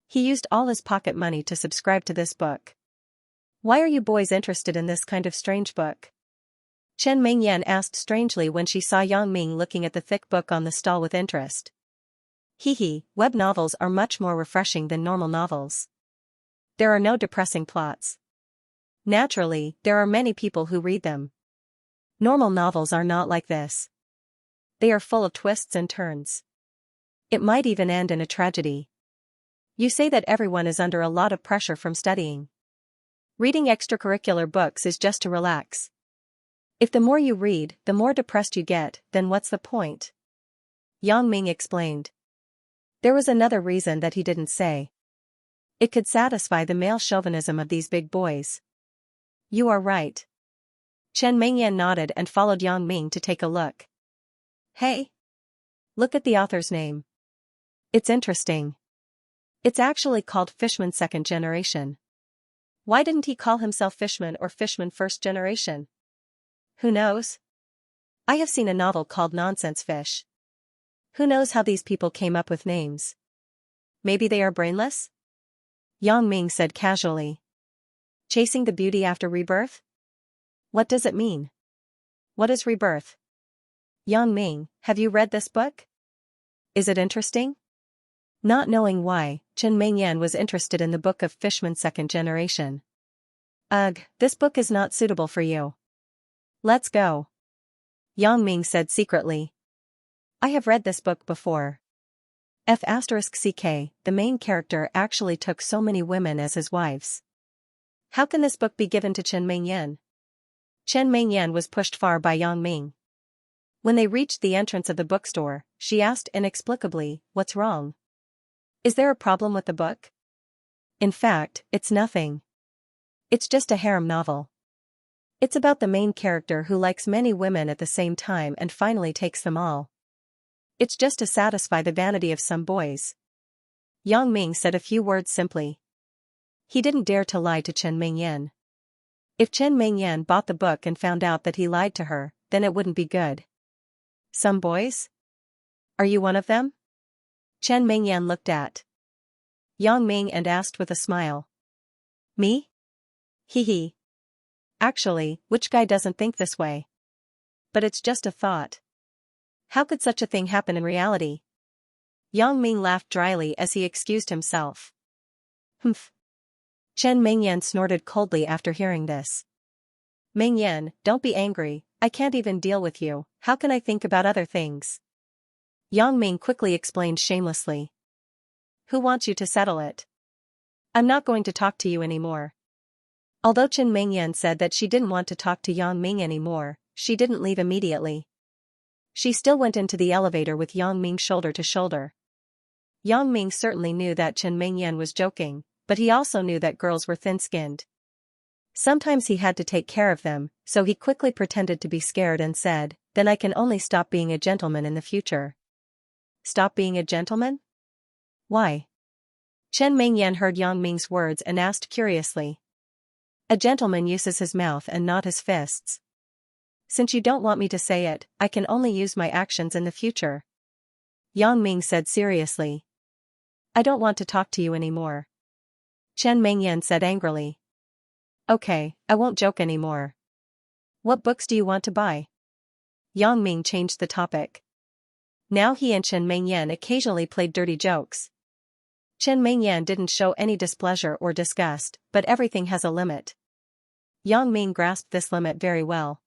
He used all his pocket money to subscribe to this book. Why are you boys interested in this kind of strange book? Chen Mingyan asked strangely when she saw Yang Ming looking at the thick book on the stall with interest. Web novels are much more refreshing than normal novels. There are no depressing plots. Naturally, there are many people who read them. Normal novels are not like this. They are full of twists and turns. It might even end in a tragedy. You say that everyone is under a lot of pressure from studying. Reading extracurricular books is just to relax. If the more you read, the more depressed you get, then what's the point? Yang Ming explained. There was another reason that he didn't say. It could satisfy the male chauvinism of these big boys. You are right. Chen Mingyan nodded and followed Yang Ming to take a look. Hey! Look at the author's name. It's interesting. It's actually called Fishman Second Generation. Why didn't he call himself Fishman or Fishman First Generation? Who knows? I have seen a novel called Nonsense Fish. Who knows how these people came up with names? Maybe they are brainless? Yang Ming said casually. Chasing the beauty after rebirth? What does it mean? What is rebirth? Yang Ming, have you read this book? Is it interesting? Not knowing why, Chen Mingyan was interested in the Book of Fishman's second generation. Ugh, this book is not suitable for you. Let's go. Yang Ming said secretly. I have read this book before. *CK, the main character actually took so many women as his wives. How can this book be given to Chen Mingyan? Chen Mingyan was pushed far by Yang Ming. When they reached the entrance of the bookstore, she asked inexplicably, what's wrong? Is there a problem with the book? In fact, it's nothing. It's just a harem novel. It's about the main character who likes many women at the same time and finally takes them all. It's just to satisfy the vanity of some boys. Yang Ming said a few words simply. He didn't dare to lie to Chen Mingyan. If Chen Mingyan bought the book and found out that he lied to her, then it wouldn't be good. Some boys? Are you one of them? Chen Mingyan looked at Yang Ming and asked with a smile. Me? Hee hee. Actually, which guy doesn't think this way? But it's just a thought. How could such a thing happen in reality? Yang Ming laughed dryly as he excused himself. Humph. Chen Mingyan snorted coldly after hearing this. Mingyan, don't be angry, I can't even deal with you, how can I think about other things? Yang Ming quickly explained shamelessly. Who wants you to settle it? I'm not going to talk to you anymore. Although Chen Mingyan said that she didn't want to talk to Yang Ming anymore, she didn't leave immediately. She still went into the elevator with Yang Ming shoulder to shoulder. Yang Ming certainly knew that Chen Mingyan was joking, but he also knew that girls were thin-skinned. Sometimes he had to take care of them, so he quickly pretended to be scared and said, then I can only stop being a gentleman in the future. Stop being a gentleman? Why? Chen Mingyan heard Yang Ming's words and asked curiously. A gentleman uses his mouth and not his fists. Since you don't want me to say it, I can only use my actions in the future. Yang Ming said seriously. I don't want to talk to you anymore. Chen Mingyan said angrily. Okay, I won't joke anymore. What books do you want to buy? Yang Ming changed the topic. Now he and Chen Mingyan occasionally played dirty jokes. Chen Mingyan didn't show any displeasure or disgust, but everything has a limit. Yang Ming grasped this limit very well.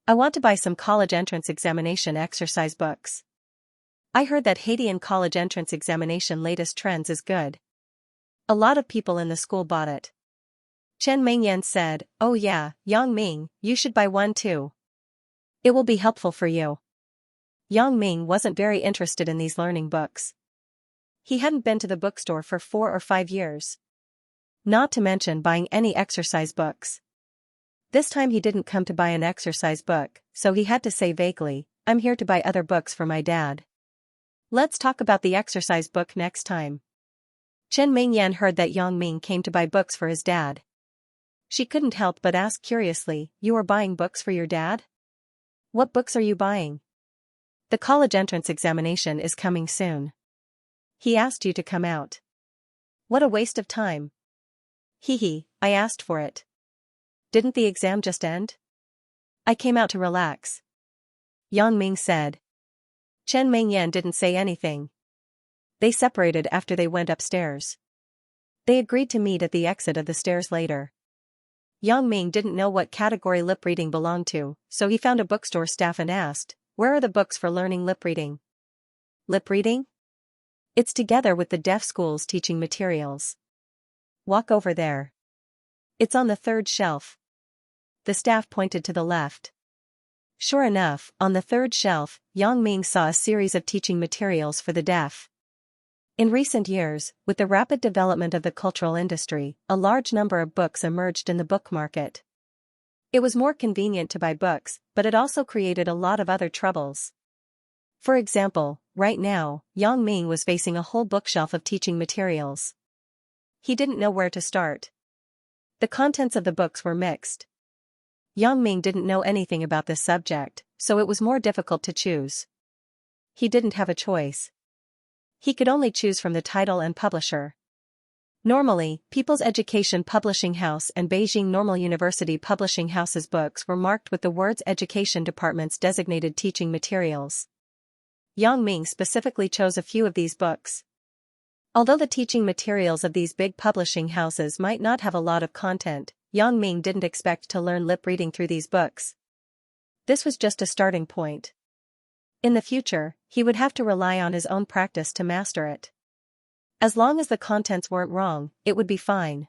I want to buy some college entrance examination exercise books. I heard that Haitian college entrance examination latest trends is good. A lot of people in the school bought it. Chen Mingyan said, oh yeah, Yang Ming, you should buy one too. It will be helpful for you. Yang Ming wasn't very interested in these learning books. He hadn't been to the bookstore for 4 or 5 years. Not to mention buying any exercise books. This time he didn't come to buy an exercise book, so he had to say vaguely, I'm here to buy other books for my dad. Let's talk about the exercise book next time. Chen Mingyan heard that Yang Ming came to buy books for his dad. She couldn't help but ask curiously, you are buying books for your dad? What books are you buying? The college entrance examination is coming soon. He asked you to come out. What a waste of time. Hee hee, I asked for it. Didn't the exam just end? I came out to relax. Yang Ming said. Chen Mingyan didn't say anything. They separated after they went upstairs. They agreed to meet at the exit of the stairs later. Yang Ming didn't know what category lip reading belonged to, so he found a bookstore staff and asked, where are the books for learning lip reading? Lip reading? It's together with the deaf school's teaching materials. Walk over there. It's on the 3rd shelf. The staff pointed to the left. Sure enough, on the 3rd shelf, Yang Ming saw a series of teaching materials for the deaf. In recent years, with the rapid development of the cultural industry, a large number of books emerged in the book market. It was more convenient to buy books, but it also created a lot of other troubles. For example, right now, Yang Ming was facing a whole bookshelf of teaching materials. He didn't know where to start. The contents of the books were mixed. Yang Ming didn't know anything about this subject, so it was more difficult to choose. He didn't have a choice. He could only choose from the title and publisher. Normally, People's Education Publishing House and Beijing Normal University Publishing House's books were marked with the words Education Department's designated teaching materials. Yang Ming specifically chose a few of these books. Although the teaching materials of these big publishing houses might not have a lot of content, Yang Ming didn't expect to learn lip reading through these books. This was just a starting point. In the future, he would have to rely on his own practice to master it. As long as the contents weren't wrong, it would be fine.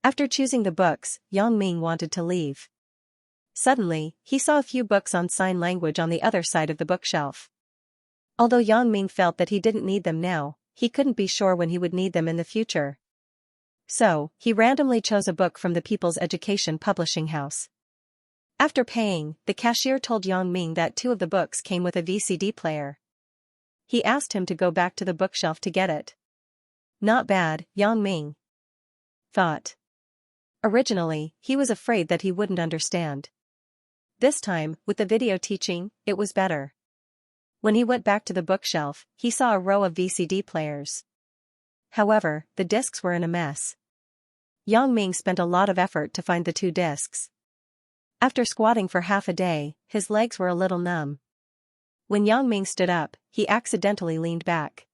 After choosing the books, Yang Ming wanted to leave. Suddenly, he saw a few books on sign language on the other side of the bookshelf. Although Yang Ming felt that he didn't need them now, he couldn't be sure when he would need them in the future. So, he randomly chose a book from the People's Education Publishing House. After paying, the cashier told Yang Ming that 2 of the books came with a VCD player. He asked him to go back to the bookshelf to get it. Not bad, Yang Ming thought. Originally, he was afraid that he wouldn't understand. This time, with the video teaching, it was better. When he went back to the bookshelf, he saw a row of VCD players. However, the discs were in a mess. Yang Ming spent a lot of effort to find the 2 discs. After squatting for half a day, his legs were a little numb. When Yang Ming stood up, he accidentally leaned back.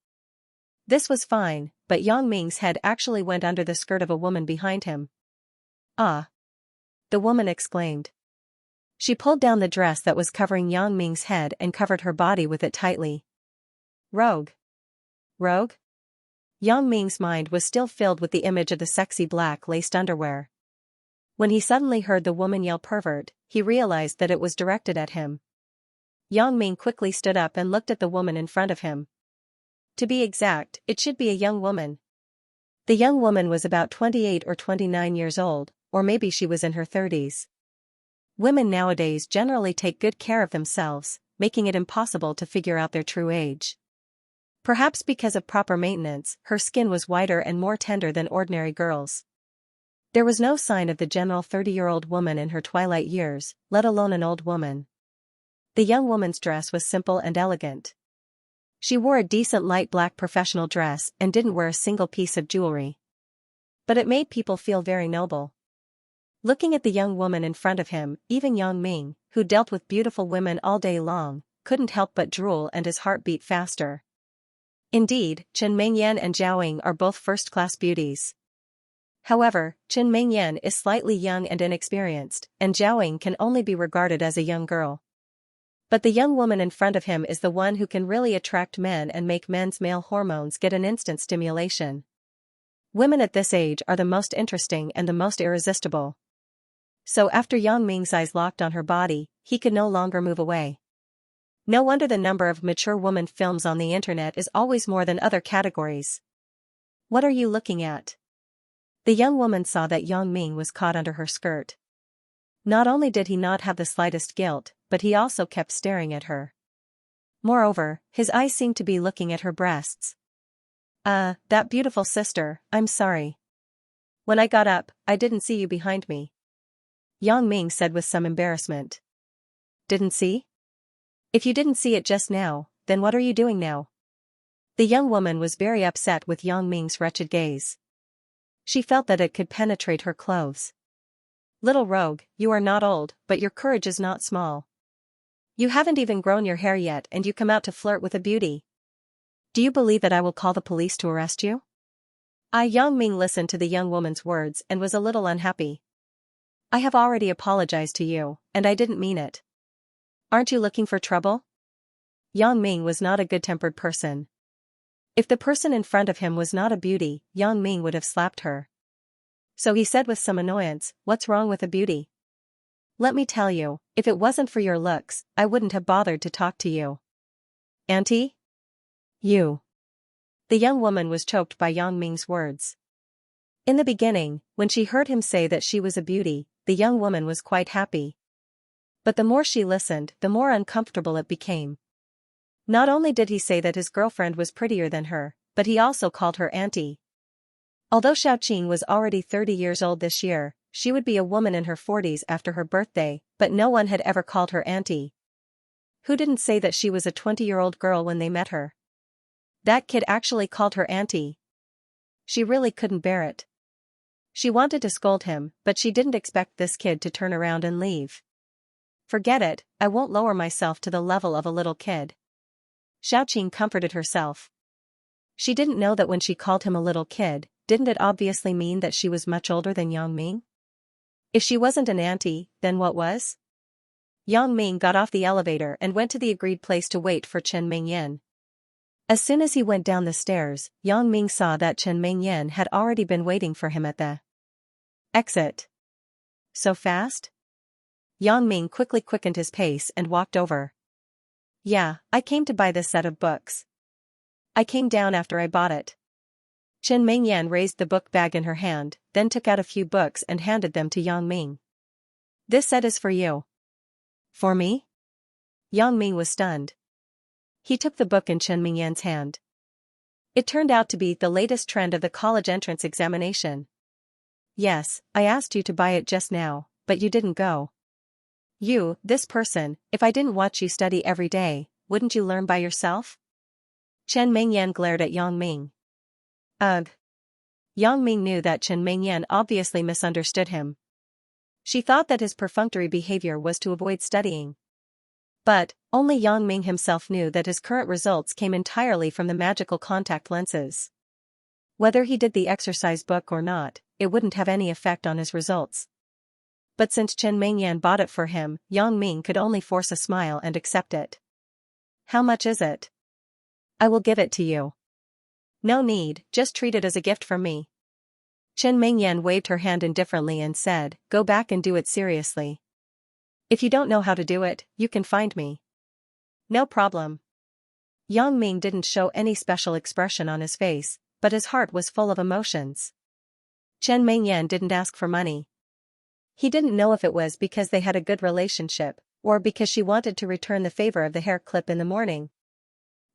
This was fine, but Yang Ming's head actually went under the skirt of a woman behind him. "Ah!" the woman exclaimed. She pulled down the dress that was covering Yang Ming's head and covered her body with it tightly. Rogue. Rogue? Yang Ming's mind was still filled with the image of the sexy black laced underwear. When he suddenly heard the woman yell pervert, he realized that it was directed at him. Yang Ming quickly stood up and looked at the woman in front of him. To be exact, it should be a young woman. The young woman was about 28 or 29 years old, or maybe she was in her 30s. Women nowadays generally take good care of themselves, making it impossible to figure out their true age. Perhaps because of proper maintenance, her skin was whiter and more tender than ordinary girls. There was no sign of the general 30-year-old woman in her twilight years, let alone an old woman. The young woman's dress was simple and elegant. She wore a decent light black professional dress and didn't wear a single piece of jewelry. But it made people feel very noble. Looking at the young woman in front of him, even Yang Ming, who dealt with beautiful women all day long, couldn't help but drool and his heart beat faster. Indeed, Chen Mengyan and Zhao Ying are both first-class beauties. However, Chen Mengyan is slightly young and inexperienced, and Zhao Ying can only be regarded as a young girl. But the young woman in front of him is the one who can really attract men and make men's male hormones get an instant stimulation. Women at this age are the most interesting and the most irresistible. So after Yang Ming's eyes locked on her body, he could no longer move away. No wonder the number of mature woman films on the internet is always more than other categories. What are you looking at? The young woman saw that Yang Ming was caught under her skirt. Not only did he not have the slightest guilt, but he also kept staring at her. Moreover, his eyes seemed to be looking at her breasts. That beautiful sister, I'm sorry. When I got up, I didn't see you behind me. Yang Ming said with some embarrassment. Didn't see? If you didn't see it just now, then what are you doing now? The young woman was very upset with Yang Ming's wretched gaze. She felt that it could penetrate her clothes. Little rogue, you are not old, but your courage is not small. You haven't even grown your hair yet and you come out to flirt with a beauty. Do you believe that I will call the police to arrest you? Yang Ming listened to the young woman's words and was a little unhappy. I have already apologized to you, and I didn't mean it. Aren't you looking for trouble? Yang Ming was not a good-tempered person. If the person in front of him was not a beauty, Yang Ming would have slapped her. So he said with some annoyance, what's wrong with a beauty? Let me tell you, if it wasn't for your looks, I wouldn't have bothered to talk to you. Auntie? You. The young woman was choked by Yang Ming's words. In the beginning, when she heard him say that she was a beauty, the young woman was quite happy. But the more she listened, the more uncomfortable it became. Not only did he say that his girlfriend was prettier than her, but he also called her auntie. Although Xiaoqing was already 30 years old this year, she would be a woman in her 40s after her birthday, but no one had ever called her auntie. Who didn't say that she was a 20-year-old girl when they met her? That kid actually called her auntie. She really couldn't bear it. She wanted to scold him, but she didn't expect this kid to turn around and leave. Forget it, I won't lower myself to the level of a little kid. Xiaoqing comforted herself. She didn't know that when she called him a little kid, didn't it obviously mean that she was much older than Yang Ming? If she wasn't an auntie, then what was? Yang Ming got off the elevator and went to the agreed place to wait for Chen Mingyan. As soon as he went down the stairs, Yang Ming saw that Chen Mingyan had already been waiting for him at the exit. So fast? Yang Ming quickly quickened his pace and walked over. Yeah, I came to buy this set of books. I came down after I bought it. Chen Mingyan raised the book bag in her hand, then took out a few books and handed them to Yang Ming. This set is for you. For me? Yang Ming was stunned. He took the book in Chen Mingyan's hand. It turned out to be the latest trend of the college entrance examination. Yes, I asked you to buy it just now, but you didn't go. You, this person, if I didn't watch you study every day, wouldn't you learn by yourself? Chen Mingyan glared at Yang Ming. Ugh. Yang Ming knew that Chen Mingyan obviously misunderstood him. She thought that his perfunctory behavior was to avoid studying. But, only Yang Ming himself knew that his current results came entirely from the magical contact lenses. Whether he did the exercise book or not, it wouldn't have any effect on his results. But since Chen Mingyan bought it for him, Yang Ming could only force a smile and accept it. How much is it? I will give it to you. No need, just treat it as a gift from me. Chen Mingyan waved her hand indifferently and said, go back and do it seriously. If you don't know how to do it, you can find me. No problem. Yang Ming didn't show any special expression on his face, but his heart was full of emotions. Chen Mingyan didn't ask for money. He didn't know if it was because they had a good relationship, or because she wanted to return the favor of the hair clip in the morning.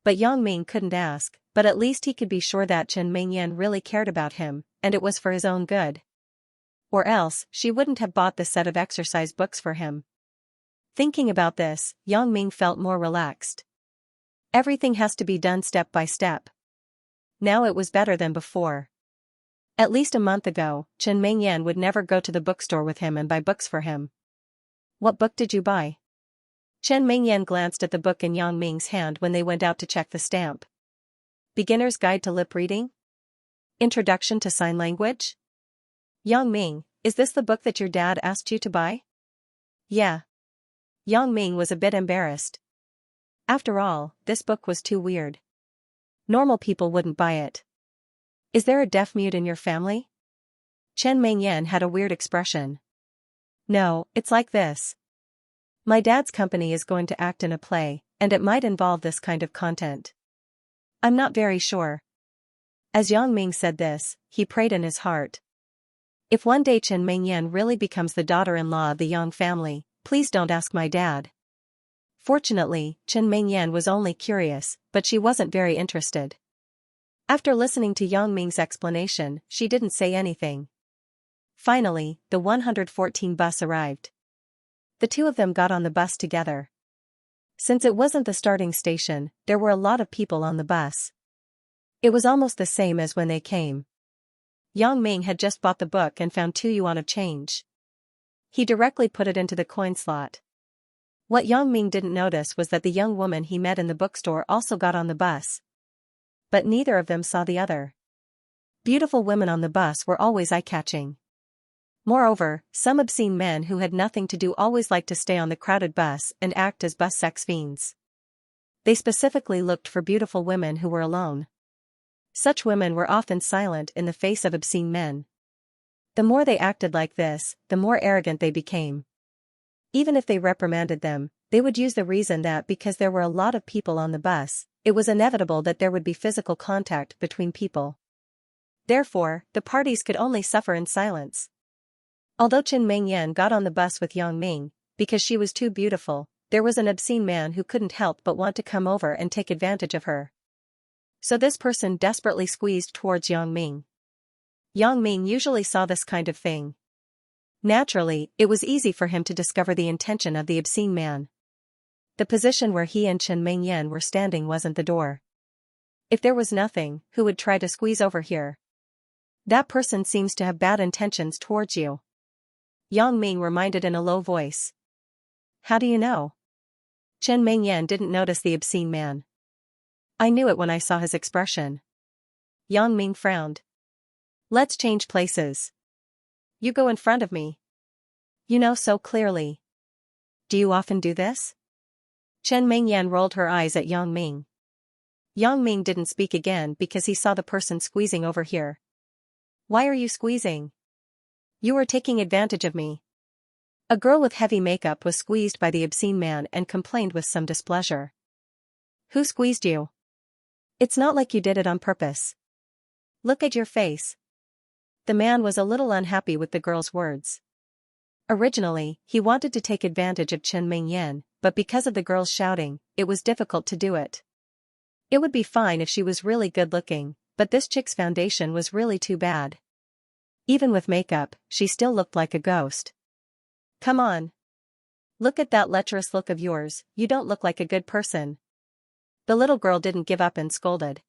But Yang Ming couldn't ask, but at least he could be sure that Chen Mingyan really cared about him, and it was for his own good. Or else, she wouldn't have bought the set of exercise books for him. Thinking about this, Yang Ming felt more relaxed. Everything has to be done step by step. Now it was better than before. At least a month ago, Chen Mingyan would never go to the bookstore with him and buy books for him. What book did you buy? Chen Mingyan glanced at the book in Yang Ming's hand when they went out to check the stamp. Beginner's Guide to Lip Reading? Introduction to Sign Language? Yang Ming, is this the book that your dad asked you to buy? Yeah. Yang Ming was a bit embarrassed. After all, this book was too weird. Normal people wouldn't buy it. Is there a deaf-mute in your family? Chen Mingyan had a weird expression. No, it's like this. My dad's company is going to act in a play, and it might involve this kind of content. I'm not very sure. As Yang Ming said this, he prayed in his heart. If one day Chen Mingyan really becomes the daughter-in-law of the Yang family, please don't ask my dad. Fortunately, Chen Mingyan was only curious, but she wasn't very interested. After listening to Yang Ming's explanation, she didn't say anything. Finally, the 114 bus arrived. The two of them got on the bus together. Since it wasn't the starting station, there were a lot of people on the bus. It was almost the same as when they came. Yang Ming had just bought the book and found 2 yuan of change. He directly put it into the coin slot. What Yang Ming didn't notice was that the young woman he met in the bookstore also got on the bus. But neither of them saw the other. Beautiful women on the bus were always eye-catching. Moreover, some obscene men who had nothing to do always liked to stay on the crowded bus and act as bus sex fiends. They specifically looked for beautiful women who were alone. Such women were often silent in the face of obscene men. The more they acted like this, the more arrogant they became. Even if they reprimanded them, they would use the reason that because there were a lot of people on the bus, it was inevitable that there would be physical contact between people. Therefore, the parties could only suffer in silence. Although Chen Mingyan got on the bus with Yang Ming, because she was too beautiful, there was an obscene man who couldn't help but want to come over and take advantage of her. So this person desperately squeezed towards Yang Ming. Yang Ming usually saw this kind of thing. Naturally, it was easy for him to discover the intention of the obscene man. The position where he and Chen Mingyan were standing wasn't the door. If there was nothing, who would try to squeeze over here? That person seems to have bad intentions towards you. Yang Ming reminded in a low voice. How do you know? Chen Mingyan didn't notice the obscene man. I knew it when I saw his expression. Yang Ming frowned. Let's change places. You go in front of me. You know so clearly. Do you often do this? Chen Mingyan rolled her eyes at Yang Ming. Yang Ming didn't speak again because he saw the person squeezing over here. Why are you squeezing? You are taking advantage of me. A girl with heavy makeup was squeezed by the obscene man and complained with some displeasure. Who squeezed you? It's not like you did it on purpose. Look at your face. The man was a little unhappy with the girl's words. Originally, he wanted to take advantage of Chen Mingyan, but because of the girl's shouting, it was difficult to do it. It would be fine if she was really good-looking, but this chick's foundation was really too bad. Even with makeup, she still looked like a ghost. Come on. Look at that lecherous look of yours, you don't look like a good person. The little girl didn't give up and scolded.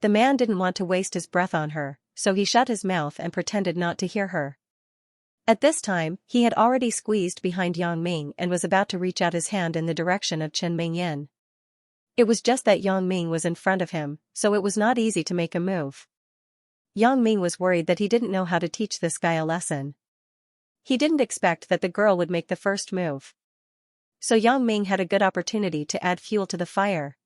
The man didn't want to waste his breath on her, so he shut his mouth and pretended not to hear her. At this time, he had already squeezed behind Yang Ming and was about to reach out his hand in the direction of Chen Mingyan. It was just that Yang Ming was in front of him, so it was not easy to make a move. Yang Ming was worried that he didn't know how to teach this guy a lesson. He didn't expect that the girl would make the first move. So Yang Ming had a good opportunity to add fuel to the fire.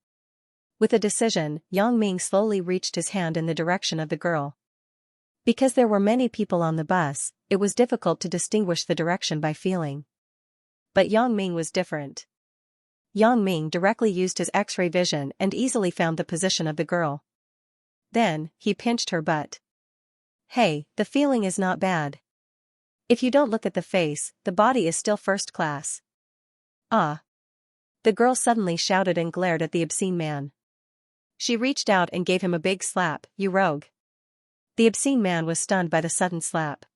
With a decision, Yang Ming slowly reached his hand in the direction of the girl. Because there were many people on the bus, it was difficult to distinguish the direction by feeling. But Yang Ming was different. Yang Ming directly used his X-ray vision and easily found the position of the girl. Then, he pinched her butt. Hey, the feeling is not bad. If you don't look at the face, the body is still first class. Ah. The girl suddenly shouted and glared at the obscene man. She reached out and gave him a big slap, you rogue. The obscene man was stunned by the sudden slap.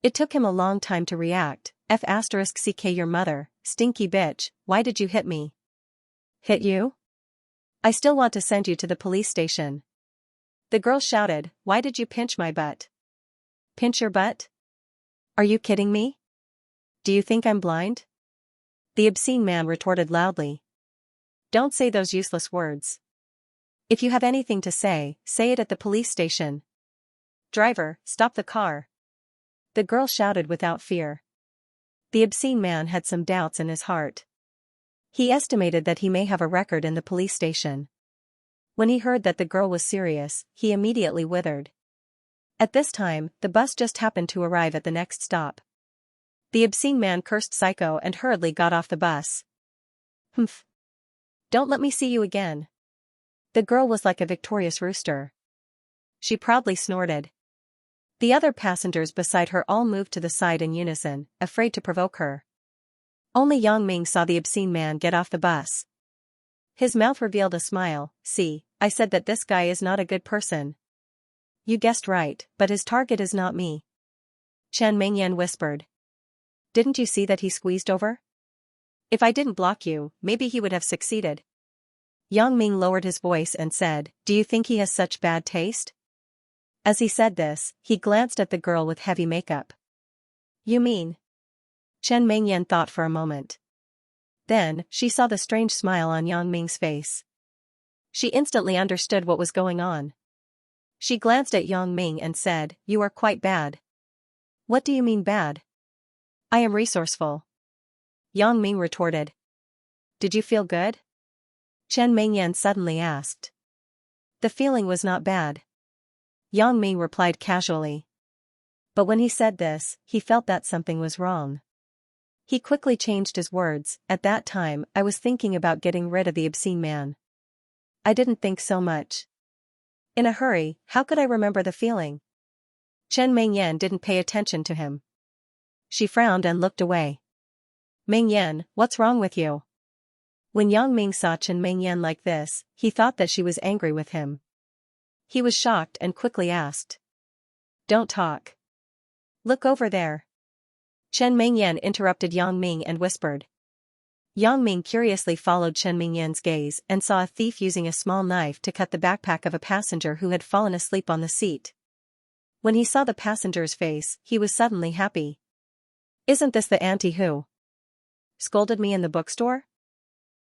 It took him a long time to react. F***ck your mother, stinky bitch, why did you hit me? Hit you? I still want to send you to the police station. The girl shouted, why did you pinch my butt? Pinch your butt? Are you kidding me? Do you think I'm blind? The obscene man retorted loudly. Don't say those useless words. If you have anything to say, say it at the police station. Driver, stop the car. The girl shouted without fear. The obscene man had some doubts in his heart. He estimated that he may have a record in the police station. When he heard that the girl was serious, he immediately withered. At this time, the bus just happened to arrive at the next stop. The obscene man cursed psycho and hurriedly got off the bus. Humph. Don't let me see you again. The girl was like a victorious rooster. She proudly snorted. The other passengers beside her all moved to the side in unison, afraid to provoke her. Only Yang Ming saw the obscene man get off the bus. His mouth revealed a smile. See, I said that this guy is not a good person. You guessed right, but his target is not me. Chen Mingyan whispered. Didn't you see that he squeezed over? If I didn't block you, maybe he would have succeeded. Yang Ming lowered his voice and said, do you think he has such bad taste? As he said this, he glanced at the girl with heavy makeup. You mean? Chen Mingyan thought for a moment. Then, she saw the strange smile on Yang Ming's face. She instantly understood what was going on. She glanced at Yang Ming and said, you are quite bad. What do you mean bad? I am resourceful. Yang Ming retorted. Did you feel good? Chen Mingyan suddenly asked. The feeling was not bad. Yang Ming replied casually. But when he said this, he felt that something was wrong. He quickly changed his words. At that time, I was thinking about getting rid of the obscene man. I didn't think so much. In a hurry, how could I remember the feeling? Chen Mingyan didn't pay attention to him. She frowned and looked away. Mingyan, what's wrong with you? When Yang Ming saw Chen Mingyan like this, he thought that she was angry with him. He was shocked and quickly asked. Don't talk. Look over there. Chen Mingyan interrupted Yang Ming and whispered. Yang Ming curiously followed Chen Mingyan's gaze and saw a thief using a small knife to cut the backpack of a passenger who had fallen asleep on the seat. When he saw the passenger's face, he was suddenly happy. "Isn't this the auntie who scolded me in the bookstore?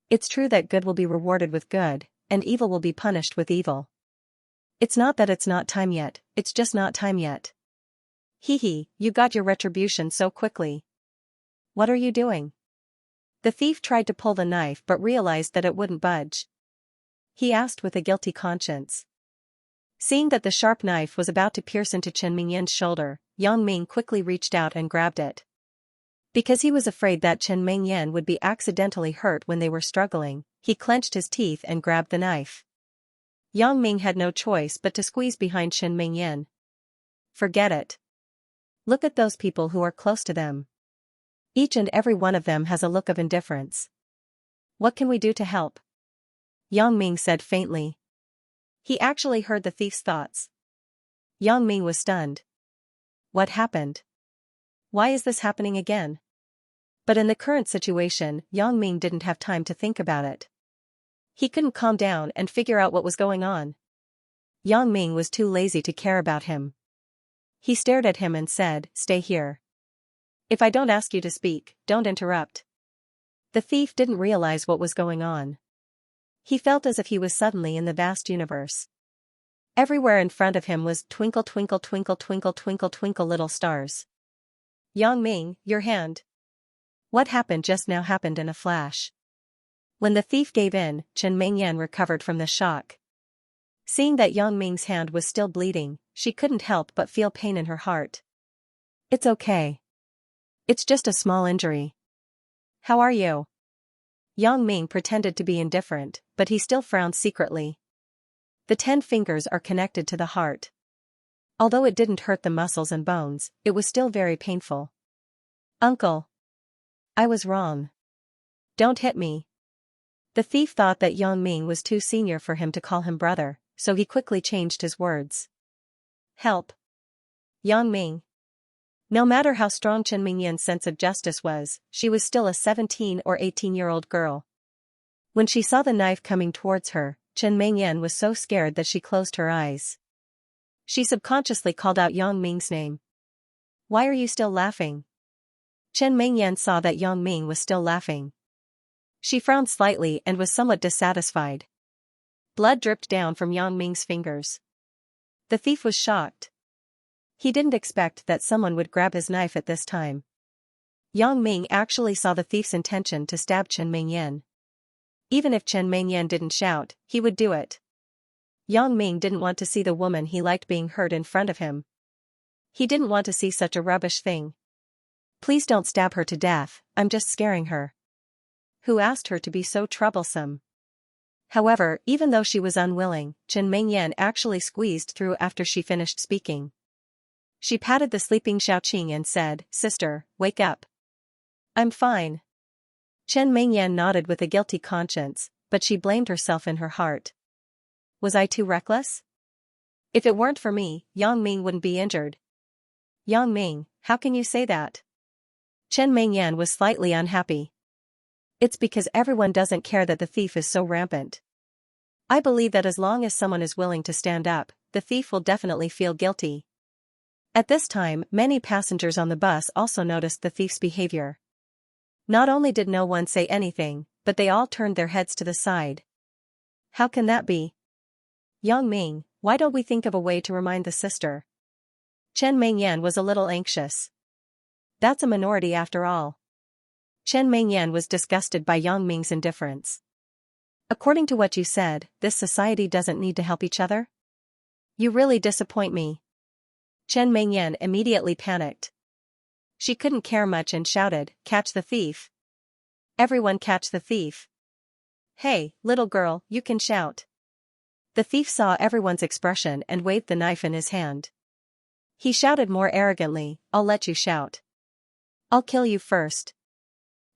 It's true that good will be rewarded with good, and evil will be punished with evil. It's not that it's not time yet, it's just not time yet. Hee hee, you got your retribution so quickly. What are you doing?" The thief tried to pull the knife but realized that it wouldn't budge. He asked with a guilty conscience. Seeing that the sharp knife was about to pierce into Chen Mingyan's shoulder, Yang Ming quickly reached out and grabbed it. Because he was afraid that Chen Mingyan would be accidentally hurt when they were struggling, he clenched his teeth and grabbed the knife. Yang Ming had no choice but to squeeze behind Chen Mingyan. "Forget it. Look at those people who are close to them. Each and every one of them has a look of indifference. What can we do to help?" Yang Ming said faintly. He actually heard the thief's thoughts. Yang Ming was stunned. What happened? Why is this happening again? But in the current situation, Yang Ming didn't have time to think about it. He couldn't calm down and figure out what was going on. Yang Ming was too lazy to care about him. He stared at him and said, "Stay here. If I don't ask you to speak, don't interrupt." The thief didn't realize what was going on. He felt as if he was suddenly in the vast universe. Everywhere in front of him was twinkle twinkle twinkle twinkle twinkle twinkle little stars. "Yang Ming, your hand." What happened just now happened in a flash. When the thief gave in, Chen Mingyan recovered from the shock. Seeing that Yang Ming's hand was still bleeding, she couldn't help but feel pain in her heart. "It's okay. It's just a small injury. How are you?" Yang Ming pretended to be indifferent, but he still frowned secretly. The 10 fingers are connected to the heart. Although it didn't hurt the muscles and bones, it was still very painful. "Uncle. I was wrong. Don't hit me." The thief thought that Yang Ming was too senior for him to call him brother, so he quickly changed his words. "Help. Yang Ming." No matter how strong Chen Mingyan's sense of justice was, she was still a 17 or 18-year-old girl. When she saw the knife coming towards her, Chen Mingyan was so scared that she closed her eyes. She subconsciously called out Yang Ming's name. "Why are you still laughing?" Chen Mingyan saw that Yang Ming was still laughing. She frowned slightly and was somewhat dissatisfied. Blood dripped down from Yang Ming's fingers. The thief was shocked. He didn't expect that someone would grab his knife at this time. Yang Ming actually saw the thief's intention to stab Chen Mingyan. Even if Chen Mingyan didn't shout, he would do it. Yang Ming didn't want to see the woman he liked being hurt in front of him. He didn't want to see such a rubbish thing. "Please don't stab her to death, I'm just scaring her." Who asked her to be so troublesome? However, even though she was unwilling, Chen Mingyan actually squeezed through after she finished speaking. She patted the sleeping Xiaoqing and said, "Sister, wake up." "I'm fine." Chen Mingyan nodded with a guilty conscience, but she blamed herself in her heart. "Was I too reckless? If it weren't for me, Yang Ming wouldn't be injured." "Yang Ming, how can you say that?" Chen Mingyan was slightly unhappy. "It's because everyone doesn't care that the thief is so rampant. I believe that as long as someone is willing to stand up, the thief will definitely feel guilty." At this time, many passengers on the bus also noticed the thief's behavior. Not only did no one say anything, but they all turned their heads to the side. "How can that be? Yang Ming, why don't we think of a way to remind the sister?" Chen Mingyan was a little anxious. That's a minority after all. Chen Mingyan was disgusted by Yang Ming's indifference. "According to what you said, this society doesn't need to help each other? You really disappoint me." Chen Mingyan immediately panicked. She couldn't care much and shouted, "Catch the thief! Everyone catch the thief! Hey, little girl, you can shout." The thief saw everyone's expression and waved the knife in his hand. He shouted more arrogantly, "I'll let you shout. I'll kill you first."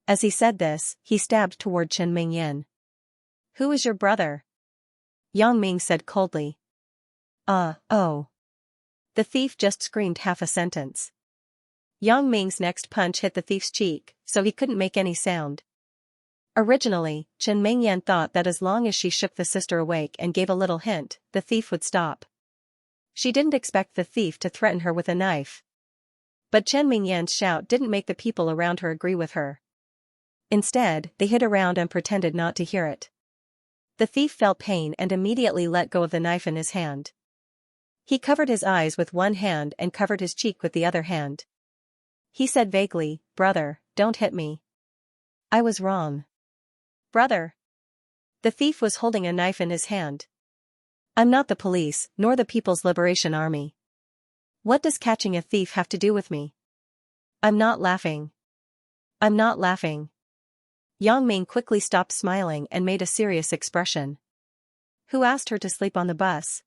As he said this, he stabbed toward Chen Mingyan. "Who is your brother?" Yang Ming said coldly. Oh. The thief just screamed half a sentence. Yang Ming's next punch hit the thief's cheek, so he couldn't make any sound. Originally, Chen Mingyan thought that as long as she shook the sister awake and gave a little hint, the thief would stop. She didn't expect the thief to threaten her with a knife. But Chen Mingyan's shout didn't make the people around her agree with her. Instead, they hid around and pretended not to hear it. The thief felt pain and immediately let go of the knife in his hand. He covered his eyes with one hand and covered his cheek with the other hand. He said vaguely, "Brother, don't hit me. I was wrong." "Brother." The thief was holding a knife in his hand. "I'm not the police, nor the People's Liberation Army. What does catching a thief have to do with me? I'm not laughing. I'm not laughing." Yang Ming quickly stopped smiling and made a serious expression. Who asked her to sleep on the bus?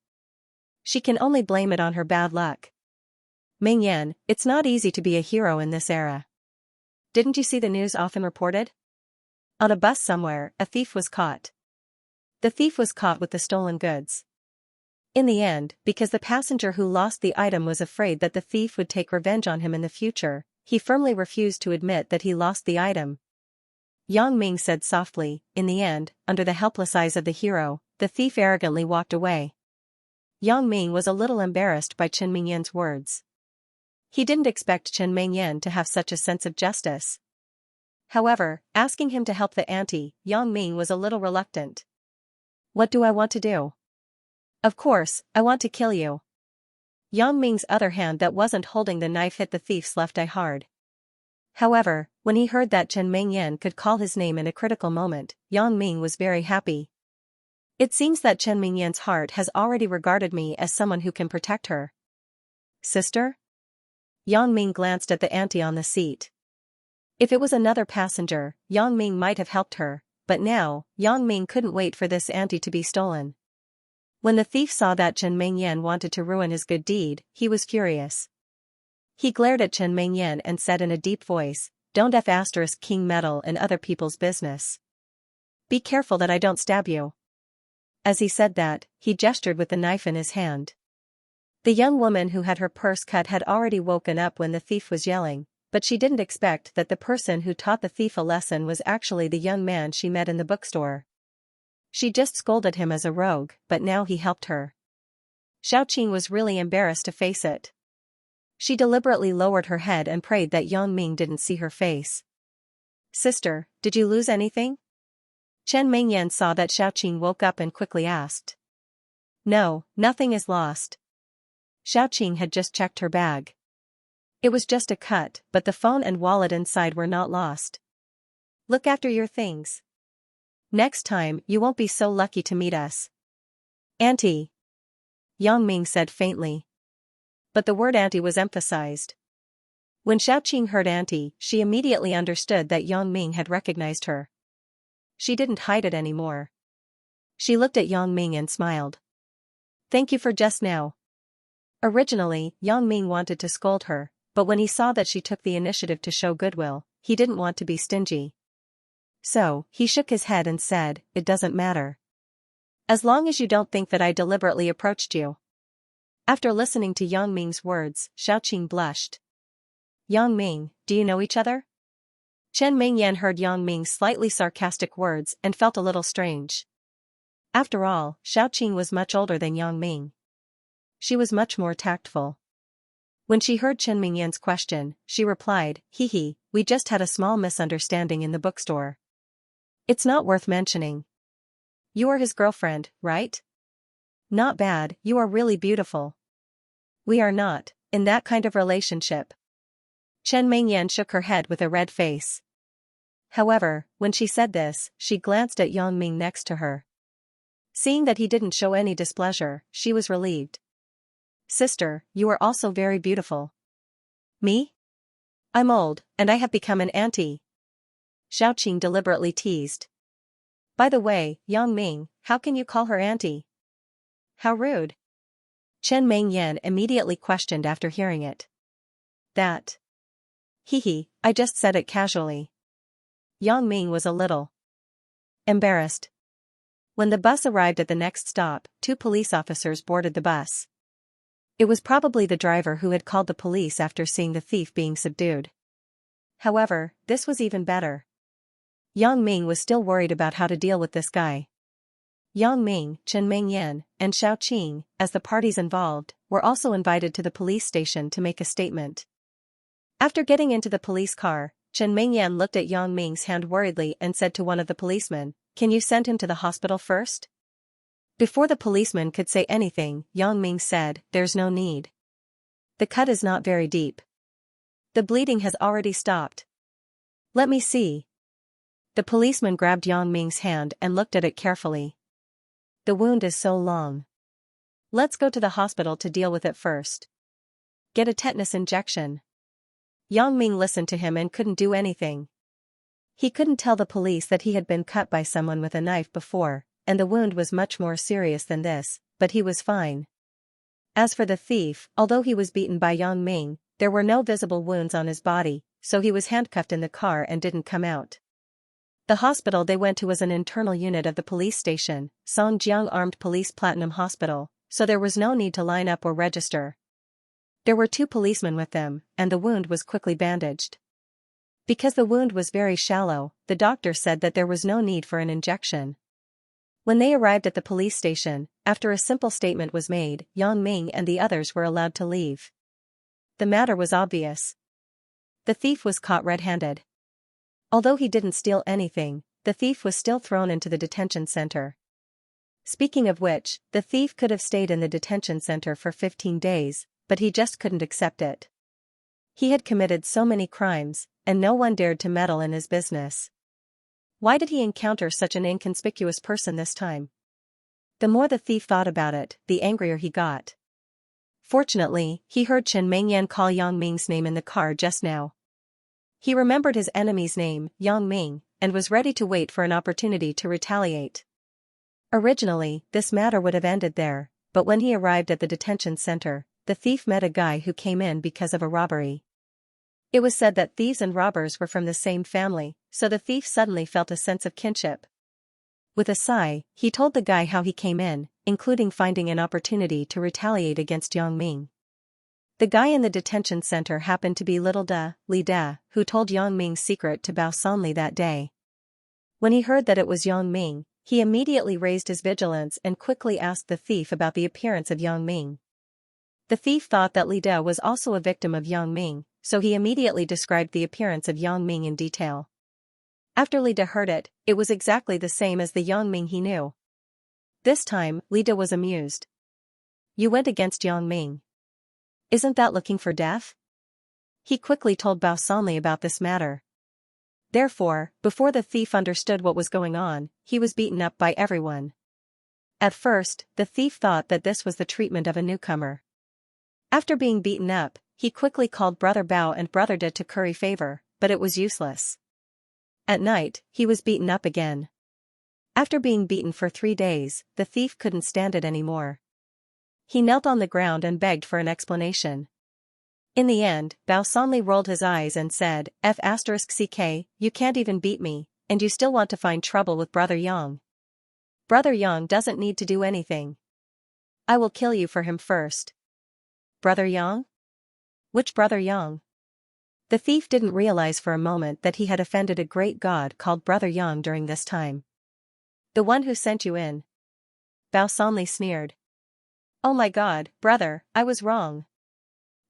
She can only blame it on her bad luck. Ming Yan, it's not easy to be a hero in this era. Didn't you see the news often reported? On a bus somewhere, a thief was caught. The thief was caught with the stolen goods. In the end, because the passenger who lost the item was afraid that the thief would take revenge on him in the future, he firmly refused to admit that he lost the item. Yang Ming said softly, in the end, under the helpless eyes of the hero, the thief arrogantly walked away. Yang Ming was a little embarrassed by Chen Mingyan's words. He didn't expect Chen Mingyan to have such a sense of justice. However, asking him to help the auntie, Yang Ming was a little reluctant. What do I want to do? Of course, I want to kill you. Yang Ming's other hand that wasn't holding the knife hit the thief's left eye hard. However, when he heard that Chen Mingyan could call his name in a critical moment, Yang Ming was very happy. It seems that Chen Mingyan's heart has already regarded me as someone who can protect her. Sister? Yang Ming glanced at the auntie on the seat. If it was another passenger, Yang Ming might have helped her, but now, Yang Ming couldn't wait for this auntie to be stolen. When the thief saw that Chen Mingyan wanted to ruin his good deed, he was furious. He glared at Chen Mingyan and said in a deep voice, "Don't King meddle in other people's business. Be careful that I don't stab you." As he said that, he gestured with the knife in his hand. The young woman who had her purse cut had already woken up when the thief was yelling, but she didn't expect that the person who taught the thief a lesson was actually the young man she met in the bookstore. She just scolded him as a rogue, but now he helped her. Xiaoqing was really embarrassed to face it. She deliberately lowered her head and prayed that Yang Ming didn't see her face. "Sister, did you lose anything?" Chen Mingyan saw that Xiaoqing woke up and quickly asked. "No, nothing is lost." Xiaoqing had just checked her bag. It was just a cut, but the phone and wallet inside were not lost. "Look after your things. Next time you won't be so lucky to meet us." "Auntie," Yang Ming said faintly. But the word auntie was emphasized. When Xiaoqing heard auntie, she immediately understood that Yang Ming had recognized her. She didn't hide it anymore. She looked at Yang Ming and smiled. "Thank you for just now." Originally, Yang Ming wanted to scold her, but when he saw that she took the initiative to show goodwill, he didn't want to be stingy. So, he shook his head and said, "It doesn't matter. As long as you don't think that I deliberately approached you." After listening to Yang Ming's words, Xiaoqing blushed. "Yang Ming, do you know each other?" Chen Mingyan heard Yang Ming's slightly sarcastic words and felt a little strange. After all, Xiaoqing was much older than Yang Ming. She was much more tactful. When she heard Chen Mingyan's question, she replied, "Hee, we just had a small misunderstanding in the bookstore. It's not worth mentioning. You are his girlfriend, right? Not bad, you are really beautiful. We are not in that kind of relationship." Chen Mingyan shook her head with a red face. However, when she said this, she glanced at Yang Ming next to her. Seeing that he didn't show any displeasure, she was relieved. "Sister, you are also very beautiful." "Me? I'm old, and I have become an auntie," Xiaoqing deliberately teased. "By the way, Yang Ming, how can you call her auntie? How rude." Chen Mingyan immediately questioned after hearing it. "That. Hee, I just said it casually." Yang Ming was a little embarrassed. When the bus arrived at the next stop, 2 police officers boarded the bus. It was probably the driver who had called the police after seeing the thief being subdued. However, this was even better. Yang Ming was still worried about how to deal with this guy. Yang Ming, Chen Mengyan, and Xiaoqing, as the parties involved, were also invited to the police station to make a statement. After getting into the police car, Chen Mengyan looked at Yang Ming's hand worriedly and said to one of the policemen, "Can you send him to the hospital first?" Before the policeman could say anything, Yang Ming said, "There's no need. The cut is not very deep. The bleeding has already stopped. Let me see." The policeman grabbed Yang Ming's hand and looked at it carefully. "The wound is so long. Let's go to the hospital to deal with it first. Get a tetanus injection." Yang Ming listened to him and couldn't do anything. He couldn't tell the police that he had been cut by someone with a knife before, and the wound was much more serious than this, but he was fine. As for the thief, although he was beaten by Yang Ming, there were no visible wounds on his body, so he was handcuffed in the car and didn't come out. The hospital they went to was an internal unit of the police station, Songjiang Armed Police Platinum Hospital, so there was no need to line up or register. There were 2 policemen with them, and the wound was quickly bandaged. Because the wound was very shallow, the doctor said that there was no need for an injection. When they arrived at the police station, after a simple statement was made, Yang Ming and the others were allowed to leave. The matter was obvious. The thief was caught red-handed. Although he didn't steal anything, the thief was still thrown into the detention center. Speaking of which, the thief could have stayed in the detention center for 15 days, but he just couldn't accept it. He had committed so many crimes, and no one dared to meddle in his business. Why did he encounter such an inconspicuous person this time? The more the thief thought about it, the angrier he got. Fortunately, he heard Chen Mengyan call Yang Ming's name in the car just now. He remembered his enemy's name, Yang Ming, and was ready to wait for an opportunity to retaliate. Originally, this matter would have ended there, but when he arrived at the detention center, the thief met a guy who came in because of a robbery. It was said that thieves and robbers were from the same family, so the thief suddenly felt a sense of kinship. With a sigh, he told the guy how he came in, including finding an opportunity to retaliate against Yang Ming. The guy in the detention center happened to be Little Li Da, who told Yang Ming's secret to Bao Sanli that day. When he heard that it was Yang Ming, he immediately raised his vigilance and quickly asked the thief about the appearance of Yang Ming. The thief thought that Li Da was also a victim of Yang Ming, so he immediately described the appearance of Yang Ming in detail. After Li Da heard it, it was exactly the same as the Yang Ming he knew. This time, Li Da was amused. "You went against Yang Ming. Isn't that looking for death?" He quickly told Bao Sanli about this matter. Therefore, before the thief understood what was going on, he was beaten up by everyone. At first, the thief thought that this was the treatment of a newcomer. After being beaten up, he quickly called Brother Bao and Brother Da to curry favor, but it was useless. At night, he was beaten up again. After being beaten for 3 days, the thief couldn't stand it anymore. He knelt on the ground and begged for an explanation. In the end, Bao Sanli rolled his eyes and said, F***ck, you can't even beat me, and you still want to find trouble with Brother Yang. Brother Yang doesn't need to do anything. I will kill you for him first. Brother Yang? Which Brother Yang? The thief didn't realize for a moment that he had offended a great god called Brother Yang during this time. The one who sent you in. Bao Sanli sneered. Oh my god, brother, I was wrong.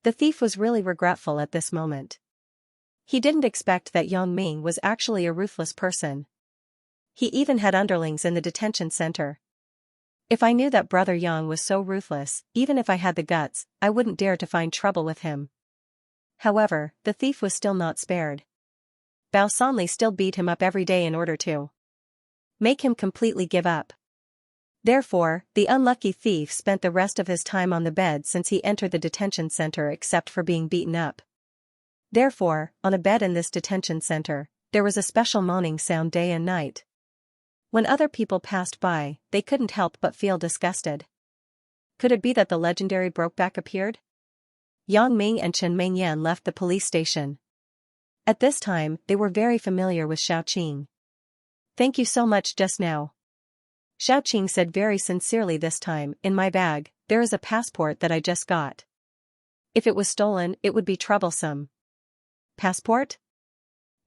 The thief was really regretful at this moment. He didn't expect that Yang Ming was actually a ruthless person. He even had underlings in the detention center. If I knew that Brother Yang was so ruthless, even if I had the guts, I wouldn't dare to find trouble with him. However, the thief was still not spared. Bao Sanli still beat him up every day in order to make him completely give up. Therefore, the unlucky thief spent the rest of his time on the bed since he entered the detention center except for being beaten up. Therefore, on a bed in this detention center, there was a special moaning sound day and night. When other people passed by, they couldn't help but feel disgusted. Could it be that the legendary Brokeback appeared? Yang Ming and Chen Mengyan left the police station. At this time, they were very familiar with Xiaoqing. Thank you so much just now. Xiaoqing said very sincerely this time, in my bag, there is a passport that I just got. If it was stolen, it would be troublesome. Passport?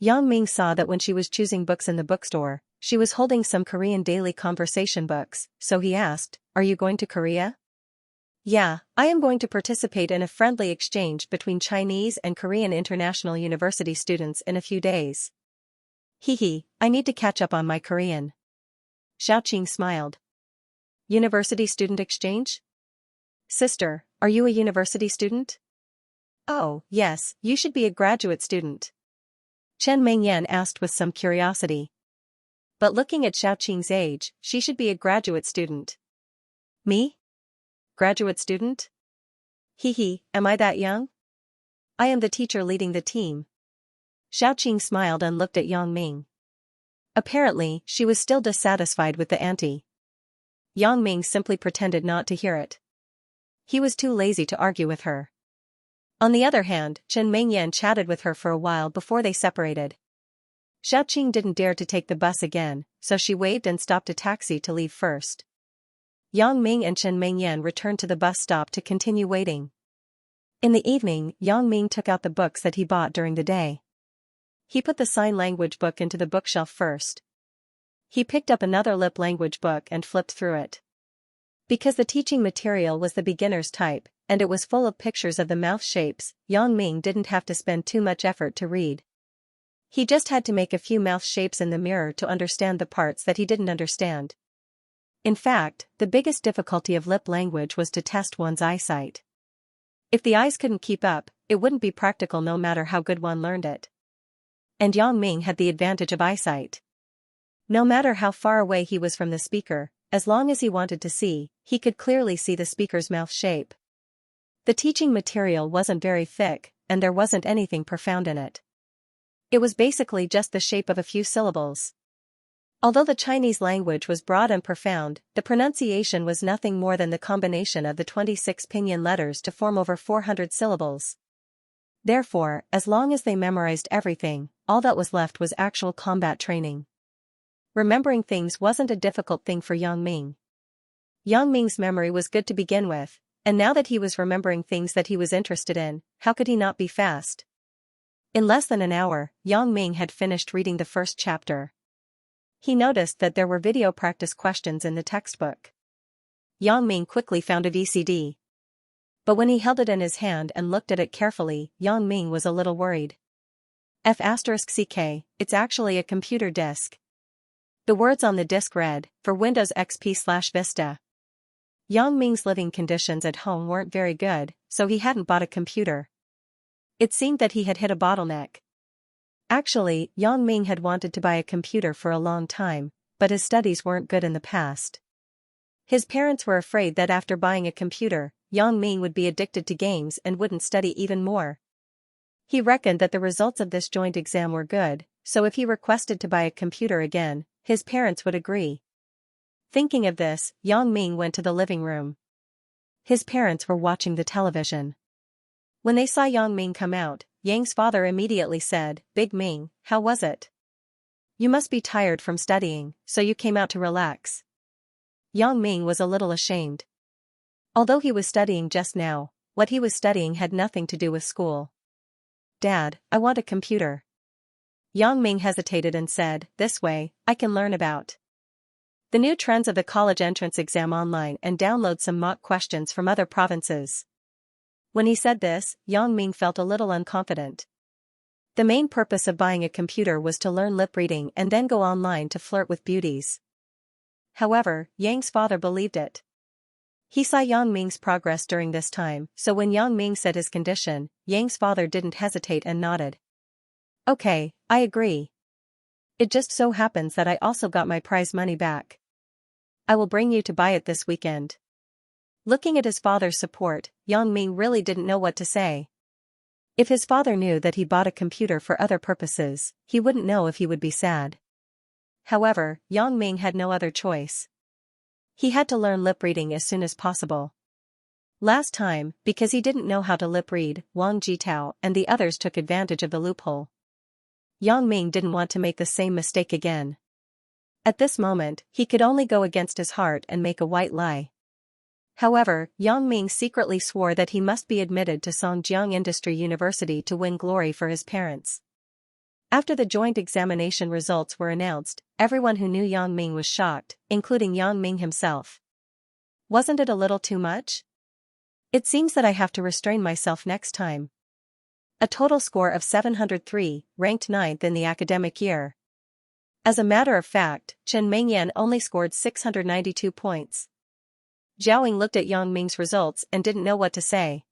Yang Ming saw that when she was choosing books in the bookstore, she was holding some Korean daily conversation books, so he asked, "Are you going to Korea?" "Yeah, I am going to participate in a friendly exchange between Chinese and Korean international university students in a few days. Hee, I need to catch up on my Korean." Xiaoqing smiled. University student exchange? Sister, are you a university student? Oh, yes, you should be a graduate student. Chen Mingyan asked with some curiosity. But looking at Xiaoqing's age, she should be a graduate student. Me? Graduate student? Am I that young? I am the teacher leading the team. Xiaoqing smiled and looked at Yang Ming. Apparently, she was still dissatisfied with the auntie. Yang Ming simply pretended not to hear it. He was too lazy to argue with her. On the other hand, Chen Mingyan chatted with her for a while before they separated. Xiaoqing didn't dare to take the bus again, so she waved and stopped a taxi to leave first. Yang Ming and Chen Mingyan returned to the bus stop to continue waiting. In the evening, Yang Ming took out the books that he bought during the day. He put the sign language book into the bookshelf first. He picked up another lip language book and flipped through it. Because the teaching material was the beginner's type, and it was full of pictures of the mouth shapes, Yang Ming didn't have to spend too much effort to read. He just had to make a few mouth shapes in the mirror to understand the parts that he didn't understand. In fact, the biggest difficulty of lip language was to test one's eyesight. If the eyes couldn't keep up, it wouldn't be practical no matter how good one learned it. And Yang Ming had the advantage of eyesight. No matter how far away he was from the speaker, as long as he wanted to see, he could clearly see the speaker's mouth shape. The teaching material wasn't very thick, and there wasn't anything profound in it. It was basically just the shape of a few syllables. Although the Chinese language was broad and profound, the pronunciation was nothing more than the combination of the 26 pinyin letters to form over 400 syllables. Therefore, as long as they memorized everything, all that was left was actual combat training. Remembering things wasn't a difficult thing for Yang Ming. Yang Ming's memory was good to begin with, and now that he was remembering things that he was interested in, how could he not be fast? In less than an hour, Yang Ming had finished reading the first chapter. He noticed that there were video practice questions in the textbook. Yang Ming quickly found a VCD. But when he held it in his hand and looked at it carefully, Yang Ming was a little worried. F***CK, it's actually a computer disk. The words on the disk read, for Windows XP/Vista. Yang Ming's living conditions at home weren't very good, so he hadn't bought a computer. It seemed that he had hit a bottleneck. Actually, Yang Ming had wanted to buy a computer for a long time, but his studies weren't good in the past. His parents were afraid that after buying a computer, Yang Ming would be addicted to games and wouldn't study even more. He reckoned that the results of this joint exam were good, so if he requested to buy a computer again, his parents would agree. Thinking of this, Yang Ming went to the living room. His parents were watching the television. When they saw Yang Ming come out, Yang's father immediately said, "Big Ming, how was it? You must be tired from studying, so you came out to relax." Yang Ming was a little ashamed. Although he was studying just now, what he was studying had nothing to do with school. "Dad, I want a computer." Yang Ming hesitated and said, "This way, I can learn about the new trends of the college entrance exam online and download some mock questions from other provinces." When he said this, Yang Ming felt a little unconfident. The main purpose of buying a computer was to learn lip reading and then go online to flirt with beauties. However, Yang's father believed it. He saw Yang Ming's progress during this time, so when Yang Ming said his condition, Yang's father didn't hesitate and nodded. "Okay, I agree. It just so happens that I also got my prize money back. I will bring you to buy it this weekend." Looking at his father's support, Yang Ming really didn't know what to say. If his father knew that he bought a computer for other purposes, he wouldn't know if he would be sad. However, Yang Ming had no other choice. He had to learn lip reading as soon as possible. Last time, because he didn't know how to lip read, Wang Jitao and the others took advantage of the loophole. Yang Ming didn't want to make the same mistake again. At this moment, he could only go against his heart and make a white lie. However, Yang Ming secretly swore that he must be admitted to Songjiang Industry University to win glory for his parents. After the joint examination results were announced, everyone who knew Yang Ming was shocked, including Yang Ming himself. Wasn't it a little too much? It seems that I have to restrain myself next time. A total score of 703, ranked 9th in the academic year. As a matter of fact, Chen Mengyan only scored 692 points. Zhao looked at Yang Ming's results and didn't know what to say.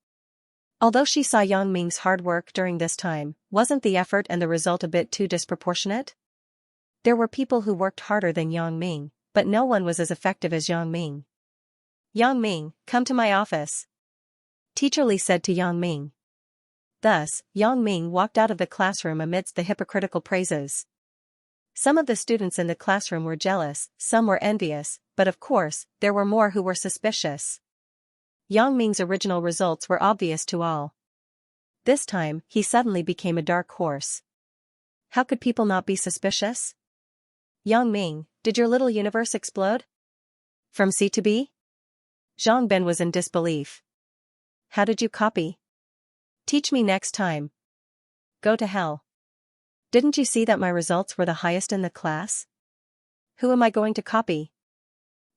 Although she saw Yang Ming's hard work during this time, wasn't the effort and the result a bit too disproportionate? There were people who worked harder than Yang Ming, but no one was as effective as Yang Ming. Yang Ming, come to my office. Teacher Li said to Yang Ming. Thus, Yang Ming walked out of the classroom amidst the hypocritical praises. Some of the students in the classroom were jealous, some were envious, but of course, there were more who were suspicious. Yang Ming's original results were obvious to all. This time, he suddenly became a dark horse. How could people not be suspicious? Yang Ming, did your little universe explode? From C to B? Zhang Ben was in disbelief. How did you copy? Teach me next time. Go to hell. Didn't you see that my results were the highest in the class? Who am I going to copy?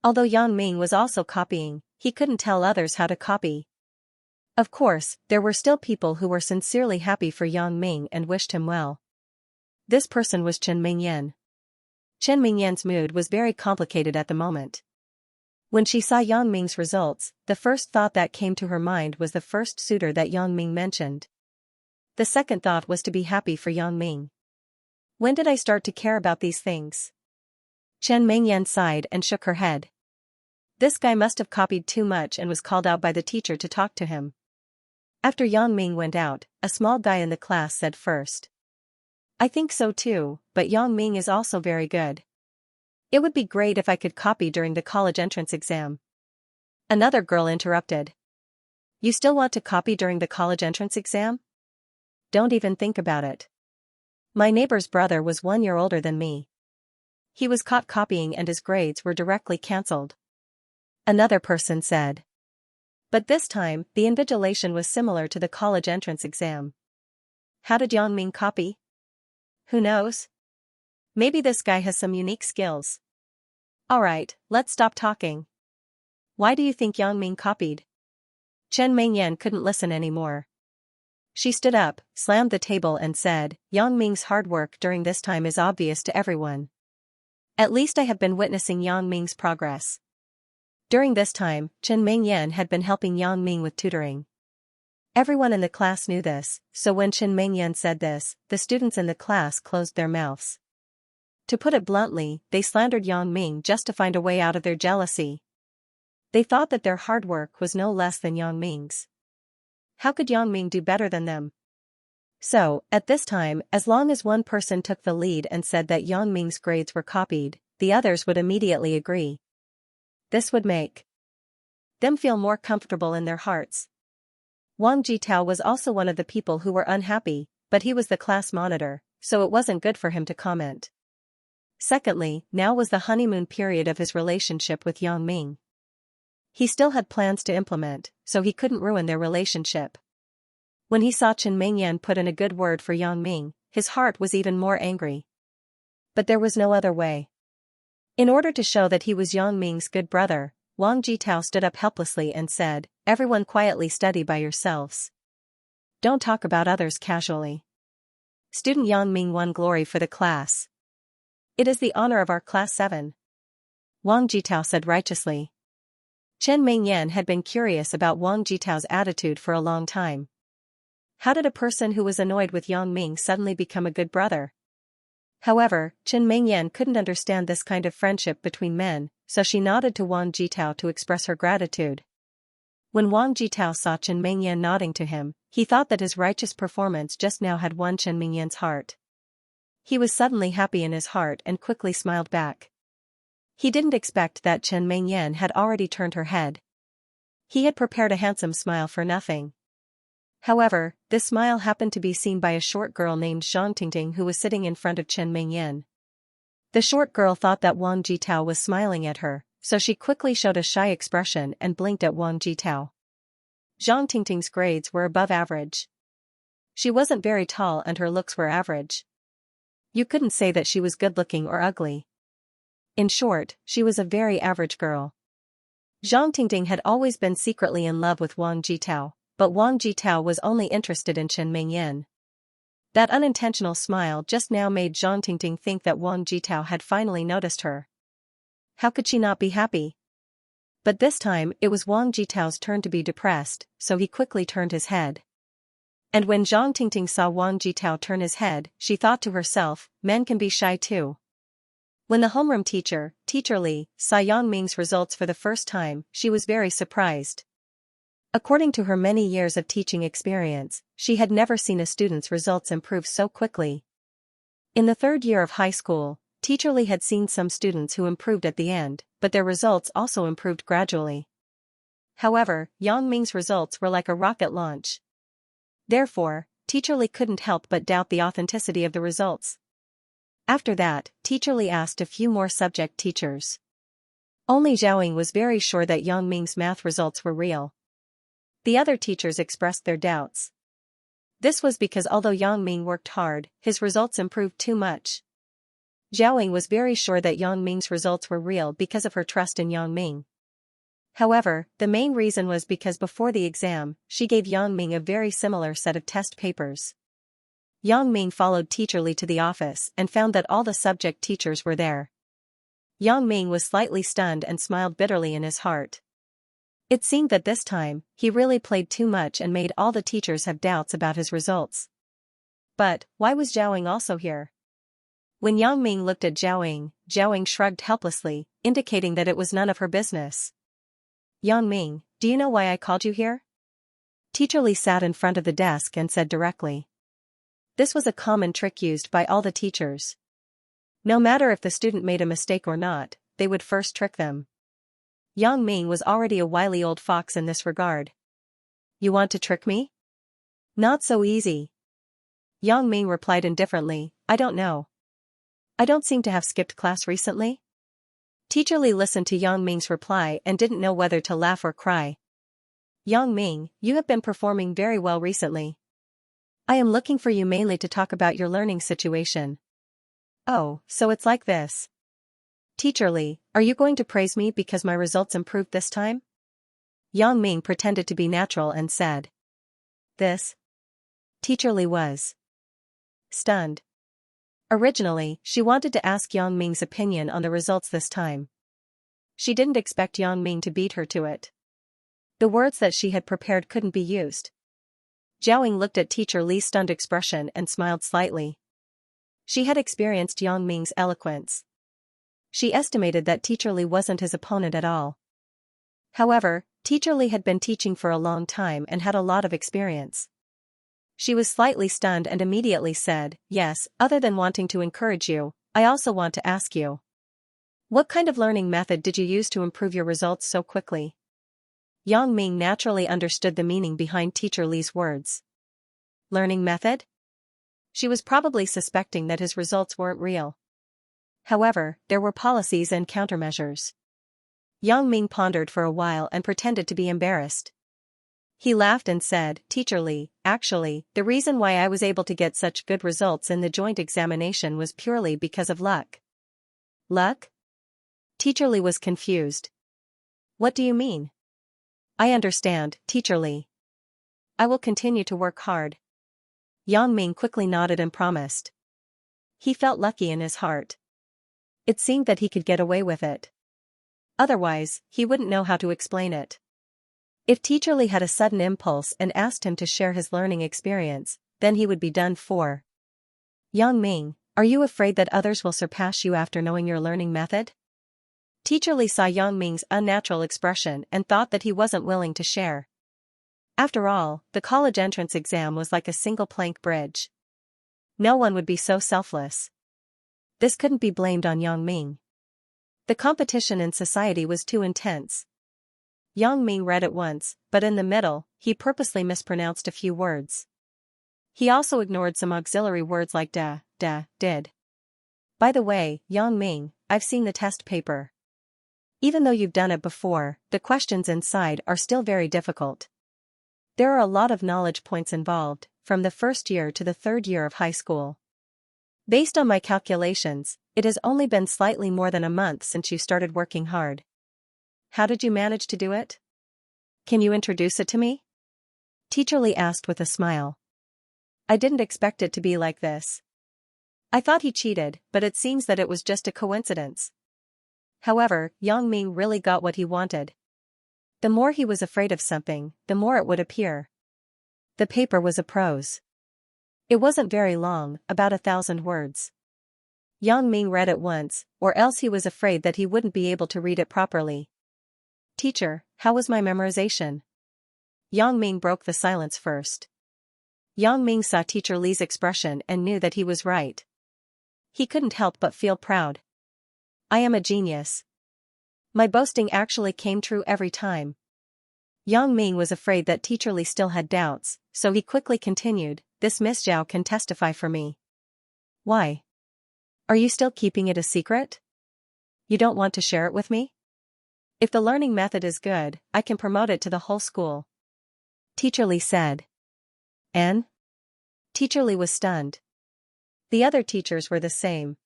Although Yang Ming was also copying, he couldn't tell others how to copy. Of course, there were still people who were sincerely happy for Yang Ming and wished him well. This person was Chen Mingyan. Chen Mingyan's mood was very complicated at the moment. When she saw Yang Ming's results, the first thought that came to her mind was the first suitor that Yang Ming mentioned. The second thought was to be happy for Yang Ming. When did I start to care about these things? Chen Mingyan sighed and shook her head. This guy must have copied too much and was called out by the teacher to talk to him. After Yang Ming went out, a small guy in the class said first. I think so too, but Yang Ming is also very good. It would be great if I could copy during the college entrance exam. Another girl interrupted. You still want to copy during the college entrance exam? Don't even think about it. My neighbor's brother was 1 year older than me. He was caught copying and his grades were directly cancelled. Another person said. But this time, the invigilation was similar to the college entrance exam. How did Yang Ming copy? Who knows? Maybe this guy has some unique skills. Alright, let's stop talking. Why do you think Yang Ming copied? Chen Mingyan couldn't listen anymore. She stood up, slammed the table and said, Yang Ming's hard work during this time is obvious to everyone. At least I have been witnessing Yang Ming's progress. During this time, Chen Mingyan had been helping Yang Ming with tutoring. Everyone in the class knew this, so when Chen Mingyan said this, the students in the class closed their mouths. To put it bluntly, they slandered Yang Ming just to find a way out of their jealousy. They thought that their hard work was no less than Yang Ming's. How could Yang Ming do better than them? So, at this time, as long as one person took the lead and said that Yang Ming's grades were copied, the others would immediately agree. This would make them feel more comfortable in their hearts. Wang Jitao was also one of the people who were unhappy, but he was the class monitor, so it wasn't good for him to comment. Secondly, now was the honeymoon period of his relationship with Yang Ming. He still had plans to implement, so he couldn't ruin their relationship. When he saw Chen Mingyan put in a good word for Yang Ming, his heart was even more angry. But there was no other way. In order to show that he was Yang Ming's good brother, Wang Jitao stood up helplessly and said, Everyone quietly study by yourselves. Don't talk about others casually. Student Yang Ming won glory for the class. It is the honor of our class 7. Wang Jitao said righteously. Chen Mingyan had been curious about Wang Jitao's attitude for a long time. How did a person who was annoyed with Yang Ming suddenly become a good brother? However, Chen Mingyan couldn't understand this kind of friendship between men, so she nodded to Wang Jitao to express her gratitude. When Wang Jitao saw Chen Mingyan nodding to him, he thought that his righteous performance just now had won Chen Mingyan's heart. He was suddenly happy in his heart and quickly smiled back. He didn't expect that Chen Mingyan had already turned her head. He had prepared a handsome smile for nothing. However, this smile happened to be seen by a short girl named Zhang Tingting who was sitting in front of Chen Mingyan. The short girl thought that Wang Jitao was smiling at her, so she quickly showed a shy expression and blinked at Wang Jitao. Zhang Tingting's grades were above average. She wasn't very tall and her looks were average. You couldn't say that she was good-looking or ugly. In short, she was a very average girl. Zhang Tingting had always been secretly in love with Wang Jitao, but Wang Jitao was only interested in Chen Mingyan. That unintentional smile just now made Zhang Tingting think that Wang Jitao had finally noticed her. How could she not be happy? But this time it was Wang Jitao's turn to be depressed, so he quickly turned his head. And when Zhang Tingting saw Wang Jitao turn his head, she thought to herself, men can be shy too. When the homeroom teacher, Teacher Li, saw Yang Ming's results for the first time, she was very surprised. According to her many years of teaching experience, she had never seen a student's results improve so quickly. In the third year of high school, Teacher Li had seen some students who improved at the end, but their results also improved gradually. However, Yang Ming's results were like a rocket launch. Therefore, Teacher Li couldn't help but doubt the authenticity of the results. After that, Teacher Li asked a few more subject teachers. Only Zhao was very sure that Yang Ming's math results were real. The other teachers expressed their doubts. This was because although Yang Ming worked hard, his results improved too much. Zhao was very sure that Yang Ming's results were real because of her trust in Yang Ming. However, the main reason was because before the exam, she gave Yang Ming a very similar set of test papers. Yang Ming followed Teacher Li to the office and found that all the subject teachers were there. Yang Ming was slightly stunned and smiled bitterly in his heart. It seemed that this time, he really played too much and made all the teachers have doubts about his results. But, why was Zhao also here? When Yang Ming looked at Zhao shrugged helplessly, indicating that it was none of her business. Yang Ming, do you know why I called you here? Teacher Li sat in front of the desk and said directly. This was a common trick used by all the teachers. No matter if the student made a mistake or not, they would first trick them. Yang Ming was already a wily old fox in this regard. You want to trick me? Not so easy. Yang Ming replied indifferently, I don't know. I don't seem to have skipped class recently. Teacher Li listened to Yang Ming's reply and didn't know whether to laugh or cry. Yang Ming, you have been performing very well recently. I am looking for you mainly to talk about your learning situation. Oh, so it's like this. Teacher Li, are you going to praise me because my results improved this time? Yang Ming pretended to be natural and said. This? Teacher Li was stunned. Originally, she wanted to ask Yang Ming's opinion on the results this time. She didn't expect Yang Ming to beat her to it. The words that she had prepared couldn't be used. Zhao looked at Teacher Li's stunned expression and smiled slightly. She had experienced Yang Ming's eloquence. She estimated that Teacher Li wasn't his opponent at all. However, Teacher Li had been teaching for a long time and had a lot of experience. She was slightly stunned and immediately said, yes, other than wanting to encourage you, I also want to ask you. What kind of learning method did you use to improve your results so quickly? Yang Ming naturally understood the meaning behind Teacher Li's words. Learning method? She was probably suspecting that his results weren't real. However, there were policies and countermeasures. Yang Ming pondered for a while and pretended to be embarrassed. He laughed and said, Teacher Li, actually, the reason why I was able to get such good results in the joint examination was purely because of luck. Luck? Teacher Li was confused. What do you mean? I understand, Teacher Li. I will continue to work hard. Yang Ming quickly nodded and promised. He felt lucky in his heart. It seemed that he could get away with it. Otherwise, he wouldn't know how to explain it. If Teacher Li had a sudden impulse and asked him to share his learning experience, then he would be done for. Yang Ming, are you afraid that others will surpass you after knowing your learning method? Teacher Li saw Yang Ming's unnatural expression and thought that he wasn't willing to share. After all, the college entrance exam was like a single plank bridge. No one would be so selfless. This couldn't be blamed on Yang Ming. The competition in society was too intense. Yang Ming read it once, but in the middle, he purposely mispronounced a few words. He also ignored some auxiliary words like did. By the way, Yang Ming, I've seen the test paper. Even though you've done it before, the questions inside are still very difficult. There are a lot of knowledge points involved, from the first year to the third year of high school. Based on my calculations, it has only been slightly more than a month since you started working hard. How did you manage to do it? Can you introduce it to me? Teacher Li asked with a smile. I didn't expect it to be like this. I thought he cheated, but it seems that it was just a coincidence. However, Yang Ming really got what he wanted. The more he was afraid of something, the more it would appear. The paper was a prose. It wasn't very long, about 1,000 words. Yang Ming read it once, or else he was afraid that he wouldn't be able to read it properly. Teacher, how was my memorization? Yang Ming broke the silence first. Yang Ming saw Teacher Li's expression and knew that he was right. He couldn't help but feel proud. I am a genius. My boasting actually came true every time. Yang Ming was afraid that Teacher Li still had doubts, so he quickly continued, this Miss Zhao can testify for me. Why? Are you still keeping it a secret? You don't want to share it with me? If the learning method is good, I can promote it to the whole school. Teacher Li said. And? Teacher Li was stunned. The other teachers were the same.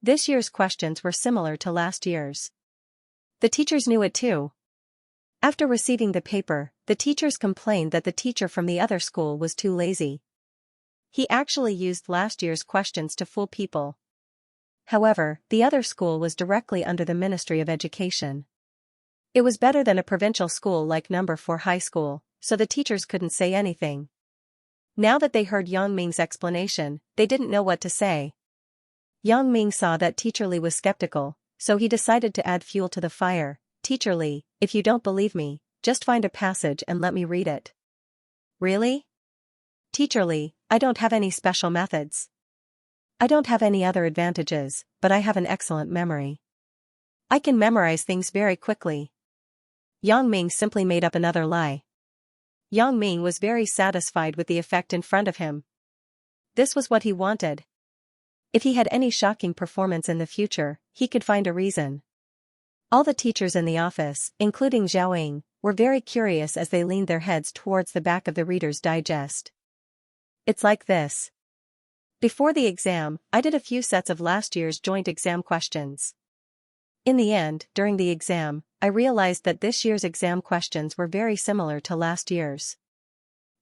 This year's questions were similar to last year's. The teachers knew it too. After receiving the paper, the teachers complained that the teacher from the other school was too lazy. He actually used last year's questions to fool people. However, the other school was directly under the Ministry of Education. It was better than a provincial school like No. 4 high school, so the teachers couldn't say anything. Now that they heard Yang Ming's explanation, they didn't know what to say. Yang Ming saw that Teacher Li was skeptical, so he decided to add fuel to the fire. Teacher Li, if you don't believe me, just find a passage and let me read it. Really? Teacher Li, I don't have any special methods. I don't have any other advantages, but I have an excellent memory. I can memorize things very quickly. Yang Ming simply made up another lie. Yang Ming was very satisfied with the effect in front of him. This was what he wanted. If he had any shocking performance in the future, he could find a reason. All the teachers in the office, including Zhao Ying, were very curious as they leaned their heads towards the back of the Reader's Digest. It's like this. Before the exam, I did a few sets of last year's joint exam questions. In the end, during the exam, I realized that this year's exam questions were very similar to last year's.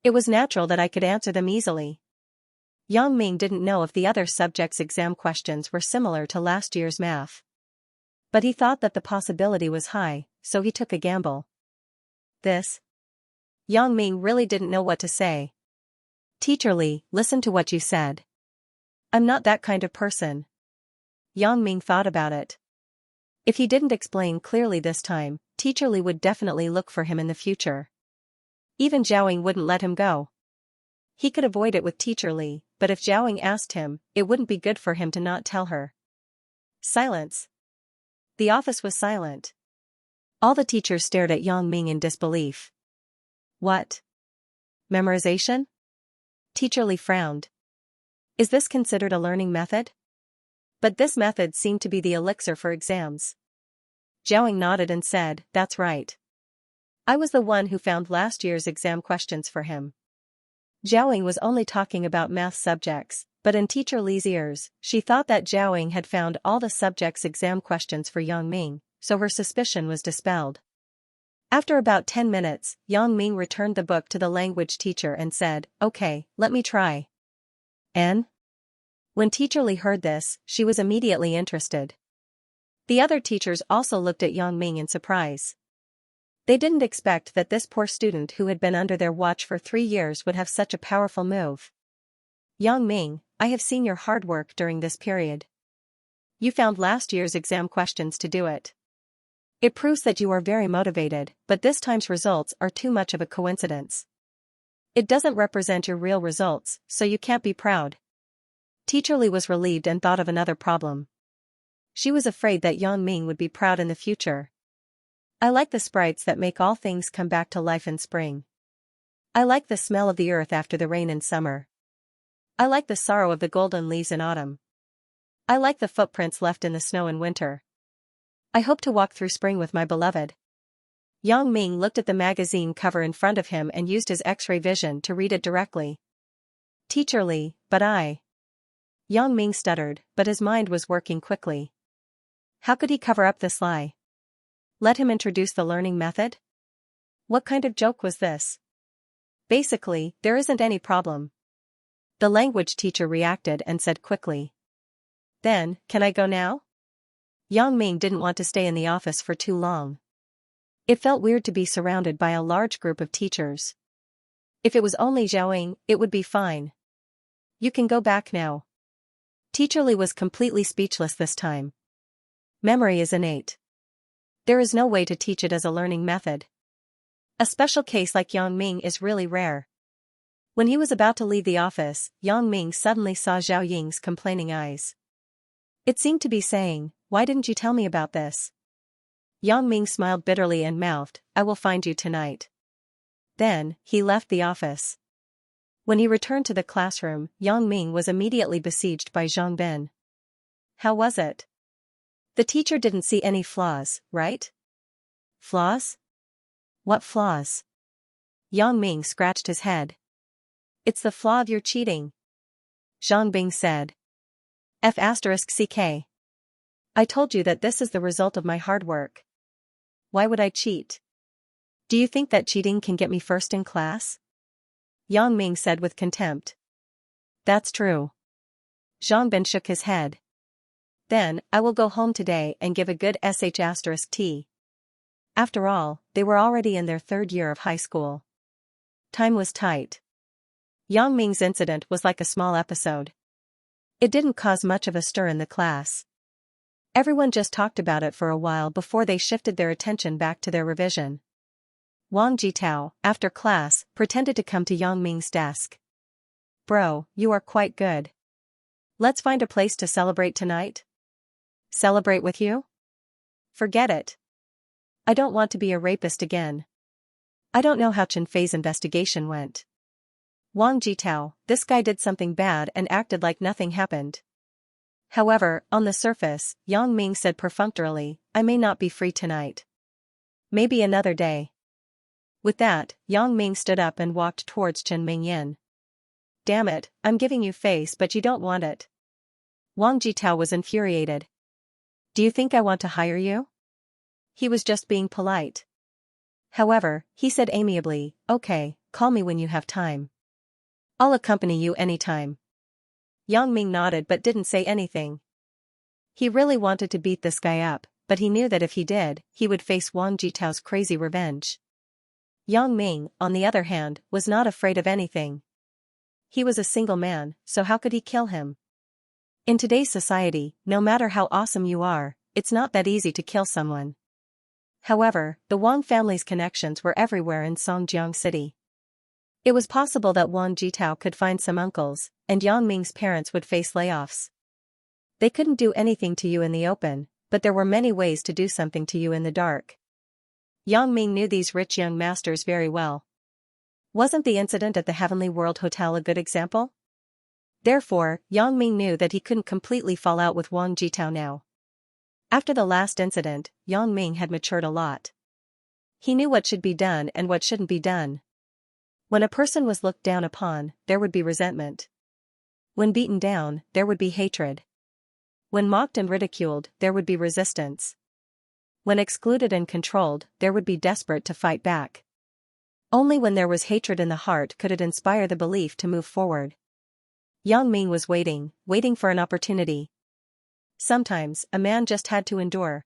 It was natural that I could answer them easily. Yang Ming didn't know if the other subjects' exam questions were similar to last year's math. But he thought that the possibility was high, so he took a gamble. This? Yang Ming really didn't know what to say. Teacher Li, listen to what you said. I'm not that kind of person. Yang Ming thought about it. If he didn't explain clearly this time, Teacher Li would definitely look for him in the future. Even Zhao Ying wouldn't let him go. He could avoid it with Teacher Li, but if Zhao Ying asked him, it wouldn't be good for him to not tell her. Silence. The office was silent. All the teachers stared at Yang Ming in disbelief. What? Memorization? Teacher Li frowned. Is this considered a learning method? But this method seemed to be the elixir for exams. Zhao Ying nodded and said, that's right. I was the one who found last year's exam questions for him. Zhao Ying was only talking about math subjects, but in Teacher Li's ears, she thought that Zhao Ying had found all the subjects' exam questions for Yang Ming, so her suspicion was dispelled. After about 10 minutes, Yang Ming returned the book to the language teacher and said, okay, let me try. And? When Teacher Li heard this, she was immediately interested. The other teachers also looked at Yang Ming in surprise. They didn't expect that this poor student who had been under their watch for 3 years would have such a powerful move. Yang Ming, I have seen your hard work during this period. You found last year's exam questions to do it. It proves that you are very motivated, but this time's results are too much of a coincidence. It doesn't represent your real results, so you can't be proud. Teacher Li was relieved and thought of another problem. She was afraid that Yang Ming would be proud in the future. I like the sprites that make all things come back to life in spring. I like the smell of the earth after the rain in summer. I like the sorrow of the golden leaves in autumn. I like the footprints left in the snow in winter. I hope to walk through spring with my beloved. Yang Ming looked at the magazine cover in front of him and used his X-ray vision to read it directly. Teacher Li, but I. Yang Ming stuttered, but his mind was working quickly. How could he cover up this lie? Let him introduce the learning method? What kind of joke was this? Basically, there isn't any problem. The language teacher reacted and said quickly. Then, can I go now? Yang Ming didn't want to stay in the office for too long. It felt weird to be surrounded by a large group of teachers. If it was only Zhao, it would be fine. You can go back now. Teacher Li was completely speechless this time. Memory is innate. There is no way to teach it as a learning method. A special case like Yang Ming is really rare. When he was about to leave the office, Yang Ming suddenly saw Zhao Ying's complaining eyes. It seemed to be saying, "Why didn't you tell me about this?" Yang Ming smiled bitterly and mouthed, "I will find you tonight." Then, he left the office. When he returned to the classroom, Yang Ming was immediately besieged by Zhang Bin. How was it? The teacher didn't see any flaws, right? Flaws? What flaws? Yang Ming scratched his head. It's the flaw of your cheating. Zhang Bin said. F***ck. I told you that this is the result of my hard work. Why would I cheat? Do you think that cheating can get me first in class? Yang Ming said with contempt. That's true. Zhang Bin shook his head. Then, I will go home today and give a good sh*t. After all, they were already in their third year of high school. Time was tight. Yang Ming's incident was like a small episode. It didn't cause much of a stir in the class. Everyone just talked about it for a while before they shifted their attention back to their revision. Wang Jitao, after class, pretended to come to Yang Ming's desk. Bro, you are quite good. Let's find a place to celebrate tonight. Celebrate with you? Forget it. I don't want to be a rapist again. I don't know how Chen Fei's investigation went. Wang Jitao, this guy did something bad and acted like nothing happened. However, on the surface, Yang Ming said perfunctorily, I may not be free tonight. Maybe another day. With that, Yang Ming stood up and walked towards Chen Mingyan. Damn it, I'm giving you face but you don't want it. Wang Jitao was infuriated. Do you think I want to hire you? He was just being polite. However, he said amiably, okay, call me when you have time. I'll accompany you anytime. Yang Ming nodded but didn't say anything. He really wanted to beat this guy up, but he knew that if he did, he would face Wang Jitao's crazy revenge. Yang Ming, on the other hand, was not afraid of anything. He was a single man, so how could he kill him? In today's society, no matter how awesome you are, it's not that easy to kill someone. However, the Wang family's connections were everywhere in Songjiang City. It was possible that Wang Jitao could find some uncles, and Yang Ming's parents would face layoffs. They couldn't do anything to you in the open, but there were many ways to do something to you in the dark. Yang Ming knew these rich young masters very well. Wasn't the incident at the Heavenly World Hotel a good example? Therefore, Yang Ming knew that he couldn't completely fall out with Wang Jitao now. After the last incident, Yang Ming had matured a lot. He knew what should be done and what shouldn't be done. When a person was looked down upon, there would be resentment. When beaten down, there would be hatred. When mocked and ridiculed, there would be resistance. When excluded and controlled, there would be desperate to fight back. Only when there was hatred in the heart could it inspire the belief to move forward. Yang Ming was waiting for an opportunity. Sometimes, a man just had to endure.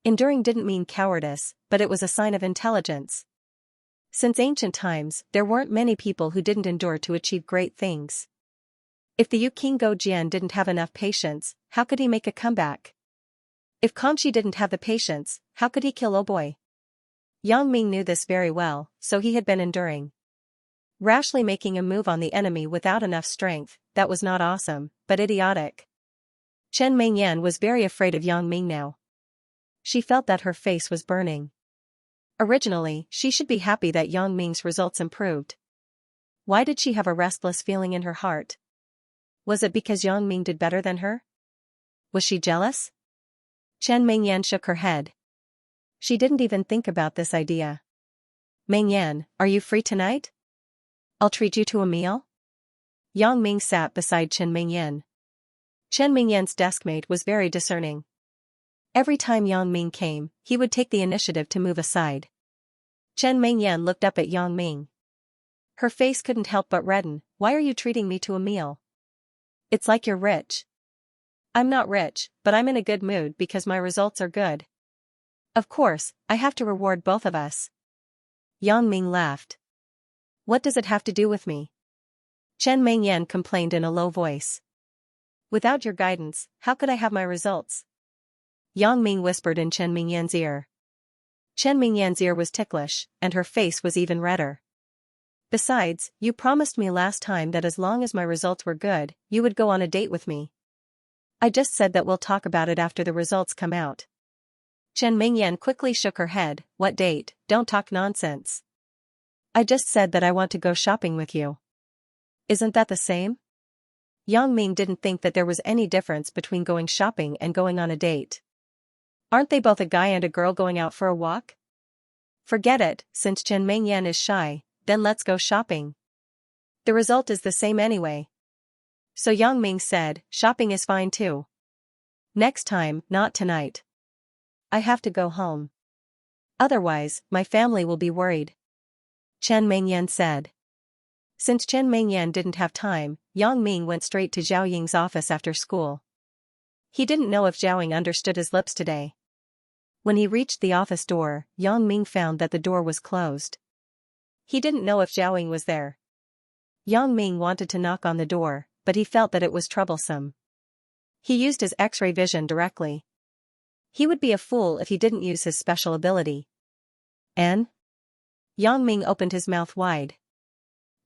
Enduring didn't mean cowardice, but it was a sign of intelligence. Since ancient times, there weren't many people who didn't endure to achieve great things. If the Yu King Go Jian didn't have enough patience, how could he make a comeback? If Kangxi didn't have the patience, how could he kill Oboy? Yang Ming knew this very well, so he had been enduring. Rashly making a move on the enemy without enough strength, that was not awesome, but idiotic. Chen Mingyan was very afraid of Yang Ming now. She felt that her face was burning. Originally, she should be happy that Yang Ming's results improved. Why did she have a restless feeling in her heart? Was it because Yang Ming did better than her? Was she jealous? Chen Mingyan shook her head. She didn't even think about this idea. Mingyan, are you free tonight? I'll treat you to a meal. Yang Ming sat beside Chen Mingyan. Chen Mingyan's deskmate was very discerning. Every time Yang Ming came, he would take the initiative to move aside. Chen Mingyan looked up at Yang Ming. Her face couldn't help but redden. Why are you treating me to a meal? It's like you're rich. I'm not rich, but I'm in a good mood because my results are good. Of course, I have to reward both of us. Yang Ming laughed. What does it have to do with me? Chen Mingyan complained in a low voice. Without your guidance, how could I have my results? Yang Ming whispered in Chen Mingyan's ear. Chen Mingyan's ear was ticklish, and her face was even redder. Besides, you promised me last time that as long as my results were good, you would go on a date with me. I just said that we'll talk about it after the results come out. Chen Mingyan quickly shook her head. What date? Don't talk nonsense. I just said that I want to go shopping with you. Isn't that the same? Yang Ming didn't think that there was any difference between going shopping and going on a date. Aren't they both a guy and a girl going out for a walk? Forget it, since Chen Mingyan is shy, then let's go shopping. The result is the same anyway. So Yang Ming said, shopping is fine too. Next time, not tonight. I have to go home. Otherwise, my family will be worried. Chen Mingyan said. Since Chen Mingyan didn't have time, Yang Ming went straight to Zhao Ying's office after school. He didn't know if Zhao Ying understood his lips today. When he reached the office door, Yang Ming found that the door was closed. He didn't know if Zhao Ying was there. Yang Ming wanted to knock on the door, but he felt that it was troublesome. He used his X-ray vision directly. He would be a fool if he didn't use his special ability. N? Yang Ming opened his mouth wide.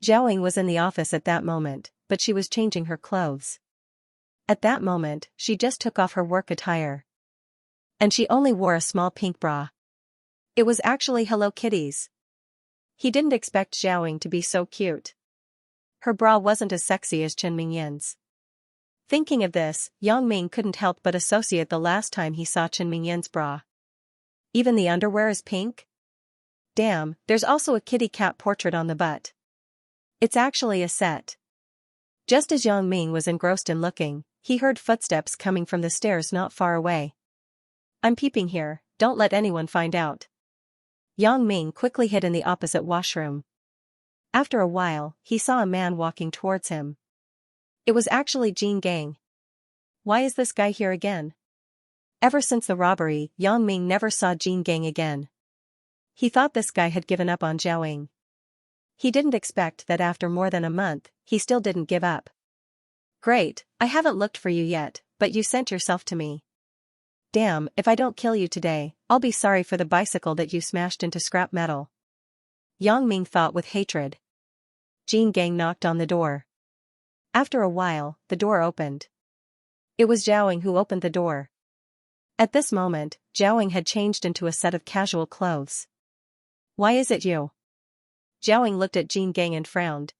Zhao Ying was in the office at that moment, but she was changing her clothes. At that moment, she just took off her work attire. And she only wore a small pink bra. It was actually Hello Kitty's. He didn't expect Zhao Ying to be so cute. Her bra wasn't as sexy as Chen Mingyan's. Thinking of this, Yang Ming couldn't help but associate the last time he saw Chen Mingyan's bra. Even the underwear is pink? Damn, there's also a kitty cat portrait on the butt. It's actually a set. Just as Yang Ming was engrossed in looking, he heard footsteps coming from the stairs not far away. I'm peeping here, don't let anyone find out. Yang Ming quickly hid in the opposite washroom. After a while, he saw a man walking towards him. It was actually Jin Gang. Why is this guy here again? Ever since the robbery, Yang Ming never saw Jin Gang again. He thought this guy had given up on Zhao Ying. He didn't expect that after more than a month, he still didn't give up. Great, I haven't looked for you yet, but you sent yourself to me. Damn, if I don't kill you today, I'll be sorry for the bicycle that you smashed into scrap metal. Yang Ming thought with hatred. Jin Gang knocked on the door. After a while, the door opened. It was Zhao Ying who opened the door. At this moment, Zhao Ying had changed into a set of casual clothes. Why is it you? Zhao Ying looked at Jin Gang and frowned.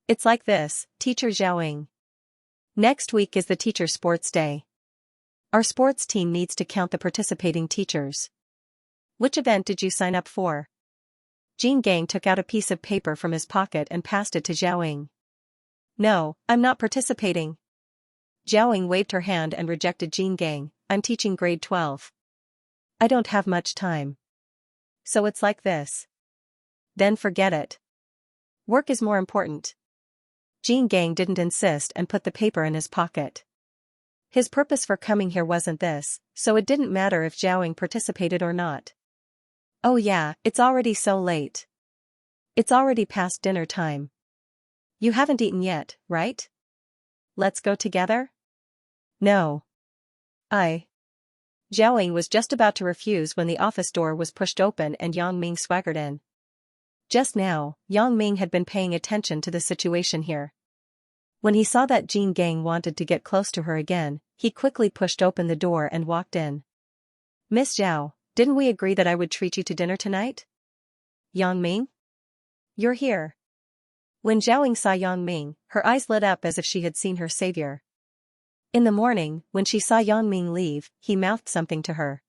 It's like this, Teacher Zhao Ying. Next week is the teacher sports day. Our sports team needs to count the participating teachers. Which event did you sign up for? Jin Gang took out a piece of paper from his pocket and passed it to Zhao Ying. No, I'm not participating. Zhao Ying waved her hand and rejected Jin Gang. I'm teaching grade 12. I don't have much time. So it's like this. Then forget it. Work is more important. Jin Gang didn't insist and put the paper in his pocket. His purpose for coming here wasn't this, so it didn't matter if Zhao Ying participated or not. Oh yeah, it's already so late. It's already past dinner time. You haven't eaten yet, right? Let's go together? No. Zhao Ying was just about to refuse when the office door was pushed open and Yang Ming swaggered in. Just now, Yang Ming had been paying attention to the situation here. When he saw that Jin Gang wanted to get close to her again, he quickly pushed open the door and walked in. Miss Zhao, didn't we agree that I would treat you to dinner tonight? Yang Ming? You're here. When Zhao Ying saw Yang Ming, her eyes lit up as if she had seen her savior. In the morning, when she saw Yang Ming leave, he mouthed something to her.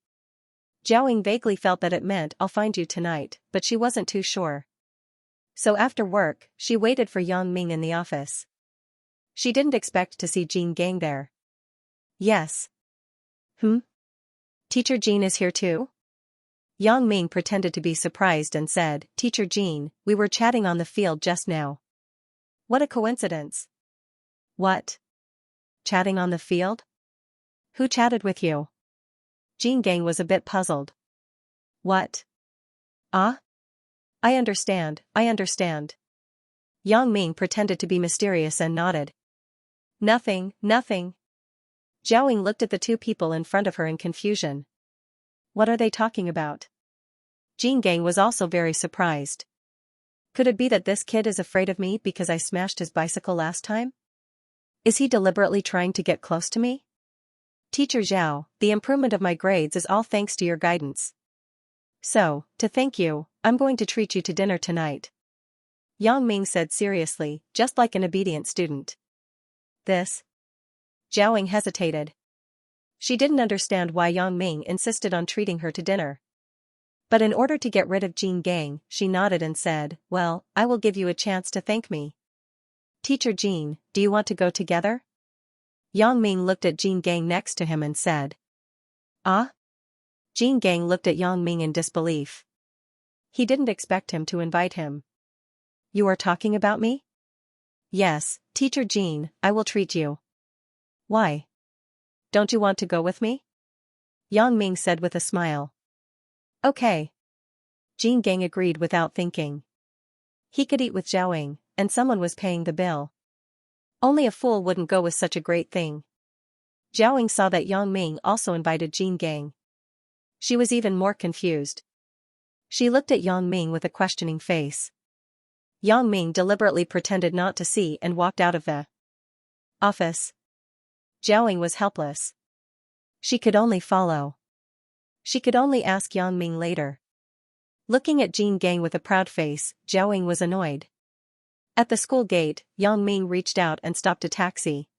Zhao Ying vaguely felt that it meant I'll find you tonight, but she wasn't too sure. So after work, she waited for Yang Ming in the office. She didn't expect to see Jin Gang there. Yes. Teacher Jean is here too? Yang Ming pretended to be surprised and said, Teacher Jean, we were chatting on the field just now. What a coincidence. What? Chatting on the field? Who chatted with you? Jean Gang was a bit puzzled. What? Ah? I understand. Yang Ming pretended to be mysterious and nodded. Nothing. Zhao looked at the two people in front of her in confusion. What are they talking about? Jean Gang was also very surprised. Could it be that this kid is afraid of me because I smashed his bicycle last time? Is he deliberately trying to get close to me? Teacher Zhao, the improvement of my grades is all thanks to your guidance. So, to thank you, I'm going to treat you to dinner tonight. Yang Ming said seriously, just like an obedient student. This? Zhao hesitated. She didn't understand why Yang Ming insisted on treating her to dinner. But in order to get rid of Jean Gang, she nodded and said, well, I will give you a chance to thank me. Teacher Jean, do you want to go together? Yang Ming looked at Jean Gang next to him and said. Ah? Jean Gang looked at Yang Ming in disbelief. He didn't expect him to invite him. You are talking about me? Yes, Teacher Jean, I will treat you. Why? Don't you want to go with me? Yang Ming said with a smile. Okay. Jean Gang agreed without thinking. He could eat with Zhao, and someone was paying the bill. Only a fool wouldn't go with such a great thing. Zhao saw that Yang Ming also invited Jean Gang. She was even more confused. She looked at Yang Ming with a questioning face. Yang Ming deliberately pretended not to see and walked out of the office. Zhao was helpless. She could only follow. She could only ask Yang Ming later. Looking at Jean Gang with a proud face, Zhao was annoyed. At the school gate, Yang Ming reached out and stopped a taxi.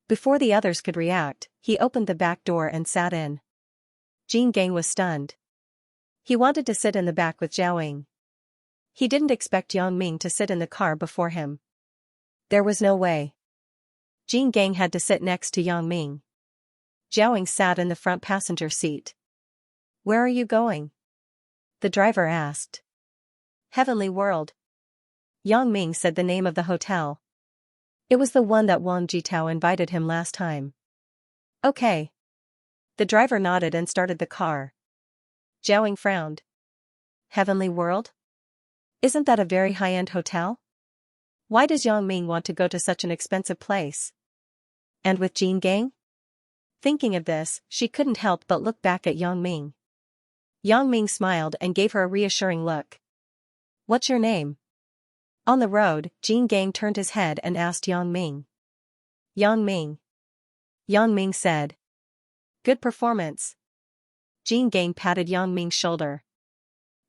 Before the others could react, he opened the back door and sat in. Jean Gang was stunned. He wanted to sit in the back with Zhao. He didn't expect Yang Ming to sit in the car before him. There was no way. Jean Gang had to sit next to Yang Ming. Zhao sat in the front passenger seat. Where are you going? The driver asked. Heavenly World. Yang Ming said the name of the hotel. It was the one that Wang Jitao invited him last time. Okay. The driver nodded and started the car. Zhao frowned. Heavenly World? Isn't that a very high-end hotel? Why does Yang Ming want to go to such an expensive place? And with Jean Gang? Thinking of this, she couldn't help but look back at Yang Ming. Yang Ming smiled and gave her a reassuring look. What's your name? On the road, Jean Gang turned his head and asked Yang Ming. Yang Ming. Yang Ming said. Good performance. Jean Gang patted Yang Ming's shoulder.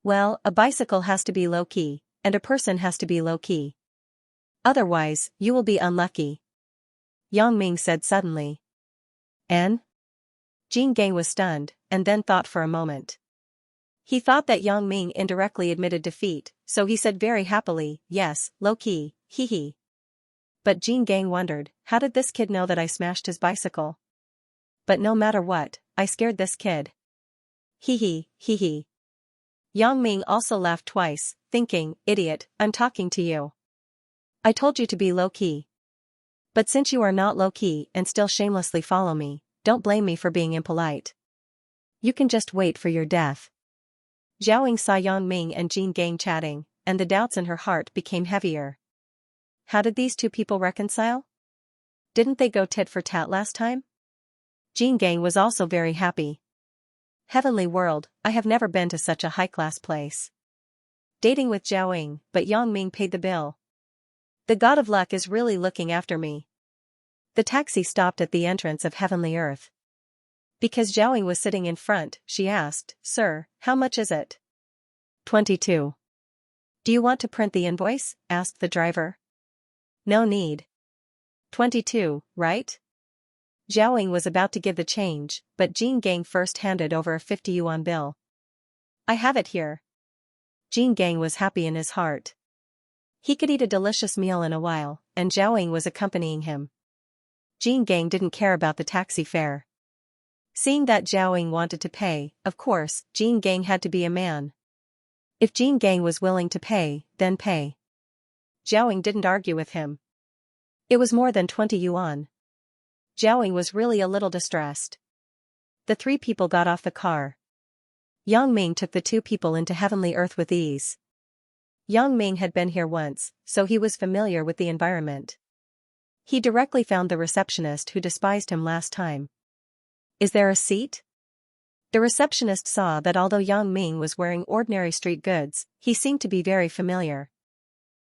Well, a bicycle has to be low-key, and a person has to be low-key. Otherwise, you will be unlucky. Yang Ming said suddenly. And? Jean Gang was stunned, and then thought for a moment. He thought that Yang Ming indirectly admitted defeat, so he said very happily, yes, low-key, hee. But Jean Gang wondered, how did this kid know that I smashed his bicycle? But no matter what, I scared this kid. Hee. Yang Ming also laughed twice, thinking, idiot, I'm talking to you. I told you to be low-key. But since you are not low-key and still shamelessly follow me, don't blame me for being impolite. You can just wait for your death. Zhao saw Yang Ming and Jean Gang chatting, and the doubts in her heart became heavier. How did these two people reconcile? Didn't they go tit for tat last time? Jean Gang was also very happy. Heavenly World, I have never been to such a high-class place. Dating with Zhao, but Yang Ming paid the bill. The god of luck is really looking after me. The taxi stopped at the entrance of Heavenly Earth. Because Zhao was sitting in front, she asked, Sir, how much is it? 22. Do you want to print the invoice? Asked the driver. No need. 22, right? Zhao was about to give the change, but Jean Gang first handed over a 50 yuan bill. I have it here. Jean Gang was happy in his heart. He could eat a delicious meal in a while, and Zhao was accompanying him. Jean Gang didn't care about the taxi fare. Seeing that Zhao Ying wanted to pay, of course, Jean Gang had to be a man. If Jean Gang was willing to pay, then pay. Zhao Ying didn't argue with him. It was more than 20 yuan. Zhao Ying was really a little distressed. The three people got off the car. Yang Ming took the two people into heavenly earth with ease. Yang Ming had been here once, so he was familiar with the environment. He directly found the receptionist who despised him last time. Is there a seat? The receptionist saw that although Yang Ming was wearing ordinary street goods, he seemed to be very familiar.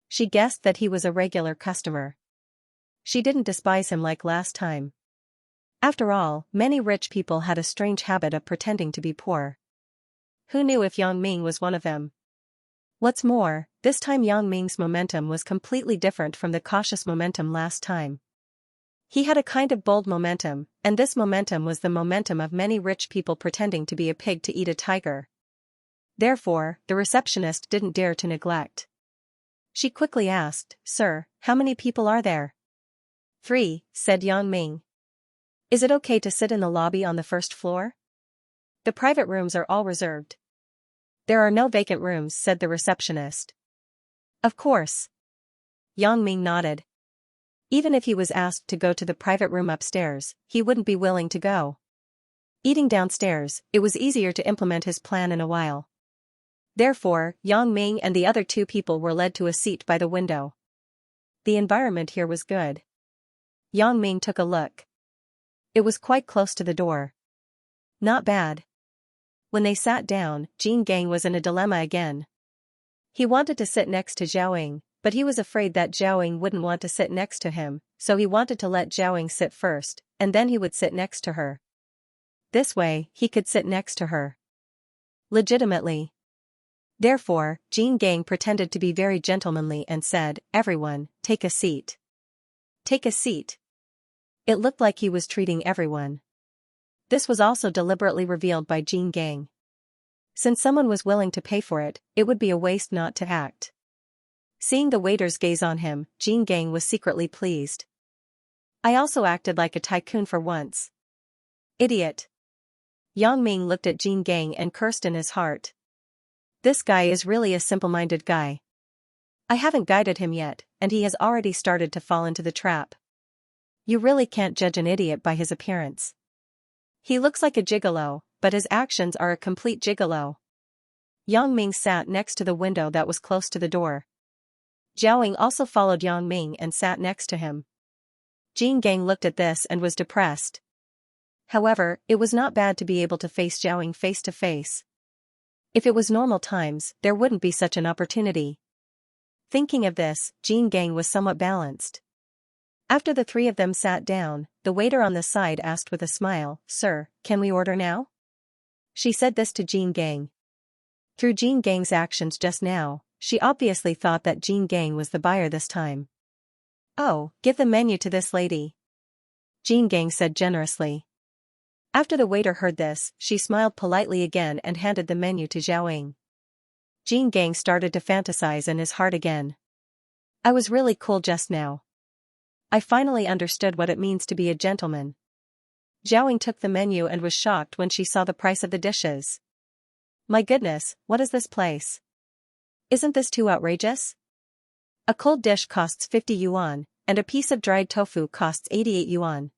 She guessed that he was a regular customer. She didn't despise him like last time. After all, many rich people had a strange habit of pretending to be poor. Who knew if Yang Ming was one of them? What's more, this time Yang Ming's momentum was completely different from the cautious momentum last time. He had a kind of bold momentum, and this momentum was the momentum of many rich people pretending to be a pig to eat a tiger. Therefore, the receptionist didn't dare to neglect. She quickly asked, "Sir, how many people are there?" "3," said Yang Ming. "Is it okay to sit in the lobby on the first floor? The private rooms are all reserved." "There are no vacant rooms," said the receptionist. "Of course." Yang Ming nodded. Even if he was asked to go to the private room upstairs, he wouldn't be willing to go. Eating downstairs, it was easier to implement his plan in a while. Therefore, Yang Ming and the other two people were led to a seat by the window. The environment here was good. Yang Ming took a look. It was quite close to the door. Not bad. When they sat down, Jean Gang was in a dilemma again. He wanted to sit next to Zhao Ying, but he was afraid that Zhao Ying wouldn't want to sit next to him, so he wanted to let Zhao Ying sit first, and then he would sit next to her. This way, he could sit next to her. Legitimately. Therefore, Jean Gang pretended to be very gentlemanly and said, "Everyone, take a seat." Take a seat. It looked like he was treating everyone. This was also deliberately revealed by Jean Gang. Since someone was willing to pay for it, it would be a waste not to act. Seeing the waiter's gaze on him, Jean Gang was secretly pleased. I also acted like a tycoon for once. Idiot. Yang Ming looked at Jean Gang and cursed in his heart. This guy is really a simple-minded guy. I haven't guided him yet, and he has already started to fall into the trap. You really can't judge an idiot by his appearance. He looks like a gigolo, but his actions are a complete gigolo. Yang Ming sat next to the window that was close to the door. Zhao Ying also followed Yang Ming and sat next to him. Jean Gang looked at this and was depressed. However, it was not bad to be able to face Zhao Ying face to face. If it was normal times, there wouldn't be such an opportunity. Thinking of this, Jean Gang was somewhat balanced. After the three of them sat down, the waiter on the side asked with a smile, "Sir, can we order now?" She said this to Jean Gang. Through Jean Gang's actions just now, she obviously thought that Jean Gang was the buyer this time. "Oh, give the menu to this lady," Jean Gang said generously. After the waiter heard this, she smiled politely again and handed the menu to Zhao Ying. Jean Gang started to fantasize in his heart again. I was really cool just now. I finally understood what it means to be a gentleman. Zhao Ying took the menu and was shocked when she saw the price of the dishes. My goodness, what is this place? Isn't this too outrageous? A cold dish costs 50 yuan, and a piece of dried tofu costs 88 yuan.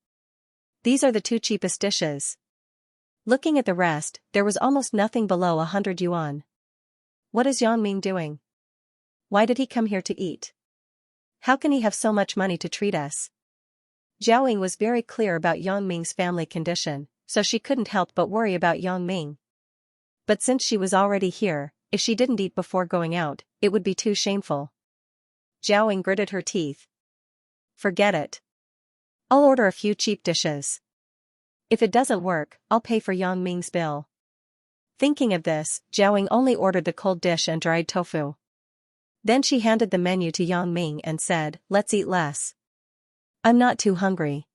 These are the two cheapest dishes. Looking at the rest, there was almost nothing below 100 yuan. What is Yang Ming doing? Why did he come here to eat? How can he have so much money to treat us? Zhao Ying was very clear about Yang Ming's family condition, so she couldn't help but worry about Yang Ming. But since she was already here, if she didn't eat before going out, it would be too shameful. Zhao Ying gritted her teeth. Forget it. I'll order a few cheap dishes. If it doesn't work, I'll pay for Yang Ming's bill. Thinking of this, Zhao Ying only ordered the cold dish and dried tofu. Then she handed the menu to Yang Ming and said, "Let's eat less. I'm not too hungry.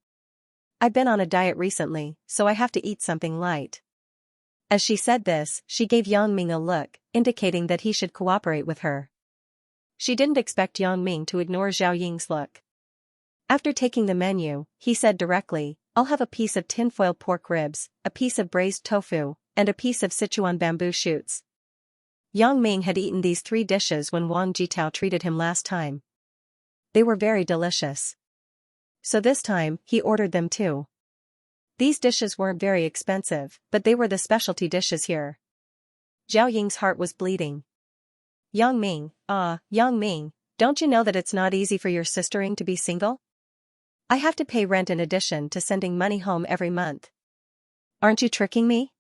I've been on a diet recently, so I have to eat something light." As she said this, she gave Yang Ming a look, indicating that he should cooperate with her. She didn't expect Yang Ming to ignore Zhao Ying's look. After taking the menu, he said directly, "I'll have a piece of tinfoil pork ribs, a piece of braised tofu, and a piece of Sichuan bamboo shoots." Yang Ming had eaten these 3 dishes when Wang Jitao treated him last time. They were very delicious. So this time, he ordered them too. These dishes weren't very expensive, but they were the specialty dishes here. Zhao Ying's heart was bleeding. Yang Ming, don't you know that it's not easy for your sister-in to be single? I have to pay rent in addition to sending money home every month. Aren't you tricking me?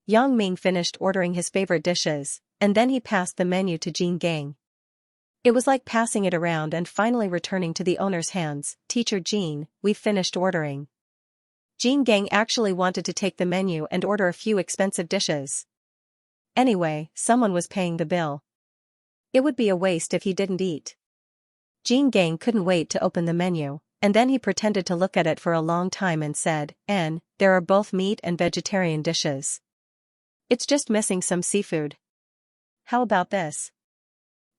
Yang Ming finished ordering his favorite dishes, and then he passed the menu to Jin Gang. It was like passing it around and finally returning to the owner's hands. "Teacher Jin, we've finished ordering." Jin Gang actually wanted to take the menu and order a few expensive dishes. Anyway, someone was paying the bill. It would be a waste if he didn't eat. Jin Gang couldn't wait to open the menu, and then he pretended to look at it for a long time and said, "And there are both meat and vegetarian dishes. It's just missing some seafood. How about this?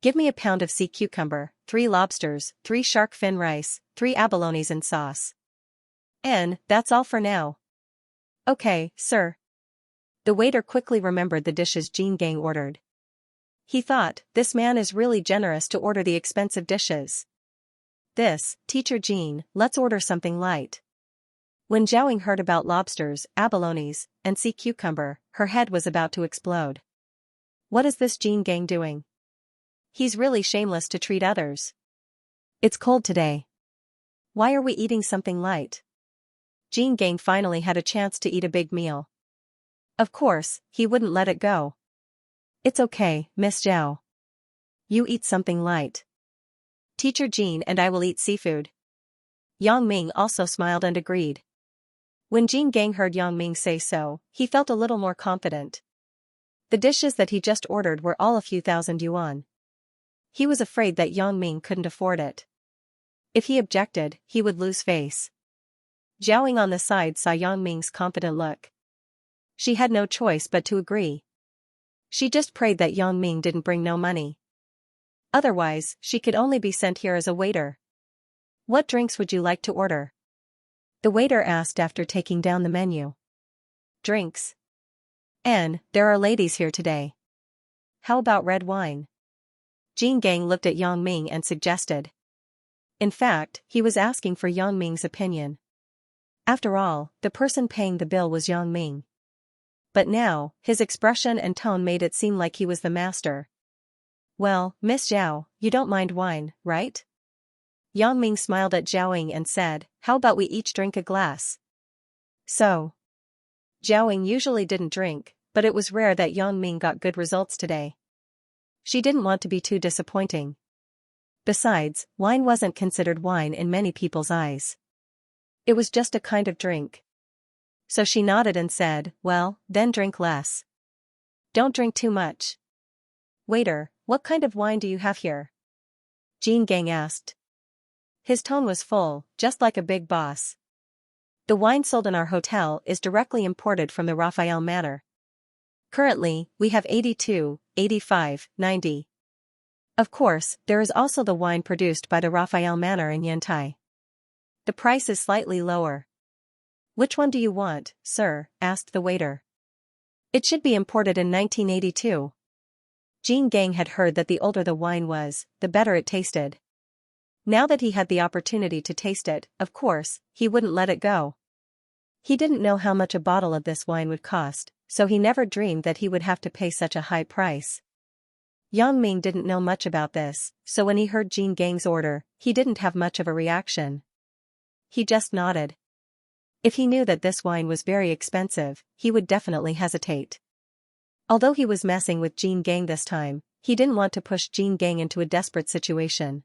Give me a pound of sea cucumber, 3 lobsters, 3 shark fin rice, 3 abalones and sauce. And that's all for now." "Okay, sir." The waiter quickly remembered the dishes Jin Gang ordered. He thought, this man is really generous to order the expensive dishes. Teacher Jin, let's order something light." When Zhaoying heard about lobsters, abalones, and sea cucumber, her head was about to explode. What is this Jin Gang doing? He's really shameless to treat others. It's cold today. Why are we eating something light? Jin Gang finally had a chance to eat a big meal. Of course, he wouldn't let it go. "It's okay, Miss Zhao. You eat something light. Teacher Jin and I will eat seafood." Yang Ming also smiled and agreed. When Jin Gang heard Yang Ming say so, he felt a little more confident. The dishes that he just ordered were all a few thousand yuan. He was afraid that Yang Ming couldn't afford it. If he objected, he would lose face. Zhaoying on the side saw Yang Ming's confident look. She had no choice but to agree. She just prayed that Yang Ming didn't bring no money. Otherwise, she could only be sent here as a waiter. "What drinks would you like to order?" the waiter asked after taking down the menu. "Drinks. And there are ladies here today. How about red wine?" Jin Gang looked at Yang Ming and suggested. In fact, he was asking for Yang Ming's opinion. After all, the person paying the bill was Yang Ming. But now, his expression and tone made it seem like he was the master. "Well, Miss Zhao, you don't mind wine, right?" Yang Ming smiled at Zhaoying and said, "How about we each drink a glass?" So, Zhaoying usually didn't drink, but it was rare that Yang Ming got good results today. She didn't want to be too disappointing. Besides, wine wasn't considered wine in many people's eyes. It was just a kind of drink. So she nodded and said, "Well, then drink less. Don't drink too much." "Waiter, what kind of wine do you have here?" Jin Gang asked. His tone was full, just like a big boss. "The wine sold in our hotel is directly imported from the Raphael Manor. Currently, we have 82, 85, 90. Of course, there is also the wine produced by the Raphael Manor in Yantai. The price is slightly lower." "Which one do you want, sir?" asked the waiter. "It should be imported in 1982. Jin Gang had heard that the older the wine was, the better it tasted. Now that he had the opportunity to taste it, of course, he wouldn't let it go. He didn't know how much a bottle of this wine would cost, so he never dreamed that he would have to pay such a high price. Yang Ming didn't know much about this, so when he heard Jin Gang's order, he didn't have much of a reaction. He just nodded. If he knew that this wine was very expensive, he would definitely hesitate. Although he was messing with Jin Gang this time, he didn't want to push Jin Gang into a desperate situation.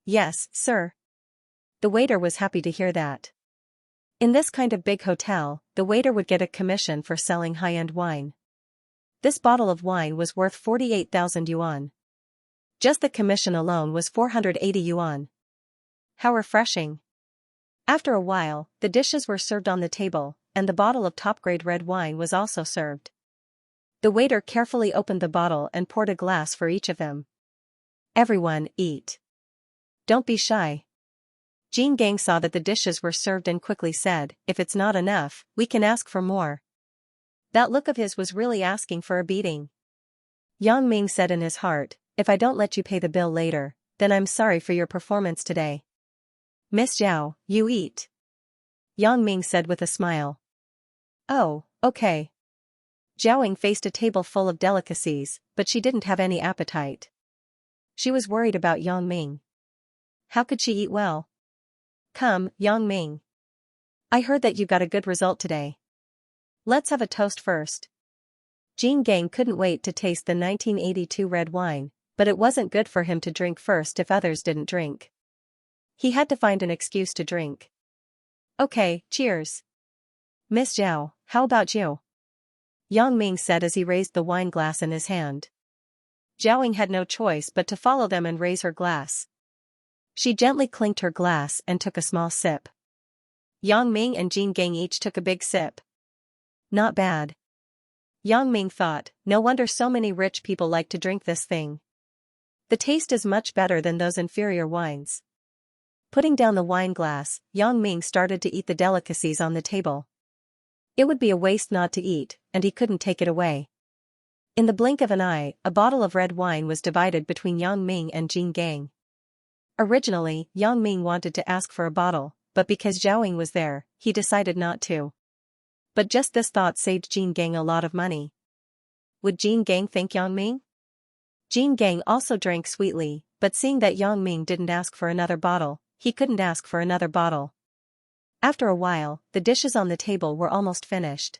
"Yes, sir." The waiter was happy to hear that. In this kind of big hotel, the waiter would get a commission for selling high-end wine. This bottle of wine was worth 48,000 yuan. Just the commission alone was 480 yuan. How refreshing. After a while, the dishes were served on the table, and the bottle of top-grade red wine was also served. The waiter carefully opened the bottle and poured a glass for each of them. "Everyone, eat. Don't be shy." Jean Gang saw that the dishes were served and quickly said, "If it's not enough, we can ask for more." That look of his was really asking for a beating. Yang Ming said in his heart, "If I don't let you pay the bill later, then I'm sorry for your performance today." "Miss Zhao, you eat," Yang Ming said with a smile. "Oh, okay." Zhao faced a table full of delicacies, but she didn't have any appetite. She was worried about Yang Ming. How could she eat well? "Come, Yang Ming. I heard that you got a good result today. Let's have a toast first." Jean Gang couldn't wait to taste the 1982 red wine, but it wasn't good for him to drink first if others didn't drink. He had to find an excuse to drink. "Okay, cheers. Miss Zhao, how about you?" Yang Ming said as he raised the wine glass in his hand. Zhao had no choice but to follow them and raise her glass. She gently clinked her glass and took a small sip. Yang Ming and Jean Gang each took a big sip. Not bad. Yang Ming thought, no wonder so many rich people like to drink this thing. The taste is much better than those inferior wines. Putting down the wine glass, Yang Ming started to eat the delicacies on the table. It would be a waste not to eat, and he couldn't take it away. In the blink of an eye, a bottle of red wine was divided between Yang Ming and Jean Gang. Originally, Yang Ming wanted to ask for a bottle, but because Zhao was there, he decided not to. But just this thought saved Jean Gang a lot of money. Would Jean Gang thank Yang Ming? Jean Gang also drank sweetly, but seeing that Yang Ming didn't ask for another bottle, he couldn't ask for another bottle. After a while, the dishes on the table were almost finished.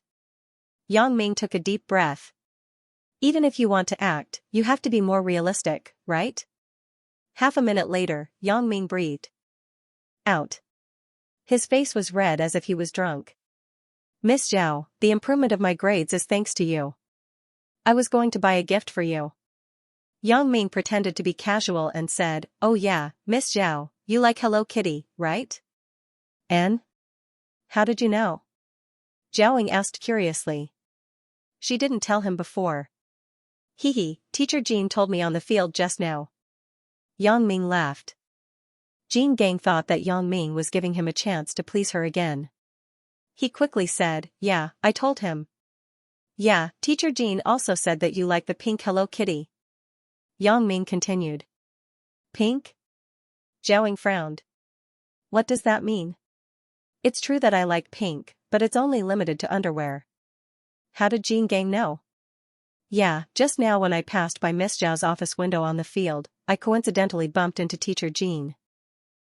Yang Ming took a deep breath. Even if you want to act, you have to be more realistic, right? Half a minute later, Yang Ming breathed out. His face was red as if he was drunk. "Miss Zhao, the improvement of my grades is thanks to you. I was going to buy a gift for you." Yang Ming pretended to be casual and said, "Oh yeah, Miss Zhao, you like Hello Kitty, right?" "And? How did you know?" Zhao asked curiously. She didn't tell him before. "Hee, Teacher Jean told me on the field just now." Yang Ming laughed. Jean Gang thought that Yang Ming was giving him a chance to please her again. He quickly said, "Yeah, I told him." "Yeah, Teacher Jean also said that you like the pink Hello Kitty." Yang Ming continued. "Pink?" Zhao frowned. "What does that mean?" "It's true that I like pink, but it's only limited to underwear." "How did Jean Gang know?" "Yeah, just now when I passed by Miss Zhao's office window on the field, I coincidentally bumped into Teacher Jean.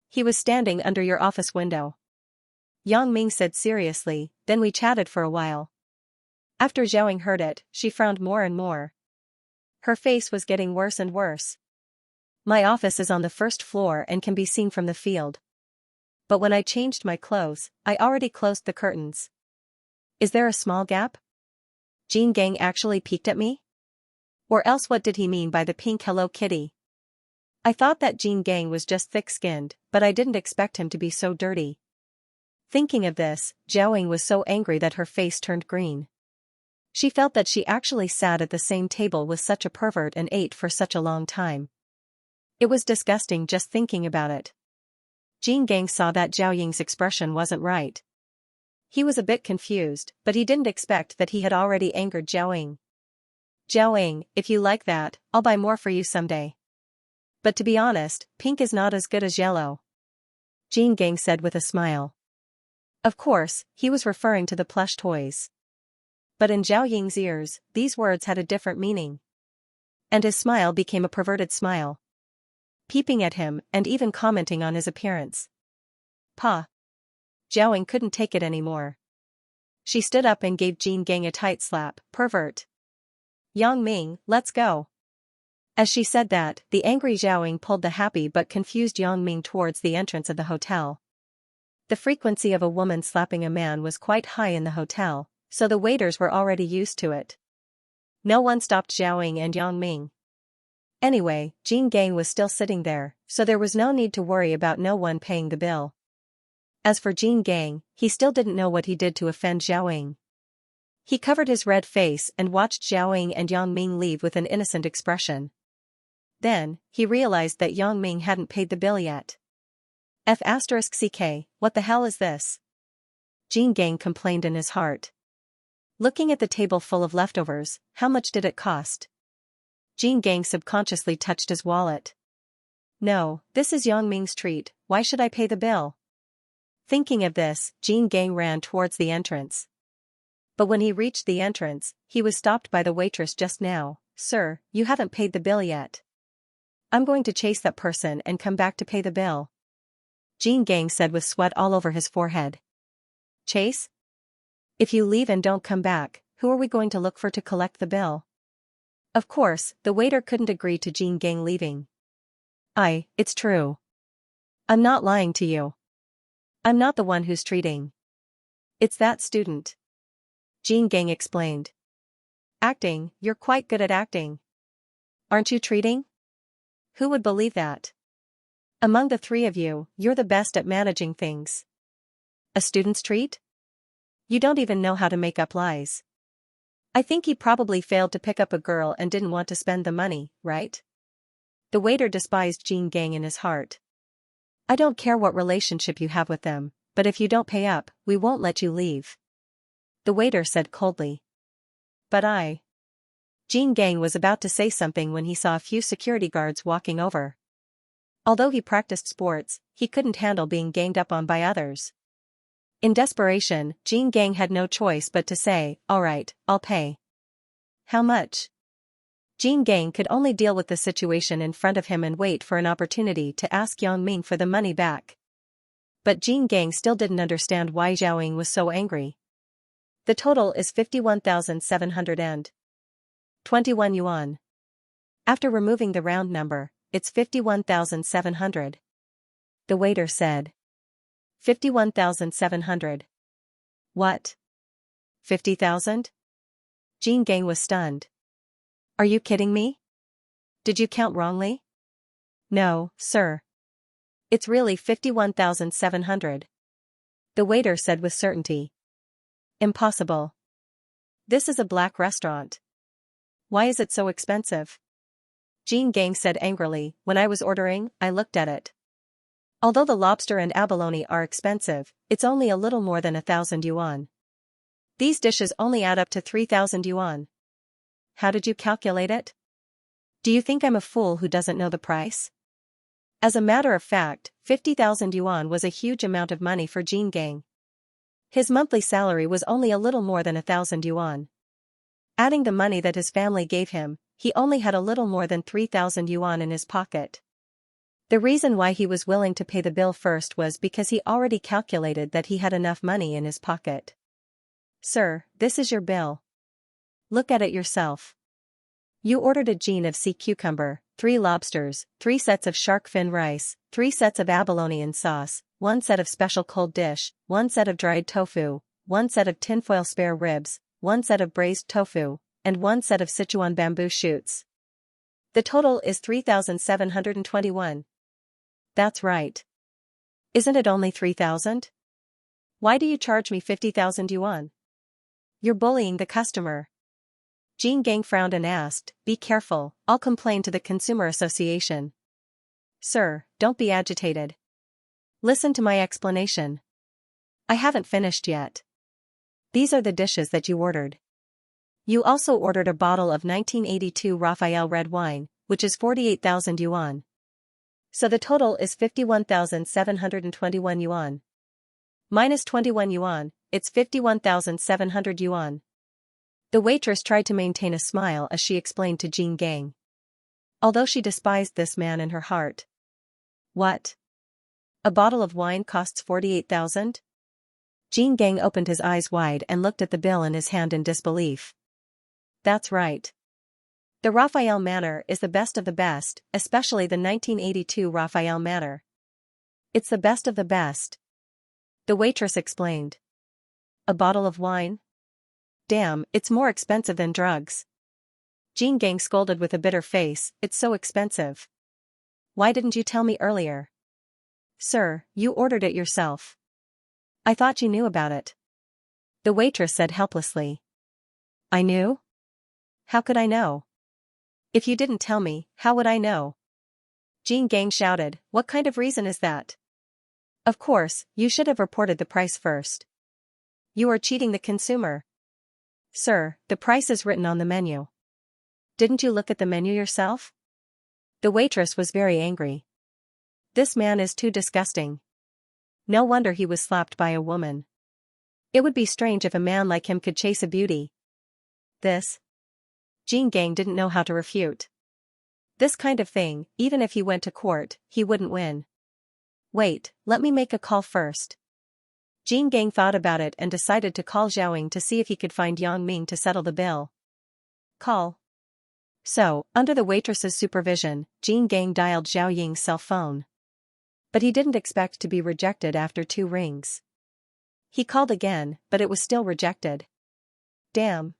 He was standing under your office window." Yang Ming said seriously, "Then we chatted for a while." After Zhao heard it, she frowned more and more. Her face was getting worse and worse. "My office is on the first floor and can be seen from the field. But when I changed my clothes, I already closed the curtains. Is there a small gap? Jean Gang actually peeked at me? Or else what did he mean by the pink Hello Kitty? I thought that Jean Gang was just thick-skinned, but I didn't expect him to be so dirty." Thinking of this, Zhao was so angry that her face turned green. She felt that she actually sat at the same table with such a pervert and ate for such a long time. It was disgusting just thinking about it. Jean Gang saw that Zhao Ying's expression wasn't right. He was a bit confused, but he didn't expect that he had already angered Zhao Ying. "Zhao Ying, if you like that, I'll buy more for you someday. But to be honest, pink is not as good as yellow," Jean Gang said with a smile. Of course, he was referring to the plush toys. But in Zhao Ying's ears, these words had a different meaning. And his smile became a perverted smile. Peeping at him and even commenting on his appearance. "Pa." Zhao Ying couldn't take it anymore. She stood up and gave Jean Gang a tight slap. "Pervert. Yang Ming, let's go." As she said that, the angry Zhao Ying pulled the happy but confused Yang Ming towards the entrance of the hotel. The frequency of a woman slapping a man was quite high in the hotel, so the waiters were already used to it. No one stopped Zhao Ying and Yang Ming. Anyway, Jean Gang was still sitting there, so there was no need to worry about no one paying the bill. As for Jean Gang, he still didn't know what he did to offend Zhao Ying. He covered his red face and watched Zhao Ying and Yang Ming leave with an innocent expression. Then, he realized that Yang Ming hadn't paid the bill yet. F***ck, what the hell is this? Jean Gang complained in his heart. Looking at the table full of leftovers, how much did it cost? Jean Gang subconsciously touched his wallet. No, this is Yang Ming's treat, why should I pay the bill? Thinking of this, Jean Gang ran towards the entrance. But when he reached the entrance, he was stopped by the waitress just now. Sir, you haven't paid the bill yet. I'm going to chase that person and come back to pay the bill. Jean Gang said with sweat all over his forehead. Chase? If you leave and don't come back, who are we going to look for to collect the bill? Of course, the waiter couldn't agree to Jean Gang leaving. It's true. I'm not lying to you. I'm not the one who's treating. It's that student. Jean Gang explained. Acting, you're quite good at acting. Aren't you treating? Who would believe that? Among the three of you, you're the best at managing things. A student's treat? You don't even know how to make up lies. I think he probably failed to pick up a girl and didn't want to spend the money, right? The waiter despised Jean Gang in his heart. I don't care what relationship you have with them, but if you don't pay up, we won't let you leave. The waiter said coldly. But Jean Gang was about to say something when he saw a few security guards walking over. Although he practiced sports, he couldn't handle being ganged up on by others. In desperation, Jean Gang had no choice but to say, all right, I'll pay. How much? Jean Gang could only deal with the situation in front of him and wait for an opportunity to ask Yang Ming for the money back. But Jean Gang still didn't understand why Zhao Ying was so angry. The total is 51,721 yuan. After removing the round number, it's 51,700. The waiter said. 51,700. What? 50,000? Jean Gang was stunned. Are you kidding me? Did you count wrongly? No, sir. It's really 51,700. The waiter said with certainty. Impossible. This is a black restaurant. Why is it so expensive? Jean Gang said angrily. When I was ordering, I looked at it. Although the lobster and abalone are expensive, it's only a little more than 1,000 yuan. These dishes only add up to 3,000 yuan. How did you calculate it? Do you think I'm a fool who doesn't know the price? As a matter of fact, 50,000 yuan was a huge amount of money for Jean Gang. His monthly salary was only a little more than 1,000 yuan. Adding the money that his family gave him, he only had a little more than 3,000 yuan in his pocket. The reason why he was willing to pay the bill first was because he already calculated that he had enough money in his pocket. Sir, this is your bill. Look at it yourself. You ordered a gene of sea cucumber, 3 lobsters, 3 sets of shark fin rice, 3 sets of abalone and sauce, 1 set of special cold dish, 1 set of dried tofu, 1 set of tinfoil spare ribs, 1 set of braised tofu, and 1 set of Sichuan bamboo shoots. The total is 3,721. That's right. Isn't it only 3,000? Why do you charge me 50,000 yuan? You're bullying the customer. Jean Gang frowned and asked, be careful, I'll complain to the Consumer Association. Sir, don't be agitated. Listen to my explanation. I haven't finished yet. These are the dishes that you ordered. You also ordered a bottle of 1982 Raphael red wine, which is 48,000 yuan. So the total is 51,721 yuan. Minus 21 yuan, it's 51,700 yuan. The waitress tried to maintain a smile as she explained to Jean Gang. Although she despised this man in her heart. What? A bottle of wine costs 48,000? Jean Gang opened his eyes wide and looked at the bill in his hand in disbelief. That's right. The Raphael Manor is the best of the best, especially the 1982 Raphael Manor. It's the best of the best. The waitress explained. A bottle of wine? Damn, it's more expensive than drugs. Jean Gang scolded with a bitter face, it's so expensive. Why didn't you tell me earlier? Sir, you ordered it yourself. I thought you knew about it. The waitress said helplessly. I knew? How could I know? If you didn't tell me, how would I know? Jean Gang shouted, what kind of reason is that? Of course, you should have reported the price first. You are cheating the consumer. Sir, the price is written on the menu. Didn't you look at the menu yourself? The waitress was very angry. This man is too disgusting. No wonder he was slapped by a woman. It would be strange if a man like him could chase a beauty. This? Jean Gang didn't know how to refute. This kind of thing, even if he went to court, he wouldn't win. Wait, let me make a call first. Jean Gang thought about it and decided to call Xiaoying to see if he could find Yang Ming to settle the bill. Call. So, under the waitress's supervision, Jean Gang dialed Xiao Ying's cell phone. But he didn't expect to be rejected after 2 rings. He called again, but it was still rejected. Damn.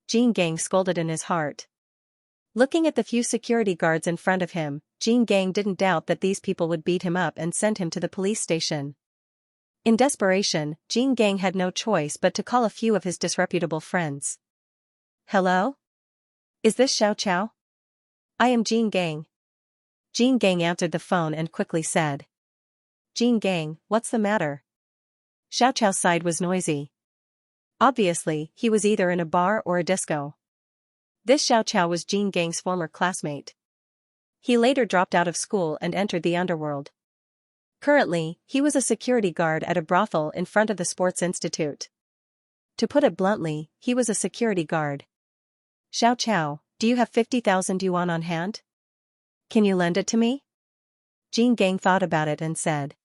Jean Gang scolded in his heart. Looking at the few security guards in front of him, Jean Gang didn't doubt that these people would beat him up and send him to the police station. In desperation, Jean Gang had no choice but to call a few of his disreputable friends. Hello? Is this Xiao Chao? I am Jean Gang. Jean Gang answered the phone and quickly said. Jean Gang, what's the matter? Xiao Chao's side was noisy. Obviously, he was either in a bar or a disco. This Xiao Chao was Jean Gang's former classmate. He later dropped out of school and entered the underworld. Currently, he was a security guard at a brothel in front of the Sports Institute. To put it bluntly, he was a security guard. Xiao Chao, do you have 50,000 yuan on hand? Can you lend it to me? Jean Gang thought about it and said.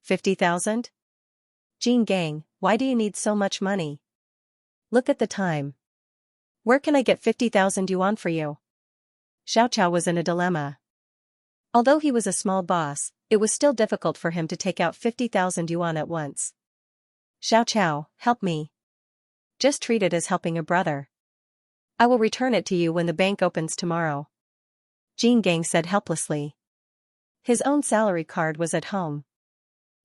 50,000? Jean Gang, why do you need so much money? Look at the time. Where can I get 50,000 yuan for you? Xiao Chao was in a dilemma. Although he was a small boss, it was still difficult for him to take out 50,000 yuan at once. Xiao Chao, help me. Just treat it as helping a brother. I will return it to you when the bank opens tomorrow. Jean Gang said helplessly. His own salary card was at home.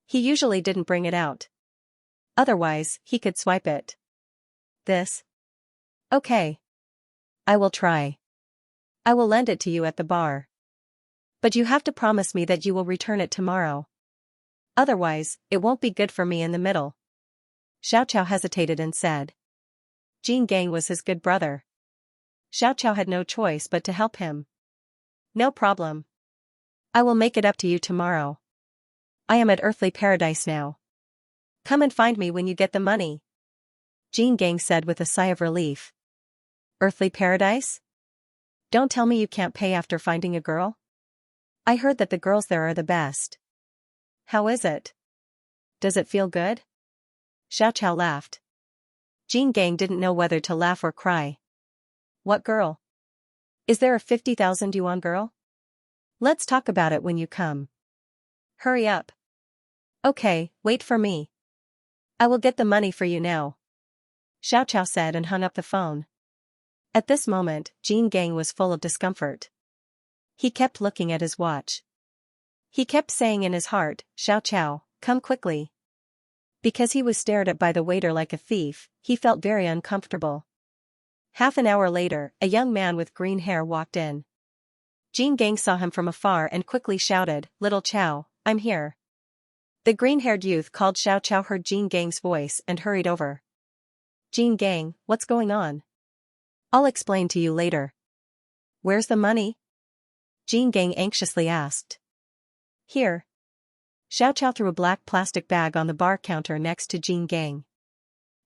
He usually didn't bring it out. Otherwise, he could swipe it. This? Okay. I will try. I will lend it to you at the bar. But you have to promise me that you will return it tomorrow. Otherwise, it won't be good for me in the middle. Xiao Chao hesitated and said. Jean Gang was his good brother. Xiao Chao had no choice but to help him. No problem. I will make it up to you tomorrow. I am at Earthly Paradise now. Come and find me when you get the money. Jean Gang said with a sigh of relief. Earthly Paradise? Don't tell me you can't pay after finding a girl? I heard that the girls there are the best. How is it? Does it feel good? Xiao Chao laughed. Jean Gang didn't know whether to laugh or cry. What girl? Is there a 50,000 yuan girl? Let's talk about it when you come. Hurry up. Okay, wait for me. I will get the money for you now. Xiao Chao said and hung up the phone. At this moment, Jean Gang was full of discomfort. He kept looking at his watch. He kept saying in his heart, Xiao Chao, come quickly. Because he was stared at by the waiter like a thief, he felt very uncomfortable. Half an hour later, a young man with green hair walked in. Jean Gang saw him from afar and quickly shouted, Little Chao, I'm here. The green-haired youth called Xiao Chao heard Jean Gang's voice and hurried over. Jean Gang, what's going on? I'll explain to you later. Where's the money? Jean Gang anxiously asked. Here. Xiao Chao threw a black plastic bag on the bar counter next to Jean Gang.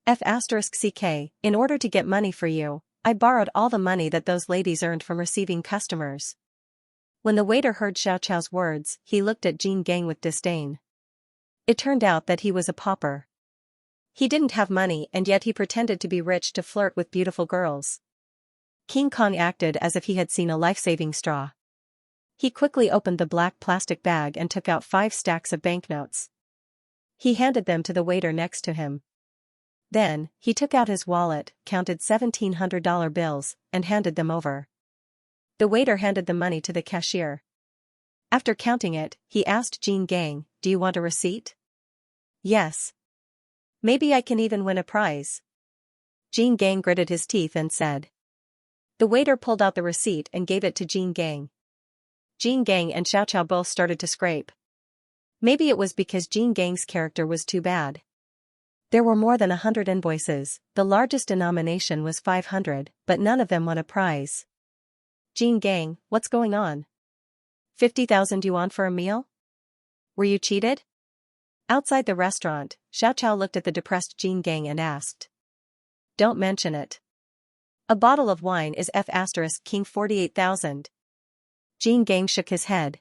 F***ck, in order to get money for you, I borrowed all the money that those ladies earned from receiving customers. When the waiter heard Xiao Chao's words, he looked at Jean Gang with disdain. It turned out that he was a pauper. He didn't have money and yet he pretended to be rich to flirt with beautiful girls. King Kong acted as if he had seen a life-saving straw. He quickly opened the black plastic bag and took out 5 stacks of banknotes. He handed them to the waiter next to him. Then, he took out his wallet, counted $1,700 bills, and handed them over. The waiter handed the money to the cashier. After counting it, he asked Jean Gang, do you want a receipt? Yes. Maybe I can even win a prize. Jean Gang gritted his teeth and said. The waiter pulled out the receipt and gave it to Jean Gang. Jean Gang and Xiao Chao both started to scrape. Maybe it was because Jean Gang's character was too bad. There were more than 100 invoices, the largest denomination was 500, but none of them won a prize. Jean Gang, what's going on? 50,000 yuan for a meal? Were you cheated? Outside the restaurant, Xiao looked at the depressed Jean Gang and asked. Don't mention it. A bottle of wine is F*King 48,000. Jean Gang shook his head.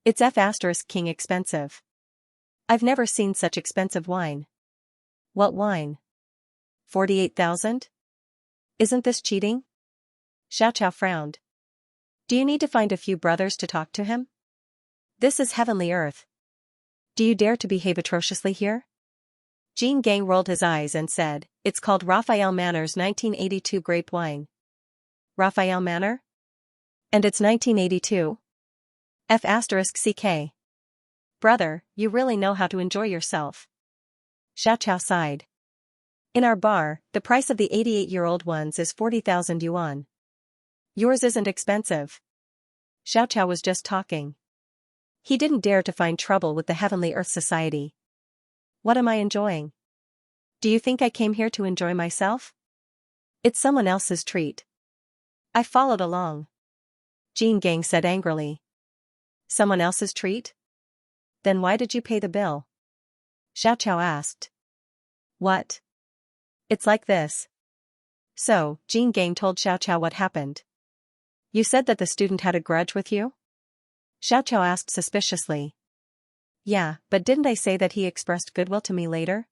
It's F*King expensive. I've never seen such expensive wine. What wine? 48,000? Isn't this cheating? Xiao frowned. Do you need to find a few brothers to talk to him? This is heavenly earth. Do you dare to behave atrociously here? Jean Gang rolled his eyes and said, it's called Raphael Manor's 1982 grape wine. Raphael Manor? And it's 1982? F***ck. Brother, you really know how to enjoy yourself. Xiao sighed. In our bar, the price of the 88-year-old ones is 40,000 yuan. Yours isn't expensive. Xiao was just talking. He didn't dare to find trouble with the Heavenly Earth Society. What am I enjoying? Do you think I came here to enjoy myself? It's someone else's treat. I followed along. Jean Gang said angrily. Someone else's treat? Then why did you pay the bill? Xiao asked. What? It's like this. So, Jean Gang told Xiao what happened. You said that the student had a grudge with you? Xiao asked suspiciously. Yeah, but didn't I say that he expressed goodwill to me later?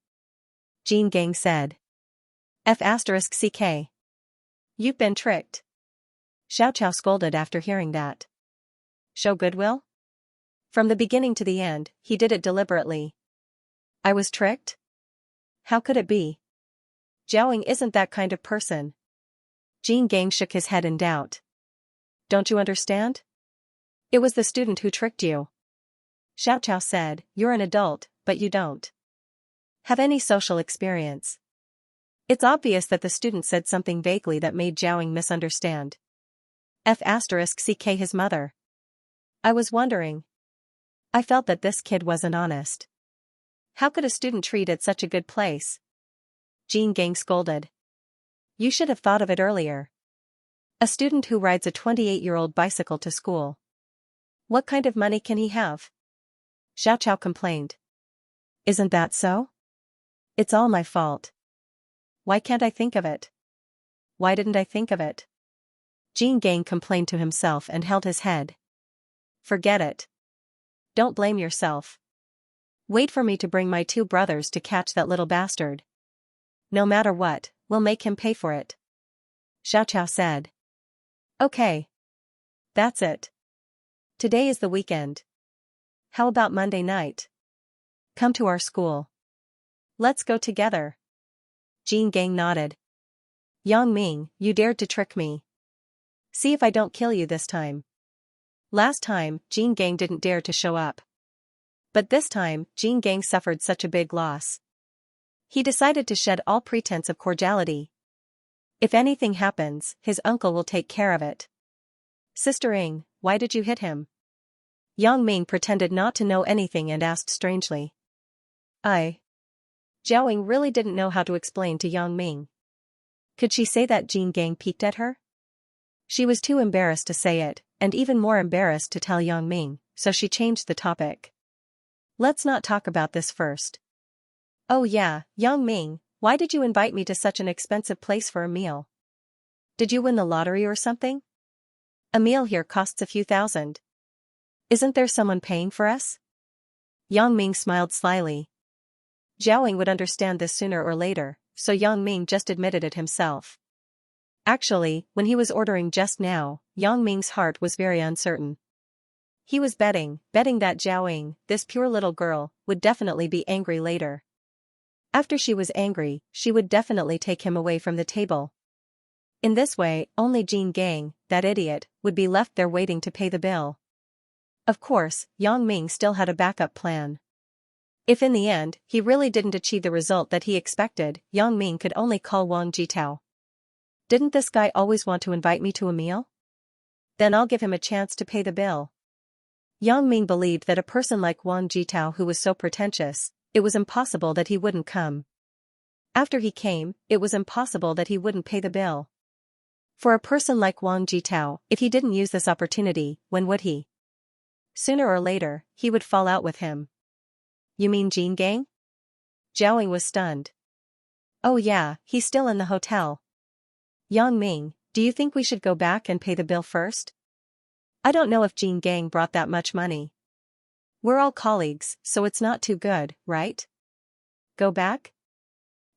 Jean Gang said. F***ck. You've been tricked. Xiao scolded after hearing that. Show goodwill? From the beginning to the end, he did it deliberately. I was tricked? How could it be? Jiaoying isn't that kind of person. Jean Gang shook his head in doubt. Don't you understand? It was the student who tricked you. Xiao said, you're an adult, but you don't have any social experience. It's obvious that the student said something vaguely that made Jiaoying misunderstand. F***ck his mother. I was wondering. I felt that this kid wasn't honest. How could a student treat at such a good place? Jean Gang scolded. You should have thought of it earlier. A student who rides a 28-year-old bicycle to school. What kind of money can he have? Xiao complained. Isn't that so? It's all my fault. Why can't I think of it? Why didn't I think of it? Jean Gang complained to himself and held his head. Forget it. Don't blame yourself. Wait for me to bring my 2 brothers to catch that little bastard. No matter what, we'll make him pay for it. Xiao said. Okay. That's it. Today is the weekend. How about Monday night? Come to our school. Let's go together. Jean Gang nodded. Yang Ming, you dared to trick me. See if I don't kill you this time. Last time, Jean Gang didn't dare to show up. But this time, Jean Gang suffered such a big loss. He decided to shed all pretense of cordiality. If anything happens, his uncle will take care of it. Sister Ing, why did you hit him? Yang Ming pretended not to know anything and asked strangely. Jiaoying really didn't know how to explain to Yang Ming. Could she say that Jean Gang peeked at her? She was too embarrassed to say it, and even more embarrassed to tell Yang Ming, so she changed the topic. Let's not talk about this first. Oh yeah, Yang Ming, why did you invite me to such an expensive place for a meal? Did you win the lottery or something? A meal here costs a few thousand. Isn't there someone paying for us? Yang Ming smiled slyly. Jiaoying would understand this sooner or later, so Yang Ming just admitted it himself. Actually, when he was ordering just now, Yang Ming's heart was very uncertain. He was betting that Jiaoying, this pure little girl, would definitely be angry later. After she was angry, she would definitely take him away from the table. In this way, only Jean Gang, that idiot, would be left there waiting to pay the bill. Of course, Yang Ming still had a backup plan. If in the end, he really didn't achieve the result that he expected, Yang Ming could only call Wang Jitao. Didn't this guy always want to invite me to a meal? Then I'll give him a chance to pay the bill. Yang Ming believed that a person like Wang Jitao who was so pretentious, it was impossible that he wouldn't come. After he came, it was impossible that he wouldn't pay the bill. For a person like Wang Jitao, if he didn't use this opportunity, when would he? Sooner or later, he would fall out with him. You mean Jean Gang? Zhao Ying was stunned. Oh yeah, he's still in the hotel. Yang Ming, do you think we should go back and pay the bill first? I don't know if Jean Gang brought that much money. We're all colleagues, so it's not too good, right? Go back?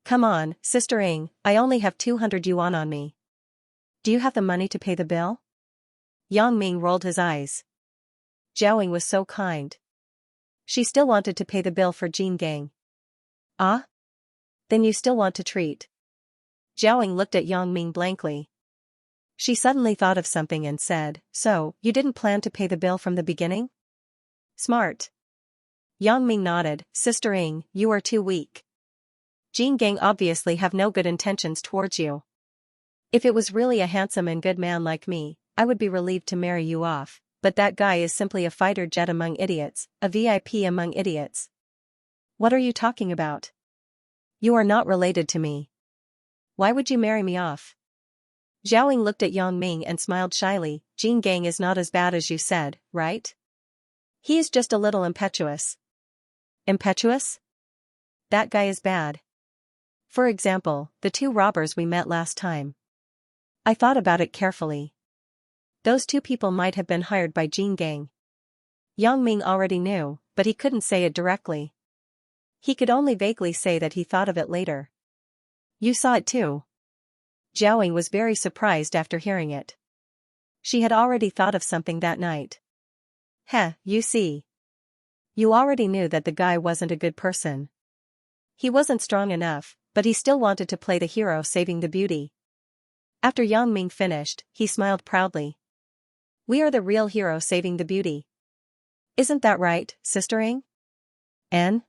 Come on, Sister Ying, I only have 200 yuan on me. Do you have the money to pay the bill? Yang Ming rolled his eyes. Zhao Ying was so kind. She still wanted to pay the bill for Jean Gang. Ah? Then you still want to treat? Zhao Ying looked at Yang Ming blankly. She suddenly thought of something and said, so, you didn't plan to pay the bill from the beginning? Smart. Yang Ming nodded, Sister Ying, you are too weak. Jean Gang obviously have no good intentions towards you. If it was really a handsome and good man like me, I would be relieved to marry you off, but that guy is simply a fighter jet among idiots, a VIP among idiots. What are you talking about? You are not related to me. Why would you marry me off? Zhao Ying looked at Yang Ming and smiled shyly, Jean Gang is not as bad as you said, right? He is just a little impetuous. Impetuous? That guy is bad. For example, the two robbers we met last time. I thought about it carefully. Those two people might have been hired by Jean Gang. Yang Ming already knew, but he couldn't say it directly. He could only vaguely say that he thought of it later. You saw it too. Zhao Ying was very surprised after hearing it. She had already thought of something that night. Heh, you see. You already knew that the guy wasn't a good person. He wasn't strong enough, but he still wanted to play the hero saving the beauty. After Yang Ming finished, he smiled proudly. We are the real hero saving the beauty. Isn't that right, Sister Ying? And?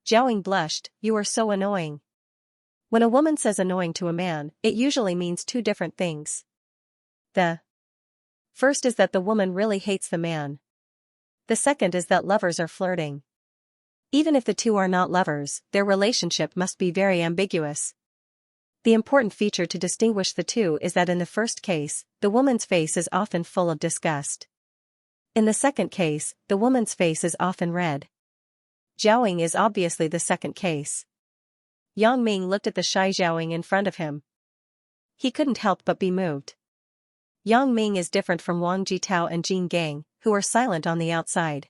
Zhao Ying blushed, you are so annoying. When a woman says annoying to a man, it usually means two different things. The first is that the woman really hates the man. The second is that lovers are flirting. Even if the two are not lovers, their relationship must be very ambiguous. The important feature to distinguish the two is that in the first case, the woman's face is often full of disgust. In the second case, the woman's face is often red. Zhao Ying is obviously the second case. Yang Ming looked at the shy Zhao Ying in front of him. He couldn't help but be moved. Yang Ming is different from Wang Jitao and Jean Gang, who are silent on the outside.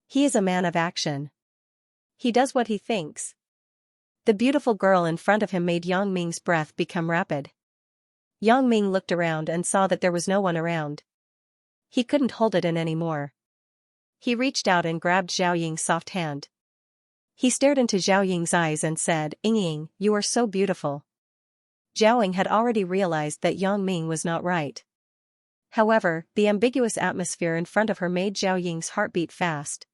He is a man of action. He does what he thinks. The beautiful girl in front of him made Yang Ming's breath become rapid. Yang Ming looked around and saw that there was no one around. He couldn't hold it in anymore. He reached out and grabbed Zhao Ying's soft hand. He stared into Zhao Ying's eyes and said, Ying, you are so beautiful. Zhao Ying had already realized that Yang Ming was not right. However, the ambiguous atmosphere in front of her made Zhao Ying's heart beat fast.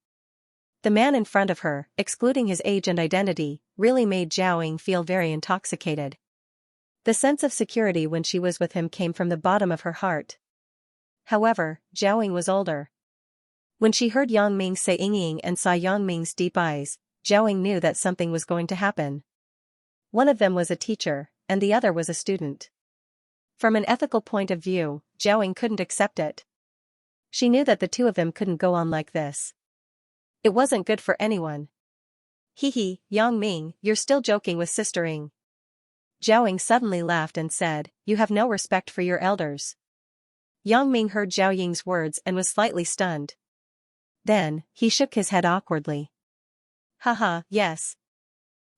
The man in front of her, excluding his age and identity, really made Zhao Ying feel very intoxicated. The sense of security when she was with him came from the bottom of her heart. However, Zhao Ying was older. When she heard Yang Ming say Ying and saw Yang Ming's deep eyes, Zhao Ying knew that something was going to happen. One of them was a teacher, and the other was a student. From an ethical point of view, Zhao Ying couldn't accept it. She knew that the two of them couldn't go on like this. It wasn't good for anyone. Hee, Yang Ming, you're still joking with Sister Ying. Zhao Ying suddenly laughed and said, you have no respect for your elders. Yang Ming heard Zhao Ying's words and was slightly stunned. Then, he shook his head awkwardly. Haha, yes.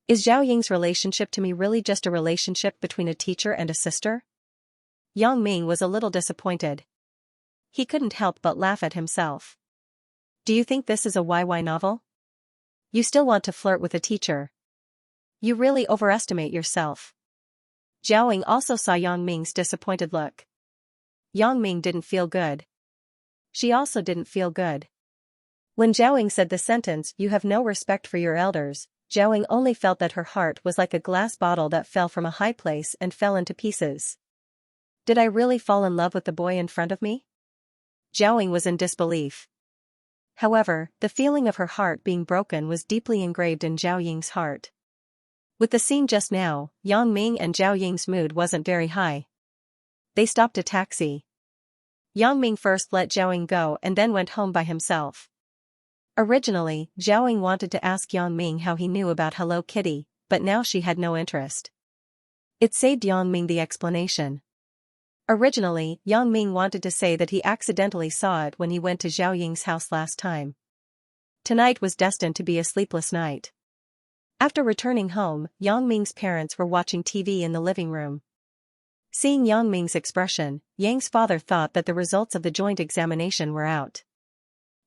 Is Zhao Ying's relationship to me really just a relationship between a teacher and a sister? Yang Ming was a little disappointed. He couldn't help but laugh at himself. Do you think this is a YY novel? You still want to flirt with a teacher. You really overestimate yourself. Zhao Ying also saw Yang Ming's disappointed look. Yang Ming didn't feel good. She also didn't feel good. When Zhao Ying said the sentence, you have no respect for your elders, Zhao Ying only felt that her heart was like a glass bottle that fell from a high place and fell into pieces. Did I really fall in love with the boy in front of me? Zhao Ying was in disbelief. However, the feeling of her heart being broken was deeply engraved in Zhao Ying's heart. With the scene just now, Yang Ming and Zhao Ying's mood wasn't very high. They stopped a taxi. Yang Ming first let Zhao Ying go and then went home by himself. Originally, Zhao Ying wanted to ask Yang Ming how he knew about Hello Kitty, but now she had no interest. It saved Yang Ming the explanation. Originally, Yang Ming wanted to say that he accidentally saw it when he went to Zhao Ying's house last time. Tonight was destined to be a sleepless night. After returning home, Yang Ming's parents were watching TV in the living room. Seeing Yang Ming's expression, Yang's father thought that the results of the joint examination were out.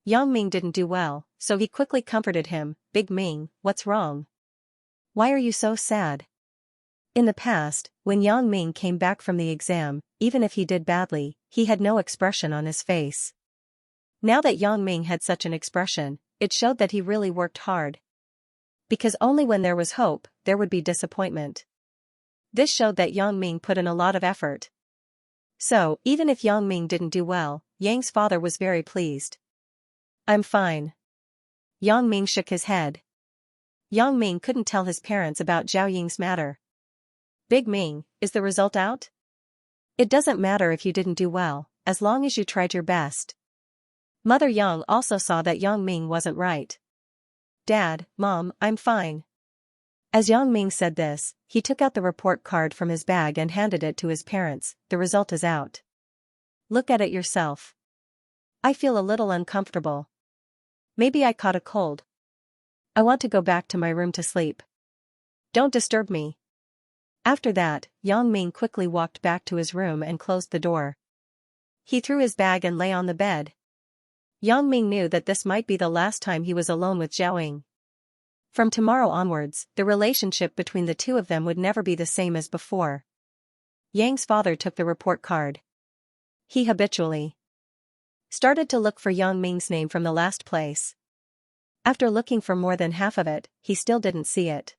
Yang Ming didn't do well, so he quickly comforted him. "Big Ming, what's wrong? Why are you so sad?" In the past, when Yang Ming came back from the exam, even if he did badly, he had no expression on his face. Now that Yang Ming had such an expression, it showed that he really worked hard. Because only when there was hope, there would be disappointment. This showed that Yang Ming put in a lot of effort. So, even if Yang Ming didn't do well, Yang's father was very pleased. "I'm fine." Yang Ming shook his head. Yang Ming couldn't tell his parents about Zhao Ying's matter. "Big Ming, is the result out?" "It doesn't matter if you didn't do well, as long as you tried your best." Mother Yang also saw that Yang Ming wasn't right. "Dad, Mom, I'm fine." As Yang Ming said this, he took out the report card from his bag and handed it to his parents. "The result is out. Look at it yourself. I feel a little uncomfortable. Maybe I caught a cold. I want to go back to my room to sleep. Don't disturb me." After that, Yang Ming quickly walked back to his room and closed the door. He threw his bag and lay on the bed. Yang Ming knew that this might be the last time he was alone with Zhao Ying. From tomorrow onwards, the relationship between the two of them would never be the same as before. Yang's father took the report card. He habitually started to look for Yang Ming's name from the last place. After looking for more than half of it, he still didn't see it.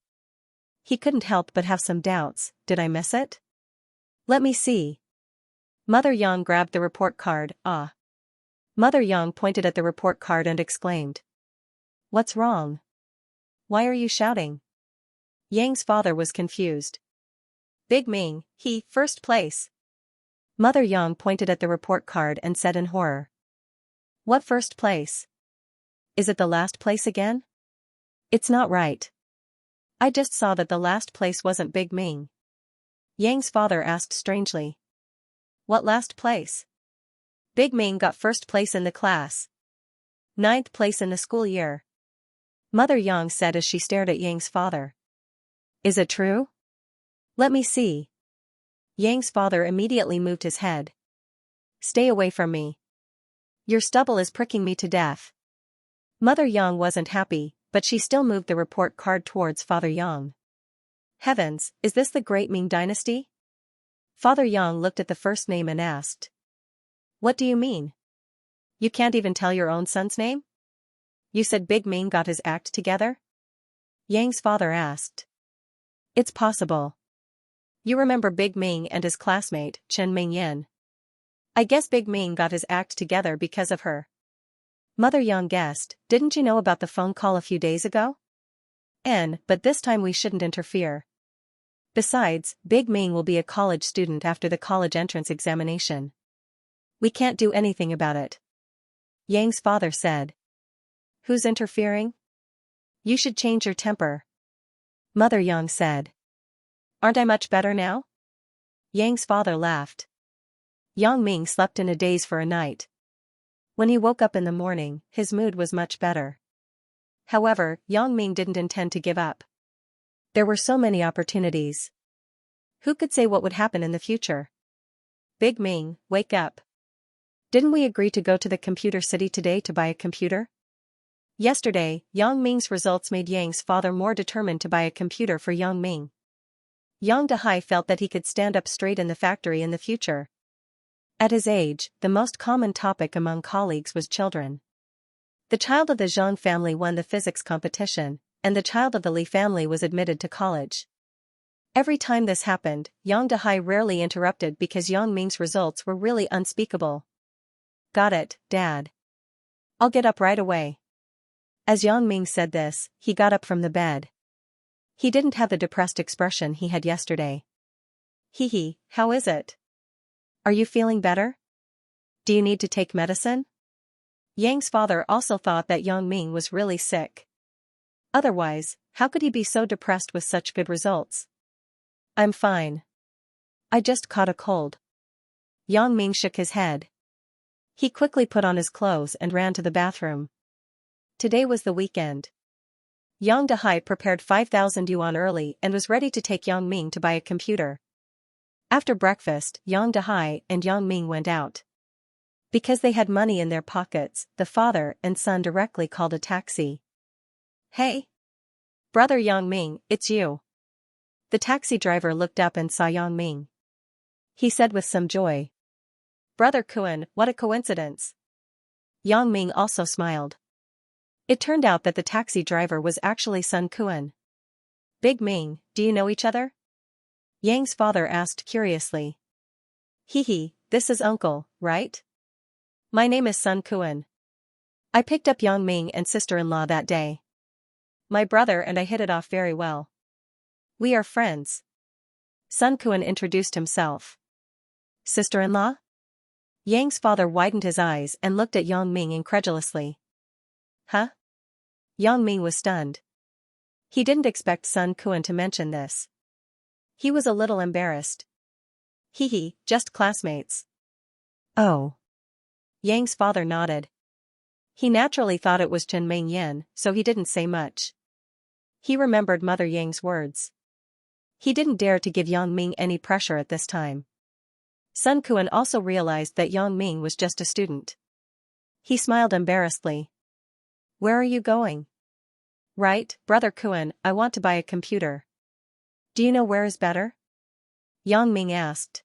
He couldn't help but have some doubts. "Did I miss it? Let me see." Mother Yang grabbed the report card. "Ah." Mother Yang pointed at the report card and exclaimed. "What's wrong? Why are you shouting?" Yang's father was confused. "Big Ming, he, first place." Mother Yang pointed at the report card and said in horror. "What first place? Is it the last place again? It's not right. I just saw that the last place wasn't Big Ming." Yang's father asked strangely. "What last place? Big Ming got first place in the class. 9th place in the school year." Mother Yang said as she stared at Yang's father. "Is it true? Let me see." Yang's father immediately moved his head. "Stay away from me. Your stubble is pricking me to death." Mother Yang wasn't happy, but she still moved the report card towards Father Yang. "Heavens, is this the Great Ming Dynasty?" Father Yang looked at the first name and asked. "What do you mean? You can't even tell your own son's name? You said Big Ming got his act together?" Yang's father asked. "It's possible. You remember Big Ming and his classmate, Chen Mingyan. I guess Big Ming got his act together because of her." Mother Yang guessed. "Didn't you know about the phone call a few days ago? But this time we shouldn't interfere. Besides, Big Ming will be a college student after the college entrance examination. We can't do anything about it." Yang's father said. "Who's interfering? You should change your temper." Mother Yang said. "Aren't I much better now?" Yang's father laughed. Yang Ming slept in a daze for a night. When he woke up in the morning, his mood was much better. However, Yang Ming didn't intend to give up. There were so many opportunities. Who could say what would happen in the future? "Big Ming, wake up. Didn't we agree to go to the computer city today to buy a computer?" Yesterday, Yang Ming's results made Yang's father more determined to buy a computer for Yang Ming. Yang Dehai felt that he could stand up straight in the factory in the future. At his age, the most common topic among colleagues was children. The child of the Zhang family won the physics competition, and the child of the Li family was admitted to college. Every time this happened, Yang Dehai rarely interrupted because Yang Ming's results were really unspeakable. "Got it, Dad. I'll get up right away. As Yang Ming said this, he got up from the bed. He didn't have the depressed expression he had yesterday. Hee, how is it? Are you feeling better? Do you need to take medicine? Yang's father also thought that Yang Ming was really sick. Otherwise, how could he be so depressed with such good results? I'm fine. I just caught a cold. Yang Ming shook his head. He quickly put on his clothes and ran to the bathroom. Today was the weekend. Yang Dehai prepared 5,000 yuan early and was ready to take Yang Ming to buy a computer. After breakfast, Yang Dehai and Yang Ming went out. Because they had money in their pockets, the father and son directly called a taxi. Hey! Brother Yang Ming, it's you. The taxi driver looked up and saw Yang Ming. He said with some joy. Brother Kuan, what a coincidence. Yang Ming also smiled. It turned out that the taxi driver was actually Sun Kuan. Big Ming, do you know each other? Yang's father asked curiously. This is uncle, right? My name is Sun Kuan. I picked up Yang Ming and sister-in-law that day. My brother and I hit it off very well. We are friends. Sun Kuan introduced himself. Sister-in-law? Yang's father widened his eyes and looked at Yang Ming incredulously. Huh? Yang Ming was stunned. He didn't expect Sun Kuan to mention this. He was a little embarrassed. Just classmates. Oh. Yang's father nodded. He naturally thought it was Chen Ming Yen, so he didn't say much. He remembered Mother Yang's words. He didn't dare to give Yang Ming any pressure at this time. Sun Kuan also realized that Yang Ming was just a student. He smiled embarrassedly. Where are you going? Right, Brother Kuan, I want to buy a computer. Do you know where is better? Yang Ming asked.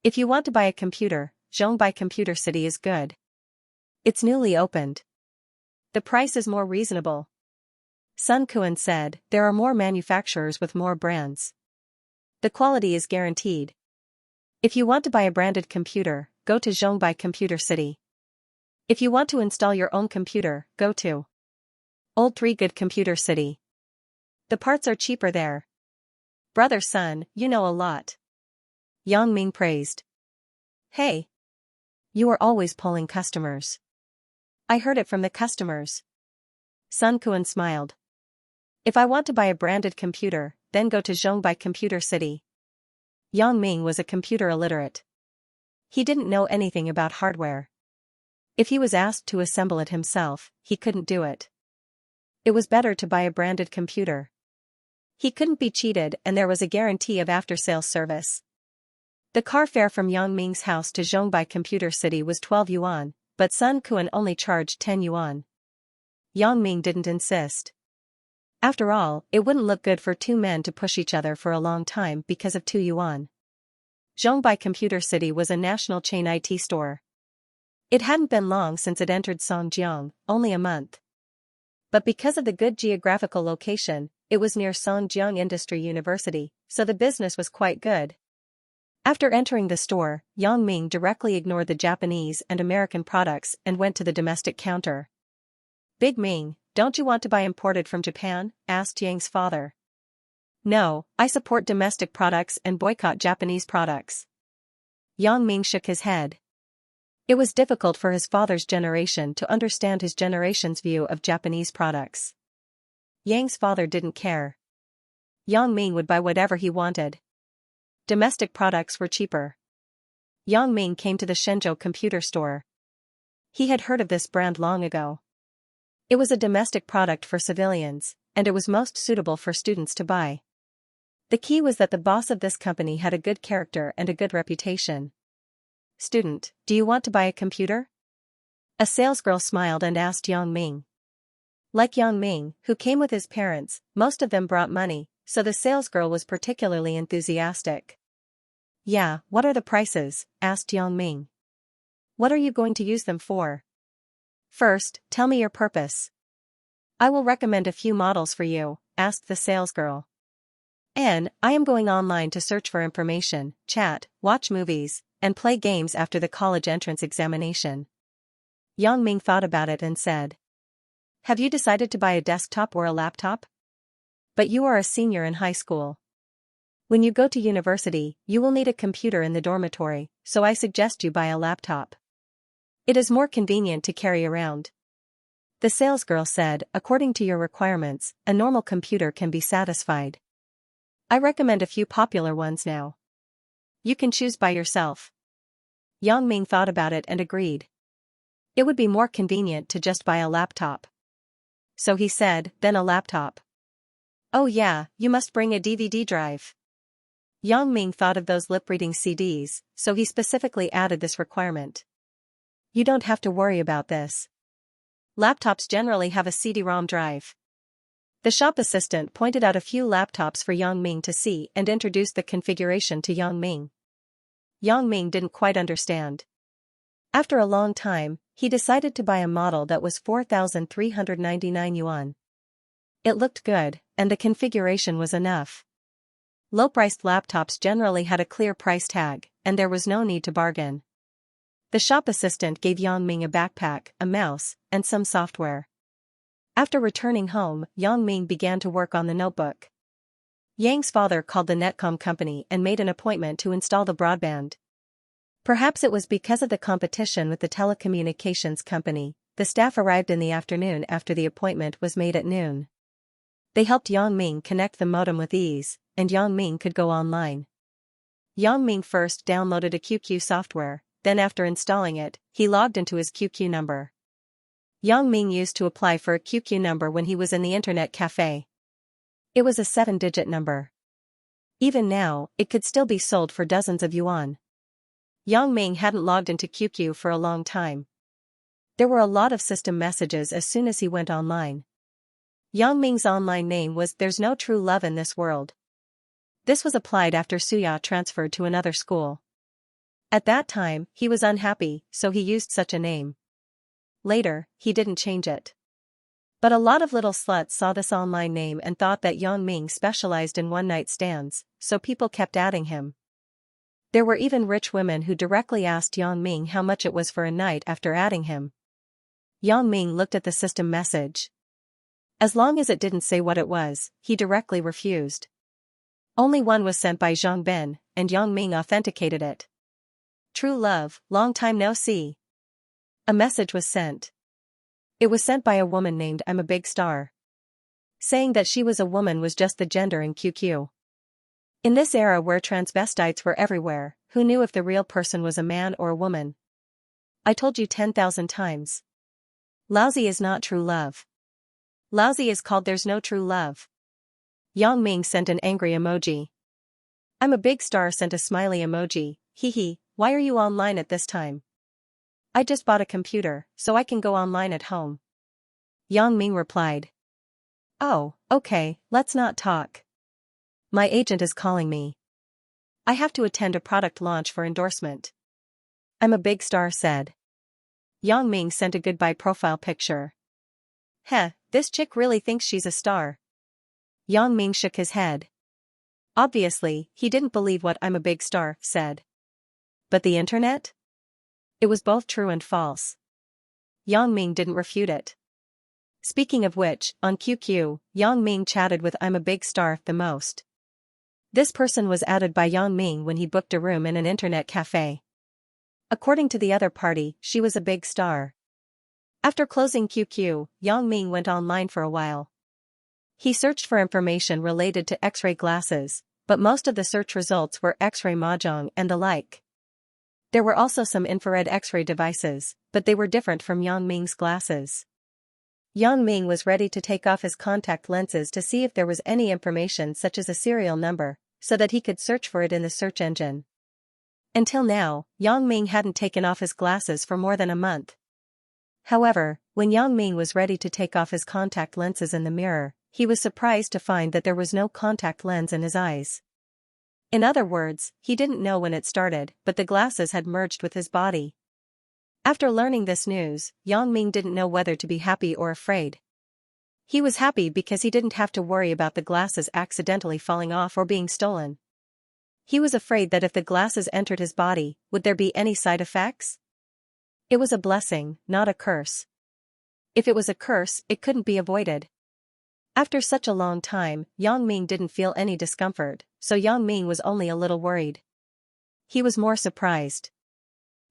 If you want to buy a computer, Zhongbai Computer City is good. It's newly opened. The price is more reasonable. Sun Kuan said, there are more manufacturers with more brands. The quality is guaranteed. If you want to buy a branded computer, go to Zhongbai Computer City. If you want to install your own computer, go to Old Three Good Computer City. The parts are cheaper there. Brother Sun, you know a lot. Yang Ming praised. Hey! You are always pulling customers. I heard it from the customers. Sun Kuan smiled. If I want to buy a branded computer, then go to Zhongbai Computer City. Yang Ming was a computer illiterate. He didn't know anything about hardware. If he was asked to assemble it himself, he couldn't do it. It was better to buy a branded computer. He couldn't be cheated and there was a guarantee of after-sales service. The car fare from Yang Ming's house to Zhongbai Computer City was 12 yuan, but Sun Kuan only charged 10 yuan. Yang Ming didn't insist. After all, it wouldn't look good for two men to push each other for a long time because of 2 yuan. Zhongbai Computer City was a national chain IT store. It hadn't been long since it entered Songjiang, only a month. But because of the good geographical location, it was near Songjiang Industry University, so the business was quite good. After entering the store, Yang Ming directly ignored the Japanese and American products and went to the domestic counter. Big Ming, don't you want to buy imported from Japan? Asked Yang's father. No, I support domestic products and boycott Japanese products. Yang Ming shook his head. It was difficult for his father's generation to understand his generation's view of Japanese products. Yang's father didn't care. Yang Ming would buy whatever he wanted. Domestic products were cheaper. Yang Ming came to the Shenzhou computer store. He had heard of this brand long ago. It was a domestic product for civilians, and it was most suitable for students to buy. The key was that the boss of this company had a good character and a good reputation. Student, do you want to buy a computer? A salesgirl smiled and asked Yang Ming. Like Yang Ming, who came with his parents, most of them brought money, so the salesgirl was particularly enthusiastic. Yeah, what are the prices? Asked Yang Ming. What are you going to use them for? First, tell me your purpose. I will recommend a few models for you, asked the salesgirl. I am going online to search for information, chat, watch movies, and play games after the college entrance examination. Yang Ming thought about it and said. Have you decided to buy a desktop or a laptop? But you are a senior in high school. When you go to university, you will need a computer in the dormitory, so I suggest you buy a laptop. It is more convenient to carry around. The salesgirl said, according to your requirements, a normal computer can be satisfied. I recommend a few popular ones now. You can choose by yourself. Yang Ming thought about it and agreed. It would be more convenient to just buy a laptop. So he said, then a laptop. Oh yeah, you must bring a DVD drive. Yang Ming thought of those lip-reading CDs, so he specifically added this requirement. You don't have to worry about this. Laptops generally have a CD-ROM drive. The shop assistant pointed out a few laptops for Yang Ming to see and introduced the configuration to Yang Ming. Yang Ming didn't quite understand. After a long time, he decided to buy a model that was 4,399 yuan. It looked good, and the configuration was enough. Low-priced laptops generally had a clear price tag, and there was no need to bargain. The shop assistant gave Yang Ming a backpack, a mouse, and some software. After returning home, Yang Ming began to work on the notebook. Yang's father called the Netcom company and made an appointment to install the broadband. Perhaps it was because of the competition with the telecommunications company, the staff arrived in the afternoon after the appointment was made at noon. They helped Yang Ming connect the modem with ease, and Yang Ming could go online. Yang Ming first downloaded a QQ software, then after installing it, he logged into his QQ number. Yang Ming used to apply for a QQ number when he was in the internet cafe. It was a 7-digit number. Even now, it could still be sold for dozens of yuan. Yang Ming hadn't logged into QQ for a long time. There were a lot of system messages as soon as he went online. Yang Ming's online name was There's No True Love in This World. This was applied after Suya transferred to another school. At that time, he was unhappy, so he used such a name. Later, he didn't change it. But a lot of little sluts saw this online name and thought that Yang Ming specialized in one-night stands, so people kept adding him. There were even rich women who directly asked Yang Ming how much it was for a night after adding him. Yang Ming looked at the system message. As long as it didn't say what it was, he directly refused. Only one was sent by Zhang Ben, and Yang Ming authenticated it. True love, long time no see. A message was sent. It was sent by a woman named I'm a Big Star. Saying that she was a woman was just the gender in QQ. In this era where transvestites were everywhere, who knew if the real person was a man or a woman? I told you 10,000 times. Lousy is not true love. Lousy is called There's No True Love. Yang Ming sent an angry emoji. I'm a Big Star sent a smiley emoji, hee. Why are you online at this time? I just bought a computer, so I can go online at home. Yang Ming replied. Oh, okay, let's not talk. My agent is calling me. I have to attend a product launch for endorsement. I'm a Big Star said. Yang Ming sent a goodbye profile picture. Heh, this chick really thinks she's a star. Yang Ming shook his head. Obviously, he didn't believe what I'm a Big Star said. But the internet? It was both true and false. Yang Ming didn't refute it. Speaking of which, on QQ, Yang Ming chatted with I'm a Big Star the most. This person was added by Yang Ming when he booked a room in an internet cafe. According to the other party, she was a big star. After closing QQ, Yang Ming went online for a while. He searched for information related to X-ray glasses, but most of the search results were X-ray mahjong and the like. There were also some infrared X-ray devices, but they were different from Yang Ming's glasses. Yang Ming was ready to take off his contact lenses to see if there was any information such as a serial number, so that he could search for it in the search engine. Until now, Yang Ming hadn't taken off his glasses for more than a month. However, when Yang Ming was ready to take off his contact lenses in the mirror, he was surprised to find that there was no contact lens in his eyes. In other words, he didn't know when it started, but the glasses had merged with his body. After learning this news, Yang Ming didn't know whether to be happy or afraid. He was happy because he didn't have to worry about the glasses accidentally falling off or being stolen. He was afraid that if the glasses entered his body, would there be any side effects? It was a blessing, not a curse. If it was a curse, it couldn't be avoided. After such a long time, Yang Ming didn't feel any discomfort, so Yang Ming was only a little worried. He was more surprised.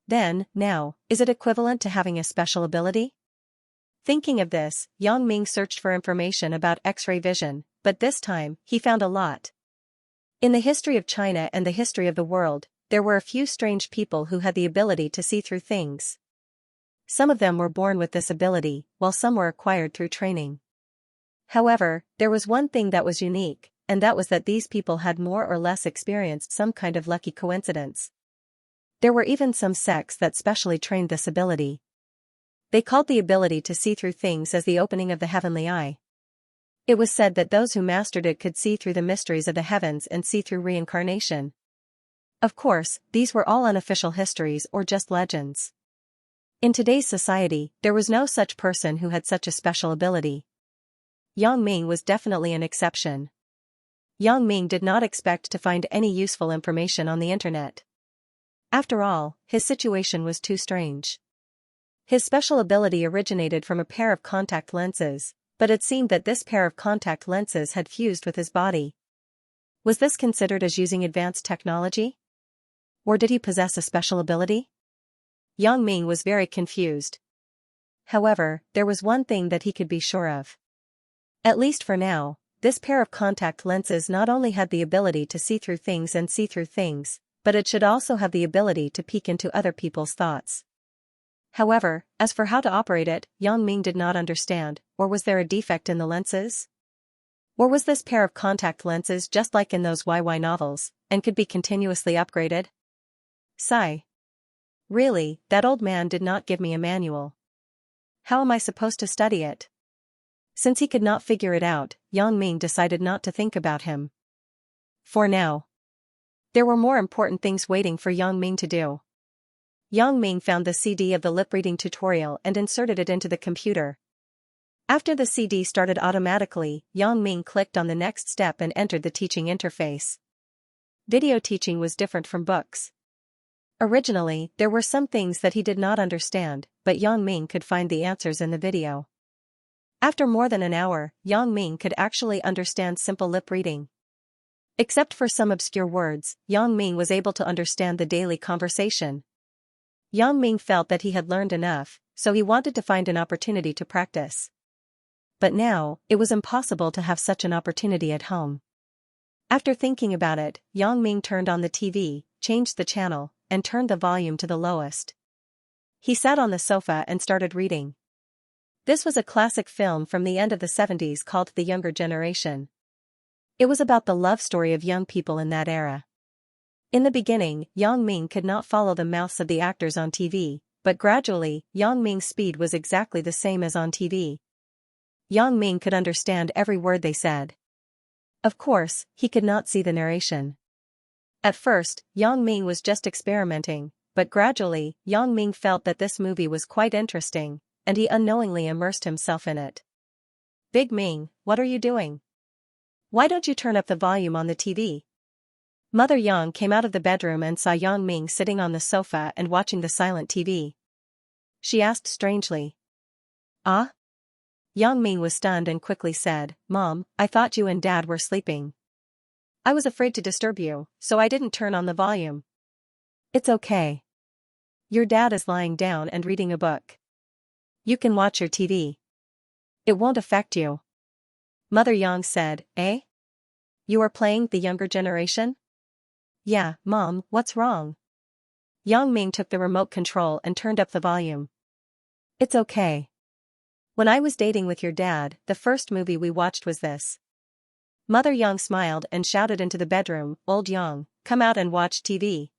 Then, now, is it equivalent to having a special ability? Thinking of this, Yang Ming searched for information about X-ray vision, but this time, he found a lot. In the history of China and the history of the world, there were a few strange people who had the ability to see through things. Some of them were born with this ability, while some were acquired through training. However, there was one thing that was unique, and that was that these people had more or less experienced some kind of lucky coincidence. There were even some sects that specially trained this ability. They called the ability to see through things as the opening of the heavenly eye. It was said that those who mastered it could see through the mysteries of the heavens and see through reincarnation. Of course, these were all unofficial histories or just legends. In today's society, there was no such person who had such a special ability. Yang Ming was definitely an exception. Yang Ming did not expect to find any useful information on the internet. After all, his situation was too strange. His special ability originated from a pair of contact lenses, but it seemed that this pair of contact lenses had fused with his body. Was this considered as using advanced technology? Or did he possess a special ability? Yang Ming was very confused. However, there was one thing that he could be sure of. At least for now, this pair of contact lenses not only had the ability to see through things and see through things, but it should also have the ability to peek into other people's thoughts. However, as for how to operate it, Yang Ming did not understand, or was there a defect in the lenses? Or was this pair of contact lenses just like in those YY novels, and could be continuously upgraded? Sigh. Really, that old man did not give me a manual. How am I supposed to study it? Since he could not figure it out, Yang Ming decided not to think about him. For now. There were more important things waiting for Yang Ming to do. Yang Ming found the CD of the lip-reading tutorial and inserted it into the computer. After the CD started automatically, Yang Ming clicked on the next step and entered the teaching interface. Video teaching was different from books. Originally, there were some things that he did not understand, but Yang Ming could find the answers in the video. After more than an hour, Yang Ming could actually understand simple lip reading. Except for some obscure words, Yang Ming was able to understand the daily conversation. Yang Ming felt that he had learned enough, so he wanted to find an opportunity to practice. But now, it was impossible to have such an opportunity at home. After thinking about it, Yang Ming turned on the TV, changed the channel, and turned the volume to the lowest. He sat on the sofa and started reading. This was a classic film from the end of the 70s called The Younger Generation. It was about the love story of young people in that era. In the beginning, Yang Ming could not follow the mouths of the actors on TV, but gradually, Yang Ming's speed was exactly the same as on TV. Yang Ming could understand every word they said. Of course, he could not see the narration. At first, Yang Ming was just experimenting, but gradually, Yang Ming felt that this movie was quite interesting, and he unknowingly immersed himself in it. Big Ming, what are you doing? Why don't you turn up the volume on the TV? Mother Yang came out of the bedroom and saw Yang Ming sitting on the sofa and watching the silent TV. She asked strangely. Ah? Yang Ming was stunned and quickly said, Mom, I thought you and Dad were sleeping. I was afraid to disturb you, so I didn't turn on the volume. It's okay. Your dad is lying down and reading a book. You can watch your TV. It won't affect you. Mother Yang said, Eh? You are playing The Younger Generation? Yeah, Mom, what's wrong? Yang Ming took the remote control and turned up the volume. It's okay. When I was dating with your dad, the first movie we watched was this. Mother Yang smiled and shouted into the bedroom, Old Yang, come out and watch TV.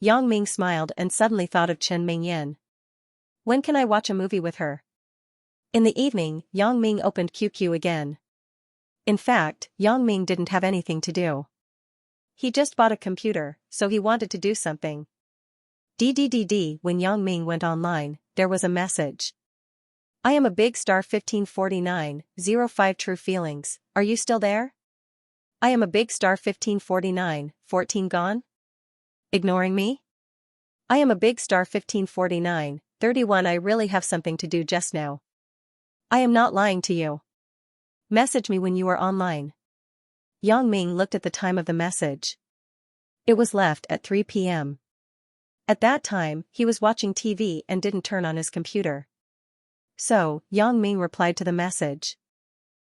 Yang Ming smiled and suddenly thought of Chen Mingyan. When can I watch a movie with her? In the evening, Yang Ming opened QQ again. In fact, Yang Ming didn't have anything to do. He just bought a computer, so he wanted to do something. DDDD. When Yang Ming went online, there was a message. I am a big star 1549, 05 True Feelings, are you still there? I am a big star 1549, 14 gone? Ignoring me? I am a big star 1549, 31 I really have something to do just now. I am not lying to you. Message me when you are online. Yang Ming looked at the time of the message. It was left at 3 p.m. At that time, he was watching TV and didn't turn on his computer. So, Yang Ming replied to the message.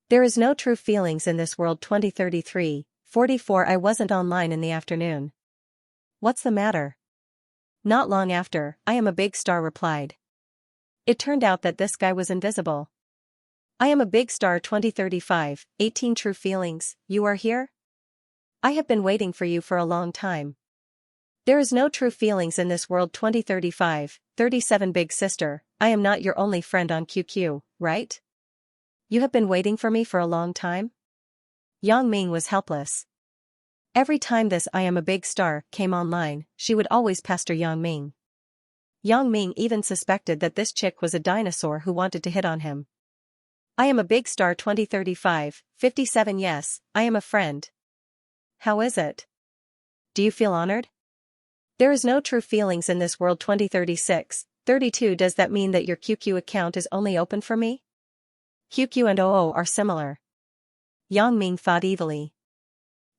There is no true feelings in this world 2033, 44 I wasn't online in the afternoon. What's the matter? Not long after, I am a big star replied. It turned out that this guy was invisible. I am a big star 2035, 18 true feelings, you are here? I have been waiting for you for a long time. There is no true feelings in this world 2035, 37 big sister, I am not your only friend on QQ, right? You have been waiting for me for a long time? Yang Ming was helpless. Every time this I am a big star came online, she would always pester Yang Ming. Yang Ming even suspected that this chick was a dinosaur who wanted to hit on him. I am a big star 2035, 57 yes, I am a friend. How is it? Do you feel honored? There is no true feelings in this world 2036, 32 does that mean that your QQ account is only open for me? QQ and OO are similar. Yang Ming thought evilly.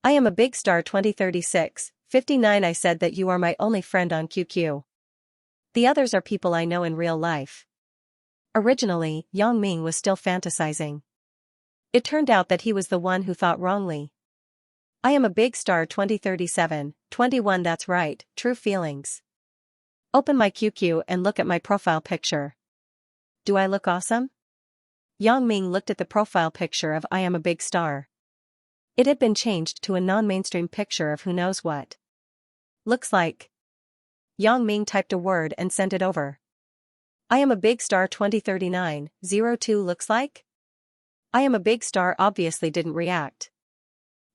I am a big star 2036, 59 I said that you are my only friend on QQ. The others are people I know in real life. Originally, Yang Ming was still fantasizing. It turned out that he was the one who thought wrongly. I am a big star 2037, 21 that's right, true feelings. Open my QQ and look at my profile picture. Do I look awesome? Yang Ming looked at the profile picture of I am a big star. It had been changed to a non-mainstream picture of who knows what. Looks like. Yang Ming typed a word and sent it over. I am a big star 2039, 02 looks like? I am a big star obviously didn't react.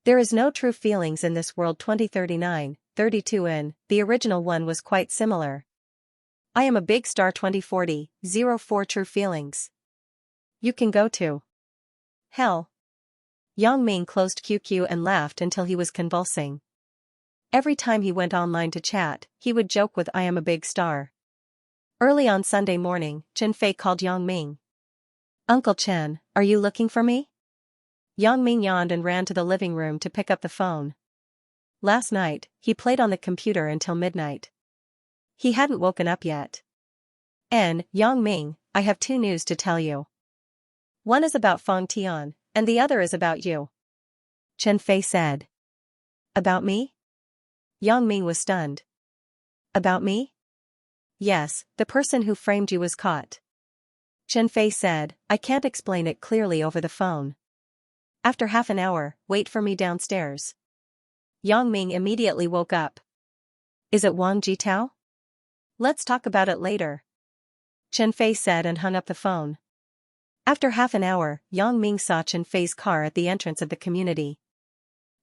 There is no true feelings in this world 2039, 32 in, the original one was quite similar. I am a big star 2040, 04 true feelings. You can go to hell. Yang Ming closed QQ and laughed until he was convulsing. Every time he went online to chat, he would joke with I am a big star. Early on Sunday morning, Chen Fei called Yang Ming. Uncle Chen, are you looking for me? Yang Ming yawned and ran to the living room to pick up the phone. Last night, he played on the computer until midnight. He hadn't woken up yet. Yang Ming, I have two news to tell you. One is about Feng Tian, and the other is about you. Chen Fei said. About me? Yang Ming was stunned. About me? Yes, the person who framed you was caught. Chen Fei said, I can't explain it clearly over the phone. After half an hour, wait for me downstairs. Yang Ming immediately woke up. Is it Wang Jitao? Let's talk about it later. Chen Fei said and hung up the phone. After half an hour, Yang Ming saw Chen Fei's car at the entrance of the community.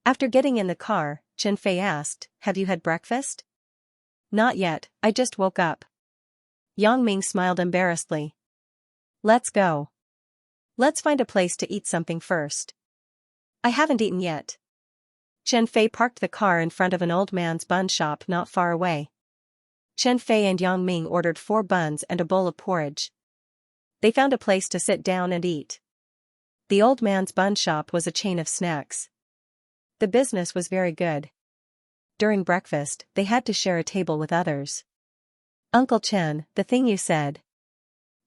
After getting in the car, Chen Fei asked, have you had breakfast? Not yet, I just woke up. Yang Ming smiled embarrassedly. Let's go. Let's find a place to eat something first. I haven't eaten yet. Chen Fei parked the car in front of an old man's bun shop not far away. Chen Fei and Yang Ming ordered 4 buns and a bowl of porridge. They found a place to sit down and eat. The old man's bun shop was a chain of snacks. The business was very good. During breakfast, they had to share a table with others. Uncle Chen, the thing you said.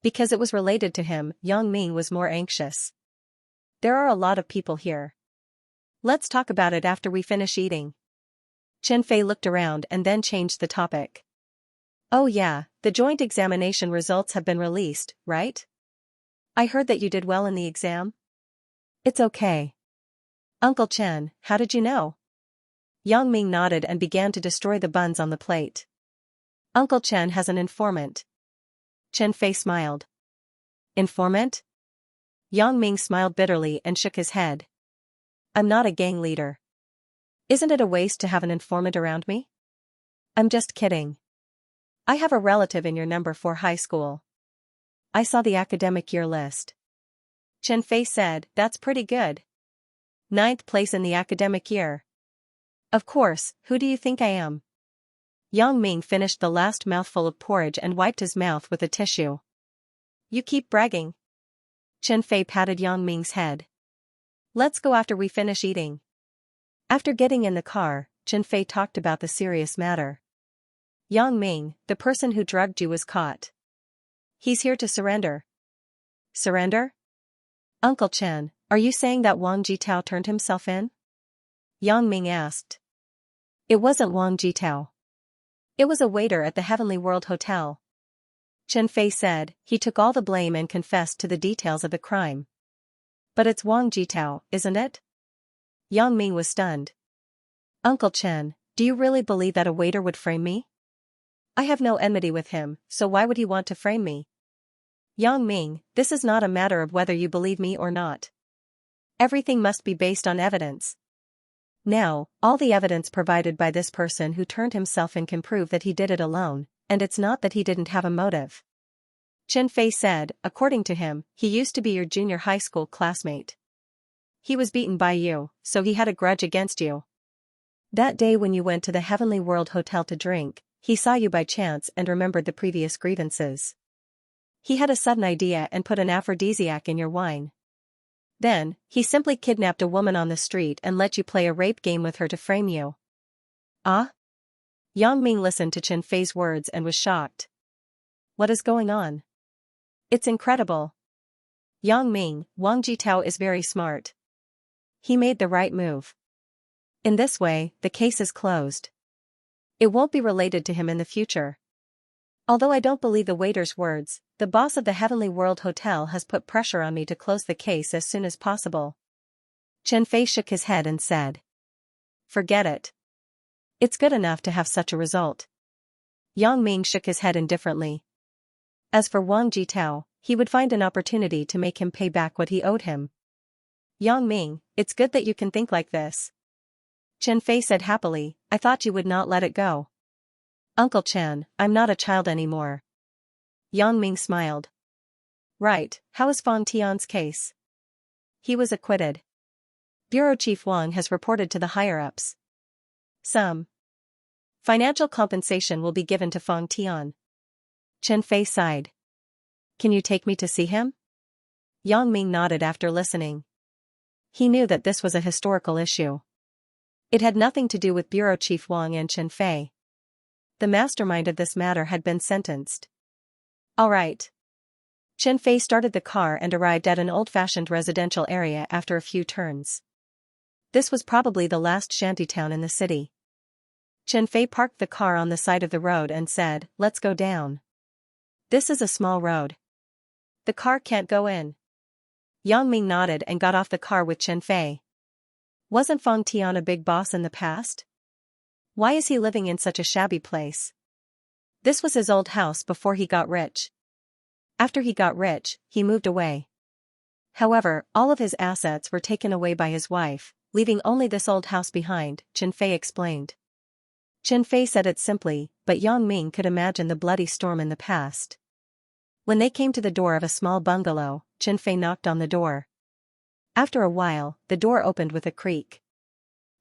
Because it was related to him, Yang Ming was more anxious. There are a lot of people here. Let's talk about it after we finish eating. Chen Fei looked around and then changed the topic. Oh yeah, the joint examination results have been released, right? I heard that you did well in the exam. It's okay. Uncle Chen, how did you know? Yang Ming nodded and began to destroy the buns on the plate. Uncle Chen has an informant. Chen Fei smiled. Informant? Yang Ming smiled bitterly and shook his head. I'm not a gang leader. Isn't it a waste to have an informant around me? I'm just kidding. I have a relative in your number 4 high school. I saw the academic year list. Chen Fei said, that's pretty good. 9th place in the academic year. Of course, who do you think I am? Yang Ming finished the last mouthful of porridge and wiped his mouth with a tissue. You keep bragging. Chen Fei patted Yang Ming's head. Let's go after we finish eating. After getting in the car, Chen Fei talked about the serious matter. Yang Ming, the person who drugged you, was caught. He's here to surrender. Surrender? Uncle Chen, are you saying that Wang Jitao turned himself in? Yang Ming asked. It wasn't Wang Jitao. It was a waiter at the Heavenly World Hotel. Chen Fei said. He took all the blame and confessed to the details of the crime. But it's Wang Jitao, isn't it? Yang Ming was stunned. Uncle Chen, do you really believe that a waiter would frame me? I have no enmity with him, so why would he want to frame me? Yang Ming, this is not a matter of whether you believe me or not. Everything must be based on evidence. Now, all the evidence provided by this person who turned himself in can prove that he did it alone, and it's not that he didn't have a motive. Chen Fei said, according to him, he used to be your junior high school classmate. He was beaten by you, so he had a grudge against you. That day when you went to the Heavenly World Hotel to drink, he saw you by chance and remembered the previous grievances. He had a sudden idea and put an aphrodisiac in your wine. Then, he simply kidnapped a woman on the street and let you play a rape game with her to frame you. Ah? Yang Ming listened to Chen Fei's words and was shocked. What is going on? It's incredible. Yang Ming, Wang Jitao is very smart. He made the right move. In this way, the case is closed. It won't be related to him in the future. Although I don't believe the waiter's words, the boss of the Heavenly World Hotel has put pressure on me to close the case as soon as possible. Chen Fei shook his head and said. Forget it. It's good enough to have such a result. Yang Ming shook his head indifferently. As for Wang Jitao, he would find an opportunity to make him pay back what he owed him. Yang Ming, it's good that you can think like this. Chen Fei said happily, I thought you would not let it go. Uncle Chen, I'm not a child anymore. Yang Ming smiled. Right, how is Fang Tian's case? He was acquitted. Bureau Chief Wang has reported to the higher-ups. Some financial compensation will be given to Fang Tian. Chen Fei sighed. Can you take me to see him? Yang Ming nodded after listening. He knew that this was a historical issue. It had nothing to do with Bureau Chief Wang and Chen Fei. The mastermind of this matter had been sentenced. All right. Chen Fei started the car and arrived at an old-fashioned residential area after a few turns. This was probably the last shantytown in the city. Chen Fei parked the car on the side of the road and said, let's go down. This is a small road. The car can't go in. Yang Ming nodded and got off the car with Chen Fei. Wasn't Fang Tian a big boss in the past? Why is he living in such a shabby place? This was his old house before he got rich. After he got rich, he moved away. However, all of his assets were taken away by his wife, leaving only this old house behind, Chen Fei explained. Chen Fei said it simply, but Yang Ming could imagine the bloody storm in the past. When they came to the door of a small bungalow, Chen Fei knocked on the door. After a while, the door opened with a creak.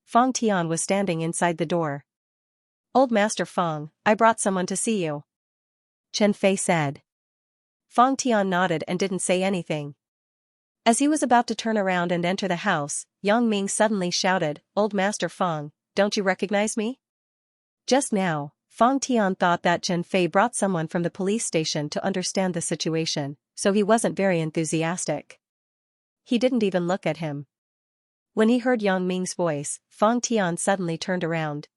Fang Tian was standing inside the door. Old Master Fang, I brought someone to see you. Chen Fei said. Fang Tian nodded and didn't say anything. As he was about to turn around and enter the house, Yang Ming suddenly shouted, Old Master Fang, don't you recognize me? Just now, Fang Tian thought that Chen Fei brought someone from the police station to understand the situation, so he wasn't very enthusiastic. He didn't even look at him. When he heard Yang Ming's voice, Fang Tian suddenly turned around.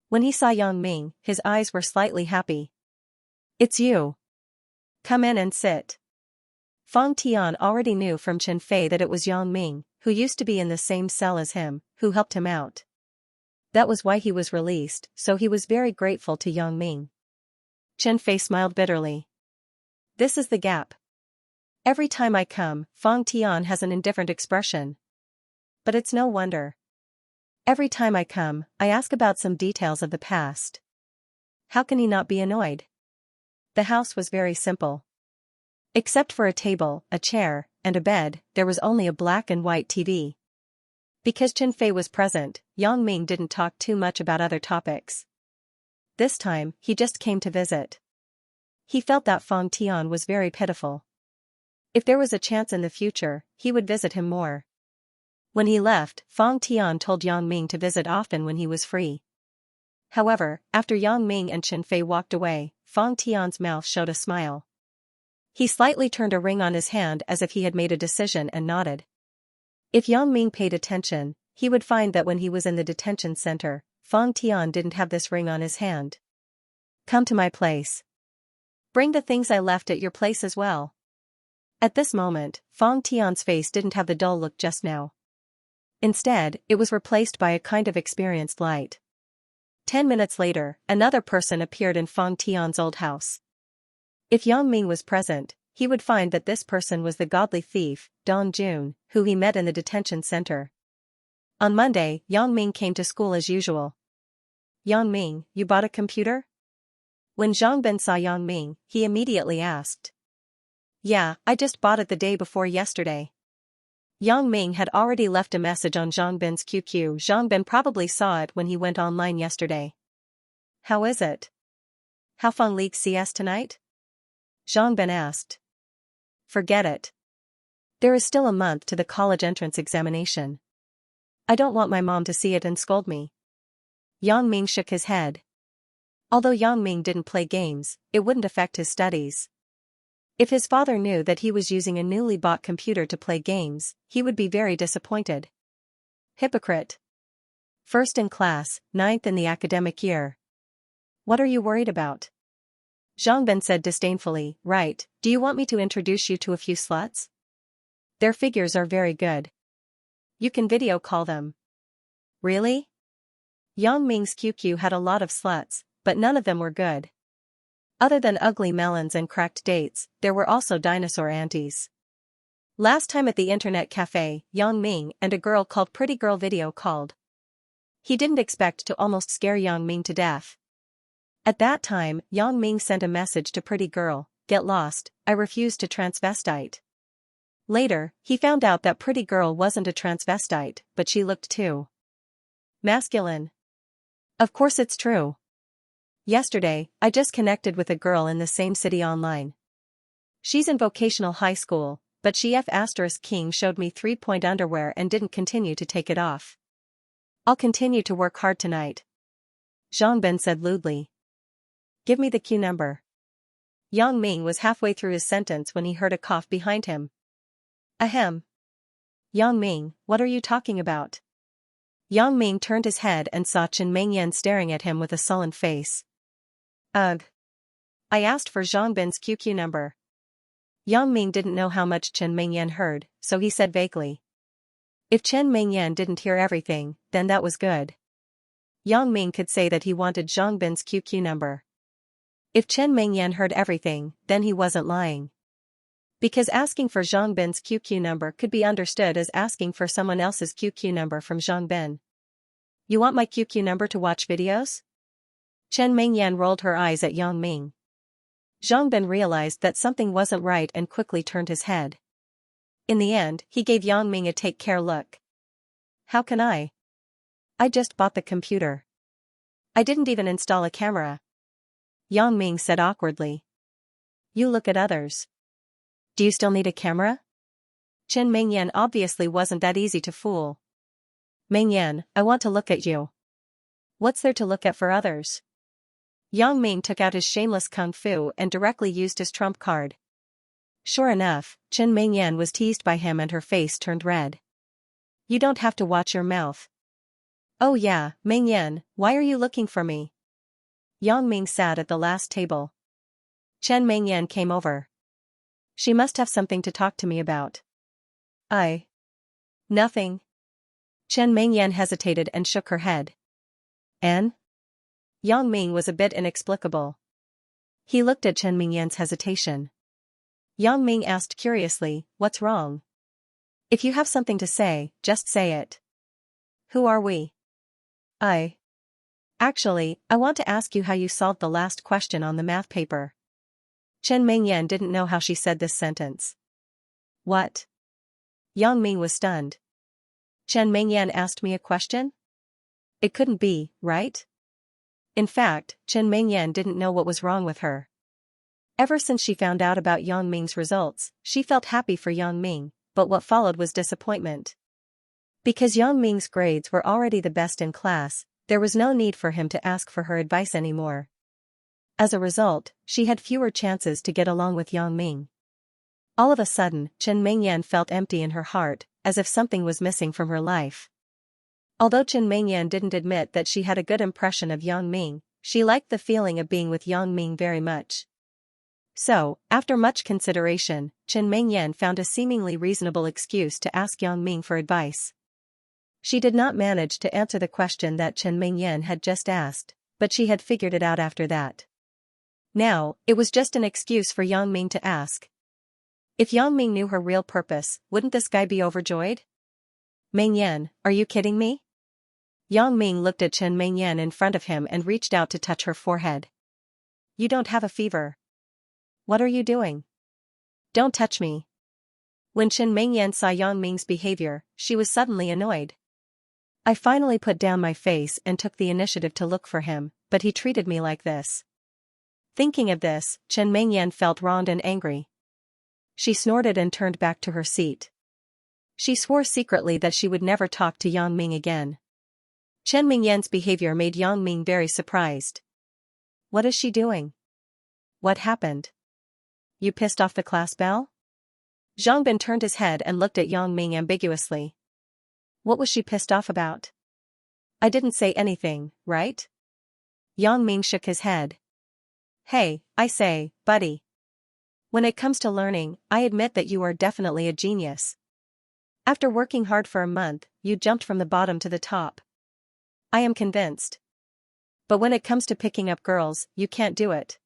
When he saw Yang Ming, his eyes were slightly happy. It's you. Come in and sit. Fang Tian already knew from Chen Fei that it was Yang Ming, who used to be in the same cell as him, who helped him out. That was why he was released, so he was very grateful to Yang Ming. Chen Fei smiled bitterly. This is the gap. Every time I come, Fang Tian has an indifferent expression. But it's no wonder. Every time I come, I ask about some details of the past. How can he not be annoyed? The house was very simple. Except for a table, a chair, and a bed, there was only a black and white TV. Because Chen Fei was present, Yang Ming didn't talk too much about other topics. this time, he just came to visit. He felt that Fang Tian was very pitiful. If there was a chance in the future, he would visit him more. When he left, Fang Tian told Yang Ming to visit often when he was free. However, after Yang Ming and Chen Fei walked away, Fang Tian's mouth showed a smile. He slightly turned a ring on his hand as if he had made a decision and nodded. If Yang Ming paid attention, he would find that when he was in the detention center, Fang Tian didn't have this ring on his hand. Come to my place. Bring the things I left at your place as well. At this moment, Fang Tian's face didn't have the dull look just now. Instead, it was replaced by a kind of experienced light. 10 minutes later, another person appeared in Fang Tian's old house. If Yang Ming was present, he would find that this person was the godly thief, Dong Jun, who he met in the detention center. On Monday, Yang Ming came to school as usual. Yang Ming, you bought a computer? When Zhang Bin saw Yang Ming, he immediately asked. Yeah, I just bought it the day before yesterday. Yang Ming had already left a message on Zhang Bin's QQ. Zhang Bin probably saw it when he went online yesterday. How is it? How fun League CS tonight? Zhang Bin asked. Forget it. There is still a month to the college entrance examination. I don't want my mom to see it and scold me. Yang Ming shook his head. Although Yang Ming didn't play games, it wouldn't affect his studies. If his father knew that he was using a newly bought computer to play games, he would be very disappointed. Hypocrite. First in class, 9th in the academic year. What are you worried about? Zhang Bin said disdainfully, right, do you want me to introduce you to a few sluts? Their figures are very good. You can video call them. Really? Yang Ming's QQ had a lot of sluts, but none of them were good. Other than ugly melons and cracked dates, there were also dinosaur aunties. Last time at the internet cafe, Yang Ming and a girl called Pretty Girl video called. He didn't expect to almost scare Yang Ming to death. At that time, Yang Ming sent a message to Pretty Girl, get lost, I refuse to transvestite. Later, he found out that Pretty Girl wasn't a transvestite, but she looked too masculine. Of course it's true. Yesterday, I just connected with a girl in the same city online. She's in vocational high school, but she King showed me 3-point underwear and didn't continue to take it off. I'll continue to work hard tonight. Zhang Bin said lewdly. Give me the queue number. Yang Ming was halfway through his sentence when he heard a cough behind him. Ahem. Yang Ming, what are you talking about? Yang Ming turned his head and saw Chen Mengyan staring at him with a sullen face. Ugh. I asked for Zhang Bin's QQ number. Yang Ming didn't know how much Chen Mengyan heard, so he said vaguely. If Chen Mengyan didn't hear everything, then that was good. Yang Ming could say that he wanted Zhang Bin's QQ number. If Chen Mengyan heard everything, then he wasn't lying. Because asking for Zhang Bin's QQ number could be understood as asking for someone else's QQ number from Zhang Bin. You want my QQ number to watch videos? Chen Mengyan rolled her eyes at Yang Ming. Zhang Bin realized that something wasn't right and quickly turned his head. In the end, he gave Yang Ming a take care look. How can I? I just bought the computer. I didn't even install a camera. Yang Ming said awkwardly. You look at others. Do you still need a camera? Chen Mengyan obviously wasn't that easy to fool. Mengyan, I want to look at you. What's there to look at for others? Yang Ming took out his shameless kung fu and directly used his trump card. Sure enough, Chen Mengyan was teased by him and her face turned red. You don't have to watch your mouth. Oh yeah, Mengyan, why are you looking for me? Yang Ming sat at the last table. Chen Mengyan came over. She must have something to talk to me about. Nothing. Chen Mengyan hesitated and shook her head. N? Yang Ming was a bit inexplicable. He looked at Chen Mengyan's hesitation. Yang Ming asked curiously, what's wrong? If you have something to say, just say it. Who are we? Actually, I want to ask you how you solved the last question on the math paper. Chen Mengyan didn't know how she said this sentence. What? Yang Ming was stunned. Chen Mengyan asked me a question? It couldn't be, right? In fact, Chen Mingyan didn't know what was wrong with her. Ever since she found out about Yang Ming's results, she felt happy for Yang Ming, but what followed was disappointment. Because Yang Ming's grades were already the best in class, there was no need for him to ask for her advice anymore. As a result, she had fewer chances to get along with Yang Ming. All of a sudden, Chen Mingyan felt empty in her heart, as if something was missing from her life. Although Chen Mingyan didn't admit that she had a good impression of Yang Ming, she liked the feeling of being with Yang Ming very much. So, after much consideration, Chen Mingyan found a seemingly reasonable excuse to ask Yang Ming for advice. She did not manage to answer the question that Chen Mingyan had just asked, but she had figured it out after that. Now, it was just an excuse for Yang Ming to ask. If Yang Ming knew her real purpose, wouldn't this guy be overjoyed? Mingyan, are you kidding me? Yang Ming looked at Chen Mingyan in front of him and reached out to touch her forehead. You don't have a fever. What are you doing? Don't touch me. When Chen Mingyan saw Yang Ming's behavior, she was suddenly annoyed. I finally put down my face and took the initiative to look for him, but he treated me like this. Thinking of this, Chen Mingyan felt wronged and angry. She snorted and turned back to her seat. She swore secretly that she would never talk to Yang Ming again. Chen Mingyan's behavior made Yang Ming very surprised. What is she doing? What happened? You pissed off the class bell? Zhang Bin turned his head and looked at Yang Ming ambiguously. What was she pissed off about? I didn't say anything, right? Yang Ming shook his head. Hey, I say, buddy. When it comes to learning, I admit that you are definitely a genius. After working hard for a month, you jumped from the bottom to the top. I am convinced. But when it comes to picking up girls, you can't do it.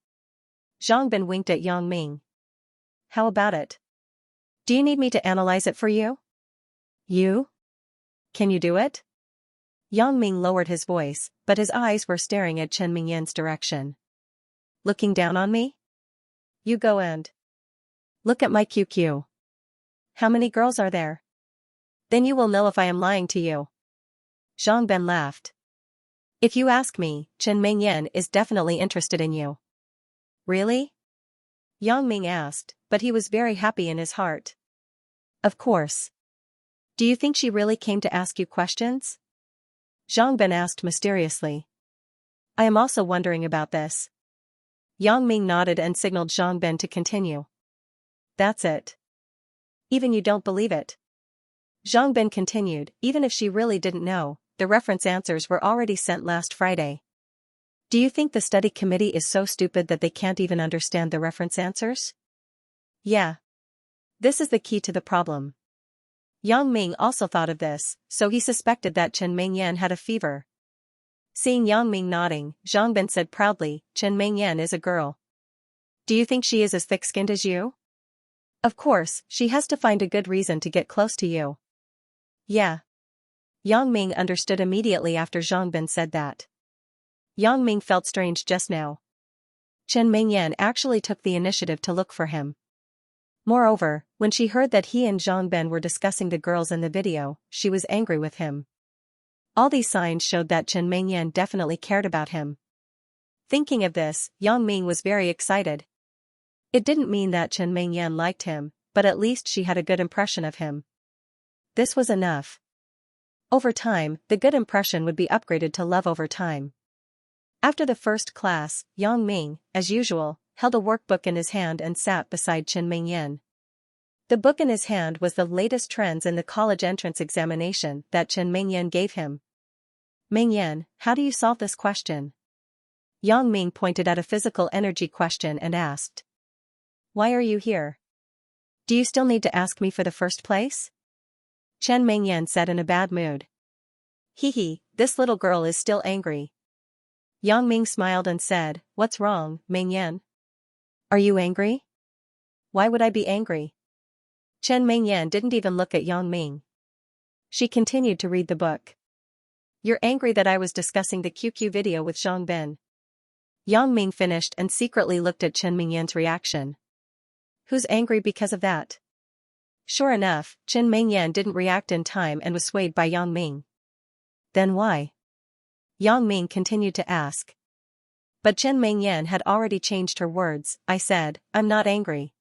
Zhang Bin winked at Yang Ming. How about it? Do you need me to analyze it for you? You? Can you do it? Yang Ming lowered his voice, but his eyes were staring at Chen Mingyan's direction. Looking down on me? You go and look at my QQ. How many girls are there? Then you will know if I am lying to you. Zhang Bin laughed. If you ask me, Chen Mingyan is definitely interested in you. Really? Yang Ming asked, but he was very happy in his heart. Of course. Do you think she really came to ask you questions? Zhang Bin asked mysteriously. I am also wondering about this. Yang Ming nodded and signaled Zhang Bin to continue. That's it. Even you don't believe it. Zhang Bin continued, even if she really didn't know, the reference answers were already sent last Friday. Do you think the study committee is so stupid that they can't even understand the reference answers? Yeah. This is the key to the problem. Yang Ming also thought of this, so he suspected that Chen Mingyan had a fever. Seeing Yang Ming nodding, Zhang Bin said proudly, Chen Mingyan is a girl. Do you think she is as thick-skinned as you? Of course, she has to find a good reason to get close to you. Yeah. Yang Ming understood immediately after Zhang Bin said that. Yang Ming felt strange just now. Chen Mingyan actually took the initiative to look for him. Moreover, when she heard that he and Zhang Bin were discussing the girls in the video, she was angry with him. All these signs showed that Chen Mingyan definitely cared about him. Thinking of this, Yang Ming was very excited. It didn't mean that Chen Mingyan liked him, but at least she had a good impression of him. This was enough. Over time, the good impression would be upgraded to love over time. After the first class, Yang Ming, as usual, held a workbook in his hand and sat beside Chen Mingyan. The book in his hand was the latest trends in the college entrance examination that Chen Mingyan gave him. Mingyan, how do you solve this question? Yang Ming pointed at a physical energy question and asked. Why are you here? Do you still need to ask me for the first place? Chen Mingyan said in a bad mood. Hee, this little girl is still angry. Yang Ming smiled and said, What's wrong, Mingyan? Are you angry? Why would I be angry? Chen Mingyan didn't even look at Yang Ming. She continued to read the book. You're angry that I was discussing the QQ video with Zhang Bin. Yang Ming finished and secretly looked at Chen Mingyan's reaction. Who's angry because of that? Sure enough, Chen Mingyan didn't react in time and was swayed by Yang Ming. Then why? Yang Ming continued to ask. But Chen Mingyan had already changed her words. I said, I'm not angry.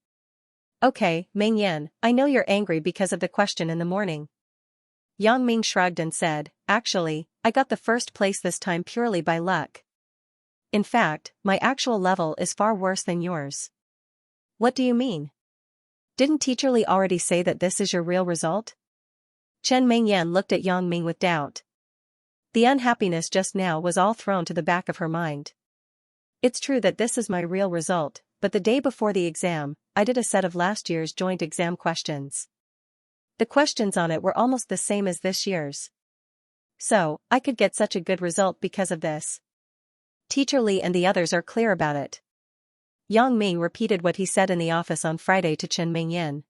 Okay, Mingyan, I know you're angry because of the question in the morning. Yang Ming shrugged and said, actually, I got the first place this time purely by luck. In fact, my actual level is far worse than yours. What do you mean? Didn't Teacher Li already say that this is your real result? Chen Mingyan looked at Yang Ming with doubt. The unhappiness just now was all thrown to the back of her mind. It's true that this is my real result, but the day before the exam, I did a set of last year's joint exam questions. The questions on it were almost the same as this year's. So, I could get such a good result because of this. Teacher Li and the others are clear about it. Yang Ming repeated what he said in the office on Friday to Chen Mingyan.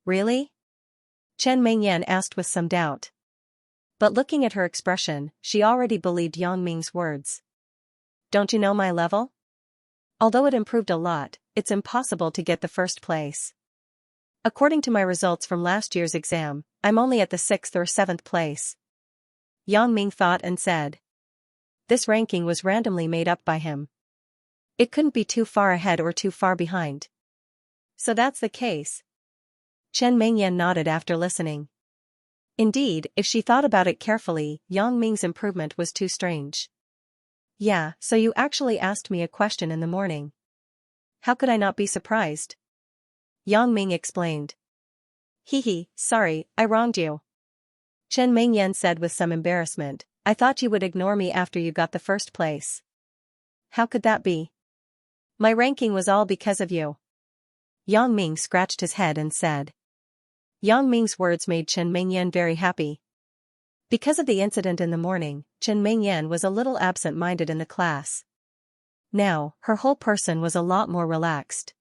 Really? Chen Mingyan asked with some doubt. But looking at her expression, she already believed Yang Ming's words. Don't you know my level? Although it improved a lot, it's impossible to get the first place. According to my results from last year's exam, I'm only at the 6th or 7th place. Yang Ming thought and said. This ranking was randomly made up by him. It couldn't be too far ahead or too far behind. So that's the case. Chen Mingyan nodded after listening. Indeed, if she thought about it carefully, Yang Ming's improvement was too strange. Yeah, so you actually asked me a question in the morning. How could I not be surprised? Yang Ming explained. Hee, sorry, I wronged you. Chen Mingyan said with some embarrassment, I thought you would ignore me after you got the first place. How could that be? My ranking was all because of you. Yang Ming scratched his head and said. Yang Ming's words made Chen Mingyan very happy. Because of the incident in the morning, Chen Mingyan was a little absent-minded in the class. Now, her whole person was a lot more relaxed.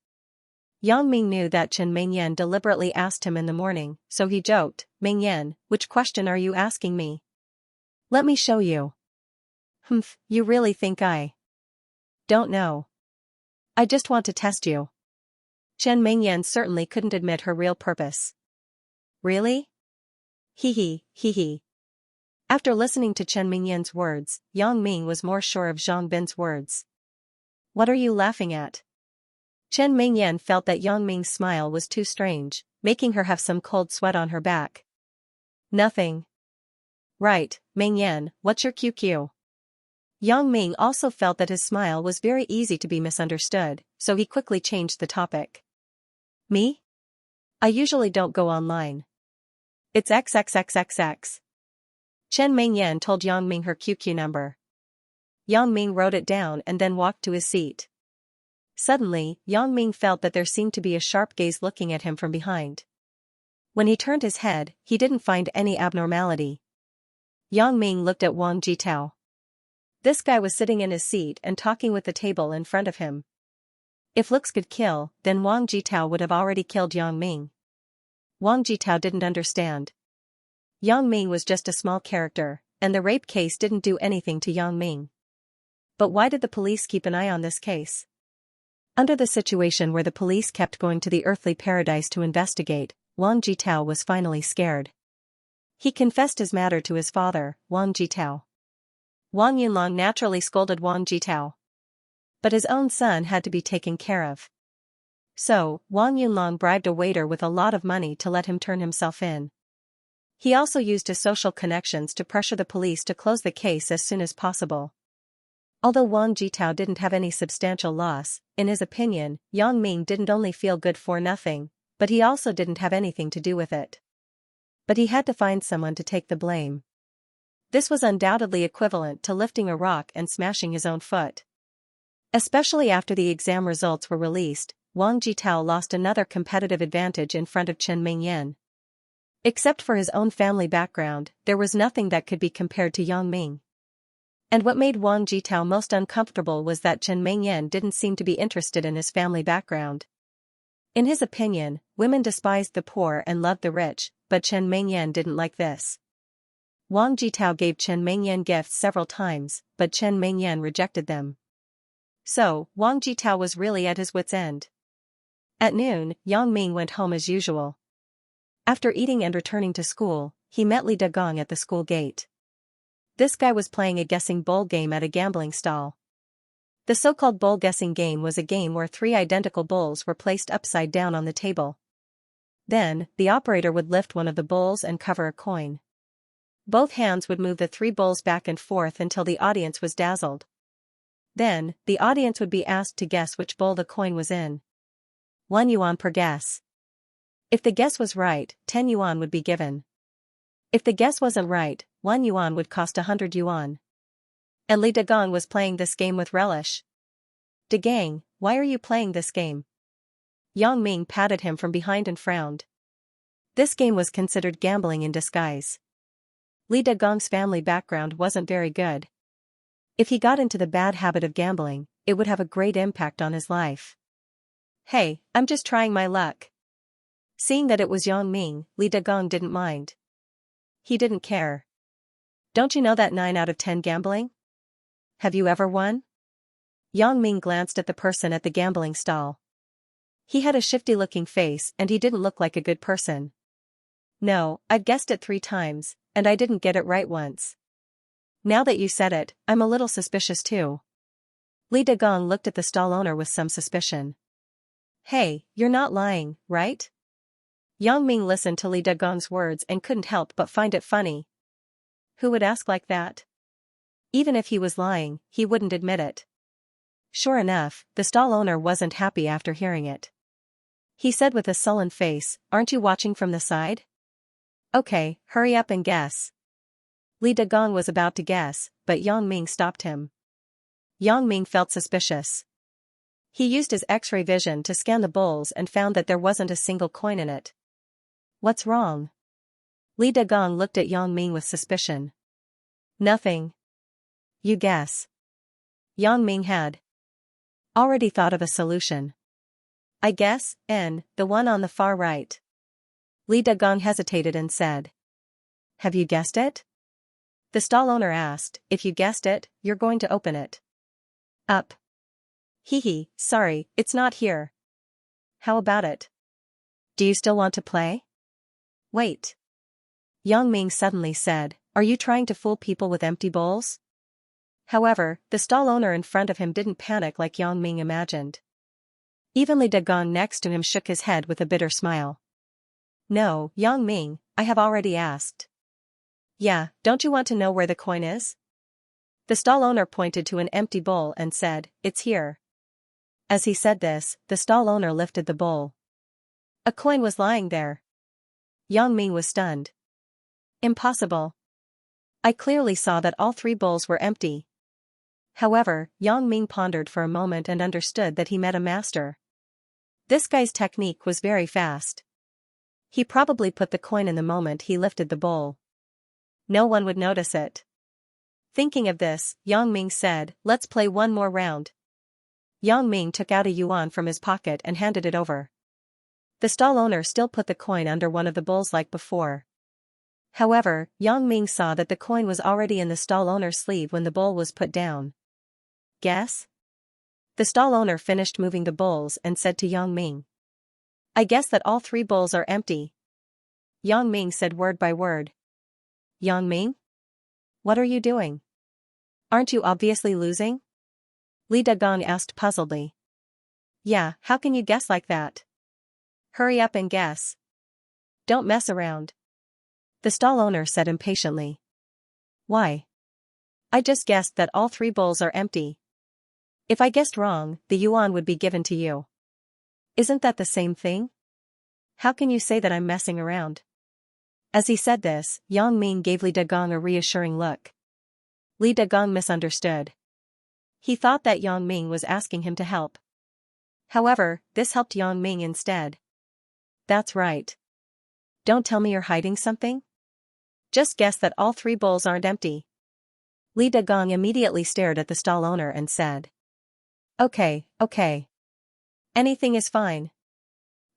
Yang Ming knew that Chen Mingyan deliberately asked him in the morning, so he joked, Mingyan, which question are you asking me? Let me show you. Humph, you really think I don't know. I just want to test you. Chen Mingyan certainly couldn't admit her real purpose. Really? Hee. After listening to Chen Mingyan's words, Yang Ming was more sure of Zhang Bin's words. What are you laughing at? Chen Mingyan felt that Yang Ming's smile was too strange, making her have some cold sweat on her back. Nothing. Right, Mingyan, what's your QQ? Yang Ming also felt that his smile was very easy to be misunderstood, so he quickly changed the topic. Me? I usually don't go online. It's XXXXX. Chen Mingyan told Yang Ming her QQ number. Yang Ming wrote it down and then walked to his seat. Suddenly, Yang Ming felt that there seemed to be a sharp gaze looking at him from behind. When he turned his head, he didn't find any abnormality. Yang Ming looked at Wang Jitao. This guy was sitting in his seat and talking with the table in front of him. If looks could kill, then Wang Jitao would have already killed Yang Ming. Wang Jitao didn't understand. Yang Ming was just a small character, and the rape case didn't do anything to Yang Ming. But why did the police keep an eye on this case? Under the situation where the police kept going to the earthly paradise to investigate, Wang Jitao was finally scared. He confessed his matter to his father, Wang Jitao. Wang Yunlong naturally scolded Wang Jitao. But his own son had to be taken care of. So, Wang Yunlong bribed a waiter with a lot of money to let him turn himself in. He also used his social connections to pressure the police to close the case as soon as possible. Although Wang Jitao didn't have any substantial loss, in his opinion, Yang Ming didn't only feel good for nothing, but he also didn't have anything to do with it. But he had to find someone to take the blame. This was undoubtedly equivalent to lifting a rock and smashing his own foot. Especially after the exam results were released, Wang Jitao lost another competitive advantage in front of Chen Mingyan. Except for his own family background, there was nothing that could be compared to Yang Ming. And what made Wang Jitao most uncomfortable was that Chen Mingyan didn't seem to be interested in his family background. In his opinion, women despised the poor and loved the rich, but Chen Mingyan didn't like this. Wang Jitao gave Chen Mingyan gifts several times, but Chen Mingyan rejected them. So, Wang Jitao was really at his wit's end. At noon, Yang Ming went home as usual. After eating and returning to school, he met Li Dagong at the school gate. This guy was playing a guessing bowl game at a gambling stall. The so-called bowl guessing game was a game where 3 identical bowls were placed upside down on the table. Then, the operator would lift one of the bowls and cover a coin. Both hands would move the 3 bowls back and forth until the audience was dazzled. Then, the audience would be asked to guess which bowl the coin was in. 1 yuan per guess. If the guess was right, 10 yuan would be given. If the guess wasn't right, 1 yuan would cost 100 yuan. And Li Dagong was playing this game with relish. "Dagang, why are you playing this game?" Yang Ming patted him from behind and frowned. This game was considered gambling in disguise. Li Dagong's family background wasn't very good. If he got into the bad habit of gambling, it would have a great impact on his life. "Hey, I'm just trying my luck." Seeing that it was Yang Ming, Li Dagong didn't mind. He didn't care. "Don't you know that 9 out of 10 gambling? Have you ever won?" Yang Ming glanced at the person at the gambling stall. He had a shifty-looking face and he didn't look like a good person. "No, I've guessed it 3 times, and I didn't get it right once. Now that you said it, I'm a little suspicious too." Li Dagong looked at the stall owner with some suspicion. "Hey, you're not lying, right?" Yang Ming listened to Li Dagong's words and couldn't help but find it funny. Who would ask like that? Even if he was lying, he wouldn't admit it. Sure enough, the stall owner wasn't happy after hearing it. He said with a sullen face, "Aren't you watching from the side? Okay, hurry up and guess." Li Dagong was about to guess, but Yang Ming stopped him. Yang Ming felt suspicious. He used his X-ray vision to scan the bowls and found that there wasn't a single coin in it. "What's wrong?" Li Dagong looked at Yang Ming with suspicion. "Nothing. You guess." Yang Ming had already thought of a solution. "I guess, the one on the far right." Li Dagong hesitated and said. "Have you guessed it?" The stall owner asked. "If you guessed it, you're going to open it up." "Hee, sorry, it's not here." "How about it? Do you still want to play?" "Wait." Yang Ming suddenly said, "Are you trying to fool people with empty bowls?" However, the stall owner in front of him didn't panic like Yang Ming imagined. Even Li Dagong next to him shook his head with a bitter smile. "No, Yang Ming, I have already asked." "Yeah, don't you want to know where the coin is?" The stall owner pointed to an empty bowl and said, "It's here." As he said this, the stall owner lifted the bowl. A coin was lying there. Yang Ming was stunned. "Impossible. I clearly saw that all 3 bowls were empty." However, Yang Ming pondered for a moment and understood that he met a master. This guy's technique was very fast. He probably put the coin in the moment he lifted the bowl. No one would notice it. Thinking of this, Yang Ming said, "Let's play one more round." Yang Ming took out a yuan from his pocket and handed it over. The stall owner still put the coin under one of the bowls like before. However, Yang Ming saw that the coin was already in the stall owner's sleeve when the bowl was put down. "Guess?" The stall owner finished moving the bowls and said to Yang Ming. "I guess that all 3 bowls are empty." Yang Ming said word by word. "Yang Ming? What are you doing? Aren't you obviously losing?" Li Dagong asked puzzledly. "Yeah, how can you guess like that? Hurry up and guess. Don't mess around." The stall owner said impatiently. "Why? I just guessed that all 3 bowls are empty. If I guessed wrong, the yuan would be given to you. Isn't that the same thing? How can you say that I'm messing around?" As he said this, Yang Ming gave Li Dagong a reassuring look. Li Dagong misunderstood. He thought that Yang Ming was asking him to help. However, this helped Yang Ming instead. "That's right. Don't tell me you're hiding something. Just guess that all 3 bowls aren't empty." Li Dagong immediately stared at the stall owner and said. Okay. Anything is fine."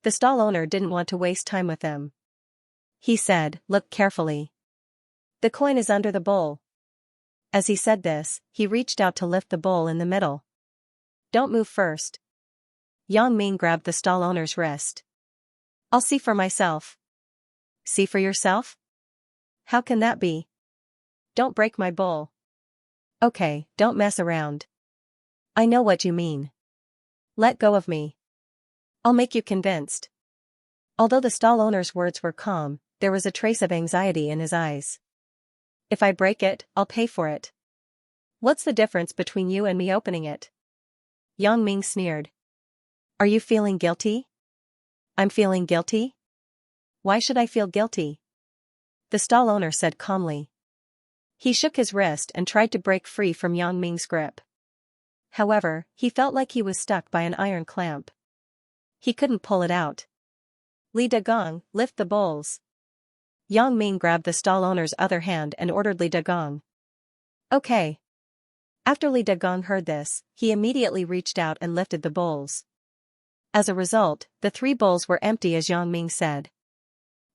The stall owner didn't want to waste time with them. He said, "Look carefully. The coin is under the bowl." As he said this, he reached out to lift the bowl in the middle. "Don't move first." Yang Ming grabbed the stall owner's wrist. "I'll see for myself." "See for yourself? How can that be? Don't break my bowl." "Okay, don't mess around." I know what you mean. Let go of me. I'll make you convinced. Although the stall owner's words were calm, there was a trace of anxiety in his eyes. If I break it, I'll pay for it. What's the difference between you and me opening it? Yang Ming sneered. Are you feeling guilty? I'm feeling guilty? Why should I feel guilty? The stall owner said calmly. He shook his wrist and tried to break free from Yang Ming's grip. However, he felt like he was stuck by an iron clamp. He couldn't pull it out. Li Dagong, lift the bowls. Yang Ming grabbed the stall owner's other hand and ordered Li Dagong. Okay. After Li Dagong heard this, he immediately reached out and lifted the bowls. As a result, the 3 bowls were empty as Yang Ming said.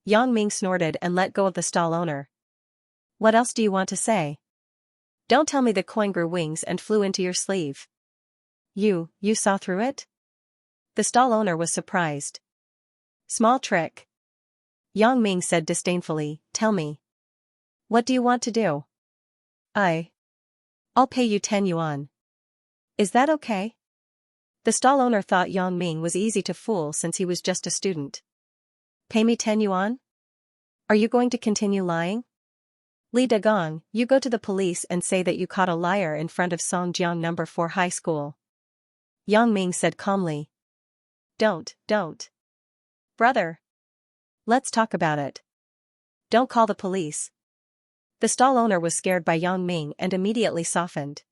Yang Ming snorted and let go of the stall owner. What else do you want to say? Don't tell me the coin grew wings and flew into your sleeve. You saw through it? The stall owner was surprised. Small trick. Yang Ming said disdainfully, tell me. What do you want to do? I'll pay you 10 yuan. Is that okay? The stall owner thought Yang Ming was easy to fool since he was just a student. Pay me 10 yuan? Are you going to continue lying? Li Dagong, you go to the police and say that you caught a liar in front of Songjiang No. 4 High School. Yang Ming said calmly. Don't. Brother. Let's talk about it. Don't call the police. The stall owner was scared by Yang Ming and immediately softened.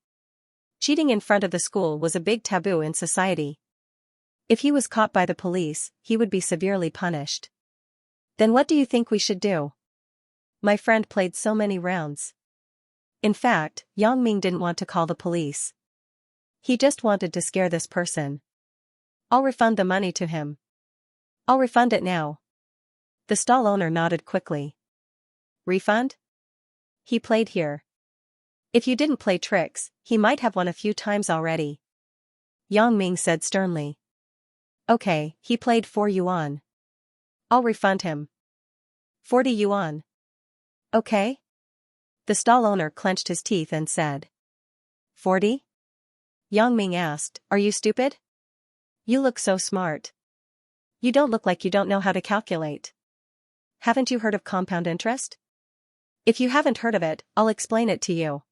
Cheating in front of the school was a big taboo in society. If he was caught by the police, he would be severely punished. Then what do you think we should do? My friend played so many rounds. In fact, Yang Ming didn't want to call the police. He just wanted to scare this person. I'll refund the money to him. I'll refund it now. The stall owner nodded quickly. Refund? He played here. If you didn't play tricks, he might have won a few times already. Yang Ming said sternly. Okay, he played 4 yuan. I'll refund him. 40 yuan. Okay? The stall owner clenched his teeth and said. 40? Yang Ming asked, are you stupid? You look so smart. You don't look like you don't know how to calculate. Haven't you heard of compound interest? If you haven't heard of it, I'll explain it to you.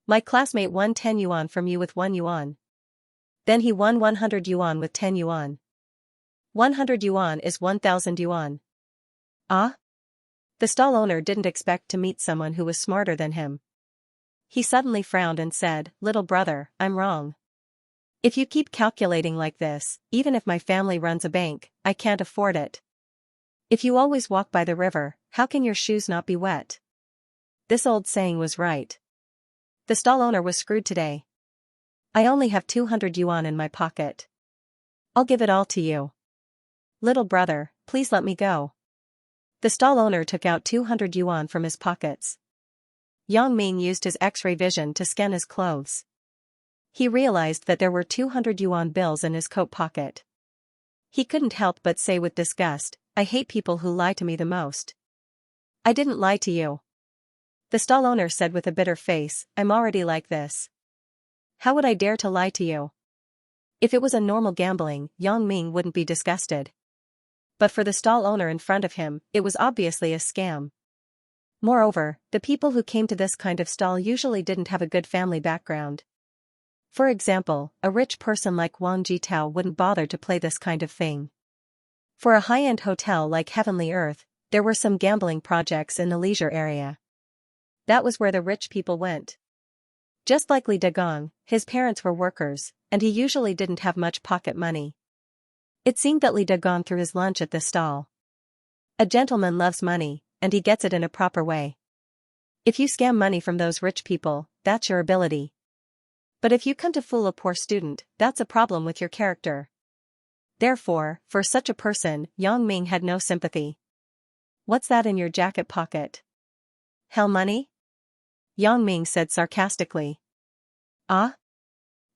My classmate won 10 yuan from you with 1 yuan. Then he won 100 yuan with 10 yuan. 100 yuan is 1,000 yuan. Ah? The stall owner didn't expect to meet someone who was smarter than him. He suddenly frowned and said, little brother, I'm wrong. If you keep calculating like this, even if my family runs a bank, I can't afford it. If you always walk by the river, how can your shoes not be wet? This old saying was right. The stall owner was screwed today. I only have 200 yuan in my pocket. I'll give it all to you. Little brother, please let me go. The stall owner took out 200 yuan from his pockets. Yang Ming used his X-ray vision to scan his clothes. He realized that there were 200 yuan bills in his coat pocket. He couldn't help but say with disgust, I hate people who lie to me the most. I didn't lie to you. The stall owner said with a bitter face, I'm already like this. How would I dare to lie to you? If it was a normal gambling, Yang Ming wouldn't be disgusted. But for the stall owner in front of him, it was obviously a scam. Moreover, the people who came to this kind of stall usually didn't have a good family background. For example, a rich person like Wang Jitao wouldn't bother to play this kind of thing. For a high-end hotel like Heavenly Earth, there were some gambling projects in the leisure area. That was where the rich people went. Just like Li Dagong, his parents were workers, and he usually didn't have much pocket money. It seemed that Li Dagong threw his lunch at this stall. A gentleman loves money, and he gets it in a proper way. If you scam money from those rich people, that's your ability. But if you come to fool a poor student, that's a problem with your character. Therefore, for such a person, Yang Ming had no sympathy. What's that in your jacket pocket? Hell money? Yang Ming said sarcastically. Ah?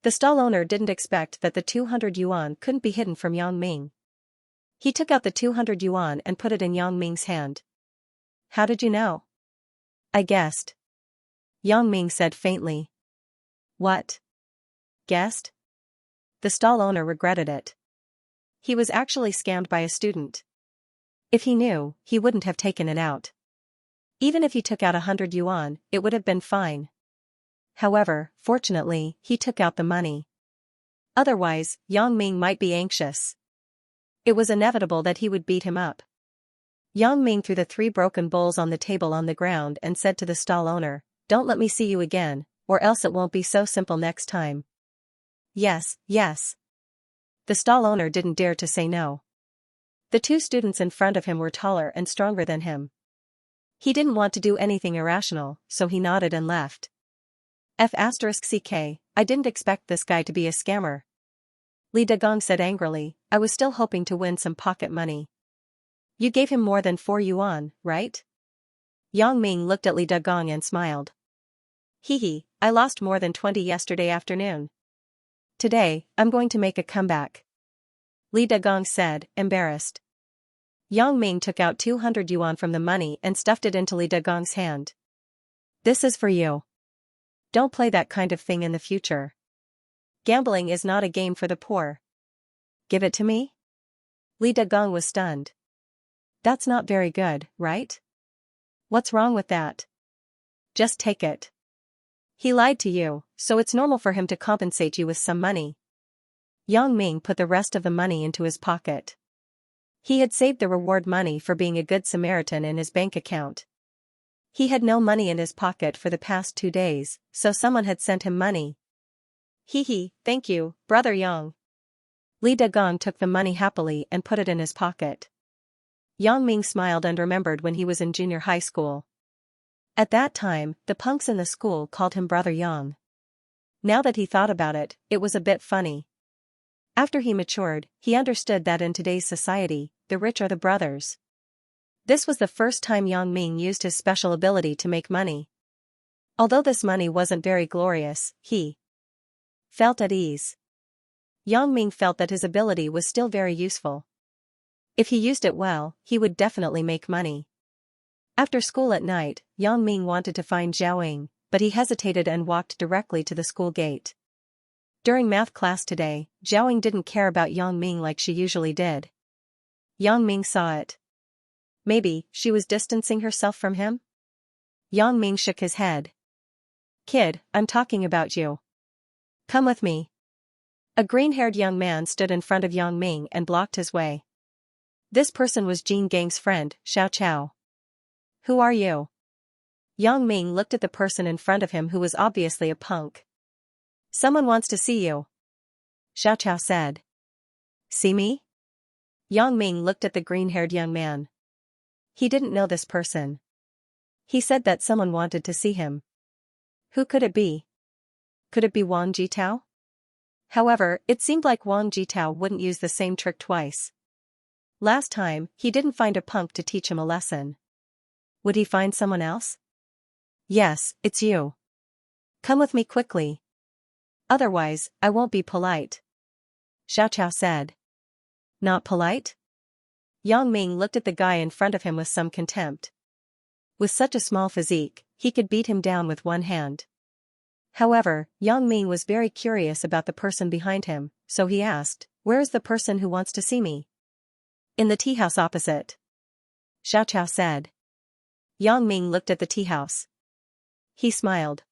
The stall owner didn't expect that the 200 yuan couldn't be hidden from Yang Ming. He took out the 200 yuan and put it in Yang Ming's hand. How did you know? I guessed. Yang Ming said faintly. What? guessed? The stall owner regretted it. He was actually scammed by a student. If he knew, he wouldn't have taken it out. Even if he took out 100 yuan, it would have been fine. However, fortunately, he took out the money. Otherwise, Yang Ming might be anxious. It was inevitable that he would beat him up. Yang Ming threw the 3 broken bowls on the table on the ground and said to the stall owner, "Don't let me see you again, or else it won't be so simple next time." "Yes, yes." The stall owner didn't dare to say no. The 2 students in front of him were taller and stronger than him. He didn't want to do anything irrational, so he nodded and left. F*ck, I didn't expect this guy to be a scammer. Li Dagong said angrily, "I was still hoping to win some pocket money." "You gave him more than 4 yuan, right?" Yang Ming looked at Li Dagong and smiled. "Hee, I lost more than 20 yesterday afternoon. Today, I'm going to make a comeback," Li Dagong said, embarrassed. Yang Ming took out 200 yuan from the money and stuffed it into Li Dagong's hand. "This is for you. Don't play that kind of thing in the future. Gambling is not a game for the poor." "Give it to me?" Li Dagong was stunned. "That's not very good, right?" "What's wrong with that?" "Just take it. He lied to you, so it's normal for him to compensate you with some money." Yang Ming put the rest of the money into his pocket. He had saved the reward money for being a good Samaritan in his bank account. He had no money in his pocket for the past 2 days, so someone had sent him money. "Hee, thank you, Brother Yang." Li Dagong took the money happily and put it in his pocket. Yang Ming smiled and remembered when he was in junior high school. At that time, the punks in the school called him Brother Yang. Now that he thought about it, it was a bit funny. After he matured, he understood that in today's society, the rich are the brothers. This was the first time Yang Ming used his special ability to make money. Although this money wasn't very glorious, he felt at ease. Yang Ming felt that his ability was still very useful. If he used it well, he would definitely make money. After school at night, Yang Ming wanted to find Xiaoying, but he hesitated and walked directly to the school gate. During math class today, Xiaoying didn't care about Yang Ming like she usually did. Yang Ming saw it. Maybe she was distancing herself from him? Yang Ming shook his head. "Kid, I'm talking about you. Come with me." A green-haired young man stood in front of Yang Ming and blocked his way. This person was Jin Gang's friend, Xiao. "Who are you?" Yang Ming looked at the person in front of him who was obviously a punk. "Someone wants to see you," Xiao said. "See me?" Yang Ming looked at the green-haired young man. He didn't know this person. He said that someone wanted to see him. Who could it be? Could it be Wang Jitao? However, it seemed like Wang Jitao wouldn't use the same trick twice. Last time, he didn't find a punk to teach him a lesson. Would he find someone else? "Yes, it's you. Come with me quickly. Otherwise, I won't be polite," Xiao said. "Not polite?" Yang Ming looked at the guy in front of him with some contempt. With such a small physique, he could beat him down with one hand. However, Yang Ming was very curious about the person behind him, so he asked, "Where is the person who wants to see me?" "In the tea house opposite," Xiao said. Yang Ming looked at the tea house. He smiled.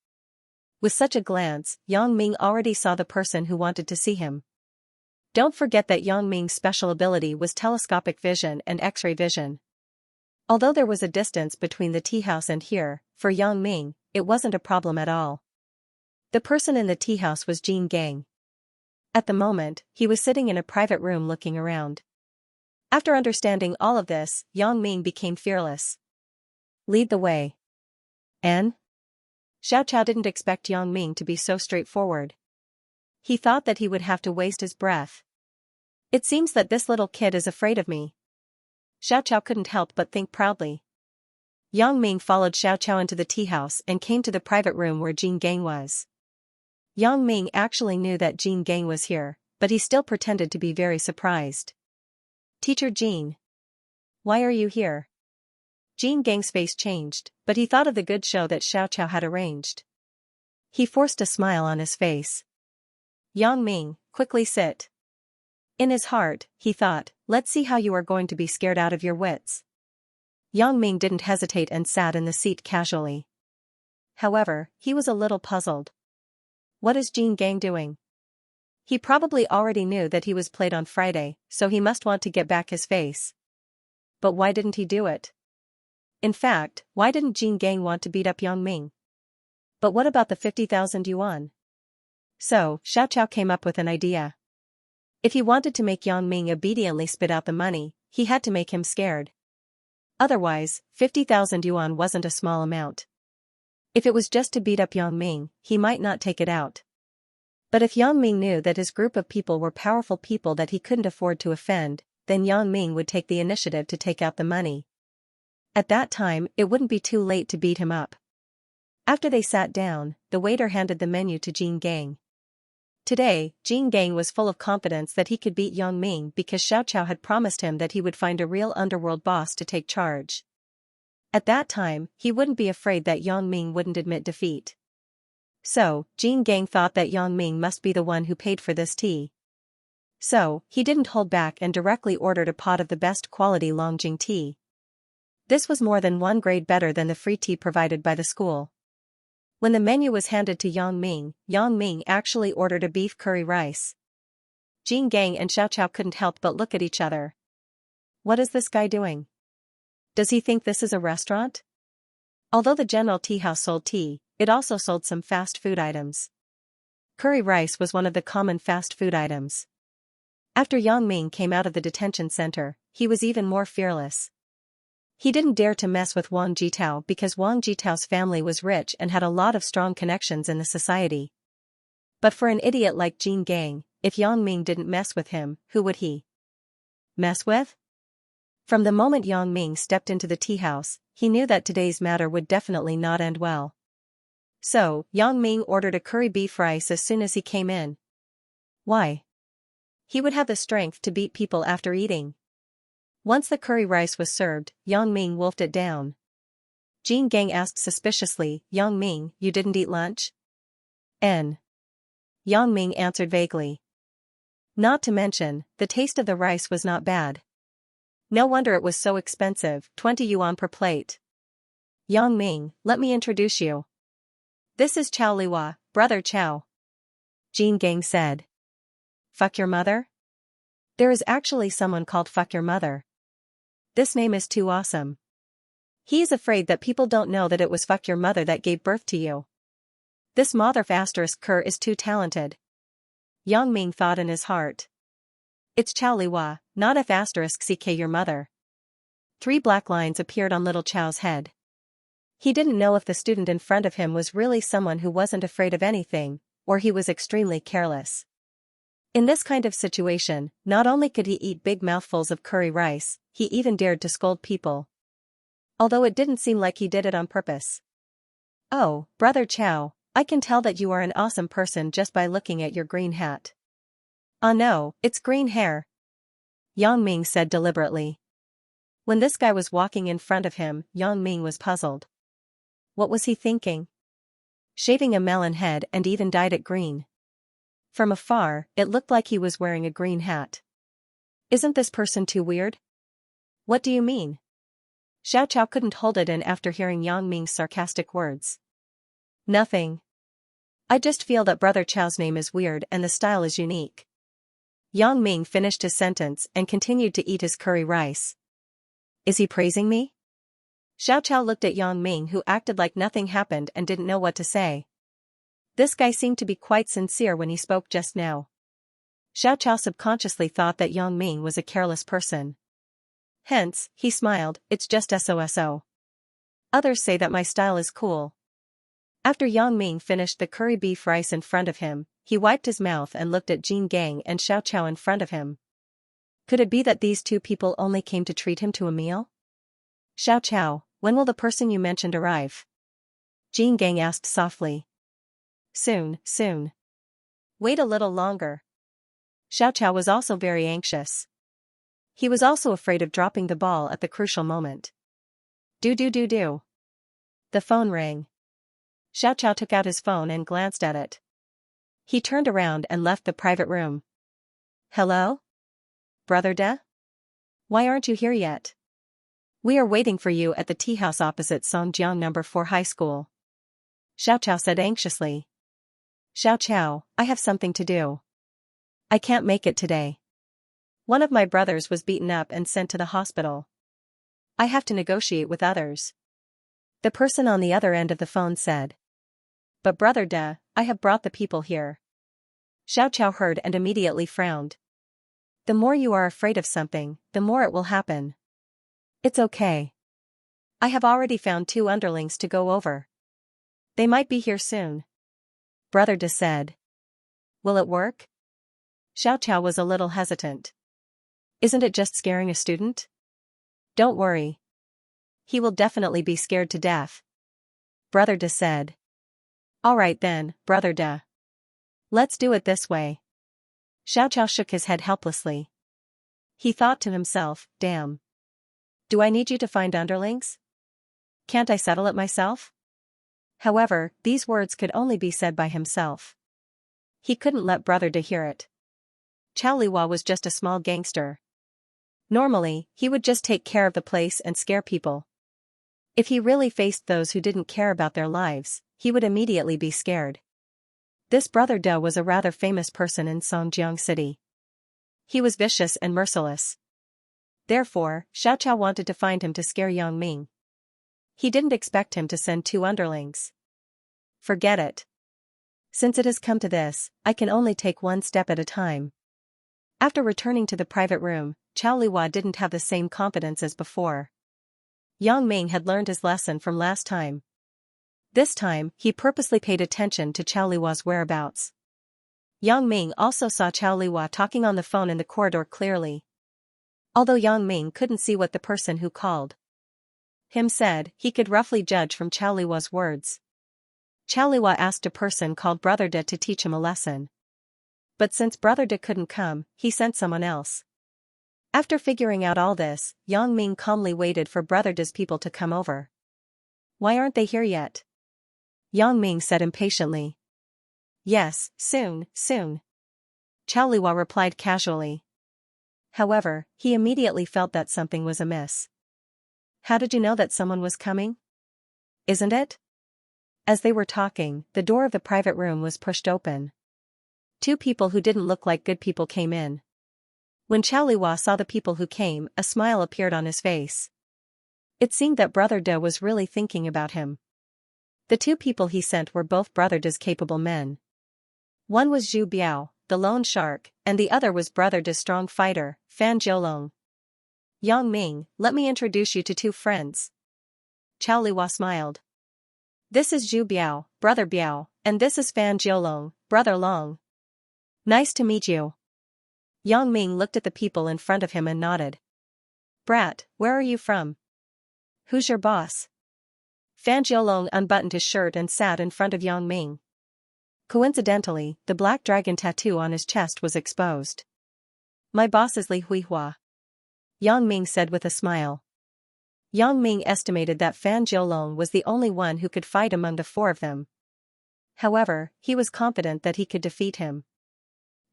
With such a glance, Yang Ming already saw the person who wanted to see him. Don't forget that Yang Ming's special ability was telescopic vision and X-ray vision. Although there was a distance between the tea house and here, for Yang Ming, it wasn't a problem at all. The person in the tea house was Jin Gang. At the moment, he was sitting in a private room looking around. After understanding all of this, Yang Ming became fearless. "Lead the way." "N?" Xiao didn't expect Yang Ming to be so straightforward. He thought that he would have to waste his breath. "It seems that this little kid is afraid of me." Xiao couldn't help but think proudly. Yang Ming followed Xiao into the tea house and came to the private room where Jin Gang was. Yang Ming actually knew that Jin Gang was here, but he still pretended to be very surprised. "Teacher Jin. Why are you here?" Jin Gang's face changed, but he thought of the good show that Xiao had arranged. He forced a smile on his face. Yang Ming, quickly sit. In his heart, he thought, let's see how you are going to be scared out of your wits. Yang Ming didn't hesitate and sat in the seat casually. However, he was a little puzzled. What is Jin Gang doing? He probably already knew that he was played on Friday, so he must want to get back his face. But why didn't he do it? In fact, why didn't Jin Gang want to beat up Yang Ming? But what about the 50,000 yuan? So, Xiao came up with an idea. If he wanted to make Yang Ming obediently spit out the money, he had to make him scared. Otherwise, 50,000 yuan wasn't a small amount. If it was just to beat up Yang Ming, he might not take it out. But if Yang Ming knew that his group of people were powerful people that he couldn't afford to offend, then Yang Ming would take the initiative to take out the money. At that time, it wouldn't be too late to beat him up. After they sat down, the waiter handed the menu to Jin Gang. Today, Jin Gang was full of confidence that he could beat Yang Ming because Xiao had promised him that he would find a real underworld boss to take charge. At that time, he wouldn't be afraid that Yang Ming wouldn't admit defeat. So, Jin Gang thought that Yang Ming must be the one who paid for this tea. So, he didn't hold back and directly ordered a pot of the best quality Longjing tea. This was more than one grade better than the free tea provided by the school. When the menu was handed to Yang Ming actually ordered a beef curry rice. Jin Gang and Xiao couldn't help but look at each other. What is this guy doing? Does he think this is a restaurant? Although the general tea house sold tea, it also sold some fast food items. Curry rice was one of the common fast food items. After Yang Ming came out of the detention center, he was even more fearless. He didn't dare to mess with Wang Jitao because Wang Jitao's family was rich and had a lot of strong connections in the society. But for an idiot like Jin Gang, if Yang Ming didn't mess with him, who would he mess with? From the moment Yang Ming stepped into the tea house, he knew that today's matter would definitely not end well. So, Yang Ming ordered a curry beef rice as soon as he came in. Why? He would have the strength to beat people after eating. Once the curry rice was served, Yang Ming wolfed it down. Jin Gang asked suspiciously, Yang Ming, you didn't eat lunch? Yang Ming answered vaguely. Not to mention, the taste of the rice was not bad. No wonder it was so expensive, 20 yuan per plate. Yang Ming, let me introduce you. This is Chao Liwa, brother Chao. Jin Gang said. Fuck your mother? There is actually someone called Fuck Your Mother. This name is too awesome. He is afraid that people don't know that it was Fuck Your Mother that gave birth to you. This mother****** is too talented. Yang Ming thought in his heart. It's Chao Liwa, not F***ck your mother. 3 black lines appeared on little Chao's head. He didn't know if the student in front of him was really someone who wasn't afraid of anything, or he was extremely careless. In this kind of situation, not only could he eat big mouthfuls of curry rice, he even dared to scold people. Although it didn't seem like he did it on purpose. Oh, brother Chao, I can tell that you are an awesome person just by looking at your green hat. Ah no, it's green hair. Yang Ming said deliberately. When this guy was walking in front of him, Yang Ming was puzzled. What was he thinking? Shaving a melon head and even dyed it green. From afar, it looked like he was wearing a green hat. Isn't this person too weird? What do you mean? Xiao couldn't hold it in after hearing Yang Ming's sarcastic words. Nothing. I just feel that brother Chao's name is weird and the style is unique. Yang Ming finished his sentence and continued to eat his curry rice. Is he praising me? Xiao looked at Yang Ming, who acted like nothing happened and didn't know what to say. This guy seemed to be quite sincere when he spoke just now. Xiao subconsciously thought that Yang Ming was a careless person. Hence, he smiled, it's just SOSO. Others say that my style is cool. After Yang Ming finished the curry beef rice in front of him, he wiped his mouth and looked at Jin Gang and Xiao in front of him. Could it be that these two people only came to treat him to a meal? Xiao, when will the person you mentioned arrive? Jin Gang asked softly. Soon. Wait a little longer. Xiao was also very anxious. He was also afraid of dropping the ball at the crucial moment. Do. The phone rang. Xiao took out his phone and glanced at it. He turned around and left the private room. Hello? Brother De? Why aren't you here yet? We are waiting for you at the tea house opposite Songjiang No. 4 High School. Xiao said anxiously. Xiao, I have something to do. I can't make it today. One of my brothers was beaten up and sent to the hospital. I have to negotiate with others. The person on the other end of the phone said. But Brother De, I have brought the people here. Xiao heard and immediately frowned. The more you are afraid of something, the more it will happen. It's okay. I have already found 2 underlings to go over. They might be here soon. Brother De said. Will it work? Xiao was a little hesitant. Isn't it just scaring a student? Don't worry. He will definitely be scared to death. Brother De said. All right then, Brother De. Let's do it this way. Xiao shook his head helplessly. He thought to himself, damn. Do I need you to find underlings? Can't I settle it myself? However, these words could only be said by himself. He couldn't let Brother De hear it. Chao Liwa was just a small gangster. Normally, he would just take care of the place and scare people. If he really faced those who didn't care about their lives, he would immediately be scared. This Brother De was a rather famous person in Songjiang City. He was vicious and merciless. Therefore, Xiao wanted to find him to scare Yang Ming. He didn't expect him to send 2 underlings. Forget it. Since it has come to this, I can only take one step at a time. After returning to the private room, Chao Liwa didn't have the same confidence as before. Yang Ming had learned his lesson from last time. This time, he purposely paid attention to Chao Liwa's whereabouts. Yang Ming also saw Chao Liwa talking on the phone in the corridor clearly. Although Yang Ming couldn't see what the person who called him said, he could roughly judge from Chao Liwa's words. Chao Liwa asked a person called Brother De to teach him a lesson. But since Brother De couldn't come, he sent someone else. After figuring out all this, Yang Ming calmly waited for Brother De's people to come over. Why aren't they here yet? Yang Ming said impatiently. Yes, soon. Chao Liwa replied casually. However, he immediately felt that something was amiss. How did you know that someone was coming? Isn't it? As they were talking, the door of the private room was pushed open. 2 people who didn't look like good people came in. When Chao Liwa saw the people who came, a smile appeared on his face. It seemed that Brother De was really thinking about him. The 2 people he sent were both Brother De's capable men. One was Zhu Biao, the lone shark, and the other was Brother De's strong fighter, Fan Jiolong. Yang Ming, let me introduce you to 2 friends. Chao Liwa smiled. This is Zhu Biao, Brother Biao, and this is Fan Jiolong, Brother Long. Nice to meet you. Yang Ming looked at the people in front of him and nodded. Brat, where are you from? Who's your boss? Fan Jiolong unbuttoned his shirt and sat in front of Yang Ming. Coincidentally, the black dragon tattoo on his chest was exposed. My boss is Li Huihua. Yang Ming said with a smile. Yang Ming estimated that Fan Jiolong was the only one who could fight among the 4 of them. However, he was confident that he could defeat him.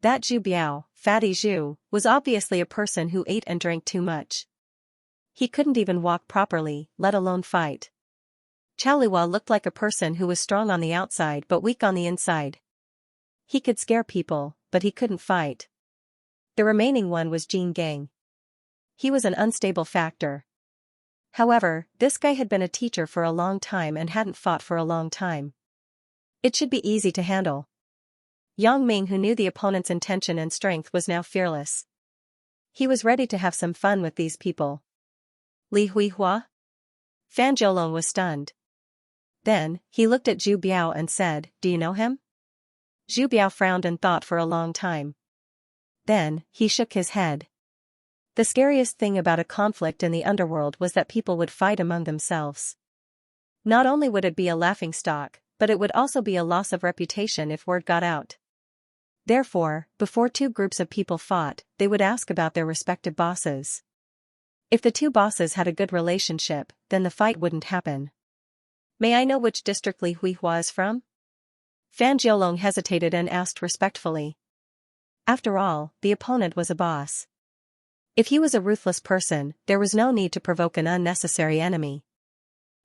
That Zhu Biao, Fatty Zhu, was obviously a person who ate and drank too much. He couldn't even walk properly, let alone fight. Chao Liwa looked like a person who was strong on the outside but weak on the inside. He could scare people, but he couldn't fight. The remaining one was Jin Gang. He was an unstable factor. However, this guy had been a teacher for a long time and hadn't fought for a long time. It should be easy to handle. Yang Ming, who knew the opponent's intention and strength, was now fearless. He was ready to have some fun with these people. Li Huihua? Fan Jiolong was stunned. Then, he looked at Zhu Biao and said, Do you know him? Zhu Biao frowned and thought for a long time. Then, he shook his head. The scariest thing about a conflict in the underworld was that people would fight among themselves. Not only would it be a laughingstock, but it would also be a loss of reputation if word got out. Therefore, before 2 groups of people fought, they would ask about their respective bosses. If the 2 bosses had a good relationship, then the fight wouldn't happen. May I know which district Li Huihua is from? Fan Jiolong hesitated and asked respectfully. After all, the opponent was a boss. If he was a ruthless person, there was no need to provoke an unnecessary enemy.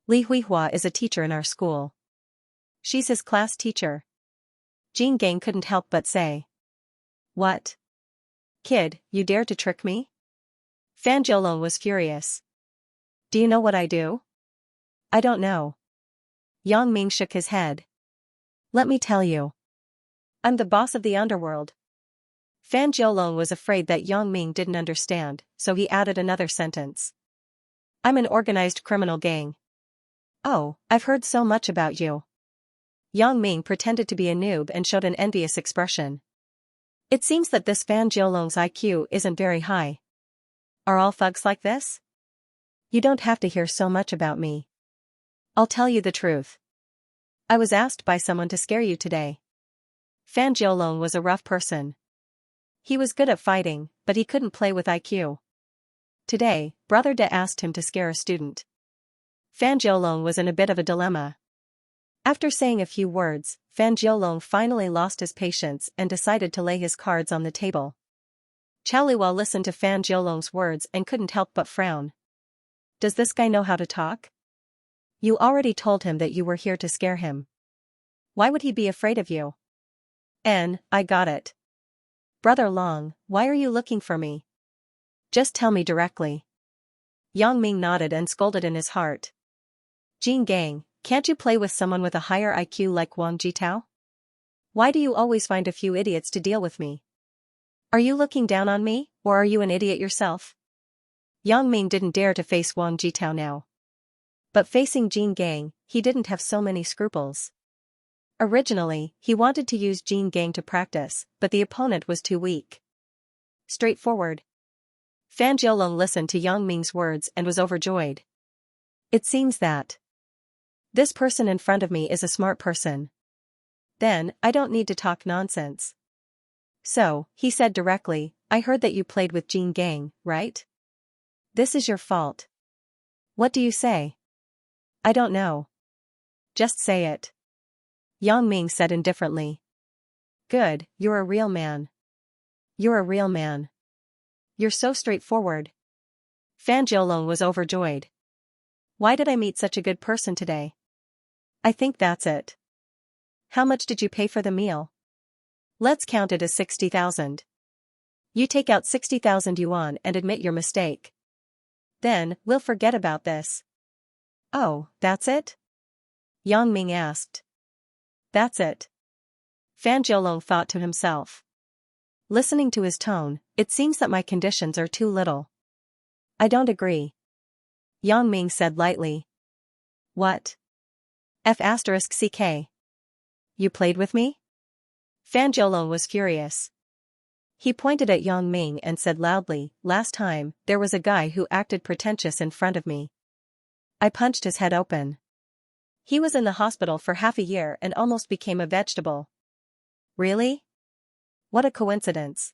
Li Huihua is a teacher in our school. She's his class teacher. Jin Gang couldn't help but say. What? Kid, you dare to trick me? Fan Jiolong was furious. Do you know what I do? I don't know. Yang Ming shook his head. Let me tell you. I'm the boss of the underworld. Fan Jiolong was afraid that Yang Ming didn't understand, so he added another sentence. I'm an organized criminal gang. Oh, I've heard so much about you. Yang Ming pretended to be a noob and showed an envious expression. It seems that this Fan Jiolong's IQ isn't very high. Are all thugs like this? You don't have to hear so much about me. I'll tell you the truth. I was asked by someone to scare you today. Fan Jiolong was a rough person. He was good at fighting, but he couldn't play with IQ. Today, Brother De asked him to scare a student. Fan Jiolong was in a bit of a dilemma. After saying a few words, Fan Jiolong finally lost his patience and decided to lay his cards on the table. Chao Liwa listened to Fan Jiolong's words and couldn't help but frown. Does this guy know how to talk? You already told him that you were here to scare him. Why would he be afraid of you? I got it. Brother Long, why are you looking for me? Just tell me directly. Yang Ming nodded and scolded in his heart. Jin Gang, can't you play with someone with a higher IQ like Wang Jitao? Why do you always find a few idiots to deal with me? Are you looking down on me, or are you an idiot yourself? Yang Ming didn't dare to face Wang Jitao now. But facing Jin Gang, he didn't have so many scruples. Originally, he wanted to use Jin Gang to practice, but the opponent was too weak. Straightforward. Fan Jiolong listened to Yang Ming's words and was overjoyed. It seems that this person in front of me is a smart person. Then, I don't need to talk nonsense. So, he said directly, I heard that you played with Jin Gang, right? This is your fault. What do you say? I don't know. Just say it. Yang Ming said indifferently. Good, you're a real man. You're a real man. You're so straightforward. Fan Jiolong was overjoyed. Why did I meet such a good person today? I think that's it. How much did you pay for the meal? Let's count it as 60,000. You take out 60,000 yuan and admit your mistake. Then, we'll forget about this. Oh, that's it? Yang Ming asked. That's it. Fan Jiolong thought to himself. Listening to his tone, it seems that my conditions are too little. I don't agree. Yang Ming said lightly. What? F***ck. You played with me? Fan Jiolong was furious. He pointed at Yang Ming and said loudly, last time, there was a guy who acted pretentious in front of me. I punched his head open. He was in the hospital for half a year and almost became a vegetable. Really? What a coincidence.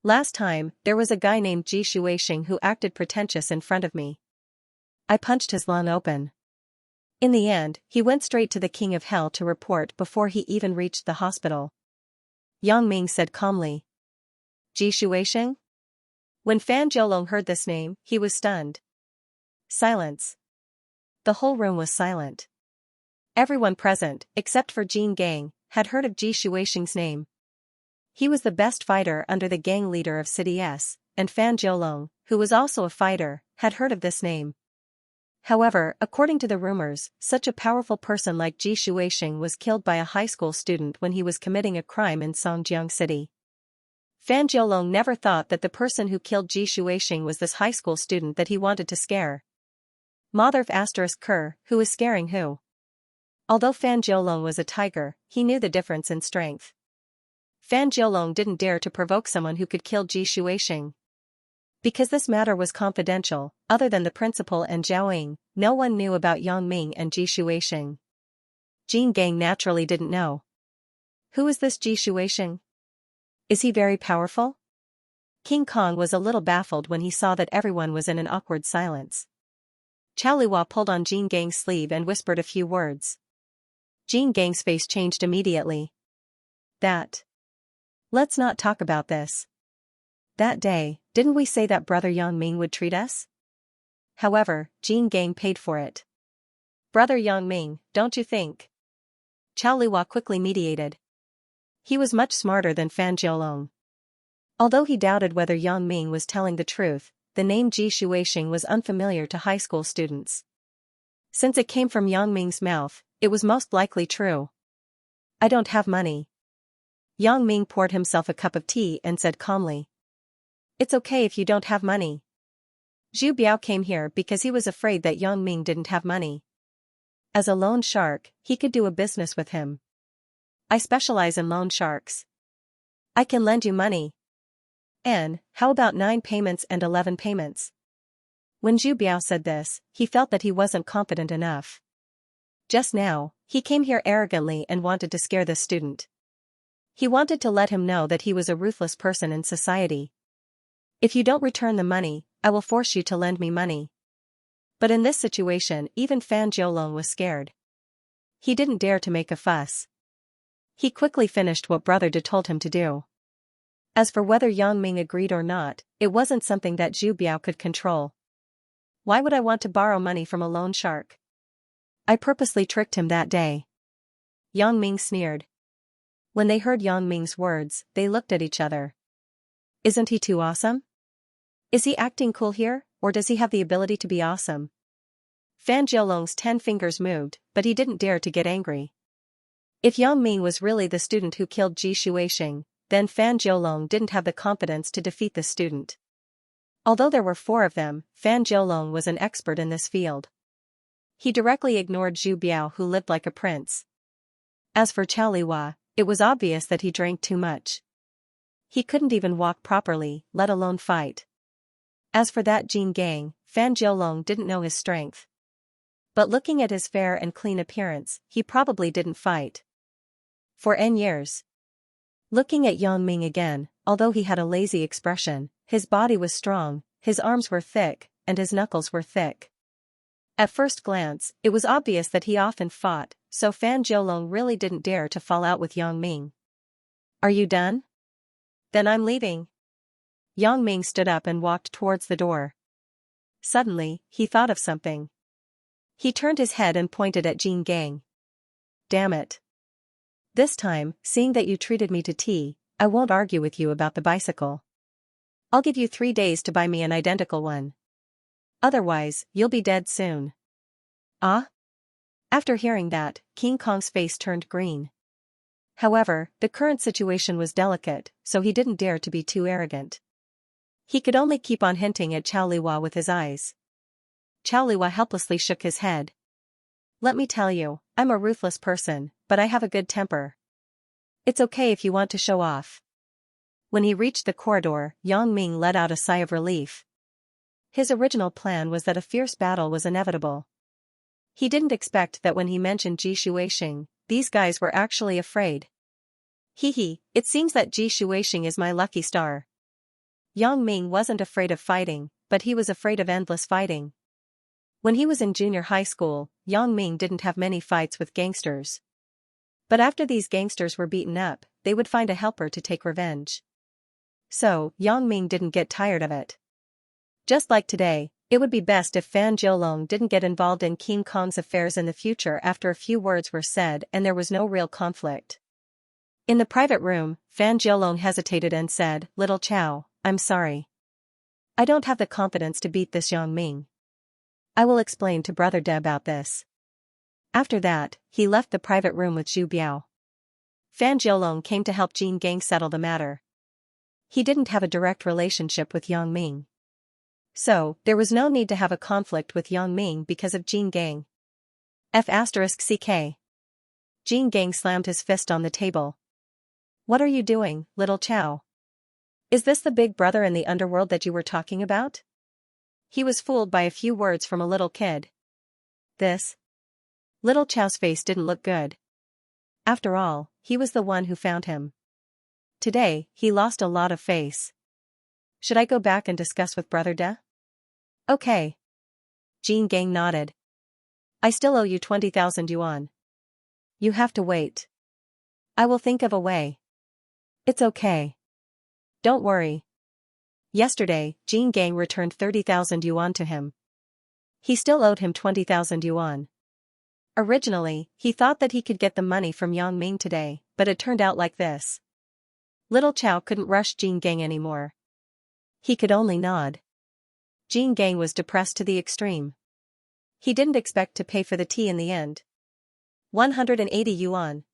Last time, there was a guy named Ji Shuixing who acted pretentious in front of me. I punched his lung open. In the end, he went straight to the King of Hell to report before he even reached the hospital. Yang Ming said calmly. Ji Shuixing? When Fan Jiolong heard this name, he was stunned. Silence. The whole room was silent. Everyone present, except for Jin Gang, had heard of Ji Shuixing's name. He was the best fighter under the gang leader of City S, and Fan Jiolong, who was also a fighter, had heard of this name. However, according to the rumors, such a powerful person like Ji Shuixing was killed by a high school student when he was committing a crime in Songjiang City. Fan Jiolong never thought that the person who killed Ji Shuixing was this high school student that he wanted to scare. Mother of***Ker, who is scaring who? Although Fan Jiolong was a tiger, he knew the difference in strength. Fan Jiolong didn't dare to provoke someone who could kill Ji Shuixing. Because this matter was confidential, other than the principal and Zhaoying, no one knew about Yang Ming and Ji Shuixing. Jin Gang naturally didn't know. Who is this Ji Shuixing? Is he very powerful? King Kong was a little baffled when he saw that everyone was in an awkward silence. Chao Liwa pulled on Jin Gang's sleeve and whispered a few words. Jean Gang's face changed immediately. That. Let's not talk about this. That day, didn't we say that Brother Yang Ming would treat us? However, Jean Gang paid for it. Brother Yang Ming, don't you think? Chao Liwa quickly mediated. He was much smarter than Fan Jiolong. Although he doubted whether Yang Ming was telling the truth, the name Ji Shuixing was unfamiliar to high school students. Since it came from Yang Ming's mouth, it was most likely true. I don't have money. Yang Ming poured himself a cup of tea and said calmly. It's okay if you don't have money. Zhu Biao came here because he was afraid that Yang Ming didn't have money. As a loan shark, he could do a business with him. I specialize in loan sharks. I can lend you money. And, how about 9 payments and 11 payments? When Zhu Biao said this, he felt that he wasn't confident enough. Just now, he came here arrogantly and wanted to scare this student. He wanted to let him know that he was a ruthless person in society. If you don't return the money, I will force you to lend me money. But in this situation, even Fan Jiolong was scared. He didn't dare to make a fuss. He quickly finished what Brother De told him to do. As for whether Yang Ming agreed or not, it wasn't something that Zhu Biao could control. Why would I want to borrow money from a loan shark? I purposely tricked him that day. Yang Ming sneered. When they heard Yang Ming's words, they looked at each other. Isn't he too awesome? Is he acting cool here, or does he have the ability to be awesome? Fan Jiolong's 10 fingers moved, but he didn't dare to get angry. If Yang Ming was really the student who killed Ji Shuixing, then Fan Jiolong didn't have the confidence to defeat the student. Although there were 4 of them, Fan Jiolong was an expert in this field. He directly ignored Zhu Biao, who lived like a prince. As for Chao Liwa, it was obvious that he drank too much. He couldn't even walk properly, let alone fight. As for that Jean Gang, Fan Jiolong didn't know his strength. But looking at his fair and clean appearance, he probably didn't fight. For N years. Looking at Yang Ming again, although he had a lazy expression, his body was strong, his arms were thick, and his knuckles were thick. At first glance, it was obvious that he often fought, so Fan Jiolong really didn't dare to fall out with Yang Ming. Are you done? Then I'm leaving. Yang Ming stood up and walked towards the door. Suddenly, he thought of something. He turned his head and pointed at Jean Gang. Damn it. This time, seeing that you treated me to tea, I won't argue with you about the bicycle. I'll give you 3 days to buy me an identical one. Otherwise, you'll be dead soon. Ah? After hearing that, King Kong's face turned green. However, the current situation was delicate, so he didn't dare to be too arrogant. He could only keep on hinting at Chao Liwa with his eyes. Chao Liwa helplessly shook his head. Let me tell you, I'm a ruthless person, but I have a good temper. It's okay if you want to show off. When he reached the corridor, Yang Ming let out a sigh of relief. His original plan was that a fierce battle was inevitable. He didn't expect that when he mentioned Ji Shuixing, these guys were actually afraid. Hee, it seems that Ji Shuixing is my lucky star. Yang Ming wasn't afraid of fighting, but he was afraid of endless fighting. When he was in junior high school, Yang Ming didn't have many fights with gangsters. But after these gangsters were beaten up, they would find a helper to take revenge. So, Yang Ming didn't get tired of it. Just like today, it would be best if Fan Jiolong didn't get involved in King Kong's affairs in the future after a few words were said and there was no real conflict. In the private room, Fan Jiolong hesitated and said, Little Chow, I'm sorry. I don't have the confidence to beat this Yang Ming. I will explain to Brother De about this. After that, he left the private room with Zhu Biao. Fan Jiolong came to help Jean Gang settle the matter. He didn't have a direct relationship with Yang Ming. So, there was no need to have a conflict with Yang Ming because of Jean Gang. F***CK. Jean Gang slammed his fist on the table. What are you doing, little Chow? Is this the big brother in the underworld that you were talking about? He was fooled by a few words from a little kid. This? Little Chow's face didn't look good. After all, he was the one who found him. Today, he lost a lot of face. Should I go back and discuss with Brother De? Okay. Jean Gang nodded. I still owe you 20,000 yuan. You have to wait. I will think of a way. It's okay. Don't worry. Yesterday, Jin Gang returned 30,000 yuan to him. He still owed him 20,000 yuan. Originally, he thought that he could get the money from Yang Ming today, but it turned out like this. Little Chow couldn't rush Jin Gang anymore. He could only nod. Jin Gang was depressed to the extreme. He didn't expect to pay for the tea in the end. 180 yuan.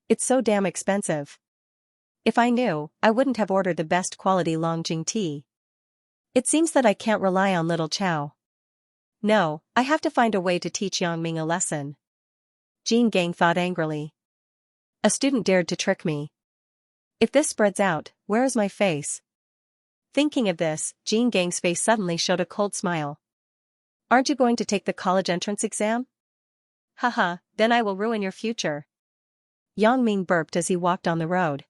It's so damn expensive. If I knew, I wouldn't have ordered the best quality Longjing tea. It seems that I can't rely on Little Chow. No, I have to find a way to teach Yang Ming a lesson. Jin Gang thought angrily. A student dared to trick me. If this spreads out, where is my face? Thinking of this, Jin Gang's face suddenly showed a cold smile. Aren't you going to take the college entrance exam? Haha, then I will ruin your future. Yang Ming burped as he walked on the road.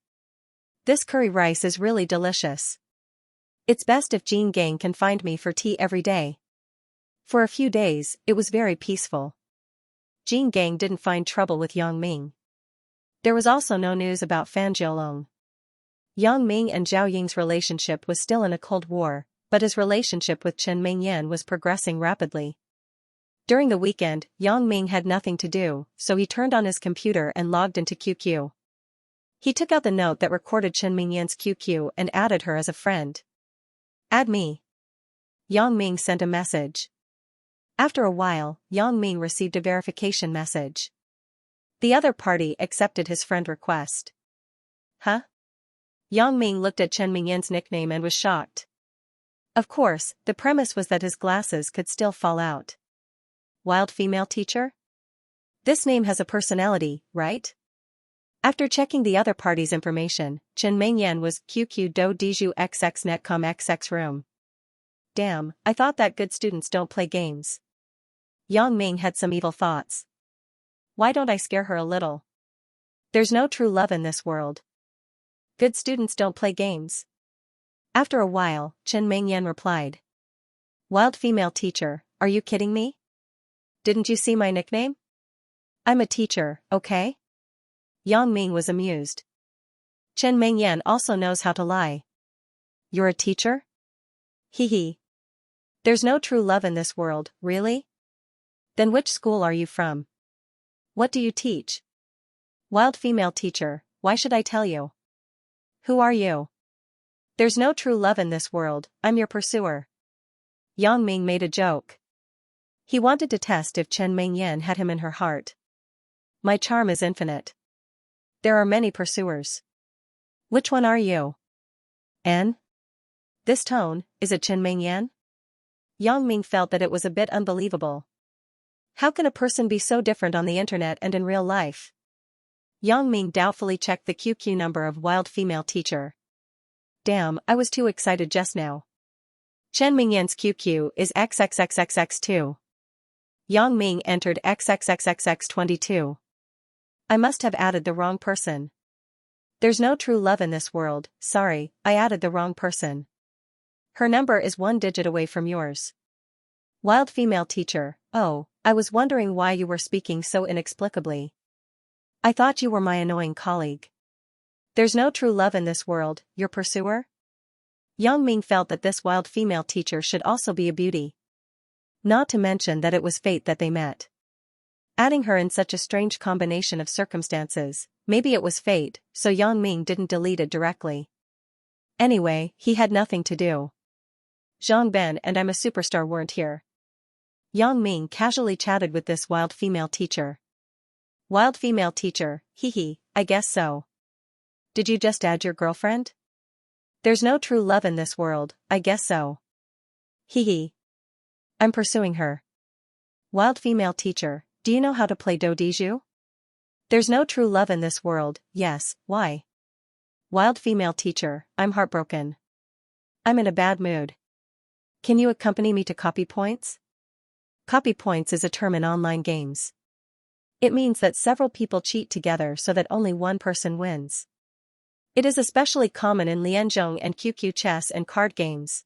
This curry rice is really delicious. It's best if Jin Gang can find me for tea every day. For a few days, it was very peaceful. Jin Gang didn't find trouble with Yang Ming. There was also no news about Fan Jiolong. Yang Ming and Zhao Ying's relationship was still in a cold war, but his relationship with Chen Mingyan was progressing rapidly. During the weekend, Yang Ming had nothing to do, so he turned on his computer and logged into QQ. He took out the note that recorded Chen Mingyan's QQ and added her as a friend. Add me. Yang Ming sent a message. After a while, Yang Ming received a verification message. The other party accepted his friend request. Huh? Yang Ming looked at Chen Mingyan's nickname and was shocked. Of course, the premise was that his glasses could still fall out. Wild female teacher? This name has a personality, right? After checking the other party's information, Chen Mingyan was QQ Do Diju XX Netcom XX room. Damn, I thought that good students don't play games. Yang Ming had some evil thoughts. Why don't I scare her a little? There's no true love in this world. Good students don't play games. After a while, Chen Mingyan replied. Wild female teacher, are you kidding me? Didn't you see my nickname? I'm a teacher, okay? Yang Ming was amused. Chen Mingyan also knows how to lie. You're a teacher? Hee hee. There's no true love in this world, really? Then which school are you from? What do you teach? Wild female teacher, why should I tell you? Who are you? There's no true love in this world, I'm your pursuer. Yang Ming made a joke. He wanted to test if Chen Mingyan had him in her heart. My charm is infinite. There are many pursuers. Which one are you? N? This tone, is it Chen Mingyan? Yang Ming felt that it was a bit unbelievable. How can a person be so different on the internet and in real life? Yang Ming doubtfully checked the QQ number of wild female teacher. Damn, I was too excited just now. Chen Mingyan's QQ is XXXXX2. Yang Ming entered XXXXX22. I must have added the wrong person. There's no true love in this world, sorry, I added the wrong person. Her number is one digit away from yours. Wild female teacher, oh, I was wondering why you were speaking so inexplicably. I thought you were my annoying colleague. There's no true love in this world, your pursuer? Yang Ming felt that this wild female teacher should also be a beauty. Not to mention that it was fate that they met. Adding her in such a strange combination of circumstances, maybe it was fate, so Yang Ming didn't delete it directly. Anyway, he had nothing to do. Zhang Ben and I'm a superstar weren't here. Yang Ming casually chatted with this wild female teacher. Wild female teacher, hee hee, I guess so. Did you just add your girlfriend? There's no true love in this world, I guess so. Hee hee. I'm pursuing her. Wild female teacher, do you know how to play dodiju? There's no true love in this world, yes, why? Wild female teacher, I'm heartbroken. I'm in a bad mood. Can you accompany me to copy points? Copy points is a term in online games. It means that several people cheat together so that only one person wins. It is especially common in Lianzhong and QQ chess and card games.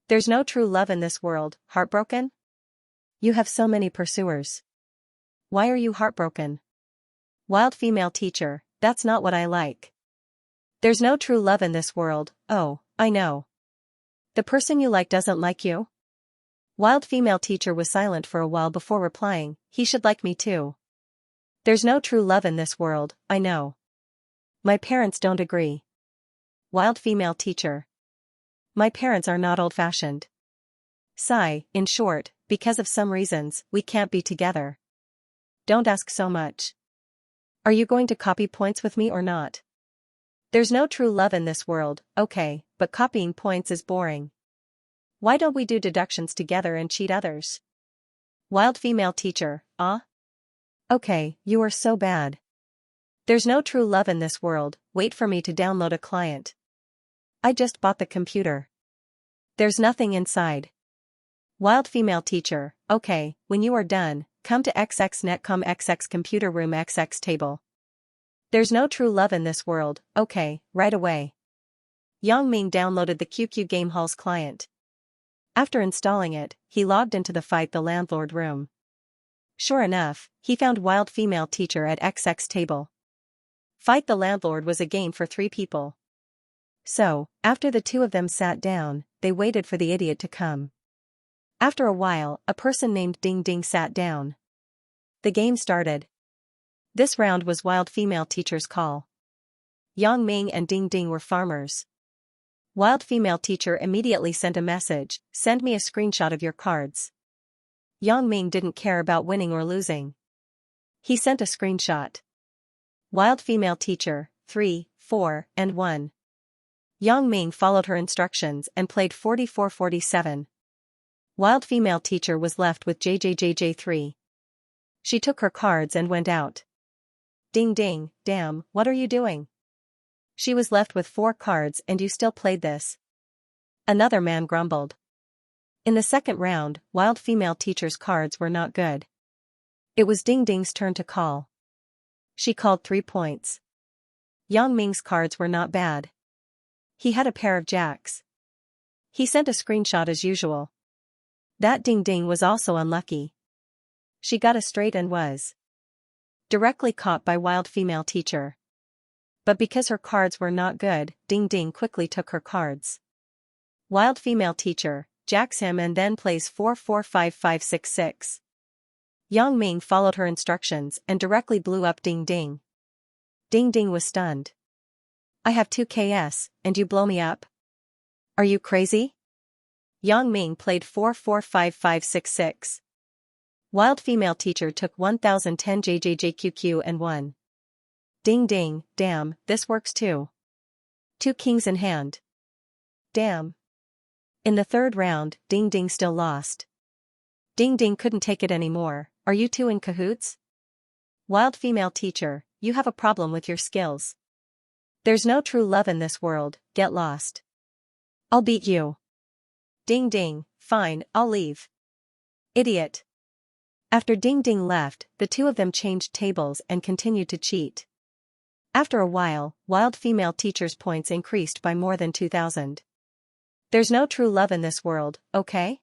There's no true love in this world, heartbroken? You have so many pursuers. Why are you heartbroken? Wild female teacher, that's not what I like. There's no true love in this world. Oh, I know. The person you like doesn't like you? Wild female teacher was silent for a while before replying, he should like me too. There's no true love in this world, I know. My parents don't agree. Wild female teacher. My parents are not old-fashioned. Sigh, in short, because of some reasons, we can't be together. Don't ask so much. Are you going to copy points with me or not? There's no true love in this world, okay, but copying points is boring. Why don't we do deductions together and cheat others? Wild female teacher, ah? Okay, you are so bad. There's no true love in this world, wait for me to download a client. I just bought the computer. There's nothing inside. Wild female teacher, okay, when you are done, come to XX Netcom XX computer room XX table. There's no true love in this world, okay, right away. Yang Ming downloaded the QQ Game Hall's client. After installing it, he logged into the Fight the Landlord room. Sure enough, he found Wild female teacher at XX table. Fight the Landlord was a game for 3 people. So, after the 2 of them sat down, they waited for the idiot to come. After a while, a person named Ding Ding sat down. The game started. This round was Wild female teacher's call. Yang Ming and Ding Ding were farmers. Wild female teacher immediately sent a message, send me a screenshot of your cards. Yang Ming didn't care about winning or losing. He sent a screenshot. Wild female teacher, 3, 4, and 1. Yang Ming followed her instructions and played 44-47. Wild female teacher was left with JJJJ3. She took her cards and went out. Ding ding, damn, what are you doing? She was left with 4 cards and you still played this. Another man grumbled. In the second round, Wild female teacher's cards were not good. It was Ding Ding's turn to call. She called 3 points. Yang Ming's cards were not bad. He had a pair of jacks. He sent a screenshot as usual. That Ding Ding was also unlucky. She got a straight and was directly caught by Wild female teacher. But because her cards were not good, Ding Ding quickly took her cards. Wild female teacher jacks him and then plays 4-4-5-5-6-6. Yang Ming followed her instructions and directly blew up Ding Ding. Ding Ding was stunned. I have 2 KS, and you blow me up? Are you crazy? Yang Ming played 4-4-5-5-6-6. Wild female teacher took 1010 JJJQQ and won. Ding Ding, damn, this works too. 2 kings in hand. Damn. In the third round, Ding Ding still lost. Ding Ding couldn't take it anymore. Are you 2 in cahoots? Wild female teacher, you have a problem with your skills. There's no true love in this world, get lost. I'll beat you. Ding Ding, fine, I'll leave. Idiot. After Ding Ding left, the 2 of them changed tables and continued to cheat. After a while, Wild female teacher's points increased by more than 2,000. There's no true love in this world, okay?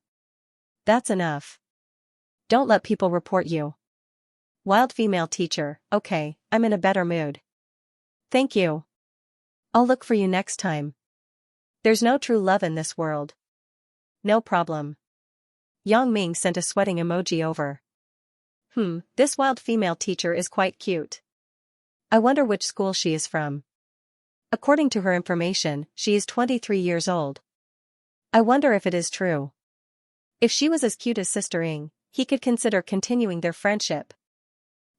That's enough. Don't let people report you. Wild female teacher, okay, I'm in a better mood. Thank you. I'll look for you next time. There's no true love in this world. No problem. Yang Ming sent a sweating emoji over. This wild female teacher is quite cute. I wonder which school she is from. According to her information, she is 23 years old. I wonder if it is true. If she was as cute as Sister Ing, he could consider continuing their friendship.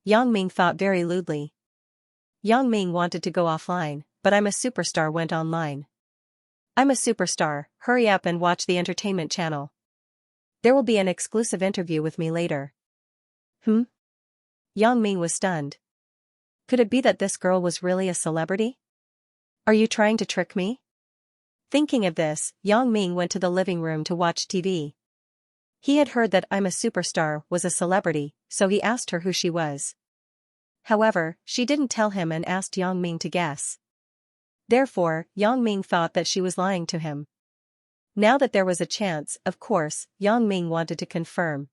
Yang Ming thought very lewdly. Yang Ming wanted to go offline, but I'm a superstar went online. I'm a superstar, hurry up and watch the entertainment channel. There will be an exclusive interview with me later. Yang Ming was stunned. Could it be that this girl was really a celebrity? Are you trying to trick me? Thinking of this, Yang Ming went to the living room to watch TV. He had heard that I'm a superstar was a celebrity, so he asked her who she was. However, she didn't tell him and asked Yang Ming to guess. Therefore, Yang Ming thought that she was lying to him. Now that there was a chance, of course, Yang Ming wanted to confirm.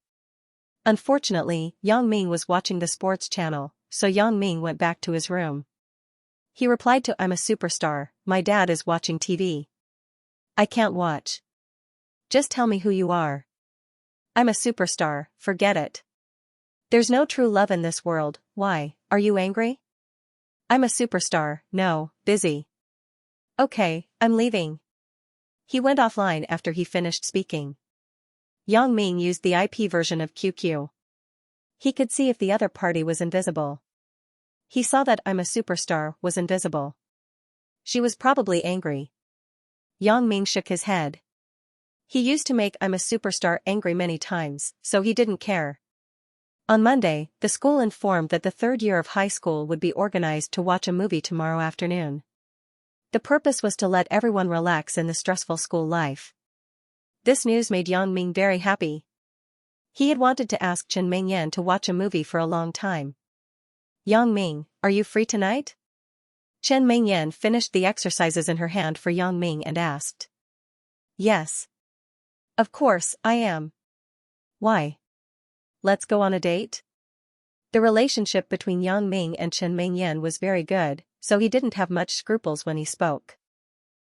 Unfortunately, Yang Ming was watching the sports channel, so Yang Ming went back to his room. He replied to I'm a superstar, my dad is watching TV. I can't watch. Just tell me who you are. I'm a superstar, forget it. There's no true love in this world, why, are you angry? I'm a superstar, no, busy. Okay, I'm leaving. He went offline after he finished speaking. Yang Ming used the IP version of QQ. He could see if the other party was invisible. He saw that I'm a superstar was invisible. She was probably angry. Yang Ming shook his head. He used to make I'm a superstar angry many times, so he didn't care. On Monday, the school informed that the third year of high school would be organized to watch a movie tomorrow afternoon. The purpose was to let everyone relax in the stressful school life. This news made Yang Ming very happy. He had wanted to ask Chen Mingyan to watch a movie for a long time. Yang Ming, are you free tonight? Chen Mingyan finished the exercises in her hand for Yang Ming and asked. Yes. Of course, I am. Why? Let's go on a date? The relationship between Yang Ming and Chen Mingyan was very good, so he didn't have much scruples when he spoke.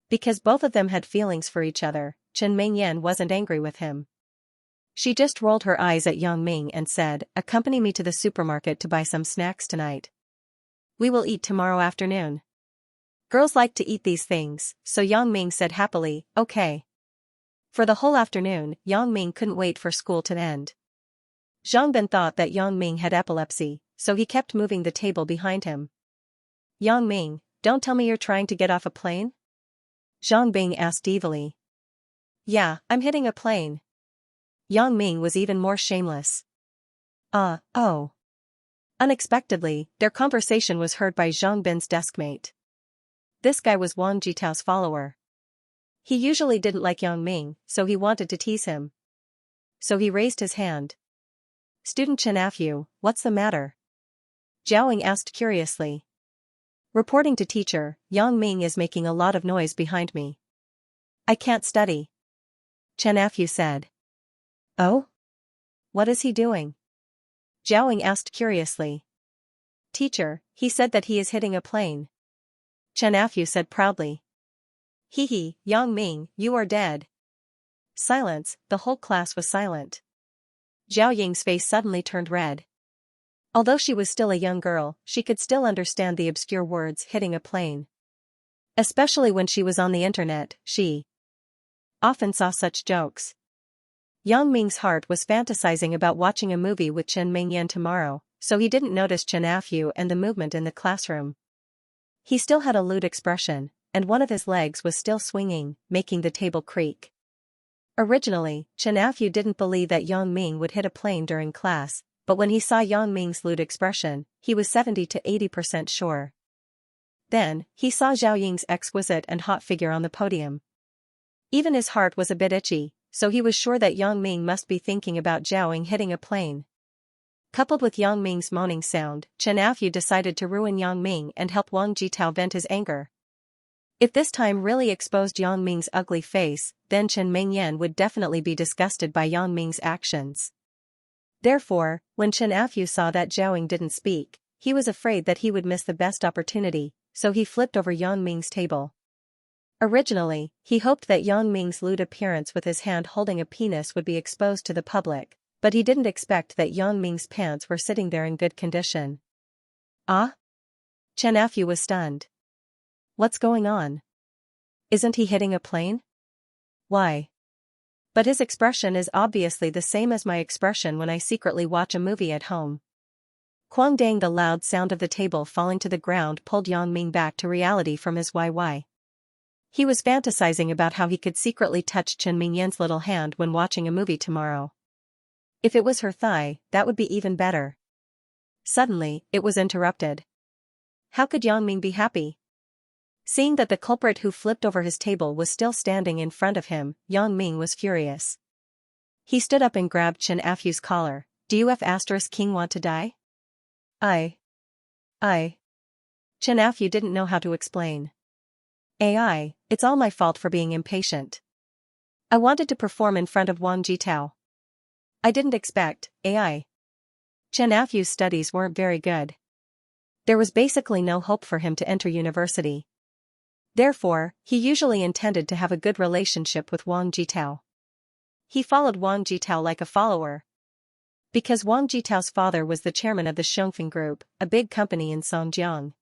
Because both of them had feelings for each other, Chen Mingyan wasn't angry with him. She just rolled her eyes at Yang Ming and said, accompany me to the supermarket to buy some snacks tonight. We will eat tomorrow afternoon. Girls like to eat these things, so Yang Ming said happily, okay. For the whole afternoon, Yang Ming couldn't wait for school to end. Zhang Bin thought that Yang Ming had epilepsy, so he kept moving the table behind him. Yang Ming, don't tell me you're trying to get off a plane? Zhang Bing asked evilly. Yeah, I'm hitting a plane. Yang Ming was even more shameless. Oh. Unexpectedly, their conversation was heard by Zhang Bin's deskmate. This guy was Wang Jitao's follower. He usually didn't like Yang Ming, so he wanted to tease him. So he raised his hand. Student Xianxia, what's the matter? Zhaoing asked curiously. Reporting to teacher, Yang Ming is making a lot of noise behind me. I can't study. Xianxia said. Oh? What is he doing? Zhaoing asked curiously. Teacher, he said that he is hitting a plane. Xianxia said proudly. Hee, Yang Ming, you are dead. Silence, the whole class was silent. Zhao Ying's face suddenly turned red. Although she was still a young girl, she could still understand the obscure words hitting a plane. Especially when she was on the internet, she often saw such jokes. Yang Ming's heart was fantasizing about watching a movie with Chen Mingyan tomorrow, so he didn't notice Xianxia and the movement in the classroom. He still had a lewd expression, and one of his legs was still swinging, making the table creak. Originally, Xianxia didn't believe that Yang Ming would hit a plane during class, but when he saw Yang Ming's lewd expression, he was 70 to 80% sure. Then, he saw Zhao Ying's exquisite and hot figure on the podium. Even his heart was a bit itchy, so he was sure that Yang Ming must be thinking about Zhao Ying hitting a plane. Coupled with Yang Ming's moaning sound, Xianxia decided to ruin Yang Ming and help Wang Jitao vent his anger. If this time really exposed Yang Ming's ugly face, then Chen Mingyan would definitely be disgusted by Yang Ming's actions. Therefore, when Xianxia saw that Zhao Ying didn't speak, he was afraid that he would miss the best opportunity, so he flipped over Yang Ming's table. Originally, he hoped that Yang Ming's lewd appearance with his hand holding a penis would be exposed to the public, but he didn't expect that Yang Ming's pants were sitting there in good condition. Ah? Xianxia was stunned. What's going on? Isn't he hitting a plane? Why? But his expression is obviously the same as my expression when I secretly watch a movie at home. Quang dang, the loud sound of the table falling to the ground pulled Yang Ming back to reality from his YY. He was fantasizing about how he could secretly touch Chen Mingyan's little hand when watching a movie tomorrow. If it was her thigh, that would be even better. Suddenly, it was interrupted. How could Yang Ming be happy? Seeing that the culprit who flipped over his table was still standing in front of him, Yang Ming was furious. He stood up and grabbed Xianxia's collar. Do you King want to die? I. Xianxia didn't know how to explain. It's all my fault for being impatient. I wanted to perform in front of Wang Jitao. I didn't expect, Xianxia's studies weren't very good. There was basically no hope for him to enter university. Therefore, he usually intended to have a good relationship with Wang Jitao. He followed Wang Jitao like a follower. Because Wang Jitao's father was the chairman of the Xianxia Group, a big company in Songjiang.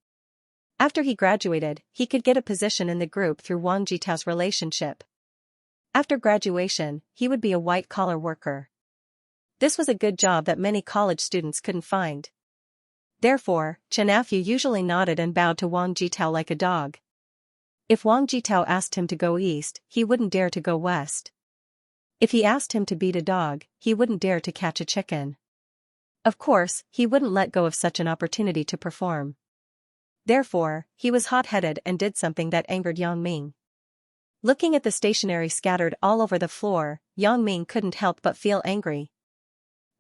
After he graduated, he could get a position in the group through Wang Jitao's relationship. After graduation, he would be a white-collar worker. This was a good job that many college students couldn't find. Therefore, Xianxia usually nodded and bowed to Wang Jitao like a dog. If Wang Jitao asked him to go east, he wouldn't dare to go west. If he asked him to beat a dog, he wouldn't dare to catch a chicken. Of course, he wouldn't let go of such an opportunity to perform. Therefore, he was hot-headed and did something that angered Yang Ming. Looking at the stationery scattered all over the floor, Yang Ming couldn't help but feel angry.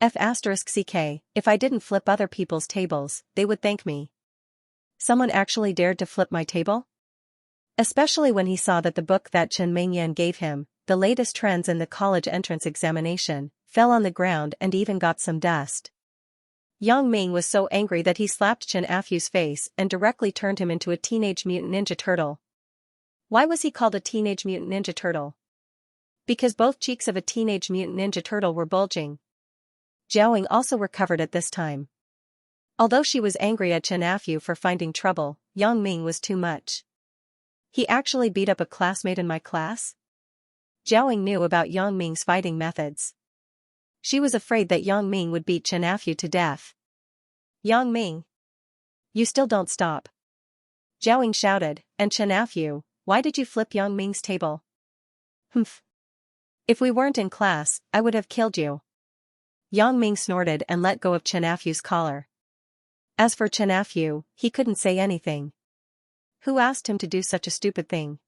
F***ck, if I didn't flip other people's tables, they would thank me. Someone actually dared to flip my table? Especially when he saw that the book that Chen Mingyan gave him, the latest trends in the college entrance examination, fell on the ground and even got some dust. Yang Ming was so angry that he slapped Xianxia's face and directly turned him into a Teenage Mutant Ninja Turtle. Why was he called a Teenage Mutant Ninja Turtle? Because both cheeks of a Teenage Mutant Ninja Turtle were bulging. Zhaoying also recovered at this time. Although she was angry at Xianxia for finding trouble, Yang Ming was too much. He actually beat up a classmate in my class? Zhaoying knew about Yang Ming's fighting methods. She was afraid that Yang Ming would beat Xianxia to death. Yang Ming! You still don't stop. Zhaoying shouted, and Xianxia, why did you flip Yang Ming's table? Humph. If we weren't in class, I would have killed you. Yang Ming snorted and let go of Xianxia's collar. As for Xianxia, he couldn't say anything. Who asked him to do such a stupid thing?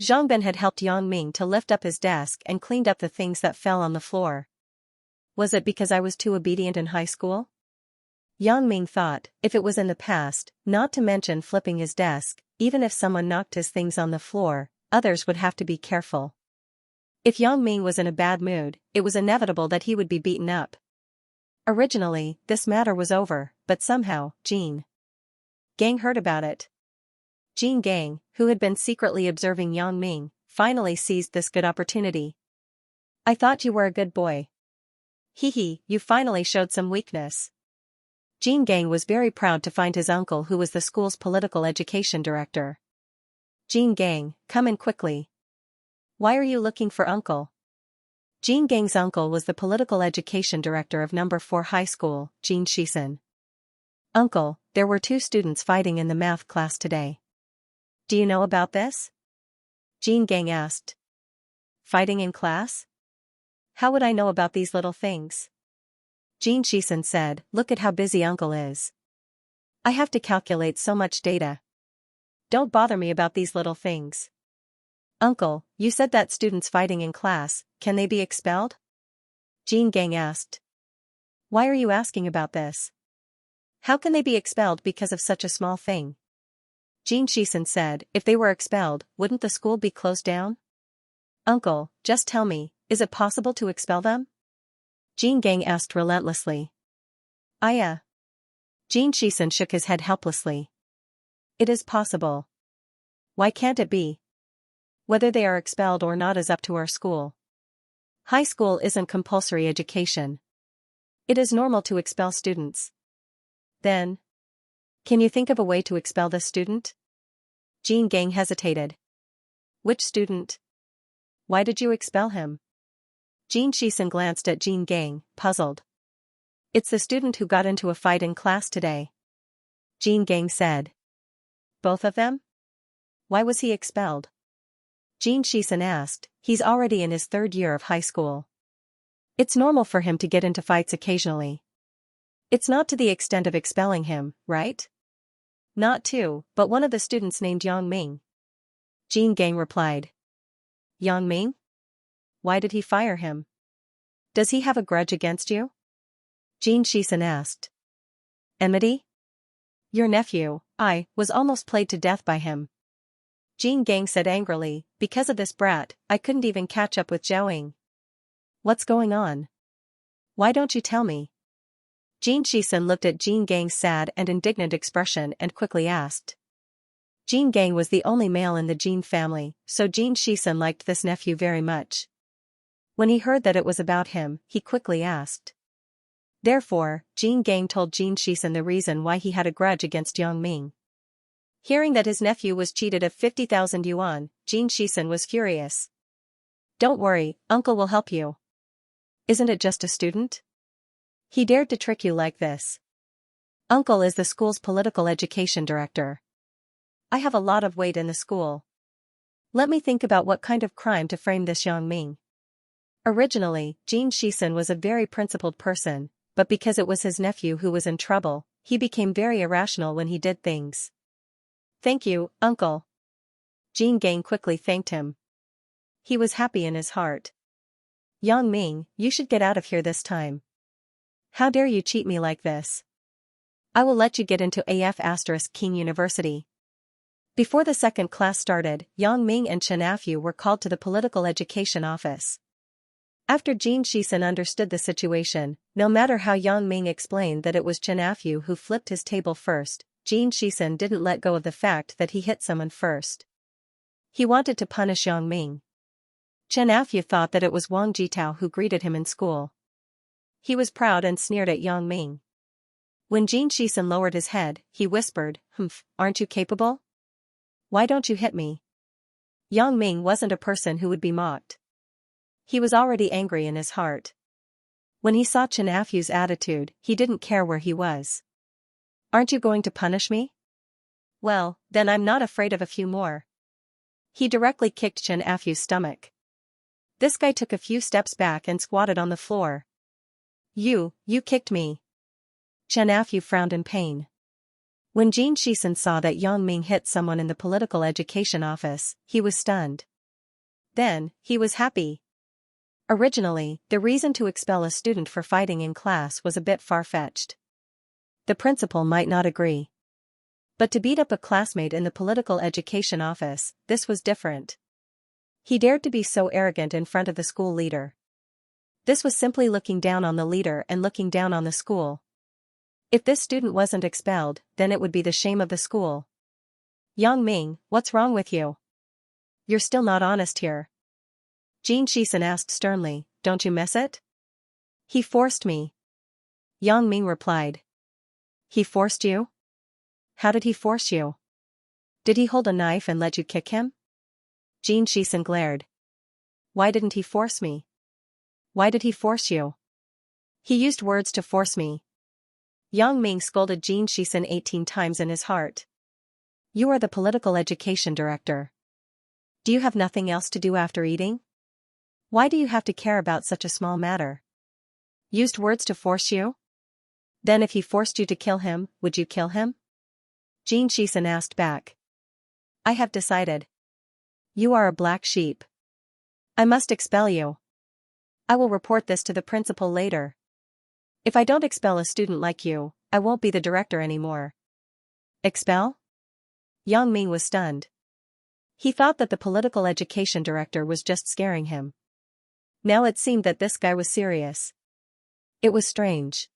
Zhang Ben had helped Yang Ming to lift up his desk and cleaned up the things that fell on the floor. Was it because I was too obedient in high school? Yang Ming thought, if it was in the past, not to mention flipping his desk, even if someone knocked his things on the floor, others would have to be careful. If Yang Ming was in a bad mood, it was inevitable that he would be beaten up. Originally, this matter was over, but somehow, Jean Gang heard about it. Jean Gang, who had been secretly observing Yang Ming, finally seized this good opportunity. I thought you were a good boy. Hee, you finally showed some weakness. Jean Gang was very proud to find his uncle who was the school's political education director. Jean Gang, come in quickly. Why are you looking for uncle? Jean Gang's uncle was the political education director of number 4 high school, Jean Shisen. Uncle, there were 2 students fighting in the math class today. Do you know about this? Jean Gang asked. Fighting in class? How would I know about these little things? Jean Shisen said, look at how busy uncle is. I have to calculate so much data. Don't bother me about these little things. Uncle, you said that students fighting in class, can they be expelled? Jean Gang asked. Why are you asking about this? How can they be expelled because of such a small thing? Jean Shisen said, if they were expelled, wouldn't the school be closed down? Uncle, just tell me, is it possible to expel them? Jean Gang asked relentlessly. Jean Shisen shook his head helplessly. It is possible. Why can't it be? Whether they are expelled or not is up to our school. High school isn't compulsory education. It is normal to expel students. Then, can you think of a way to expel this student? Jean Gang hesitated. Which student? Why did you expel him? Jean Shisen glanced at Jean Gang, puzzled. It's the student who got into a fight in class today. Jean Gang said. Both of them? Why was he expelled? Jean Shisen asked, he's already in his 3rd year of high school. It's normal for him to get into fights occasionally. It's not to the extent of expelling him, right? Not too, but one of the students named Yang Ming. Jean Gang replied. Yang Ming? Why did he fire him? Does he have a grudge against you? Jean Shisen asked. Enmity? Your nephew, I, was almost played to death by him. Jean Gang said angrily, because of this brat, I couldn't even catch up with Zhaoying. What's going on? Why don't you tell me? Jin Shisen looked at Jin Gang's sad and indignant expression and quickly asked. Jin Gang was the only male in the Jin family, so Jin Shisen liked this nephew very much. When he heard that it was about him, he quickly asked. Therefore, Jin Gang told Jin Shisen the reason why he had a grudge against Yang Ming. Hearing that his nephew was cheated of 50,000 yuan, Jin Shisen was furious. Don't worry, uncle will help you. Isn't it just a student? He dared to trick you like this. Uncle is the school's political education director. I have a lot of weight in the school. Let me think about what kind of crime to frame this Yang Ming. Originally, Jin Shisen was a very principled person, but because it was his nephew who was in trouble, he became very irrational when he did things. Thank you, uncle. Jin Gang quickly thanked him. He was happy in his heart. Yang Ming, you should get out of here this time. How dare you cheat me like this? I will let you get into King University. Before the second class started, Yang Ming and Xianxia were called to the political education office. After Jin Shisen understood the situation, no matter how Yang Ming explained that it was Xianxia who flipped his table first, Jin Shisen didn't let go of the fact that he hit someone first. He wanted to punish Yang Ming. Xianxia thought that it was Wang Jitao who greeted him in school. He was proud and sneered at Yang Ming. When Jin Shisen lowered his head, he whispered, "Humph, aren't you capable? Why don't you hit me?" Yang Ming wasn't a person who would be mocked. He was already angry in his heart. When he saw Xianxia's attitude, he didn't care where he was. Aren't you going to punish me? Well, then I'm not afraid of a few more. He directly kicked Xianxia's stomach. This guy took a few steps back and squatted on the floor. You kicked me. Xianxia frowned in pain. When Jin Shisen saw that Yang Ming hit someone in the political education office, he was stunned. Then, he was happy. Originally, the reason to expel a student for fighting in class was a bit far-fetched. The principal might not agree. But to beat up a classmate in the political education office, this was different. He dared to be so arrogant in front of the school leader. This was simply looking down on the leader and looking down on the school. If this student wasn't expelled, then it would be the shame of the school. Yang Ming, what's wrong with you? You're still not honest here. Jin Shisen asked sternly, don't you miss it? He forced me. Yang Ming replied. He forced you? How did he force you? Did he hold a knife and let you kick him? Jin Shisen glared. Why didn't he force me? Why did he force you? He used words to force me. Yang Ming scolded Jin Shisen 18 times in his heart. You are the political education director. Do you have nothing else to do after eating? Why do you have to care about such a small matter? Used words to force you? Then if he forced you to kill him, would you kill him? Jin Shisen asked back. I have decided. You are a black sheep. I must expel you. I will report this to the principal later. If I don't expel a student like you, I won't be the director anymore. Expel? Yang Ming was stunned. He thought that the political education director was just scaring him. Now it seemed that this guy was serious. It was strange.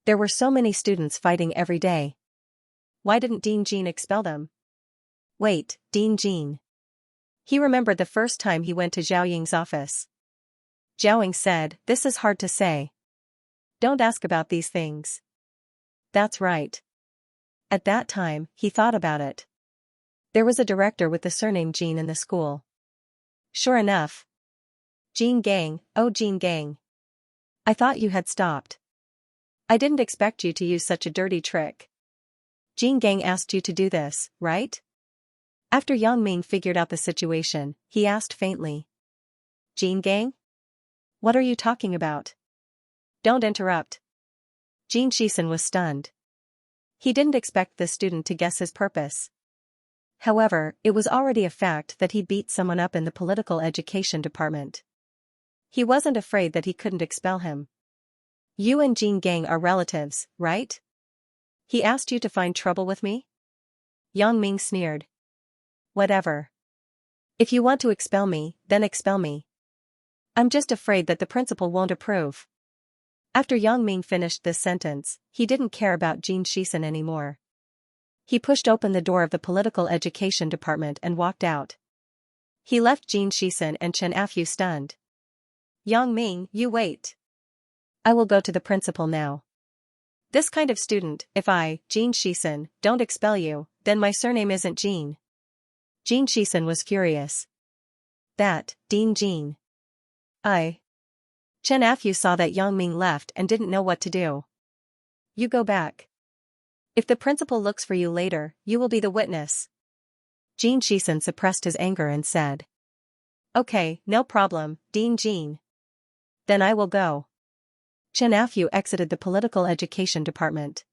There were so many students fighting every day. Why didn't Dean Jean expel them? Wait, Dean Jean. He remembered the first time he went to Zhao Ying's office. Zhao Ying said, this is hard to say. Don't ask about these things. That's right. At that time, he thought about it. There was a director with the surname Jean in the school. Sure enough. Jean Gang, oh Jean Gang. I thought you had stopped. I didn't expect you to use such a dirty trick. Jean Gang asked you to do this, right? After Yang Ming figured out the situation, he asked faintly. Jean Gang? What are you talking about? Don't interrupt. Jin Shisen was stunned. He didn't expect this student to guess his purpose. However, it was already a fact that he beat someone up in the political education department. He wasn't afraid that he couldn't expel him. You and Jean Gang are relatives, right? He asked you to find trouble with me? Yang Ming sneered. Whatever. If you want to expel me, then expel me. I'm just afraid that the principal won't approve. After Yang Ming finished this sentence, he didn't care about Xianxia anymore. He pushed open the door of the political education department and walked out. He left Xianxia and Xianxia stunned. Yang Ming, you wait. I will go to the principal now. This kind of student, if I, Xianxia, don't expel you, then my surname isn't Jean. Xianxia was furious. That, Dean Jean. Xianxia saw that Yang Ming left and didn't know what to do. You go back. If the principal looks for you later, you will be the witness. Xianxia suppressed his anger and said. Okay, no problem, Dean Jean. Then I will go. Xianxia exited the political education department.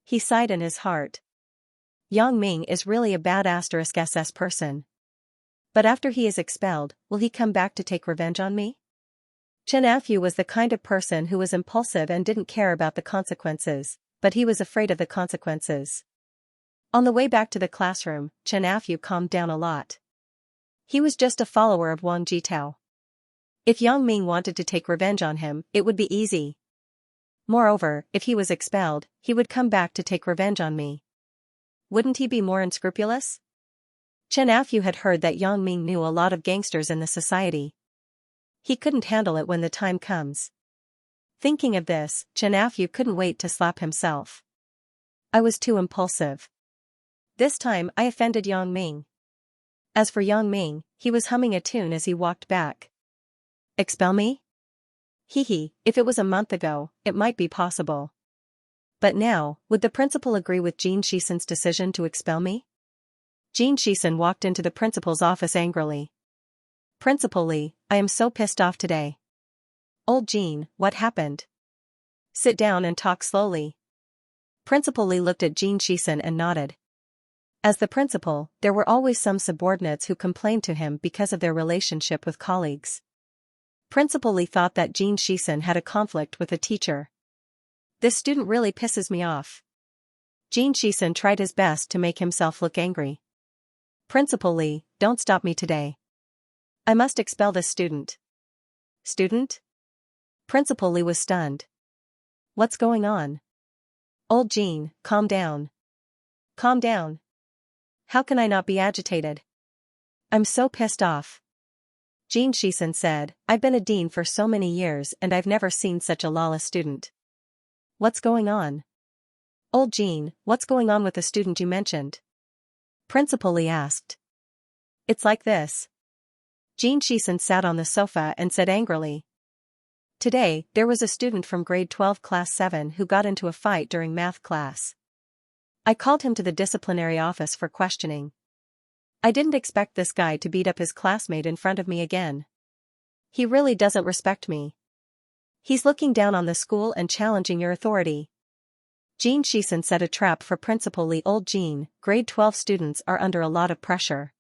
He sighed in his heart. Yang Ming is really a bad *SS person. But after he is expelled, will he come back to take revenge on me? Xianxia was the kind of person who was impulsive and didn't care about the consequences, but he was afraid of the consequences. On the way back to the classroom, Xianxia calmed down a lot. He was just a follower of Wang Jitao. If Yang Ming wanted to take revenge on him, it would be easy. Moreover, if he was expelled, he would come back to take revenge on me. Wouldn't he be more unscrupulous? Xianxia had heard that Yang Ming knew a lot of gangsters in the society. He couldn't handle it when the time comes. Thinking of this, Xianxia couldn't wait to slap himself. I was too impulsive. This time I offended Yang Ming. As for Yang Ming, he was humming a tune as he walked back. Expel me? If it was a month ago, it might be possible. But now, would the principal agree with Xianxia's decision to expel me? Xianxia walked into the principal's office angrily. Principal Li, I am so pissed off today. Old Jean, what happened? Sit down and talk slowly. Principal Li looked at Xianxia and nodded. As the principal, there were always some subordinates who complained to him because of their relationship with colleagues. Principal Li thought that Xianxia had a conflict with a teacher. This student really pisses me off. Xianxia tried his best to make himself look angry. Principal Li, don't stop me today. I must expel this student. Student? Principal Li was stunned. What's going on? Old Jean, calm down. Calm down. How can I not be agitated? I'm so pissed off. Xianxia said, I've been a dean for so many years and I've never seen such a lawless student. What's going on? Old Jean, what's going on with the student you mentioned? Principal Li asked. It's like this. Xianxia sat on the sofa and said angrily. Today, there was a student from grade 12 class 7 who got into a fight during math class. I called him to the disciplinary office for questioning. I didn't expect this guy to beat up his classmate in front of me again. He really doesn't respect me. He's looking down on the school and challenging your authority. Xianxia set a trap for Principal Li. Old Jean, grade 12 students are under a lot of pressure.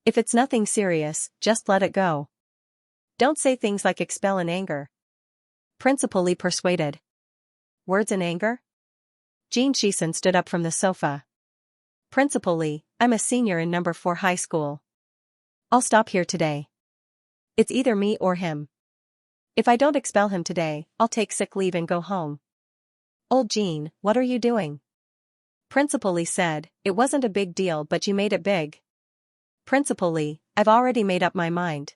If it's nothing serious, just let it go. Don't say things like expel in anger. Principal Li persuaded. Words in anger? Xianxia stood up from the sofa. Principal Li, I'm a senior in number 4 high school. I'll stop here today. It's either me or him. If I don't expel him today, I'll take sick leave and go home. Old Jean, what are you doing? Principal Li said, it wasn't a big deal but you made it big. Principal Li, I've already made up my mind.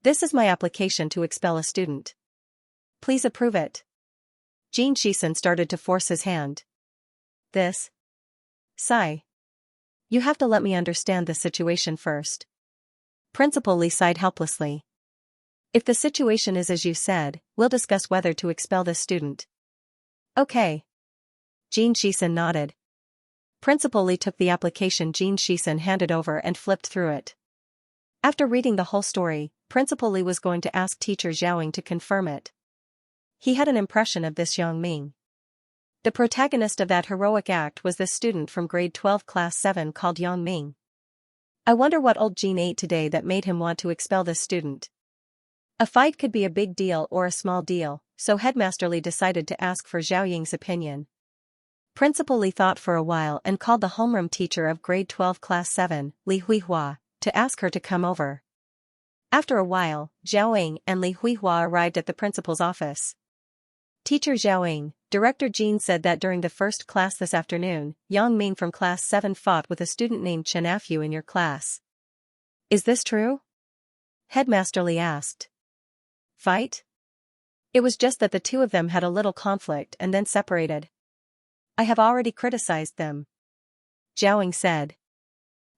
This is my application to expel a student. Please approve it. Xianxia started to force his hand. This? Sigh. You have to let me understand the situation first. Principal Li sighed helplessly. If the situation is as you said, we'll discuss whether to expel this student. Okay. Xianxia nodded. Principal Li took the application Xianxia handed over and flipped through it. After reading the whole story, Principal Li was going to ask teacher Xiaoying to confirm it. He had an impression of this Yang Ming. The protagonist of that heroic act was this student from grade 12 class 7 called Yang Ming. I wonder what old Jean ate today that made him want to expel this student. A fight could be a big deal or a small deal, so Headmaster Li decided to ask for Xiaoying's opinion. Principal Li thought for a while and called the homeroom teacher of grade 12 class 7, Li Huihua, to ask her to come over. After a while, Xiaoying and Li Huihua arrived at the principal's office. Teacher Zhaoying, Director Jean said that during the first class this afternoon, Yang Ming from class 7 fought with a student named Xianxia in your class. Is this true? Headmaster Li asked. Fight? It was just that the two of them had a little conflict and then separated. I have already criticized them. Zhaoying said.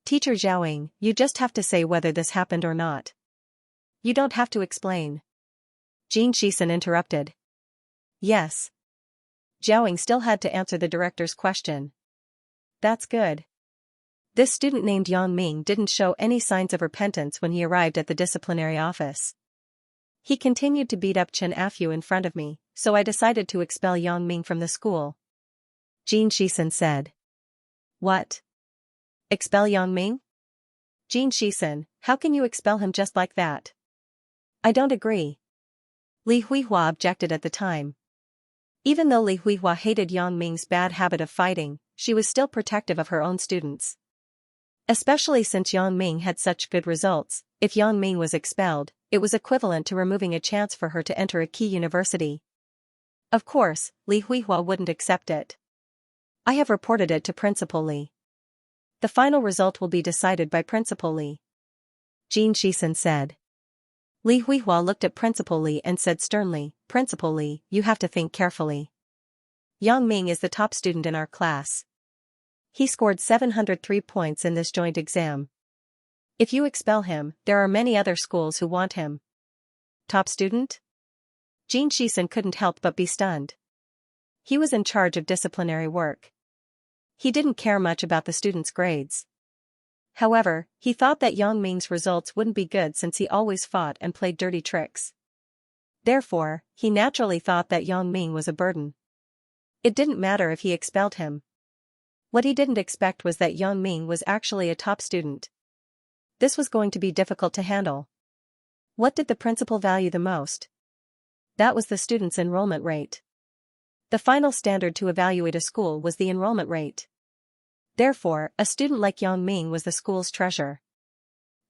Teacher Zhaoying, you just have to say whether this happened or not. You don't have to explain. Jin Shisen interrupted. Yes. Zhaoying still had to answer the director's question. That's good. This student named Yang Ming didn't show any signs of repentance when he arrived at the disciplinary office. He continued to beat up Chen Afu in front of me, so I decided to expel Yang Ming from the school. Jin Shisen said. What? Expel Yang Ming? Jin Shisen, how can you expel him just like that? I don't agree. Li Huihua objected at the time. Even though Li Huihua hated Yang Ming's bad habit of fighting, she was still protective of her own students. Especially since Yang Ming had such good results, if Yang Ming was expelled, it was equivalent to removing a chance for her to enter a key university. Of course, Li Huihua wouldn't accept it. I have reported it to Principal Li. The final result will be decided by Principal Li. Jin Shisen said. Li Huihua looked at Principal Li and said sternly, Principal Li, you have to think carefully. Yang Ming is the top student in our class. He scored 703 points in this joint exam. If you expel him, there are many other schools who want him. Top student? Jin Shisen couldn't help but be stunned. He was in charge of disciplinary work. He didn't care much about the students' grades. However, he thought that Yang Ming's results wouldn't be good since he always fought and played dirty tricks. Therefore, he naturally thought that Yang Ming was a burden. It didn't matter if he expelled him. What he didn't expect was that Yang Ming was actually a top student. This was going to be difficult to handle. What did the principal value the most? That was the students' enrollment rate. The final standard to evaluate a school was the enrollment rate. Therefore, a student like Yang Ming was the school's treasure.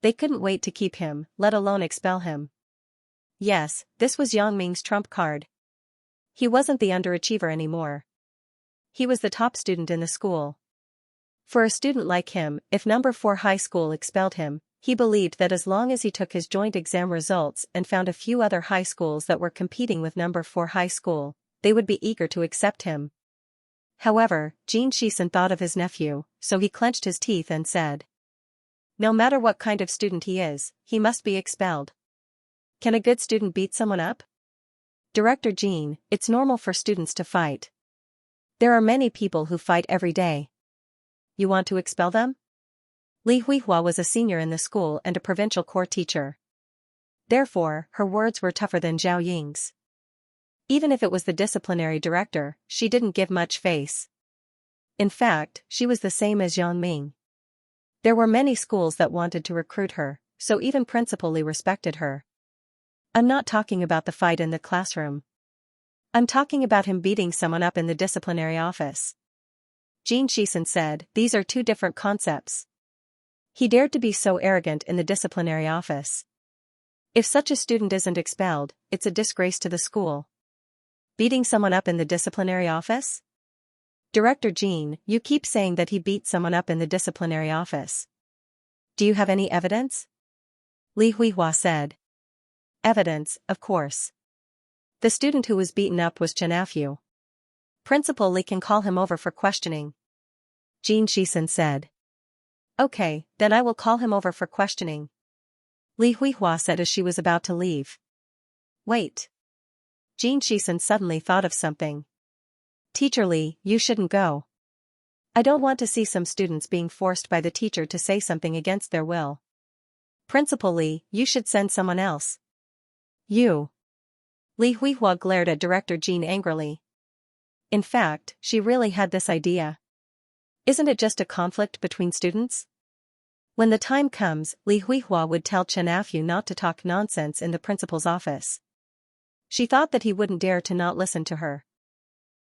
They couldn't wait to keep him, let alone expel him. Yes, this was Yang Ming's trump card. He wasn't the underachiever anymore. He was the top student in the school. For a student like him, if number 4 high school expelled him, he believed that as long as he took his joint exam results and found a few other high schools that were competing with number 4 high school, they would be eager to accept him. However, Jin Shisen thought of his nephew, so he clenched his teeth and said. No matter what kind of student he is, he must be expelled. Can a good student beat someone up? Director Jean, it's normal for students to fight. There are many people who fight every day. You want to expel them? Li Huihua was a senior in the school and a provincial core teacher. Therefore, her words were tougher than Zhao Ying's. Even if it was the disciplinary director, she didn't give much face. In fact, she was the same as Yang Ming. There were many schools that wanted to recruit her, so even Principal Li respected her. I'm not talking about the fight in the classroom. I'm talking about him beating someone up in the disciplinary office. Jin Shisen said, these are two different concepts. He dared to be so arrogant in the disciplinary office. If such a student isn't expelled, it's a disgrace to the school. Beating someone up in the disciplinary office? Director Jean, you keep saying that he beat someone up in the disciplinary office. Do you have any evidence? Li Huihua said. Evidence, of course. The student who was beaten up was Chen Afu. Principal Li can call him over for questioning. Jin Shisen said. Okay, then I will call him over for questioning. Li Huihua said as she was about to leave. Wait. Jin Shisen suddenly thought of something. Teacher Li, you shouldn't go. I don't want to see some students being forced by the teacher to say something against their will. Principal Li, you should send someone else. You. Li Huihua glared at Director Jean angrily. In fact, she really had this idea. Isn't it just a conflict between students? When the time comes, Li Huihua would tell Chen Afu not to talk nonsense in the principal's office. She thought that he wouldn't dare to not listen to her.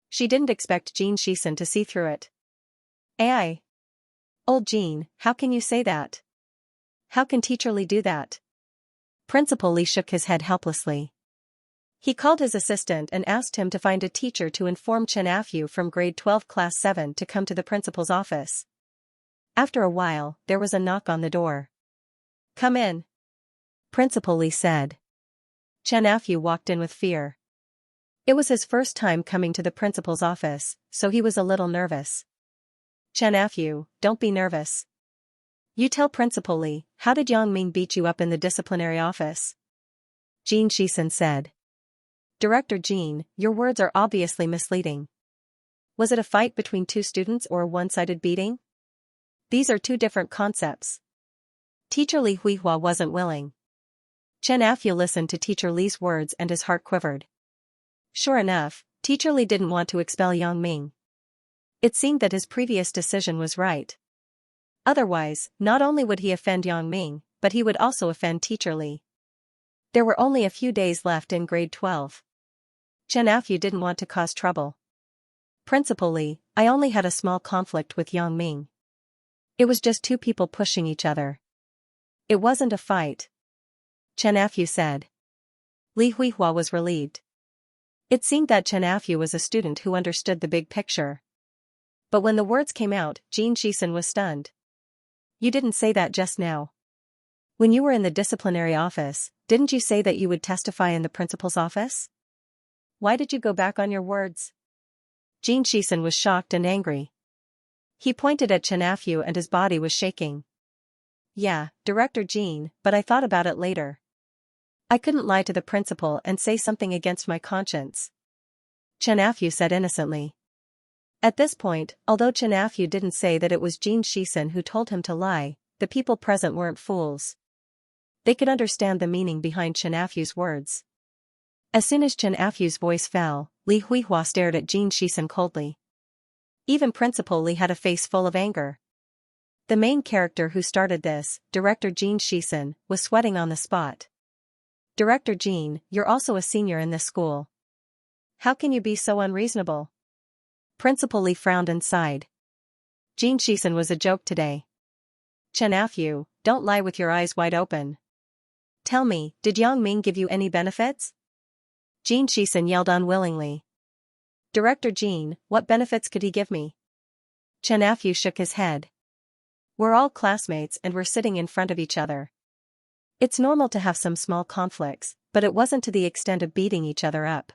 She didn't expect Jin Shisen to see through it. Ai. Old Jean, how can you say that? How can Teacher Li do that? Principal Li shook his head helplessly. He called his assistant and asked him to find a teacher to inform Xianxia from grade 12 class 7 to come to the principal's office. After a while, there was a knock on the door. "Come in," Principal Li said. Xianxia walked in with fear. It was his first time coming to the principal's office, so he was a little nervous. "Xianxia, don't be nervous. You tell Principal Li, how did Yang Ming beat you up in the disciplinary office?" Jin Shisen said. "Director Jin, your words are obviously misleading. Was it a fight between two students or a one-sided beating? These are two different concepts." Teacher Li Huihua wasn't willing. Xianxia listened to Teacher Li's words and his heart quivered. Sure enough, Teacher Li didn't want to expel Yang Ming. It seemed that his previous decision was right. Otherwise, not only would he offend Yang Ming, but he would also offend Teacher Li. There were only a few days left in grade 12. Xianxia didn't want to cause trouble. "Principal Li, I only had a small conflict with Yang Ming. It was just two people pushing each other. It wasn't a fight," Xianxia said. Li Huihua was relieved. It seemed that Xianxia was a student who understood the big picture. But when the words came out, Jin Shisen was stunned. "You didn't say that just now. When you were in the disciplinary office, didn't you say that you would testify in the principal's office? Why did you go back on your words?" Jin Shisen was shocked and angry. He pointed at Xianxia and his body was shaking. "Yeah, Director Jin, but I thought about it later. I couldn't lie to the principal and say something against my conscience," Xianxia said innocently. At this point, although Xianxia didn't say that it was Jin Shisen who told him to lie, the people present weren't fools. They could understand the meaning behind Xianxia's words. As soon as Xianxia's voice fell, Li Huihua stared at Jin Shisen coldly. Even Principal Li had a face full of anger. The main character who started this, Director Jin Shisen, was sweating on the spot. "Director Jin, you're also a senior in this school. How can you be so unreasonable?" Principal Li frowned and sighed. Jin Shisen was a joke today. "Xianxia, don't lie with your eyes wide open. Tell me, did Yang Ming give you any benefits?" Jin Shisen yelled unwillingly. "Director Jin, what benefits could he give me?" Xianxia shook his head. "We're all classmates and we're sitting in front of each other. It's normal to have some small conflicts, but it wasn't to the extent of beating each other up.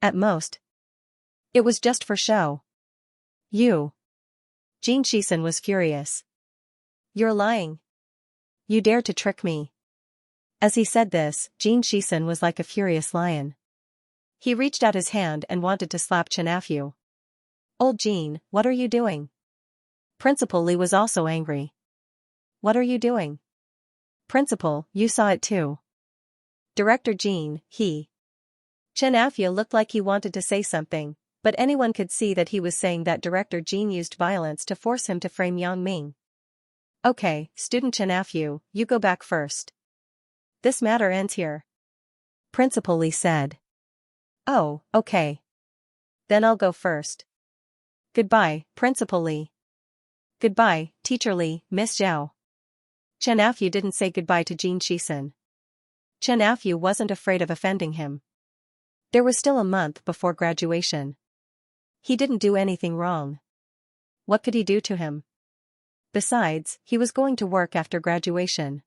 At most, it was just for show." "You." Jin Shisen was furious. "You're lying. You dare to trick me." As he said this, Jin Shisen was like a furious lion. He reached out his hand and wanted to slap Xianxia. "Old Jin, what are you doing?" Principal Li was also angry. "What are you doing? Principal, you saw it too." "Director Jin, he." Xianxia looked like he wanted to say something, but anyone could see that he was saying that Director Jin used violence to force him to frame Yang Ming. "Okay, student Xianxia, you go back first. This matter ends here," Principal Li said. "Oh, okay. Then I'll go first. Goodbye, Principal Li." "Goodbye, Teacher Li, Miss Zhao." Xianxia didn't say goodbye to Jin Shisen. Xianxia wasn't afraid of offending him. There was still a month before graduation. He didn't do anything wrong. What could he do to him? Besides, he was going to work after graduation.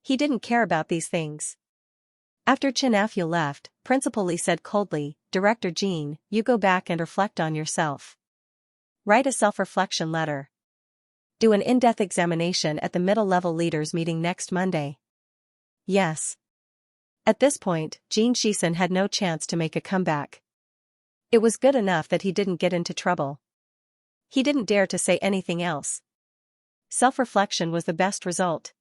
He didn't care about these things. After Xianxia left, Principal Li said coldly, "Director Jin, you go back and reflect on yourself. Write a self-reflection letter. Do an in-depth examination at the middle-level leaders meeting next Monday." "Yes." At this point, Jin Shisen had no chance to make a comeback. It was good enough that he didn't get into trouble. He didn't dare to say anything else. Self-reflection was the best result.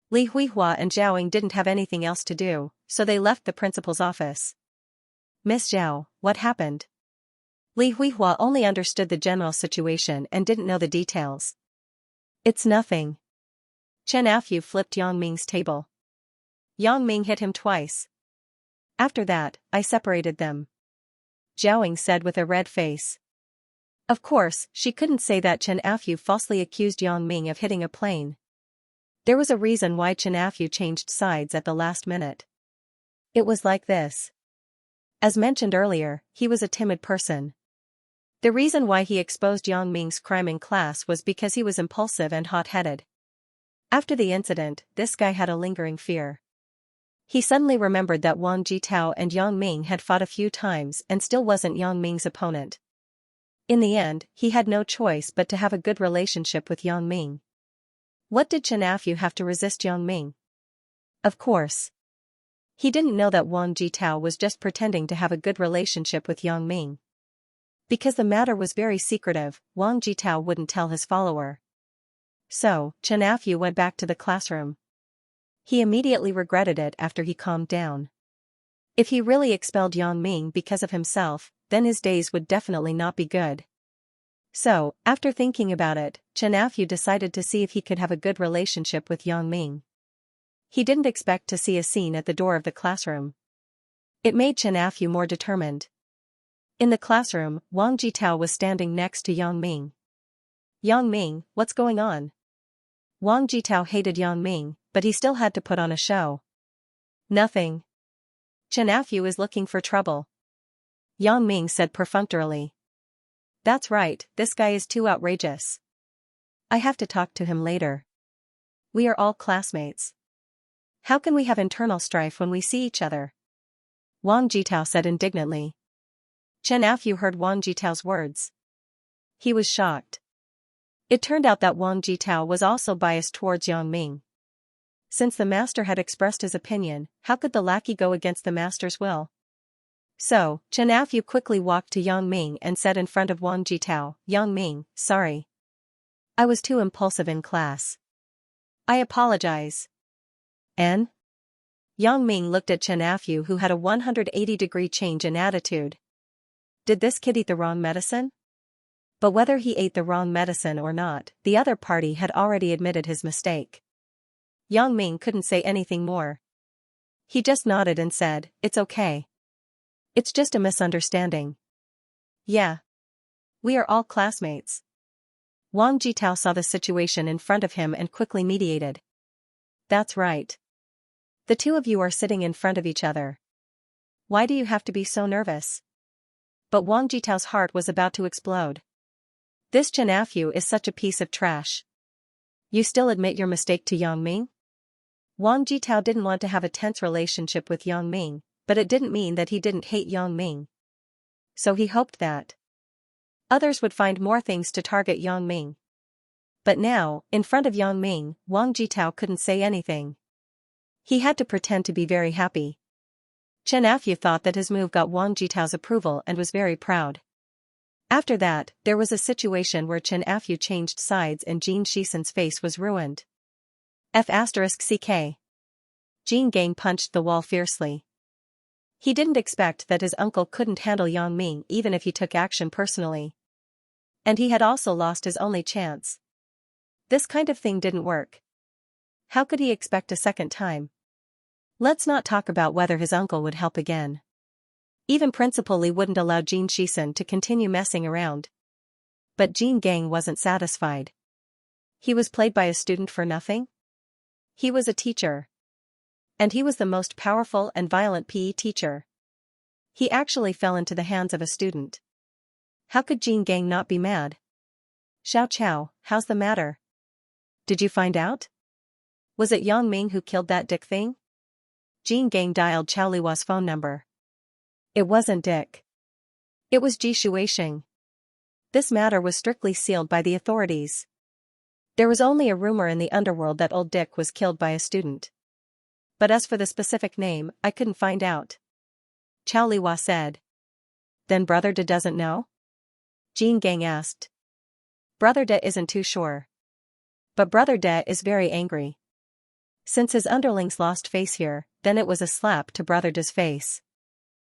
Li Huihua and Zhaoing didn't have anything else to do, so they left the principal's office. "Miss Zhao, what happened?" Li Huihua only understood the general situation and didn't know the details. "It's nothing." Xianxia flipped Yang Ming's table. Yang Ming hit him twice. "After that, I separated them," Zhaoing said with a red face. Of course, she couldn't say that Xianxia falsely accused Yang Ming of hitting a plane. There was a reason why Xianxia changed sides at the last minute. It was like this. As mentioned earlier, he was a timid person. The reason why he exposed Yang Ming's crime in class was because he was impulsive and hot-headed. After the incident, this guy had a lingering fear. He suddenly remembered that Wang Jitao and Yang Ming had fought a few times and still wasn't Yang Ming's opponent. In the end, he had no choice but to have a good relationship with Yang Ming. What did Xianxia have to resist Yang Ming? Of course. He didn't know that Wang Jitao was just pretending to have a good relationship with Yang Ming. Because the matter was very secretive, Wang Jitao wouldn't tell his follower. So, Xianxia went back to the classroom. He immediately regretted it after he calmed down. If he really expelled Yang Ming because of himself, then his days would definitely not be good. So, after thinking about it, Xianxia decided to see if he could have a good relationship with Yang Ming. He didn't expect to see a scene at the door of the classroom. It made Xianxia more determined. In the classroom, Wang Jitao was standing next to Yang Ming. Yang Ming, what's going on? Wang Jitao hated Yang Ming, but he still had to put on a show. Nothing. Xianxia is looking for trouble. Yang Ming said perfunctorily. That's right, this guy is too outrageous. I have to talk to him later. We are all classmates. How can we have internal strife when we see each other? Wang Jitao said indignantly. Xianxia heard Wang Jitao's words. He was shocked. It turned out that Wang Jitao was also biased towards Yang Ming. Since the master had expressed his opinion, how could the lackey go against the master's will? So, Xianxia quickly walked to Yang Ming and said in front of Wang Jitao, Yang Ming, sorry. I was too impulsive in class. I apologize. And? Yang Ming looked at Xianxia, who had a 180-degree change in attitude. Did this kid eat the wrong medicine? But whether he ate the wrong medicine or not, the other party had already admitted his mistake. Yang Ming couldn't say anything more. He just nodded and said, it's okay. It's just a misunderstanding. Yeah. We are all classmates. Wang Jitao saw the situation in front of him and quickly mediated. That's right. The two of you are sitting in front of each other. Why do you have to be so nervous? But Wang Jitao's heart was about to explode. This Xianxia is such a piece of trash. You still admit your mistake to Yang Ming? Wang Jitao didn't want to have a tense relationship with Yang Ming, but it didn't mean that he didn't hate Yang Ming. So he hoped that others would find more things to target Yang Ming. But now, in front of Yang Ming, Wang Jitao couldn't say anything. He had to pretend to be very happy. Xianxia thought that his move got Wang Jitao's approval and was very proud. After that, there was a situation where Xianxia changed sides and Jin Shisen's face was ruined. F***ck. Jin Gang punched the wall fiercely. He didn't expect that his uncle couldn't handle Yang Ming even if he took action personally. And he had also lost his only chance. This kind of thing didn't work. How could he expect a second time? Let's not talk about whether his uncle would help again. Even Principal Li wouldn't allow Jin Shisen to continue messing around. But Jin Gang wasn't satisfied. He was played by a student for nothing? He was a teacher. And he was the most powerful and violent PE teacher. He actually fell into the hands of a student. How could Jin Gang not be mad? Xiao Chao, how's the matter? Did you find out? Was it Yang Ming who killed that Dick thing? Jin Gang dialed Chao Liwa's phone number. It wasn't Dick. It was Ji Shuixing. This matter was strictly sealed by the authorities. There was only a rumor in the underworld that old Dick was killed by a student. But as for the specific name, I couldn't find out. Chao Liwa said. Then Brother De doesn't know? Jin Gang asked. Brother De isn't too sure. But Brother De is very angry. Since his underlings lost face here, then it was a slap to Brother De's face.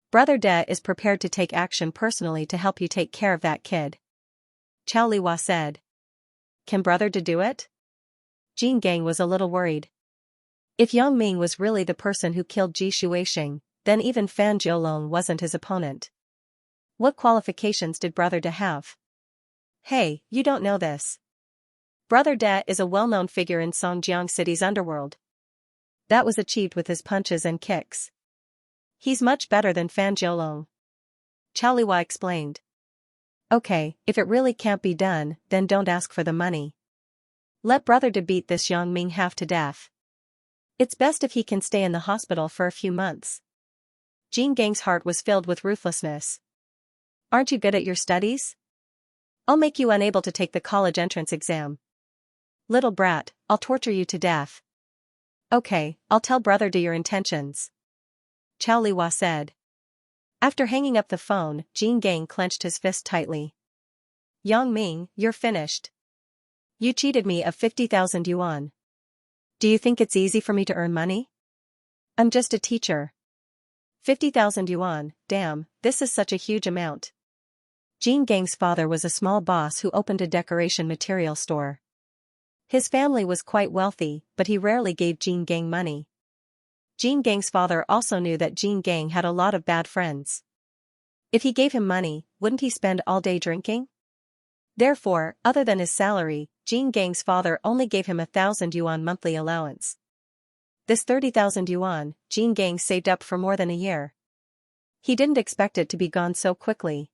Brother De is prepared to take action personally to help you take care of that kid. Chao Liwa said. Can Brother De do it? Jin Gang was a little worried. If Yang Ming was really the person who killed Ji Shuixing, then even Fan Jiolong wasn't his opponent. What qualifications did Brother De have? Hey, you don't know this. Brother De is a well-known figure in Songjiang City's underworld. That was achieved with his punches and kicks. He's much better than Fan Jiolong. Chao Liwa explained. Okay, if it really can't be done, then don't ask for the money. Let brother De beat this Yang Ming half to death. It's best if he can stay in the hospital for a few months. Jin Gang's heart was filled with ruthlessness. Aren't you good at your studies? I'll make you unable to take the college entrance exam. Little brat, I'll torture you to death. Okay, I'll tell brother De your intentions. Chao Liwa said. After hanging up the phone, Jin Gang clenched his fist tightly. Yang Ming, you're finished. You cheated me of 50,000 yuan. Do you think it's easy for me to earn money? I'm just a teacher. 50,000 yuan, damn, this is such a huge amount. Jin Gang's father was a small boss who opened a decoration material store. His family was quite wealthy, but he rarely gave Jin Gang money. Jin Gang's father also knew that Jin Gang had a lot of bad friends. If he gave him money, wouldn't he spend all day drinking? Therefore, other than his salary, Jin Gang's father only gave him 1,000 yuan monthly allowance. This 30,000 yuan, Jin Gang saved up for more than a year. He didn't expect it to be gone so quickly.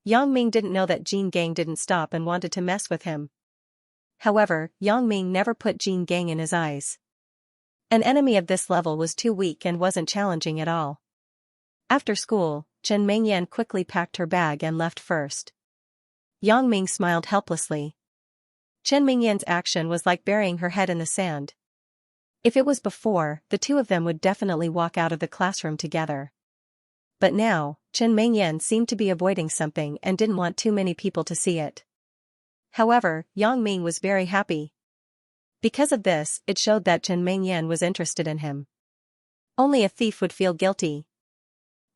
Yang Ming didn't know that Jin Gang didn't stop and wanted to mess with him. However, Yang Ming never put Jin Gang in his eyes. An enemy of this level was too weak and wasn't challenging at all. After school, Chen Mengyan quickly packed her bag and left first. Yang Ming smiled helplessly. Chen Mengyan's action was like burying her head in the sand. If it was before, the two of them would definitely walk out of the classroom together. But now, Chen Mengyan seemed to be avoiding something and didn't want too many people to see it. However, Yang Ming was very happy. Because of this, it showed that Chen Mengyan was interested in him. Only a thief would feel guilty.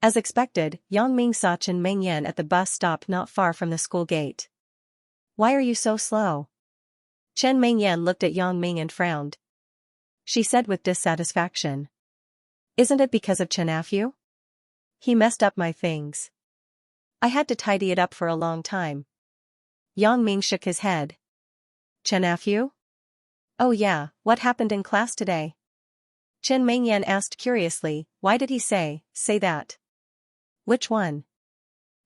As expected, Yang Ming saw Chen Mengyan at the bus stop not far from the school gate. Why are you so slow? Chen Mengyan looked at Yang Ming and frowned. She said with dissatisfaction. Isn't it because of Chen Afu? He messed up my things. I had to tidy it up for a long time. Yang Ming shook his head. Chen Afu? Oh yeah, what happened in class today? Chen Mengyan asked curiously, why did he say that? Which one?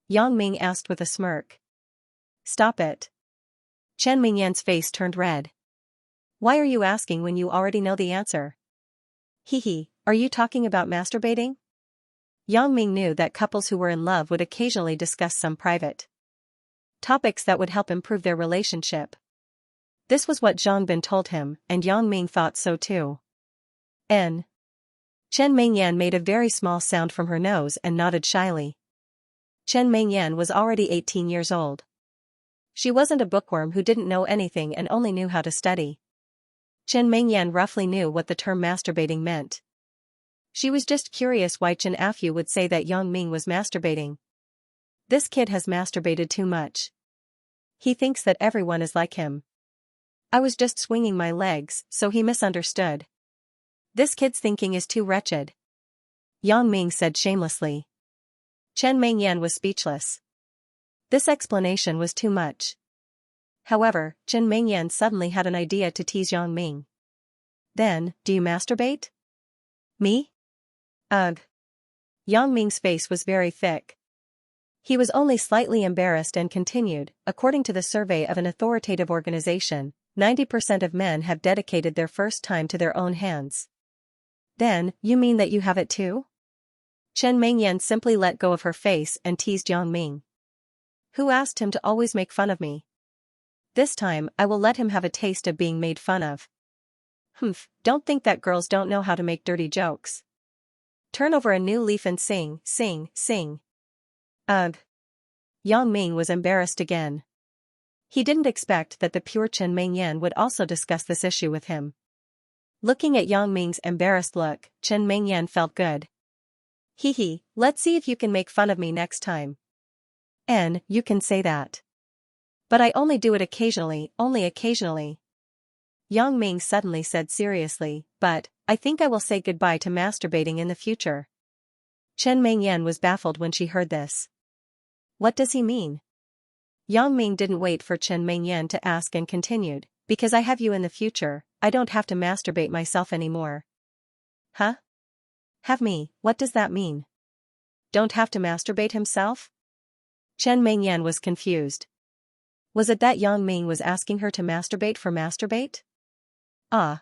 Yang Ming asked with a smirk. Stop it. Chen Mengyan's face turned red. Why are you asking when you already know the answer? Hee, are you talking about masturbating? Yang Ming knew that couples who were in love would occasionally discuss some private topics that would help improve their relationship. This was what Zhang Bin told him, and Yang Ming thought so too. Chen Mengyan made a very small sound from her nose and nodded shyly. Chen Mengyan was already 18 years old. She wasn't a bookworm who didn't know anything and only knew how to study. Chen Mengyan roughly knew what the term masturbating meant. She was just curious why Chen Afu would say that Yang Ming was masturbating. This kid has masturbated too much. He thinks that everyone is like him. I was just swinging my legs, so he misunderstood. This kid's thinking is too wretched. Yang Ming said shamelessly. Chen Mengyan was speechless. This explanation was too much. However, Chen Mengyan suddenly had an idea to tease Yang Ming. Then, do you masturbate? Me? Ugh. Yang Ming's face was very thick. He was only slightly embarrassed and continued, according to the survey of an authoritative organization, 90% of men have dedicated their first time to their own hands. Then, you mean that you have it too? Chen Mengyan simply let go of her face and teased Yang Ming. Who asked him to always make fun of me? This time, I will let him have a taste of being made fun of. Humph, don't think that girls don't know how to make dirty jokes. Turn over a new leaf and sing, sing, sing. Ugh. Yang Ming was embarrassed again. He didn't expect that the pure Chen Mengyan would also discuss this issue with him. Looking at Yang Ming's embarrassed look, Chen Mengyan felt good. Hee, let's see if you can make fun of me next time. You can say that. But I only do it occasionally, only occasionally. Yang Ming suddenly said seriously, but, I think I will say goodbye to masturbating in the future. Chen Mengyan was baffled when she heard this. What does he mean? Yang Ming didn't wait for Chen Mengyan to ask and continued, because I have you in the future, I don't have to masturbate myself anymore. Huh? Have me, what does that mean? Don't have to masturbate himself? Chen Mingyan was confused. Was it that Yang Ming was asking her to masturbate for masturbate? Ah.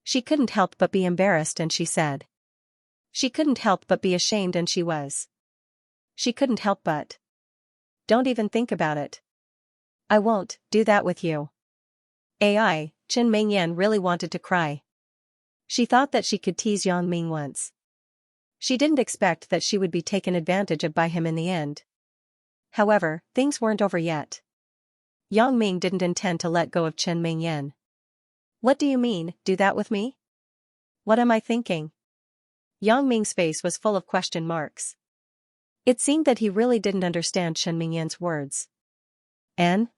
She couldn't help but be embarrassed and she said. She couldn't help but be ashamed and she was. She couldn't help but. Don't even think about it. I won't do that with you. AI, Chen Mingyan really wanted to cry. She thought that she could tease Yang Ming once. She didn't expect that she would be taken advantage of by him in the end. However, things weren't over yet. Yang Ming didn't intend to let go of Chen Mingyan. What do you mean, do that with me? What am I thinking? Yang Ming's face was full of question marks. It seemed that he really didn't understand Chen Mingyan's words. An?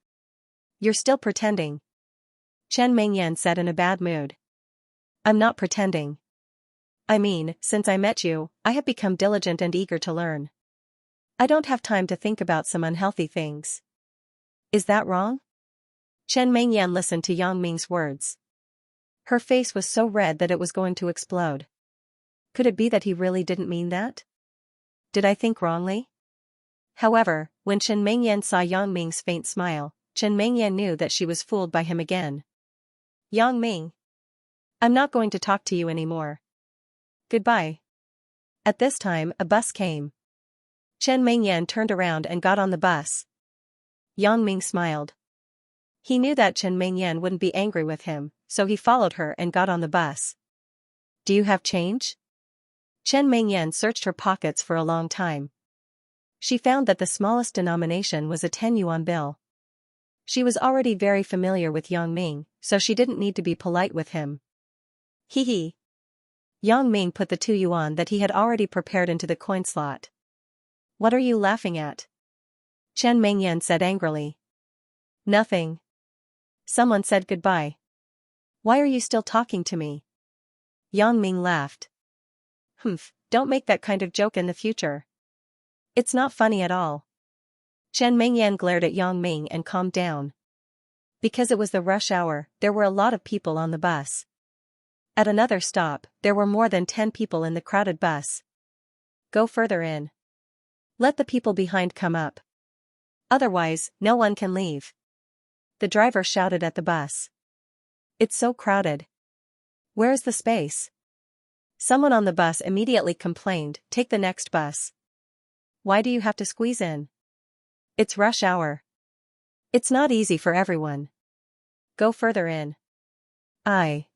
You're still pretending. Chen Mingyan said in a bad mood. I'm not pretending. I mean, since I met you, I have become diligent and eager to learn. I don't have time to think about some unhealthy things. Is that wrong? Chen Mingyan listened to Yang Ming's words. Her face was so red that it was going to explode. Could it be that he really didn't mean that? Did I think wrongly? However, when Chen Mingyan saw Yang Ming's faint smile, Chen Mingyan knew that she was fooled by him again. Yang Ming. I'm not going to talk to you anymore. Goodbye. At this time, a bus came. Chen Mingyan turned around and got on the bus. Yang Ming smiled. He knew that Chen Mingyan wouldn't be angry with him, so he followed her and got on the bus. Do you have change? Chen Mingyan searched her pockets for a long time. She found that the smallest denomination was a 10 yuan bill. She was already very familiar with Yang Ming, so she didn't need to be polite with him. Hee hee. Yang Ming put the 2 yuan that he had already prepared into the coin slot. What are you laughing at? Chen Mingyan said angrily. Nothing. Someone said goodbye. Why are you still talking to me? Yang Ming laughed. Humph, don't make that kind of joke in the future. It's not funny at all. Chen Mingyan glared at Yang Ming and calmed down. Because it was the rush hour, there were a lot of people on the bus. At another stop, there were more than 10 people in the crowded bus. Go further in. Let the people behind come up. Otherwise, no one can leave. The driver shouted at the bus. It's so crowded. Where's the space? Someone on the bus immediately complained, take the next bus. Why do you have to squeeze in? It's rush hour. It's not easy for everyone. Go further in. I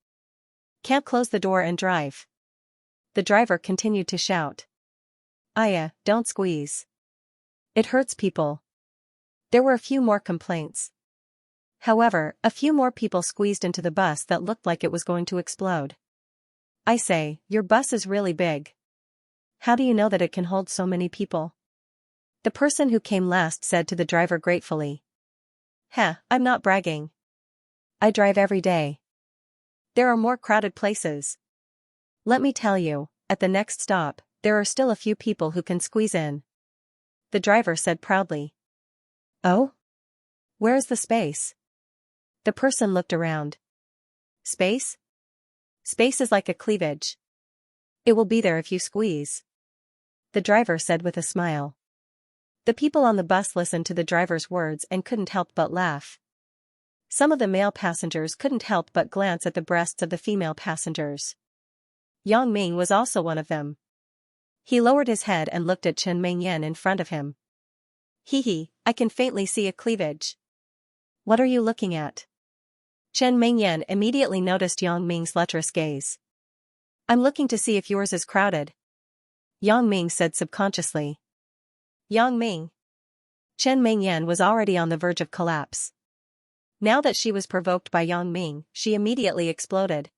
can't close the door and drive. The driver continued to shout. Aya, don't squeeze. It hurts people. There were a few more complaints. However, a few more people squeezed into the bus that looked like it was going to explode. I say, your bus is really big. How do you know that it can hold so many people? The person who came last said to the driver gratefully. Heh, I'm not bragging. I drive every day. There are more crowded places. Let me tell you, at the next stop, there are still a few people who can squeeze in. The driver said proudly. Oh? Where is the space? The person looked around. Space? Space is like a cleavage. It will be there if you squeeze. The driver said with a smile. The people on the bus listened to the driver's words and couldn't help but laugh. Some of the male passengers couldn't help but glance at the breasts of the female passengers. Yang Ming was also one of them. He lowered his head and looked at Chen Mingyan in front of him. Hee hee, I can faintly see a cleavage. What are you looking at? Chen Mingyan immediately noticed Yang Ming's lecherous gaze. I'm looking to see if yours is crowded. Yang Ming said subconsciously. Yang Ming. Chen Mingyan was already on the verge of collapse. Now that she was provoked by Yang Ming, she immediately exploded.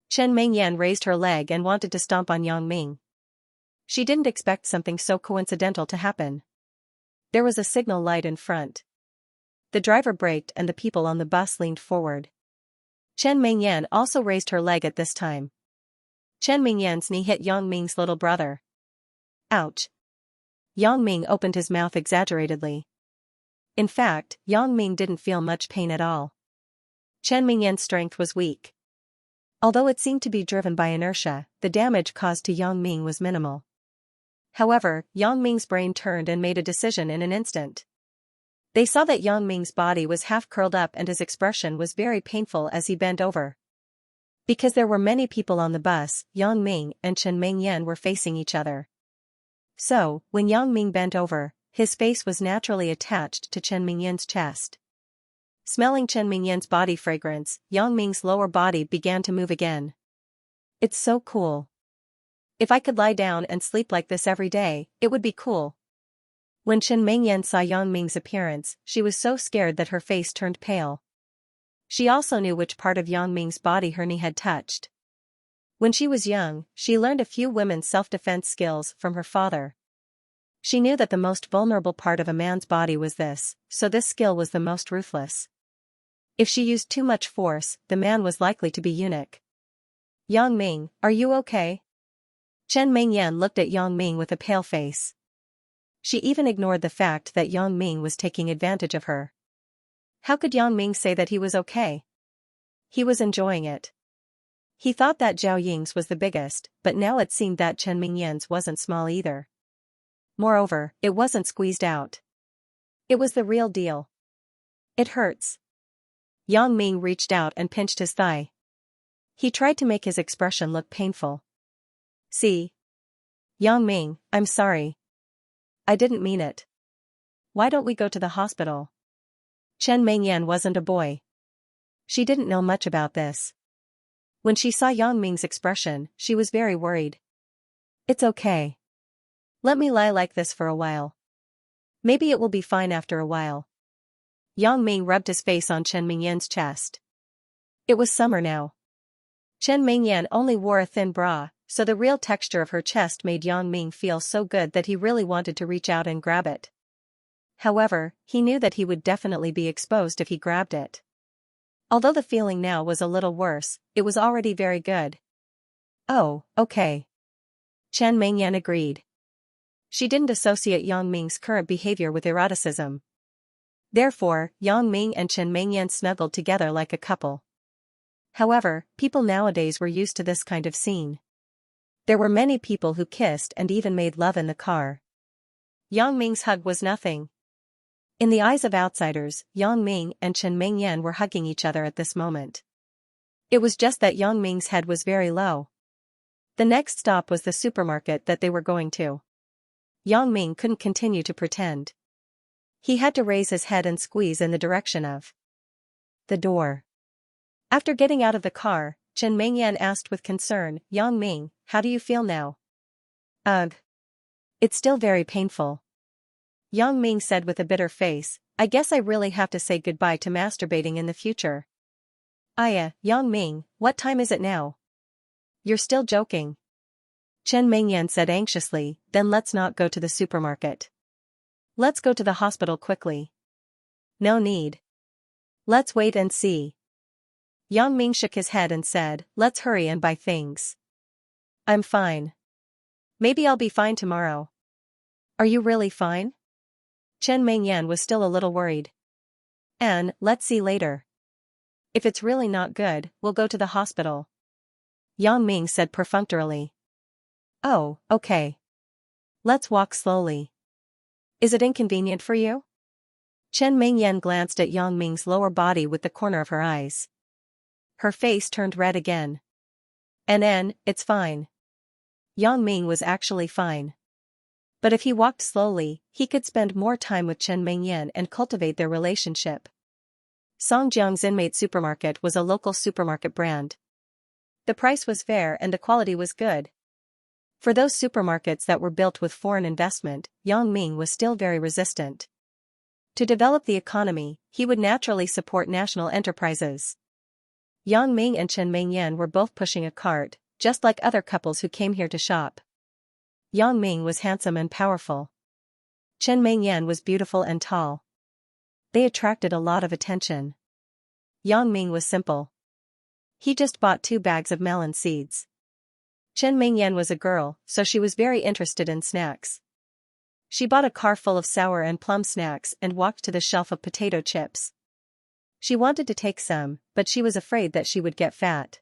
Chen Mingyan raised her leg and wanted to stomp on Yang Ming. She didn't expect something so coincidental to happen. There was a signal light in front. The driver braked and the people on the bus leaned forward. Chen Mingyan also raised her leg at this time. Chen Mingyan's knee hit Yang Ming's little brother. Ouch. Yang Ming opened his mouth exaggeratedly. In fact, Yang Ming didn't feel much pain at all. Chen Mingyan's strength was weak. Although it seemed to be driven by inertia, the damage caused to Yang Ming was minimal. However, Yang Ming's brain turned and made a decision in an instant. They saw that Yang Ming's body was half curled up and his expression was very painful as he bent over. Because there were many people on the bus, Yang Ming and Chen Mengyan were facing each other. So, when Yang Ming bent over, his face was naturally attached to Chen Mengyan's chest. Smelling Chen Mengyan's body fragrance, Yang Ming's lower body began to move again. It's so cool. If I could lie down and sleep like this every day, it would be cool. When Chen Mengyan saw Yang Ming's appearance, she was so scared that her face turned pale. She also knew which part of Yang Ming's body her knee had touched. When she was young, she learned a few women's self-defense skills from her father. She knew that the most vulnerable part of a man's body was this, so this skill was the most ruthless. If she used too much force, the man was likely to be eunuch. Yang Ming, are you okay? Chen Mengyan looked at Yang Ming with a pale face. She even ignored the fact that Yang Ming was taking advantage of her. How could Yang Ming say that he was okay? He was enjoying it. He thought that Zhao Ying's was the biggest, but now it seemed that Chen Mengyan's wasn't small either. Moreover, it wasn't squeezed out. It was the real deal. It hurts. Yang Ming reached out and pinched his thigh. He tried to make his expression look painful. See? Yang Ming, I'm sorry. I didn't mean it. Why don't we go to the hospital? Chen Mengyan wasn't a boy. She didn't know much about this. When she saw Yang Ming's expression, she was very worried. It's okay. Let me lie like this for a while. Maybe it will be fine after a while. Yang Ming rubbed his face on Chen Mengyan's chest. It was summer now. Chen Mengyan only wore a thin bra, so the real texture of her chest made Yang Ming feel so good that he really wanted to reach out and grab it. However, he knew that he would definitely be exposed if he grabbed it. Although the feeling now was a little worse, it was already very good. Oh, okay. Chen Mengyan agreed. She didn't associate Yang Ming's current behavior with eroticism. Therefore, Yang Ming and Chen Mengyan snuggled together like a couple. However, people nowadays were used to this kind of scene. There were many people who kissed and even made love in the car. Yang Ming's hug was nothing. In the eyes of outsiders, Yang Ming and Chen Mengyan were hugging each other at this moment. It was just that Yang Ming's head was very low. The next stop was the supermarket that they were going to. Yang Ming couldn't continue to pretend. He had to raise his head and squeeze in the direction of the door. After getting out of the car, Chen Mengyan asked with concern, Yang Ming, how do you feel now? Ugh. It's still very painful. Yang Ming said with a bitter face, I guess I really have to say goodbye to masturbating in the future. Yang Ming, what time is it now? You're still joking. Chen Mengyan said anxiously, then let's not go to the supermarket. Let's go to the hospital quickly. No need. Let's wait and see. Yang Ming shook his head and said, let's hurry and buy things. I'm fine. Maybe I'll be fine tomorrow. Are you really fine? Chen Mengyan was still a little worried. Let's see later. If it's really not good, we'll go to the hospital. Yang Ming said perfunctorily. Oh, okay. Let's walk slowly. Is it inconvenient for you? Chen Mengyan glanced at Yang Ming's lower body with the corner of her eyes. Her face turned red again. It's fine. Yang Ming was actually fine. But if he walked slowly, he could spend more time with Chen Mengyan and cultivate their relationship. Songjiang's Inmate Supermarket was a local supermarket brand. The price was fair and the quality was good. For those supermarkets that were built with foreign investment, Yang Ming was still very resistant. To develop the economy, he would naturally support national enterprises. Yang Ming and Chen Mengyan were both pushing a cart, just like other couples who came here to shop. Yang Ming was handsome and powerful. Chen Mengyan was beautiful and tall. They attracted a lot of attention. Yang Ming was simple. He just bought 2 bags of melon seeds. Chen Mengyan was a girl, so she was very interested in snacks. She bought a car full of sour and plum snacks and walked to the shelf of potato chips. She wanted to take some, but she was afraid that she would get fat.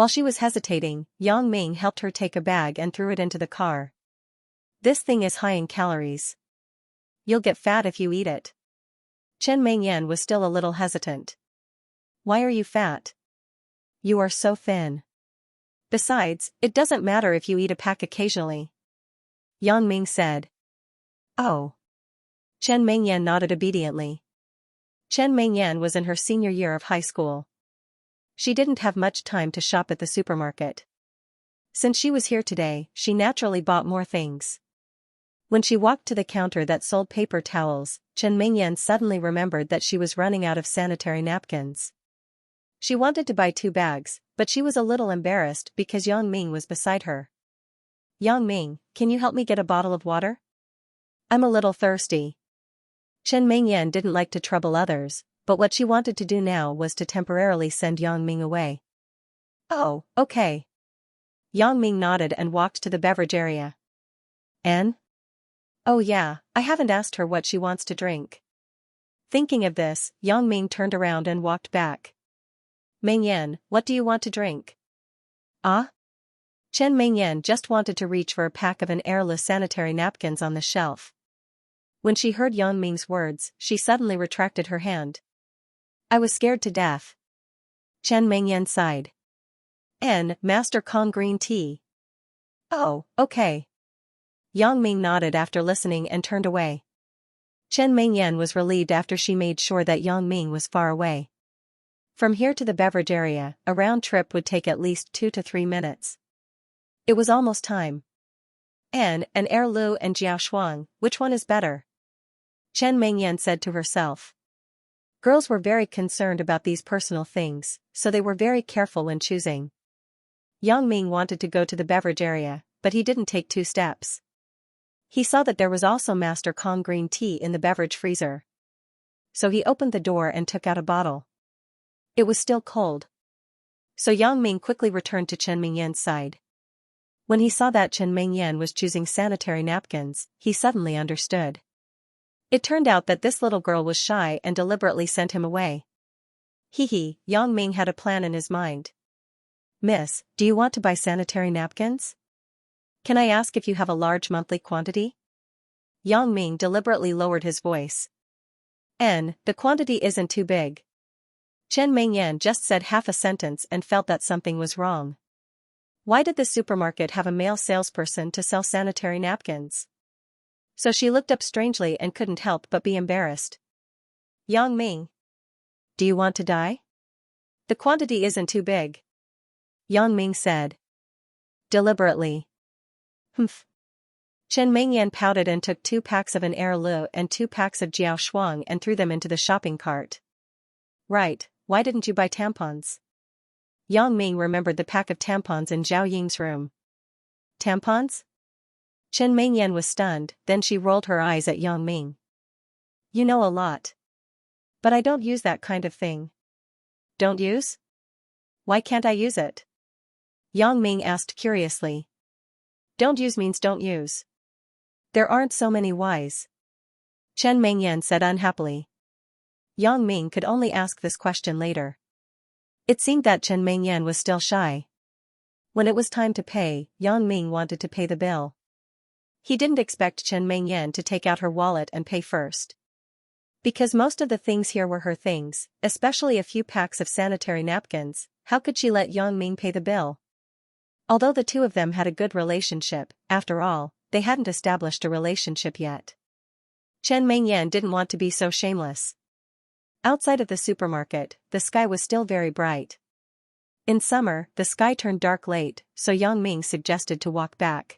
While she was hesitating, Yang Ming helped her take a bag and threw it into the car. This thing is high in calories. You'll get fat if you eat it. Chen Mingyan was still a little hesitant. Why are you fat? You are so thin. Besides, it doesn't matter if you eat a pack occasionally. Yang Ming said. Oh. Chen Mingyan nodded obediently. Chen Mingyan was in her senior year of high school. She didn't have much time to shop at the supermarket. Since she was here today, she naturally bought more things. When she walked to the counter that sold paper towels, Chen Mingyan suddenly remembered that she was running out of sanitary napkins. She wanted to buy 2 bags, but she was a little embarrassed because Yang Ming was beside her. Yang Ming, can you help me get a bottle of water? I'm a little thirsty. Chen Mingyan didn't like to trouble others, but what she wanted to do now was to temporarily send Yang Ming away. Oh, okay. Yang Ming nodded and walked to the beverage area. Anne? Oh yeah, I haven't asked her what she wants to drink. Thinking of this, Yang Ming turned around and walked back. Mingyan, what do you want to drink? Ah? Chen Mingyan just wanted to reach for a pack of an airless sanitary napkins on the shelf. When she heard Yang Ming's words, she suddenly retracted her hand. I was scared to death. Chen Mingyan sighed. N. Master Kong green tea. Oh, okay. Yang Ming nodded after listening and turned away. Chen Mingyan was relieved after she made sure that Yang Ming was far away. From here to the beverage area, a round trip would take at least 2 to 3 minutes. It was almost time. An Erlu and Jiaoshuang, which one is better? Chen Mingyan said to herself. Girls were very concerned about these personal things, so they were very careful when choosing. Yang Ming wanted to go to the beverage area, but he didn't take 2 steps. He saw that there was also Master Kong green tea in the beverage freezer. So he opened the door and took out a bottle. It was still cold. So Yang Ming quickly returned to Chen Mingyan's side. When he saw that Chen Mingyan was choosing sanitary napkins, he suddenly understood. It turned out that this little girl was shy and deliberately sent him away. Yang Ming had a plan in his mind. Miss, do you want to buy sanitary napkins? Can I ask if you have a large monthly quantity? Yang Ming deliberately lowered his voice. The quantity isn't too big. Chen Mingyan just said half a sentence and felt that something was wrong. Why did the supermarket have a male salesperson to sell sanitary napkins? So she looked up strangely and couldn't help but be embarrassed. Yang Ming. Do you want to die? The quantity isn't too big. Yang Ming said. Deliberately. Humph. Chen Mingyan pouted and took 2 packs of an Erlu and 2 packs of Jiaoshuang and threw them into the shopping cart. Right, why didn't you buy tampons? Yang Ming remembered the pack of tampons in Zhao Ying's room. Tampons? Chen Mingyan was stunned, then she rolled her eyes at Yang Ming. You know a lot. But I don't use that kind of thing. Don't use? Why can't I use it? Yang Ming asked curiously. Don't use means don't use. There aren't so many whys. Chen Mingyan said unhappily. Yang Ming could only ask this question later. It seemed that Chen Mingyan was still shy. When it was time to pay, Yang Ming wanted to pay the bill. He didn't expect Chen Mingyan to take out her wallet and pay first. Because most of the things here were her things, especially a few packs of sanitary napkins, how could she let Yang Ming pay the bill? Although the 2 of them had a good relationship, after all, they hadn't established a relationship yet. Chen Mingyan didn't want to be so shameless. Outside of the supermarket, the sky was still very bright. In summer, the sky turned dark late, so Yang Ming suggested to walk back.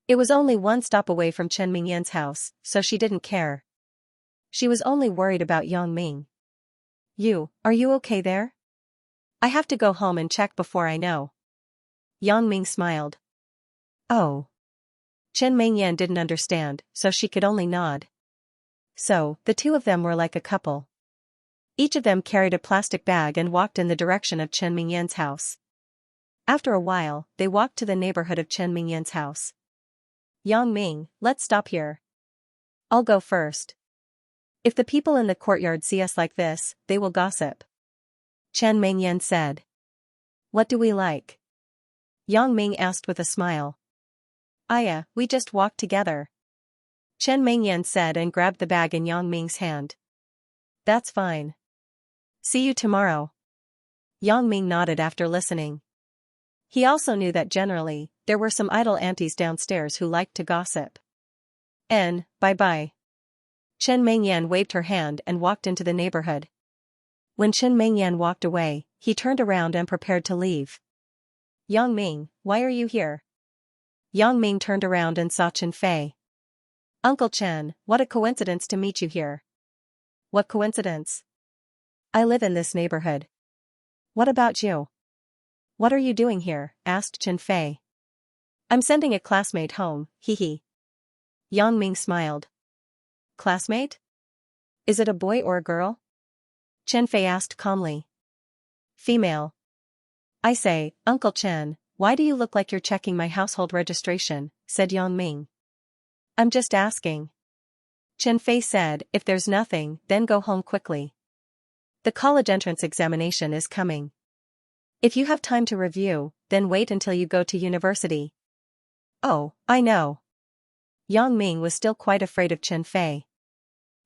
It was only 1 stop away from Chen Mingyan's house, so she didn't care. She was only worried about Yang Ming. Are you okay there? I have to go home and check before I know. Yang Ming smiled. Oh. Chen Mingyan didn't understand, so she could only nod. So, the 2 of them were like a couple. Each of them carried a plastic bag and walked in the direction of Chen Mingyan's house. After a while, they walked to the neighborhood of Chen Mingyan's house. Yang Ming, let's stop here. I'll go first. If the people in the courtyard see us like this, they will gossip. Chen Mingyan said. What do we like? Yang Ming asked with a smile. We just walked together. Chen Mingyan said and grabbed the bag in Yang Ming's hand. That's fine. See you tomorrow. Yang Ming nodded after listening. He also knew that generally, there were some idle aunties downstairs who liked to gossip. Bye-bye. Chen Mingyan waved her hand and walked into the neighborhood. When Chen Mingyan walked away, he turned around and prepared to leave. Yang Ming, why are you here? Yang Ming turned around and saw Chen Fei. Uncle Chen, what a coincidence to meet you here. What coincidence? I live in this neighborhood. What about you? What are you doing here? Asked Chen Fei. I'm sending a classmate home, hee. Yang Ming smiled. Classmate? Is it a boy or a girl? Chen Fei asked calmly. Female. I say, Uncle Chen, why do you look like you're checking my household registration? Said Yang Ming. I'm just asking. Chen Fei said, if there's nothing, then go home quickly. The college entrance examination is coming. If you have time to review, then wait until you go to university. Oh, I know. Yang Ming was still quite afraid of Chen Fei.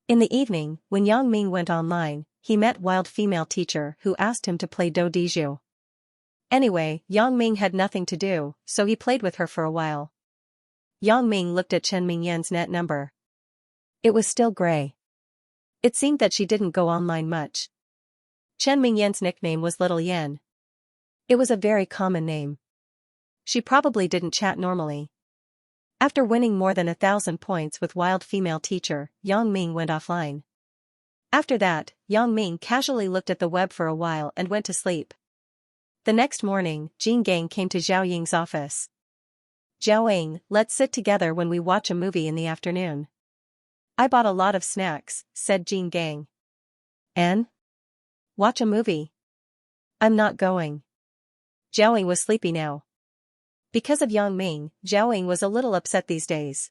In the evening, when Yang Ming went online, he met wild female teacher who asked him to play do diju. Anyway, Yang Ming had nothing to do, so he played with her for a while. Yang Ming looked at Chen Mingyan's net number. It was still gray. It seemed that she didn't go online much. Chen Mingyan's nickname was Little Yen. It was a very common name. She probably didn't chat normally. After winning more than 1,000 points with wild female teacher, Yang Ming went offline. After that, Yang Ming casually looked at the web for a while and went to sleep. The next morning, Jin Gang came to Zhao Ying's office. Zhao Ying, let's sit together when we watch a movie in the afternoon. I bought a lot of snacks, said Jin Gang. And? Watch a movie? I'm not going. Zhao Ying was sleepy now. Because of Yang Ming, Zhao Ying was a little upset these days.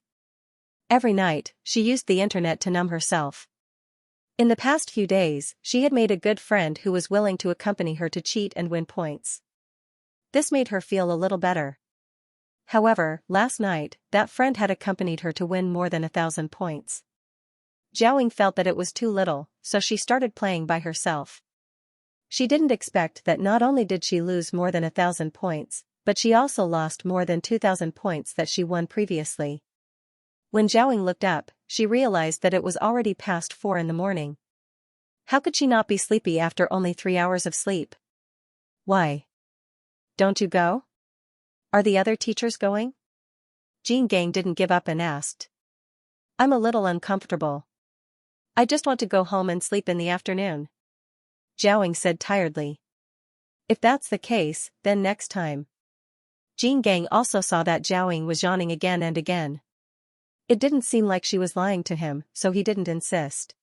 Every night, she used the internet to numb herself. In the past few days, she had made a good friend who was willing to accompany her to cheat and win points. This made her feel a little better. However, last night, that friend had accompanied her to win more than 1,000 points. Zhao Ying felt that it was too little, so she started playing by herself. She didn't expect that not only did she lose more than 1,000 points, but she also lost more than 2,000 points that she won previously. When Zhao Ying looked up, she realized that it was already past 4 in the morning. How could she not be sleepy after only 3 hours of sleep? Why? Don't you go? Are the other teachers going? Jin Gang didn't give up and asked. I'm a little uncomfortable. I just want to go home and sleep in the afternoon. Zhao Ying said tiredly. If that's the case, then next time. Jin Gang also saw that Zhao Ying was yawning again and again. It didn't seem like she was lying to him, so he didn't insist.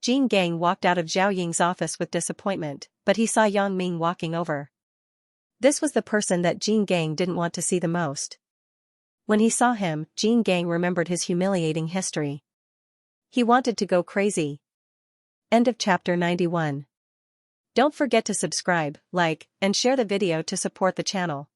Jin Gang walked out of Zhao Ying's office with disappointment, but he saw Yang Ming walking over. This was the person that Jin Gang didn't want to see the most. When he saw him, Jin Gang remembered his humiliating history. He wanted to go crazy. End of chapter 91. Don't forget to subscribe, like, and share the video to support the channel.